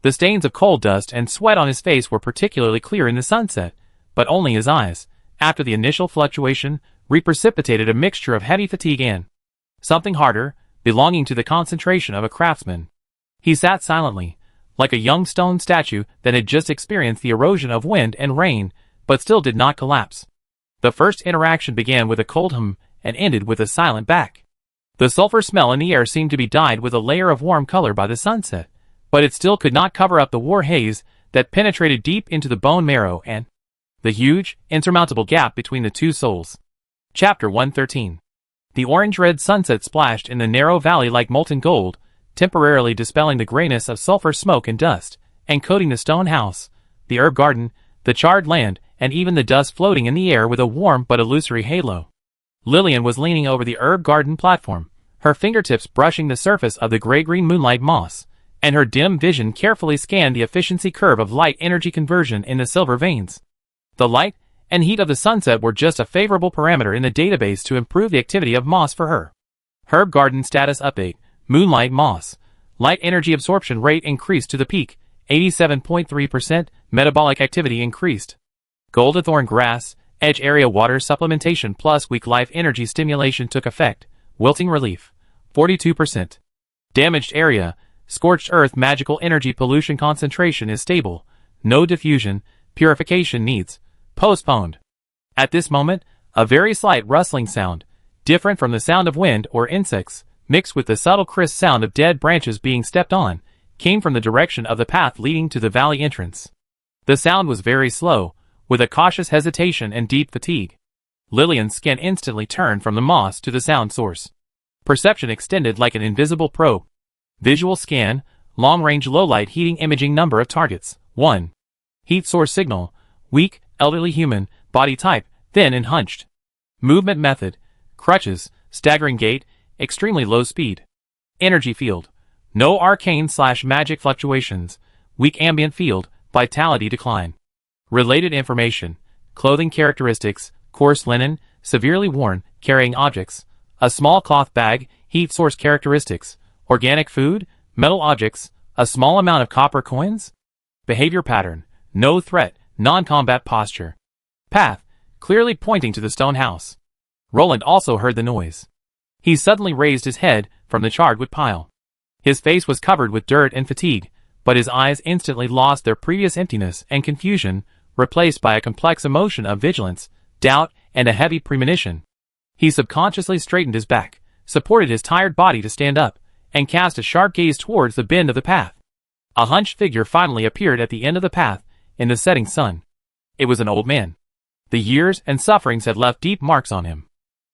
The stains of coal dust and sweat on his face were particularly clear in the sunset, but only his eyes, after the initial fluctuation, reprecipitated a mixture of heavy fatigue and something harder, belonging to the concentration of a craftsman. He sat silently, like a young stone statue that had just experienced the erosion of wind and rain, but still did not collapse. The first interaction began with a cold hum and ended with a silent back. The sulfur smell in the air seemed to be dyed with a layer of warm color by the sunset, but it still could not cover up the war haze that penetrated deep into the bone marrow and the huge, insurmountable gap between the two souls. Chapter 113. The orange-red sunset splashed in the narrow valley like molten gold, temporarily dispelling the grayness of sulfur smoke and dust, and coating the stone house, the herb garden, the charred land, and even the dust floating in the air with a warm but illusory halo. Lillian was leaning over the herb garden platform, her fingertips brushing the surface of the gray-green moonlight moss, and her dim vision carefully scanned the efficiency curve of light energy conversion in the silver veins. The light and heat of the sunset were just a favorable parameter in the database to improve the activity of moss for her. Herb garden status update. Moonlight moss. Light energy absorption rate increased to the peak, 87.3%, metabolic activity increased. Goldenthorn grass, edge area water supplementation plus weak life energy stimulation took effect, wilting relief, 42%. Damaged area, scorched earth magical energy pollution concentration is stable, no diffusion, purification needs, postponed. At this moment, a very slight rustling sound, different from the sound of wind or insects, mixed with the subtle crisp sound of dead branches being stepped on, came from the direction of the path leading to the valley entrance. The sound was very slow, with a cautious hesitation and deep fatigue. Lillian's skin instantly turned from the moss to the sound source. Perception extended like an invisible probe. Visual scan, long-range low-light heating imaging number of targets, 1. Heat source signal, weak, elderly human, body type, thin and hunched. Movement method, crutches, staggering gait, extremely low speed. Energy field, no arcane/magic fluctuations, weak ambient field, vitality decline. Related information, clothing characteristics, coarse linen, severely worn, carrying objects, a small cloth bag, heat source characteristics, organic food, metal objects, a small amount of copper coins. Behavior pattern, no threat, non-combat posture. Path, clearly pointing to the stone house. Roland also heard the noise. He suddenly raised his head from the charred wood pile. His face was covered with dirt and fatigue, but his eyes instantly lost their previous emptiness and confusion, replaced by a complex emotion of vigilance, doubt, and a heavy premonition. He subconsciously straightened his back, supported his tired body to stand up, and cast a sharp gaze towards the bend of the path. A hunched figure finally appeared at the end of the path, in the setting sun. It was an old man. The years and sufferings had left deep marks on him.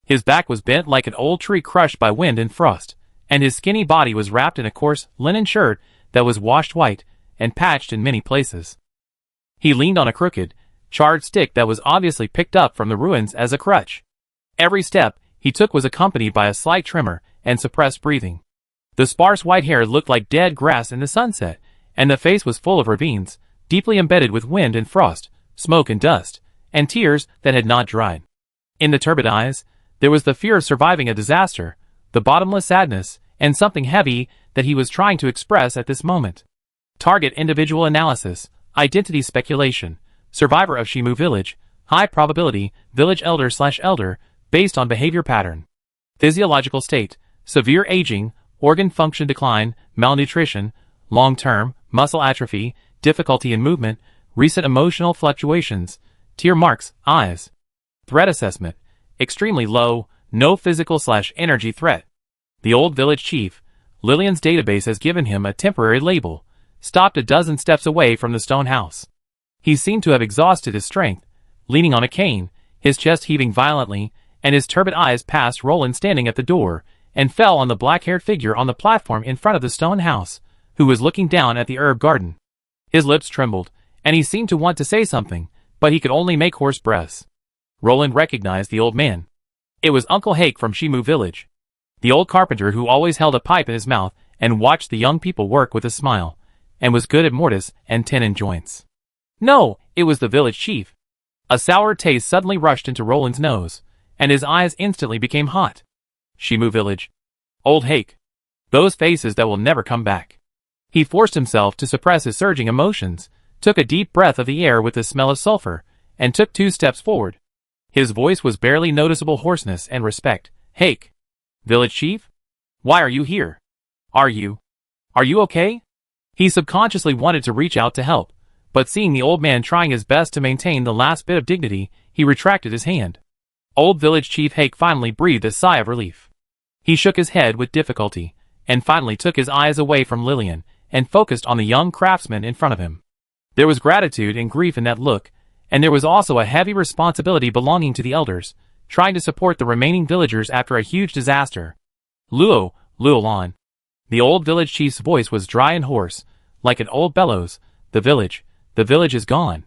His back was bent like an old tree crushed by wind and frost, and his skinny body was wrapped in a coarse linen shirt that was washed white and patched in many places. He leaned on a crooked, charred stick that was obviously picked up from the ruins as a crutch. Every step he took was accompanied by a slight tremor and suppressed breathing. The sparse white hair looked like dead grass in the sunset, and the face was full of ravines, deeply embedded with wind and frost, smoke and dust, and tears that had not dried. In the turbid eyes, there was the fear of surviving a disaster, the bottomless sadness, and something heavy that he was trying to express at this moment. Target individual analysis, identity speculation, survivor of Shimu village, high probability, village elder/elder, based on behavior pattern. Physiological state, severe aging, organ function decline, malnutrition, long-term, muscle atrophy, difficulty in movement, recent emotional fluctuations, tear marks, eyes. Threat assessment, extremely low, no physical/energy threat. The old village chief, Lillian's database has given him a temporary label, stopped a dozen steps away from the stone house. He seemed to have exhausted his strength, leaning on a cane, his chest heaving violently, and his turbid eyes passed Roland standing at the door, and fell on the black-haired figure on the platform in front of the stone house, who was looking down at the herb garden. His lips trembled, and he seemed to want to say something, but he could only make hoarse breaths. Roland recognized the old man. It was Uncle Hake from Shimu village. The old carpenter who always held a pipe in his mouth and watched the young people work with a smile, and was good at mortise and tenon joints. No, it was the village chief. A sour taste suddenly rushed into Roland's nose, and his eyes instantly became hot. Shimu Village. Old Hake. Those faces that will never come back. He forced himself to suppress his surging emotions, took a deep breath of the air with the smell of sulfur, and took 2 steps forward. His voice was barely noticeable hoarseness and respect. Hake. Village Chief? Why are you here? Are you okay? He subconsciously wanted to reach out to help, but seeing the old man trying his best to maintain the last bit of dignity, he retracted his hand. Old Village Chief Hake finally breathed a sigh of relief. He shook his head with difficulty, and finally took his eyes away from Lillian, and focused on the young craftsman in front of him. There was gratitude and grief in that look, and there was also a heavy responsibility belonging to the elders, trying to support the remaining villagers after a huge disaster. Luolan. The old village chief's voice was dry and hoarse, like an old bellows. The village is gone.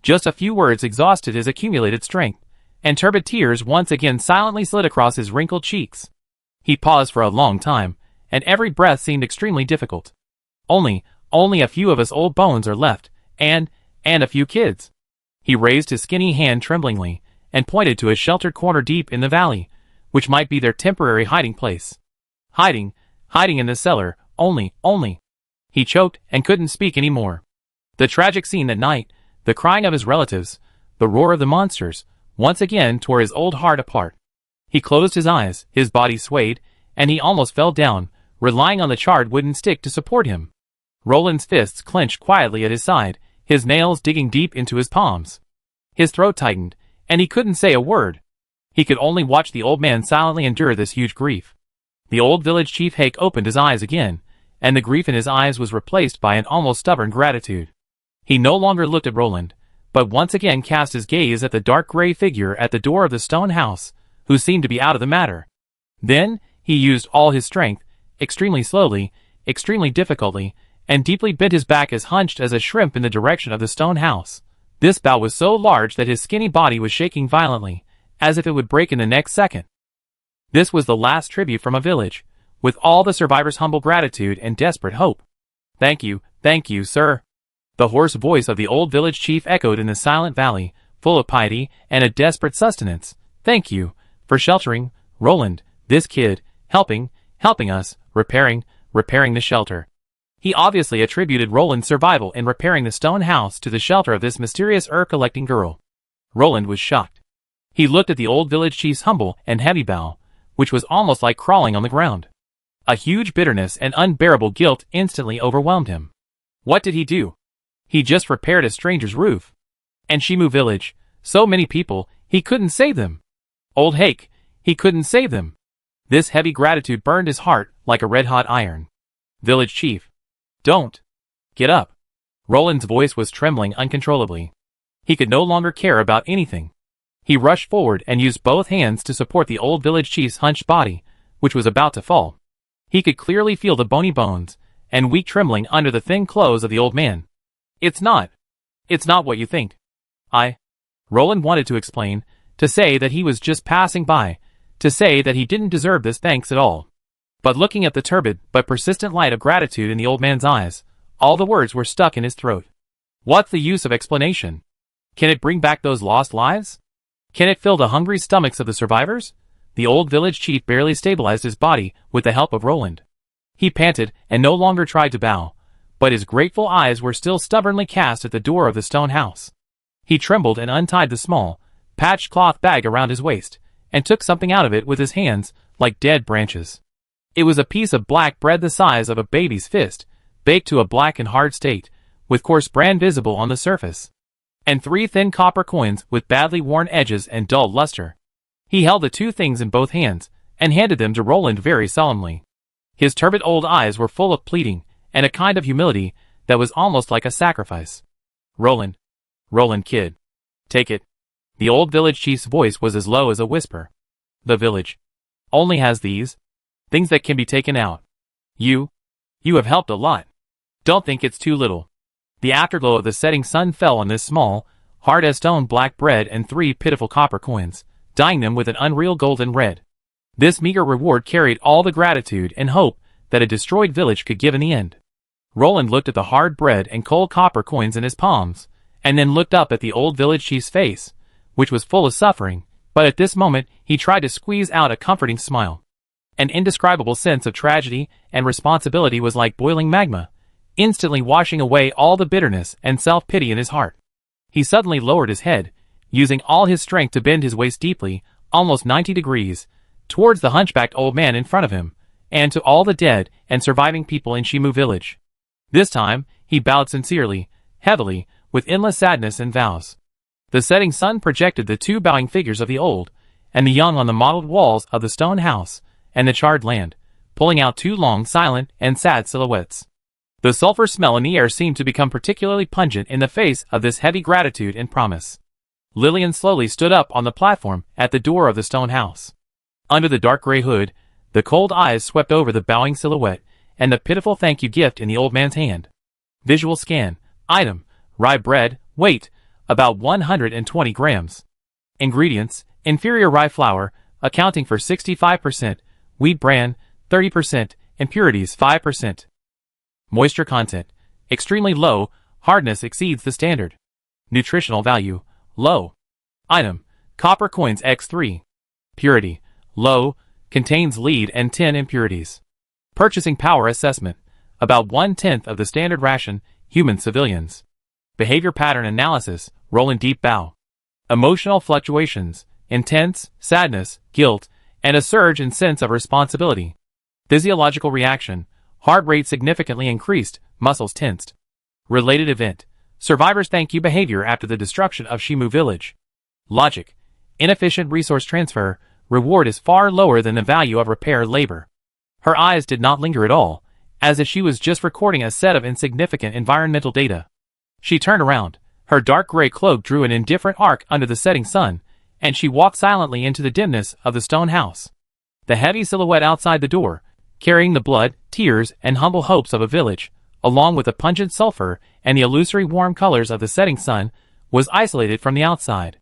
Just a few words exhausted his accumulated strength, and turbid tears once again silently slid across his wrinkled cheeks. He paused for a long time, and every breath seemed extremely difficult. Only a few of us old bones are left, and a few kids. He raised his skinny hand tremblingly, and pointed to a sheltered corner deep in the valley, which might be their temporary hiding place. Hiding in the cellar, only. He choked and couldn't speak any more. The tragic scene that night, the crying of his relatives, the roar of the monsters, once again tore his old heart apart. He closed his eyes, his body swayed, and he almost fell down, relying on the charred wooden stick to support him. Roland's fists clenched quietly at his side, his nails digging deep into his palms. His throat tightened, and he couldn't say a word. He could only watch the old man silently endure this huge grief. The old village chief Hake opened his eyes again, and the grief in his eyes was replaced by an almost stubborn gratitude. He no longer looked at Roland, but once again cast his gaze at the dark gray figure at the door of the stone house, who seemed to be out of the matter. Then, he used all his strength, extremely slowly, extremely difficultly, and deeply bent his back as hunched as a shrimp in the direction of the stone house. This bow was so large that his skinny body was shaking violently, as if it would break in the next second. This was the last tribute from a village, with all the survivors' humble gratitude and desperate hope. Thank you, sir. The hoarse voice of the old village chief echoed in the silent valley, full of piety and a desperate sustenance. Thank you, for sheltering, Roland, this kid, helping us, repairing the shelter. He obviously attributed Roland's survival in repairing the stone house to the shelter of this mysterious herb-collecting girl. Roland was shocked. He looked at the old village chief's humble and heavy bow, which was almost like crawling on the ground. A huge bitterness and unbearable guilt instantly overwhelmed him. What did he do? He just repaired a stranger's roof. And Shimu Village, so many people, he couldn't save them. Old Hake, he couldn't save them. This heavy gratitude burned his heart like a red-hot iron. Village chief. Don't. Get up. Roland's voice was trembling uncontrollably. He could no longer care about anything. He rushed forward and used both hands to support the old village chief's hunched body, which was about to fall. He could clearly feel the bony bones and weak trembling under the thin clothes of the old man. It's not what you think. Roland wanted to explain, to say that he was just passing by, to say that he didn't deserve this thanks at all. But looking at the turbid but persistent light of gratitude in the old man's eyes, all the words were stuck in his throat. What's the use of explanation? Can it bring back those lost lives? Can it fill the hungry stomachs of the survivors? The old village chief barely stabilized his body with the help of Roland. He panted and no longer tried to bow, but his grateful eyes were still stubbornly cast at the door of the stone house. He trembled and untied the small, patched cloth bag around his waist, and took something out of it with his hands, like dead branches. It was a piece of black bread the size of a baby's fist, baked to a black and hard state, with coarse bran visible on the surface, and 3 thin copper coins with badly worn edges and dull luster. He held the 2 things in both hands, and handed them to Roland very solemnly. His turbid old eyes were full of pleading, and a kind of humility that was almost like a sacrifice. Roland, kid. Take it. The old village chief's voice was as low as a whisper. The village only has these things that can be taken out. You have helped a lot. Don't think it's too little. The afterglow of the setting sun fell on this small, hard as stone black bread and 3 pitiful copper coins, dyeing them with an unreal golden red. This meager reward carried all the gratitude and hope that a destroyed village could give in the end. Roland looked at the hard bread and cold copper coins in his palms, and then looked up at the old village chief's face, which was full of suffering, but at this moment he tried to squeeze out a comforting smile. An indescribable sense of tragedy and responsibility was like boiling magma, instantly washing away all the bitterness and self-pity in his heart. He suddenly lowered his head, using all his strength to bend his waist deeply, almost 90 degrees, towards the hunchbacked old man in front of him, and to all the dead and surviving people in Shimu village. This time, he bowed sincerely, heavily, with endless sadness and vows. The setting sun projected the two bowing figures of the old and the young on the mottled walls of the stone house and the charred land, pulling out two long, silent, and sad silhouettes. The sulfur smell in the air seemed to become particularly pungent in the face of this heavy gratitude and promise. Lillian slowly stood up on the platform at the door of the stone house. Under the dark gray hood, the cold eyes swept over the bowing silhouette and the pitiful thank you gift in the old man's hand. Visual scan. Item: rye bread. Weight: about 120 grams. Ingredients: inferior rye flour, accounting for 65%, wheat bran, 30%, impurities 5%. Moisture content: extremely low, hardness exceeds the standard. Nutritional value: low. Item: copper coins X3. Purity: low, contains lead and tin impurities. Purchasing power assessment: about 1/10 of the standard ration, human civilians. Behavior pattern analysis: roll in deep bow. Emotional fluctuations: intense, sadness, guilt, and a surge in sense of responsibility. Physiological reaction: heart rate significantly increased, muscles tensed. Related event: survivors thank you behavior after the destruction of Shimu village. Logic: inefficient resource transfer, reward is far lower than the value of repair labor. Her eyes did not linger at all, as if she was just recording a set of insignificant environmental data. She turned around, her dark gray cloak drew an indifferent arc under the setting sun, and she walked silently into the dimness of the stone house. The heavy silhouette outside the door, carrying the blood, tears, and humble hopes of a village, along with the pungent sulfur and the illusory warm colors of the setting sun, was isolated from the outside.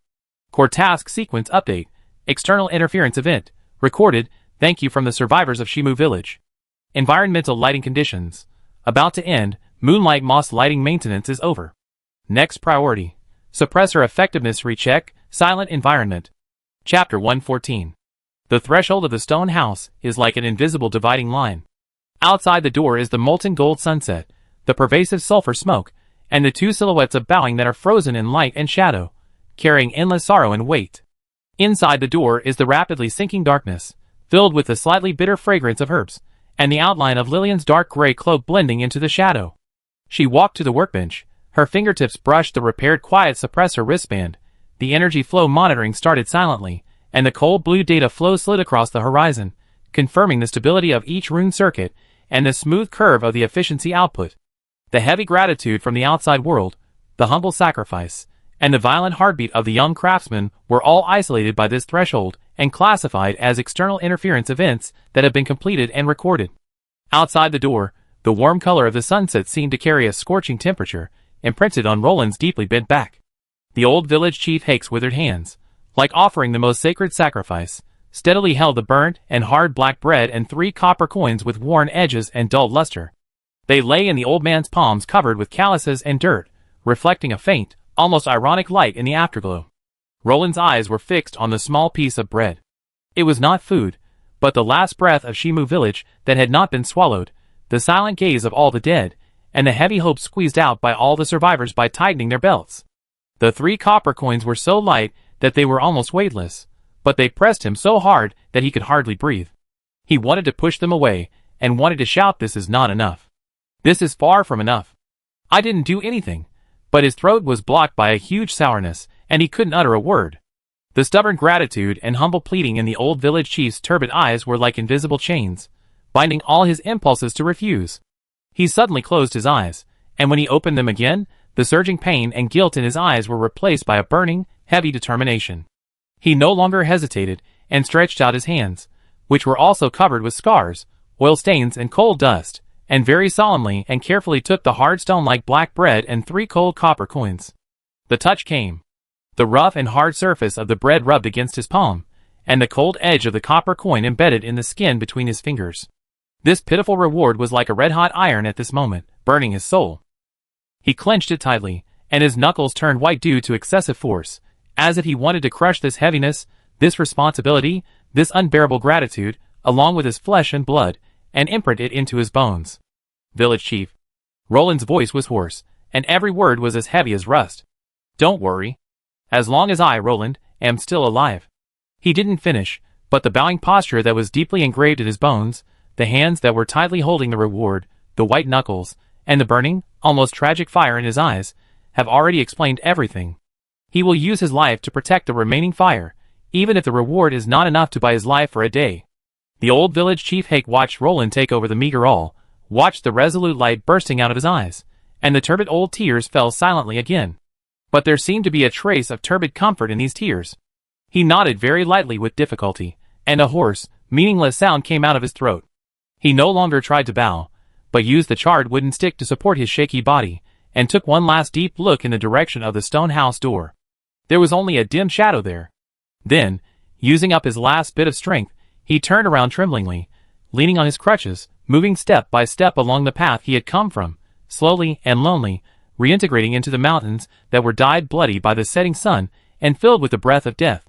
Core task sequence update: external interference event, recorded, thank you from the survivors of Shimu village. Environmental lighting conditions: about to end, moonlight moss lighting maintenance is over. Next priority: suppressor effectiveness recheck, silent environment. Chapter 114. The threshold of the stone house is like an invisible dividing line. Outside the door is the molten gold sunset, the pervasive sulfur smoke, and the two silhouettes of bowing that are frozen in light and shadow, carrying endless sorrow and weight. Inside the door is the rapidly sinking darkness, filled with the slightly bitter fragrance of herbs, and the outline of Lillian's dark gray cloak blending into the shadow. She walked to the workbench, her fingertips brushed the repaired quiet suppressor wristband, the energy flow monitoring started silently, and the cold blue data flow slid across the horizon, confirming the stability of each rune circuit and the smooth curve of the efficiency output. The heavy gratitude from the outside world, the humble sacrifice, and the violent heartbeat of the young craftsman were all isolated by this threshold and classified as external interference events that have been completed and recorded. Outside the door, the warm color of the sunset seemed to carry a scorching temperature, imprinted on Roland's deeply bent back. The old village chief Hake's withered hands, like offering the most sacred sacrifice, steadily held the burnt and hard black bread and 3 copper coins with worn edges and dulled luster. They lay in the old man's palms covered with calluses and dirt, reflecting a faint, almost ironic light in the afterglow. Roland's eyes were fixed on the small piece of bread. It was not food, but the last breath of Shimu village that had not been swallowed, the silent gaze of all the dead, and the heavy hope squeezed out by all the survivors by tightening their belts. The 3 copper coins were so light that they were almost weightless, but they pressed him so hard that he could hardly breathe. He wanted to push them away, and wanted to shout, "This is not enough. This is far from enough. I didn't do anything." But his throat was blocked by a huge sourness, and he couldn't utter a word. The stubborn gratitude and humble pleading in the old village chief's turbid eyes were like invisible chains, binding all his impulses to refuse. He suddenly closed his eyes, and when he opened them again, the surging pain and guilt in his eyes were replaced by a burning, heavy determination. He no longer hesitated, and stretched out his hands, which were also covered with scars, oil stains and coal dust, and very solemnly and carefully took the hard stone-like black bread and 3 cold copper coins. The touch came. The rough and hard surface of the bread rubbed against his palm, and the cold edge of the copper coin embedded in the skin between his fingers. This pitiful reward was like a red-hot iron at this moment, burning his soul. He clenched it tightly, and his knuckles turned white due to excessive force, as if he wanted to crush this heaviness, this responsibility, this unbearable gratitude, along with his flesh and blood, and imprint it into his bones. Village Chief. Roland's voice was hoarse, and every word was as heavy as rust. Don't worry. As long as I, Roland, am still alive. He didn't finish, but the bowing posture that was deeply engraved in his bones, the hands that were tightly holding the reward, the white knuckles, and the burning, almost tragic fire in his eyes, have already explained everything. He will use his life to protect the remaining fire, even if the reward is not enough to buy his life for a day. The old village chief Hake watched Roland take over the meager all, watched the resolute light bursting out of his eyes, and the turbid old tears fell silently again. But there seemed to be a trace of turbid comfort in these tears. He nodded very lightly with difficulty, and a hoarse, meaningless sound came out of his throat. He no longer tried to bow, but used the charred wooden stick to support his shaky body, and took one last deep look in the direction of the stone house door. There was only a dim shadow there. Then, using up his last bit of strength, he turned around tremblingly, leaning on his crutches, moving step by step along the path he had come from, slowly and lonely, reintegrating into the mountains that were dyed bloody by the setting sun and filled with the breath of death.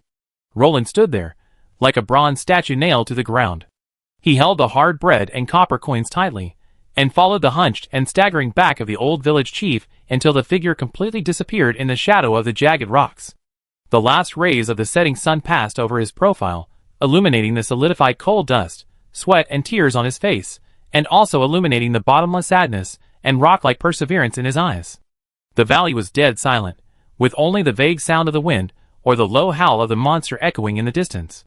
Roland stood there, like a bronze statue nailed to the ground. He held the hard bread and copper coins tightly, and followed the hunched and staggering back of the old village chief until the figure completely disappeared in the shadow of the jagged rocks. The last rays of the setting sun passed over his profile, illuminating the solidified coal dust, sweat and tears on his face, and also illuminating the bottomless sadness and rock-like perseverance in his eyes. The valley was dead silent, with only the vague sound of the wind or the low howl of the monster echoing in the distance.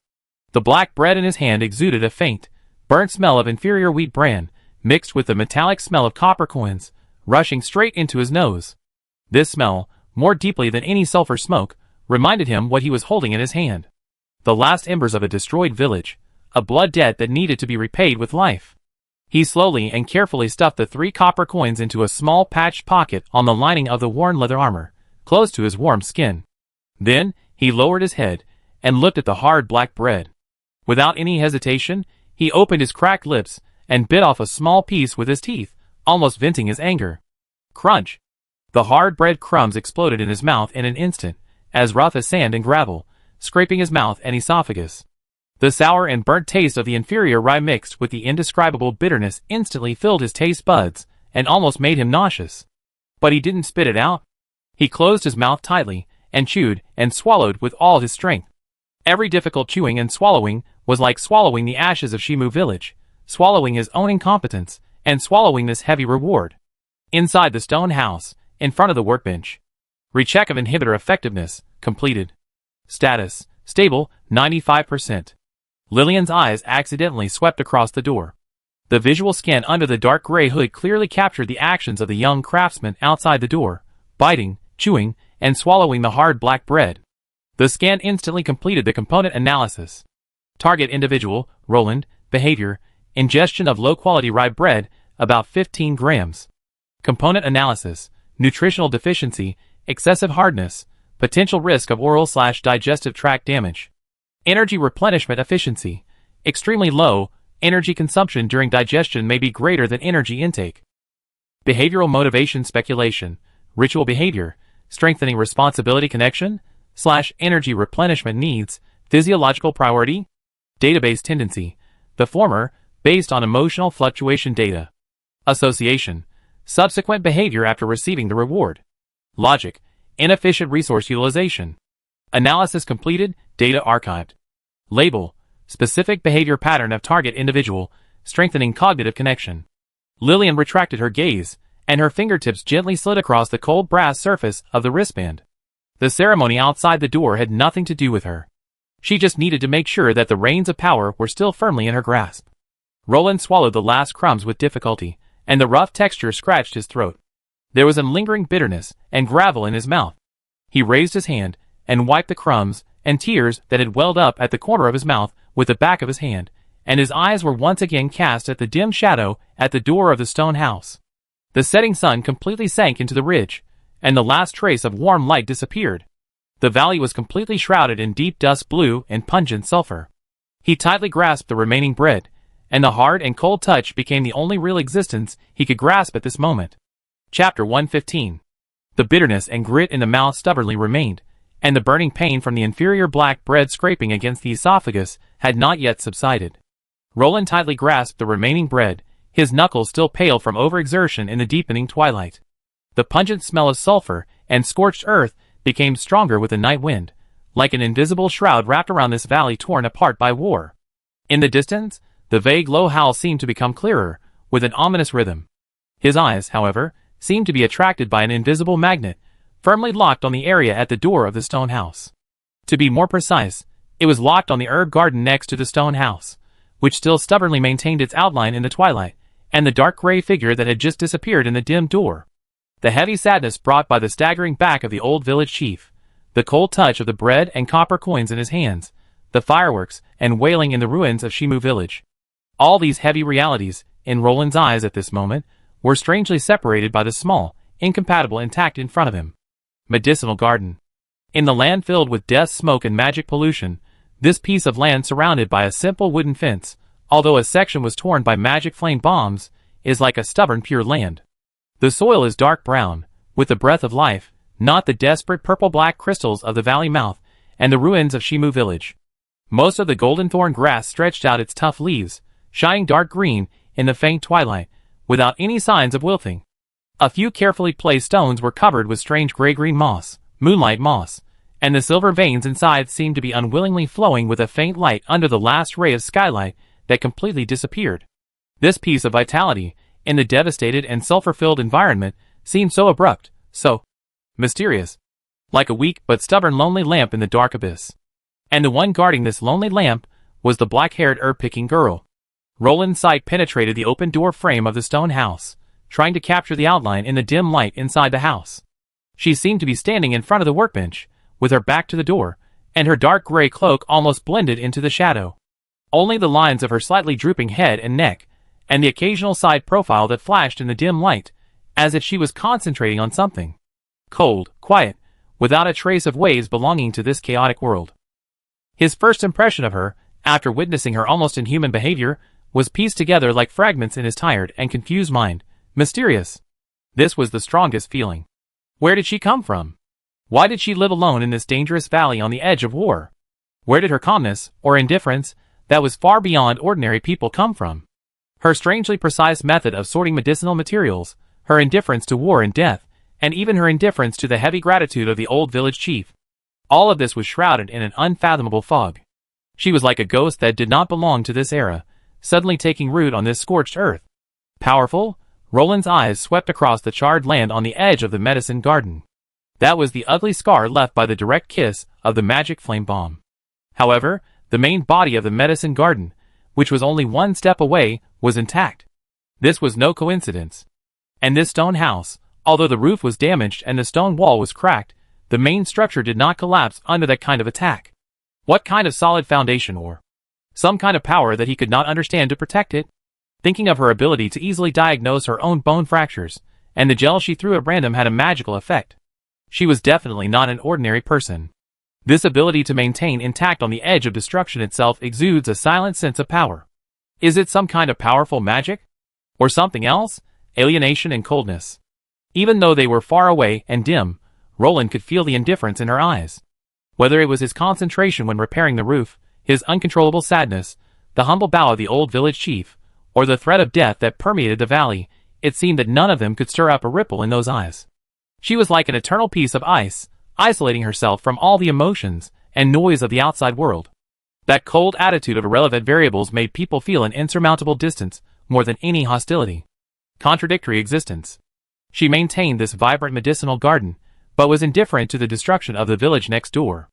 The black bread in his hand exuded a faint, burnt smell of inferior wheat bran, mixed with the metallic smell of copper coins, rushing straight into his nose. This smell, more deeply than any sulfur smoke, reminded him what he was holding in his hand. The last embers of a destroyed village, a blood debt that needed to be repaid with life. He slowly and carefully stuffed the 3 copper coins into a small patched pocket on the lining of the worn leather armor, close to his warm skin. Then, he lowered his head, and looked at the hard black bread. Without any hesitation, he opened his cracked lips, and bit off a small piece with his teeth, almost venting his anger. Crunch! The hard bread crumbs exploded in his mouth in an instant, as rough as sand and gravel, scraping his mouth and esophagus. The sour and burnt taste of the inferior rye mixed with the indescribable bitterness instantly filled his taste buds, and almost made him nauseous. But he didn't spit it out. He closed his mouth tightly, and chewed and swallowed with all his strength. Every difficult chewing and swallowing was like swallowing the ashes of Shimu village, swallowing his own incompetence, and swallowing this heavy reward. Inside the stone house, in front of the workbench. Recheck of inhibitor effectiveness, completed. Status, stable, 95%. Lillian's eyes accidentally swept across the door. The visual scan under the dark gray hood clearly captured the actions of the young craftsman outside the door, biting, chewing, and swallowing the hard black bread. The scan instantly completed the component analysis. Target individual, Roland, behavior, ingestion of low-quality rye bread, about 15 grams. Component analysis, nutritional deficiency, excessive hardness, potential risk of oral/digestive tract damage. Energy replenishment efficiency, extremely low, energy consumption during digestion may be greater than energy intake. Behavioral motivation speculation, ritual behavior, strengthening responsibility connection/energy replenishment needs, physiological priority. Database tendency, the former, based on emotional fluctuation data. Association, subsequent behavior after receiving the reward. Logic, inefficient resource utilization. Analysis completed, data archived. Label, specific behavior pattern of target individual, strengthening cognitive connection. Lillian retracted her gaze, and her fingertips gently slid across the cold brass surface of the wristband. The ceremony outside the door had nothing to do with her. She just needed to make sure that the reins of power were still firmly in her grasp. Roland swallowed the last crumbs with difficulty, and the rough texture scratched his throat. There was a lingering bitterness and gravel in his mouth. He raised his hand, and wiped the crumbs and tears that had welled up at the corner of his mouth with the back of his hand, and his eyes were once again cast at the dim shadow at the door of the stone house. The setting sun completely sank into the ridge, and the last trace of warm light disappeared. The valley was completely shrouded in deep dusk blue and pungent sulfur. He tightly grasped the remaining bread, and the hard and cold touch became the only real existence he could grasp at this moment. Chapter 115. The bitterness and grit in the mouth stubbornly remained, and the burning pain from the inferior black bread scraping against the esophagus had not yet subsided. Roland tightly grasped the remaining bread, his knuckles still pale from overexertion in the deepening twilight. The pungent smell of sulfur and scorched earth became stronger with the night wind, like an invisible shroud wrapped around this valley torn apart by war. In the distance, the vague low howl seemed to become clearer, with an ominous rhythm. His eyes, however, seemed to be attracted by an invisible magnet, firmly locked on the area at the door of the stone house. To be more precise, it was locked on the herb garden next to the stone house, which still stubbornly maintained its outline in the twilight, and the dark gray figure that had just disappeared in the dim door. The heavy sadness brought by the staggering back of the old village chief, the cold touch of the bread and copper coins in his hands, the fireworks and wailing in the ruins of Shimu village. All these heavy realities, in Roland's eyes at this moment, were strangely separated by the small, incompatible intact in front of him. Medicinal garden. In the land filled with death, smoke and magic pollution, this piece of land surrounded by a simple wooden fence, although a section was torn by magic flame bombs, is like a stubborn pure land. The soil is dark brown, with the breath of life, not the desperate purple-black crystals of the valley mouth and the ruins of Shimu village. Most of the golden thorn grass stretched out its tough leaves, shining dark green in the faint twilight, without any signs of wilting. A few carefully placed stones were covered with strange gray-green moss, moonlight moss, and the silver veins inside seemed to be unwillingly flowing with a faint light under the last ray of skylight that completely disappeared. This piece of vitality, in the devastated and sulfur-filled environment, seemed so abrupt, so mysterious, like a weak but stubborn lonely lamp in the dark abyss. And the one guarding this lonely lamp was the black-haired herb-picking girl. Roland's sight penetrated the open door frame of the stone house, trying to capture the outline in the dim light inside the house. She seemed to be standing in front of the workbench, with her back to the door, and her dark gray cloak almost blended into the shadow. Only the lines of her slightly drooping head and neck, and the occasional side profile that flashed in the dim light, as if she was concentrating on something. Cold, quiet, without a trace of ways belonging to this chaotic world. His first impression of her, after witnessing her almost inhuman behavior, was pieced together like fragments in his tired and confused mind. Mysterious. This was the strongest feeling. Where did she come from? Why did she live alone in this dangerous valley on the edge of war? Where did her calmness, or indifference, that was far beyond ordinary people come from? Her strangely precise method of sorting medicinal materials, her indifference to war and death, and even her indifference to the heavy gratitude of the old village chief. All of this was shrouded in an unfathomable fog. She was like a ghost that did not belong to this era, suddenly taking root on this scorched earth. Powerful, Roland's eyes swept across the charred land on the edge of the medicine garden. That was the ugly scar left by the direct kiss of the magic flame bomb. However, the main body of the medicine garden, which was only one step away, was intact. This was no coincidence. And this stone house, although the roof was damaged and the stone wall was cracked, the main structure did not collapse under that kind of attack. What kind of solid foundation, or some kind of power that he could not understand to protect it? Thinking of her ability to easily diagnose her own bone fractures, and the gel she threw at random had a magical effect. She was definitely not an ordinary person. This ability to maintain intact on the edge of destruction itself exudes a silent sense of power. Is it some kind of powerful magic? Or something else? Alienation and coldness. Even though they were far away and dim, Roland could feel the indifference in her eyes. Whether it was his concentration when repairing the roof, his uncontrollable sadness, the humble bow of the old village chief, or the threat of death that permeated the valley, it seemed that none of them could stir up a ripple in those eyes. She was like an eternal piece of ice, isolating herself from all the emotions and noise of the outside world. That cold attitude of irrelevant variables made people feel an insurmountable distance more than any hostility. Contradictory existence. She maintained this vibrant medicinal garden, but was indifferent to the destruction of the village next door.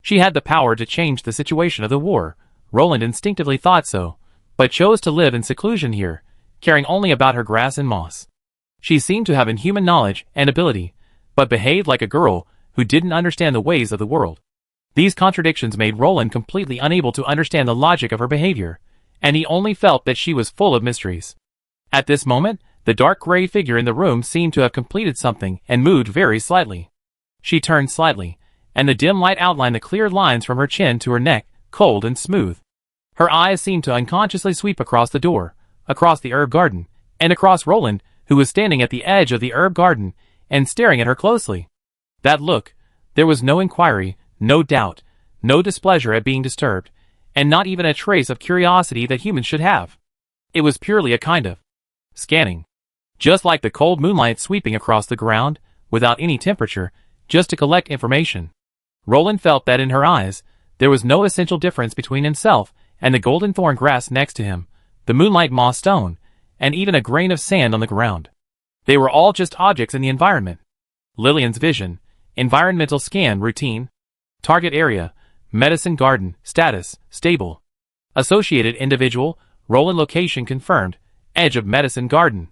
She had the power to change the situation of the war. Roland instinctively thought so, but chose to live in seclusion here, caring only about her grass and moss. She seemed to have inhuman knowledge and ability, but behaved like a girl who didn't understand the ways of the world. These contradictions made Roland completely unable to understand the logic of her behavior, and he only felt that she was full of mysteries. At this moment, the dark gray figure in the room seemed to have completed something and moved very slightly. She turned slightly, and the dim light outlined the clear lines from her chin to her neck, cold and smooth. Her eyes seemed to unconsciously sweep across the door, across the herb garden, and across Roland, who was standing at the edge of the herb garden and staring at her closely. That look, There was no inquiry, no doubt, no displeasure at being disturbed, and not even a trace of curiosity that humans should have. It was purely a kind of scanning. Just like the cold moonlight sweeping across the ground, without any temperature, just to collect information. Roland felt that in her eyes, there was no essential difference between himself and the golden thorn grass next to him, the moonlight moss stone, and even a grain of sand on the ground. They were all just objects in the environment. Lillian's vision, environmental scan routine, target area, medicine garden, status, stable. Associated individual, Roland location confirmed, edge of medicine garden.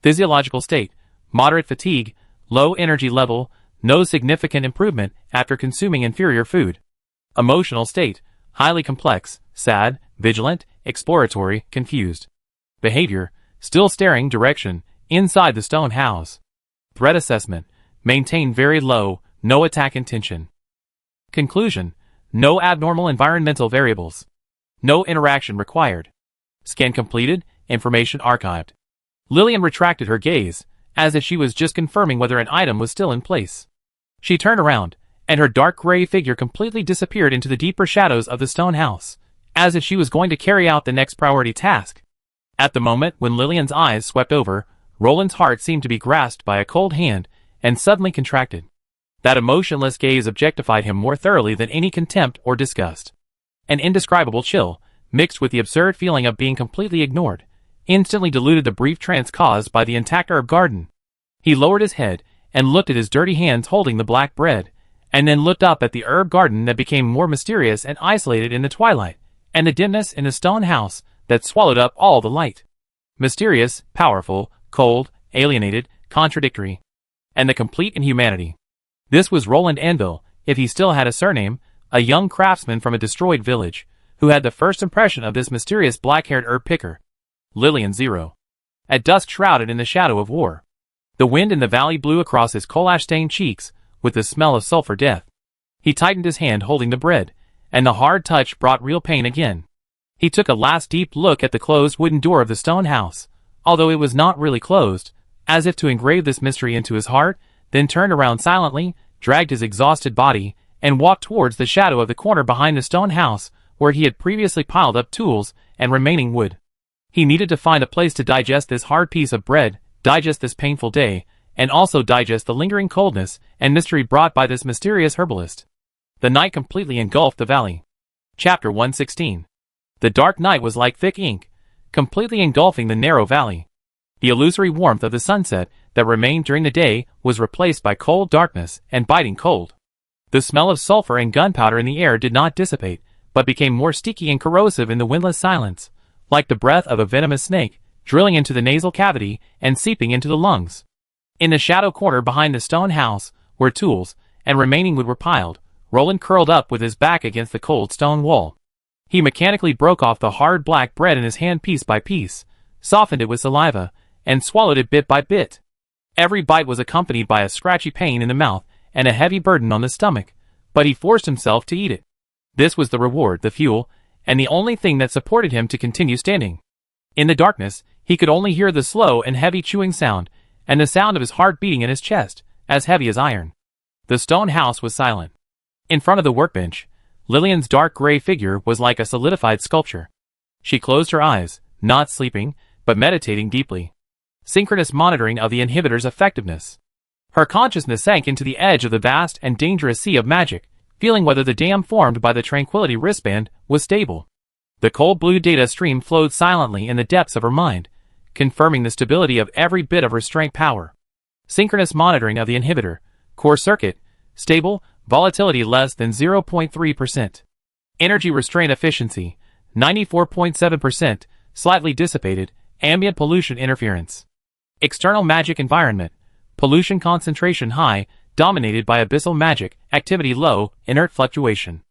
Physiological state, moderate fatigue, low energy level, no significant improvement after consuming inferior food. Emotional state, highly complex, sad, vigilant, exploratory, confused. Behavior, still staring direction, inside the stone house. Threat assessment, maintain very low, no attack intention. Conclusion, no abnormal environmental variables. No interaction required. Scan completed, information archived. Lillian retracted her gaze, as if she was just confirming whether an item was still in place. She turned around, and her dark gray figure completely disappeared into the deeper shadows of the stone house, as if she was going to carry out the next priority task. At the moment when Lillian's eyes swept over, Roland's heart seemed to be grasped by a cold hand, and suddenly contracted. That emotionless gaze objectified him more thoroughly than any contempt or disgust. An indescribable chill, mixed with the absurd feeling of being completely ignored, instantly diluted the brief trance caused by the intact herb garden. He lowered his head and looked at his dirty hands holding the black bread, and then looked up at the herb garden that became more mysterious and isolated in the twilight, and the dimness in the stone house that swallowed up all the light. Mysterious, powerful, cold, alienated, contradictory. And the complete inhumanity. This was Roland Anvil, if he still had a surname, a young craftsman from a destroyed village, who had the first impression of this mysterious black-haired herb picker. Lillian 0. At dusk shrouded in the shadow of war. The wind in the valley blew across his coal-ash-stained cheeks, with the smell of sulfur death. He tightened his hand holding the bread, and the hard touch brought real pain again. He took a last deep look at the closed wooden door of the stone house, although it was not really closed, as if to engrave this mystery into his heart, then turned around silently, dragged his exhausted body, and walked towards the shadow of the corner behind the stone house, where he had previously piled up tools and remaining wood. He needed to find a place to digest this hard piece of bread, digest this painful day, and also digest the lingering coldness and mystery brought by this mysterious herbalist. The night completely engulfed the valley. Chapter 116. The dark night was like thick ink, completely engulfing the narrow valley. The illusory warmth of the sunset that remained during the day was replaced by cold darkness and biting cold. The smell of sulfur and gunpowder in the air did not dissipate, but became more sticky and corrosive in the windless silence, like the breath of a venomous snake, drilling into the nasal cavity and seeping into the lungs. In the shadow corner behind the stone house, where tools and remaining wood were piled, Roland curled up with his back against the cold stone wall. He mechanically broke off the hard black bread in his hand piece by piece, softened it with saliva, and swallowed it bit by bit. Every bite was accompanied by a scratchy pain in the mouth and a heavy burden on the stomach, but he forced himself to eat it. This was the reward, the fuel, and the only thing that supported him to continue standing. In the darkness, he could only hear the slow and heavy chewing sound, and the sound of his heart beating in his chest, as heavy as iron. The stone house was silent. In front of the workbench, Lillian's dark gray figure was like a solidified sculpture. She closed her eyes, not sleeping, but meditating deeply. Synchronous monitoring of the inhibitor's effectiveness. Her consciousness sank into the edge of the vast and dangerous sea of magic, feeling whether the dam formed by the tranquility wristband was stable. The cold blue data stream flowed silently in the depths of her mind, confirming the stability of every bit of her strength power. Synchronous monitoring of the inhibitor. Core circuit, stable, volatility less than 0.3%. Energy restraint efficiency, 94.7%, slightly dissipated, ambient pollution interference. External magic environment, pollution concentration high, dominated by abyssal magic, activity low, inert fluctuation.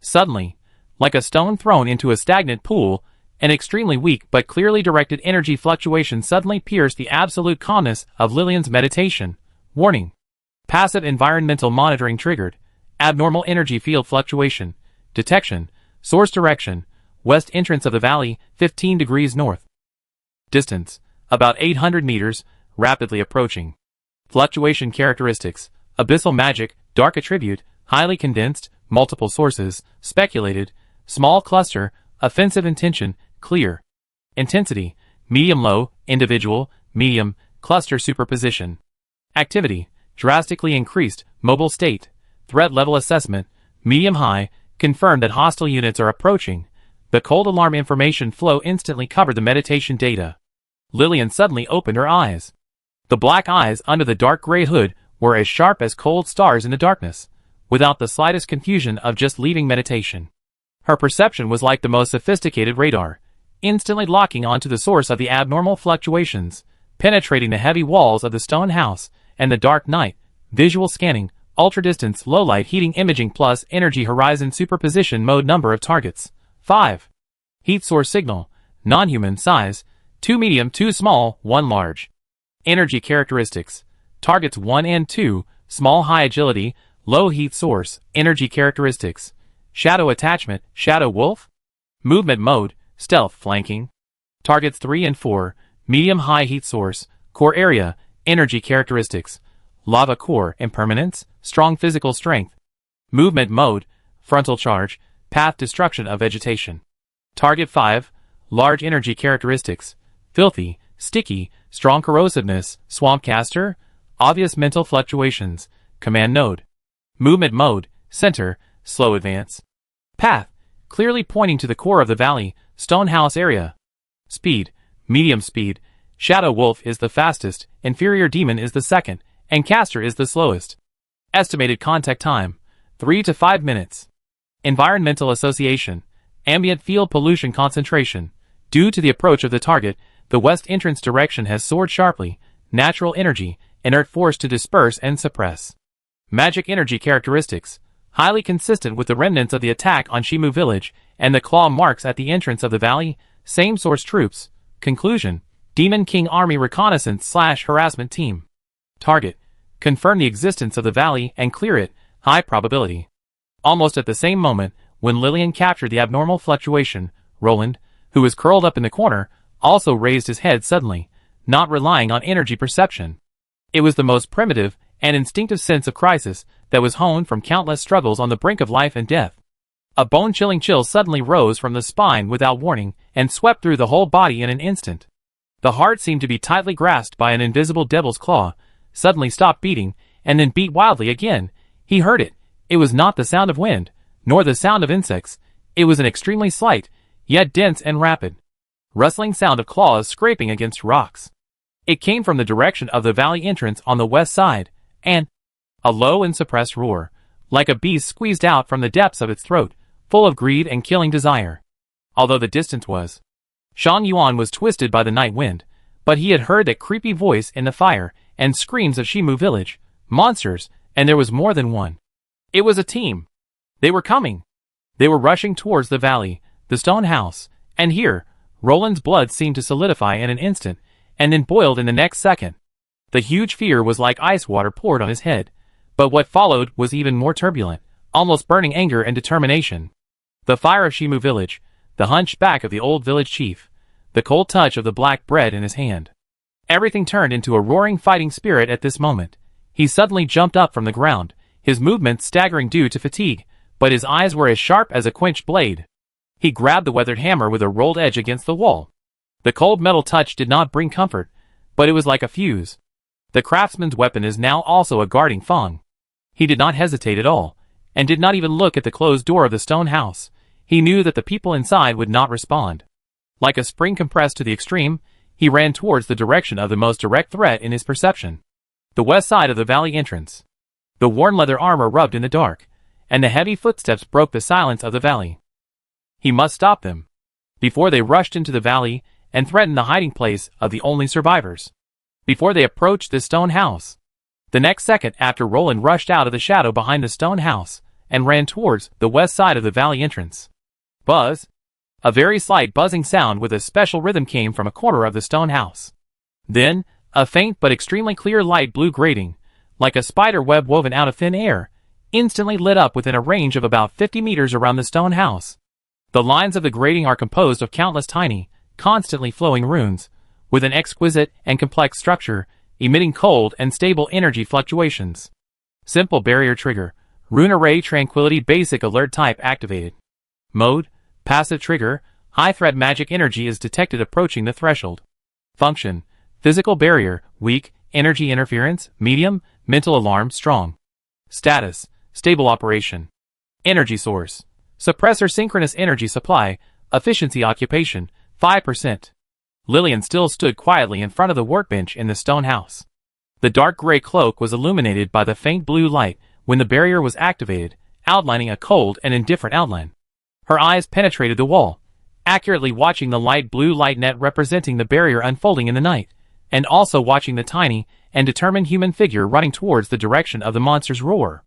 Suddenly, like a stone thrown into a stagnant pool, an extremely weak but clearly directed energy fluctuation suddenly pierced the absolute calmness of Lillian's meditation. Warning. Passive environmental monitoring triggered. Abnormal energy field fluctuation. Detection. Source direction. West entrance of the valley, 15 degrees north. Distance. About 800 meters, rapidly approaching. Fluctuation characteristics. Abyssal magic, Dark attribute, highly condensed, multiple sources, speculated, small cluster, offensive intention, clear. Intensity, medium-low, individual, medium, cluster superposition. Activity, drastically increased, mobile state. Threat level assessment, medium-high, confirmed that hostile units are approaching. The cold alarm information flow instantly covered the meditation data. Lillian suddenly opened her eyes. The black eyes under the dark gray hood were as sharp as cold stars in the darkness, without the slightest confusion of just leaving meditation. Her perception was like the most sophisticated radar, instantly locking onto the source of the abnormal fluctuations, penetrating the heavy walls of the stone house and the dark night, visual scanning, ultra-distance low-light heating imaging plus energy horizon superposition mode. Number of targets, 5. Heat source signal, non-human size, 2 medium 2 small 1 large. Energy characteristics, targets 1 and 2, small high agility, low heat source, energy characteristics, shadow attachment, shadow wolf, movement mode, stealth flanking, targets 3 and 4, medium high heat source, core area, energy characteristics, lava core, impermanence, strong physical strength, movement mode, frontal charge, path destruction of vegetation. Target 5, large energy characteristics, filthy, sticky, strong corrosiveness, swamp caster, obvious mental fluctuations, command node. Movement mode, center, slow advance. Path, clearly pointing to the core of the valley, stonehouse area. Speed, medium speed, shadow wolf is the fastest, inferior demon is the second, and caster is the slowest. Estimated contact time, 3 to 5 minutes. Environmental association, ambient field pollution concentration. Due to the approach of the target, the west entrance direction has soared sharply. Natural energy, inert force to disperse and suppress. Magic energy characteristics, highly consistent with the remnants of the attack on Shimu village and the claw marks at the entrance of the valley. Same source troops. Conclusion, Demon King Army reconnaissance/harassment team. Target, confirm the existence of the valley and clear it, high probability. Almost at the same moment, when Lillian captured the abnormal fluctuation, Roland, who was curled up in the corner, also raised his head suddenly, not relying on energy perception. It was the most primitive and instinctive sense of crisis that was honed from countless struggles on the brink of life and death. A bone-chilling chill suddenly rose from the spine without warning and swept through the whole body in an instant. The heart seemed to be tightly grasped by an invisible devil's claw, suddenly stopped beating, and then beat wildly again. He heard it. It was not the sound of wind, nor the sound of insects. It was an extremely slight, yet dense and rapid, rustling sound of claws scraping against rocks. It came from the direction of the valley entrance on the west side, and a low and suppressed roar, like a beast squeezed out from the depths of its throat, full of greed and killing desire. Although the distance was, Shang Yuan was twisted by the night wind, but he had heard that creepy voice in the fire and screams of Shimu village, monsters, and there was more than one. It was a team. They were coming. They were rushing towards the valley, the stone house, and here, Roland's blood seemed to solidify in an instant, and then boiled in the next second. The huge fear was like ice water poured on his head, but what followed was even more turbulent, almost burning anger and determination. The fire of Shimu village, the hunched back of the old village chief, the cold touch of the black bread in his hand. Everything turned into a roaring fighting spirit at this moment. He suddenly jumped up from the ground, his movements staggering due to fatigue, but his eyes were as sharp as a quenched blade. He grabbed the weathered hammer with a rolled edge against the wall. The cold metal touch did not bring comfort, but it was like a fuse. The craftsman's weapon is now also a guarding fang. He did not hesitate at all, and did not even look at the closed door of the stone house. He knew that the people inside would not respond. Like a spring compressed to the extreme, he ran towards the direction of the most direct threat in his perception. The west side of the valley entrance. The worn leather armor rubbed in the dark, and the heavy footsteps broke the silence of the valley. He must stop them before they rushed into the valley and threatened the hiding place of the only survivors. Before they approached the stone house. The next second after Roland rushed out of the shadow behind the stone house and ran towards the west side of the valley entrance. Buzz. A very slight buzzing sound with a special rhythm came from a corner of the stone house. Then, a faint but extremely clear light blue grating, like a spider web woven out of thin air, instantly lit up within a range of about 50 meters around the stone house. The lines of the grating are composed of countless tiny, constantly flowing runes, with an exquisite and complex structure, emitting cold and stable energy fluctuations. Simple barrier trigger. Rune array tranquility basic alert type activated. Mode. Passive trigger. High threat magic energy is detected approaching the threshold. Function. Physical barrier, weak, energy interference, medium, mental alarm, strong. Status. Stable operation. Energy source. Suppressor synchronous energy supply, efficiency occupation, 5%. Lillian still stood quietly in front of the workbench in the stone house. The dark gray cloak was illuminated by the faint blue light when the barrier was activated, outlining a cold and indifferent outline. Her eyes penetrated the wall, accurately watching the light blue light net representing the barrier unfolding in the night, and also watching the tiny and determined human figure running towards the direction of the monster's roar.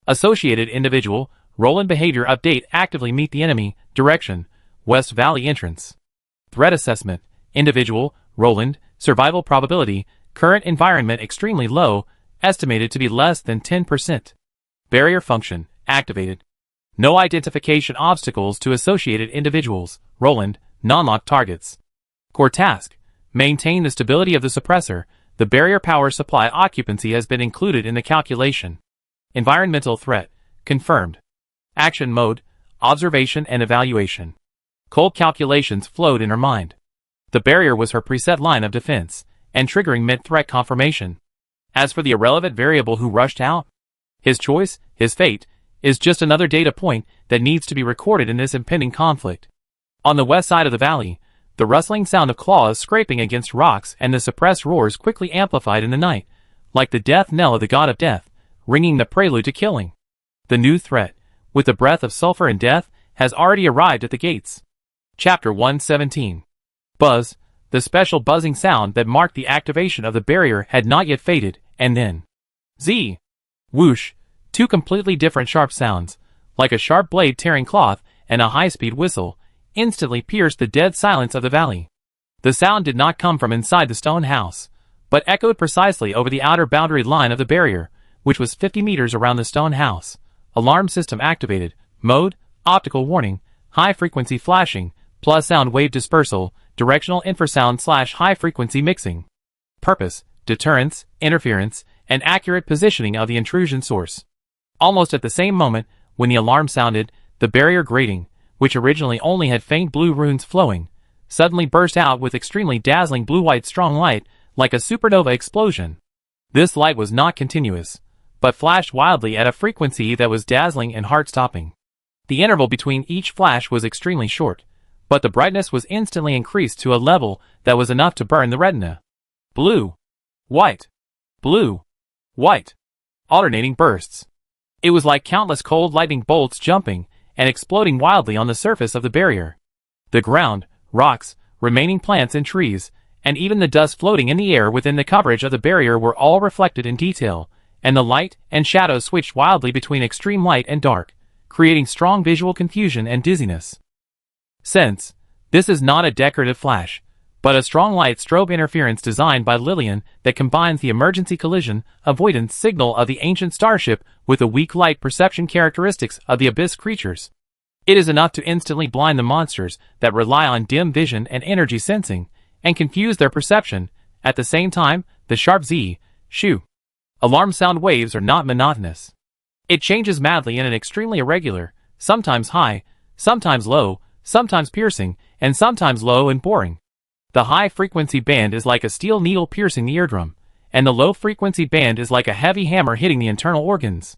Associated individual, role and behavior update actively meet the enemy, direction, West Valley entrance. Threat assessment, individual, Roland, survival probability, current environment extremely low, estimated to be less than 10%. Barrier function, activated. No identification obstacles to associated individuals, Roland, non-locked targets. Core task, maintain the stability of the suppressor, the barrier power supply occupancy has been included in the calculation. Environmental threat, confirmed. Action mode, observation and evaluation. Cold calculations flowed in her mind. The barrier was her preset line of defense, and triggering meant threat confirmation. As for the irrelevant variable who rushed out, his choice, his fate, is just another data point that needs to be recorded in this impending conflict. On the west side of the valley, the rustling sound of claws scraping against rocks and the suppressed roars quickly amplified in the night, like the death knell of the god of death, ringing the prelude to killing. The new threat, with the breath of sulfur and death, has already arrived at the gates. Chapter 117. Buzz, the special buzzing sound that marked the activation of the barrier had not yet faded, and then Z. Whoosh, two completely different sharp sounds, like a sharp blade tearing cloth and a high-speed whistle, instantly pierced the dead silence of the valley. The sound did not come from inside the stone house, but echoed precisely over the outer boundary line of the barrier, which was 50 meters around the stone house. Alarm system activated. Mode, optical warning, high-frequency flashing, plus sound wave dispersal, directional infrasound/high-frequency mixing. Purpose, deterrence, interference, and accurate positioning of the intrusion source. Almost at the same moment, when the alarm sounded, the barrier grating, which originally only had faint blue runes flowing, suddenly burst out with extremely dazzling blue-white strong light, like a supernova explosion. This light was not continuous, but flashed wildly at a frequency that was dazzling and heart-stopping. The interval between each flash was extremely short, but the brightness was instantly increased to a level that was enough to burn the retina. Blue, white, blue, white, alternating bursts. It was like countless cold lightning bolts jumping and exploding wildly on the surface of the barrier. The ground, rocks, remaining plants and trees, and even the dust floating in the air within the coverage of the barrier were all reflected in detail, and the light and shadows switched wildly between extreme light and dark, creating strong visual confusion and dizziness. Since this is not a decorative flash, but a strong light strobe interference designed by Lillian that combines the emergency collision avoidance signal of the ancient starship with the weak light perception characteristics of the abyss creatures. It is enough to instantly blind the monsters that rely on dim vision and energy sensing, and confuse their perception. At the same time, the sharp Z, shoo, alarm sound waves are not monotonous. It changes madly in an extremely irregular, sometimes high, sometimes low, sometimes piercing, and sometimes low and boring. The high-frequency band is like a steel needle piercing the eardrum, and the low-frequency band is like a heavy hammer hitting the internal organs.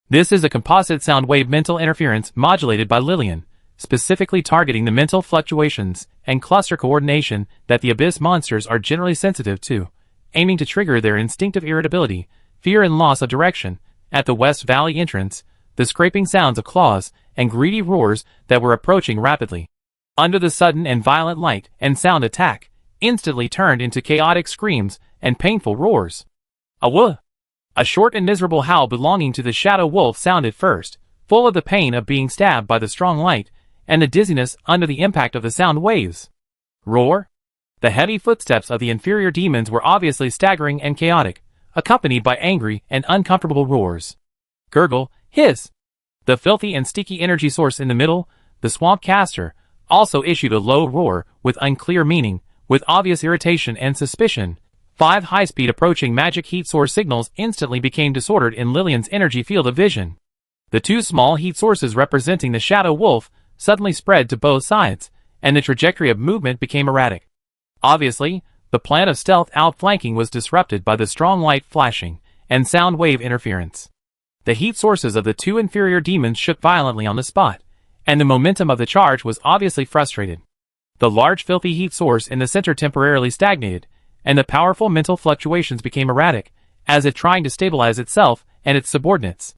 This is a composite sound wave mental interference modulated by Lillian, specifically targeting the mental fluctuations and cluster coordination that the abyss monsters are generally sensitive to, aiming to trigger their instinctive irritability, fear and loss of direction. At the West Valley entrance, the scraping sounds of claws and greedy roars that were approaching rapidly, under the sudden and violent light and sound attack, instantly turned into chaotic screams and painful roars. A woof! A short and miserable howl belonging to the shadow wolf sounded first, full of the pain of being stabbed by the strong light, and the dizziness under the impact of the sound waves. Roar! The heavy footsteps of the inferior demons were obviously staggering and chaotic, accompanied by angry and uncomfortable roars. Gurgle, hiss! The filthy and sticky energy source in the middle, the swamp caster, also issued a low roar with unclear meaning, with obvious irritation and suspicion, 5 high-speed approaching magic heat source signals instantly became disordered in Lillian's energy field of vision. The 2 small heat sources representing the Shadow Wolf suddenly spread to both sides, and the trajectory of movement became erratic. Obviously, the plan of stealth outflanking was disrupted by the strong light flashing and sound wave interference. The heat sources of the 2 inferior demons shook violently on the spot, and the momentum of the charge was obviously frustrated. The large filthy heat source in the center temporarily stagnated, and the powerful mental fluctuations became erratic, as if trying to stabilize itself and its subordinates.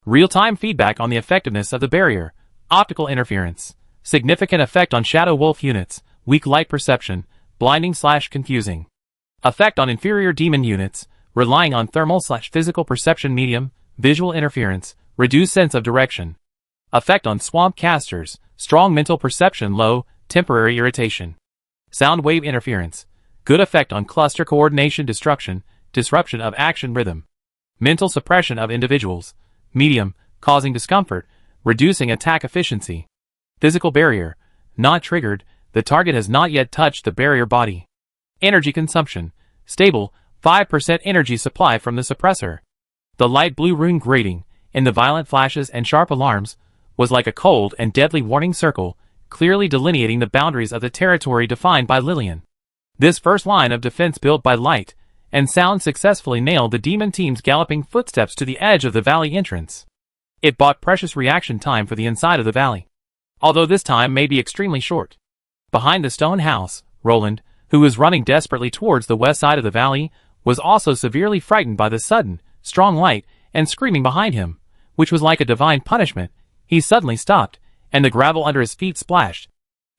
Real-time feedback on the effectiveness of the barrier, optical interference, significant effect on Shadow Wolf units, weak light perception, blinding/confusing. Effect on inferior demon units, relying on thermal/physical perception medium, visual interference, reduced sense of direction. Effect on swamp casters, strong mental perception low, temporary irritation. Sound wave interference, good effect on cluster coordination disruption of action rhythm. Mental suppression of individuals, medium, causing discomfort, reducing attack efficiency. Physical barrier, not triggered, the target has not yet touched the barrier body. Energy consumption, stable, 5% energy supply from the suppressor. The light blue rune grating, in the violent flashes and sharp alarms, was like a cold and deadly warning circle, clearly delineating the boundaries of the territory defined by Lillian. This first line of defense built by light and sound successfully nailed the demon team's galloping footsteps to the edge of the valley entrance. It bought precious reaction time for the inside of the valley, although this time may be extremely short. Behind the stone house, Roland, who was running desperately towards the west side of the valley, was also severely frightened by the sudden, strong light and screaming behind him, which was like a divine punishment. He suddenly stopped, and the gravel under his feet splashed.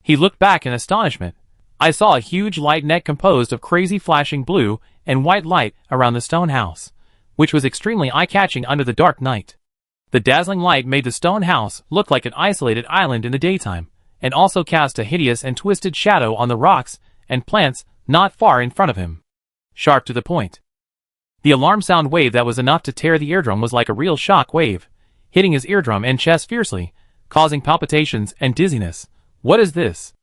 He looked back in astonishment. I saw a huge light net composed of crazy flashing blue and white light around the stone house, which was extremely eye-catching under the dark night. The dazzling light made the stone house look like an isolated island in the daytime, and also cast a hideous and twisted shadow on the rocks and plants not far in front of him. Sharp to the point. The alarm sound wave that was enough to tear the eardrum was like a real shock wave, hitting his eardrum and chest fiercely, causing palpitations and dizziness. What is this?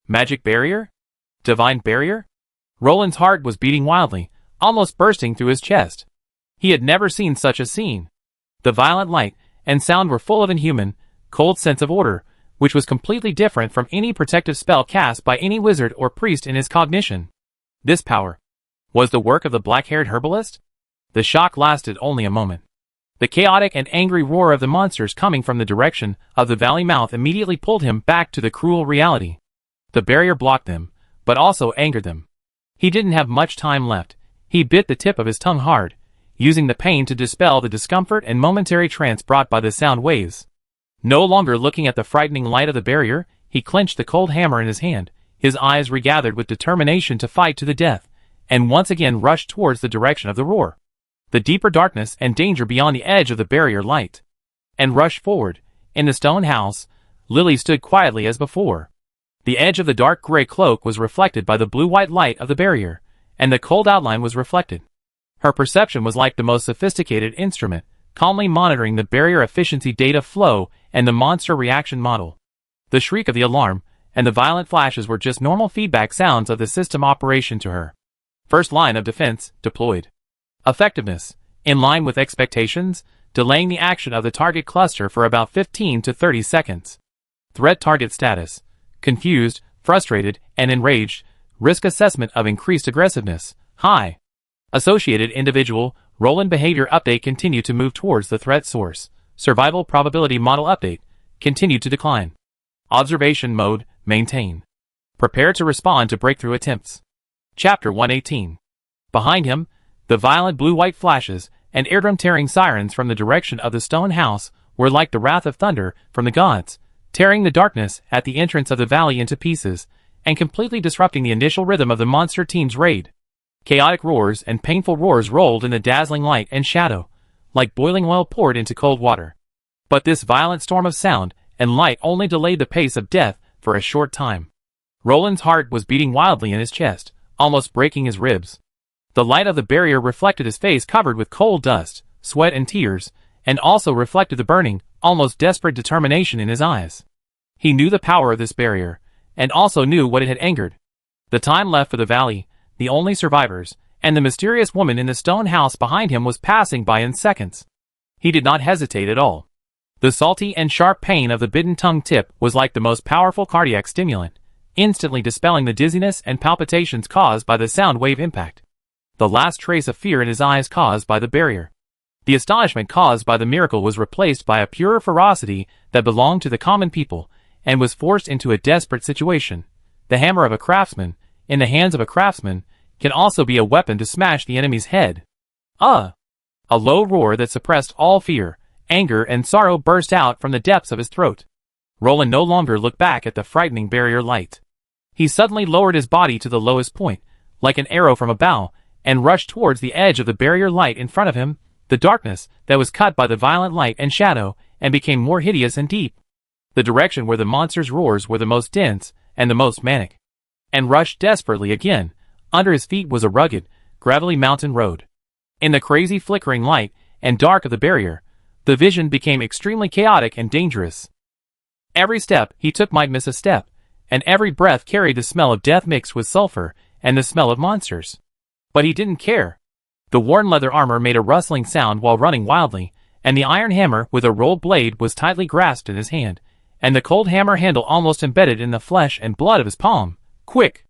Magic barrier? Divine barrier? Roland's heart was beating wildly, almost bursting through his chest. He had never seen such a scene. The violent light and sound were full of inhuman, cold sense of order, which was completely different from any protective spell cast by any wizard or priest in his cognition. This power was the work of the black-haired herbalist? The shock lasted only a moment. The chaotic and angry roar of the monsters coming from the direction of the valley mouth immediately pulled him back to the cruel reality. The barrier blocked them, but also angered them. He didn't have much time left. He bit the tip of his tongue hard, using the pain to dispel the discomfort and momentary trance brought by the sound waves. No longer looking at the frightening light of the barrier, he clenched the cold hammer in his hand, his eyes regathered with determination to fight to the death, and once again rushed towards the direction of the roar. The deeper darkness and danger beyond the edge of the barrier light. And rushed forward. In the stone house, Lily stood quietly as before. The edge of the dark gray cloak was reflected by the blue-white light of the barrier, and the cold outline was reflected. Her perception was like the most sophisticated instrument, calmly monitoring the barrier efficiency data flow and the monster reaction model. The shriek of the alarm and the violent flashes were just normal feedback sounds of the system operation to her. First line of defense, deployed. Effectiveness, in line with expectations, delaying the action of the target cluster for about 15 to 30 seconds. Threat target status, confused, frustrated, and enraged. Risk assessment of increased aggressiveness, high. Associated individual, Roland behavior update continued to move towards the threat source. Survival probability model update, continued to decline. Observation mode, maintain. Prepare to respond to breakthrough attempts. Chapter 118. Behind him, the violent blue-white flashes and eardrum-tearing sirens from the direction of the stone house were like the wrath of thunder from the gods, tearing the darkness at the entrance of the valley into pieces, and completely disrupting the initial rhythm of the monster team's raid. Chaotic roars and painful roars rolled in the dazzling light and shadow, like boiling oil poured into cold water. But this violent storm of sound and light only delayed the pace of death for a short time. Roland's heart was beating wildly in his chest, almost breaking his ribs. The light of the barrier reflected his face covered with cold dust, sweat and tears, and also reflected the burning, almost desperate determination in his eyes. He knew the power of this barrier, and also knew what it had angered. The time left for the valley, the only survivors, and the mysterious woman in the stone house behind him was passing by in seconds. He did not hesitate at all. The salty and sharp pain of the bitten tongue tip was like the most powerful cardiac stimulant, instantly dispelling the dizziness and palpitations caused by the sound wave impact. The last trace of fear in his eyes caused by the barrier. The astonishment caused by the miracle was replaced by a pure ferocity that belonged to the common people, and was forced into a desperate situation. The hammer of a craftsman, in the hands of a craftsman, can also be a weapon to smash the enemy's head. A low roar that suppressed all fear, anger, and sorrow burst out from the depths of his throat. Roland no longer looked back at the frightening barrier light. He suddenly lowered his body to the lowest point, like an arrow from a bow, and rushed towards the edge of the barrier light in front of him, the darkness that was cut by the violent light and shadow, and became more hideous and deep. The direction where the monster's roars were the most dense and the most manic. And rushed desperately again. Under his feet was a rugged, gravelly mountain road. In the crazy flickering light and dark of the barrier, the vision became extremely chaotic and dangerous. Every step he took might miss a step, and every breath carried the smell of death mixed with sulfur and the smell of monsters. But he didn't care. The worn leather armor made a rustling sound while running wildly, and the iron hammer with a rolled blade was tightly grasped in his hand, and the cold hammer handle almost embedded in the flesh and blood of his palm. Quick!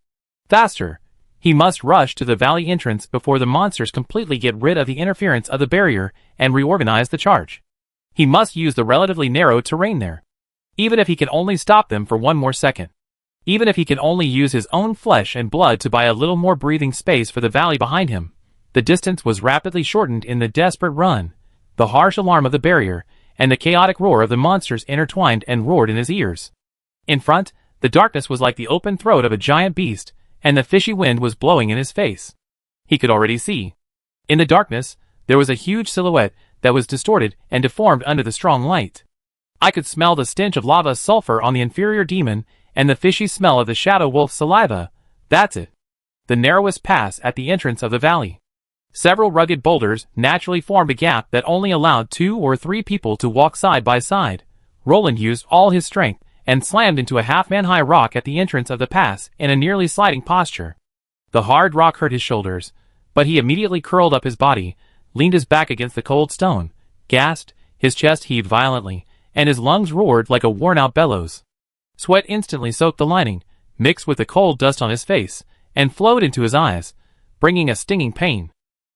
Faster! He must rush to the valley entrance before the monsters completely get rid of the interference of the barrier and reorganize the charge. He must use the relatively narrow terrain there. Even if he can only stop them for one more second. Even if he can only use his own flesh and blood to buy a little more breathing space for the valley behind him. The distance was rapidly shortened in the desperate run. The harsh alarm of the barrier and the chaotic roar of the monsters intertwined and roared in his ears. In front, the darkness was like the open throat of a giant beast, and the fishy wind was blowing in his face. He could already see. In the darkness, there was a huge silhouette that was distorted and deformed under the strong light. I could smell the stench of lava sulfur on the inferior demon and the fishy smell of the shadow wolf's saliva. That's it. The narrowest pass at the entrance of the valley. Several rugged boulders naturally formed a gap that only allowed 2 or 3 people to walk side by side. Roland used all his strength and slammed into a half-man-high rock at the entrance of the pass in a nearly sliding posture. The hard rock hurt his shoulders, but he immediately curled up his body, leaned his back against the cold stone, gasped, his chest heaved violently, and his lungs roared like a worn-out bellows. Sweat instantly soaked the lining, mixed with the cold dust on his face, and flowed into his eyes, bringing a stinging pain.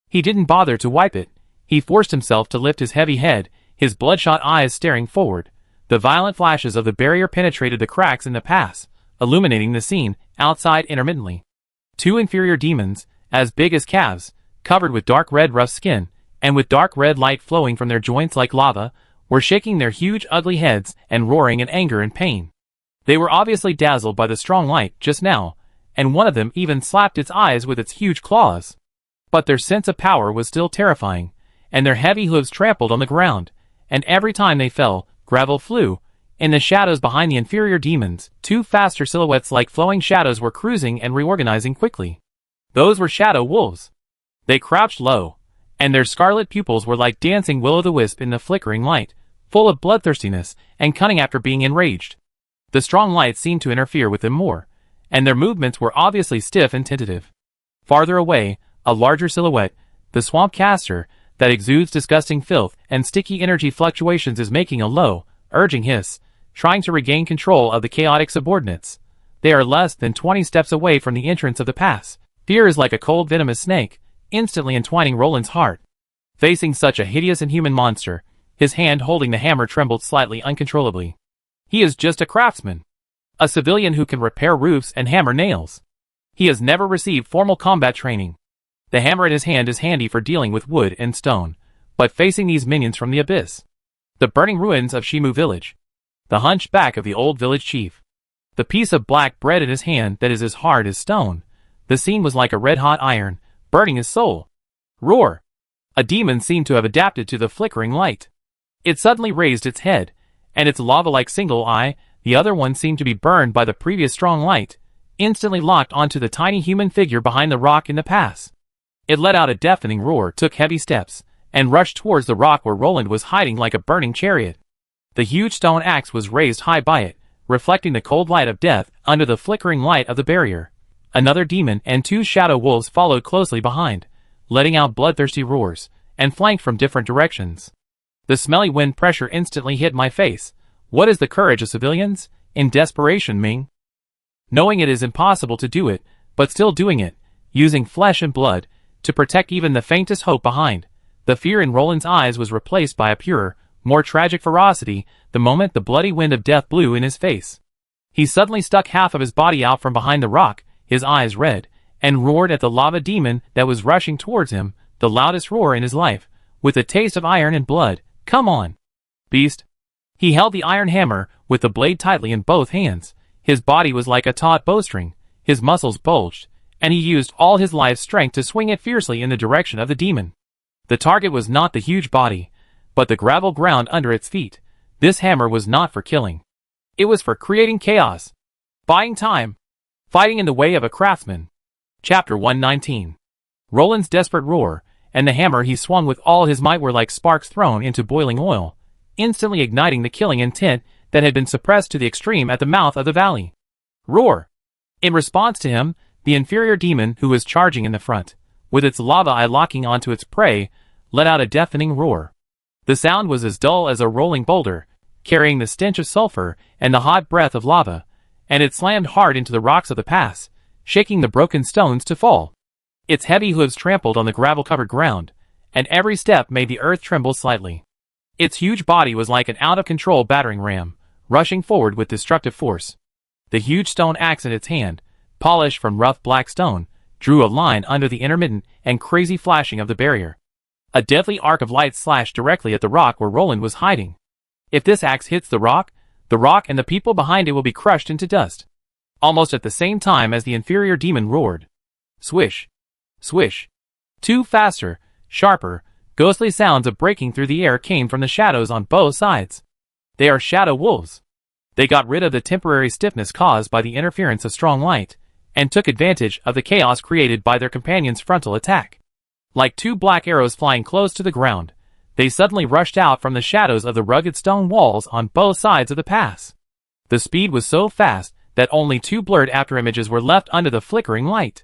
He didn't bother to wipe it. He forced himself to lift his heavy head, his bloodshot eyes staring forward. The violent flashes of the barrier penetrated the cracks in the pass, illuminating the scene outside intermittently. 2 inferior demons, as big as calves, covered with dark red rough skin, and with dark red light flowing from their joints like lava, were shaking their huge ugly heads and roaring in anger and pain. They were obviously dazzled by the strong light just now, and one of them even slapped its eyes with its huge claws. But their sense of power was still terrifying, and their heavy hooves trampled on the ground, and every time they fell, gravel flew. In the shadows behind the inferior demons, 2 faster silhouettes like flowing shadows were cruising and reorganizing quickly. Those were shadow wolves. They crouched low, and their scarlet pupils were like dancing will-o'-the-wisp in the flickering light, full of bloodthirstiness and cunning after being enraged. The strong light seemed to interfere with them more, and their movements were obviously stiff and tentative. Farther away, a larger silhouette, the swamp caster, that exudes disgusting filth and sticky energy fluctuations is making a low, urging hiss, trying to regain control of the chaotic subordinates. They are less than 20 steps away from the entrance of the pass. Fear is like a cold venomous snake, instantly entwining Roland's heart. Facing such a hideous inhuman monster, his hand holding the hammer trembled slightly uncontrollably. He is just a craftsman. A civilian who can repair roofs and hammer nails. He has never received formal combat training. The hammer in his hand is handy for dealing with wood and stone, but facing these minions from the abyss. The burning ruins of Shimu village. The hunchback of the old village chief. The piece of black bread in his hand that is as hard as stone. The scene was like a red-hot iron, burning his soul. Roar! A demon seemed to have adapted to the flickering light. It suddenly raised its head, and its lava-like single eye, the other one seemed to be burned by the previous strong light, instantly locked onto the tiny human figure behind the rock in the pass. It let out a deafening roar, took heavy steps, and rushed towards the rock where Roland was hiding like a burning chariot. The huge stone axe was raised high by it, reflecting the cold light of death under the flickering light of the barrier. Another demon and 2 shadow wolves followed closely behind, letting out bloodthirsty roars, and flanked from different directions. The smelly wind pressure instantly hit my face. What is the courage of civilians? In desperation, Ming. Knowing it is impossible to do it, but still doing it, using flesh and blood, to protect even the faintest hope behind. The fear in Roland's eyes was replaced by a purer, more tragic ferocity the moment the bloody wind of death blew in his face. He suddenly stuck half of his body out from behind the rock, his eyes red, and roared at the lava demon that was rushing towards him, the loudest roar in his life, with a taste of iron and blood. Come on, beast. He held the iron hammer, with the blade tightly in both hands. His body was like a taut bowstring, his muscles bulged, and he used all his life's strength to swing it fiercely in the direction of the demon. The target was not the huge body, but the gravel ground under its feet. This hammer was not for killing. It was for creating chaos. Buying time. Fighting in the way of a craftsman. Chapter 119. Roland's desperate roar, and the hammer he swung with all his might were like sparks thrown into boiling oil, instantly igniting the killing intent that had been suppressed to the extreme at the mouth of the valley. Roar! In response to him, the inferior demon who was charging in the front, with its lava eye locking onto its prey, let out a deafening roar. The sound was as dull as a rolling boulder, carrying the stench of sulfur and the hot breath of lava, and it slammed hard into the rocks of the pass, shaking the broken stones to fall. Its heavy hooves trampled on the gravel-covered ground, and every step made the earth tremble slightly. Its huge body was like an out-of-control battering ram, rushing forward with destructive force. The huge stone axe in its hand, polished from rough black stone, drew a line under the intermittent and crazy flashing of the barrier. A deadly arc of light slashed directly at the rock where Roland was hiding. If this axe hits the rock and the people behind it will be crushed into dust. Almost at the same time as the inferior demon roared. Swish. Swish. 2 faster, sharper, ghostly sounds of breaking through the air came from the shadows on both sides. They are shadow wolves. They got rid of the temporary stiffness caused by the interference of strong light, and took advantage of the chaos created by their companion's frontal attack. Like 2 black arrows flying close to the ground, they suddenly rushed out from the shadows of the rugged stone walls on both sides of the pass. The speed was so fast that only 2 blurred afterimages were left under the flickering light.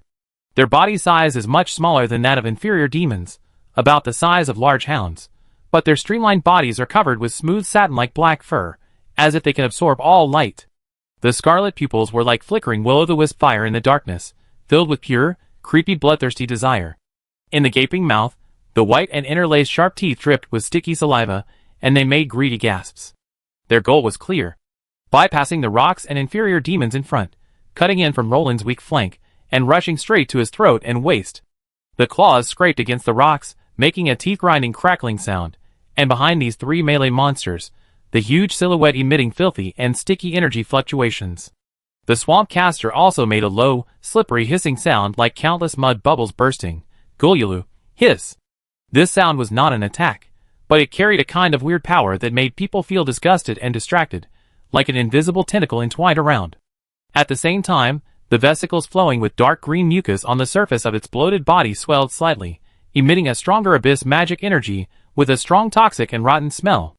Their body size is much smaller than that of inferior demons, about the size of large hounds, but their streamlined bodies are covered with smooth satin-like black fur, as if they can absorb all light. The scarlet pupils were like flickering will-o'-the-wisp fire in the darkness, filled with pure, creepy bloodthirsty desire. In the gaping mouth, the white and interlaced sharp teeth dripped with sticky saliva, and they made greedy gasps. Their goal was clear. Bypassing the rocks and inferior demons in front, cutting in from Roland's weak flank, and rushing straight to his throat and waist. The claws scraped against the rocks, making a teeth-grinding crackling sound, and behind these 3 melee monsters, the huge silhouette emitting filthy and sticky energy fluctuations. The swamp caster also made a low, slippery hissing sound like countless mud bubbles bursting. Gulyulu, hiss. This sound was not an attack, but it carried a kind of weird power that made people feel disgusted and distracted, like an invisible tentacle entwined around. At the same time, the vesicles flowing with dark green mucus on the surface of its bloated body swelled slightly, emitting a stronger abyss magic energy with a strong toxic and rotten smell.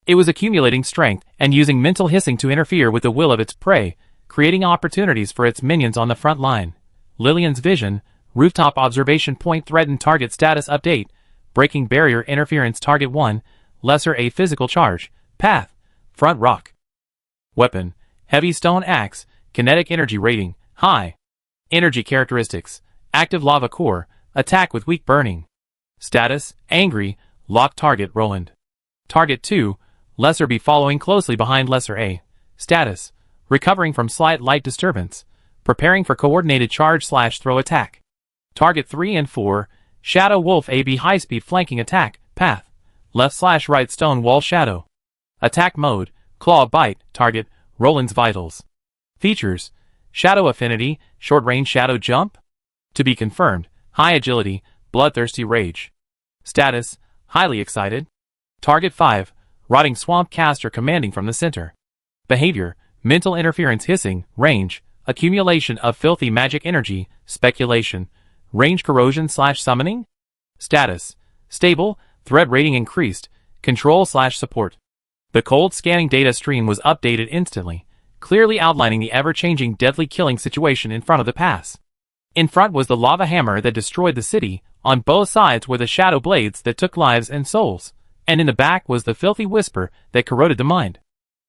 It was accumulating strength and using mental hissing to interfere with the will of its prey, creating opportunities for its minions on the front line. Lillian's vision, rooftop observation point threatened target status update, breaking barrier interference target 1, lesser A physical charge, path, front rock. Weapon, heavy stone axe, kinetic energy rating, high. Energy characteristics, active lava core, attack with weak burning. Status, angry, lock target Roland. Target 2, lesser B following closely behind lesser A. Status, recovering from slight light disturbance, preparing for coordinated charge/throw attack. Target 3 and 4, Shadow Wolf AB high-speed flanking attack, path, left/right stone wall shadow. Attack mode, claw bite, target, Roland's vitals. Features, shadow affinity, short-range shadow jump. To be confirmed, high agility, bloodthirsty rage. Status, highly excited. Target 5, rotting swamp caster commanding from the center. Behavior, mental interference hissing, range, accumulation of filthy magic energy, speculation, range corrosion/summoning. Status, stable, threat rating increased, control/support. The cold scanning data stream was updated instantly, clearly outlining the ever-changing deadly killing situation in front of the pass. In front was the lava hammer that destroyed the city, on both sides were the shadow blades that took lives and souls, and in the back was the filthy whisper that corroded the mind.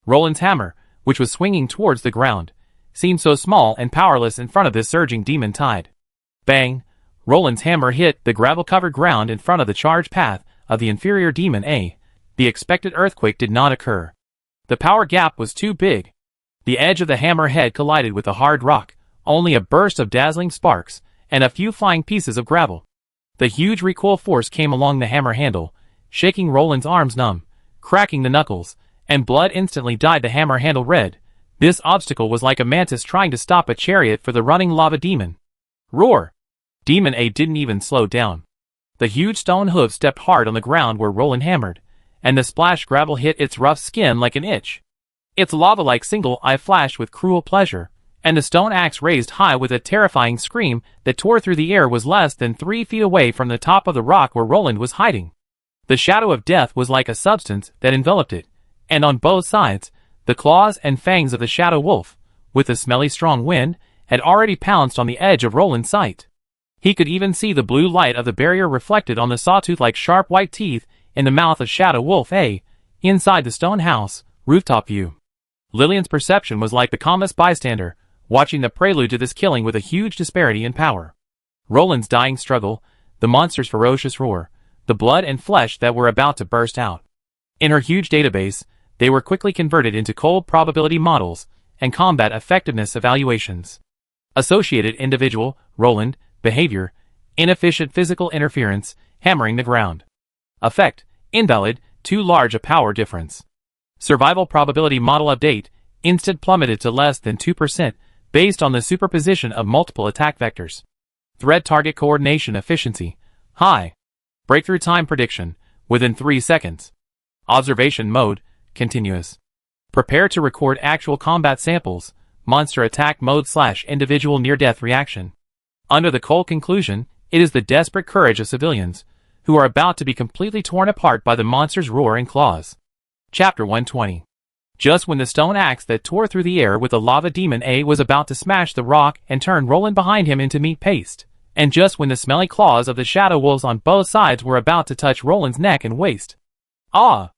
Roland's hammer, which was swinging towards the ground, seemed so small and powerless in front of this surging demon tide. Bang! Roland's hammer hit the gravel-covered ground in front of the charged path of the inferior demon A. The expected earthquake did not occur. The power gap was too big. The edge of the hammer head collided with the hard rock, only a burst of dazzling sparks, and a few flying pieces of gravel. The huge recoil force came along the hammer handle, shaking Roland's arms numb, cracking the knuckles, and blood instantly dyed the hammer handle red. This obstacle was like a mantis trying to stop a chariot for the running lava demon. Roar! Demon A didn't even slow down. The huge stone hoof stepped hard on the ground where Roland hammered, and the splashed gravel hit its rough skin like an itch. Its lava-like single eye flashed with cruel pleasure, and the stone axe raised high with a terrifying scream that tore through the air was less than 3 feet away from the top of the rock where Roland was hiding. The shadow of death was like a substance that enveloped it, and on both sides, the claws and fangs of the shadow wolf, with the smelly strong wind, had already pounced on the edge of Roland's sight. He could even see the blue light of the barrier reflected on the sawtooth like sharp white teeth in the mouth of Shadow Wolf A, inside the stone house, rooftop view. Lillian's perception was like the calmest bystander, watching the prelude to this killing with a huge disparity in power. Roland's dying struggle, the monster's ferocious roar, the blood and flesh that were about to burst out. In her huge database, they were quickly converted into cold probability models and combat effectiveness evaluations. Associated individual, Roland, behavior, inefficient physical interference, hammering the ground. Effect, invalid, too large a power difference. Survival probability model update, instant plummeted to less than 2%, based on the superposition of multiple attack vectors. Threat target coordination efficiency, high. Breakthrough time prediction, within 3 seconds. Observation mode, continuous. Prepare to record actual combat samples, monster attack mode / individual near-death reaction. Under the cold conclusion, it is the desperate courage of civilians, who are about to be completely torn apart by the monster's roar and claws. Chapter 120. Just when the stone axe that tore through the air with the lava demon A was about to smash the rock and turn Roland behind him into meat paste, and just when the smelly claws of the shadow wolves on both sides were about to touch Roland's neck and waist. Ah!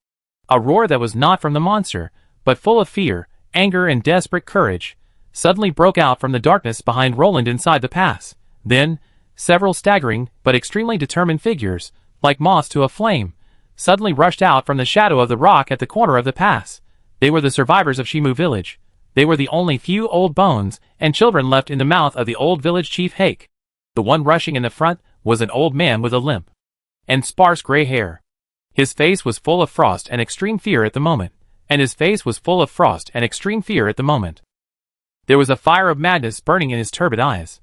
A roar that was not from the monster, but full of fear, anger and desperate courage, suddenly broke out from the darkness behind Roland inside the pass. Then, several staggering but extremely determined figures, like moths to a flame, suddenly rushed out from the shadow of the rock at the corner of the pass. They were the survivors of Shimu village. They were the only few old bones and children left in the mouth of the old village chief Hake. The one rushing in the front was an old man with a limp and sparse gray hair. His face was full of frost and extreme fear at the moment, and his face was full of frost and extreme fear at the moment. There was a fire of madness burning in his turbid eyes.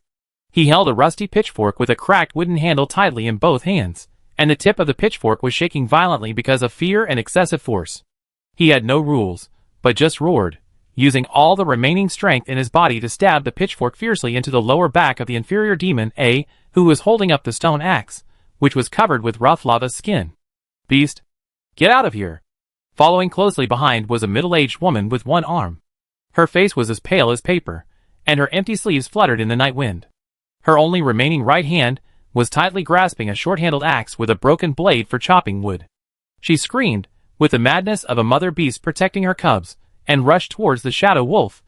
He held a rusty pitchfork with a cracked wooden handle tightly in both hands, and the tip of the pitchfork was shaking violently because of fear and excessive force. He had no rules, but just roared, using all the remaining strength in his body to stab the pitchfork fiercely into the lower back of the inferior demon A, who was holding up the stone axe, which was covered with rough lava skin. Beast! Get out of here! Following closely behind was a middle-aged woman with one arm. Her face was as pale as paper, and her empty sleeves fluttered in the night wind. Her only remaining right hand was tightly grasping a short-handled axe with a broken blade for chopping wood. She screamed, with the madness of a mother beast protecting her cubs, and rushed towards the Shadow Wolf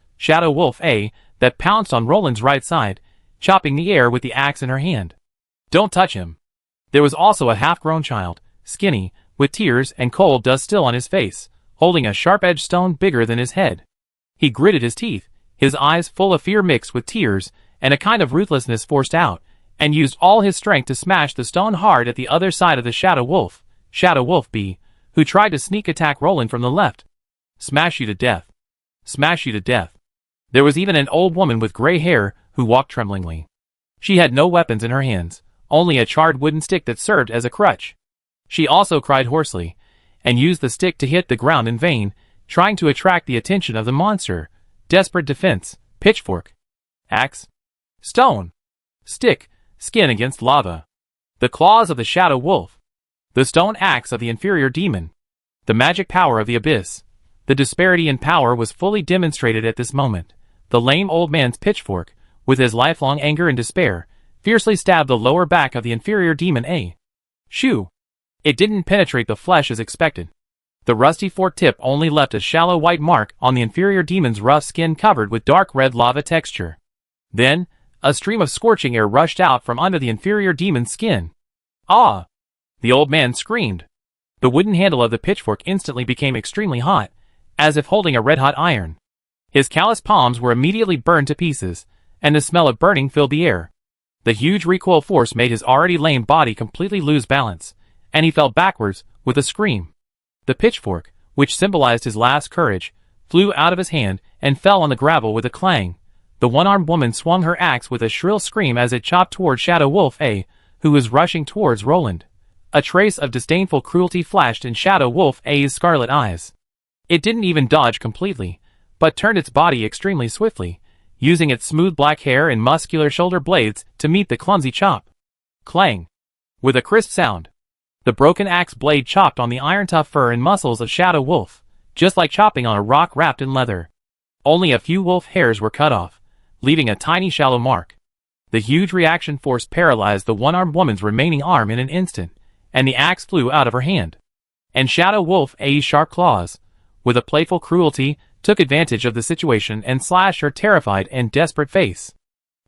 A, that pounced on Roland's right side, chopping the air with the axe in her hand. Don't touch him. There was also a half-grown child, skinny, with tears and cold dust still on his face, holding a sharp-edged stone bigger than his head. He gritted his teeth, his eyes full of fear mixed with tears, and a kind of ruthlessness forced out, and used all his strength to smash the stone hard at the other side of the Shadow Wolf B, who tried to sneak attack Roland from the left. Smash you to death. Smash you to death. There was even an old woman with gray hair who walked tremblingly. She had no weapons in her hands, only a charred wooden stick that served as a crutch. She also cried hoarsely, and used the stick to hit the ground in vain, trying to attract the attention of the monster. Desperate defense, pitchfork, axe, stone, stick, skin against lava. The claws of the Shadow Wolf. The stone axe of the inferior demon. The magic power of the abyss. The disparity in power was fully demonstrated at this moment. The lame old man's pitchfork, with his lifelong anger and despair, fiercely stabbed the lower back of the inferior demon A. Shoo! It didn't penetrate the flesh as expected. The rusty fork tip only left a shallow white mark on the inferior demon's rough skin covered with dark red lava texture. Then, a stream of scorching air rushed out from under the inferior demon's skin. Ah! The old man screamed. The wooden handle of the pitchfork instantly became extremely hot, as if holding a red-hot iron. His calloused palms were immediately burned to pieces, and the smell of burning filled the air. The huge recoil force made his already lame body completely lose balance, and he fell backwards with a scream. The pitchfork, which symbolized his last courage, flew out of his hand and fell on the gravel with a clang. The one-armed woman swung her axe with a shrill scream as it chopped toward Shadow Wolf A, who was rushing towards Roland. A trace of disdainful cruelty flashed in Shadow Wolf A's scarlet eyes. It didn't even dodge completely, but turned its body extremely swiftly, using its smooth black hair and muscular shoulder blades to meet the clumsy chop. Clang! With a crisp sound, the broken axe blade chopped on the iron-tough fur and muscles of Shadow Wolf, just like chopping on a rock wrapped in leather. Only a few wolf hairs were cut off, leaving a tiny shallow mark. The huge reaction force paralyzed the one-armed woman's remaining arm in an instant, and the axe flew out of her hand. And Shadow Wolf A's sharp claws, with a playful cruelty, took advantage of the situation and slashed her terrified and desperate face.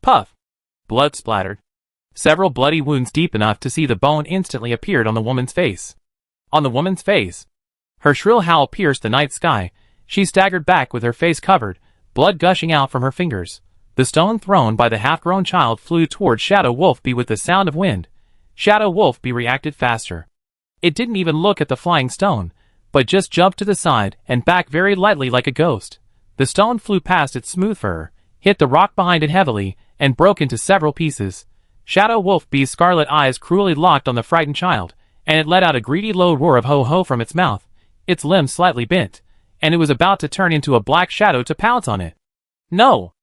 Puff! Blood splattered. Several bloody wounds deep enough to see the bone instantly appeared on the woman's face. On the woman's face. Her shrill howl pierced the night sky. She staggered back with her face covered, blood gushing out from her fingers. The stone thrown by the half-grown child flew toward Shadow Wolf B with the sound of wind. Shadow Wolf B reacted faster. It didn't even look at the flying stone, but just jumped to the side and back very lightly like a ghost. The stone flew past its smooth fur, hit the rock behind it heavily, and broke into several pieces. Shadow Wolf B's scarlet eyes cruelly locked on the frightened child, and it let out a greedy low roar of ho-ho from its mouth. Its limbs slightly bent, and it was about to turn into a black shadow to pounce on it. No!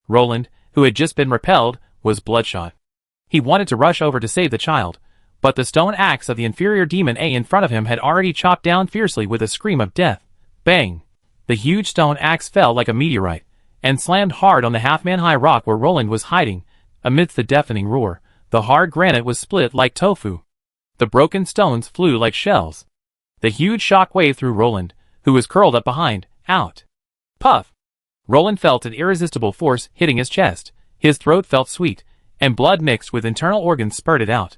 Roland, who had just been repelled, was bloodshot. He wanted to rush over to save the child, but the stone axe of the inferior demon A in front of him had already chopped down fiercely with a scream of death. Bang! The huge stone axe fell like a meteorite, and slammed hard on the half-man-high rock where Roland was hiding. Amidst the deafening roar, the hard granite was split like tofu. The broken stones flew like shells. The huge shock wave threw Roland, who was curled up behind, out. Puff! Roland felt an irresistible force hitting his chest. His throat felt sweet, and blood mixed with internal organs spurted out.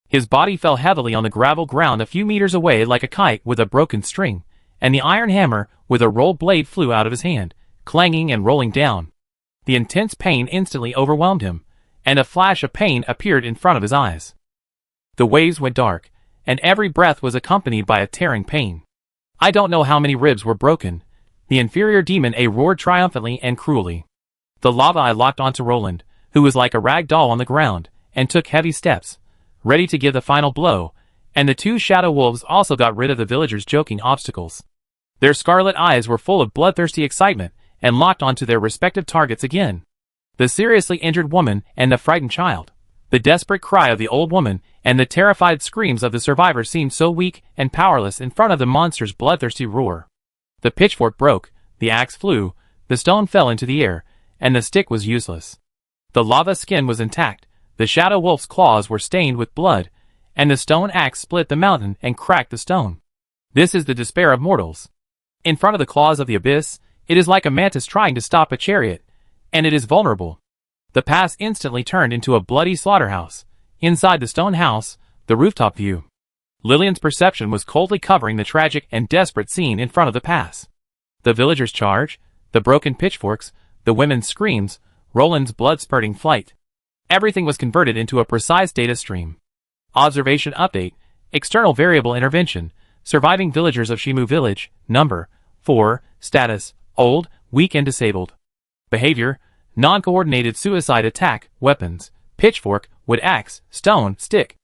His body fell heavily on the gravel ground a few meters away like a kite with a broken string, and the iron hammer with a rolled blade flew out of his hand, clanging and rolling down. The intense pain instantly overwhelmed him, and a flash of pain appeared in front of his eyes. The waves went dark, and every breath was accompanied by a tearing pain. I don't know how many ribs were broken. The inferior demon A roared triumphantly and cruelly. The lava eye locked onto Roland, who was like a rag doll on the ground, and took heavy steps, ready to give the final blow, and the two shadow wolves also got rid of the villagers' joking obstacles. Their scarlet eyes were full of bloodthirsty excitement, and locked onto their respective targets again. The seriously injured woman and the frightened child. The desperate cry of the old woman and the terrified screams of the survivor seemed so weak and powerless in front of the monster's bloodthirsty roar. The pitchfork broke, the axe flew, the stone fell into the air, and the stick was useless. The lava skin was intact, the shadow wolf's claws were stained with blood, and the stone axe split the mountain and cracked the stone. This is the despair of mortals. In front of the claws of the abyss, it is like a mantis trying to stop a chariot, and it is vulnerable. The pass instantly turned into a bloody slaughterhouse. Inside the stone house, the rooftop view. Lillian's perception was coldly covering the tragic and desperate scene in front of the pass. The villagers' charge, the broken pitchforks, the women's screams, Roland's blood-spurting flight. Everything was converted into a precise data stream. Observation update, external variable intervention, surviving villagers of Shimu village, number, 4, status, old, weak and disabled. Behavior, non-coordinated suicide attack, weapons, pitchfork, wood axe, stone, stick.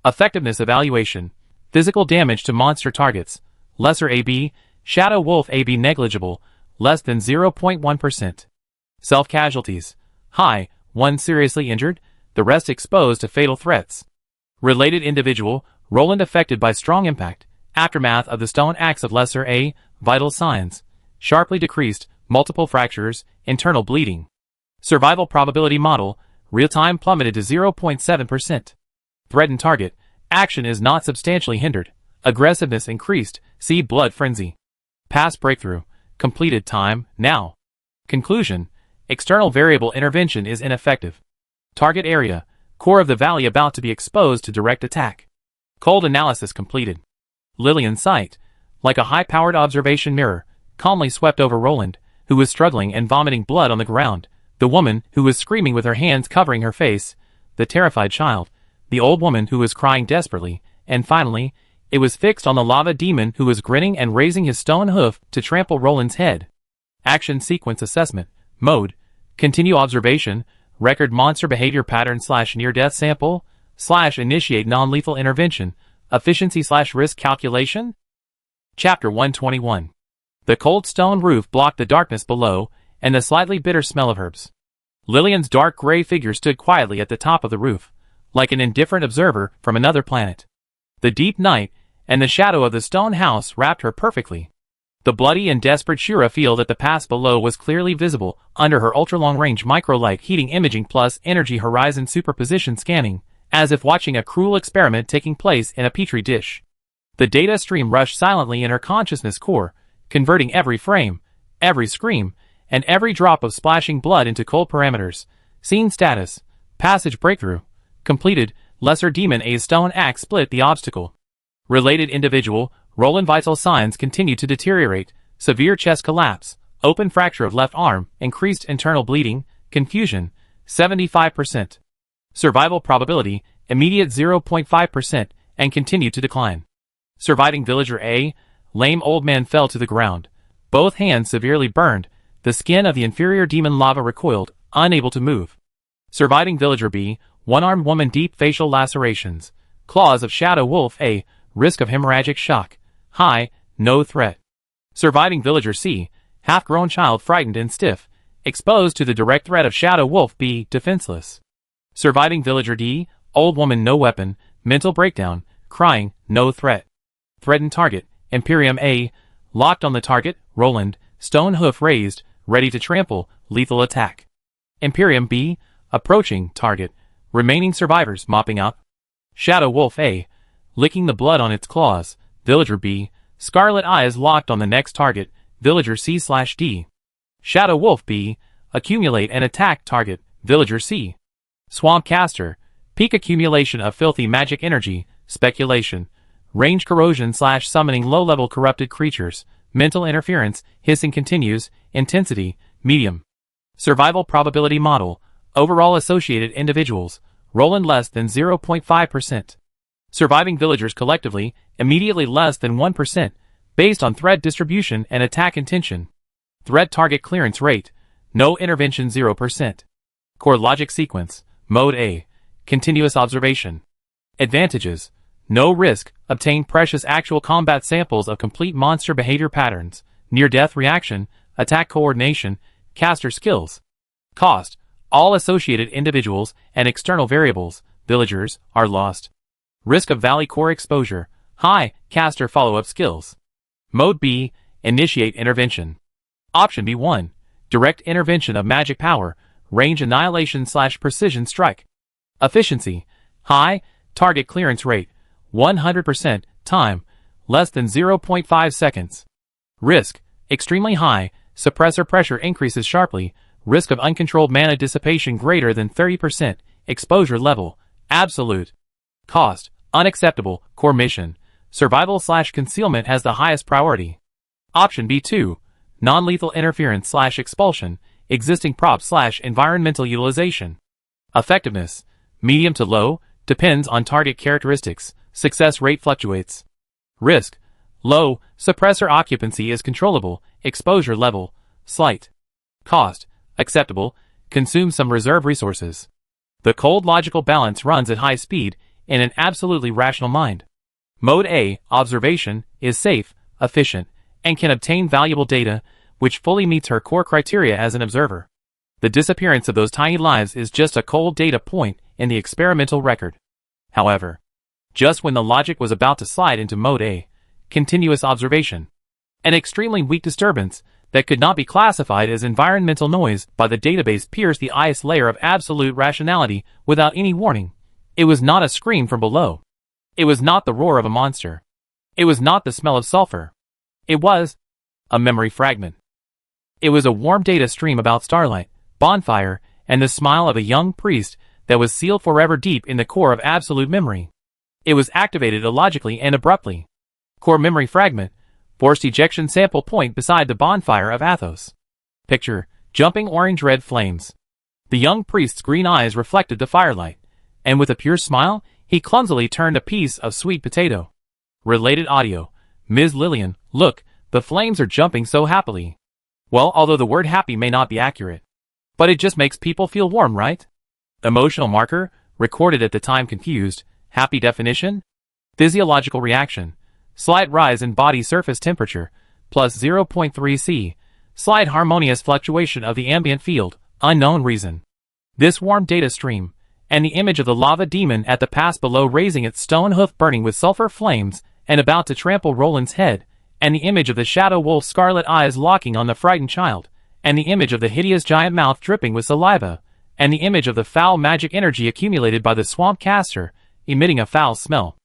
Effectiveness evaluation, physical damage to monster targets, lesser AB, shadow wolf AB negligible, less than 0.1%. Self-casualties, high, 1 seriously injured, the rest exposed to fatal threats. Related individual, Roland affected by strong impact, aftermath of the stone axe of lesser A, vital signs, sharply decreased, multiple fractures, internal bleeding. Survival probability model, real-time plummeted to 0.7%. Threatened target, action is not substantially hindered. Aggressiveness increased, see blood frenzy. Pass breakthrough, completed time, now. Conclusion, external variable intervention is ineffective. Target area, core of the valley about to be exposed to direct attack. Cold analysis completed. Lillian's sight, like a high-powered observation mirror, calmly swept over Roland, who was struggling and vomiting blood on the ground, the woman who was screaming with her hands covering her face, the terrified child, the old woman who was crying desperately, and finally, it was fixed on the lava demon who was grinning and raising his stone hoof to trample Roland's head. Action sequence assessment, mode, continue observation, record monster behavior pattern / near-death sample, / initiate non-lethal intervention, efficiency / risk calculation. Chapter 121. The cold stone roof blocked the darkness below, and the slightly bitter smell of herbs. Lillian's dark gray figure stood quietly at the top of the roof, like an indifferent observer from another planet. The deep night and the shadow of the stone house wrapped her perfectly. The bloody and desperate Shura field at the pass below was clearly visible under her ultra-long-range micro-light heating imaging plus energy horizon superposition scanning, as if watching a cruel experiment taking place in a petri dish. The data stream rushed silently in her consciousness core, converting every frame, every scream, and every drop of splashing blood into cold parameters. Scene status, passage breakthrough, completed, lesser demon A stone axe split the obstacle. Related individual, Roland vital signs continue to deteriorate, severe chest collapse, open fracture of left arm, increased internal bleeding, confusion, 75%. Survival probability, immediate 0.5%, and continue to decline. Surviving villager A, lame old man fell to the ground. Both hands severely burned, the skin of the inferior demon lava recoiled, unable to move. Surviving villager B, one-armed woman deep facial lacerations. Claws of shadow wolf A, risk of hemorrhagic shock. High, no threat. Surviving villager C, half-grown child frightened and stiff, exposed to the direct threat of shadow wolf B, defenseless. Surviving villager D, old woman no weapon, mental breakdown, crying, no threat. Threatened target, Imperium A, locked on the target, Roland, stone hoof raised, ready to trample, lethal attack. Imperium B, approaching target, remaining survivors mopping up. Shadow wolf A, licking the blood on its claws, villager B, scarlet eyes locked on the next target, villager C/D. Shadow wolf B, accumulate and attack target, villager C. Swamp caster, peak accumulation of filthy magic energy, speculation. Range corrosion / summoning low-level corrupted creatures, mental interference, hissing continues, intensity, medium. Survival probability model, overall associated individuals, Roland less than 0.5%. Surviving villagers collectively, immediately less than 1%, based on threat distribution and attack intention. Threat target clearance rate, no intervention 0%. Core logic sequence, mode A, continuous observation. Advantages, no risk, obtain precious actual combat samples of complete monster behavior patterns, near-death reaction, attack coordination, caster skills. Cost, all associated individuals and external variables, villagers, are lost. Risk of valley core exposure, high, caster follow-up skills. Mode B, initiate intervention. Option B1, direct intervention of magic power, range annihilation / precision strike. Efficiency, high, target clearance rate, 100%, time, less than 0.5 seconds. Risk, extremely high, suppressor pressure increases sharply, risk of uncontrolled mana dissipation greater than 30%, exposure level, absolute. Cost, unacceptable, core mission, survival / concealment has the highest priority. Option B2, non-lethal interference / expulsion, existing props / environmental utilization. Effectiveness, medium to low, depends on target characteristics, success rate fluctuates. Risk, low, suppressor occupancy is controllable, exposure level, slight. Cost, acceptable, consume some reserve resources. The cold logical balance runs at high speed in an absolutely rational mind. Mode A, observation, is safe, efficient, and can obtain valuable data, which fully meets her core criteria as an observer. The disappearance of those tiny lives is just a cold data point in the experimental record. However, just when the logic was about to slide into Mode A, continuous observation, an extremely weak disturbance, that could not be classified as environmental noise by the database pierced the ice layer of absolute rationality without any warning. It was not a scream from below. It was not the roar of a monster. It was not the smell of sulfur. It was a memory fragment. It was a warm data stream about starlight, bonfire, and the smile of a young priest that was sealed forever deep in the core of absolute memory. It was activated illogically and abruptly. Core memory fragment, forced ejection sample point beside the bonfire of Athos. Picture, jumping orange-red flames. The young priest's green eyes reflected the firelight, and with a pure smile, he clumsily turned a piece of sweet potato. Related audio. Ms. Lillian, look, the flames are jumping so happily. Well, although the word happy may not be accurate. But it just makes people feel warm, right? Emotional marker, recorded at the time confused. Happy definition? Physiological reaction. Slight rise in body surface temperature, plus 0.3 C. Slight harmonious fluctuation of the ambient field, unknown reason. This warm data stream, and the image of the lava demon at the pass below raising its stone hoof burning with sulfur flames, and about to trample Roland's head, and the image of the shadow wolf's scarlet eyes locking on the frightened child, and the image of the hideous giant mouth dripping with saliva, and the image of the foul magic energy accumulated by the swamp caster, emitting a foul smell,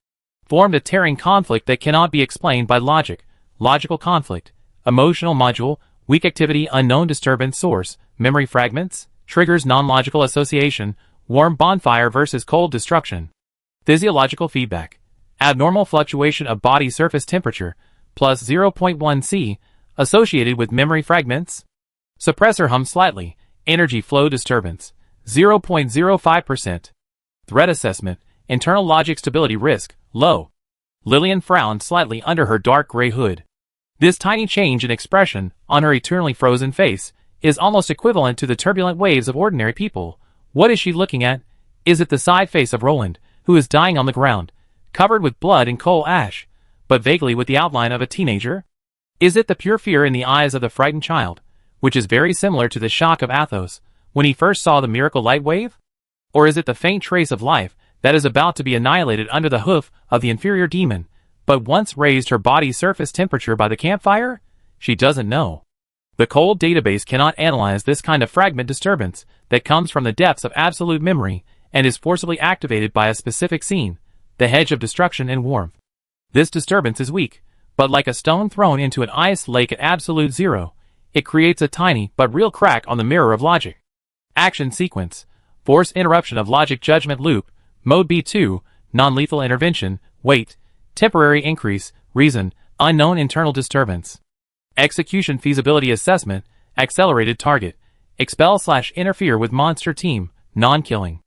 formed a tearing conflict that cannot be explained by logic. Logical conflict. Emotional module, weak activity, unknown disturbance source, memory fragments, triggers non-logical association, warm bonfire versus cold destruction. Physiological feedback. Abnormal fluctuation of body surface temperature, plus 0.1 C, associated with memory fragments. Suppressor hum slightly, energy flow disturbance, 0.05%. Threat assessment, internal logic stability risk, low. Lillian frowned slightly under her dark gray hood. This tiny change in expression on her eternally frozen face is almost equivalent to the turbulent waves of ordinary people. What is she looking at? Is it the side face of Roland, who is dying on the ground, covered with blood and coal ash, but vaguely with the outline of a teenager? Is it the pure fear in the eyes of the frightened child, which is very similar to the shock of Athos when he first saw the miracle light wave? Or is it the faint trace of life that is about to be annihilated under the hoof of the inferior demon, but once raised her body's surface temperature by the campfire? She doesn't know. The cold database cannot analyze this kind of fragment disturbance that comes from the depths of absolute memory and is forcibly activated by a specific scene, the hedge of destruction and warmth. This disturbance is weak, but like a stone thrown into an ice lake at absolute zero, it creates a tiny but real crack on the mirror of logic. Action sequence. Force interruption of logic judgment loop. Mode B2, non-lethal intervention, wait, temporary increase, reason, unknown internal disturbance. Execution feasibility assessment, accelerated target, expel/interfere with monster team, non-killing.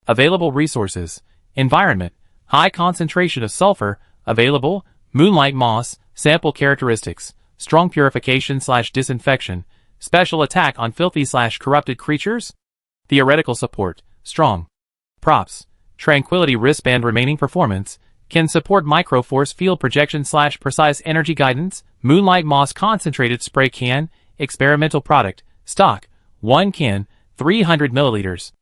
Available resources, environment, high concentration of sulfur, available, moonlight moss, sample characteristics, strong purification/disinfection, special attack on filthy/corrupted creatures. Theoretical support, strong. Props. Tranquility wristband remaining performance, can support microforce field projection/precise energy guidance, moonlight moss concentrated spray can, experimental product, stock, 1 can, 300 milliliters.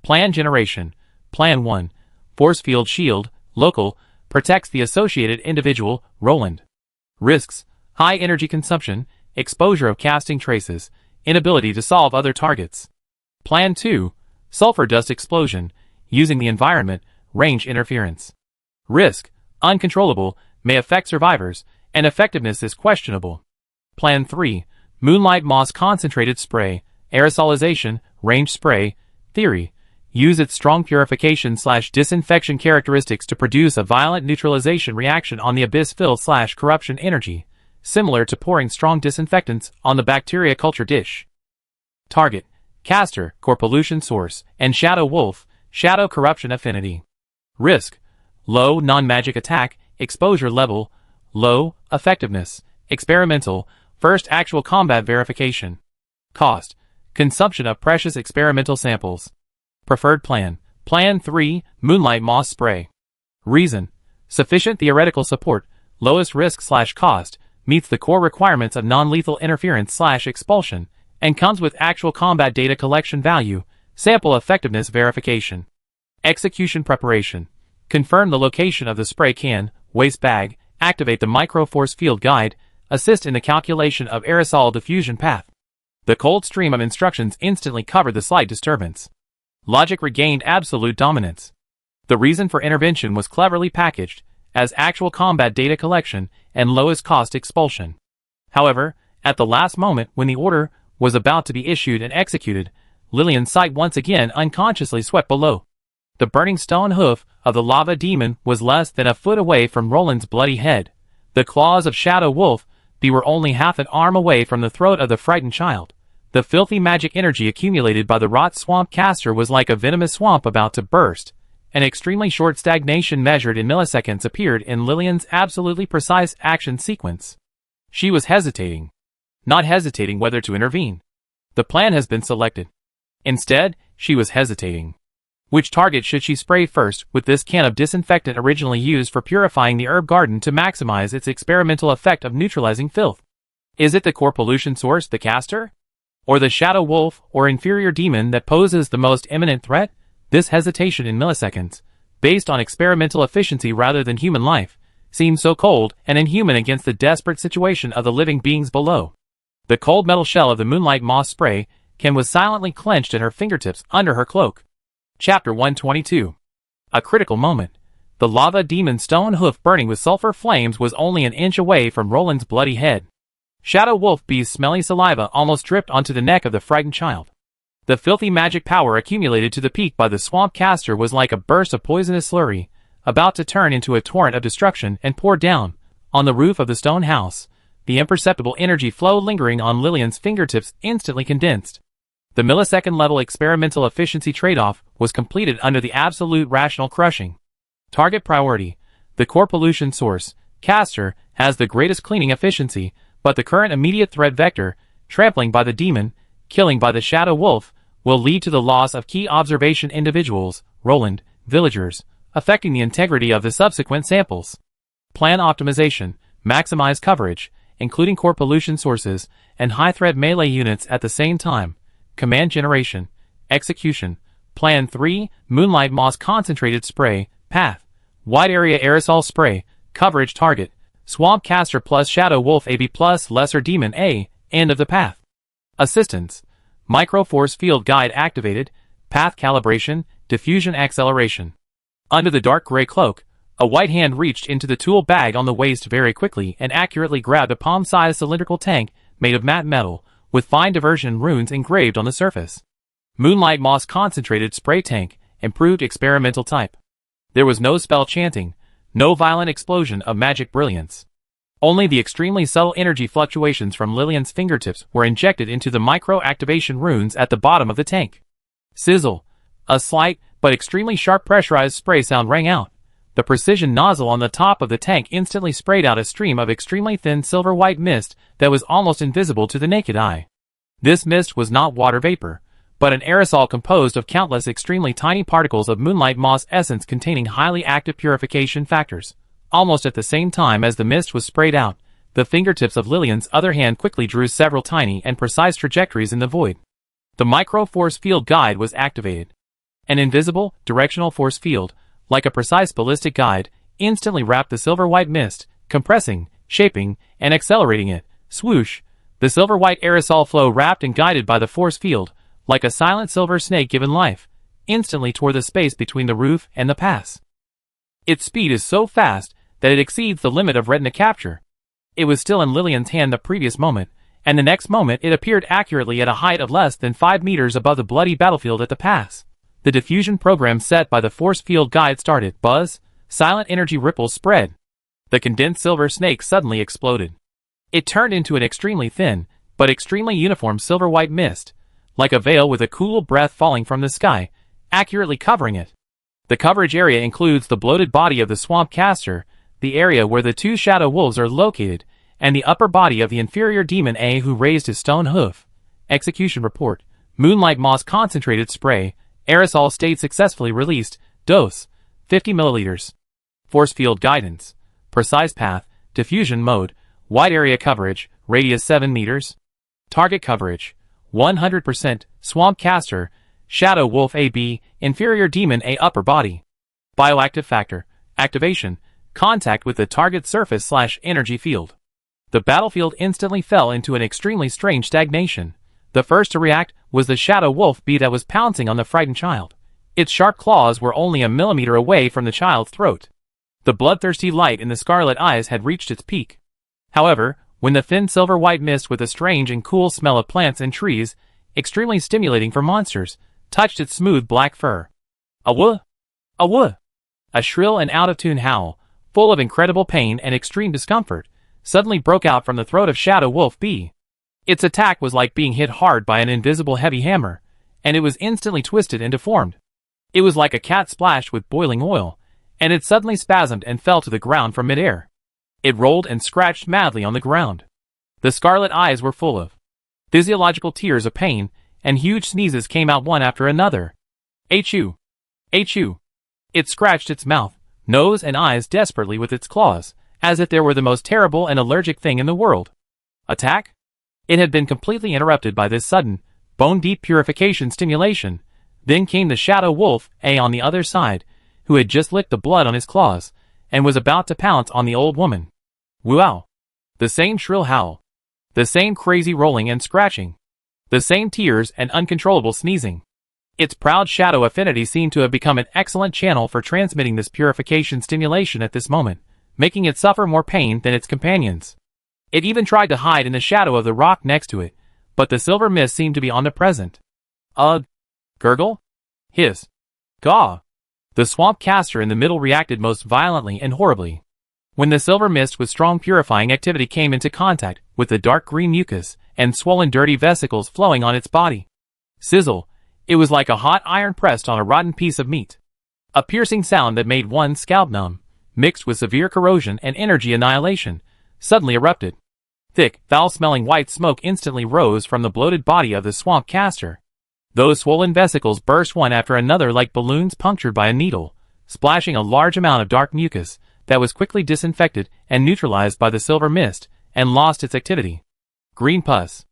Plan generation, plan 1, force field shield, local, protects the associated individual, Roland. Risks, high energy consumption, exposure of casting traces, inability to solve other targets. Plan 2, sulfur dust explosion, using the environment, range interference. Risk, uncontrollable, may affect survivors, and effectiveness is questionable. Plan 3, moonlight moss concentrated spray, aerosolization, range spray, theory, use its strong purification/disinfection characteristics to produce a violent neutralization reaction on the abyss fill/corruption energy, similar to pouring strong disinfectants on the bacteria culture dish. Target, caster, core pollution source, and shadow wolf, shadow corruption affinity. Risk, low non-magic attack, exposure level, low, effectiveness, experimental, first actual combat verification. Cost, consumption of precious experimental samples. Preferred plan, plan 3, moonlight moss spray. Reason, sufficient theoretical support, lowest risk/cost, meets the core requirements of non-lethal interference/expulsion, and comes with actual combat data collection value, sample effectiveness verification. Execution preparation. Confirm the location of the spray can, waste bag, activate the microforce field guide, assist in the calculation of aerosol diffusion path. The cold stream of instructions instantly covered the slight disturbance. Logic regained absolute dominance. The reason for intervention was cleverly packaged as actual combat data collection and lowest cost expulsion. However, at the last moment when the order was about to be issued and executed, Lillian's sight once again unconsciously swept below. The burning stone hoof of the lava demon was less than a foot away from Roland's bloody head. The claws of Shadow Wolf were only half an arm away from the throat of the frightened child. The filthy magic energy accumulated by the rot swamp caster was like a venomous swamp about to burst. An extremely short stagnation measured in milliseconds appeared in Lillian's absolutely precise action sequence. She was hesitating. Not hesitating whether to intervene. The plan has been selected. Instead, she was hesitating. Which target should she spray first with this can of disinfectant originally used for purifying the herb garden to maximize its experimental effect of neutralizing filth? Is it the core pollution source, the caster? Or the Shadow Wolf or inferior demon that poses the most imminent threat? This hesitation in milliseconds, based on experimental efficiency rather than human life, seemed so cold and inhuman against the desperate situation of the living beings below. The cold metal shell of the moonlight moss spray can was silently clenched in her fingertips under her cloak. Chapter 122. A critical moment. The lava demon's stone hoof burning with sulfur flames was only an inch away from Roland's bloody head. Shadow Wolf B's smelly saliva almost dripped onto the neck of the frightened child. The filthy magic power accumulated to the peak by the swamp caster was like a burst of poisonous slurry, about to turn into a torrent of destruction and pour down on the roof of the stone house. The imperceptible energy flow lingering on Lillian's fingertips instantly condensed. The millisecond-level experimental efficiency trade-off was completed under the absolute rational crushing. Target priority. The core pollution source, caster, has the greatest cleaning efficiency, but the current immediate threat vector, trampling by the demon, killing by the Shadow Wolf, will lead to the loss of key observation individuals, Roland, villagers, affecting the integrity of the subsequent samples. Plan optimization. Maximize coverage, including core pollution sources and high-threat melee units at the same time. Command generation. Execution. Plan 3, Moonlight Moss Concentrated Spray, Path. Wide Area Aerosol Spray, Coverage Target. Swamp Caster plus Shadow Wolf AB plus Lesser Demon A, End of the Path. Assistance. Micro Force Field Guide activated, Path Calibration, Diffusion Acceleration. Under the dark gray cloak, a white hand reached into the tool bag on the waist very quickly and accurately grabbed a palm-sized cylindrical tank made of matte metal, with fine diversion runes engraved on the surface. Moonlight Moss Concentrated Spray Tank, Improved Experimental Type. There was no spell chanting, no violent explosion of magic brilliance. Only the extremely subtle energy fluctuations from Lillian's fingertips were injected into the micro-activation runes at the bottom of the tank. Sizzle. A slight, but extremely sharp pressurized spray sound rang out. The precision nozzle on the top of the tank instantly sprayed out a stream of extremely thin silver-white mist that was almost invisible to the naked eye. This mist was not water vapor, but an aerosol composed of countless extremely tiny particles of moonlight moss essence containing highly active purification factors. Almost at the same time as the mist was sprayed out, the fingertips of Lillian's other hand quickly drew several tiny and precise trajectories in the void. The Micro Force Field Guide was activated. An invisible, directional force field, like a precise ballistic guide, instantly wrapped the silver-white mist, compressing, shaping, and accelerating it. Swoosh! The silver-white aerosol flow wrapped and guided by the force field, like a silent silver snake given life, instantly tore the space between the roof and the pass. Its speed is so fast that it exceeds the limit of retina capture. It was still in Lillian's hand the previous moment, and the next moment it appeared accurately at a height of less than 5 meters above the bloody battlefield at the pass. The diffusion program set by the force field guide started. Buzz, silent energy ripples spread. The condensed silver snake suddenly exploded. It turned into an extremely thin, but extremely uniform silver-white mist, like a veil with a cool breath falling from the sky, accurately covering it. The coverage area includes the bloated body of the swamp caster, the area where the 2 shadow wolves are located, and the upper body of the inferior demon A who raised his stone hoof. Execution report. Moonlight Moss Concentrated Spray, Aerosol state successfully released. Dose, 50 milliliters. Force field guidance. Precise path, diffusion mode, wide area coverage, radius 7 meters. Target coverage, 100%, swamp caster, Shadow Wolf AB, inferior demon A upper body. Bioactive factor, activation, contact with the target surface/energy field. The battlefield instantly fell into an extremely strange stagnation. The first to react was the shadow wolf bee that was pouncing on the frightened child. Its sharp claws were only a millimeter away from the child's throat. The bloodthirsty light in the scarlet eyes had reached its peak. However, when the thin silver-white mist with a strange and cool smell of plants and trees, extremely stimulating for monsters, touched its smooth black fur. A-woo! A-woo! A shrill and out-of-tune howl, full of incredible pain and extreme discomfort, suddenly broke out from the throat of Shadow Wolf B. Its attack was like being hit hard by an invisible heavy hammer, and it was instantly twisted and deformed. It was like a cat splashed with boiling oil, and it suddenly spasmed and fell to the ground from midair. It rolled and scratched madly on the ground. The scarlet eyes were full of physiological tears of pain, and huge sneezes came out one after another. Achoo! Achoo! It scratched its mouth, nose and eyes desperately with its claws, as if there were the most terrible and allergic thing in the world. Attack? It had been completely interrupted by this sudden, bone-deep purification stimulation. Then came the Shadow Wolf A on the other side, who had just licked the blood on his claws, and was about to pounce on the old woman. Wow! The same shrill howl. The same crazy rolling and scratching. The same tears and uncontrollable sneezing. Its proud shadow affinity seemed to have become an excellent channel for transmitting this purification stimulation at this moment, making it suffer more pain than its companions. It even tried to hide in the shadow of the rock next to it, but the silver mist seemed to be omnipresent. Ugh! Gurgle? Hiss! Gaw! The swamp caster in the middle reacted most violently and horribly. When the silver mist with strong purifying activity came into contact with the dark green mucus and swollen dirty vesicles flowing on its body. Sizzle! It was like a hot iron pressed on a rotten piece of meat. A piercing sound that made one's scalp numb, mixed with severe corrosion and energy annihilation, suddenly erupted. Thick, foul-smelling white smoke instantly rose from the bloated body of the swamp caster. Those swollen vesicles burst one after another like balloons punctured by a needle, splashing a large amount of dark mucus that was quickly disinfected and neutralized by the silver mist, and lost its activity. Green pus.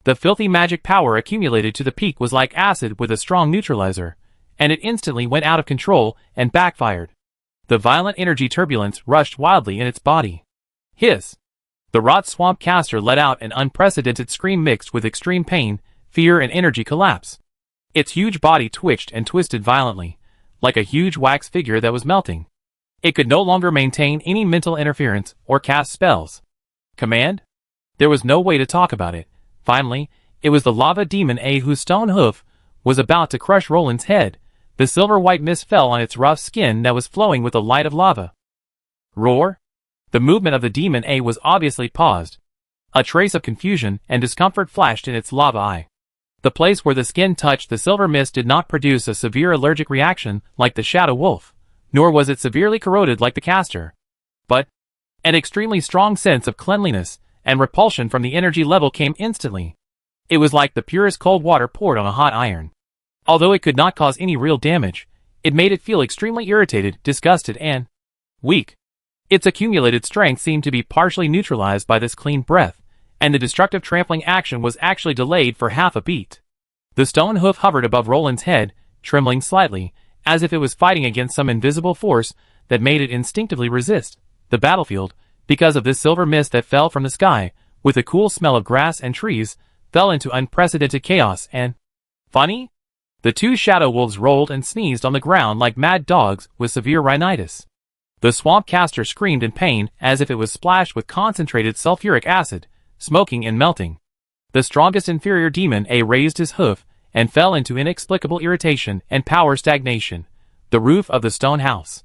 The filthy magic power accumulated to the peak was like acid with a strong neutralizer, and it instantly went out of control and backfired. The violent energy turbulence rushed wildly in its body. Hiss! The rot swamp caster let out an unprecedented scream mixed with extreme pain, fear and energy collapse. Its huge body twitched and twisted violently, like a huge wax figure that was melting. It could no longer maintain any mental interference or cast spells. Command? There was no way to talk about it. Finally, it was the lava demon A whose stone hoof was about to crush Roland's head. The silver-white mist fell on its rough skin that was flowing with the light of lava. Roar? The movement of the demon A was obviously paused. A trace of confusion and discomfort flashed in its lava eye. The place where the skin touched the silver mist did not produce a severe allergic reaction like the Shadow Wolf, nor was it severely corroded like the caster. But an extremely strong sense of cleanliness and repulsion from the energy level came instantly. It was like the purest cold water poured on a hot iron. Although it could not cause any real damage, it made it feel extremely irritated, disgusted, and weak. Its accumulated strength seemed to be partially neutralized by this clean breath, and the destructive trampling action was actually delayed for half a beat. The stone hoof hovered above Roland's head, trembling slightly, as if it was fighting against some invisible force that made it instinctively resist the battlefield, because of this silver mist that fell from the sky, with a cool smell of grass and trees, fell into unprecedented chaos and... Funny? The two shadow wolves rolled and sneezed on the ground like mad dogs with severe rhinitis. The swamp caster screamed in pain as if it was splashed with concentrated sulfuric acid, smoking and melting. The strongest inferior demon A raised his hoof and fell into inexplicable irritation and power stagnation. The roof of the stone house.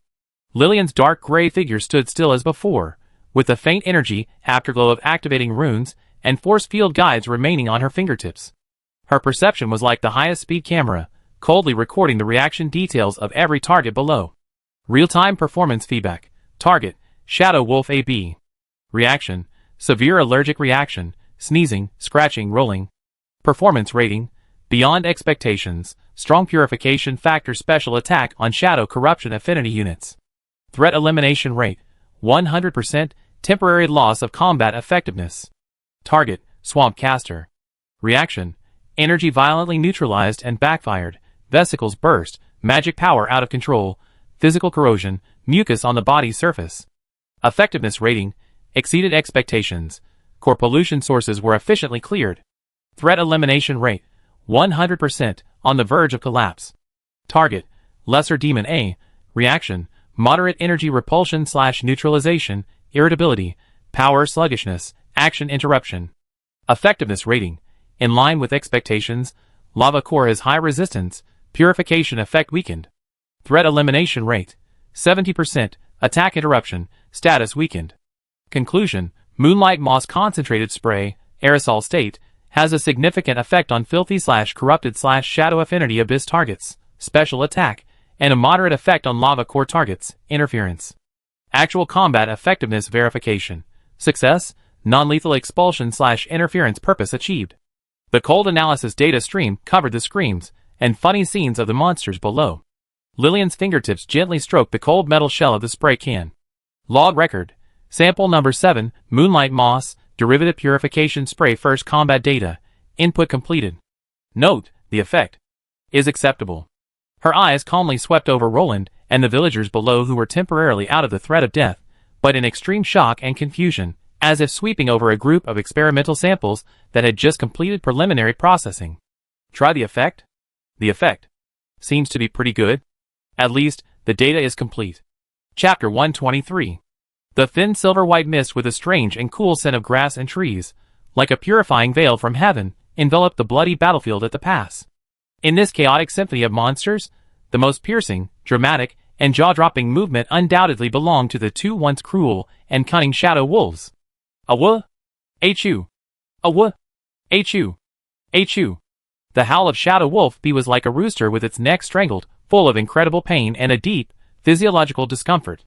Lillian's dark gray figure stood still as before, with the faint energy afterglow of activating runes and force field guides remaining on her fingertips. Her perception was like the highest speed camera, coldly recording the reaction details of every target below. Real-time performance feedback. Target, Shadow Wolf AB. Reaction, severe allergic reaction, sneezing, scratching, rolling. Performance rating, beyond expectations, strong purification factor special attack on shadow corruption affinity units. Threat elimination rate, 100%, temporary loss of combat effectiveness. Target, Swamp Caster. Reaction, energy violently neutralized and backfired, vesicles burst, magic power out of control, physical corrosion, mucus on the body surface. Effectiveness rating, exceeded expectations, core pollution sources were efficiently cleared. Threat elimination rate, 100%, on the verge of collapse. Target, Lesser Demon A. Reaction, moderate energy repulsion/neutralization, irritability, power sluggishness, action interruption. Effectiveness rating, in line with expectations, lava core has high resistance, purification effect weakened. Threat elimination rate, 70%, attack interruption, status weakened. Conclusion, Moonlight Moss concentrated spray, aerosol state, has a significant effect on filthy/corrupted/shadow affinity abyss targets, special attack, and a moderate effect on lava core targets, interference. Actual combat effectiveness verification. Success, non-lethal expulsion/interference purpose achieved. The cold analysis data stream covered the screams and funny scenes of the monsters below. Lillian's fingertips gently stroked the cold metal shell of the spray can. Log record. Sample number 7, Moonlight Moss, derivative purification spray first combat data. Input completed. Note, the effect is acceptable. Her eyes calmly swept over Roland and the villagers below who were temporarily out of the threat of death, but in extreme shock and confusion, as if sweeping over a group of experimental samples that had just completed preliminary processing. Try the effect? The effect seems to be pretty good. At least, the data is complete. Chapter 123. The thin silver-white mist with a strange and cool scent of grass and trees, like a purifying veil from heaven, enveloped the bloody battlefield at the pass. In this chaotic symphony of monsters, the most piercing, dramatic, and jaw-dropping movement undoubtedly belonged to the two once cruel and cunning shadow wolves. Awa! Achu! Awa! Achu! Achu! The howl of Shadow Wolf B was like a rooster with its neck strangled, full of incredible pain and a deep, physiological discomfort.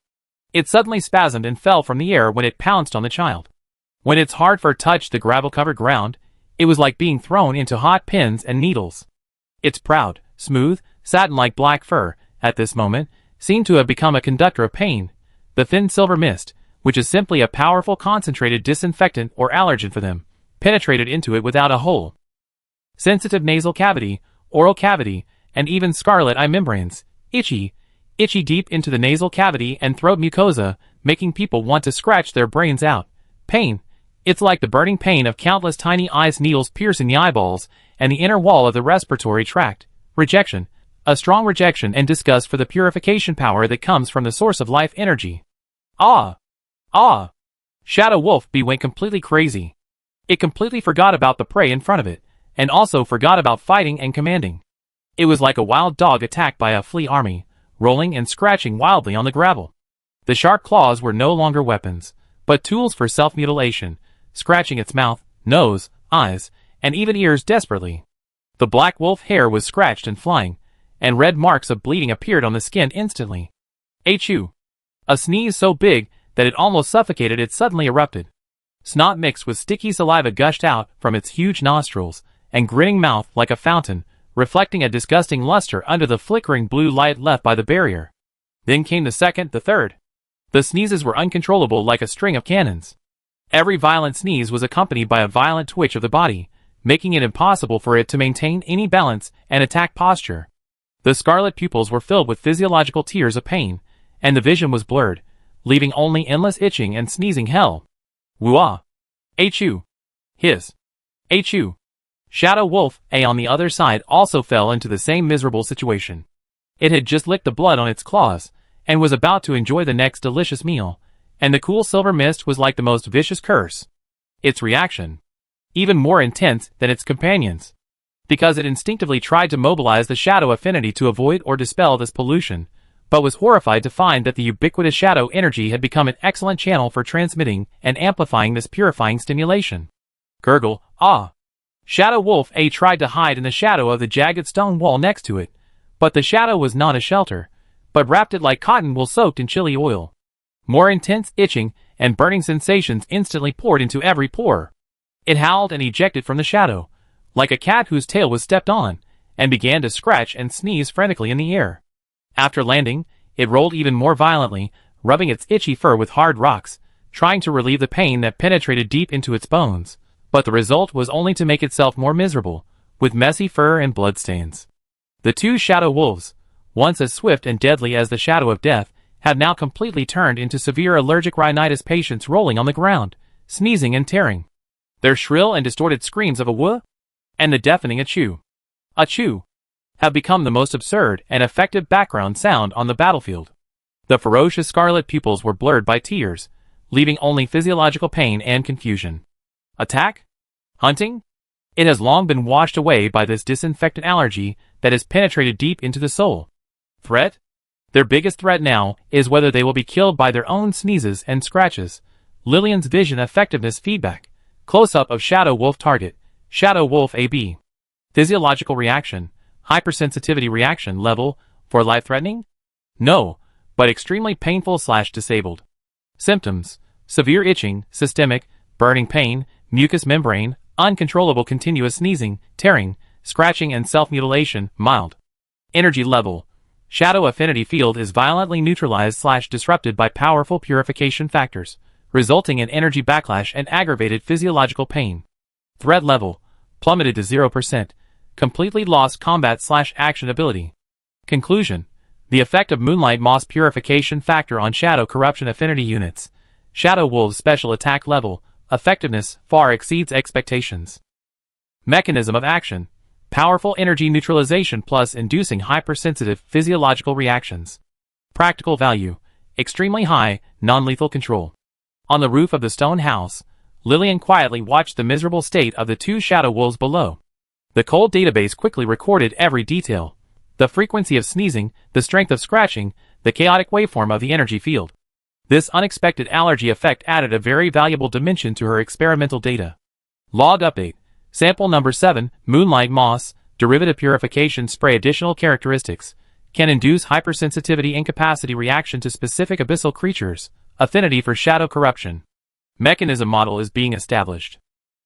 It suddenly spasmed and fell from the air when it pounced on the child. When its hard fur touched the gravel-covered ground, it was like being thrown into hot pins and needles. Its proud, smooth, satin-like black fur, at this moment, seemed to have become a conductor of pain. The thin silver mist, which is simply a powerful concentrated disinfectant or allergen for them, penetrated into it without a hole. Sensitive nasal cavity, oral cavity, and even scarlet eye membranes, itchy deep into the nasal cavity and throat mucosa, making people want to scratch their brains out. Pain. It's like the burning pain of countless tiny ice needles piercing the eyeballs and the inner wall of the respiratory tract. Rejection. A strong rejection and disgust for the purification power that comes from the source of life energy. Ah! Ah! Shadow Wolf B went completely crazy. It completely forgot about the prey in front of it, and also forgot about fighting and commanding. It was like a wild dog attacked by a flea army, rolling and scratching wildly on the gravel. The sharp claws were no longer weapons, but tools for self-mutilation, scratching its mouth, nose, eyes, and even ears desperately. The black wolf hair was scratched and flying, and red marks of bleeding appeared on the skin instantly. Achoo! A sneeze so big that it almost suffocated it suddenly erupted. Snot mixed with sticky saliva gushed out from its huge nostrils and grinning mouth like a fountain, reflecting a disgusting luster under the flickering blue light left by the barrier. Then came the second, the third. The sneezes were uncontrollable like a string of cannons. Every violent sneeze was accompanied by a violent twitch of the body, making it impossible for it to maintain any balance and attack posture. The scarlet pupils were filled with physiological tears of pain, and the vision was blurred, leaving only endless itching and sneezing hell. Woo-ah! Achoo! Hiss! Achoo! Shadow Wolf A on the other side also fell into the same miserable situation. It had just licked the blood on its claws, and was about to enjoy the next delicious meal, and the cool silver mist was like the most vicious curse. Its reaction, even more intense than its companions, because it instinctively tried to mobilize the shadow affinity to avoid or dispel this pollution, but was horrified to find that the ubiquitous shadow energy had become an excellent channel for transmitting and amplifying this purifying stimulation. Gurgle, ah! Shadow Wolf A tried to hide in the shadow of the jagged stone wall next to it, but the shadow was not a shelter, but wrapped it like cotton wool soaked in chili oil. More intense itching and burning sensations instantly poured into every pore. It howled and ejected from the shadow, like a cat whose tail was stepped on, and began to scratch and sneeze frantically in the air. After landing, it rolled even more violently, rubbing its itchy fur with hard rocks, trying to relieve the pain that penetrated deep into its bones. But the result was only to make itself more miserable, with messy fur and bloodstains. The two shadow wolves, once as swift and deadly as the shadow of death, had now completely turned into severe allergic rhinitis patients rolling on the ground, sneezing and tearing. Their shrill and distorted screams of a woo and the deafening achoo have become the most absurd and effective background sound on the battlefield. The ferocious scarlet pupils were blurred by tears, leaving only physiological pain and confusion. Attack? Hunting? It has long been washed away by this disinfectant allergy that has penetrated deep into the soul. Threat? Their biggest threat now is whether they will be killed by their own sneezes and scratches. Lillian's vision effectiveness feedback. Close-up of Shadow Wolf target. Shadow Wolf AB. Physiological reaction. Hypersensitivity reaction level. For life-threatening? No, but extremely painful/disabled. Symptoms. Severe itching, systemic, burning pain, mucous membrane, uncontrollable continuous sneezing, tearing, scratching and self-mutilation, mild. Energy level. Shadow affinity field is violently neutralized/disrupted by powerful purification factors, resulting in energy backlash and aggravated physiological pain. Threat level. Plummeted to 0%. Completely lost combat/action ability. Conclusion. The effect of Moonlight Moss purification factor on Shadow corruption affinity units. Shadow Wolves special attack level. Effectiveness far exceeds expectations. Mechanism of action. Powerful energy neutralization plus inducing hypersensitive physiological reactions. Practical value. Extremely high, non-lethal control. On the roof of the stone house, Lillian quietly watched the miserable state of the two Shadow Wolves below. The cold database quickly recorded every detail. The frequency of sneezing, the strength of scratching, the chaotic waveform of the energy field. This unexpected allergy effect added a very valuable dimension to her experimental data. Log update. Sample number 7, Moonlight Moss, derivative purification spray. Additional characteristics. Can induce hypersensitivity incapacity reaction to specific abyssal creatures. Affinity for shadow corruption. Mechanism model is being established.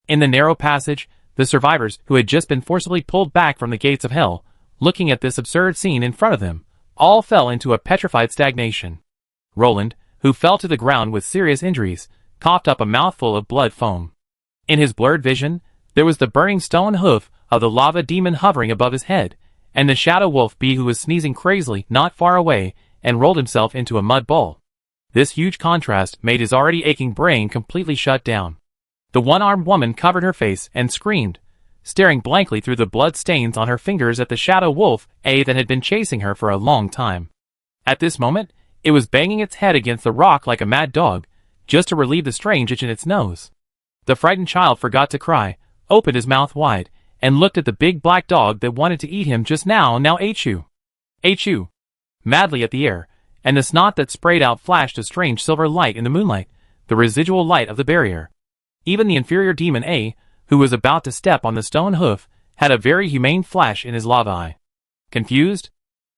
In the narrow passage, the survivors, who had just been forcibly pulled back from the gates of hell, looking at this absurd scene in front of them, all fell into a petrified stagnation. Roland, who fell to the ground with serious injuries, coughed up a mouthful of blood foam. In his blurred vision, there was the burning stone hoof of the lava demon hovering above his head, and the Shadow Wolf bee who was sneezing crazily not far away and rolled himself into a mud ball. This huge contrast made his already aching brain completely shut down. The one-armed woman covered her face and screamed, staring blankly through the blood stains on her fingers at the Shadow Wolf that had been chasing her for a long time. At this moment, it was banging its head against the rock like a mad dog, just to relieve the strange itch in its nose. The frightened child forgot to cry, opened his mouth wide, and looked at the big black dog that wanted to eat him just now achoo. Achoo. Madly at the air, and the snot that sprayed out flashed a strange silver light in the moonlight, the residual light of the barrier. Even the inferior demon who was about to step on the stone hoof, had a very humane flash in his lava eye. Confused?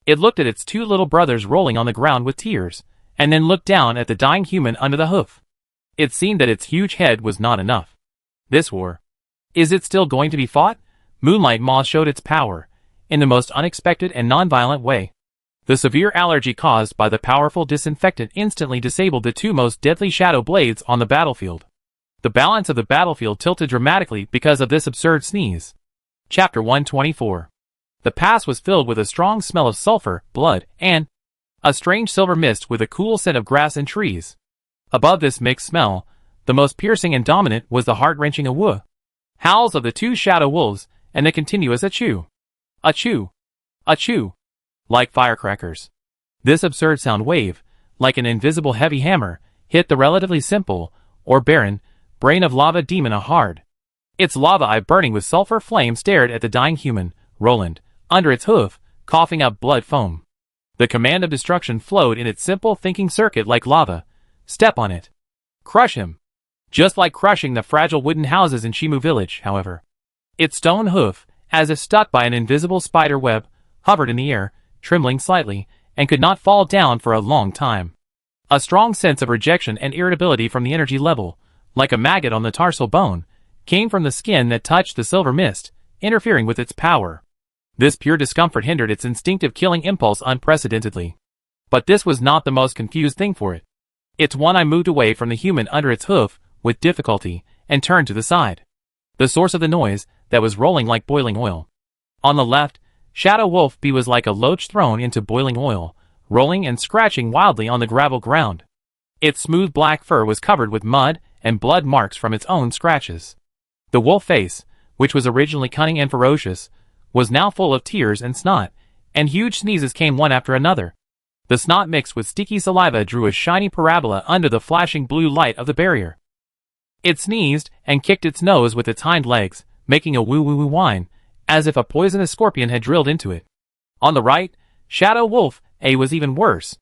It looked at its two little brothers rolling on the ground with tears, and then looked down at the dying human under the hoof. It seemed that its huge head was not enough. This war. Is it still going to be fought? Moonlight Moss showed its power, in the most unexpected and non-violent way. The severe allergy caused by the powerful disinfectant instantly disabled the two most deadly shadow blades on the battlefield. The balance of the battlefield tilted dramatically because of this absurd sneeze. Chapter 124. The pass was filled with a strong smell of sulfur, blood, and a strange silver mist with a cool scent of grass and trees. Above this mixed smell, the most piercing and dominant was the heart-wrenching awoo. Howls of the two shadow wolves, and the continuous achoo. Achoo. Achoo. Like firecrackers. This absurd sound wave, like an invisible heavy hammer, hit the relatively simple, or barren, brain of lava demon hard. Its lava eye burning with sulfur flame stared at the dying human, Roland, under its hoof, coughing up blood foam. The command of destruction flowed in its simple thinking circuit like lava. Step on it. Crush him. Just like crushing the fragile wooden houses in Shimu village, however. Its stone hoof, as if stuck by an invisible spider web, hovered in the air, trembling slightly, and could not fall down for a long time. A strong sense of rejection and irritability from the energy level, like a maggot on the tarsal bone, came from the skin that touched the silver mist, interfering with its power. This pure discomfort hindered its instinctive killing impulse unprecedentedly. But this was not the most confused thing for it. Its one eye moved away from the human under its hoof, with difficulty, and turned to the side. The source of the noise, that was rolling like boiling oil. On the left, Shadow Wolf B was like a loach thrown into boiling oil, rolling and scratching wildly on the gravel ground. Its smooth black fur was covered with mud and blood marks from its own scratches. The wolf face, which was originally cunning and ferocious, was now full of tears and snot, and huge sneezes came one after another. The snot mixed with sticky saliva drew a shiny parabola under the flashing blue light of the barrier. It sneezed and kicked its nose with its hind legs, making a woo-woo-woo whine, as if a poisonous scorpion had drilled into it. On the right, Shadow Wolf A was even worse.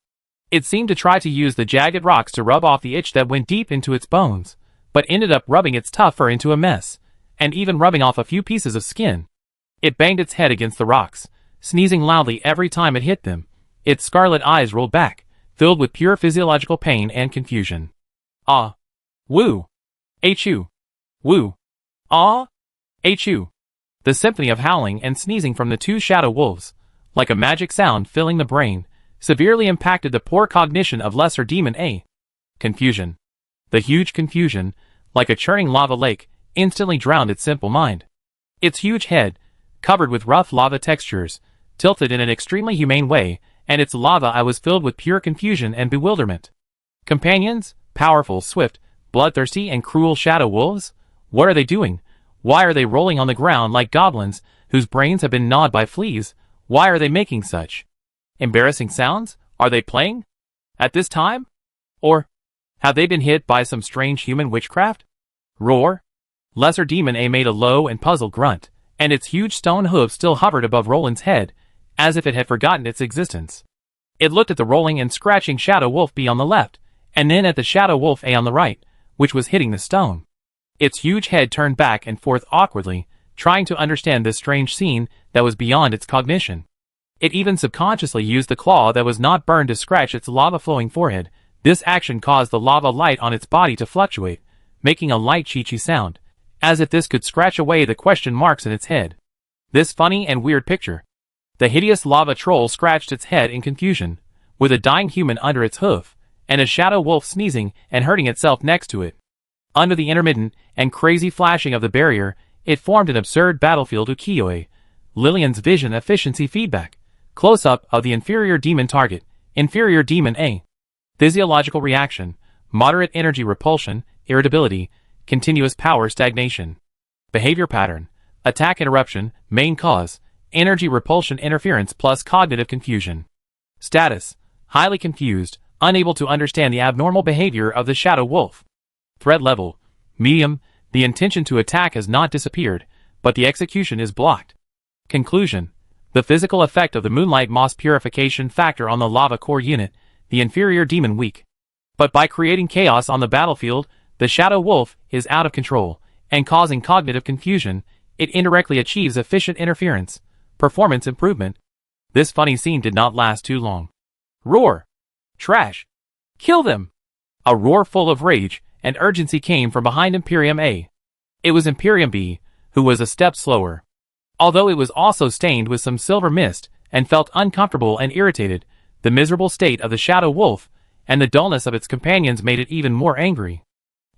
It seemed to try to use the jagged rocks to rub off the itch that went deep into its bones, but ended up rubbing its tough fur into a mess, and even rubbing off a few pieces of skin. It banged its head against the rocks, sneezing loudly every time it hit them. Its scarlet eyes rolled back, filled with pure physiological pain and confusion. Ah! Woo! Achoo! Woo! Ah! Achoo! The symphony of howling and sneezing from the two shadow wolves, like a magic sound filling the brain, severely impacted the poor cognition of Lesser Demon A. Confusion. The huge confusion, like a churning lava lake, instantly drowned its simple mind. Its huge head, covered with rough lava textures, tilted in an extremely humane way, and its lava eye was filled with pure confusion and bewilderment. Companions, powerful, swift, bloodthirsty, and cruel shadow wolves? What are they doing? Why are they rolling on the ground like goblins whose brains have been gnawed by fleas? Why are they making such embarrassing sounds? Are they playing at this time? Or have they been hit by some strange human witchcraft? Roar! Lesser Demon A made a low and puzzled grunt, and its huge stone hooves still hovered above Roland's head, as if it had forgotten its existence. It looked at the rolling and scratching Shadow Wolf B on the left, and then at the Shadow Wolf A on the right, which was hitting the stone. Its huge head turned back and forth awkwardly, trying to understand this strange scene that was beyond its cognition. It even subconsciously used the claw that was not burned to scratch its lava-flowing forehead. This action caused the lava light on its body to fluctuate, making a light chee-chee sound, as if this could scratch away the question marks in its head. This funny and weird picture. The hideous lava troll scratched its head in confusion, with a dying human under its hoof, and a shadow wolf sneezing and hurting itself next to it. Under the intermittent and crazy flashing of the barrier, it formed an absurd battlefield ukiyo-e. Lillian's vision efficiency feedback. Close-up of the inferior demon target, inferior demon A. Physiological reaction, moderate energy repulsion, irritability, continuous power stagnation. Behavior pattern, attack interruption, main cause, energy repulsion interference plus cognitive confusion. Status, highly confused, unable to understand the abnormal behavior of the shadow wolf. Threat level, medium, the intention to attack has not disappeared, but the execution is blocked. Conclusion, the physical effect of the moonlight moss purification factor on the lava core unit, the inferior demon weak. But by creating chaos on the battlefield, the shadow wolf is out of control, and causing cognitive confusion, it indirectly achieves efficient interference, performance improvement. This funny scene did not last too long. Roar! Trash! Kill them! A roar full of rage and urgency came from behind Imperium A. It was Imperium B, who was a step slower. Although it was also stained with some silver mist, and felt uncomfortable and irritated, the miserable state of the shadow wolf, and the dullness of its companions made it even more angry.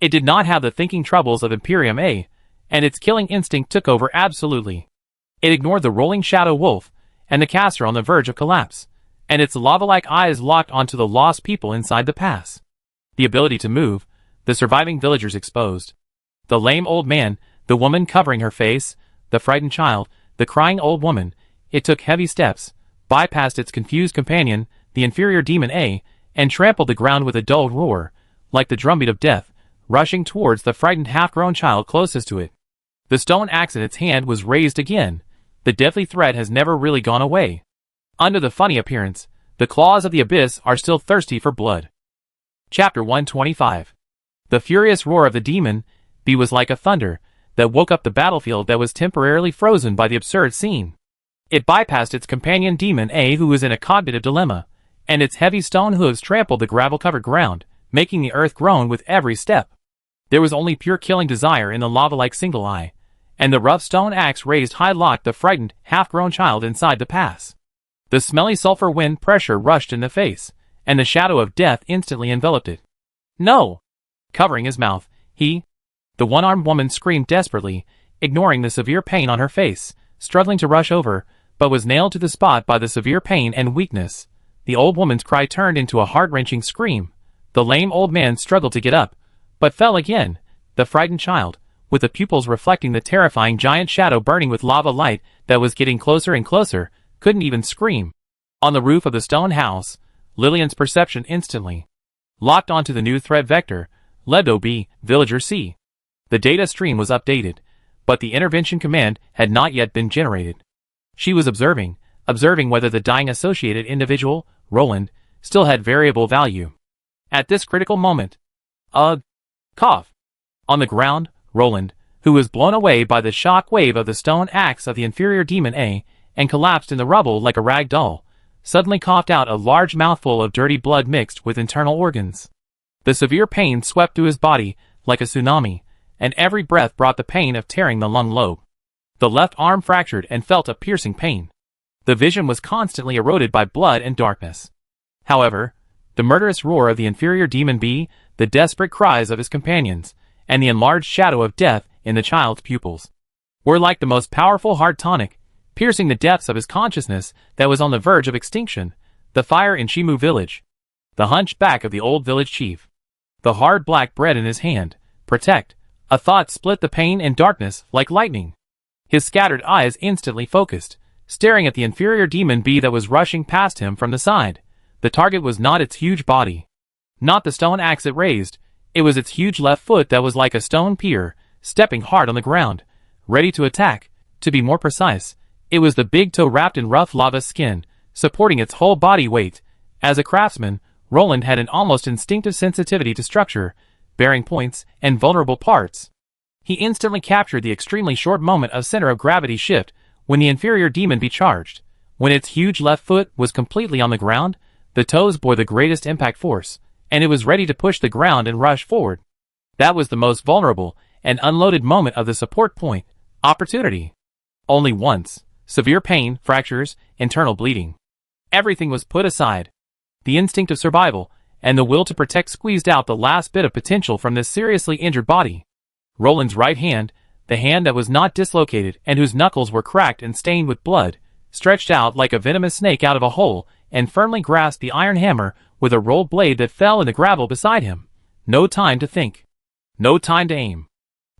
It did not have the thinking troubles of Imperium A, and its killing instinct took over absolutely. It ignored the rolling shadow wolf, and the caster on the verge of collapse, and its lava-like eyes locked onto the lost people inside the pass. The ability to move, the surviving villagers exposed. The lame old man, the woman covering her face, the frightened child, the crying old woman. It took heavy steps, bypassed its confused companion, the inferior demon A, and trampled the ground with a dulled roar, like the drumbeat of death, rushing towards the frightened half-grown child closest to it. The stone axe in its hand was raised again. The deadly threat has never really gone away. Under the funny appearance, the claws of the abyss are still thirsty for blood. Chapter 125. The furious roar of the demon B was like a thunder that woke up the battlefield that was temporarily frozen by the absurd scene. It bypassed its companion demon A, who was in a cognitive dilemma, and its heavy stone hooves trampled the gravel-covered ground, making the earth groan with every step. There was only pure killing desire in the lava-like single eye, and the rough stone axe raised high locked the frightened, half-grown child inside the pass. The smelly sulfur wind pressure rushed in the face, and the shadow of death instantly enveloped it. No! Covering his mouth, the one-armed woman screamed desperately, ignoring the severe pain on her face, struggling to rush over, but was nailed to the spot by the severe pain and weakness. The old woman's cry turned into a heart-wrenching scream. The lame old man struggled to get up, but fell again. The frightened child, with the pupils reflecting the terrifying giant shadow burning with lava light that was getting closer and closer, couldn't even scream. On the roof of the stone house, Lillian's perception instantly locked onto the new threat vector, Ledo B, Villager C. The data stream was updated, but the intervention command had not yet been generated. She was observing whether the dying associated individual, Roland, still had variable value. At this critical moment, cough. On the ground, Roland, who was blown away by the shock wave of the stone axe of the inferior demon A, and collapsed in the rubble like a rag doll, suddenly coughed out a large mouthful of dirty blood mixed with internal organs. The severe pain swept through his body like a tsunami, and every breath brought the pain of tearing the lung lobe. The left arm fractured and felt a piercing pain. The vision was constantly eroded by blood and darkness. However, the murderous roar of the inferior demon B, the desperate cries of his companions, and the enlarged shadow of death in the child's pupils were like the most powerful hard tonic, piercing the depths of his consciousness that was on the verge of extinction. The fire in Shimu village. The hunchback of the old village chief. The hard black bread in his hand. Protect. A thought split the pain and darkness like lightning. His scattered eyes instantly focused, staring at the inferior demon B that was rushing past him from the side. The target was not its huge body, not the stone axe it raised. It was its huge left foot that was like a stone pier, stepping hard on the ground, ready to attack. To be more precise, it was the big toe wrapped in rough lava skin, supporting its whole body weight. As a craftsman, Roland had an almost instinctive sensitivity to structure, bearing points, and vulnerable parts. He instantly captured the extremely short moment of center of gravity shift when the inferior demon B charged. When its huge left foot was completely on the ground, the toes bore the greatest impact force, and it was ready to push the ground and rush forward. That was the most vulnerable and unloaded moment of the support point. Opportunity. Only once. Severe pain, fractures, internal bleeding. Everything was put aside. The instinct of survival and the will to protect squeezed out the last bit of potential from this seriously injured body. Roland's right hand, the hand that was not dislocated and whose knuckles were cracked and stained with blood, stretched out like a venomous snake out of a hole and firmly grasped the iron hammer with a rolled blade that fell in the gravel beside him. No time to think. No time to aim.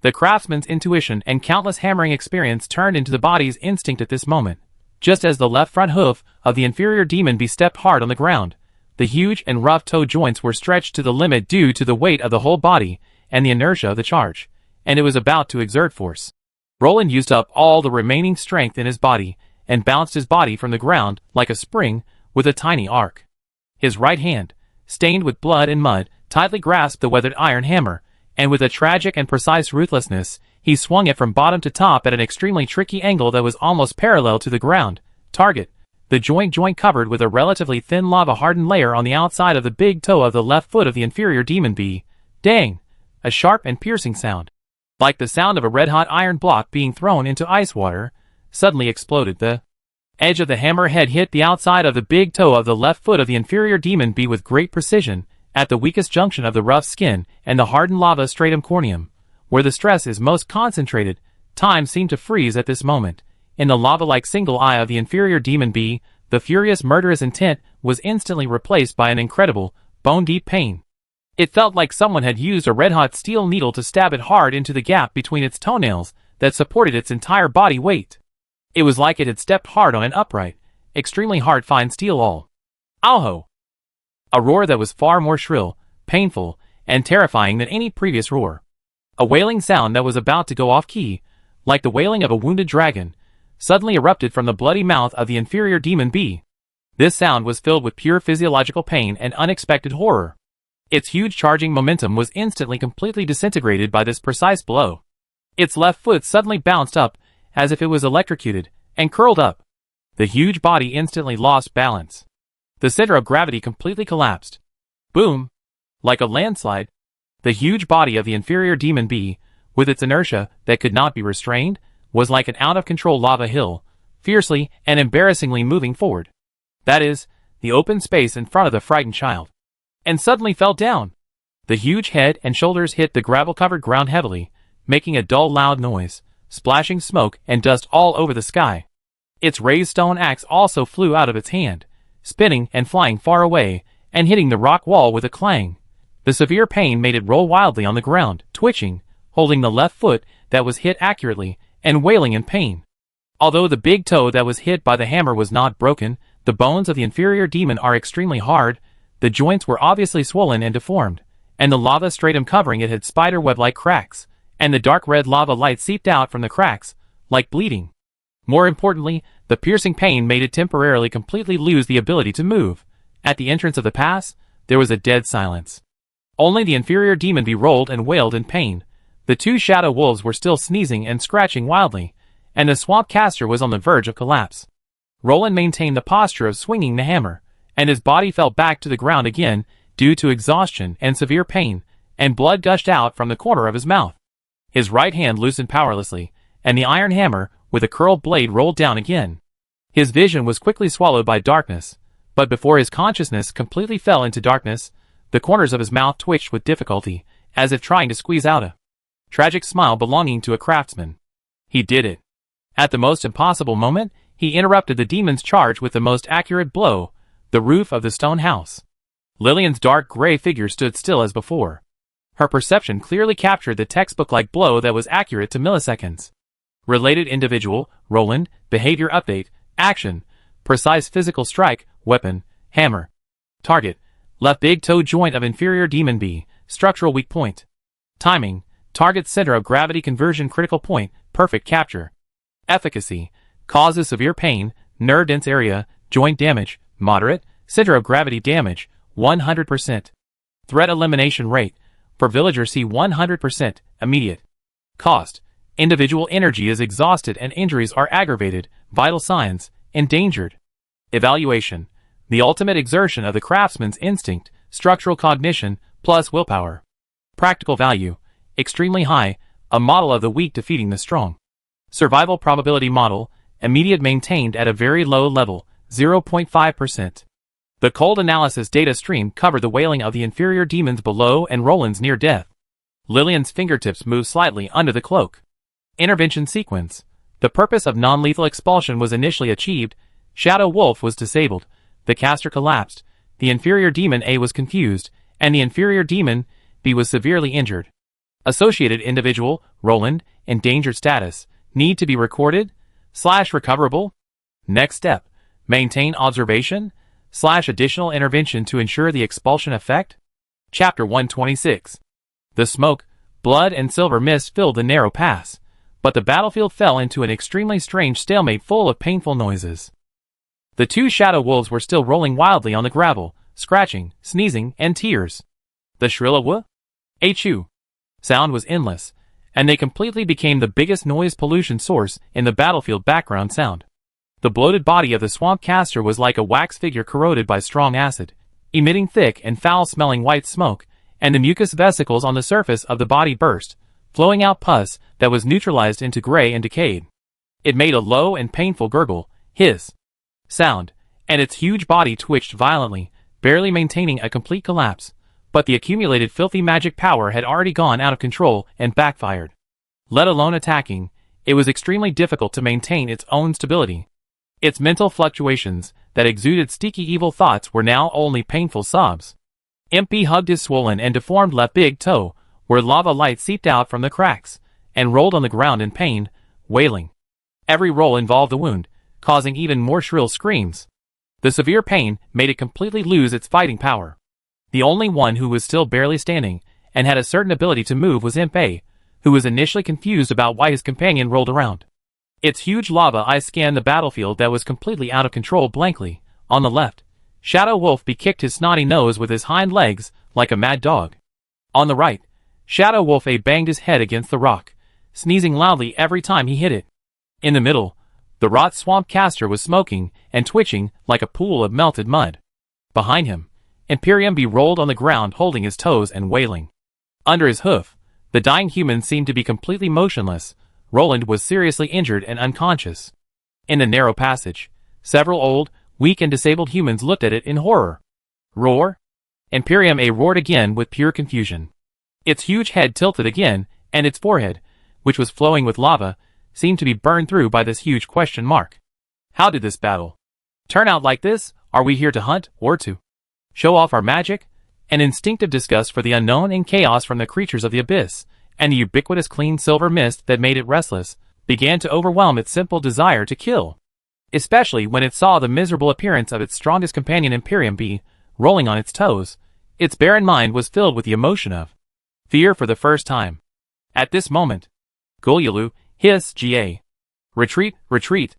The craftsman's intuition and countless hammering experience turned into the body's instinct at this moment. Just as the left front hoof of the inferior demon B stepped hard on the ground, the huge and rough toe joints were stretched to the limit due to the weight of the whole body and the inertia of the charge, and it was about to exert force. Roland used up all the remaining strength in his body and bounced his body from the ground like a spring with a tiny arc. His right hand, stained with blood and mud, tightly grasped the weathered iron hammer, and with a tragic and precise ruthlessness, he swung it from bottom to top at an extremely tricky angle that was almost parallel to the ground. Target. The joint covered with a relatively thin lava-hardened layer on the outside of the big toe of the left foot of the inferior demon B. Dang! A sharp and piercing sound, like the sound of a red-hot iron block being thrown into ice water, suddenly exploded. The edge of the hammer head hit the outside of the big toe of the left foot of the inferior demon B with great precision, at the weakest junction of the rough skin and the hardened lava stratum corneum, where the stress is most concentrated. Time seemed to freeze at this moment. In the lava-like single eye of the inferior demon B, the furious murderous intent was instantly replaced by an incredible, bone-deep pain. It felt like someone had used a red-hot steel needle to stab it hard into the gap between its toenails that supported its entire body weight. It was like it had stepped hard on an upright, extremely hard fine steel all. Ow! A roar that was far more shrill, painful, and terrifying than any previous roar. A wailing sound that was about to go off-key, like the wailing of a wounded dragon, suddenly erupted from the bloody mouth of the inferior demon B. This sound was filled with pure physiological pain and unexpected horror. Its huge charging momentum was instantly completely disintegrated by this precise blow. Its left foot suddenly bounced up, as if it was electrocuted, and curled up. The huge body instantly lost balance. The center of gravity completely collapsed. Boom! Like a landslide, the huge body of the inferior demon B, with its inertia that could not be restrained, was like an out-of-control lava hill, fiercely and embarrassingly moving forward. That is, the open space in front of the frightened child. And suddenly fell down. The huge head and shoulders hit the gravel-covered ground heavily, making a dull loud noise, splashing smoke and dust all over the sky. Its raised stone axe also flew out of its hand, spinning and flying far away, and hitting the rock wall with a clang. The severe pain made it roll wildly on the ground, twitching, holding the left foot that was hit accurately, and wailing in pain. Although the big toe that was hit by the hammer was not broken, the bones of the inferior demon are extremely hard, the joints were obviously swollen and deformed, and the lava stratum covering it had spiderweb-like cracks, and the dark red lava light seeped out from the cracks, like bleeding. More importantly, the piercing pain made it temporarily completely lose the ability to move. At the entrance of the pass, there was a dead silence. Only the inferior demon rolled and wailed in pain. The two shadow wolves were still sneezing and scratching wildly, and the swamp caster was on the verge of collapse. Roland maintained the posture of swinging the hammer, and his body fell back to the ground again due to exhaustion and severe pain, and blood gushed out from the corner of his mouth. His right hand loosened powerlessly, and the iron hammer, with a curled blade, rolled down again. His vision was quickly swallowed by darkness, but before his consciousness completely fell into darkness, the corners of his mouth twitched with difficulty, as if trying to squeeze out a tragic smile belonging to a craftsman. He did it. At the most impossible moment, he interrupted the demon's charge with the most accurate blow, the roof of the stone house. Lillian's dark gray figure stood still as before. Her perception clearly captured the textbook-like blow that was accurate to milliseconds. Related individual, Roland, behavior update, action, precise physical strike, weapon, hammer. Target, left big toe joint of inferior demon B, structural weak point. Timing, target center of gravity conversion critical point, perfect capture. Efficacy, causes severe pain, nerve dense area, joint damage, moderate, center of gravity damage, 100%. Threat elimination rate, for villager C 100%, immediate. Cost, individual energy is exhausted and injuries are aggravated, vital signs, endangered. Evaluation, the ultimate exertion of the craftsman's instinct, structural cognition, plus willpower. Practical value, extremely high, a model of the weak defeating the strong. Survival probability model, immediate maintained at a very low level, 0.5%. The cold analysis data stream covered the wailing of the inferior demons below and Roland's near death. Lillian's fingertips moved slightly under the cloak. Intervention sequence. The purpose of non-lethal expulsion was initially achieved. Shadow Wolf was disabled. The caster collapsed. The inferior demon A was confused, and the inferior demon B was severely injured. Associated individual, Roland, endangered status, need to be recorded, /recoverable. Next step, maintain observation, /additional intervention to ensure the expulsion effect. Chapter 126. The smoke, blood and silver mist filled the narrow pass, but the battlefield fell into an extremely strange stalemate full of painful noises. The two shadow wolves were still rolling wildly on the gravel, scratching, sneezing, and tears. The shrill "wah, achoo" sound was endless, and they completely became the biggest noise pollution source in the battlefield background sound. The bloated body of the swamp caster was like a wax figure corroded by strong acid, emitting thick and foul-smelling white smoke, and the mucous vesicles on the surface of the body burst, flowing out pus that was neutralized into gray and decayed. It made a low and painful gurgle, hiss, sound, and its huge body twitched violently, barely maintaining a complete collapse, but the accumulated filthy magic power had already gone out of control and backfired. Let alone attacking, it was extremely difficult to maintain its own stability. Its mental fluctuations, that exuded sticky evil thoughts, were now only painful sobs. MP hugged his swollen and deformed left big toe, where lava light seeped out from the cracks, and rolled on the ground in pain, wailing. Every roll involved a wound, causing even more shrill screams. The severe pain made it completely lose its fighting power. The only one who was still barely standing, and had a certain ability to move, was Imp A, who was initially confused about why his companion rolled around. Its huge lava eye scanned the battlefield that was completely out of control blankly. On the left, Shadow Wolf kicked his snotty nose with his hind legs like a mad dog. On the right, Shadow Wolf A banged his head against the rock, sneezing loudly every time he hit it. In the middle, the rot swamp caster was smoking and twitching like a pool of melted mud. Behind him, Imperium B rolled on the ground holding his toes and wailing. Under his hoof, the dying human seemed to be completely motionless. Roland was seriously injured and unconscious. In the narrow passage, several old, weak and disabled humans looked at it in horror. Roar! Imperium A roared again with pure confusion. Its huge head tilted again, and its forehead, which was flowing with lava, seemed to be burned through by this huge question mark. How did this battle turn out like this? Are we here to hunt, or to show off our magic? An instinctive disgust for the unknown and chaos from the creatures of the abyss, and the ubiquitous clean silver mist that made it restless began to overwhelm its simple desire to kill. Especially when it saw the miserable appearance of its strongest companion Imperium B rolling on its toes, its barren mind was filled with the emotion of fear for the first time. At this moment, Gulyulu, hiss, Ga. Retreat, retreat.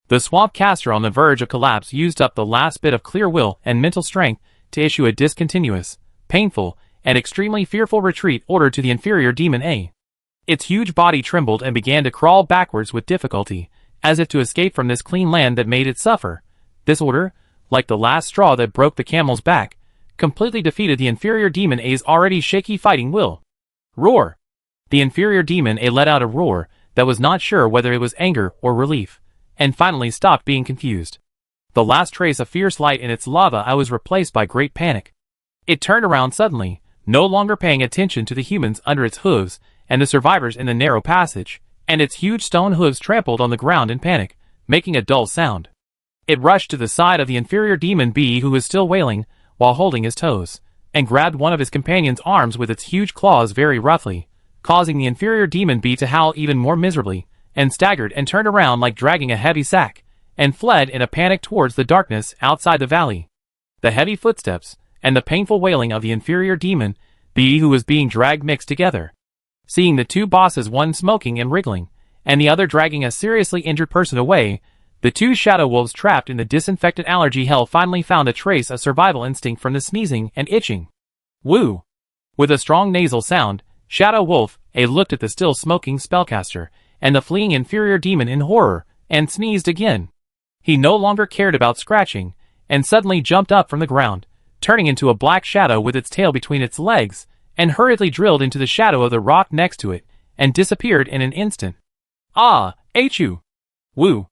The swamp caster on the verge of collapse used up the last bit of clear will and mental strength to issue a discontinuous, painful, and extremely fearful retreat order to the inferior demon A. Its huge body trembled and began to crawl backwards with difficulty, as if to escape from this clean land that made it suffer. This order, like the last straw that broke the camel's back, completely defeated the inferior demon A's already shaky fighting will. Roar! The inferior demon A let out a roar that was not sure whether it was anger or relief, and finally stopped being confused. The last trace of fierce light in its lava eye was replaced by great panic. It turned around suddenly, no longer paying attention to the humans under its hooves and the survivors in the narrow passage, and its huge stone hooves trampled on the ground in panic, making a dull sound. It rushed to the side of the inferior demon B, who was still wailing, while holding his toes, and grabbed one of his companion's arms with its huge claws very roughly, causing the inferior demon B to howl even more miserably, and staggered and turned around like dragging a heavy sack, and fled in a panic towards the darkness outside the valley. The heavy footsteps, and the painful wailing of the inferior demon B who was being dragged mixed together. Seeing the two bosses, one smoking and wriggling, and the other dragging a seriously injured person away, the two shadow wolves trapped in the disinfected allergy hell finally found a trace of survival instinct from the sneezing and itching. Woo! With a strong nasal sound, Shadow Wolf A looked at the still smoking spellcaster, and the fleeing inferior demon in horror, and sneezed again. He no longer cared about scratching, and suddenly jumped up from the ground, turning into a black shadow with its tail between its legs, and hurriedly drilled into the shadow of the rock next to it, and disappeared in an instant. Ah, Achu! Woo!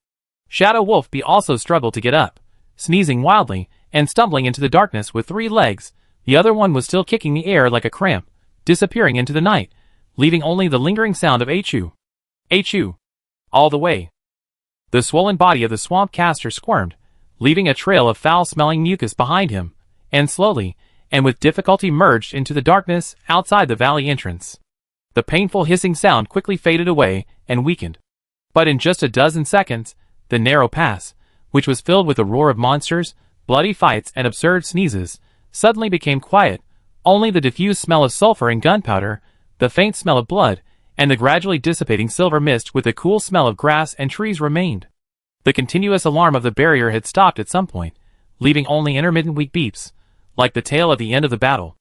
Shadow Wolf B also struggled to get up, sneezing wildly, and stumbling into the darkness with 3 legs. The other one was still kicking the air like a cramp, disappearing into the night, leaving only the lingering sound of Achu. Achu! All the way. The swollen body of the swamp caster squirmed, leaving a trail of foul-smelling mucus behind him, and slowly, and with difficulty merged into the darkness outside the valley entrance. The painful hissing sound quickly faded away and weakened. But in just a dozen seconds, the narrow pass, which was filled with the roar of monsters, bloody fights, and absurd sneezes, suddenly became quiet. Only the diffused smell of sulfur and gunpowder, the faint smell of blood, and the gradually dissipating silver mist with the cool smell of grass and trees remained. The continuous alarm of the barrier had stopped at some point, leaving only intermittent weak beeps, like the tail at the end of the battle.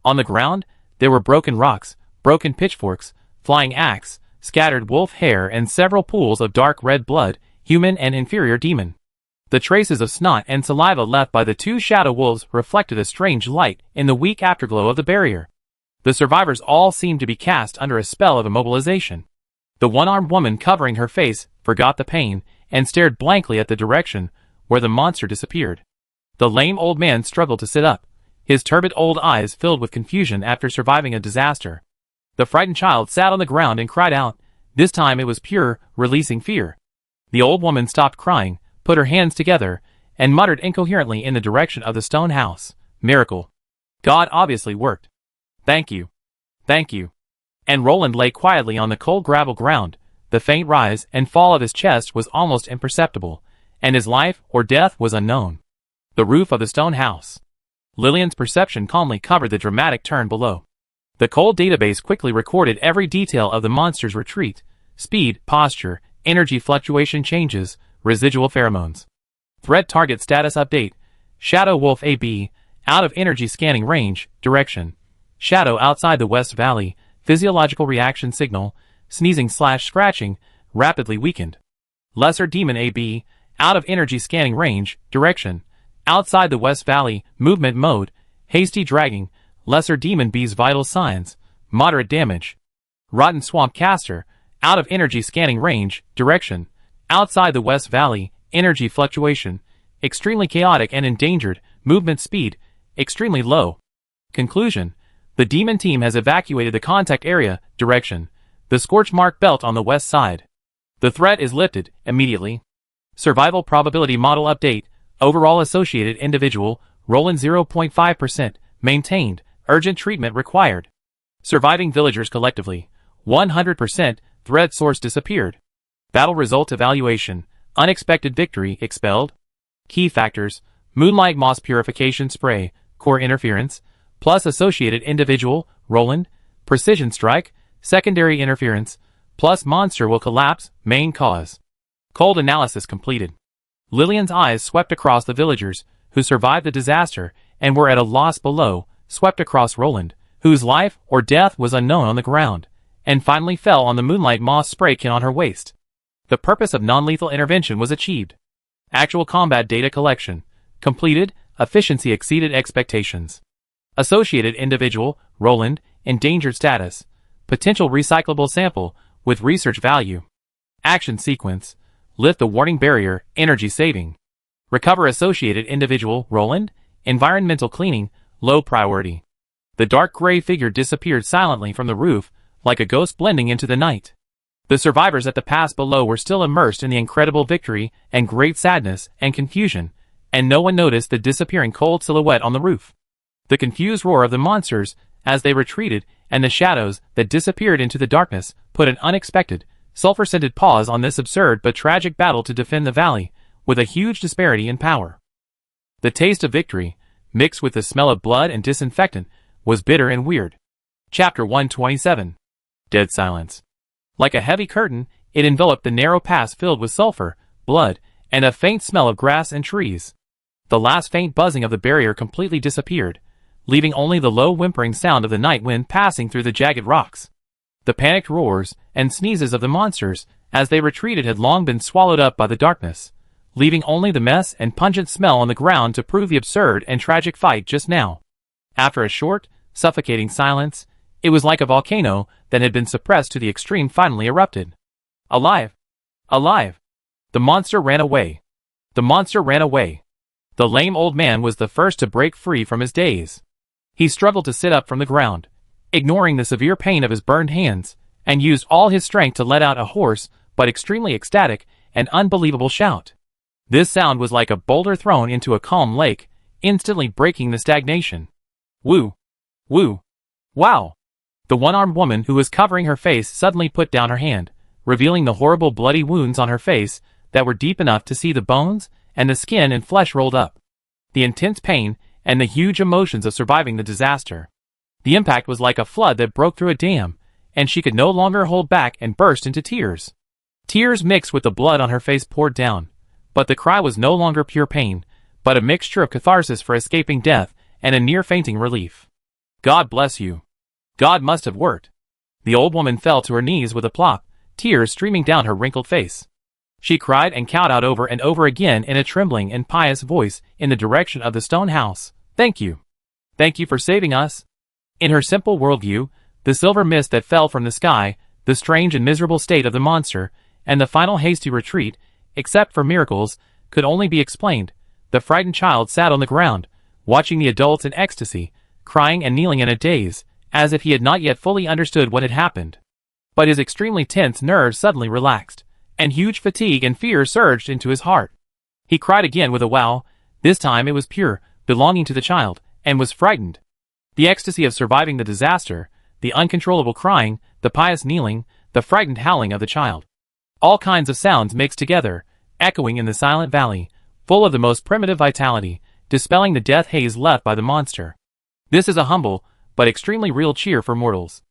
On the ground, there were broken rocks, broken pitchforks, flying axe, scattered wolf hair, and several pools of dark red blood, human and inferior demon. The traces of snot and saliva left by the 2 shadow wolves reflected a strange light in the weak afterglow of the barrier. The survivors all seemed to be cast under a spell of immobilization. The one-armed woman covering her face forgot the pain and stared blankly at the direction where the monster disappeared. The lame old man struggled to sit up, his turbid old eyes filled with confusion after surviving a disaster. The frightened child sat on the ground and cried out. This time it was pure, releasing fear. The old woman stopped crying, put her hands together, and muttered incoherently in the direction of the stone house. Miracle. God obviously worked. Thank you. Thank you. And Roland lay quietly on the cold gravel ground. The faint rise and fall of his chest was almost imperceptible, and his life or death was unknown. The roof of the stone house. Lillian's perception calmly covered the dramatic turn below. The cold database quickly recorded every detail of the monster's retreat: speed, posture, energy fluctuation changes, residual pheromones. Threat target status update. Shadow Wolf AB, out of energy scanning range, direction. Shadow outside the West Valley, physiological reaction signal, sneezing/scratching, rapidly weakened. Lesser Demon AB, out of energy scanning range, direction. Outside the West Valley, movement mode, hasty dragging, Lesser Demon B's vital signs, moderate damage. Rotten Swamp Caster, out of energy scanning range, direction. Outside the West Valley, energy fluctuation, extremely chaotic and endangered, movement speed, extremely low. Conclusion: the demon team has evacuated the contact area, direction. The scorch mark belt on the west side. The threat is lifted, immediately. Survival probability model update. Overall associated individual, Roland 0.5%, maintained, urgent treatment required. Surviving villagers collectively, 100%, threat source disappeared. Battle result evaluation, unexpected victory, expelled. Key factors, Moonlight Moss Purification Spray, core interference, plus associated individual, Roland, precision strike, secondary interference, plus monster will collapse, main cause. Cold analysis completed. Lillian's eyes swept across the villagers, who survived the disaster and were at a loss below, swept across Roland, whose life or death was unknown on the ground, and finally fell on the Moonlight Moss spray can on her waist. The purpose of non-lethal intervention was achieved. Actual combat data collection completed, efficiency exceeded expectations. Associated individual, Roland, endangered status, potential recyclable sample with research value. Action sequence, lift the warning barrier, energy saving. Recover associated individual, Roland, environmental cleaning, low priority. The dark gray figure disappeared silently from the roof, like a ghost blending into the night. The survivors at the pass below were still immersed in the incredible victory and great sadness and confusion, and no one noticed the disappearing cold silhouette on the roof. The confused roar of the monsters as they retreated and the shadows that disappeared into the darkness put an unexpected, sulfur-scented pause on this absurd but tragic battle to defend the valley, with a huge disparity in power. The taste of victory, mixed with the smell of blood and disinfectant, was bitter and weird. Chapter 127. Dead silence. Like a heavy curtain, it enveloped the narrow pass filled with sulfur, blood, and a faint smell of grass and trees. The last faint buzzing of the barrier completely disappeared, leaving only the low whimpering sound of the night wind passing through the jagged rocks. The panicked roars and sneezes of the monsters as they retreated had long been swallowed up by the darkness, leaving only the mess and pungent smell on the ground to prove the absurd and tragic fight just now. After a short, suffocating silence, it was like a volcano that had been suppressed to the extreme finally erupted. Alive! Alive! The monster ran away. The monster ran away. The lame old man was the first to break free from his daze. He struggled to sit up from the ground, ignoring the severe pain of his burned hands, and used all his strength to let out a hoarse, but extremely ecstatic and unbelievable shout. This sound was like a boulder thrown into a calm lake, instantly breaking the stagnation. Woo! Woo! Wow! The one-armed woman who was covering her face suddenly put down her hand, revealing the horrible bloody wounds on her face that were deep enough to see the bones and the skin and flesh rolled up. The intense pain and the huge emotions of surviving the disaster. The impact was like a flood that broke through a dam, and she could no longer hold back and burst into tears. Tears mixed with the blood on her face poured down, but the cry was no longer pure pain, but a mixture of catharsis for escaping death and a near-fainting relief. God bless you. God must have worked. The old woman fell to her knees with a plop, tears streaming down her wrinkled face. She cried and cowed out over and over again in a trembling and pious voice in the direction of the stone house. Thank you. Thank you for saving us. In her simple worldview, the silver mist that fell from the sky, the strange and miserable state of the monster, and the final hasty retreat, except for miracles, could only be explained. The frightened child sat on the ground, watching the adults in ecstasy, crying and kneeling in a daze, as if he had not yet fully understood what had happened. But his extremely tense nerves suddenly relaxed, and huge fatigue and fear surged into his heart. He cried again with a wail. This time it was pure, belonging to the child, and was frightened. The ecstasy of surviving the disaster, the uncontrollable crying, the pious kneeling, the frightened howling of the child. All kinds of sounds mixed together, echoing in the silent valley, full of the most primitive vitality, dispelling the death haze left by the monster. This is a humble, but extremely real cheer for mortals.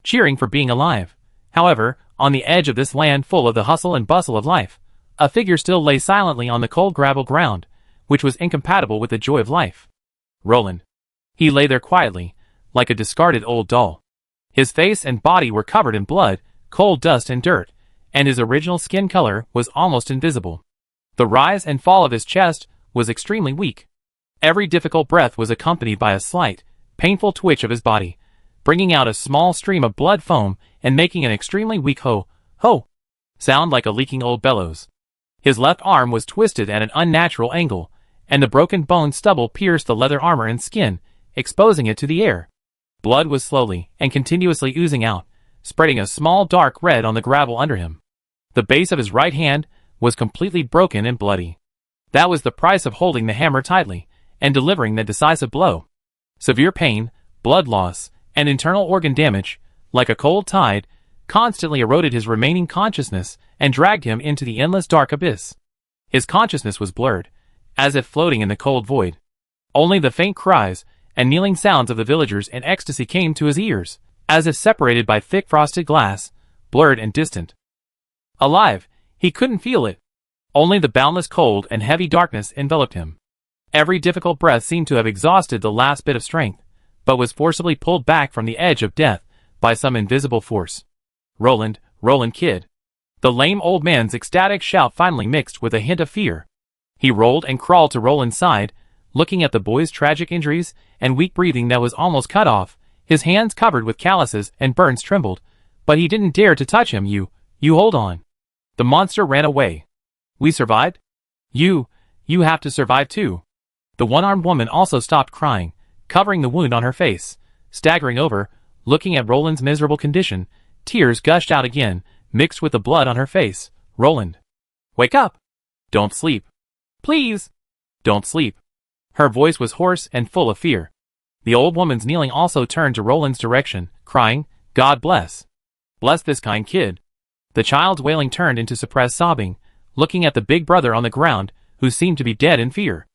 Cheering for being alive. However, on the edge of this land full of the hustle and bustle of life, a figure still lay silently on the cold gravel ground, which was incompatible with the joy of life. Roland. He lay there quietly, like a discarded old doll. His face and body were covered in blood, cold dust and dirt, and his original skin color was almost invisible. The rise and fall of his chest was extremely weak. Every difficult breath was accompanied by a slight, painful twitch of his body, bringing out a small stream of blood foam and making an extremely weak ho sound like a leaking old bellows. His left arm was twisted at an unnatural angle, and the broken bone stubble pierced the leather armor and skin, exposing it to the air. Blood was slowly and continuously oozing out, spreading a small dark red on the gravel under him. The base of his right hand was completely broken and bloody. That was the price of holding the hammer tightly and delivering the decisive blow. Severe pain, blood loss, and internal organ damage, like a cold tide, constantly eroded his remaining consciousness and dragged him into the endless dark abyss. His consciousness was blurred, as if floating in the cold void. Only the faint cries and kneeling sounds of the villagers in ecstasy came to his ears, as if separated by thick frosted glass, blurred and distant. Alive, he couldn't feel it. Only the boundless cold and heavy darkness enveloped him. Every difficult breath seemed to have exhausted the last bit of strength, but was forcibly pulled back from the edge of death by some invisible force. Roland, Roland kid. The lame old man's ecstatic shout finally mixed with a hint of fear. He rolled and crawled to Roland's side, looking at the boy's tragic injuries and weak breathing that was almost cut off. His hands covered with calluses and burns trembled, but he didn't dare to touch him. You hold on. The monster ran away. We survived? You have to survive too. The one-armed woman also stopped crying, covering the wound on her face. Staggering over, looking at Roland's miserable condition, tears gushed out again, mixed with the blood on her face. Roland. Wake up. Don't sleep. Please. Don't sleep. Her voice was hoarse and full of fear. The old woman's kneeling also turned to Roland's direction, crying, God bless. Bless this kind kid. The child's wailing turned into suppressed sobbing, looking at the big brother on the ground, who seemed to be dead in fear.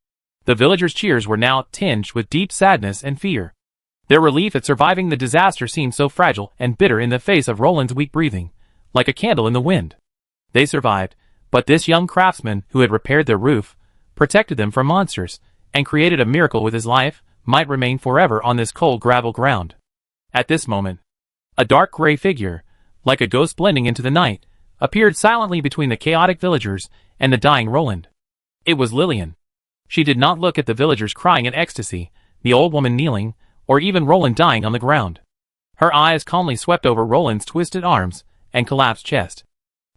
The villagers' cheers were now tinged with deep sadness and fear. Their relief at surviving the disaster seemed so fragile and bitter in the face of Roland's weak breathing, like a candle in the wind. They survived, but this young craftsman who had repaired their roof, protected them from monsters, and created a miracle with his life, might remain forever on this cold gravel ground. At this moment, a dark gray figure, like a ghost blending into the night, appeared silently between the chaotic villagers and the dying Roland. It was Lillian. She did not look at the villagers crying in ecstasy, the old woman kneeling, or even Roland dying on the ground. Her eyes calmly swept over Roland's twisted arms and collapsed chest.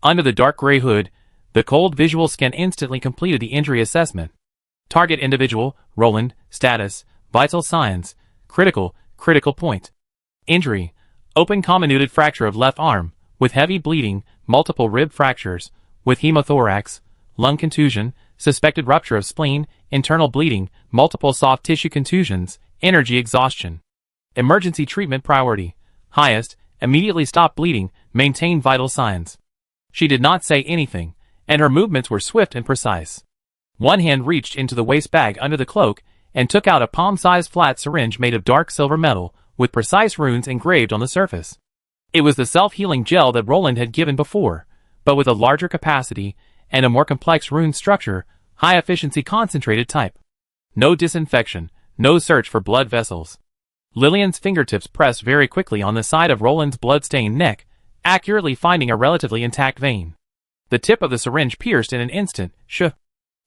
Under the dark gray hood, the cold visual scan instantly completed the injury assessment. Target individual, Roland, status, vital signs, critical point. Injury, open comminuted fracture of left arm, with heavy bleeding, multiple rib fractures, with hemothorax, lung contusion, suspected rupture of spleen, internal bleeding, multiple soft tissue contusions, energy exhaustion. Emergency treatment priority, highest, immediately stop bleeding, maintain vital signs. She did not say anything, and her movements were swift and precise. One hand reached into the waist bag under the cloak and took out a palm-sized flat syringe made of dark silver metal, with precise runes engraved on the surface. It was the self-healing gel that Roland had given before, but with a larger capacity and a more complex rune structure, high-efficiency concentrated type. No disinfection, no search for blood vessels. Lillian's fingertips pressed very quickly on the side of Roland's blood-stained neck, accurately finding a relatively intact vein. The tip of the syringe pierced in an instant.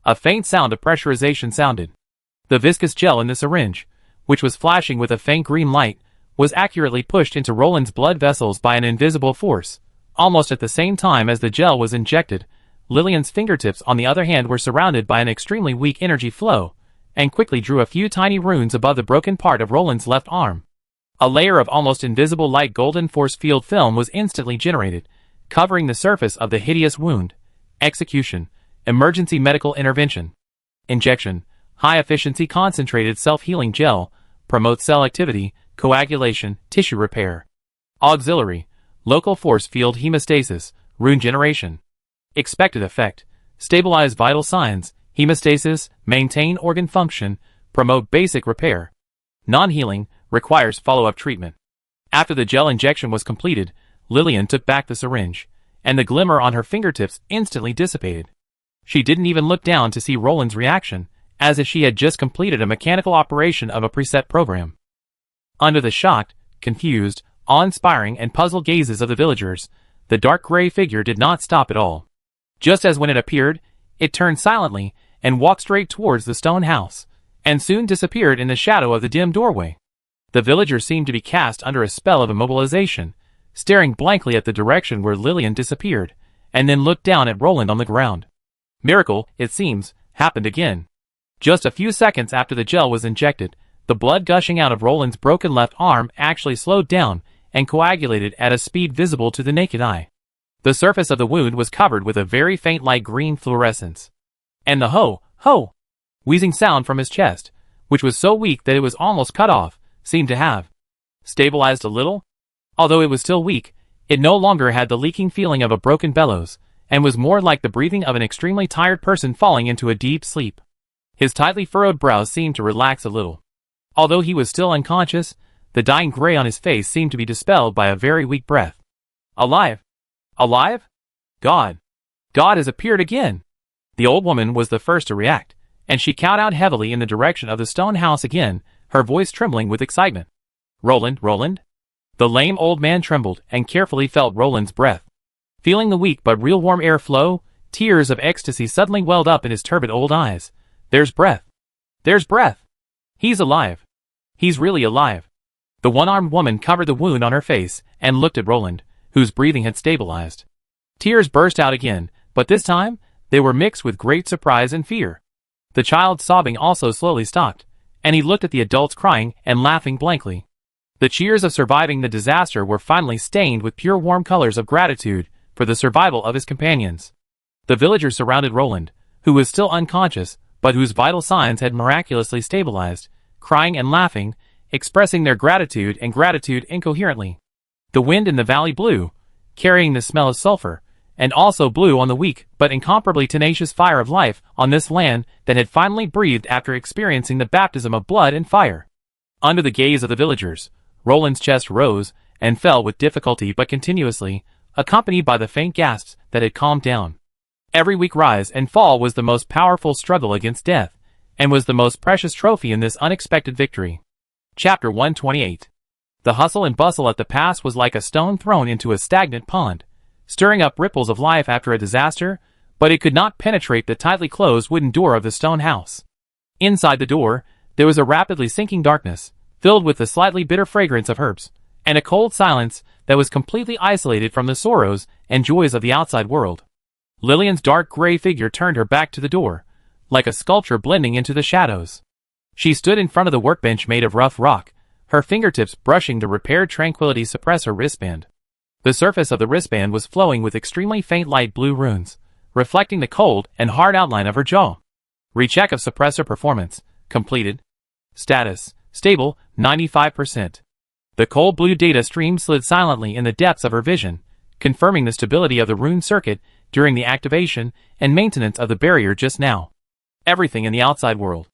A faint sound of pressurization sounded. The viscous gel in the syringe, which was flashing with a faint green light, was accurately pushed into Roland's blood vessels by an invisible force. Almost at the same time as the gel was injected, Lillian's fingertips on the other hand were surrounded by an extremely weak energy flow, and quickly drew a few tiny runes above the broken part of Roland's left arm. A layer of almost invisible light golden force field film was instantly generated, covering the surface of the hideous wound. Execution. Emergency medical intervention. Injection. High-efficiency concentrated self-healing gel. Promotes cell activity, coagulation, tissue repair. Auxiliary. Local force field hemostasis, rune generation. Expected effect. Stabilize vital signs, hemostasis, maintain organ function, promote basic repair. Non-healing, requires follow-up treatment. After the gel injection was completed, Lillian took back the syringe, and the glimmer on her fingertips instantly dissipated. She didn't even look down to see Roland's reaction, as if she had just completed a mechanical operation of a preset program. Under the shocked, confused, awe-inspiring and puzzled gazes of the villagers, the dark gray figure did not stop at all. Just as when it appeared, it turned silently and walked straight towards the stone house, and soon disappeared in the shadow of the dim doorway. The villagers seemed to be cast under a spell of immobilization, staring blankly at the direction where Lillian disappeared, and then looked down at Roland on the ground. Miracle, it seems, happened again. Just a few seconds after the gel was injected, the blood gushing out of Roland's broken left arm actually slowed down and coagulated at a speed visible to the naked eye. The surface of the wound was covered with a very faint light green fluorescence. And the ho, wheezing sound from his chest, which was so weak that it was almost cut off, seemed to have stabilized a little. Although it was still weak, It no longer had the leaking feeling of a broken bellows, and was more like the breathing of an extremely tired person falling into a deep sleep. His tightly furrowed brows seemed to relax a little. Although he was still unconscious, the dying gray on his face seemed to be dispelled by a very weak breath. Alive! Alive? God! God has appeared again! The old woman was the first to react, and she cowed out heavily in the direction of the stone house again, her voice trembling with excitement. Roland, Roland? The lame old man trembled and carefully felt Roland's breath. Feeling the weak but real warm air flow, tears of ecstasy suddenly welled up in his turbid old eyes. There's breath. There's breath. He's alive. He's really alive. The one-armed woman covered the wound on her face and looked at Roland, whose breathing had stabilized. Tears burst out again, but this time, they were mixed with great surprise and fear. The child's sobbing also slowly stopped, and he looked at the adults crying and laughing blankly. The cheers of surviving the disaster were finally stained with pure warm colors of gratitude for the survival of his companions. The villagers surrounded Roland, who was still unconscious, but whose vital signs had miraculously stabilized, crying and laughing, expressing their gratitude incoherently. The wind in the valley blew, carrying the smell of sulfur, and also blew on the weak but incomparably tenacious fire of life on this land that had finally breathed after experiencing the baptism of blood and fire. Under the gaze of the villagers, Roland's chest rose and fell with difficulty but continuously, accompanied by the faint gasps that had calmed down. Every weak rise and fall was the most powerful struggle against death, and was the most precious trophy in this unexpected victory. Chapter 128. The hustle and bustle at the pass was like a stone thrown into a stagnant pond, stirring up ripples of life after a disaster, but it could not penetrate the tightly closed wooden door of the stone house. Inside the door, there was a rapidly sinking darkness, filled with the slightly bitter fragrance of herbs, and a cold silence that was completely isolated from the sorrows and joys of the outside world. Lillian's dark gray figure turned her back to the door, like a sculpture blending into the shadows. She stood in front of the workbench made of rough rock, her fingertips brushing the repaired Tranquility Suppressor wristband. The surface of the wristband was flowing with extremely faint light blue runes, reflecting the cold and hard outline of her jaw. Recheck of suppressor performance completed. Status stable, 95%. The cold blue data stream slid silently in the depths of her vision, confirming the stability of the rune circuit during the activation and maintenance of the barrier just now. Everything in the outside world.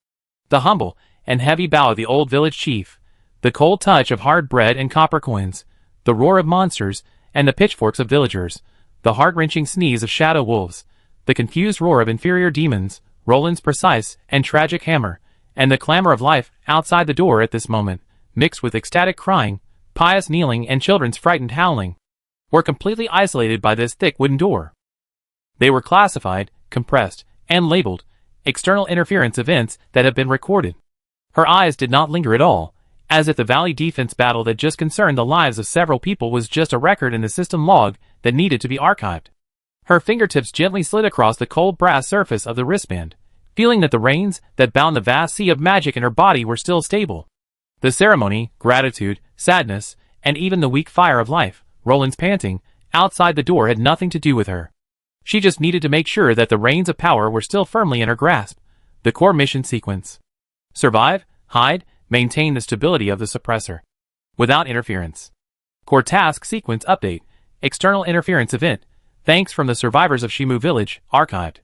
The humble and heavy bow of the old village chief, the cold touch of hard bread and copper coins, the roar of monsters and the pitchforks of villagers, the heart-wrenching sneeze of shadow wolves, the confused roar of inferior demons, Roland's precise and tragic hammer, and the clamor of life outside the door at this moment, mixed with ecstatic crying, pious kneeling and children's frightened howling, were completely isolated by this thick wooden door. They were classified, compressed, and labeled external interference events that have been recorded. Her eyes did not linger at all, as if the Valley defense battle that just concerned the lives of several people was just a record in the system log that needed to be archived. Her fingertips gently slid across the cold brass surface of the wristband, feeling that the reins that bound the vast sea of magic in her body were still stable. The ceremony, gratitude, sadness, and even the weak fire of life, Roland's panting, outside the door had nothing to do with her. She just needed to make sure that the reins of power were still firmly in her grasp. The core mission sequence. Survive, hide, maintain the stability of the suppressor. Without interference. Core task sequence update. External interference event. Thanks from the survivors of Shimu Village, archived.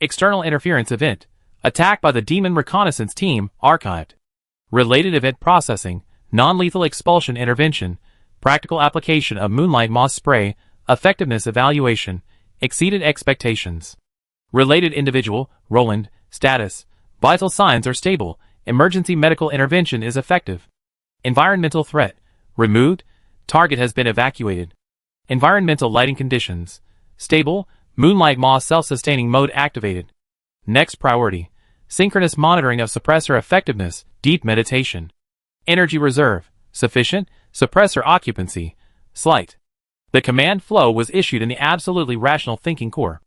External interference event. Attack by the Demon Reconnaissance Team, archived. Related event processing. Non-lethal expulsion intervention. Practical application of Moonlight Moss Spray. Effectiveness evaluation. Exceeded expectations. Related individual, Roland. Status. Vital signs are stable. Emergency medical intervention is effective. Environmental threat. Removed. Target has been evacuated. Environmental lighting conditions. Stable. Moonlight Moss self-sustaining mode activated. Next priority. Synchronous monitoring of suppressor effectiveness. Deep meditation. Energy reserve. Sufficient. Suppressor occupancy. Slight. The command flow was issued in the absolutely rational thinking core.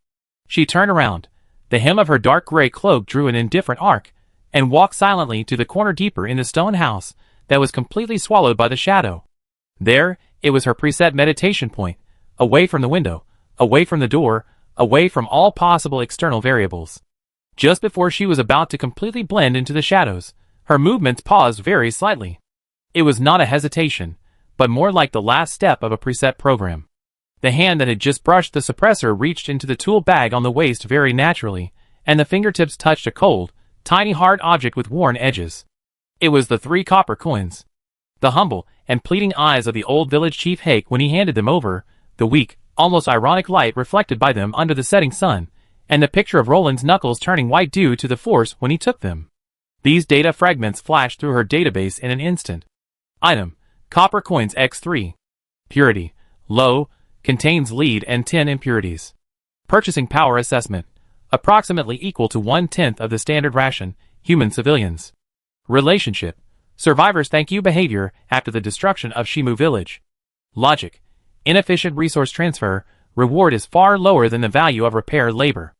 She turned around. The hem of her dark gray cloak drew an indifferent arc, and walked silently to the corner deeper in the stone house that was completely swallowed by the shadow. There, it was her preset meditation point, away from the window, away from the door, away from all possible external variables. Just before she was about to completely blend into the shadows, her movements paused very slightly. It was not a hesitation, but more like the last step of a preset program. The hand that had just brushed the suppressor reached into the tool bag on the waist very naturally, and the fingertips touched a cold, tiny hard object with worn edges. It was the 3 copper coins. The humble and pleading eyes of the old village chief Hake when he handed them over, the weak, almost ironic light reflected by them under the setting sun, and the picture of Roland's knuckles turning white due to the force when he took them. These data fragments flashed through her database in an instant. Item: Copper coins X3. Purity: low, contains lead and tin impurities. Purchasing power assessment: approximately equal to 1/10 of the standard ration, human civilians. Relationship: survivors thank you. Behavior after the destruction of Shimu village. Logic: inefficient resource transfer, reward is far lower than the value of repair labor.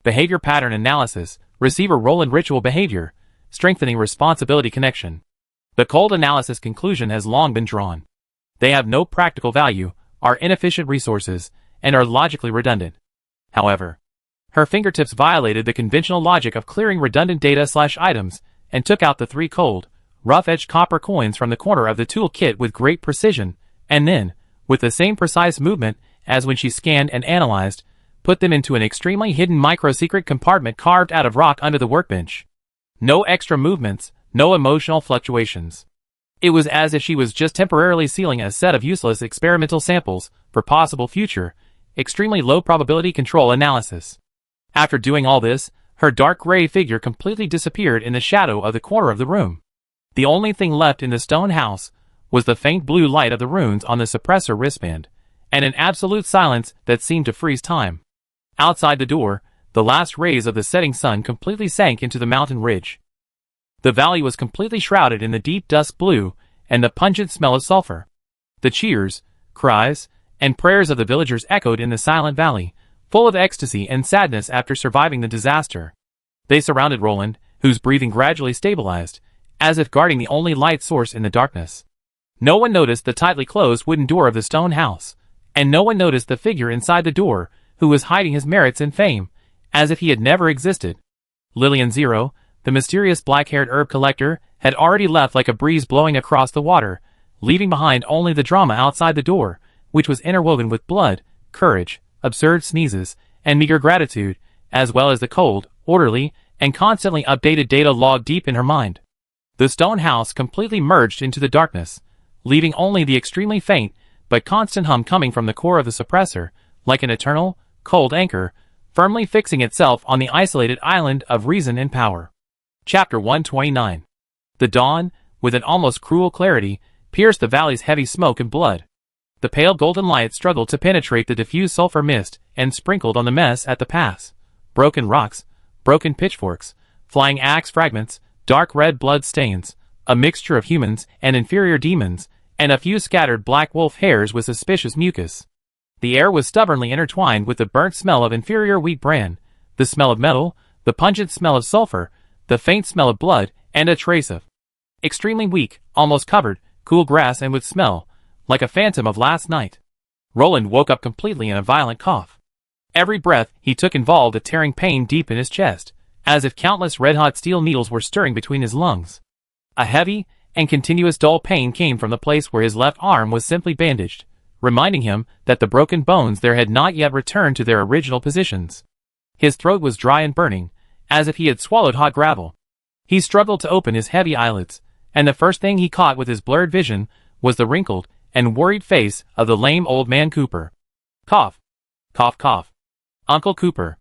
Behavior pattern analysis: receiver Roland ritual behavior, strengthening responsibility connection. The cold analysis conclusion has long been drawn. They have no practical value, are inefficient resources, and are logically redundant. However, her fingertips violated the conventional logic of clearing redundant data/items and took out the 3 cold, rough-edged copper coins from the corner of the tool kit with great precision, and then, with the same precise movement as when she scanned and analyzed, put them into an extremely hidden micro-secret compartment carved out of rock under the workbench. No extra movements, no emotional fluctuations. It was as if she was just temporarily sealing a set of useless experimental samples for possible future, extremely low probability control analysis. After doing all this, her dark gray figure completely disappeared in the shadow of the corner of the room. The only thing left in the stone house was the faint blue light of the runes on the suppressor wristband, and an absolute silence that seemed to freeze time. Outside the door, the last rays of the setting sun completely sank into the mountain ridge. The valley was completely shrouded in the deep dusk blue and the pungent smell of sulfur. The cheers, cries, and prayers of the villagers echoed in the silent valley, full of ecstasy and sadness after surviving the disaster. They surrounded Roland, whose breathing gradually stabilized, as if guarding the only light source in the darkness. No one noticed the tightly closed wooden door of the stone house, and no one noticed the figure inside the door, who was hiding his merits and fame, as if he had never existed. Lillian Zero, the mysterious black-haired herb collector, had already left like a breeze blowing across the water, leaving behind only the drama outside the door, which was interwoven with blood, courage, absurd sneezes, and meager gratitude, as well as the cold, orderly, and constantly updated data log deep in her mind. The stone house completely merged into the darkness, leaving only the extremely faint but constant hum coming from the core of the suppressor, like an eternal, cold anchor, firmly fixing itself on the isolated island of reason and power. Chapter 129. The dawn, with an almost cruel clarity, pierced the valley's heavy smoke and blood. The pale golden light struggled to penetrate the diffuse sulfur mist and sprinkled on the mess at the pass. Broken rocks, broken pitchforks, flying axe fragments, dark red blood stains, a mixture of humans and inferior demons, and a few scattered black wolf hairs with suspicious mucus. The air was stubbornly intertwined with the burnt smell of inferior wheat bran, the smell of metal, the pungent smell of sulfur, the faint smell of blood, and a trace of extremely weak, almost covered, cool grass and with smell, like a phantom of last night. Roland woke up completely in a violent cough. Every breath he took involved a tearing pain deep in his chest, as if countless red-hot steel needles were stirring between his lungs. A heavy and continuous dull pain came from the place where his left arm was simply bandaged, reminding him that the broken bones there had not yet returned to their original positions. His throat was dry and burning, as if he had swallowed hot gravel. He struggled to open his heavy eyelids, and the first thing he caught with his blurred vision was the wrinkled and worried face of the lame old man Cooper. Cough. Cough cough. Uncle Cooper.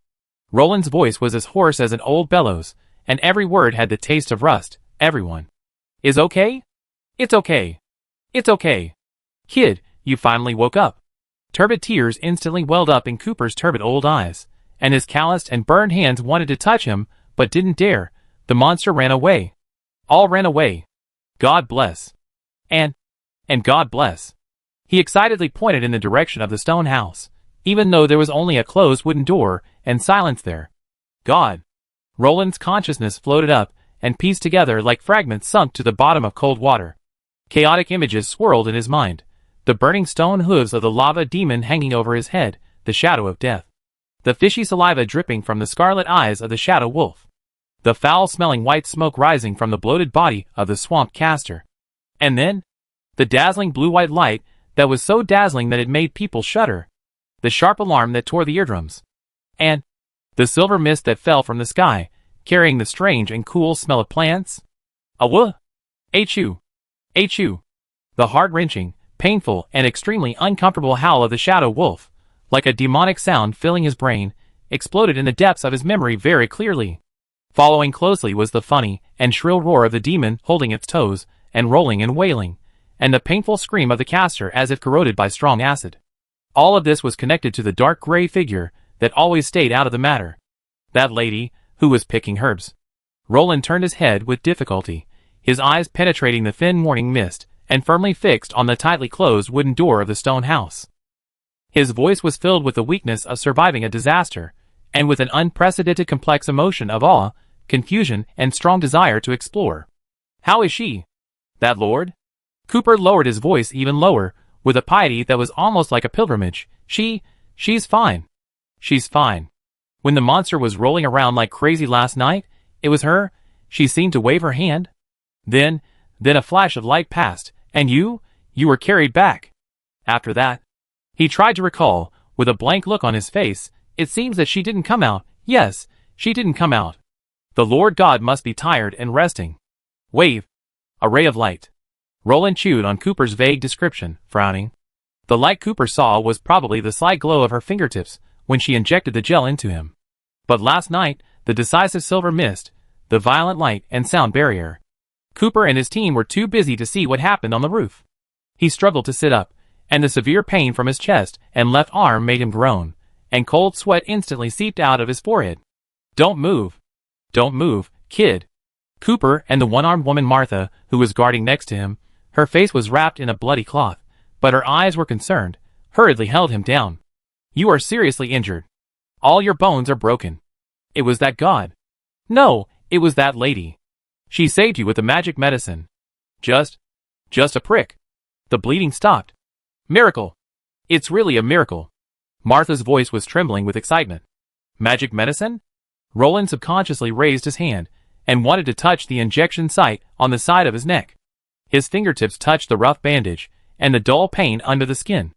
Roland's voice was as hoarse as an old bellows, and every word had the taste of rust. Everyone is okay? It's okay. It's okay. Kid, you finally woke up. Turbid tears instantly welled up in Cooper's turbid old eyes, and his calloused and burned hands wanted to touch him, but didn't dare. The monster ran away. All ran away. God bless. And God bless. He excitedly pointed in the direction of the stone house, even though there was only a closed wooden door and silence there. God. Roland's consciousness floated up and pieced together like fragments sunk to the bottom of cold water. Chaotic images swirled in his mind. The burning stone hooves of the lava demon hanging over his head, the shadow of death. The fishy saliva dripping from the scarlet eyes of the shadow wolf. The foul-smelling white smoke rising from the bloated body of the swamp caster. And then, the dazzling blue-white light that was so dazzling that it made people shudder. the sharp alarm that tore the eardrums, and the silver mist that fell from the sky, carrying the strange and cool smell of plants. Awuh! Achoo! Achoo! The heart-wrenching, painful, and extremely uncomfortable howl of the shadow wolf, like a demonic sound filling his brain, exploded in the depths of his memory very clearly. Following closely was the funny and shrill roar of the demon holding its toes, and rolling and wailing, and the painful scream of the caster as if corroded by strong acid. All of this was connected to the dark gray figure that always stayed out of the matter. That lady, who was picking herbs. Roland turned his head with difficulty, his eyes penetrating the thin morning mist, and firmly fixed on the tightly closed wooden door of the stone house. His voice was filled with the weakness of surviving a disaster, and with an unprecedented complex emotion of awe, confusion, and strong desire to explore. How is she? That lord? Cooper lowered his voice even lower, with a piety that was almost like a pilgrimage. She's fine. She's fine. When the monster was rolling around like crazy last night, it was her. She seemed to wave her hand. Then a flash of light passed, and you were carried back. After that, he tried to recall, with a blank look on his face. It seems that she didn't come out. Yes, she didn't come out. The Lord God must be tired and resting. Wave. A ray of light. Roland chewed on Cooper's vague description, frowning. The light Cooper saw was probably the slight glow of her fingertips when she injected the gel into him. But last night, the decisive silver mist, the violent light and sound barrier. Cooper and his team were too busy to see what happened on the roof. He struggled to sit up, and the severe pain from his chest and left arm made him groan, and cold sweat instantly seeped out of his forehead. Don't move. Don't move, kid. Cooper and the one-armed woman Martha, who was guarding next to him, her face was wrapped in a bloody cloth, but her eyes were concerned, hurriedly held him down. You are seriously injured. All your bones are broken. It was that god. No, it was that lady. She saved you with the magic medicine. Just a prick. The bleeding stopped. Miracle. It's really a miracle. Martha's voice was trembling with excitement. Magic medicine? Roland subconsciously raised his hand, and wanted to touch the injection site on the side of his neck. His fingertips touched the rough bandage, and the dull pain under the skin.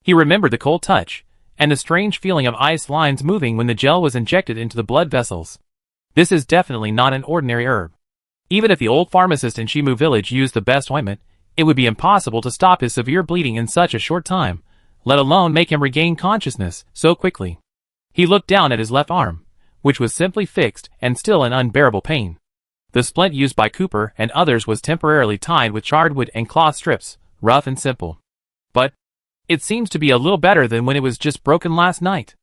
He remembered the cold touch, and the strange feeling of ice lines moving when the gel was injected into the blood vessels. This is definitely not an ordinary herb. Even if the old pharmacist in Shimu village used the best ointment, it would be impossible to stop his severe bleeding in such a short time, let alone make him regain consciousness so quickly. He looked down at his left arm, which was simply fixed and still in unbearable pain. The splint used by Cooper and others was temporarily tied with charred wood and cloth strips, rough and simple. But it seems to be a little better than when it was just broken last night.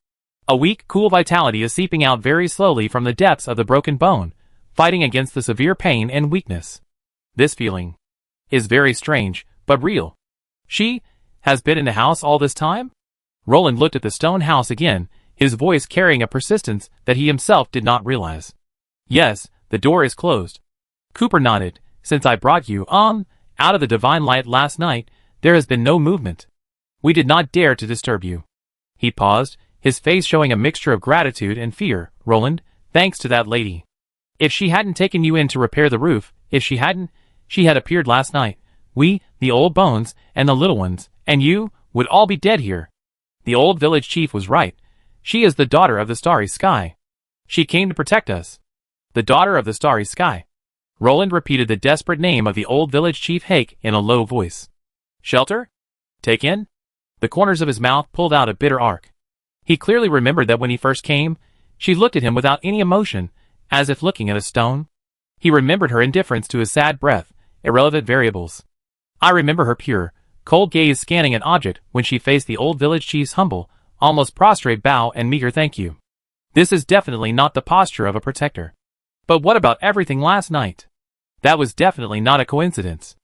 A weak, cool vitality is seeping out very slowly from the depths of the broken bone, fighting against the severe pain and weakness. This feeling is very strange, but real. She has been in the house all this time? Roland looked at the stone house again, his voice carrying a persistence that he himself did not realize. Yes, the door is closed. Cooper nodded. Since I brought you, out of the divine light last night, there has been no movement. We did not dare to disturb you. He paused, his face showing a mixture of gratitude and fear. Roland, thanks to that lady. If she hadn't taken you in to repair the roof, if she hadn't, she had appeared last night. We, the old bones, and the little ones, and you, would all be dead here. The old village chief was right. She is the daughter of the starry sky. She came to protect us. The daughter of the starry sky. Roland repeated the desperate name of the old village chief Hake in a low voice. Shelter? Take in? The corners of his mouth pulled out a bitter arc. He clearly remembered that when he first came, she looked at him without any emotion, as if looking at a stone. He remembered her indifference to his sad breath, irrelevant variables. I remember her pure, cold gaze scanning an object when she faced the old village chief's humble, almost prostrate bow and meager thank you. This is definitely not the posture of a protector. But what about everything last night? That was definitely not a coincidence.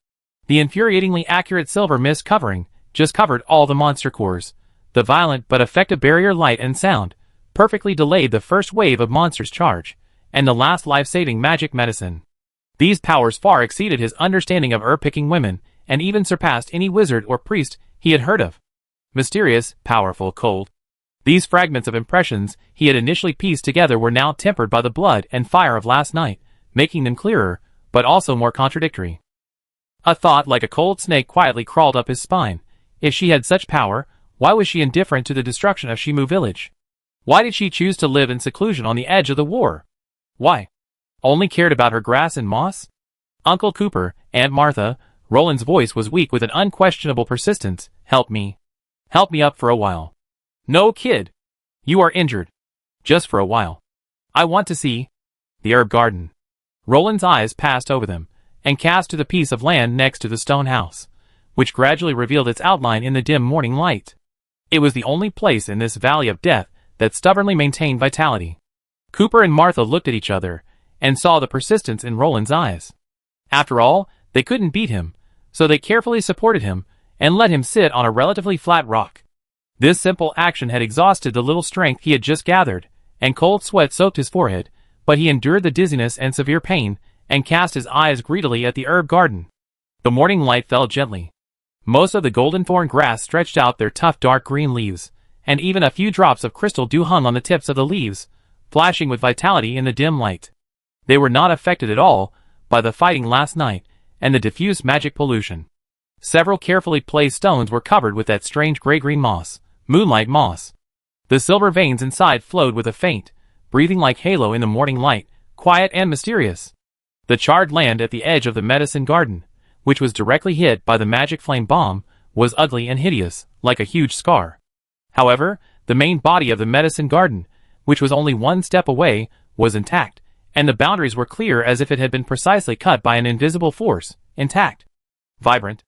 The infuriatingly accurate silver mist covering just covered all the monster cores. The violent but effective barrier light and sound perfectly delayed the first wave of monsters' charge, and the last life-saving magic medicine. These powers far exceeded his understanding of herb-picking women, and even surpassed any wizard or priest he had heard of. Mysterious, powerful, cold. These fragments of impressions he had initially pieced together were now tempered by the blood and fire of last night, making them clearer, but also more contradictory. A thought like a cold snake quietly crawled up his spine. If she had such power, Why was she indifferent to the destruction of Shimu village? Why did she choose to live in seclusion on the edge of the war? Why? Only cared about her grass and moss? Uncle Cooper, Aunt Martha, Roland's voice was weak with an unquestionable persistence. Help me. Help me up for a while. No, kid. You are injured. Just for a while. I want to see the herb garden. Roland's eyes passed over them, and cast to the piece of land next to the stone house, which gradually revealed its outline in the dim morning light. It was the only place in this valley of death that stubbornly maintained vitality. Cooper and Martha looked at each other, and saw the persistence in Roland's eyes. After all, they couldn't beat him, so they carefully supported him, and let him sit on a relatively flat rock. This simple action had exhausted the little strength he had just gathered, and cold sweat soaked his forehead, but he endured the dizziness and severe pain, and cast his eyes greedily at the herb garden. The morning light fell gently. Most of the golden thorn grass stretched out their tough dark green leaves, and even a few drops of crystal dew hung on the tips of the leaves, flashing with vitality in the dim light. They were not affected at all by the fighting last night and the diffuse magic pollution. Several carefully placed stones were covered with that strange gray-green moss, moonlight moss. The silver veins inside flowed with a faint, breathing like halo in the morning light, quiet and mysterious. The charred land at the edge of the medicine garden, which was directly hit by the magic flame bomb, was ugly and hideous, like a huge scar. However, the main body of the medicine garden, which was only one step away, was intact, and the boundaries were clear as if it had been precisely cut by an invisible force, intact, vibrant,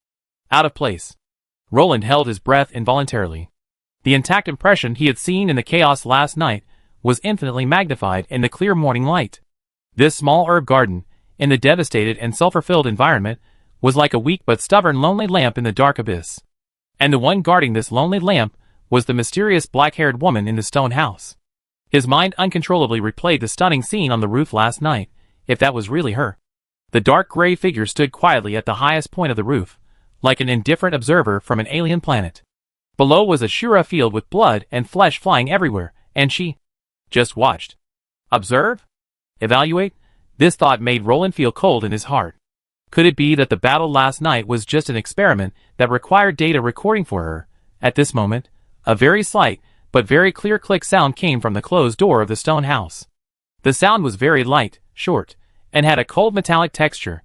out of place. Roland held his breath involuntarily. The intact impression he had seen in the chaos last night was infinitely magnified in the clear morning light. This small herb garden, in the devastated and sulfur-filled environment, was like a weak but stubborn lonely lamp in the dark abyss. And the one guarding this lonely lamp was the mysterious black-haired woman in the stone house. His mind uncontrollably replayed the stunning scene on the roof last night, if that was really her. The dark gray figure stood quietly at the highest point of the roof, like an indifferent observer from an alien planet. Below was a Shura field with blood and flesh flying everywhere, and she just watched. Observe? Evaluate? This thought made Roland feel cold in his heart. Could it be that the battle last night was just an experiment that required data recording for her? At this moment, a very slight, but very clear click sound came from the closed door of the stone house. The sound was very light, short, and had a cold metallic texture.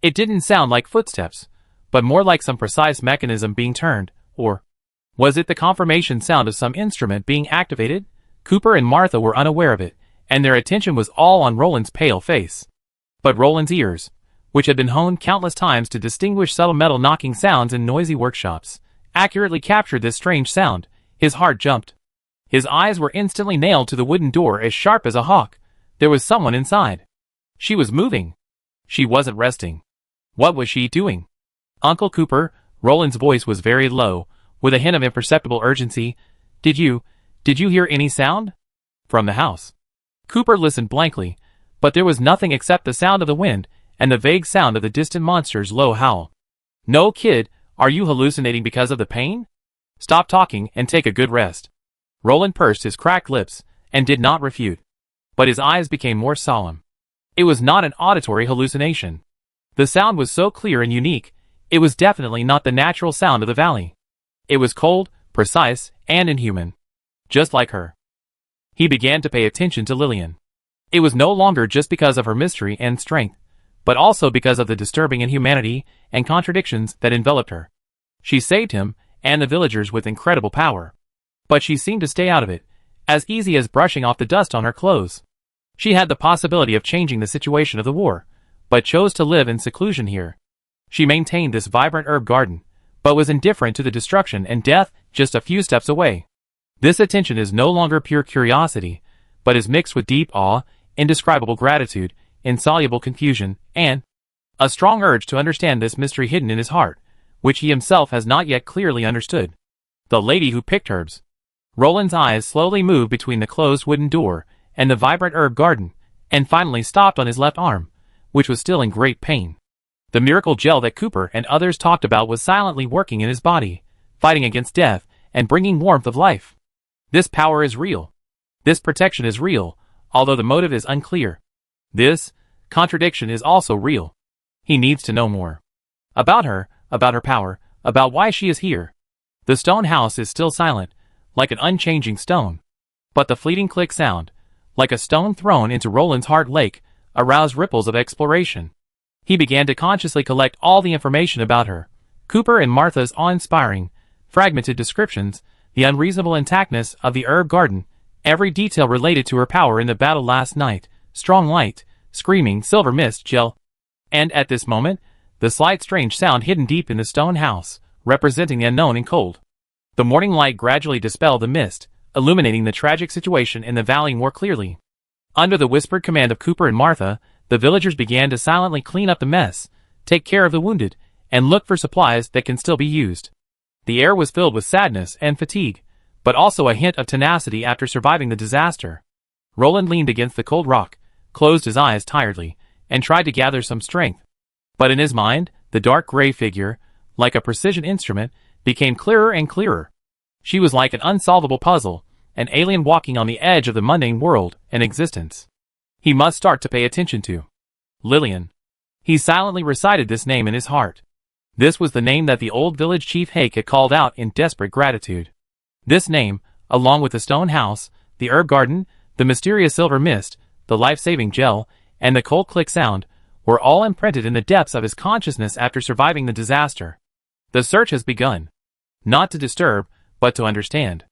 It didn't sound like footsteps, but more like some precise mechanism being turned, or was it the confirmation sound of some instrument being activated? Cooper and Martha were unaware of it, and their attention was all on Roland's pale face. But Roland's ears, which had been honed countless times to distinguish subtle metal knocking sounds in noisy workshops, accurately captured this strange sound. His heart jumped. His eyes were instantly nailed to the wooden door as sharp as a hawk. There was someone inside. She was moving. She wasn't resting. What was she doing? Uncle Cooper, Roland's voice was very low, with a hint of imperceptible urgency. Did you hear any sound? From the house. Cooper listened blankly, but there was nothing except the sound of the wind and the vague sound of the distant monster's low howl. No, kid, are you hallucinating because of the pain? Stop talking and take a good rest. Roland pursed his cracked lips and did not refute, but his eyes became more solemn. It was not an auditory hallucination. The sound was so clear and unique, it was definitely not the natural sound of the valley. It was cold, precise, and inhuman. Just like her. He began to pay attention to Lillian. It was no longer just because of her mystery and strength, but also because of the disturbing inhumanity and contradictions that enveloped her. She saved him and the villagers with incredible power. But she seemed to stay out of it, as easy as brushing off the dust on her clothes. She had the possibility of changing the situation of the war, but chose to live in seclusion here. She maintained this vibrant herb garden, but was indifferent to the destruction and death just a few steps away. This attention is no longer pure curiosity, but is mixed with deep awe, indescribable gratitude, insoluble confusion, and a strong urge to understand this mystery hidden in his heart, which he himself has not yet clearly understood. The lady who picked herbs. Roland's eyes slowly moved between the closed wooden door and the vibrant herb garden, and finally stopped on his left arm, which was still in great pain. The miracle gel that Cooper and others talked about was silently working in his body, fighting against death and bringing warmth of life. This power is real. This protection is real, although the motive is unclear. This contradiction is also real. He needs to know more. About her power, about why she is here. The stone house is still silent, like an unchanging stone. But the fleeting click sound, like a stone thrown into Roland's heart lake, aroused ripples of exploration. He began to consciously collect all the information about her. Cooper and Martha's awe-inspiring, fragmented descriptions, the unreasonable intactness of the herb garden, every detail related to her power in the battle last night, strong light, screaming silver mist gel. And at this moment, the slight strange sound hidden deep in the stone house, representing the unknown and cold. The morning light gradually dispelled the mist, illuminating the tragic situation in the valley more clearly. Under the whispered command of Cooper and Martha, the villagers began to silently clean up the mess, take care of the wounded, and look for supplies that can still be used. The air was filled with sadness and fatigue, but also a hint of tenacity after surviving the disaster. Roland leaned against the cold rock, closed his eyes tiredly, and tried to gather some strength. But in his mind, the dark gray figure, like a precision instrument, became clearer and clearer. She was like an unsolvable puzzle, an alien walking on the edge of the mundane world and existence. He must start to pay attention to. Lillian. He silently recited this name in his heart. This was the name that the old village chief Hake had called out in desperate gratitude. This name, along with the stone house, the herb garden, the mysterious silver mist, the life-saving gel, and the cold click sound, were all imprinted in the depths of his consciousness after surviving the disaster. The search has begun. Not to disturb, but to understand.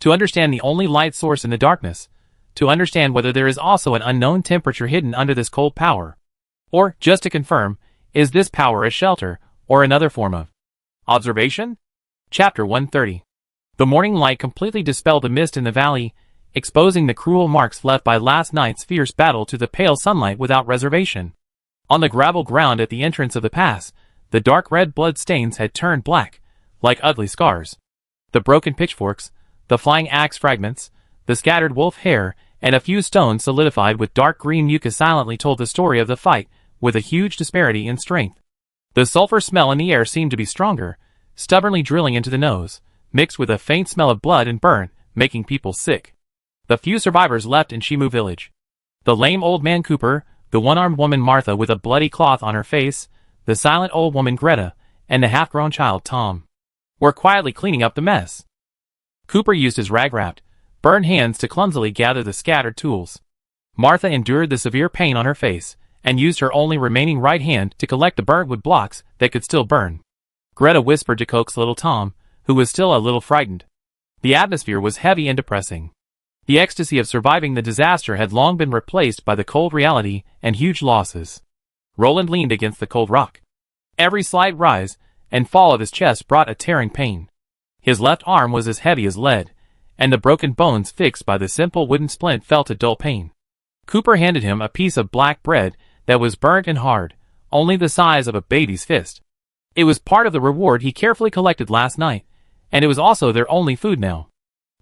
To understand the only light source in the darkness. To understand whether there is also an unknown temperature hidden under this cold power. Or, just to confirm, is this power a shelter, or another form of observation? Chapter 130. The morning light completely dispelled the mist in the valley, exposing the cruel marks left by last night's fierce battle to the pale sunlight without reservation. On the gravel ground at the entrance of the pass, the dark red blood stains had turned black, like ugly scars. The broken pitchforks, the flying axe fragments, the scattered wolf hair, and a few stones solidified with dark green mucus silently told the story of the fight, with a huge disparity in strength. The sulfur smell in the air seemed to be stronger, stubbornly drilling into the nose, mixed with a faint smell of blood and burn, making people sick. The few survivors left in Shimu village. The lame old man Cooper, the one-armed woman Martha with a bloody cloth on her face, the silent old woman Greta, and the half-grown child Tom, were quietly cleaning up the mess. Cooper used his rag-wrapped, burned hands to clumsily gather the scattered tools. Martha endured the severe pain on her face, and used her only remaining right hand to collect the burnt wood blocks that could still burn. Greta whispered to coax little Tom, who was still a little frightened. The atmosphere was heavy and depressing. The ecstasy of surviving the disaster had long been replaced by the cold reality and huge losses. Roland leaned against the cold rock. Every slight rise and fall of his chest brought a tearing pain. His left arm was as heavy as lead, and the broken bones fixed by the simple wooden splint felt a dull pain. Cooper handed him a piece of black bread that was burnt and hard, only the size of a baby's fist. It was part of the reward he carefully collected last night, and it was also their only food now.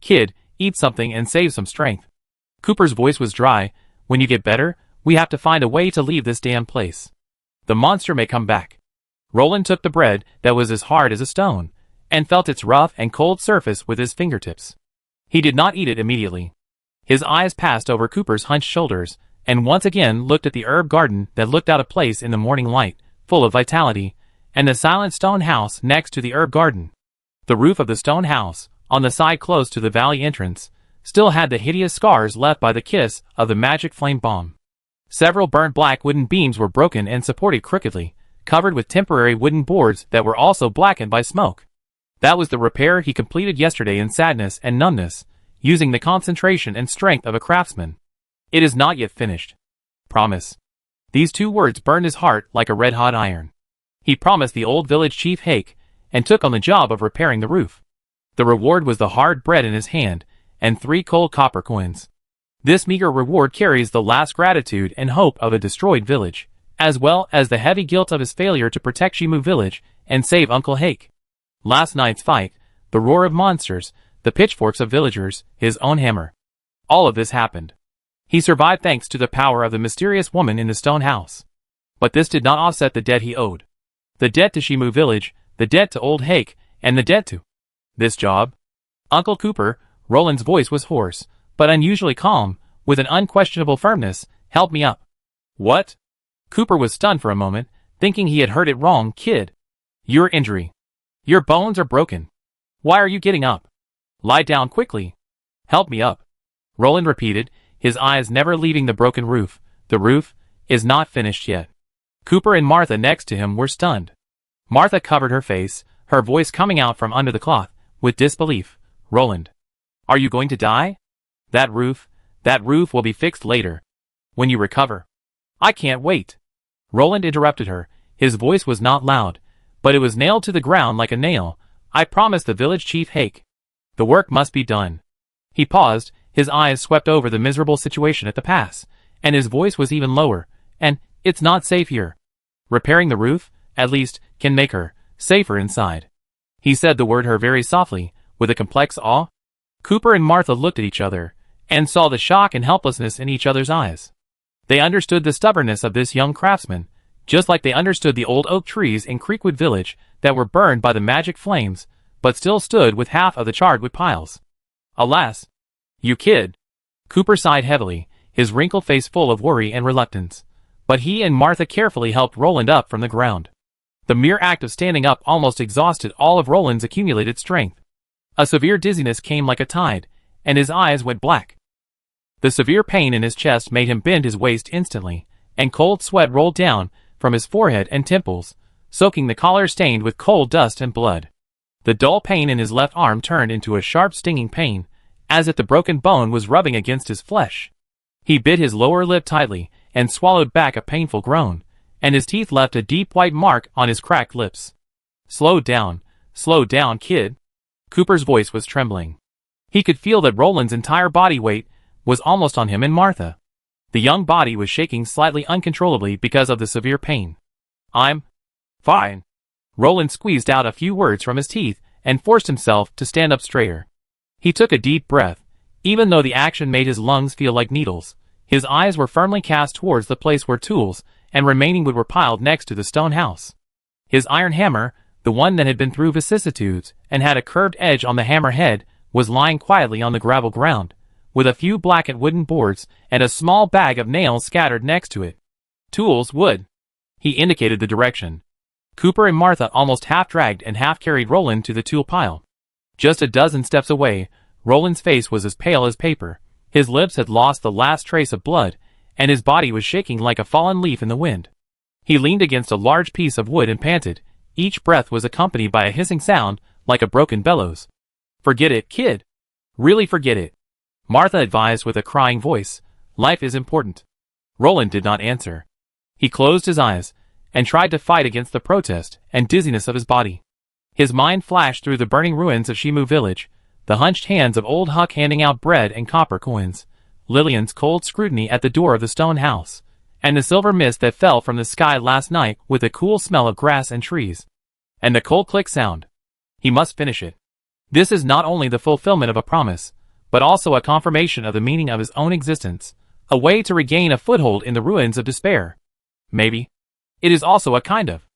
"Kid, eat something and save some strength." Cooper's voice was dry. "When you get better, we have to find a way to leave this damn place. The monster may come back." Roland took the bread that was as hard as a stone, and felt its rough and cold surface with his fingertips. He did not eat it immediately. His eyes passed over Cooper's hunched shoulders, and once again looked at the herb garden that looked out of place in the morning light, full of vitality, and the silent stone house next to the herb garden. The roof of the stone house, on the side close to the valley entrance, still had the hideous scars left by the kiss of the magic flame bomb. Several burnt black wooden beams were broken and supported crookedly, covered with temporary wooden boards that were also blackened by smoke. That was the repair he completed yesterday in sadness and numbness, using the concentration and strength of a craftsman. "It is not yet finished. Promise." These two words burned his heart like a red-hot iron. He promised the old village chief Hake, and took on the job of repairing the roof. The reward was the hard bread in his hand, and 3 cold copper coins. This meager reward carries the last gratitude and hope of a destroyed village, as well as the heavy guilt of his failure to protect Shimu village and save Uncle Hake. Last night's fight, the roar of monsters, the pitchforks of villagers, his own hammer. All of this happened. He survived thanks to the power of the mysterious woman in the stone house. But this did not offset the debt he owed. The debt to Shimu village, the debt to old Hake, and the debt to this job. "Uncle Cooper," Roland's voice was hoarse, but unusually calm, with an unquestionable firmness, "help me up." "What?" Cooper was stunned for a moment, thinking he had heard it wrong. "Kid, your injury. Your bones are broken." Why are you getting up? Lie down quickly. Help me up. Roland repeated, his eyes never leaving the broken roof. The roof is not finished yet. Cooper and Martha next to him were stunned. Martha covered her face, her voice coming out from under the cloth, with disbelief. Roland. Are you going to die? That roof will be fixed later. When you recover. I can't wait. Roland interrupted her. His voice was not loud, but it was nailed to the ground like a nail. I promised the village chief Hake. The work must be done. He paused, his eyes swept over the miserable situation at the pass, and his voice was even lower. And it's not safe here. Repairing the roof, at least, can make her safer inside. He said the word her very softly, with a complex awe. Cooper and Martha looked at each other, and saw the shock and helplessness in each other's eyes. They understood the stubbornness of this young craftsman, just like they understood the old oak trees in Creekwood village that were burned by the magic flames, but still stood with half of the charred wood piles. Alas! You kid! Cooper sighed heavily, his wrinkled face full of worry and reluctance. But he and Martha carefully helped Roland up from the ground. The mere act of standing up almost exhausted all of Roland's accumulated strength. A severe dizziness came like a tide, and his eyes went black. The severe pain in his chest made him bend his waist instantly, and cold sweat rolled down from his forehead and temples, soaking the collar stained with cold dust and blood. The dull pain in his left arm turned into a sharp stinging pain, as if the broken bone was rubbing against his flesh. He bit his lower lip tightly, and swallowed back a painful groan, and his teeth left a deep white mark on his cracked lips. Slow down, kid. Cooper's voice was trembling. He could feel that Roland's entire body weight was almost on him and Martha. The young body was shaking slightly uncontrollably because of the severe pain. I'm fine. Roland squeezed out a few words from his teeth and forced himself to stand up straighter. He took a deep breath. Even though the action made his lungs feel like needles, his eyes were firmly cast towards the place where tools and remaining wood were piled next to the stone house. His iron hammer, the one that had been through vicissitudes and had a curved edge on the hammer head, was lying quietly on the gravel ground, with a few blackened wooden boards and a small bag of nails scattered next to it. Tools, wood. He indicated the direction. Cooper and Martha almost half-dragged and half-carried Roland to the tool pile. Just a dozen steps away, Roland's face was as pale as paper. His lips had lost the last trace of blood, and his body was shaking like a fallen leaf in the wind. He leaned against a large piece of wood and panted. Each breath was accompanied by a hissing sound, like a broken bellows. Forget it, kid. Really forget it. Martha advised with a crying voice. Life is important. Roland did not answer. He closed his eyes, and tried to fight against the protest and dizziness of his body. His mind flashed through the burning ruins of Shimu village, the hunched hands of old Huck handing out bread and copper coins, Lillian's cold scrutiny at the door of the stone house, and the silver mist that fell from the sky last night with the cool smell of grass and trees. And the cold click sound. He must finish it. This is not only the fulfillment of a promise, but also a confirmation of the meaning of his own existence, a way to regain a foothold in the ruins of despair. Maybe. It is also a kind of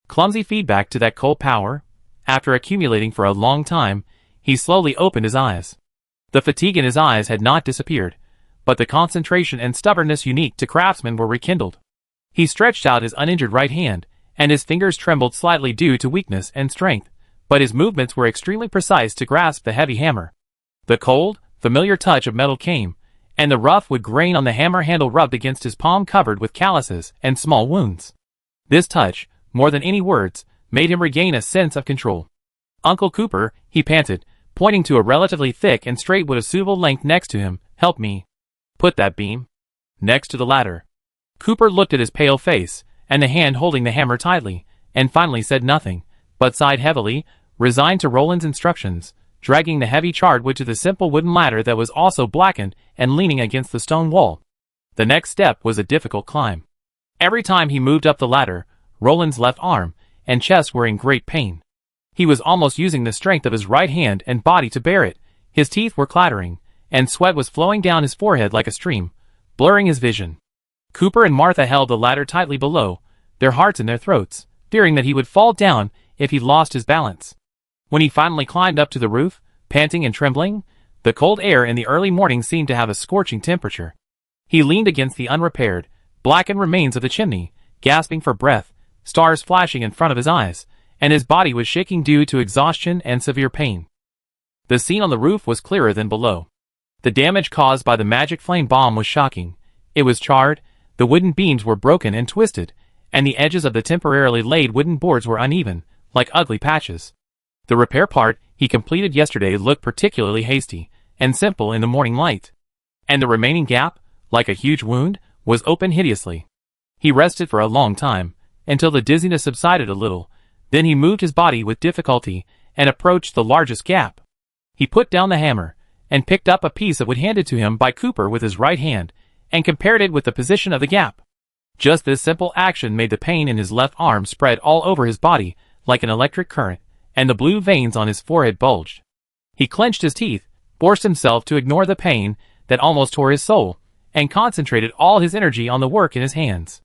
clumsy feedback to that cold power. After accumulating for a long time, he slowly opened his eyes. The fatigue in his eyes had not disappeared, but the concentration and stubbornness unique to craftsmen were rekindled. He stretched out his uninjured right hand, and his fingers trembled slightly due to weakness and strength, but his movements were extremely precise to grasp the heavy hammer. The cold, familiar touch of metal came, and the rough wood grain on the hammer handle rubbed against his palm covered with calluses and small wounds. This touch, more than any words, made him regain a sense of control. Uncle Cooper, he panted, pointing to a relatively thick and straight wood of suitable length next to him, help me. Put that beam next to the ladder. Cooper looked at his pale face, and the hand holding the hammer tightly, and finally said nothing, but sighed heavily, resigned to Roland's instructions, dragging the heavy charred wood to the simple wooden ladder that was also blackened and leaning against the stone wall. The next step was a difficult climb. Every time he moved up the ladder, Roland's left arm and chest were in great pain. He was almost using the strength of his right hand and body to bear it. His teeth were clattering, and sweat was flowing down his forehead like a stream, blurring his vision. Cooper and Martha held the ladder tightly below, their hearts in their throats, fearing that he would fall down if he lost his balance. When he finally climbed up to the roof, panting and trembling, the cold air in the early morning seemed to have a scorching temperature. He leaned against the unrepaired, blackened remains of the chimney, gasping for breath, stars flashing in front of his eyes, and his body was shaking due to exhaustion and severe pain. The scene on the roof was clearer than below. The damage caused by the magic flame bomb was shocking. It was charred, the wooden beams were broken and twisted, and the edges of the temporarily laid wooden boards were uneven, like ugly patches. The repair part he completed yesterday looked particularly hasty and simple in the morning light. And the remaining gap, like a huge wound, was open hideously. He rested for a long time, until the dizziness subsided a little. Then he moved his body with difficulty and approached the largest gap. He put down the hammer and picked up a piece of wood handed to him by Cooper with his right hand and compared it with the position of the gap. Just this simple action made the pain in his left arm spread all over his body like an electric current, and the blue veins on his forehead bulged. He clenched his teeth, forced himself to ignore the pain that almost tore his soul, and concentrated all his energy on the work in his hands.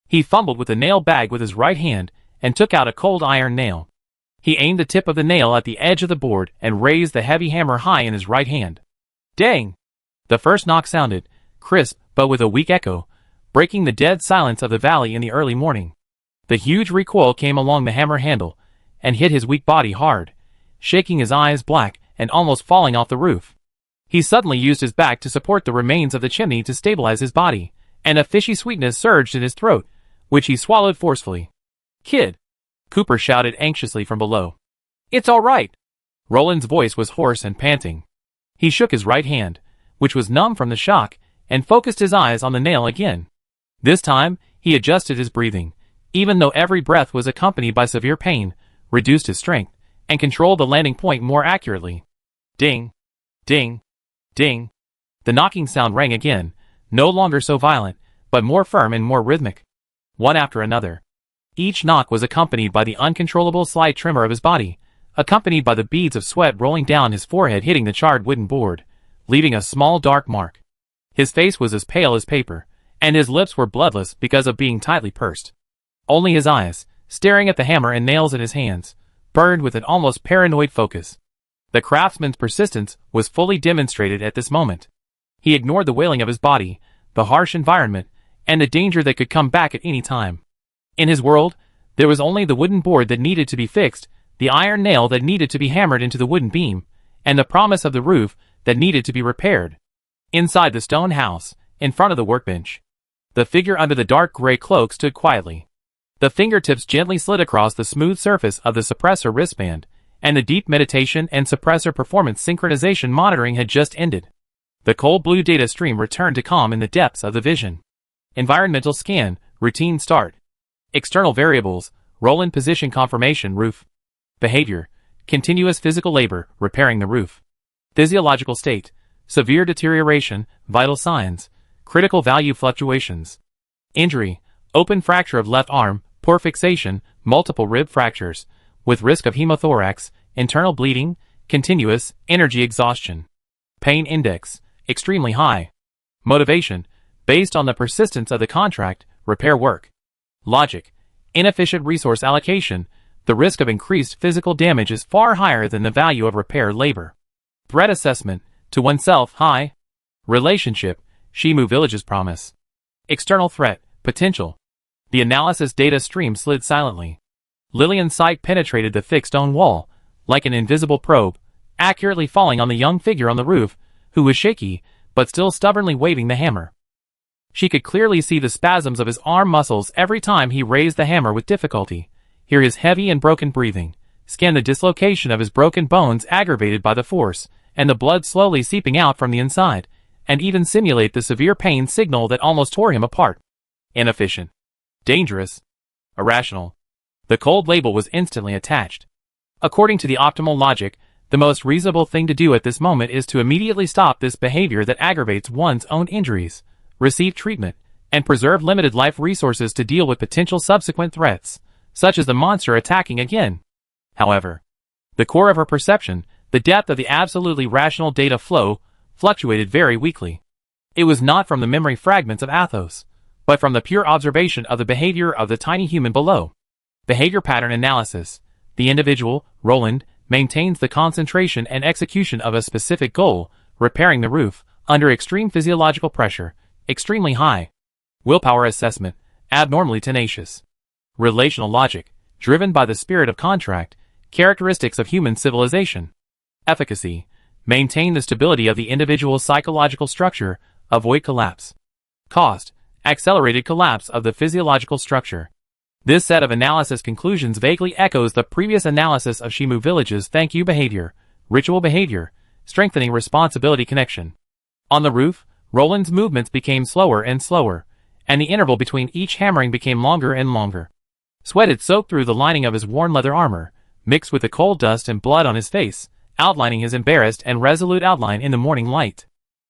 He fumbled with the nail bag with his right hand and took out a cold iron nail. He aimed the tip of the nail at the edge of the board and raised the heavy hammer high in his right hand. Dang! The first knock sounded, crisp but with a weak echo, breaking the dead silence of the valley in the early morning. The huge recoil came along the hammer handle and hit his weak body hard, shaking his eyes black and almost falling off the roof. He suddenly used his back to support the remains of the chimney to stabilize his body, and a fishy sweetness surged in his throat, which he swallowed forcefully. "Kid!" Cooper shouted anxiously from below. "It's all right!" Roland's voice was hoarse and panting. He shook his right hand, which was numb from the shock, and focused his eyes on the nail again. This time, he adjusted his breathing, even though every breath was accompanied by severe pain, reduced his strength, and controlled the landing point more accurately. Ding! Ding! Ding! The knocking sound rang again, no longer so violent, but more firm and more rhythmic. One after another. Each knock was accompanied by the uncontrollable slight tremor of his body, accompanied by the beads of sweat rolling down his forehead hitting the charred wooden board, leaving a small dark mark. His face was as pale as paper, and his lips were bloodless because of being tightly pursed. Only his eyes, staring at the hammer and nails in his hands, burned with an almost paranoid focus. The craftsman's persistence was fully demonstrated at this moment. He ignored the wailing of his body, the harsh environment, and the danger that could come back at any time. In his world, there was only the wooden board that needed to be fixed, the iron nail that needed to be hammered into the wooden beam, and the promise of the roof that needed to be repaired. Inside the stone house, in front of the workbench, the figure under the dark gray cloak stood quietly. The fingertips gently slid across the smooth surface of the suppressor wristband, and the deep meditation and suppressor performance synchronization monitoring had just ended. The cold blue data stream returned to calm in the depths of the vision. Environmental scan, routine start. External variables, Roland position confirmation roof. Behavior, continuous physical labor, repairing the roof. Physiological state, severe deterioration, vital signs, critical value fluctuations. Injury, open fracture of left arm, poor fixation, multiple rib fractures, with risk of hemothorax, internal bleeding, continuous, energy exhaustion. Pain index, extremely high. Motivation, based on the persistence of the contract, repair work. Logic, inefficient resource allocation, the risk of increased physical damage is far higher than the value of repair labor. Threat assessment, to oneself high. Relationship, Shimu Village's promise. External threat, potential. The analysis data stream slid silently. Lillian's sight penetrated the thick stone wall, like an invisible probe, accurately falling on the young figure on the roof, who was shaky, but still stubbornly waving the hammer. She could clearly see the spasms of his arm muscles every time he raised the hammer with difficulty, hear his heavy and broken breathing, scan the dislocation of his broken bones aggravated by the force, and the blood slowly seeping out from the inside, and even simulate the severe pain signal that almost tore him apart. Inefficient. Dangerous. Irrational. The cold label was instantly attached. According to the optimal logic, the most reasonable thing to do at this moment is to immediately stop this behavior that aggravates one's own injuries, receive treatment, and preserve limited life resources to deal with potential subsequent threats, such as the monster attacking again. However, the core of her perception, the depth of the absolutely rational data flow, fluctuated very weakly. It was not from the memory fragments of Athos, but from the pure observation of the behavior of the tiny human below. Behavior pattern analysis. The individual, Roland, maintains the concentration and execution of a specific goal, repairing the roof, under extreme physiological pressure, extremely high. Willpower assessment, abnormally tenacious. Relational logic, driven by the spirit of contract, characteristics of human civilization. Efficacy, Maintain the stability of the individual's psychological structure. Avoid collapse. Cost. Accelerated collapse of the physiological structure. This set of analysis conclusions vaguely echoes the previous analysis of Shimu Village's thank you behavior, ritual behavior, strengthening responsibility connection. On the roof, Roland's movements became slower and slower, and the interval between each hammering became longer and longer. Sweat had soaked through the lining of his worn leather armor, mixed with the cold dust and blood on his face, outlining his embarrassed and resolute outline in the morning light.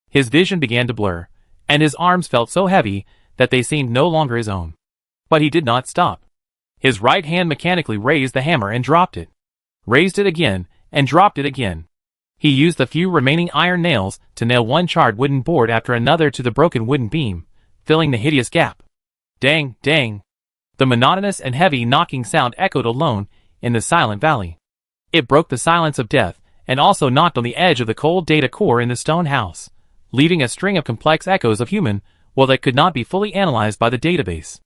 His vision began to blur, and his arms felt so heavy that they seemed no longer his own. But he did not stop. His right hand mechanically raised the hammer and dropped it. Raised it again, and dropped it again. He used the few remaining iron nails to nail one charred wooden board after another to the broken wooden beam, filling the hideous gap. Dang, dang. The monotonous and heavy knocking sound echoed alone in the silent valley. It broke the silence of death, and also knocked on the edge of the cold data core in the stone house, leaving a string of complex echoes of human, that could not be fully analyzed by the database.